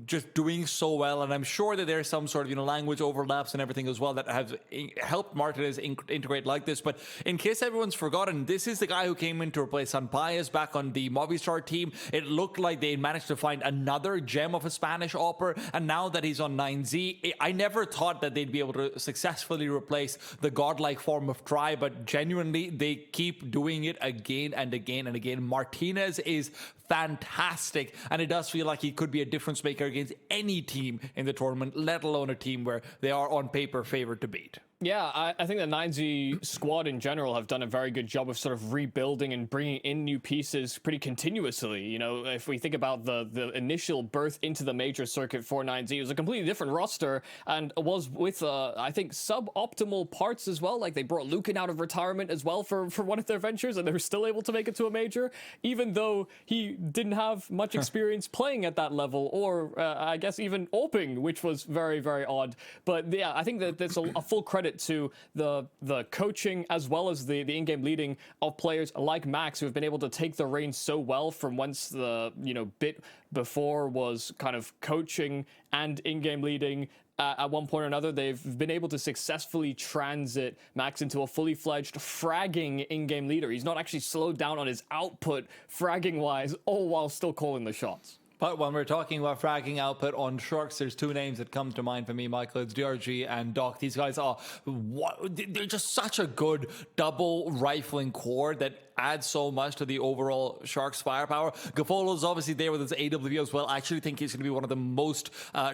just doing so well, and I'm sure that there's some sort of language overlaps and everything as well that have helped Martinez integrate like this. But in case everyone's forgotten, this is the guy who came in to replace Sampaio back on the Movistar team. It looked like they managed to find another gem of a Spanish opera, and now that he's on 9Z, I never thought that they'd be able to successfully replace the godlike form of Try, but genuinely they keep doing it again and again and again. Martinez is fantastic, and it does feel like he could be a difference maker against any team in the tournament, let alone a team where they are on paper favored to beat. Yeah, I think the 9Z squad in general have done a very good job of sort of rebuilding and bringing in new pieces pretty continuously. If we think about the initial birth into the major circuit for 9Z, it was a completely different roster and was with, I think, suboptimal parts as well. Like they brought Lucan out of retirement as well for one of their ventures, and they were still able to make it to a major, even though he didn't have much experience playing at that level, or I guess even oping, which was very, very odd. But yeah, I think that that's a full credit to the coaching as well as the in-game leading of players like Max, who have been able to take the reins so well from once the bit before was kind of coaching and in-game leading. At one point or another, they've been able to successfully transit Max into a fully fledged fragging in-game leader. He's not actually slowed down on his output fragging-wise, all while still calling the shots. But when we're talking about fragging output on Sharks, there's two names that come to mind for me, Michael. It's DRG and Doc. These guys are, they're just such a good double rifling core that adds so much to the overall Sharks firepower. Gaffolo's obviously there with his AWP as well. I actually think he's going to be one of the most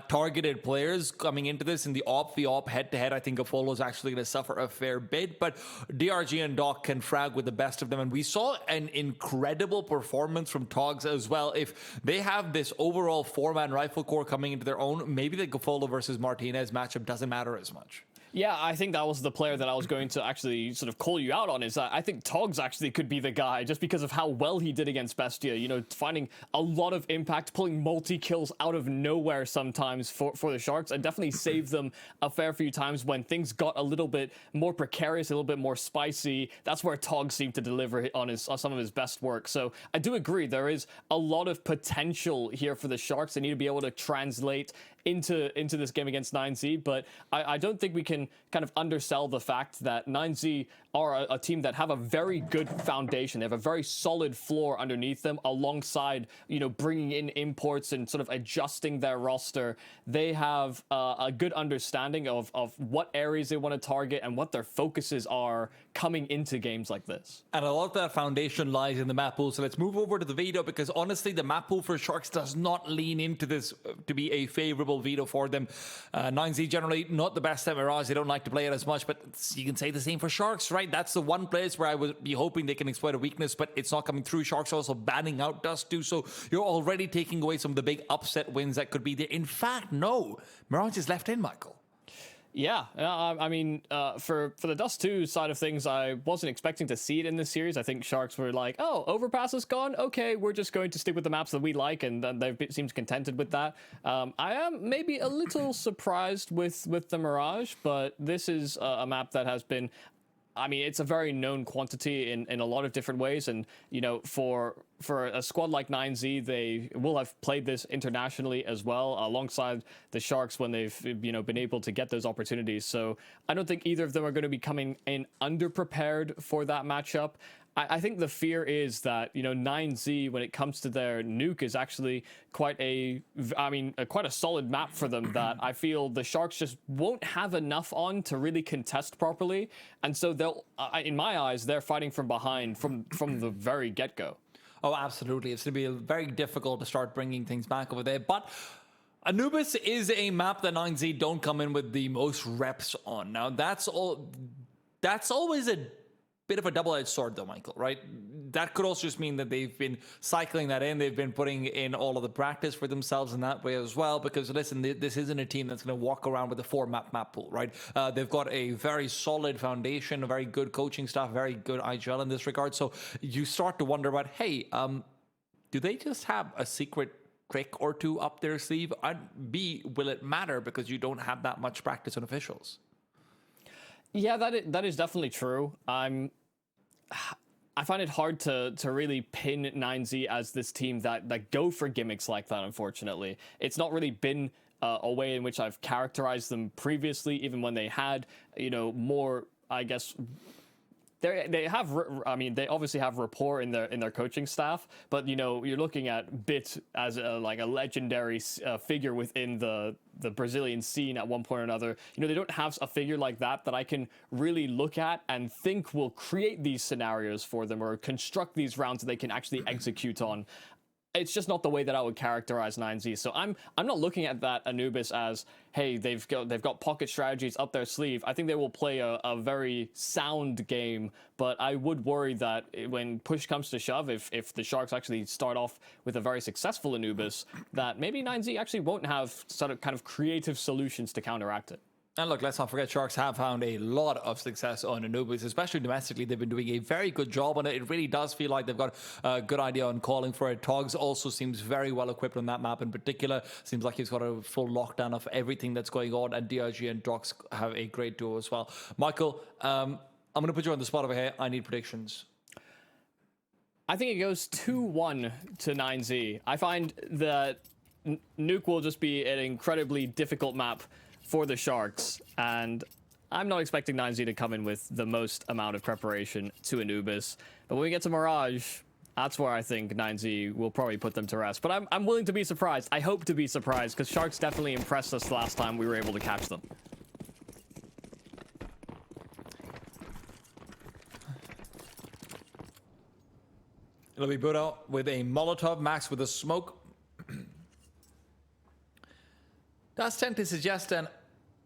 targeted players coming into this. In the op head-to-head, I think Gaffolo's actually going to suffer a fair bit. But DRG and Doc can frag with the best of them. And we saw an incredible performance from Togs as well. If they have this overall four-man rifle core coming into their own, maybe the Gaffolo versus Martinez matchup doesn't matter as much. Yeah, I think that was the player that I was going to actually sort of call you out on, is that I think Togs actually could be the guy just because of how well he did against Bestia, finding a lot of impact, pulling multi-kills out of nowhere sometimes for the Sharks, and definitely saved them a fair few times when things got a little bit more precarious, a little bit more spicy. That's where Togs seemed to deliver on some of his best work. So I do agree, there is a lot of potential here for the Sharks. They need to be able to translate into this game against 9Z, but I don't think we can kind of undersell the fact that 9Z are a team that have a very good foundation. They have a very solid floor underneath them, alongside, you know, bringing in imports and sort of adjusting their roster. They have a good understanding of what areas they want to target and what their focuses are coming into games like this. And a lot of that foundation lies in the map pool. So let's move over to the veto, because honestly, the map pool for Sharks does not lean into this to be a favorable veto for them. 9Z generally not the best at Mirage. They don't like to play it as much, but you can say the same for Sharks, right? That's the one place where I would be hoping they can exploit a weakness, but it's not coming through. Sharks are also banning out Dust too, so you're already taking away some of the big upset wins that could be there. In fact, no, Mirage is left in, Michael. Yeah, I mean, for the Dust 2 side of things, I wasn't expecting to see it in this series. I think Sharks were like, oh, Overpass is gone? Okay, we're just going to stick with the maps that we like, and they've seemed contented with that. I am maybe a little surprised with the Mirage, but this is a map that has been... I mean, it's a very known quantity in a lot of different ways, and, you know, for a squad like 9Z, they will have played this internationally as well, alongside the Sharks when they've, you know, been able to get those opportunities. So I don't think either of them are going to be coming in underprepared for that matchup. I think the fear is that, you know, 9Z, when it comes to their nuke, is actually quite a solid map for them that I feel the Sharks just won't have enough on to really contest properly. And so they'll, in my eyes, they're fighting from behind from the very get-go. Oh, absolutely. It's going to be very difficult to start bringing things back over there. But Anubis is a map that 9Z don't come in with the most reps on. Now, that's always a bit of a double-edged sword, though, Michael, right? That could also just mean that they've been cycling that in. They've been putting in all of the practice for themselves in that way as well, because, listen, this isn't a team that's going to walk around with a 4-map pool, right? They've got a very solid foundation, a very good coaching staff, very good IGL in this regard. So you start to wonder about, hey, do they just have a secret trick or two up their sleeve? B, will it matter because you don't have that much practice on officials? Yeah, that is definitely true. I find it hard to really pin 9Z as this team that go for gimmicks like that, unfortunately. It's not really been a way in which I've characterized them previously, even when they had, you know, more, I guess... They obviously have rapport in their coaching staff, but, you know, you're looking at Bit as a legendary figure within the Brazilian scene at one point or another. You know, they don't have a figure like that I can really look at and think will create these scenarios for them or construct these rounds that they can actually execute on. It's just not the way that I would characterize 9Z. So I'm not looking at that Anubis as, hey, they've got pocket strategies up their sleeve. I think they will play a very sound game, but I would worry that when push comes to shove, if the Sharks actually start off with a very successful Anubis, that maybe 9Z actually won't have sort of kind of creative solutions to counteract it. And look, let's not forget, Sharks have found a lot of success on Anubis, especially domestically. They've been doing a very good job on it. It really does feel like they've got a good idea on calling for it. Togs also seems very well equipped on that map in particular. Seems like he's got a full lockdown of everything that's going on, and DRG and Docs have a great duo as well. Michael, I'm going to put you on the spot over here. I need predictions. I think it goes 2-1 to 9Z. I find that Nuke will just be an incredibly difficult map for the Sharks, and I'm not expecting 9Z to come in with the most amount of preparation to Anubis. But when we get to Mirage, that's where I think 9Z will probably put them to rest. But I'm willing to be surprised. I hope to be surprised, because Sharks definitely impressed us last time we were able to catch them. It'll be Buddha with a Molotov, Max with a smoke. Does tend to suggest an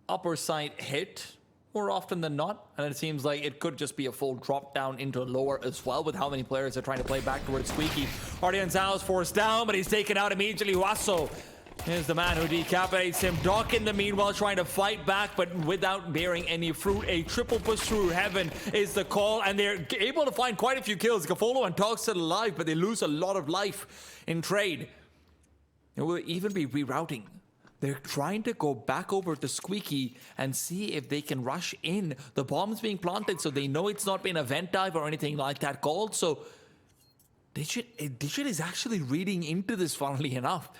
upper side hit more often than not, and it seems like it could just be a full drop down into lower as well, with how many players are trying to play back towards Squeaky. Ardian is forced down, but he's taken out immediately. Huaso is the man who decapitates him. Doc in the meanwhile trying to fight back, but without bearing any fruit. A triple push through heaven is the call, and they're able to find quite a few kills. Gafolo and Tog still alive, but they lose a lot of life in trade. It will even be rerouting. They're trying to go back over to Squeaky and see if they can rush in. The bomb's being planted, so they know it's not been a vent dive or anything like that called. So Digit is actually reading into this, funnily enough.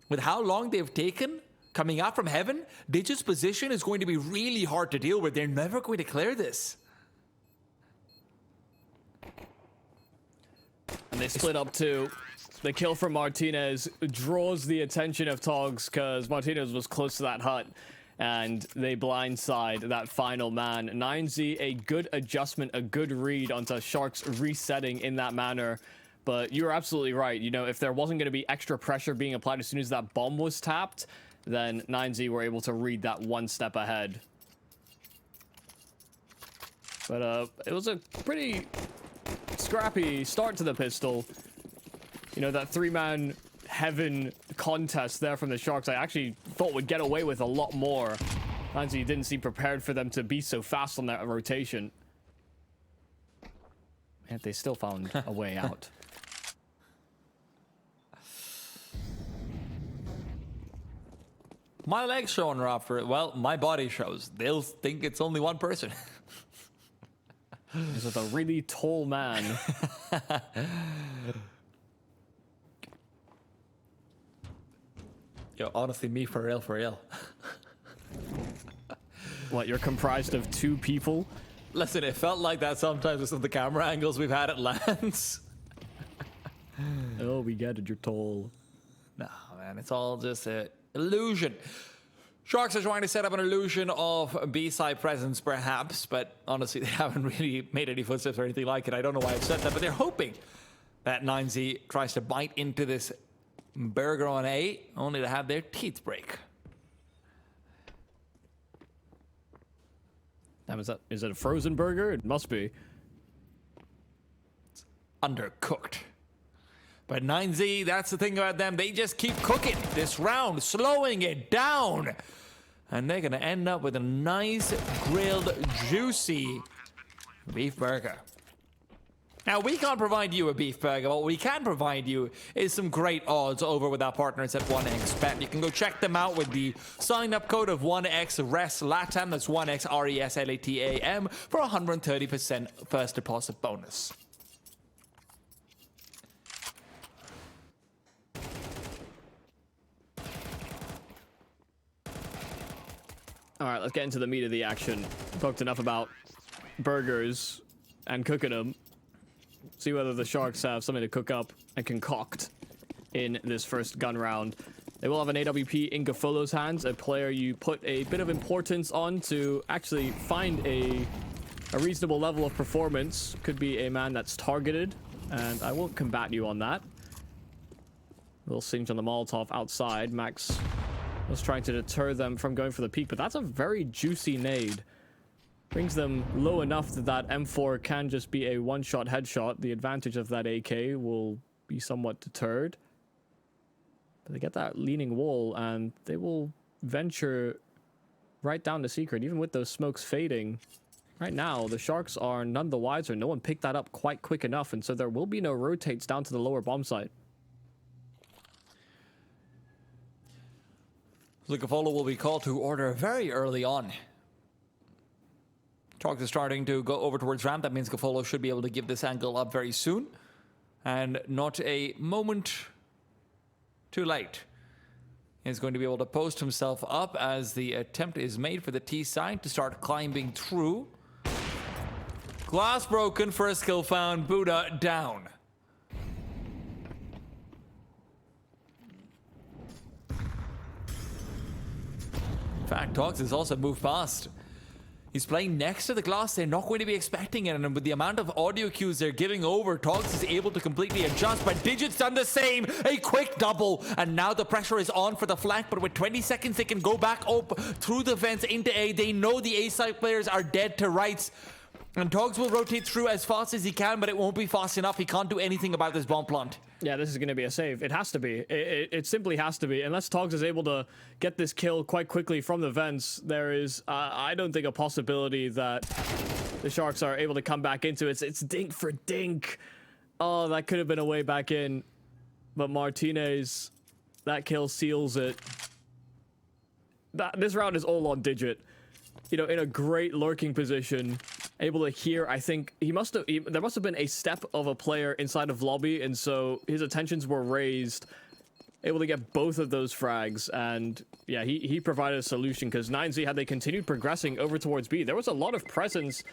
With how long they've taken coming out from heaven, Digit's position is going to be really hard to deal with. They're never going to clear this. And they split up too. The kill from Martinez draws the attention of Togs because Martinez was close to that hut. And they blindside that final man. 9Z, a good adjustment, a good read onto Sharks resetting in that manner. But you're absolutely right. You know, if there wasn't going to be extra pressure being applied as soon as that bomb was tapped, then 9Z were able to read that one step ahead. But it was a pretty scrappy start to the pistol. You know, that three-man heaven contest there from the Sharks I actually thought would get away with a lot more. 9Z didn't seem prepared for them to be so fast on that rotation. And they still found a way out. My legs showing her after it. Well, my body shows. They'll think it's only one person. This is a really tall man. Yo, honestly, me for real, for real. What, you're comprised of two people? Listen, it felt like that sometimes with some of the camera angles we've had at Lance. Oh, we get it, you're tall. No, man, it's all just an illusion. Sharks are trying to set up an illusion of B-side presence, perhaps, but honestly, they haven't really made any footsteps or anything like it. I don't know why I've said that, but they're hoping that 9Z tries to bite into this burger on A, only to have their teeth break. Is it a frozen burger? It must be. It's undercooked. But 9Z, that's the thing about them. They just keep cooking this round, slowing it down. And they're going to end up with a nice, grilled, juicy beef burger. Now, we can't provide you a beef burger. What we can provide you is some great odds over with our partners at 1xBet. You can go check them out with the sign-up code of 1xRES LATAM. That's 1xRESLATAM for 130% first deposit bonus. All right, let's get into the meat of the action. Talked enough about burgers and cooking them. See whether the Sharks have something to cook up and concoct in this first gun round. They will have an AWP in Gafolo's hands, a player you put a bit of importance on to actually find a reasonable level of performance. Could be a man that's targeted, and I won't combat you on that. A little singe on the Molotov outside. Max was trying to deter them from going for the peak, but that's a very juicy nade. Brings them low enough that that M4 can just be a one-shot headshot. The advantage of that AK will be somewhat deterred. But they get that leaning wall, and they will venture right down the secret, even with those smokes fading. Right now, the Sharks are none the wiser. No one picked that up quite quick enough, and so there will be no rotates down to the lower bomb site. Gafolo will be called to order very early on. Sharks are starting to go over towards ramp. That means Gafolo should be able to give this angle up very soon. And not a moment too late. He's going to be able to post himself up as the attempt is made for the T side to start climbing through. Glass broken, first kill found, Buddha down. In fact, Togs has also moved past. He's playing next to the glass. They're not going to be expecting it. And with the amount of audio cues they're giving over, Togs is able to completely adjust. But Digit's done the same. A quick double. And now the pressure is on for the flank. But with 20 seconds, they can go back up through the vents into A. They know the A side players are dead to rights. And Togs will rotate through as fast as he can, but it won't be fast enough. He can't do anything about this bomb plant. Yeah, this is going to be a save. It has to be. It simply has to be. Unless Togs is able to get this kill quite quickly from the vents, there is, I don't think, a possibility that the Sharks are able to come back into it. It's dink for dink. Oh, that could have been a way back in. But Martinez, that kill seals it. This round is all on Digit. You know, in a great lurking position, able to hear. I think there must have been a step of a player inside of lobby, and so his attentions were raised, able to get both of those frags. And yeah, he provided a solution, because 9Z, had they continued progressing over towards B, there was a lot of presence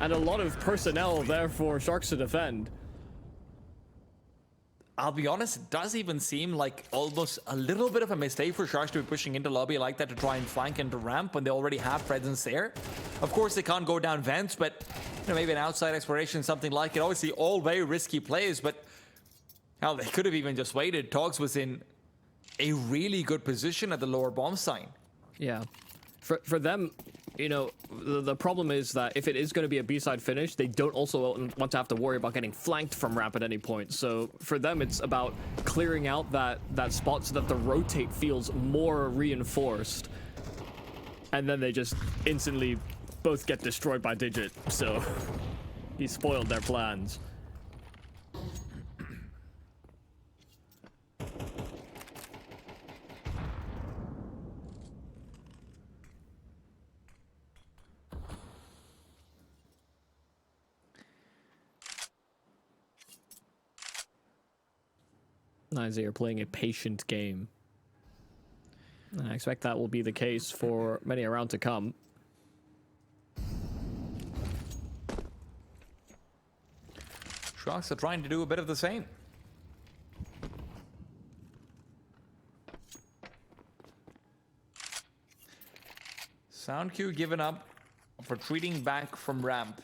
and a lot of personnel there for Sharks to defend. I'll be honest, it does even seem like almost a little bit of a mistake for Sharks to be pushing into lobby like that to try and flank into ramp when they already have presence there. Of course, they can't go down vents, but maybe an outside exploration, something like it. Obviously, all very risky plays, but hell, they could have even just waited. Togs was in a really good position at the lower bomb sign. Yeah. For them, the problem is that if it is going to be a B-side finish, they don't also want to have to worry about getting flanked from ramp at any point. So for them, it's about clearing out that spot so that the rotate feels more reinforced. And then they just instantly both get destroyed by Digit. So he spoiled their plans. Nice, are playing a patient game. And I expect that will be the case for many a round to come. Sharks are trying to do a bit of the same. Sound Q given up, retreating back from ramp.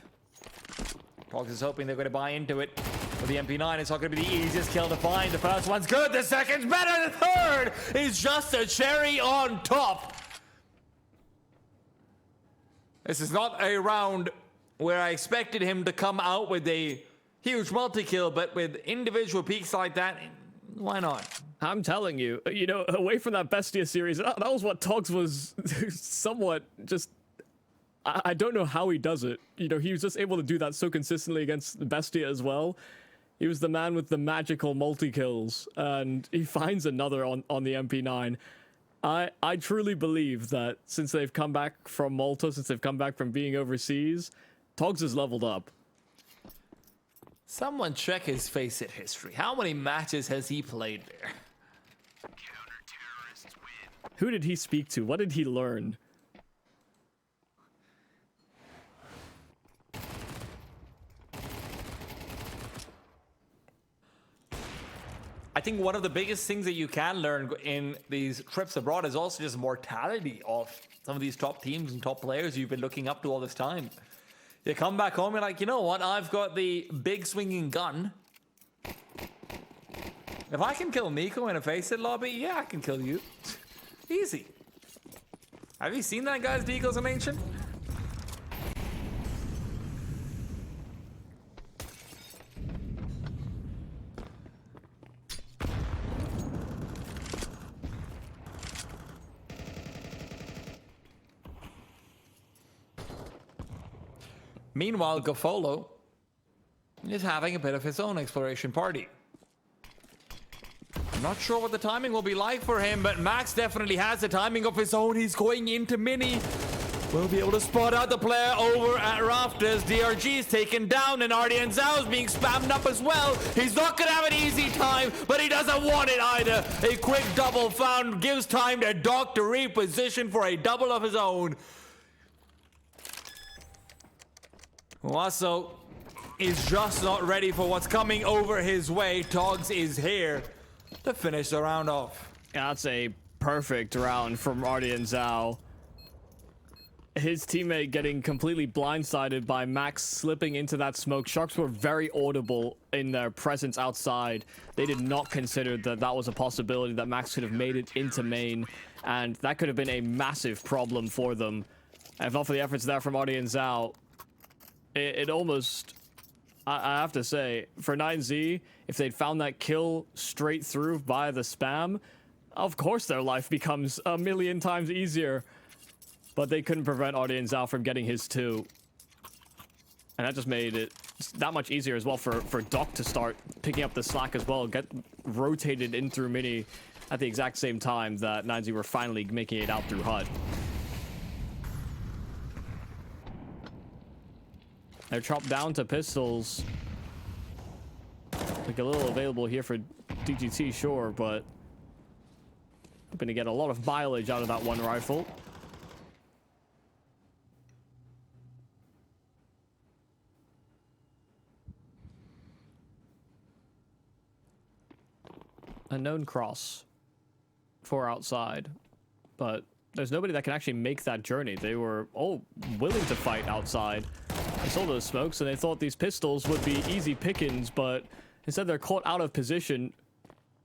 Togs is hoping they're going to buy into it. For the MP9, it's not going to be the easiest kill to find. The first one's good, the second's better, the third is just a cherry on top. This is not a round where I expected him to come out with a huge multi-kill, but with individual peaks like that, why not? I'm telling you, away from that Bestia series, that was what Togs was somewhat just... I don't know how he does it. He was just able to do that so consistently against Bestia as well. He was the man with the magical multi-kills, and he finds another on the MP9. I truly believe that since they've come back from Malta, since they've come back from being overseas, Togs has leveled up. Someone check his FACEIT history. How many matches has he played there? Who did he speak to? What did he learn? I think one of the biggest things that you can learn in these trips abroad is also just mortality of some of these top teams and top players you've been looking up to all this time. You come back home, you're like, you know what? I've got the big swinging gun. If I can kill Nico in a FACEIT lobby, yeah, I can kill you. Easy. Have you seen that guy's deagles in Ancient? Meanwhile, Gofolo is having a bit of his own exploration party. I'm not sure what the timing will be like for him, but Max definitely has the timing of his own. He's going into mini. We'll be able to spot out the player over at Rafters. DRG is taken down, and Ardian Zhao is being spammed up as well. He's not going to have an easy time, but he doesn't want it either. A quick double found gives time to Doc to reposition for a double of his own. Wasso is just not ready for what's coming over his way. Togs is here to finish the round off. Yeah, that's a perfect round from Ardian Zhao. His teammate getting completely blindsided by Max slipping into that smoke. Sharks were very audible in their presence outside. They did not consider that that was a possibility, that Max could have made it into main, and that could have been a massive problem for them. And if not for the efforts there from Ardian Zhao, it almost, I have to say, for 9Z, if they'd found that kill straight through by the spam, of course their life becomes a million times easier. But they couldn't prevent Ardian Zhao from getting his 2. And that just made it that much easier as well for Doc to start picking up the slack as well, get rotated in through mini at the exact same time that 9Z were finally making it out through HUD. They're chopped down to pistols. Like a little available here for DGT, sure, but hoping to get a lot of mileage out of that one rifle. a known cross for outside, but there's nobody that can actually make that journey. They were all willing to fight outside. They saw those smokes and they thought these pistols would be easy pickings, but instead they're caught out of position.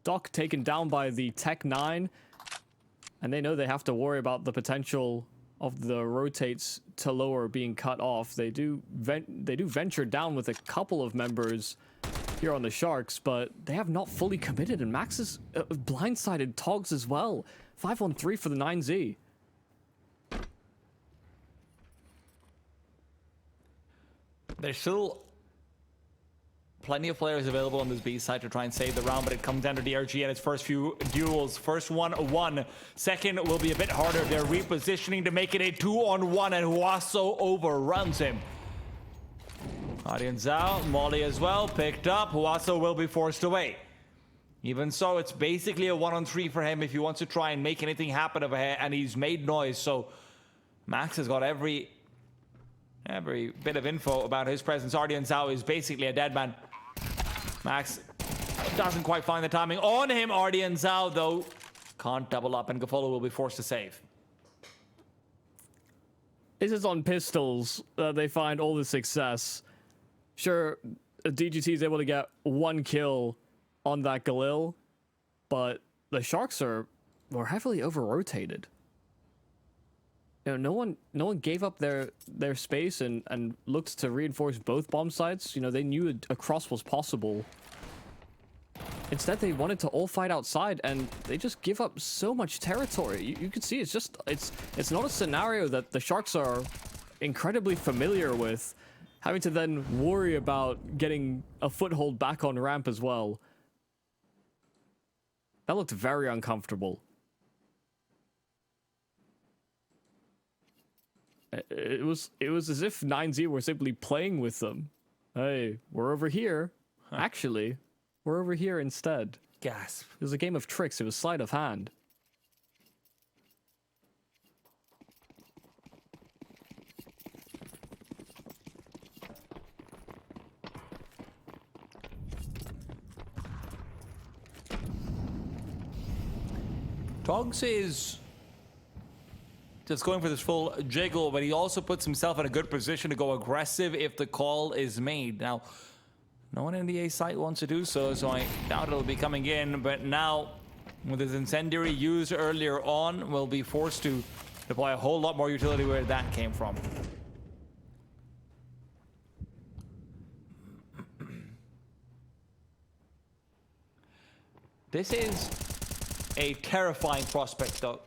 Doc taken down by the Tech 9, and they know they have to worry about the potential of the rotates to lower being cut off. They do venture down with a couple of members here on the Sharks, but they have not fully committed, and Max is blindsided Togs as well. 5-on-3 for the 9Z. There's still plenty of players available on this B side to try and save the round, but it comes down to DRG and its first few duels. First one, 1. Second will be a bit harder. They're repositioning to make it a 2-on-1, and Huaso overruns him. Audience out, Molly as well, picked up. Huaso will be forced away. Even so, it's basically a 1-on-3 for him if he wants to try and make anything happen over here, and he's made noise, so Max has got every bit of info about his presence. Ardian Zhao is basically a dead man. Max doesn't quite find the timing on him. Ardian Zhao, though, can't double up, and Gafolo will be forced to save. This is on pistols. They find all the success. Sure, DGT is able to get 1 kill on that Galil, but the Sharks were heavily over-rotated. You know, no one gave up their space and looked to reinforce both bomb sites. You know, they knew a cross was possible. Instead, they wanted to all fight outside, and they just give up so much territory. You can see it's not a scenario that the Sharks are incredibly familiar with, having to then worry about getting a foothold back on ramp as well. That looked very uncomfortable. It was as if 9Z were simply playing with them. Hey, we're over here. Actually, we're over here instead. Gasp. It was a game of tricks. It was sleight of hand. Togs is just going for this full jiggle, but he also puts himself in a good position to go aggressive if the call is made. Now, no one in the A site wants to do so, so I doubt it'll be coming in, but now, with his incendiary used earlier on, we'll be forced to deploy a whole lot more utility where that came from. This is a terrifying prospect, though.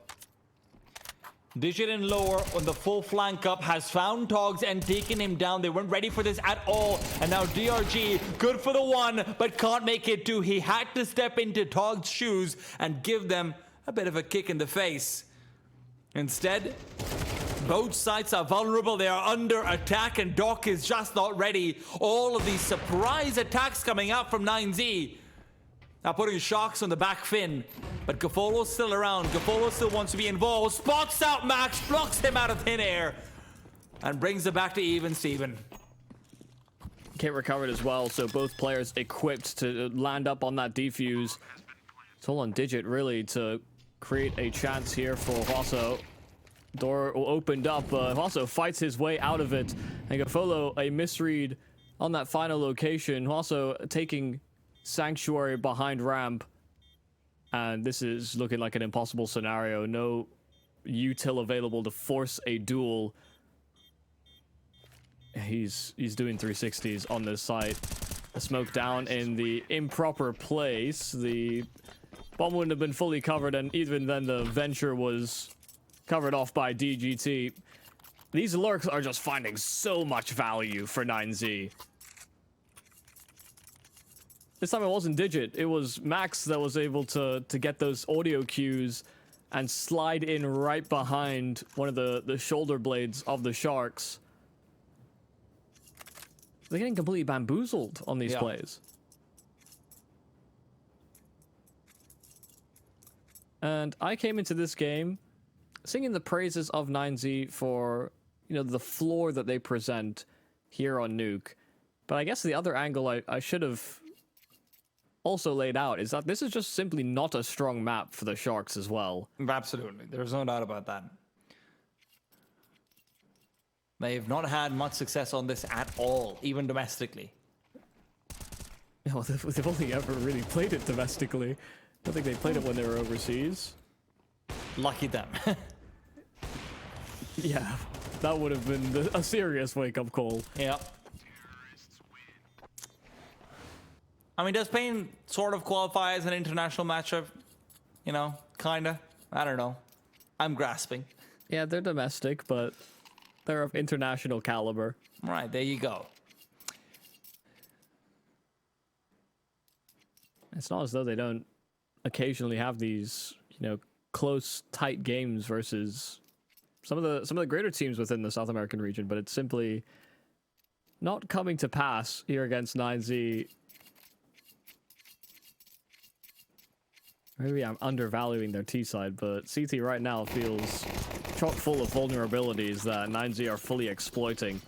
Digit and lower on the full flank up has found Togs and taken him down. They weren't ready for this at all. And now DRG, good for the 1, but can't make it 2. He had to step into Togs' shoes and give them a bit of a kick in the face. Instead, both sides are vulnerable. They are under attack, and Doc is just not ready. All of these surprise attacks coming out from 9Z. Now putting shocks on the back fin, but Gafolo's still around. Gafolo still wants to be involved. Spots out Max, blocks him out of thin air, and brings it back to even Steven. Kit recovered as well, so both players equipped to land up on that defuse. It's all on Digit, really, to create a chance here for Huaso. Door opened up, Huaso fights his way out of it, and Gafolo, a misread on that final location. Huaso taking Sanctuary behind ramp, and this is looking like an impossible scenario. No util available to force a duel. He's doing 360s on this site. A smoke down in the improper place. The bomb wouldn't have been fully covered, and even then the venture was covered off by DGT. These lurks are just finding so much value for 9Z. This time it wasn't Digit, it was Max that was able to get those audio cues and slide in right behind one of the shoulder blades of the Sharks. They're getting completely bamboozled on these plays. And I came into this game singing the praises of 9Z for, you know, the floor that they present here on Nuke. But I guess the other angle I should have also laid out is that this is just simply not a strong map for the Sharks as well. Absolutely. There's no doubt about that. They've not had much success on this at all, even domestically. Well, they've only ever really played it domestically. I don't think they played it when they were overseas. Lucky them. Yeah, that would have been a serious wake-up call. Yeah. I mean, does Pain sort of qualify as an international matchup? You know, kinda. I don't know. I'm grasping. Yeah, they're domestic, but they're of international caliber. Right, there you go. It's not as though they don't occasionally have these, you know, close, tight games versus some of the greater teams within the South American region, but it's simply not coming to pass here against 9Z. Maybe I'm undervaluing their T side, but CT right now feels chock full of vulnerabilities that 9Z are fully exploiting.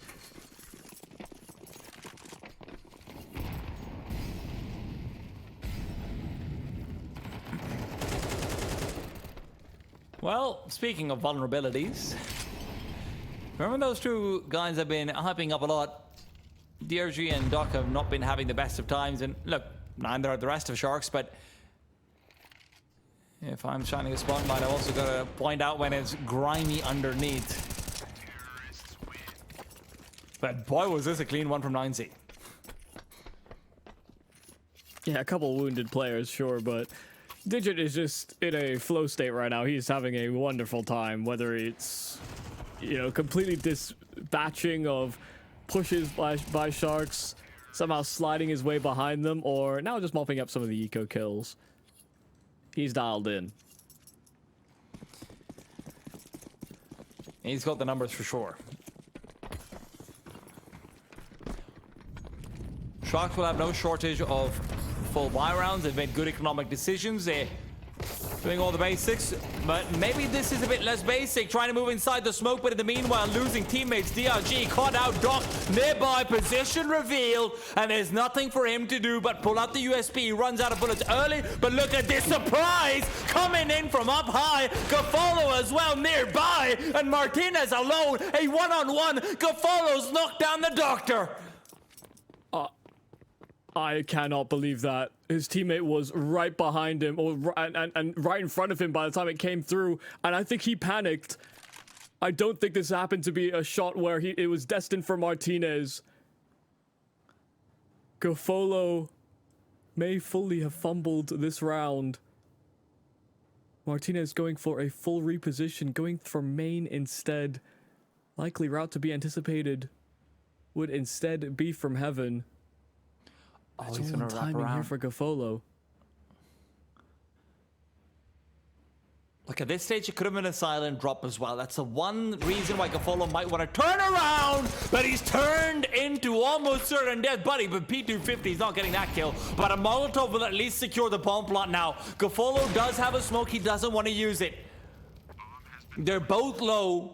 Well, speaking of vulnerabilities, remember those two guys have been hyping up a lot? DRG and Doc have not been having the best of times, and look, neither are the rest of Sharks, but if I'm shining a spotlight, I've also got to point out when it's grimy underneath. But boy, was this a clean one from 9Z. Yeah, a couple wounded players, sure, but Digit is just in a flow state right now. He's having a wonderful time, whether it's, you know, completely dispatching of pushes by Sharks, somehow sliding his way behind them, or now just mopping up some of the eco kills. He's dialed in. He's got the numbers for sure. Sharks will have no shortage of full buy rounds. They've made good economic decisions. They're doing all the basics, but maybe this is a bit less basic. Trying to move inside the smoke, but in the meanwhile losing teammates. DRG caught out Doc, nearby position reveal, and there's nothing for him to do but pull out the USB. Runs out of bullets early, but look at this surprise coming in from up high. Gafolo as well nearby, and Martinez alone, a one-on-one. Gafolo's knocked down the doctor. I cannot believe that. His teammate was right behind him, and right in front of him by the time it came through, and I think he panicked. I don't think this happened to be a shot where it was destined for Martinez. Gafolo may fully have fumbled this round. Martinez going for a full reposition, going for main instead. Likely route to be anticipated would instead be from heaven. Oh, It's he's all gonna wrap timing around here for Gafolo. Look, at this stage, it could have been a silent drop as well. That's the one reason why Gafolo might want to turn around, but he's turned into almost certain death. Buddy, but P250 is not getting that kill, but a Molotov will at least secure the bomb plot now. Gafolo does have a smoke. He doesn't want to use it. They're both low.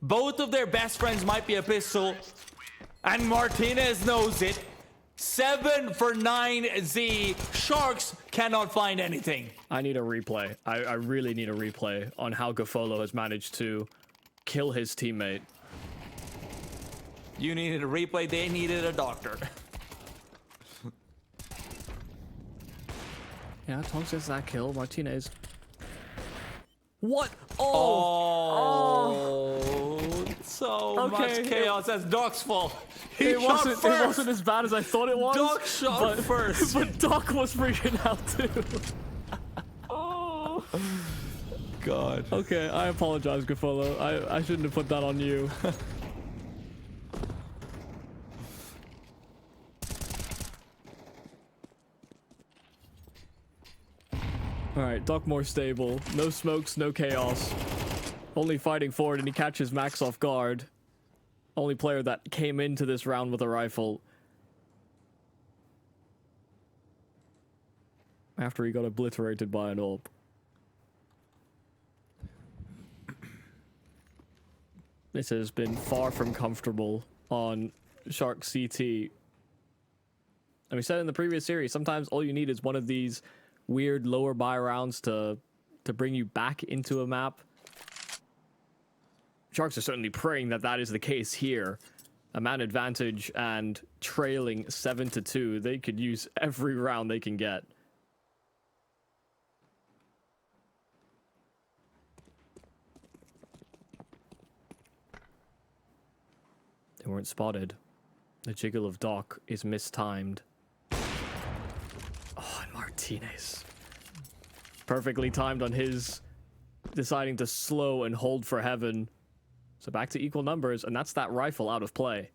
Both of their best friends might be a pistol, and Martinez knows it. 7 for 9Z. Sharks cannot find anything. I need a replay. I really need a replay on how Gafolo has managed to kill his teammate. You needed a replay. They needed a doctor. Yeah, Tonks gets that kill. Martinez. What? Oh! So much chaos. That's Doc's fault. It wasn't as bad as I thought it was. Doc shot first. But Doc was freaking out too. Oh. God. Okay, I apologize, Gafolo. I shouldn't have put that on you. Alright, Doc more stable. No smokes, no chaos. Only fighting forward, and he catches Max off guard. Only player that came into this round with a rifle. After he got obliterated by an AWP. This has been far from comfortable on Shark CT. And we said in the previous series, sometimes all you need is one of these weird lower buy rounds to bring you back into a map. Sharks are certainly praying that that is the case here. A man advantage and trailing 7-2. They could use every round they can get. They weren't spotted. The jiggle of Doc is mistimed. Oh, and Martinez. Perfectly timed on his deciding to slow and hold for heaven. So back to equal numbers, and that's that rifle out of play.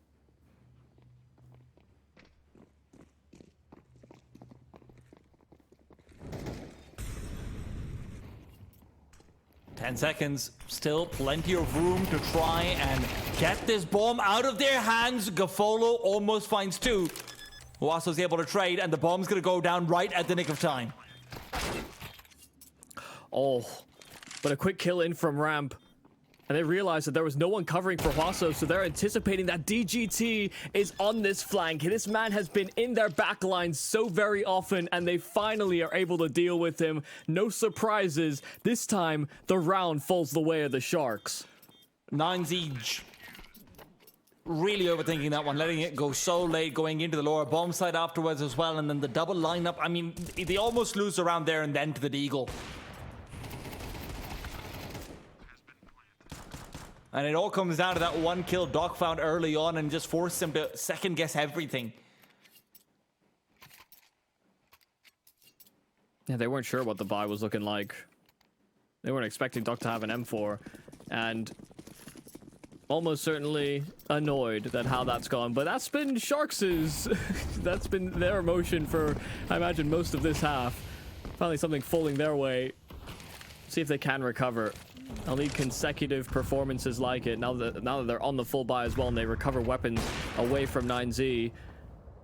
Ten seconds, still plenty of room to try and get this bomb out of their hands. Gafolo almost finds two. Waso's able to trade, and the bomb's gonna go down right at the nick of time. Oh, but a quick kill in from ramp. And they realized that there was no one covering for Huaso, so they're anticipating that DGT is on this flank. This man has been in their backline so very often, and they finally are able to deal with him. No surprises. This time, the round falls the way of the Sharks. 9Z really overthinking that one, letting it go so late, going into the lower bomb side afterwards as well, and then the double lineup. I mean, they almost lose around there and then to the Deagle. And it all comes down to that one kill Doc found early on and just forced him to second guess everything. Yeah, they weren't sure what the buy was looking like. They weren't expecting Doc to have an M4. And almost certainly annoyed that how that's gone. But that's been Sharks'... that's been their emotion for, I imagine, most of this half. Finally something falling their way. See if they can recover. They'll need consecutive performances like it now that they're on the full buy as well, and they recover weapons away from 9Z.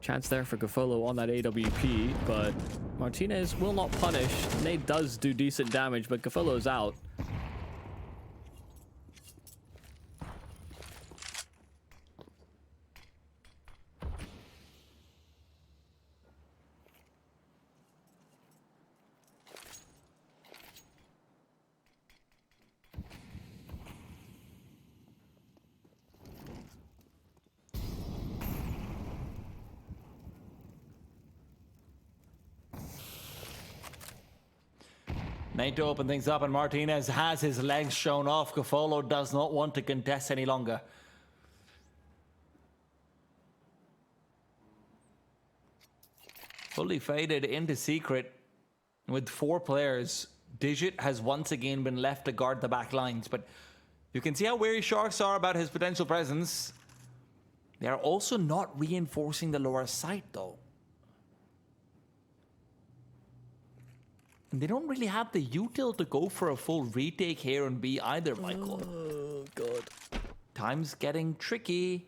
Chance there for Gafolo on that AWP, but Martinez will not punish. Nade does do decent damage, but Gafolo's out. Nate to open things up, and Martinez has his legs shown off. Gafolo does not want to contest any longer. Fully faded into secret with 4 players. Digit has once again been left to guard the back lines, but you can see how wary Sharks are about his potential presence. They are also not reinforcing the lower site though. And they don't really have the util to go for a full retake here on B either, Michael. Oh, God. Time's getting tricky.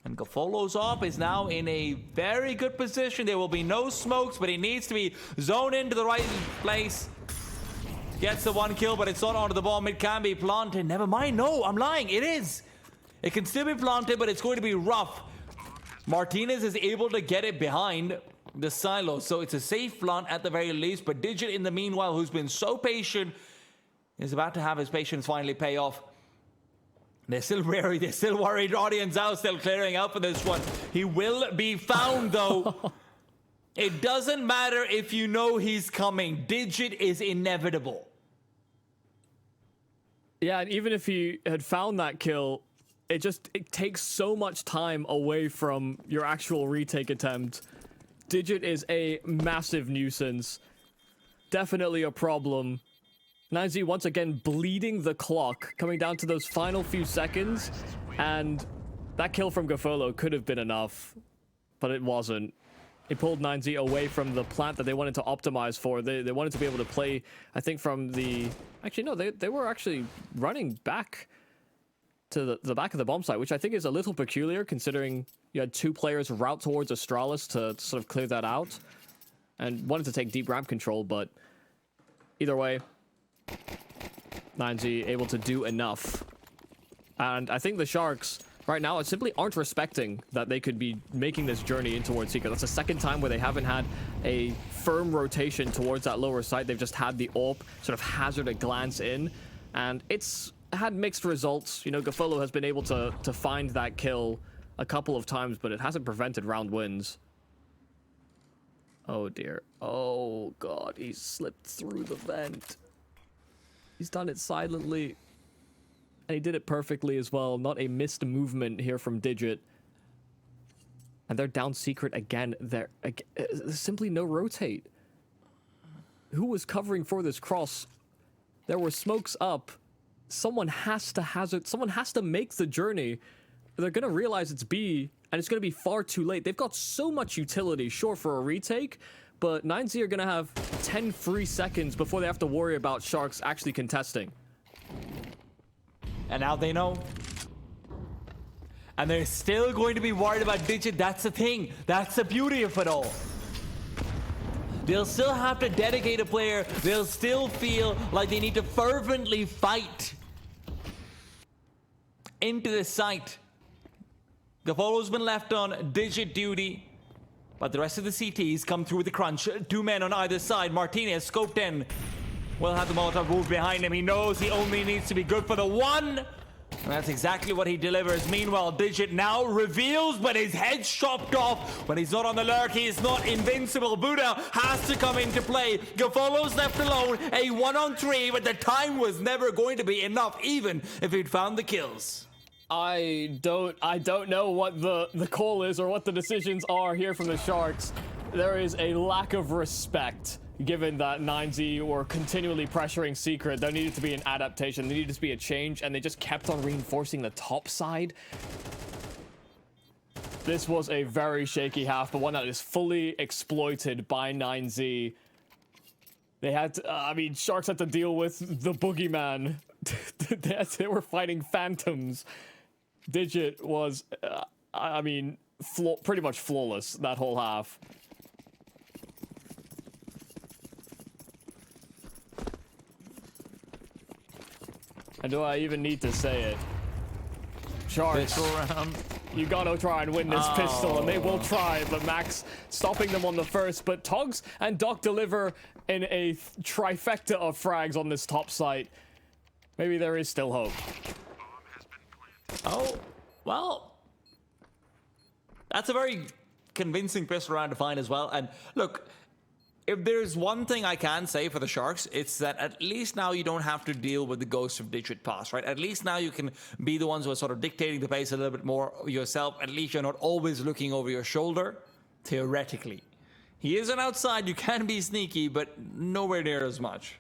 And Gafolo's off is now in a very good position. There will be no smokes, but he needs to be zoned into the right place. Gets the 1 kill, but it's not onto the bomb. It can be planted. Never mind. No, I'm lying. It is. It can still be planted, but it's going to be rough. Martinez is able to get it behind the silo, so it's a safe plant at the very least. But Digit, in the meanwhile, who's been so patient, is about to have his patience finally pay off. They're still wary, they're still worried. Audience out, still clearing out for this one. He will be found though. It doesn't matter if you know he's coming. Digit is inevitable. Yeah, and even if he had found that kill, it takes so much time away from your actual retake attempt. Digit is a massive nuisance. Definitely a problem. 9Z once again bleeding the clock, coming down to those final few seconds, and that kill from Gafolo could have been enough, but it wasn't. It pulled 9Z away from the plant that they wanted to optimize for. They wanted to be able to play, I think, from the... Actually, no, they were actually running back to the back of the bomb site, which I think is a little peculiar, considering you had 2 players route towards Astralis to sort of clear that out, and wanted to take deep ramp control, but either way, 9Z able to do enough. And I think the Sharks right now simply aren't respecting that they could be making this journey in towards Secret. That's the second time where they haven't had a firm rotation towards that lower site. They've just had the AWP sort of hazard a glance in, and it's had mixed results. You know, Gafolo has been able to find that kill a couple of times, but it hasn't prevented round wins. Oh dear. Oh god, he's slipped through the vent. He's done it silently. And he did it perfectly as well. Not a missed movement here from Digit. And they're down Secret again. There's simply no rotate. Who was covering for this cross? There were smokes up. Someone has to hazard. Someone has to make the journey. They're going to realize it's B, and it's going to be far too late. They've got so much utility, sure, for a retake, but 9Z are going to have 10 free seconds before they have to worry about Sharks actually contesting. And now they know. And they're still going to be worried about Digit. That's the thing. That's the beauty of it all. They'll still have to dedicate a player. They'll still feel like they need to fervently fight into the site. Gafolo's been left on Digit duty. But the rest of the CTs come through with the crunch. 2 men on either side. Martinez scoped in. Will have the Molotov move behind him. He knows he only needs to be good for the one. And that's exactly what he delivers. Meanwhile, Digit now reveals, but his head's chopped off. When he's not on the lurk, he is not invincible. Buddha has to come into play. Gafolo's left alone. A 1-on-3, but the time was never going to be enough, even if he'd found the kills. I don't know what the call is or what the decisions are here from the Sharks. There is a lack of respect. Given that 9Z were continually pressuring Secret, there needed to be an adaptation, there needed to be a change, and they just kept on reinforcing the top side. This was a very shaky half, but one that is fully exploited by 9Z. They had to, I mean, Sharks had to deal with the boogeyman. They were fighting phantoms. Digit was, I mean, pretty much flawless that whole half. And do I even need to say it? Sharks, you gotta try and win this pistol, and they will try, but Max stopping them on the first. But Togs and Doc deliver in a trifecta of frags on this top site. Maybe there is still hope. Oh, well, that's a very convincing pistol round to find as well. And look, if there's one thing I can say for the Sharks, it's that at least now you don't have to deal with the ghost of Digit Pass, right? At least now you can be the ones who are sort of dictating the pace a little bit more yourself. At least you're not always looking over your shoulder, theoretically. He is an outside, you can be sneaky, but nowhere near as much.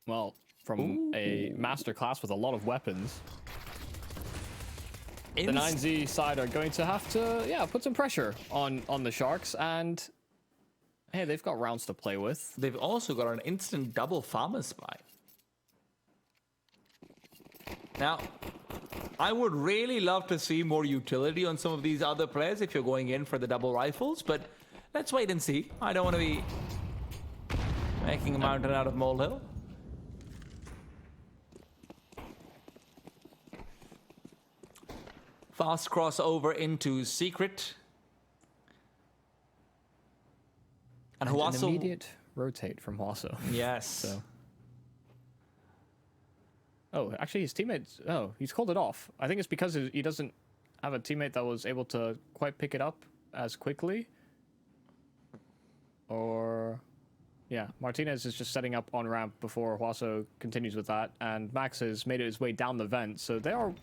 Well, from a masterclass with a lot of weapons, the 9Z side are going to have to, yeah, put some pressure on the Sharks, and hey, they've got rounds to play with. They've also got an instant double farmer spy. Now, I would really love to see more utility on some of these other players if you're going in for the double rifles, but let's wait and see. I don't want to be making a mountain out of molehill. Fast crossover into Secret. And Huaso... An immediate rotate from Huaso. Yes. So. Oh, actually his teammates... Oh, he's called it off. I think it's because he doesn't have a teammate that was able to quite pick it up as quickly. Or... Yeah, Martinez is just setting up on ramp before Huaso continues with that. And Max has made his way down the vent. So they are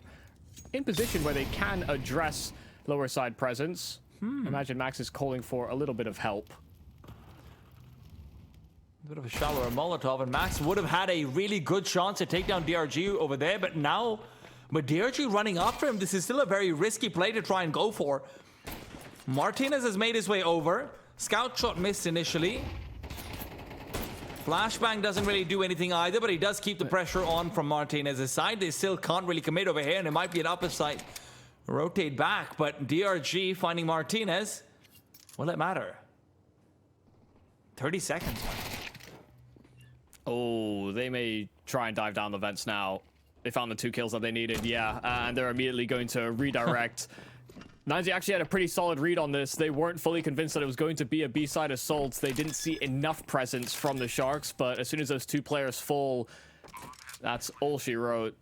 in position where they can address lower side presence. Imagine Max is calling for a little bit of help. A bit of a shower of Molotov, and Max would have had a really good chance to take down DRG over there, but now, with DRG running after him, this is still a very risky play to try and go for. Martinez has made his way over. Scout shot missed initially. Flashbang doesn't really do anything either, but he does keep the pressure on from Martinez's side. They still can't really commit over here, and it might be an opposite rotate back, but DRG finding Martinez. Will it matter? 30 seconds. Oh, they may try and dive down the vents now. They found the 2 kills that they needed, yeah, and they're immediately going to redirect. 90 actually had a pretty solid read on this. They weren't fully convinced that it was going to be a B-side assault. They didn't see enough presence from the Sharks, but as soon as those 2 players fall, that's all she wrote.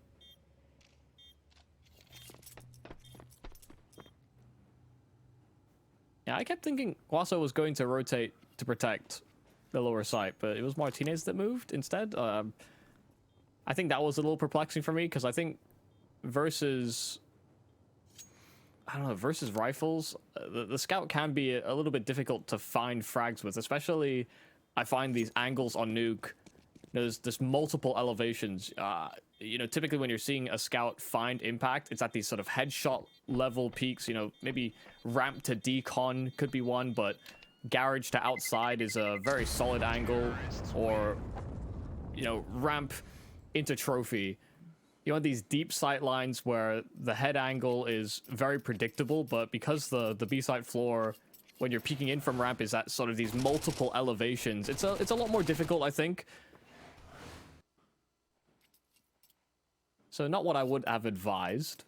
Yeah, I kept thinking Guaso was going to rotate to protect the lower site, but it was Martinez that moved instead. I think that was a little perplexing for me, because I think versus rifles, the Scout can be a little bit difficult to find frags with, especially I find these angles on Nuke. There's multiple elevations. You know, typically when you're seeing a Scout find impact, it's at these sort of headshot level peaks. You know, maybe ramp to decon could be one, but garage to outside is a very solid angle, or, you know, ramp into trophy. You want these deep sight lines where the head angle is very predictable, but because the B-side floor, when you're peeking in from ramp, is at sort of these multiple elevations, it's a lot more difficult, I think. So not what I would have advised,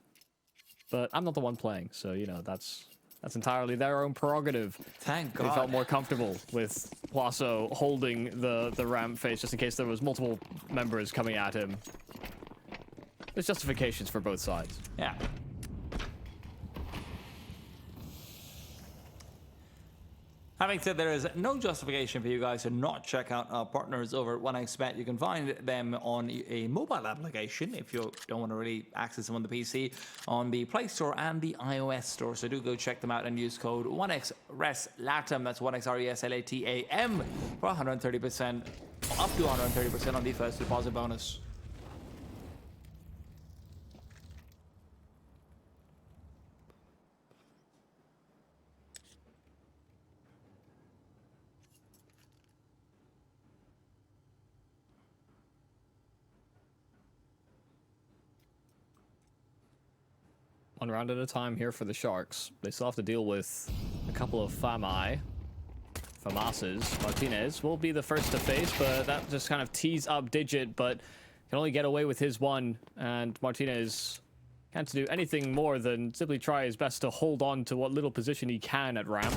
but I'm not the one playing, so, you know, that's entirely their own prerogative. Thank God. They felt more comfortable with Huaso holding the ramp face just in case there was multiple members coming at him. There's justifications for both sides. Yeah. Having said there is no justification for you guys to not check out our partners over at 1xBet. You can find them on a mobile application if you don't want to really access them on the PC, on the Play Store and the iOS Store. So do go check them out and use code 1xRESLATAM. That's 1xRESLATAM for 130%, up to 130% on the first deposit bonus. One round at a time here for the Sharks. They still have to deal with a couple of FAMASs. Martinez will be the first to face, but that just kind of tees up Digit, but can only get away with his one, and Martinez can't do anything more than simply try his best to hold on to what little position he can at ramp.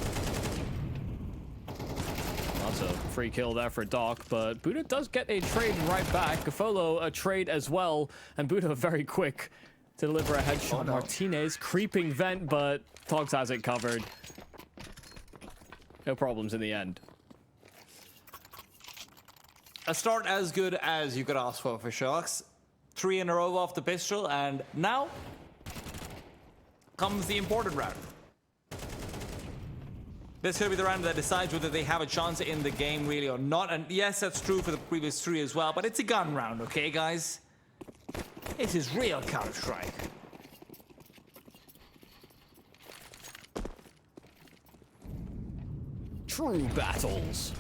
That's a free kill there for Doc, but Buddha does get a trade right back. Gafolo a trade as well, and Buddha very quick to deliver a headshot. Martinez creeping vent, but Togs has it covered. No problems in the end. A start as good as you could ask for Sharks. 3 in a row off the pistol, and now comes the important round. This could be the round that decides whether they have a chance in the game really or not. And yes, that's true for the previous 3 as well, but it's a gun round, okay, guys? This is real Counter-Strike. True battles.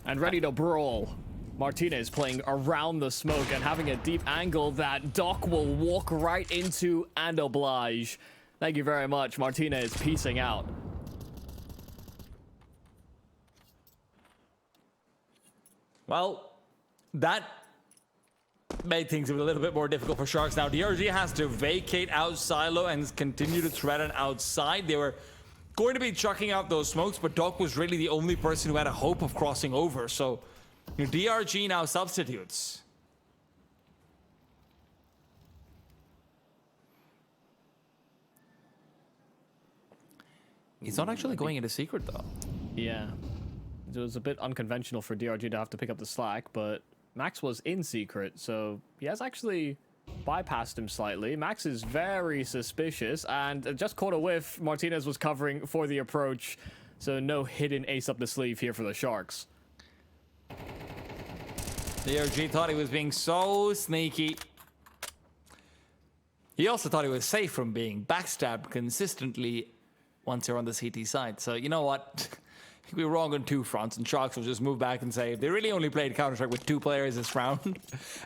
And ready to brawl. Martinez playing around the smoke and having a deep angle that Doc will walk right into and oblige. Thank you very much, Martinez, peacing out. Well, that made things a little bit more difficult for Sharks. Now, DRG has to vacate out Silo and continue to threaten outside. They were going to be chucking out those smokes, but Doc was really the only person who had a hope of crossing over. So, DRG now substitutes. He's not actually going into secret, though. Yeah. It was a bit unconventional for DRG to have to pick up the slack, but Max was in secret, so he has actually bypassed him slightly. Max is very suspicious, and just caught a whiff. Martinez was covering for the approach, so no hidden ace up the sleeve here for the Sharks. DRG thought he was being so sneaky. He also thought he was safe from being backstabbed consistently once they're on the CT side. So you know what? We were wrong on two fronts, and Sharks will just move back and say they really only played Counter-Strike with 2 players this round.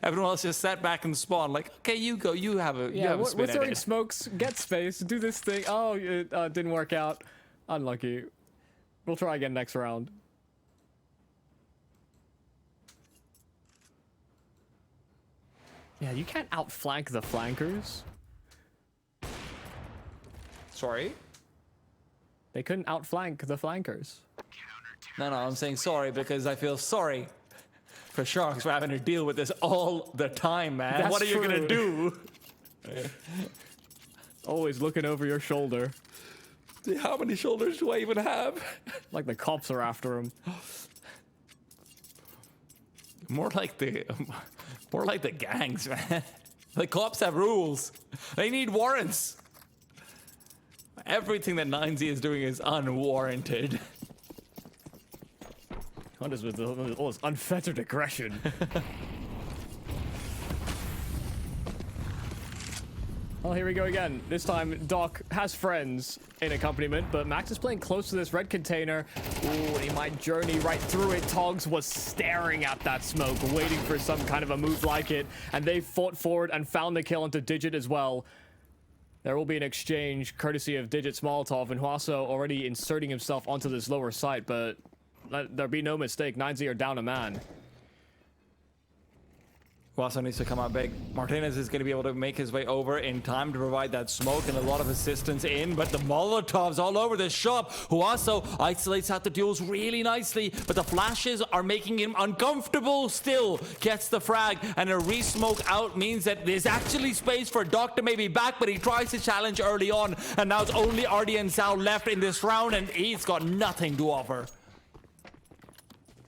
Everyone else just sat back and spawned like, okay, you go, you have a spin we're at throwing it. smokes, get space, do this thing. Oh, it didn't work out. Unlucky. We'll try again next round. Yeah, you can't outflank the flankers. Sorry? They couldn't outflank the flankers. No, I'm saying sorry because I feel sorry for Sharks for having to deal with this all the time, man. That's what are you true. gonna do? Always looking over your shoulder. How many shoulders do I even have? Like the cops are after him. More like the gangs, man. The cops have rules. They need warrants. Everything that 9Z is doing is unwarranted. What is with all this unfettered aggression? Well, here we go again. This time, Doc has friends in accompaniment, but Max is playing close to this red container. Ooh, and he might journey right through it. Togs was staring at that smoke, waiting for some kind of a move like it, and they fought forward and found the kill into Digit as well. There will be an exchange courtesy of Digit Smoltov, and Huaso already inserting himself onto this lower site, but let there be no mistake, 9Z are down a man. Huaso needs to come out big. Martinez is going to be able to make his way over in time to provide that smoke and a lot of assistance in, but the Molotovs all over the shop. Huaso isolates out the duels really nicely, but the flashes are making him uncomfortable still. Gets the frag, and a re-smoke out means that there's actually space for Doc to maybe back, but he tries to challenge early on, and now it's only Artie and Sal left in this round, and he's got nothing to offer.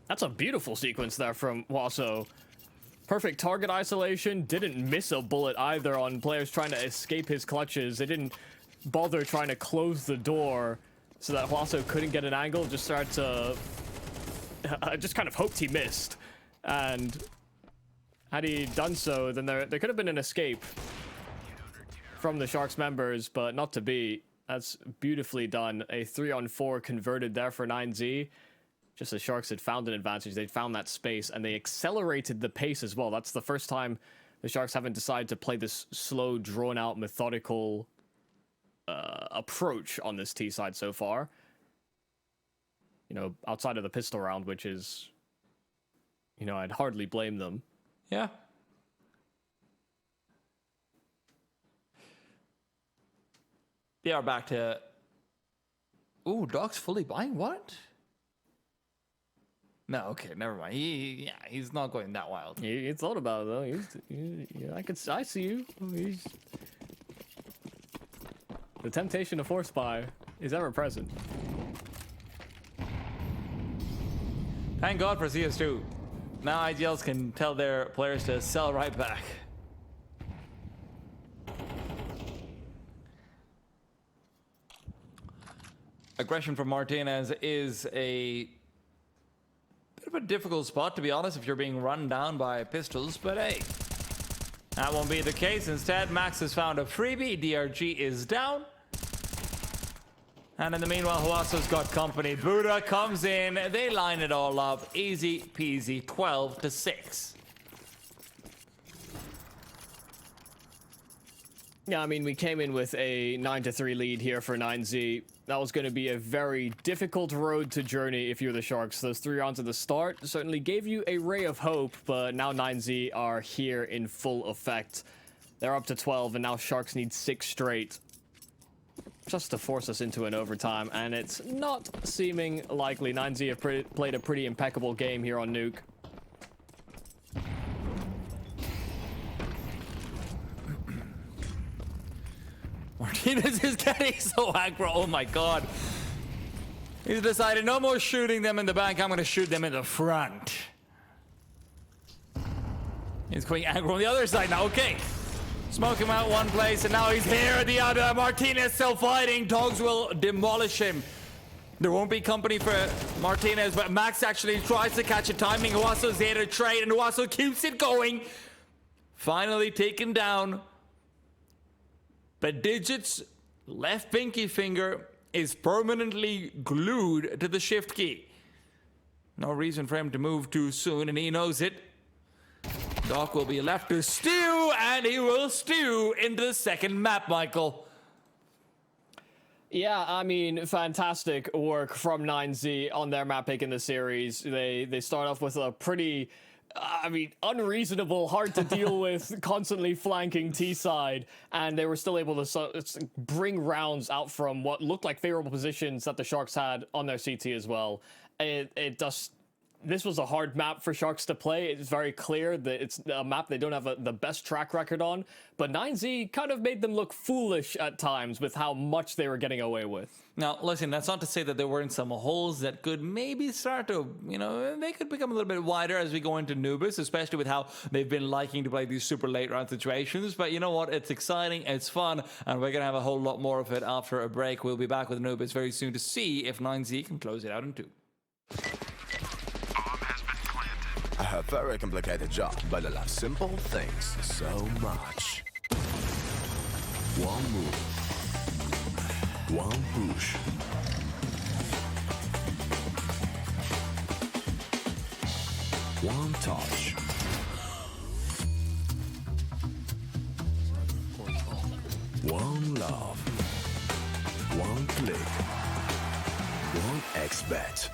That's a beautiful sequence there from Huaso. Perfect target isolation, didn't miss a bullet either on players trying to escape his clutches. They didn't bother trying to close the door so that Huaso couldn't get an angle, just started to... just kind of hoped he missed. And had he done so, then there could have been an escape from the Sharks members, but not to be. That's beautifully done. A 3-on-4 converted there for 9Z. Just as Sharks had found an advantage, they'd found that space, and they accelerated the pace as well. That's the first time the Sharks haven't decided to play this slow, drawn-out, methodical approach on this T side so far. You know, outside of the pistol round, which is, you know, I'd hardly blame them. Yeah. They are back to... Ooh, Doc's fully buying what? No, okay, never mind. He's not going that wild. He thought about it though. I see you. The temptation to force buy is ever present. Thank God for CS2. Now IGLs can tell their players to sell right back. Aggression from Martinez is a bit of a difficult spot, to be honest, if you're being run down by pistols, but hey, that won't be the case. Instead, Max has found a freebie. DRG is down. And in the meanwhile, Huaso's got company. Buddha comes in. They line it all up. Easy peasy, 12-6. Yeah, I mean, we came in with a 9-3 lead here for 9Z. That was going to be a very difficult road to journey if you're the Sharks. Those 3 rounds at the start certainly gave you a ray of hope, but now 9Z are here in full effect. They're up to 12, and now Sharks need 6 straight just to force us into an overtime, and it's not seeming likely. 9Z have played a pretty impeccable game here on Nuke. Martinez is getting so aggro. Oh my God. He's decided no more shooting them in the back. I'm going to shoot them in the front. He's going aggro on the other side now. Okay. Smoke him out one place, and now he's here at the other. Martinez still fighting. Dogs will demolish him. There won't be company for Martinez, but Max actually tries to catch a timing. Huaso's there to trade, and Huaso keeps it going. Finally taken down. But Digit's left pinky finger is permanently glued to the shift key. No reason for him to move too soon, and he knows it. Doc will be left to stew, and he will stew into the second map, Michael. Yeah, I mean, fantastic work from 9Z on their map pick in the series. They start off with a pretty, unreasonable, hard to deal with, constantly flanking T-side, and they were still able to bring rounds out from what looked like favorable positions that the Sharks had on their CT as well. This was a hard map for Sharks to play. It's very clear that it's a map they don't have the best track record on, but 9Z kind of made them look foolish at times with how much they were getting away with. Now, listen, that's not to say that there weren't some holes that could maybe start to, they could become a little bit wider as we go into Nubis, especially with how they've been liking to play these super late round situations. But you know what? It's exciting, it's fun, and we're going to have a whole lot more of it after a break. We'll be back with Nubis very soon to see if 9Z can close it out in 2. A very complicated job, but I love simple things so much. One move, one push. One touch. One love. One click. One XBet.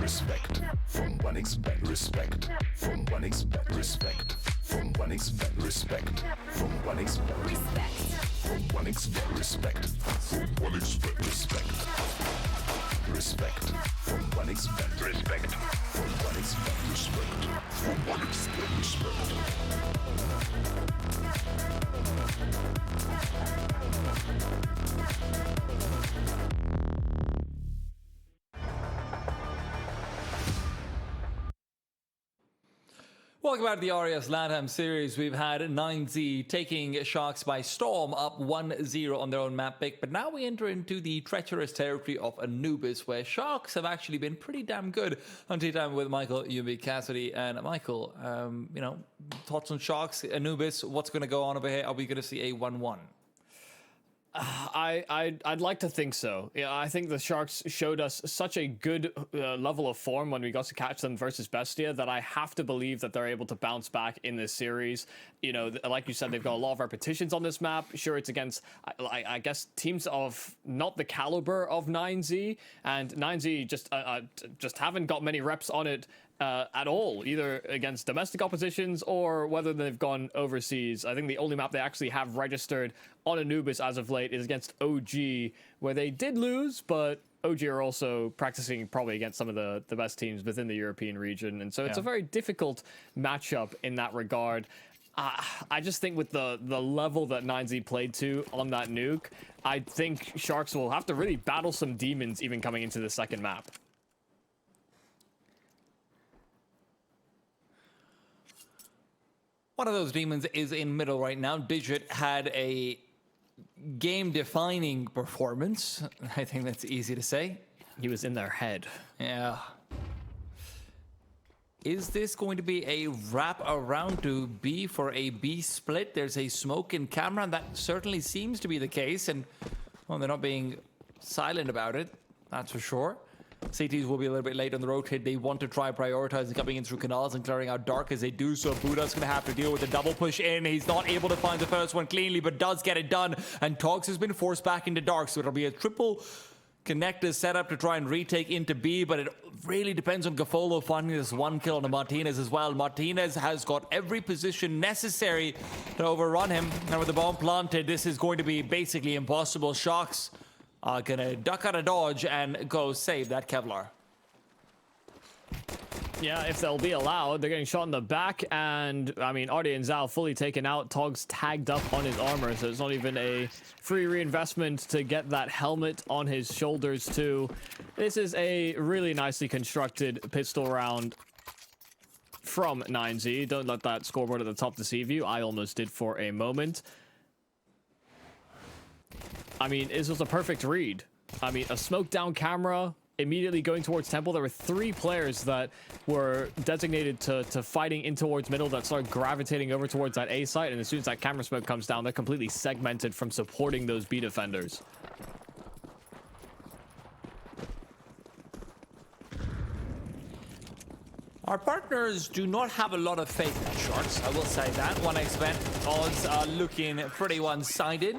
respect. From 1xbet respect. From 1xbet respect. From 1xbet respect. From 1xbet respect. From 1xbet respect. From 1xbet respect. Respect. From 1xbet respect. From 1xbet respect. From 1xbet respect. Welcome back to the RES LATAM series. We've had 9Z taking Sharks by storm, up 1-0 on their own map pick. But now we enter into the treacherous territory of Anubis, where Sharks have actually been pretty damn good on tea time with Michael, Yumi, Cassidy. And Michael, thoughts on Sharks, Anubis, what's going to go on over here? Are we going to see a 1-1? I'd like to think so. Yeah, I think the Sharks showed us such a good level of form when we got to catch them versus Bestia that I have to believe that they're able to bounce back in this series. You know, like you said, they've got a lot of repetitions on this map. Sure, it's against, I guess, teams of not the caliber of 9Z, and 9Z just haven't got many reps on it at all, either against domestic oppositions or whether they've gone overseas. I think the only map they actually have registered on Anubis as of late is against OG, where they did lose, but OG are also practicing probably against some of the best teams within the European region, and so it's a very difficult matchup in that regard. I just think with the level that 9Z played to on that nuke, I think Sharks will have to really battle some demons even coming into the second map. One of those demons is in middle right now. Digit had a game-defining performance. I think that's easy to say. He was in their head. Yeah. Is this going to be a wrap around to B for a B split? There's a smoke in camera, and that certainly seems to be the case. And, well, they're not being silent about it, that's for sure. CTs will be a little bit late on the rotate. They want to try prioritizing coming in through canals and clearing out dark. As they do so, Buddha's going to have to deal with the double push in. He's not able to find the first one cleanly, but does get it done. And Togs has been forced back into dark, so it'll be a triple connector setup to try and retake into B, but it really depends on Gaffolo finding this one kill on Martinez as well. Martinez has got every position necessary to overrun him, and with the bomb planted, this is going to be basically impossible. Sharks are gonna duck out of dodge and go save that Kevlar. Yeah, if they'll be allowed. They're getting shot in the back, and I mean, Artie and Zhao fully taken out. Togs tagged up on his armor, so it's not even a free reinvestment to get that helmet on his shoulders too. This is a really nicely constructed pistol round from 9Z. Don't let that scoreboard at the top deceive you. I almost did for a moment. I mean, this was a perfect read. I mean, a smoke down camera, immediately going towards Temple. There were 3 players that were designated to fighting in towards middle that started gravitating over towards that A site, and as soon as that camera smoke comes down, they're completely segmented from supporting those B defenders. Our partners do not have a lot of faith in Sharks, I will say that. 1xbet odds are looking pretty one-sided.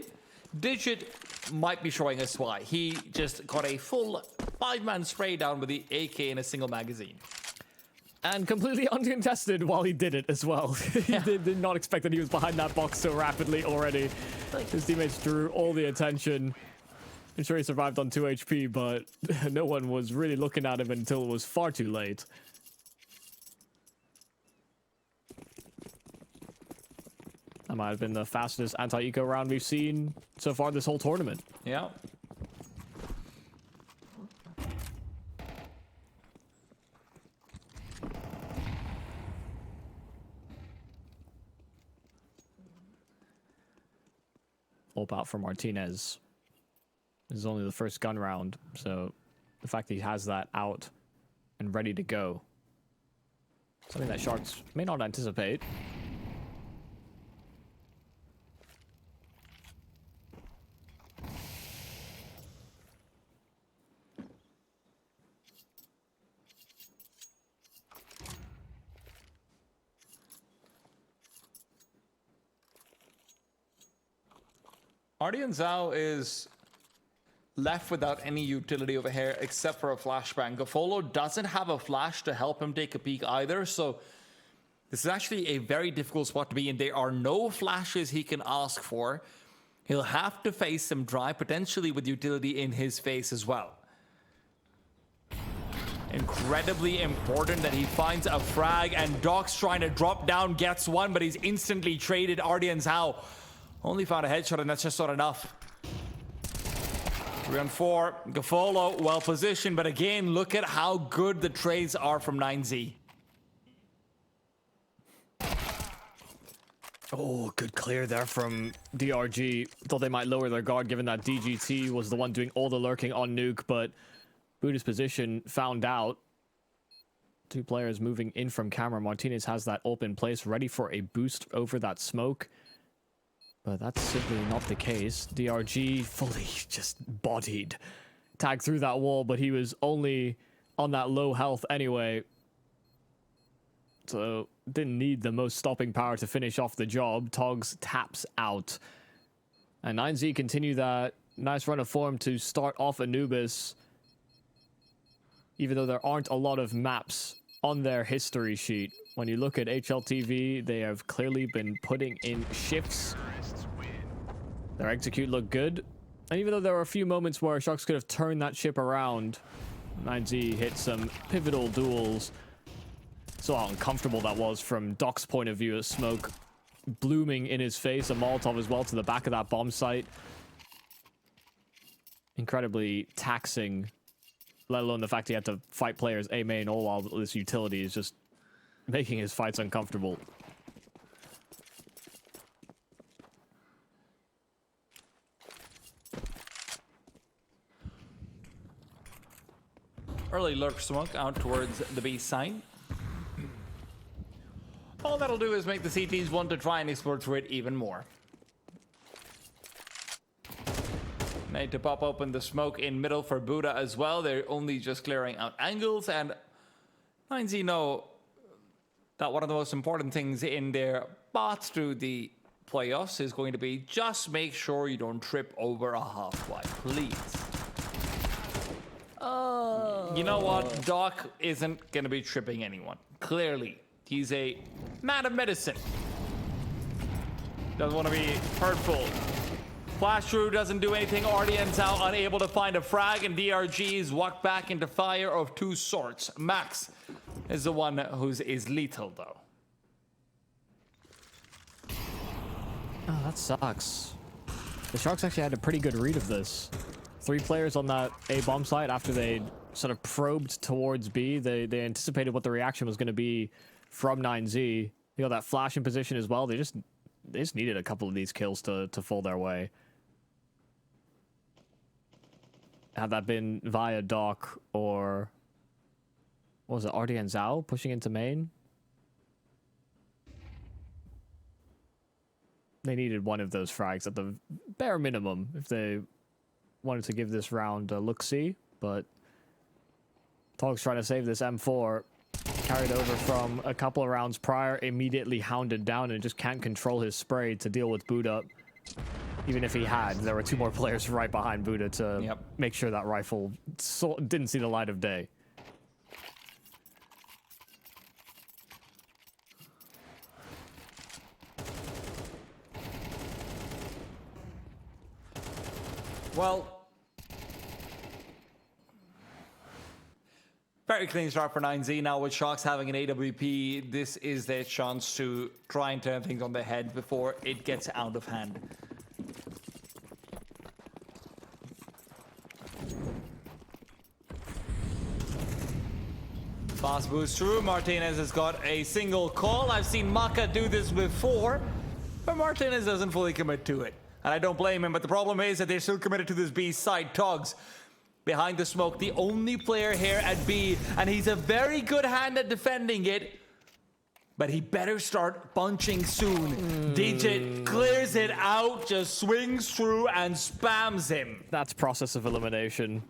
Digit might be showing us why. He just got a full 5-man spray down with the AK in a single magazine. And completely uncontested while he did it as well. He did not expect that he was behind that box so rapidly already. His teammates drew all the attention. I'm sure he survived on 2 HP, but no one was really looking at him until it was far too late. That might have been the fastest anti-eco round we've seen so far this whole tournament. Yeah. Hope out for Martinez. This is only the first gun round, so the fact that he has that out and ready to go, something that Sharks may not anticipate. Artie and Zhao is left without any utility over here except for a flashbang. Gafolo doesn't have a flash to help him take a peek either, so this is actually a very difficult spot to be in. There are no flashes he can ask for. He'll have to face some dry, potentially with utility in his face as well. Incredibly important that he finds a frag, and Doc's trying to drop down, gets one, but he's instantly traded. Ardian Zhao only found a headshot, and that's just not enough. 3 on 4. Gafolo well positioned, but again, look at how good the trades are from 9Z. Oh, good clear there from DRG. Thought they might lower their guard given that DGT was the one doing all the lurking on Nuke, but Buddha's position found out. 2 players moving in from camera. Martinez has that open place ready for a boost over that smoke. But that's simply not the case. DRG fully just bodied. Tagged through that wall, but he was only on that low health anyway. So didn't need the most stopping power to finish off the job. Togs taps out. And 9Z continue that nice run of form to start off Anubis. Even though there aren't a lot of maps on their history sheet. When you look at HLTV, they have clearly been putting in shifts. Their execute looked good. And even though there were a few moments where Sharks could have turned that ship around, 9Z hit some pivotal duels. So how uncomfortable that was from Doc's point of view, as smoke blooming in his face, a Molotov as well to the back of that bomb site. Incredibly taxing, let alone the fact he had to fight players A main all while this utility is just making his fights uncomfortable. Early lurk smoke out towards the B side. All that'll do is make the CTs want to try and explore through it even more. Need to pop open the smoke in middle for Buddha as well. They're only just clearing out angles, and 9Z know that one of the most important things in their path through the playoffs is going to be just make sure you don't trip over a half-wide, please. You know what? Doc isn't going to be tripping anyone. Clearly. He's a man of medicine. Doesn't want to be hurtful. Flash through doesn't do anything. Ardian's out, unable to find a frag, and DRG's walked back into fire of 2 sorts. Max is the one who is lethal, though. Oh, that sucks. The Sharks actually had a pretty good read of this. 3 players on that A bomb site after they sort of probed towards B. They anticipated what the reaction was going to be from 9Z. You know, that flash in position as well. They just needed a couple of these kills to fall their way. Had that been via Doc or what was it, RD and Zhao pushing into main? They needed one of those frags at the bare minimum if they wanted to give this round a look-see, but Tog's trying to save this M4. Carried over from a couple of rounds prior, immediately hounded down and just can't control his spray to deal with Buddha. Even if he had, there were 2 more players right behind Buddha to make sure that rifle didn't see the light of day. Well, very clean start for 9Z. Now with Sharks having an AWP, this is their chance to try and turn things on their head before it gets out of hand. Fast boost through. Martinez has got a single call. I've seen Maka do this before, but Martinez doesn't fully commit to it. And I don't blame him, but the problem is that they're still committed to this B side. Togs behind the smoke, the only player here at B, and he's a very good hand at defending it, but he better start bunching soon. Digit clears it out, just swings through and spams him. That's process of elimination.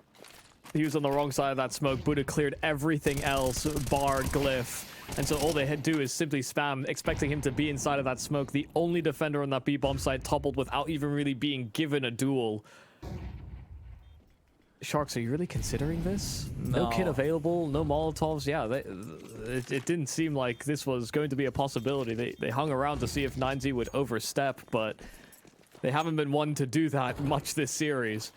He was on the wrong side of that smoke. Buddha cleared everything else, bar Glyph. And so all they do is simply spam, expecting him to be inside of that smoke. The only defender on that B bomb site toppled without even really being given a duel. Sharks, are you really considering this? No kit No. available, no Molotovs. Yeah, it didn't seem like this was going to be a possibility. They hung around to see if 9Z would overstep, but they haven't been one to do that much this series.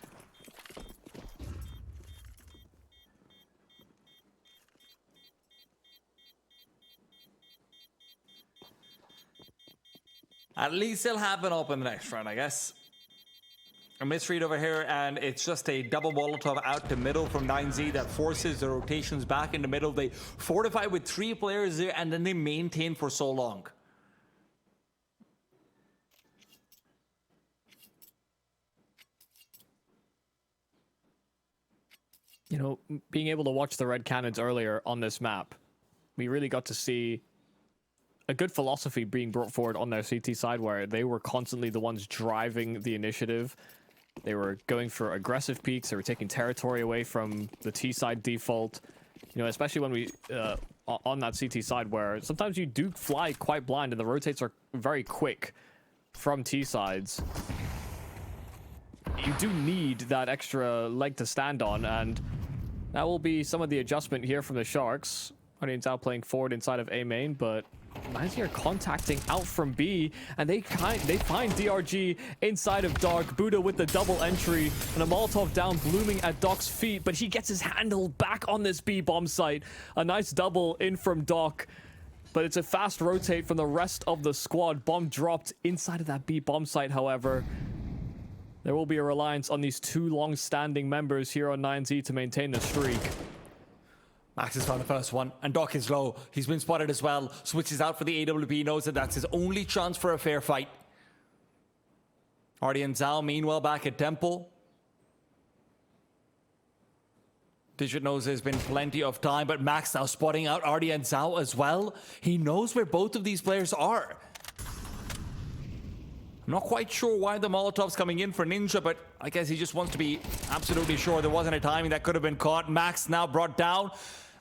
At least they'll have an open the next round, I guess. A misread over here, and it's just a double Molotov out to middle from 9Z that forces the rotations back in the middle. They fortify with 3 players there, and then they maintain for so long. You know, being able to watch the Red Cannons earlier on this map, we really got to see a good philosophy being brought forward on their CT side, where they were constantly the ones driving the initiative. They were going for aggressive peaks. They were taking territory away from the T side default. You know, especially when we on that CT side, where sometimes you do fly quite blind and the rotates are very quick from T sides. You do need that extra leg to stand on, and that will be some of the adjustment here from the Sharks. Guardians out playing forward inside of A main, but 9Z are contacting out from B, and they find DRG inside of Dark. Buddha with the double entry, and a Molotov down blooming at Doc's feet, but he gets his handle back on this B bomb site. A nice double in from Doc, but it's a fast rotate from the rest of the squad. Bomb dropped inside of that B bomb site, however. There will be a reliance on these 2 long-standing members here on 9Z to maintain the streak. Max has found the first one, and Doc is low. He's been spotted as well. Switches out for the AWP, knows that that's his only chance for a fair fight. Artie and Zhao, meanwhile, back at Temple. Digit knows there's been plenty of time, but Max now spotting out Artie and Zhao as well. He knows where both of these players are. I'm not quite sure why the Molotov's coming in for Ninja, but I guess he just wants to be absolutely sure there wasn't a timing that could have been caught. Max now brought down,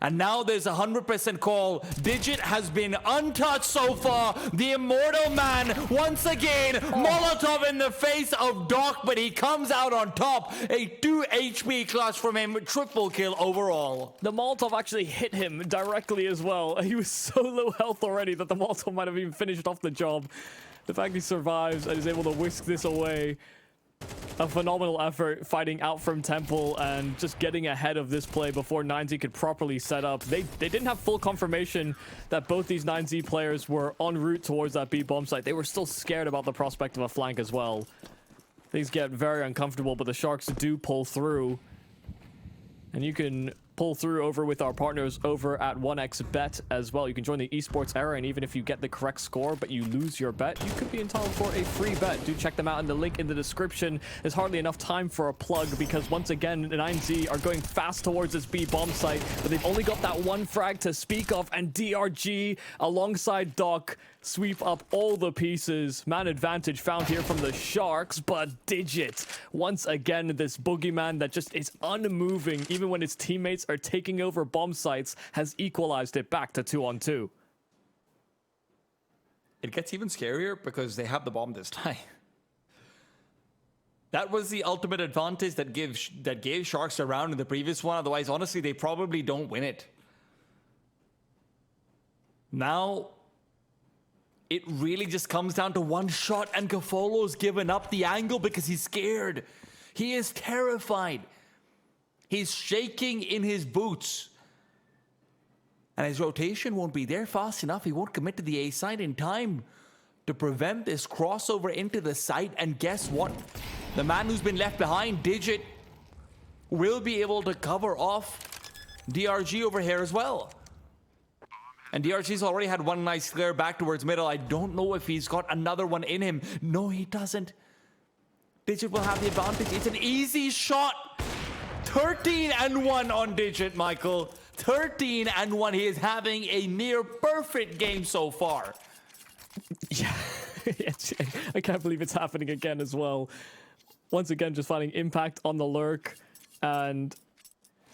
and now there's a 100% call. Digit has been untouched so far. The immortal man, once again, Molotov in the face of Doc, but he comes out on top. A 2 HP clutch from him, triple kill overall. The Molotov actually hit him directly as well. He was so low health already that the Molotov might have even finished off the job. The fact he survives and is able to whisk this away. A phenomenal effort fighting out from Temple and just getting ahead of this play before 9Z could properly set up. They didn't have full confirmation that both these 9Z players were en route towards that B bomb site. They were still scared about the prospect of a flank as well. Things get very uncomfortable, but the Sharks do pull through. And you can pull through over with our partners over at 1xBet as well. You can join the esports era, and even if you get the correct score but you lose your bet, you could be entitled for a free bet. Do check them out in the link in the description. There's hardly enough time for a plug because once again 9Z are going fast towards this B bomb site, but they've only got that 1 frag to speak of, and DRG alongside Doc sweep up all the pieces. Man advantage found here from the Sharks, but Digit, once again, this boogeyman that just is unmoving even when his teammates are taking over bomb sites, has equalized it back to 2-on-2. It gets even scarier because they have the bomb this time. That was the ultimate advantage that gave Sharks a round in the previous one. Otherwise, honestly, they probably don't win it. Now, it really just comes down to one shot, and Gafolo's given up the angle because he's scared. He is terrified. He's shaking in his boots. And his rotation won't be there fast enough. He won't commit to the A side in time to prevent this crossover into the site. And guess what? The man who's been left behind, Digit, will be able to cover off DRG over here as well. And DRG's already had one nice clear back towards middle. I don't know if he's got another one in him. No, he doesn't. Digit will have the advantage. It's an easy shot. 13-1 on Digit, Michael. 13-1. He is having a near perfect game so far. Yeah, I can't believe it's happening again as well. Once again, just finding impact on the lurk, and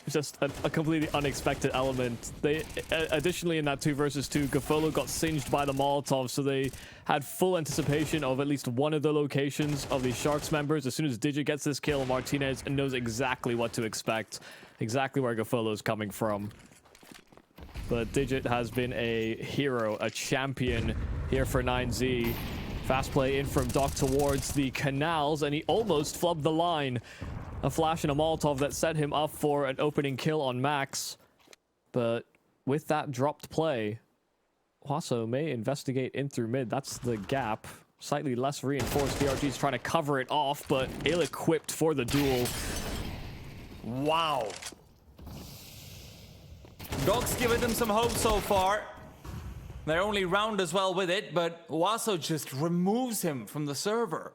just a completely unexpected element. They additionally in that 2 versus 2, Gafolo got singed by the Molotov, so they had full anticipation of at least one of the locations of the Sharks members. As soon as Digit gets this kill, Martinez knows exactly what to expect, exactly where Gafolo is coming from. But Digit has been a hero, a champion here for 9Z. Fast play in from Doc towards the canals, and he almost flubbed the line. A flash and a Molotov that set him up for an opening kill on Max. But with that dropped play, Hwaso may investigate in through mid. That's the gap. Slightly less reinforced. DRG's trying to cover it off, but ill-equipped for the duel. Wow. Doc's given them some hope so far. They're only round as well with it, but Hwaso just removes him from the server.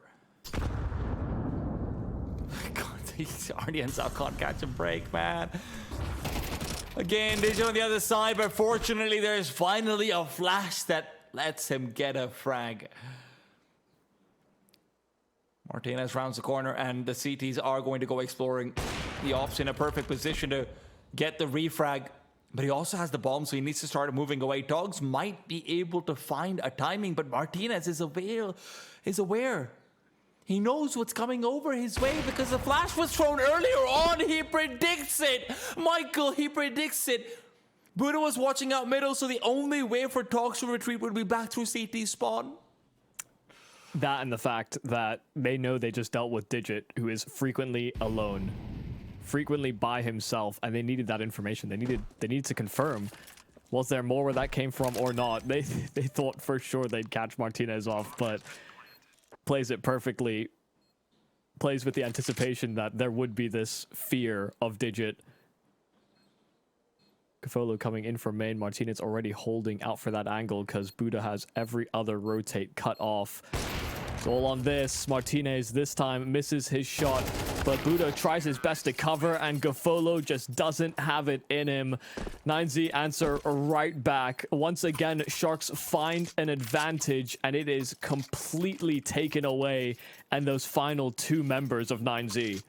These Guardians out can't catch a break, man. Again, Digit on the other side, but fortunately there's finally a flash that lets him get a frag. Martinez rounds the corner, and the CTs are going to go exploring the offs in a perfect position to get the refrag. But he also has the bomb, so he needs to start moving away. Dogs might be able to find a timing, but Martinez is aware. He knows what's coming over his way because the flash was thrown earlier on. He predicts it. Michael, he predicts it. Buddha was watching out middle, so the only way for Dogs to retreat would be back through CT spawn. That and the fact that they know they just dealt with Digit, who is frequently alone, frequently by himself, and they needed that information. They needed to confirm, was there more where that came from or not? They thought for sure they'd catch Martinez off, but plays it perfectly, plays with the anticipation that there would be this fear of Digit. Gafolo coming in from main. Martinez already holding out for that angle because Buddha has every other rotate cut off. It's all on this. Martinez this time misses his shot, but Buddha tries his best to cover, and Gafolo just doesn't have it in him. 9Z answer right back. Once again, Sharks find an advantage, and it is completely taken away, and those final 2 members of 9Z.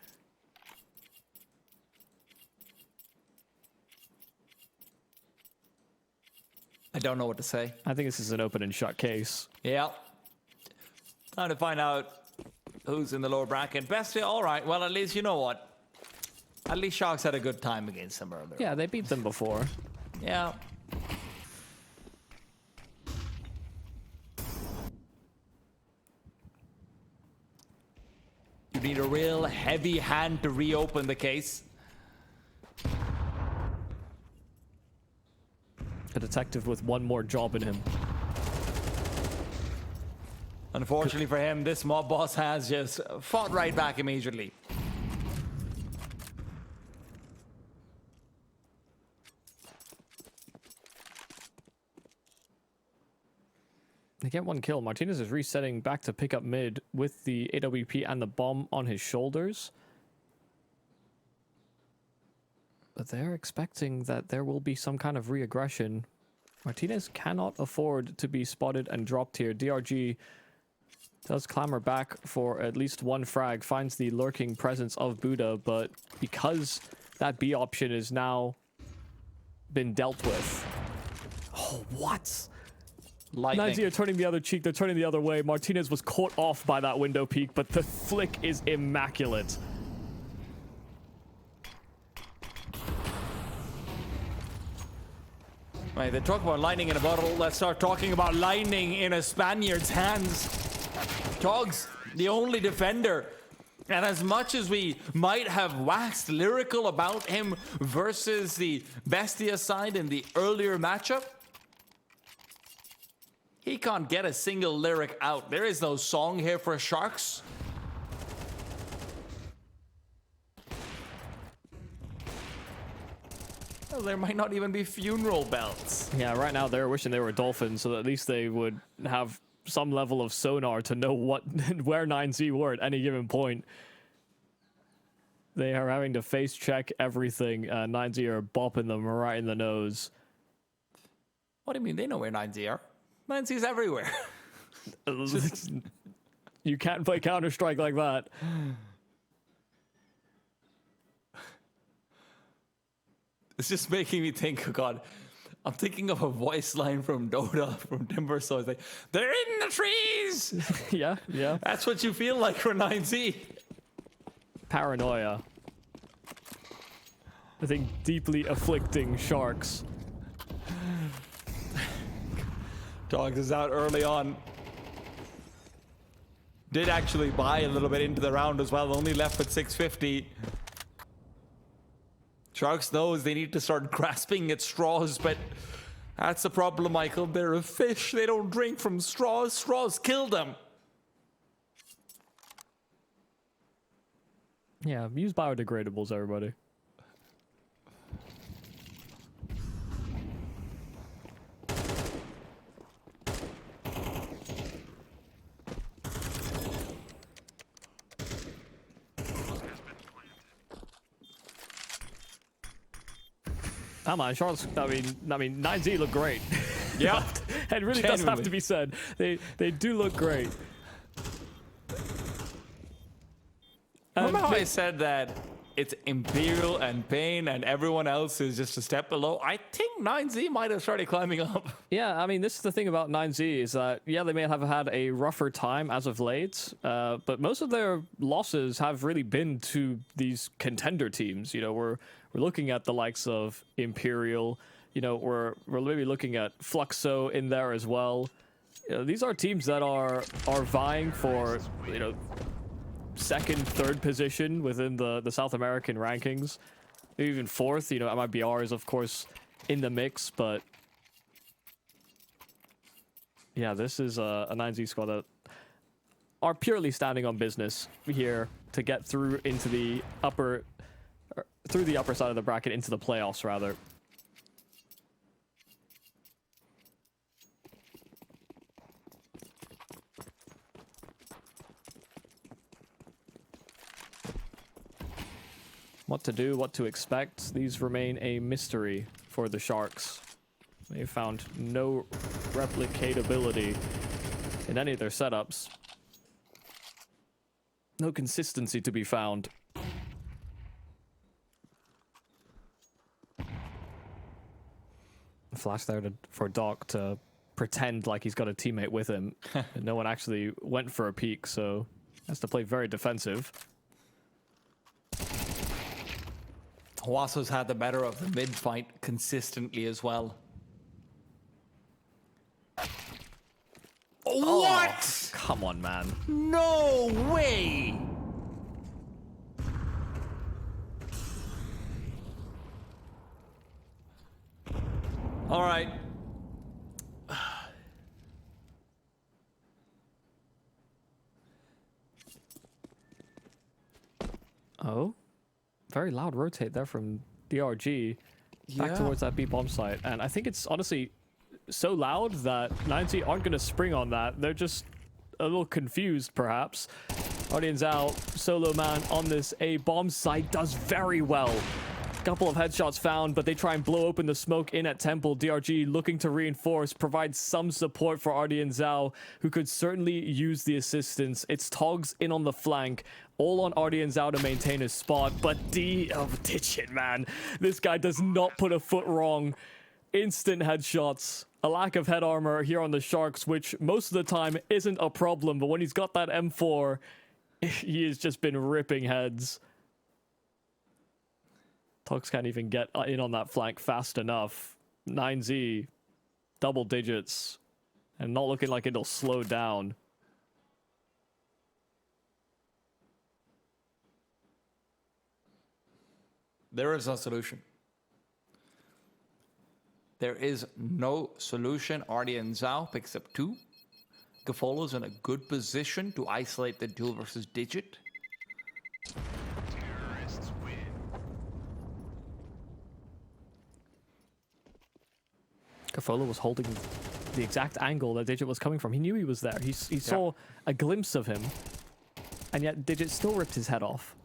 I don't know what to say. I think this is an open and shut case. Yeah. Time to find out who's in the lower bracket. Bestia, all right. Well, at least you know what. At least Sharks had a good time against them earlier. Yeah, they beat them before. Yeah. You need a real heavy hand to reopen the case. A detective with one more job in him. Unfortunately for him, this mob boss has just fought right back immediately. They get one kill. Martinez is resetting back to pick up mid with the AWP and the bomb on his shoulders. But they're expecting that there will be some kind of re-aggression. Martinez cannot afford to be spotted and dropped here. DRG does clamber back for at least one frag, finds the lurking presence of Buddha, but because that B option is now been dealt with. Oh, what? 9Z are turning the other cheek, they're turning the other way. Martinez was caught off by that window peak, but the flick is immaculate. Right, they talk about lightning in a bottle. Let's start talking about lightning in a Spaniard's hands. Togs, the only defender. And as much as we might have waxed lyrical about him versus the Bestia side in the earlier matchup, he can't get a single lyric out. There is no song here for Sharks. Well, there might not even be funeral bells. Yeah, right now they're wishing they were dolphins, so that at least they would have some level of sonar to know what where 9Z were at any given point. They are having to face check everything. 9Z are bopping them right in the nose. What do you mean? They know where 9Z are. 9Z's everywhere. You can't play Counter-Strike like that. It's just making me think, oh God, I'm thinking of a voice line from Dota, from Timber, so it's like, they're in the trees! Yeah. That's what you feel like for 9Z. Paranoia. I think deeply afflicting sharks. Dogs is out early on. Did actually buy a little bit into the round as well, only left with 650. Sharks knows they need to start grasping at straws, but that's the problem, Michael. They're a fish. They don't drink from straws. Straws kill them. Yeah, use biodegradables, everybody. Oh man, Sharks. I mean, 9Z look great. Yeah, it really does have to be said. They do look great. Remember how I said that it's Imperial and Pain and everyone else is just a step below? I think 9Z might have started climbing up. Yeah, I mean, this is the thing about 9Z is that, yeah, they may have had a rougher time as of late, but most of their losses have really been to these contender teams. You know, we're looking at the likes of Imperial, you know, we're maybe looking at Fluxo in there as well. You know, these are teams that are vying for, you know, second, third position within the South American rankings. Maybe even fourth. You know, MIBR is, of course, in the mix, but yeah, this is a 9Z squad that are purely standing on business here to get through into the upper side of the bracket, into the playoffs, rather. What to do, what to expect, these remain a mystery for the Sharks. They found no replicatability in any of their setups. No consistency to be found. Flash there for Doc to pretend like he's got a teammate with him. And no one actually went for a peek, so has to play very defensive. Hwaso's had the better of the mid fight consistently as well. What? Come on, man. No way! All right. Oh? Very loud rotate there from DRG back towards that B bomb site. And I think it's honestly so loud that 9Z aren't going to spring on that. They're just a little confused, perhaps. Guardians out, solo man on this A bomb site does very well. Couple of headshots found, but they try and blow open the smoke in at Temple. DRG looking to reinforce, provide some support for Artie and Zhao, who could certainly use the assistance. It's Togs in on the flank, all on Artie and Zhao to maintain his spot, but Digit, man. This guy does not put a foot wrong. Instant headshots. A lack of head armor here on the Sharks, which most of the time isn't a problem, but when he's got that M4, he has just been ripping heads. Togs can't even get in on that flank fast enough. 9Z, double digits, and not looking like it'll slow down. There is no solution. There is no solution. Artie and Zhao picks up 2. Gafolo's in a good position to isolate the duel versus Digit. Cafolo was holding the exact angle that Digit was coming from. He knew he was there. He saw a glimpse of him, and yet Digit still ripped his head off.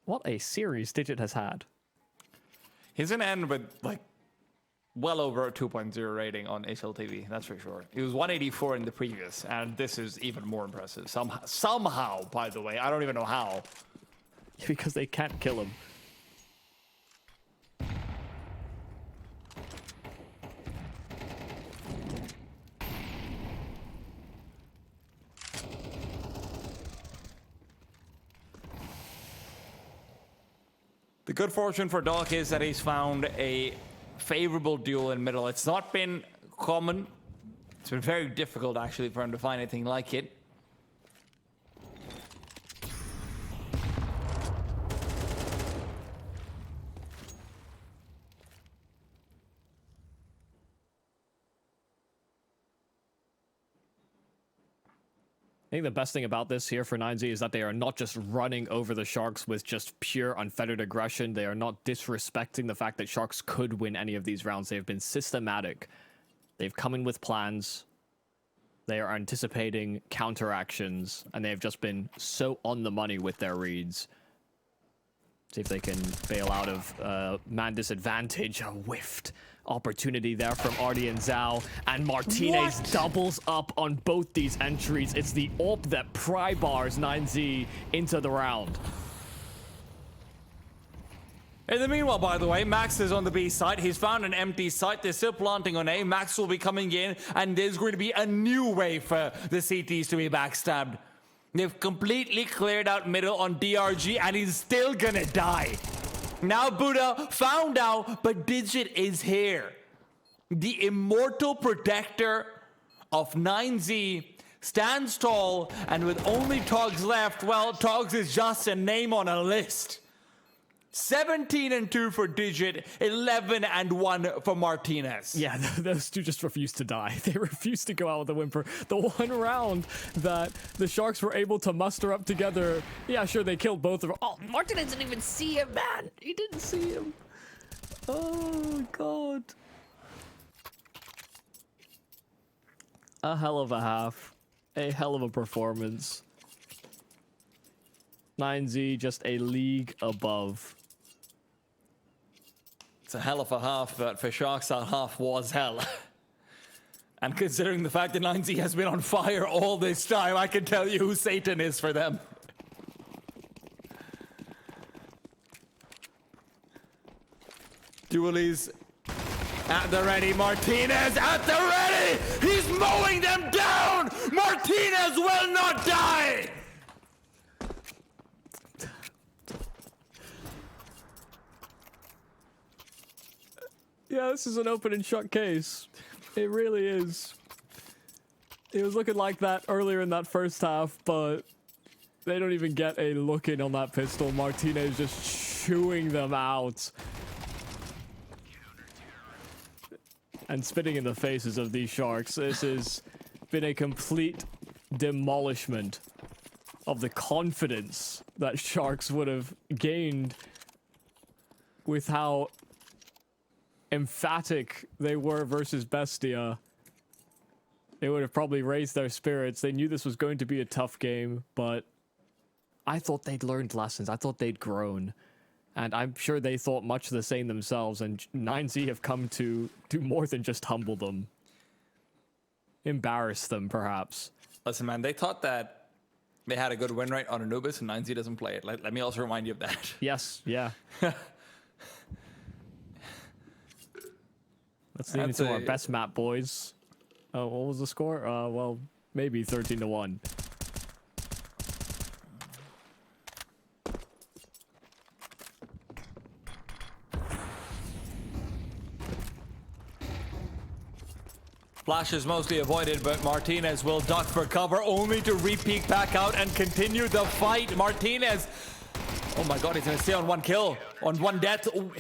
What a series Digit has had. He's gonna end with like well over a 2.0 rating on HLTV, that's for sure. He was 184 in the previous, and this is even more impressive. Somehow, by the way, I don't even know how. because they can't kill him. The good fortune for Doc is that he's found a favorable duel in middle. It's not been common. It's been very difficult, actually, for him to find anything like it. I think the best thing about this here for 9Z is that they are not just running over the Sharks with just pure unfettered aggression. They are not disrespecting the fact that Sharks could win any of these rounds. They have been systematic. They've come in with plans. They are anticipating counteractions, and they have just been so on the money with their reads. See if they can bail out of man disadvantage. A whiffed opportunity there from Artie and Zhao, and Martinez doubles up on both these entries. It's the AWP that pry bars 9Z into the round. In the meanwhile, by the way, Max is on the B side. He's found an empty site. They're still planting on A. Max will be coming in, and there's going to be a new way for the CTs to be backstabbed. They've completely cleared out middle on DRG, and he's still gonna die. Now Buddha found out, but Digit is here. The immortal protector of 9Z stands tall, and with only Togs left, well, Togs is just a name on a list. 17-2 for Digit, 11-1 for Martinez. Yeah, those two just refused to die. They refused to go out with a whimper. The one round that the Sharks were able to muster up together, yeah, sure, they killed both of them. Oh, Martinez didn't even see him, man. He didn't see him. Oh, God. A hell of a half. A hell of a performance. 9Z just a league above. It's a hell of a half, but for Sharks, that half was hell. And considering the fact that 9Z has been on fire all this time, I can tell you who Satan is for them. Dualies at the ready. Martinez at the ready! He's mowing them down! Martinez will not die! Yeah, this is an open and shut case. It really is. It was looking like that earlier in that first half, but they don't even get a look in on that pistol. Martinez just chewing them out. And spitting in the faces of these Sharks. This has been a complete demolishment of the confidence that Sharks would have gained with how emphatic they were versus Bestia. They would have probably raised their spirits. They knew this was going to be a tough game, but I thought they'd learned lessons. I thought they'd grown. And I'm sure they thought much the same themselves, and 9Z have come to do more than just humble them. Embarrass them, perhaps. Listen, man, they thought that they had a good win rate on Anubis, and 9Z doesn't play it. Let me also remind you of that. Yes, yeah. Let's lean into our best map, boys. Oh, what was the score? Well, maybe 13-1. Flash is mostly avoided, but Martinez will duck for cover, only to re-peek back out and continue the fight. Martinez, oh my god, he's gonna stay on one kill, on one death. Ooh.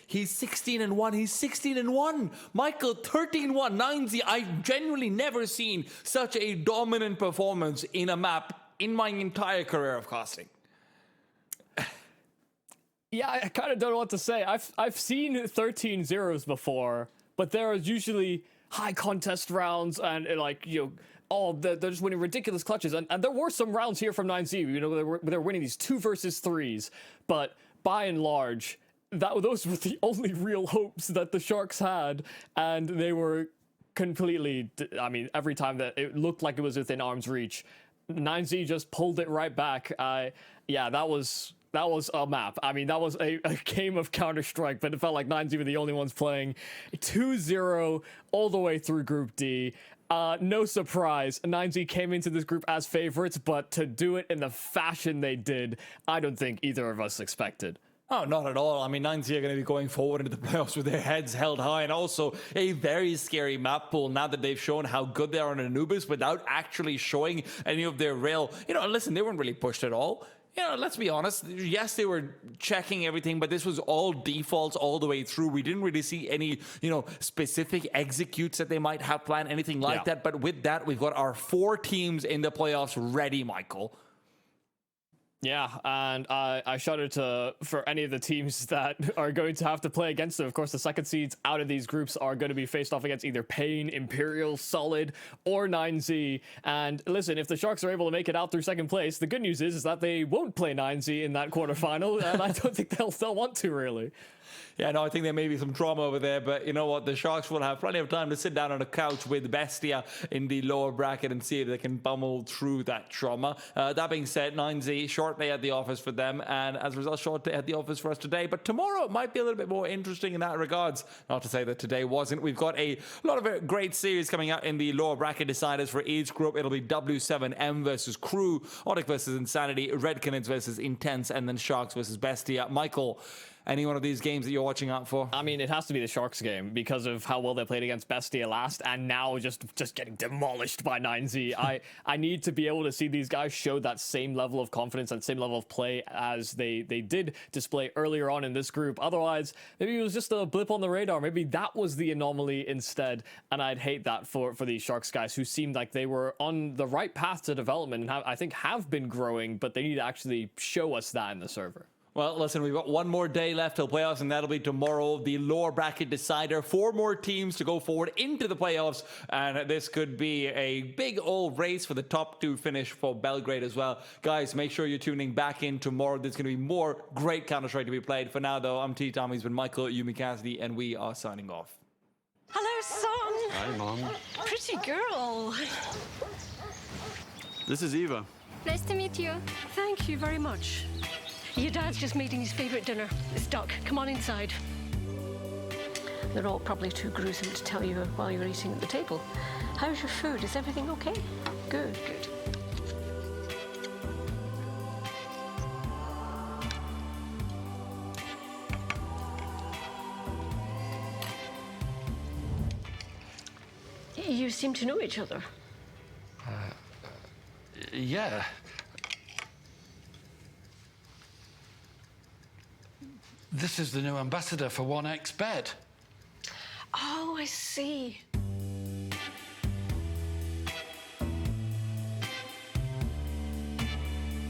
He's 16-1. He's 16-1. Michael, 13-1. 9Z. I've genuinely never seen such a dominant performance in a map in my entire career of casting. Yeah, I kind of don't know what to say. I've seen 13-0s before, but there is usually high contest rounds and like, you know, they're just winning ridiculous clutches. And there were some rounds here from 9Z, you know, they're winning these 2 versus 3s, but by and large, those were the only real hopes that the Sharks had, and they were completely, I mean, every time that it looked like it was within arm's reach, 9Z just pulled it right back. Yeah, that was That was a map. I mean, that was a game of Counter-Strike, but it felt like 9Z were the only ones playing. 2-0 all the way through Group D. No surprise, 9Z came into this group as favorites, but to do it in the fashion they did, I don't think either of us expected. Oh, not at all. I mean, 9Z are going to be going forward into the playoffs with their heads held high, and also a very scary map pool now that they've shown how good they are on Anubis without actually showing any of their real... listen, they weren't really pushed at all. Let's be honest. Yes, they were checking everything, but this was all defaults all the way through. We didn't really see any, specific executes that they might have planned, anything like that. But with that, we've got our 4 teams in the playoffs ready, Michael. Yeah, and I shudder for any of the teams that are going to have to play against them. Of course, the second seeds out of these groups are going to be faced off against either Pain, Imperial, Solid, or 9Z. And listen, if the Sharks are able to make it out through second place, the good news is that they won't play 9Z in that quarterfinal, and I don't think they'll want to, really. Yeah, no, I think there may be some trauma over there, but you know what? The Sharks will have plenty of time to sit down on a couch with Bestia in the lower bracket and see if they can pummel through that trauma. That being said, 9Z, short day at the office for them, and as a result, short day at the office for us today. But tomorrow might be a little bit more interesting in that regards. Not to say that today wasn't. We've got a lot of great series coming out in the lower bracket deciders for each group. It'll be W7M versus Crew, Odic versus Insanity, Red Canids versus Intense, and then Sharks versus Bestia. Michael, any one of these games that you're watching out for? I mean, it has to be the Sharks game because of how well they played against Bestia last, and now just getting demolished by 9Z. I need to be able to see these guys show that same level of confidence and same level of play as they did display earlier on in this group. Otherwise, maybe it was just a blip on the radar. Maybe that was the anomaly instead, and I'd hate that for these Sharks guys who seemed like they were on the right path to development and I think have been growing, but they need to actually show us that in the server. Well, listen, we've got one more day left till playoffs, and that'll be tomorrow, the lower bracket decider. 4 more teams to go forward into the playoffs, and this could be a big old race for the top 2 finish for Belgrade as well. Guys, make sure you're tuning back in tomorrow. There's going to be more great Counter-Strike to be played. For now, though, I'm T-Tom. He's been Michael, Yumi Cassidy, and we are signing off. Hello, son. Hi, Mom. Pretty girl. This is Eva. Nice to meet you. Thank you very much. Your dad's just making his favorite dinner. It's duck. Come on inside. They're all probably too gruesome to tell you while you're eating at the table. How's your food? Is everything okay? Good, good. You seem to know each other. Yeah. This is the new ambassador for 1xBet. Oh, I see.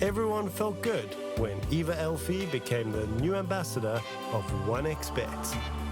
Everyone felt good when Eva Elfie became the new ambassador of 1xBet.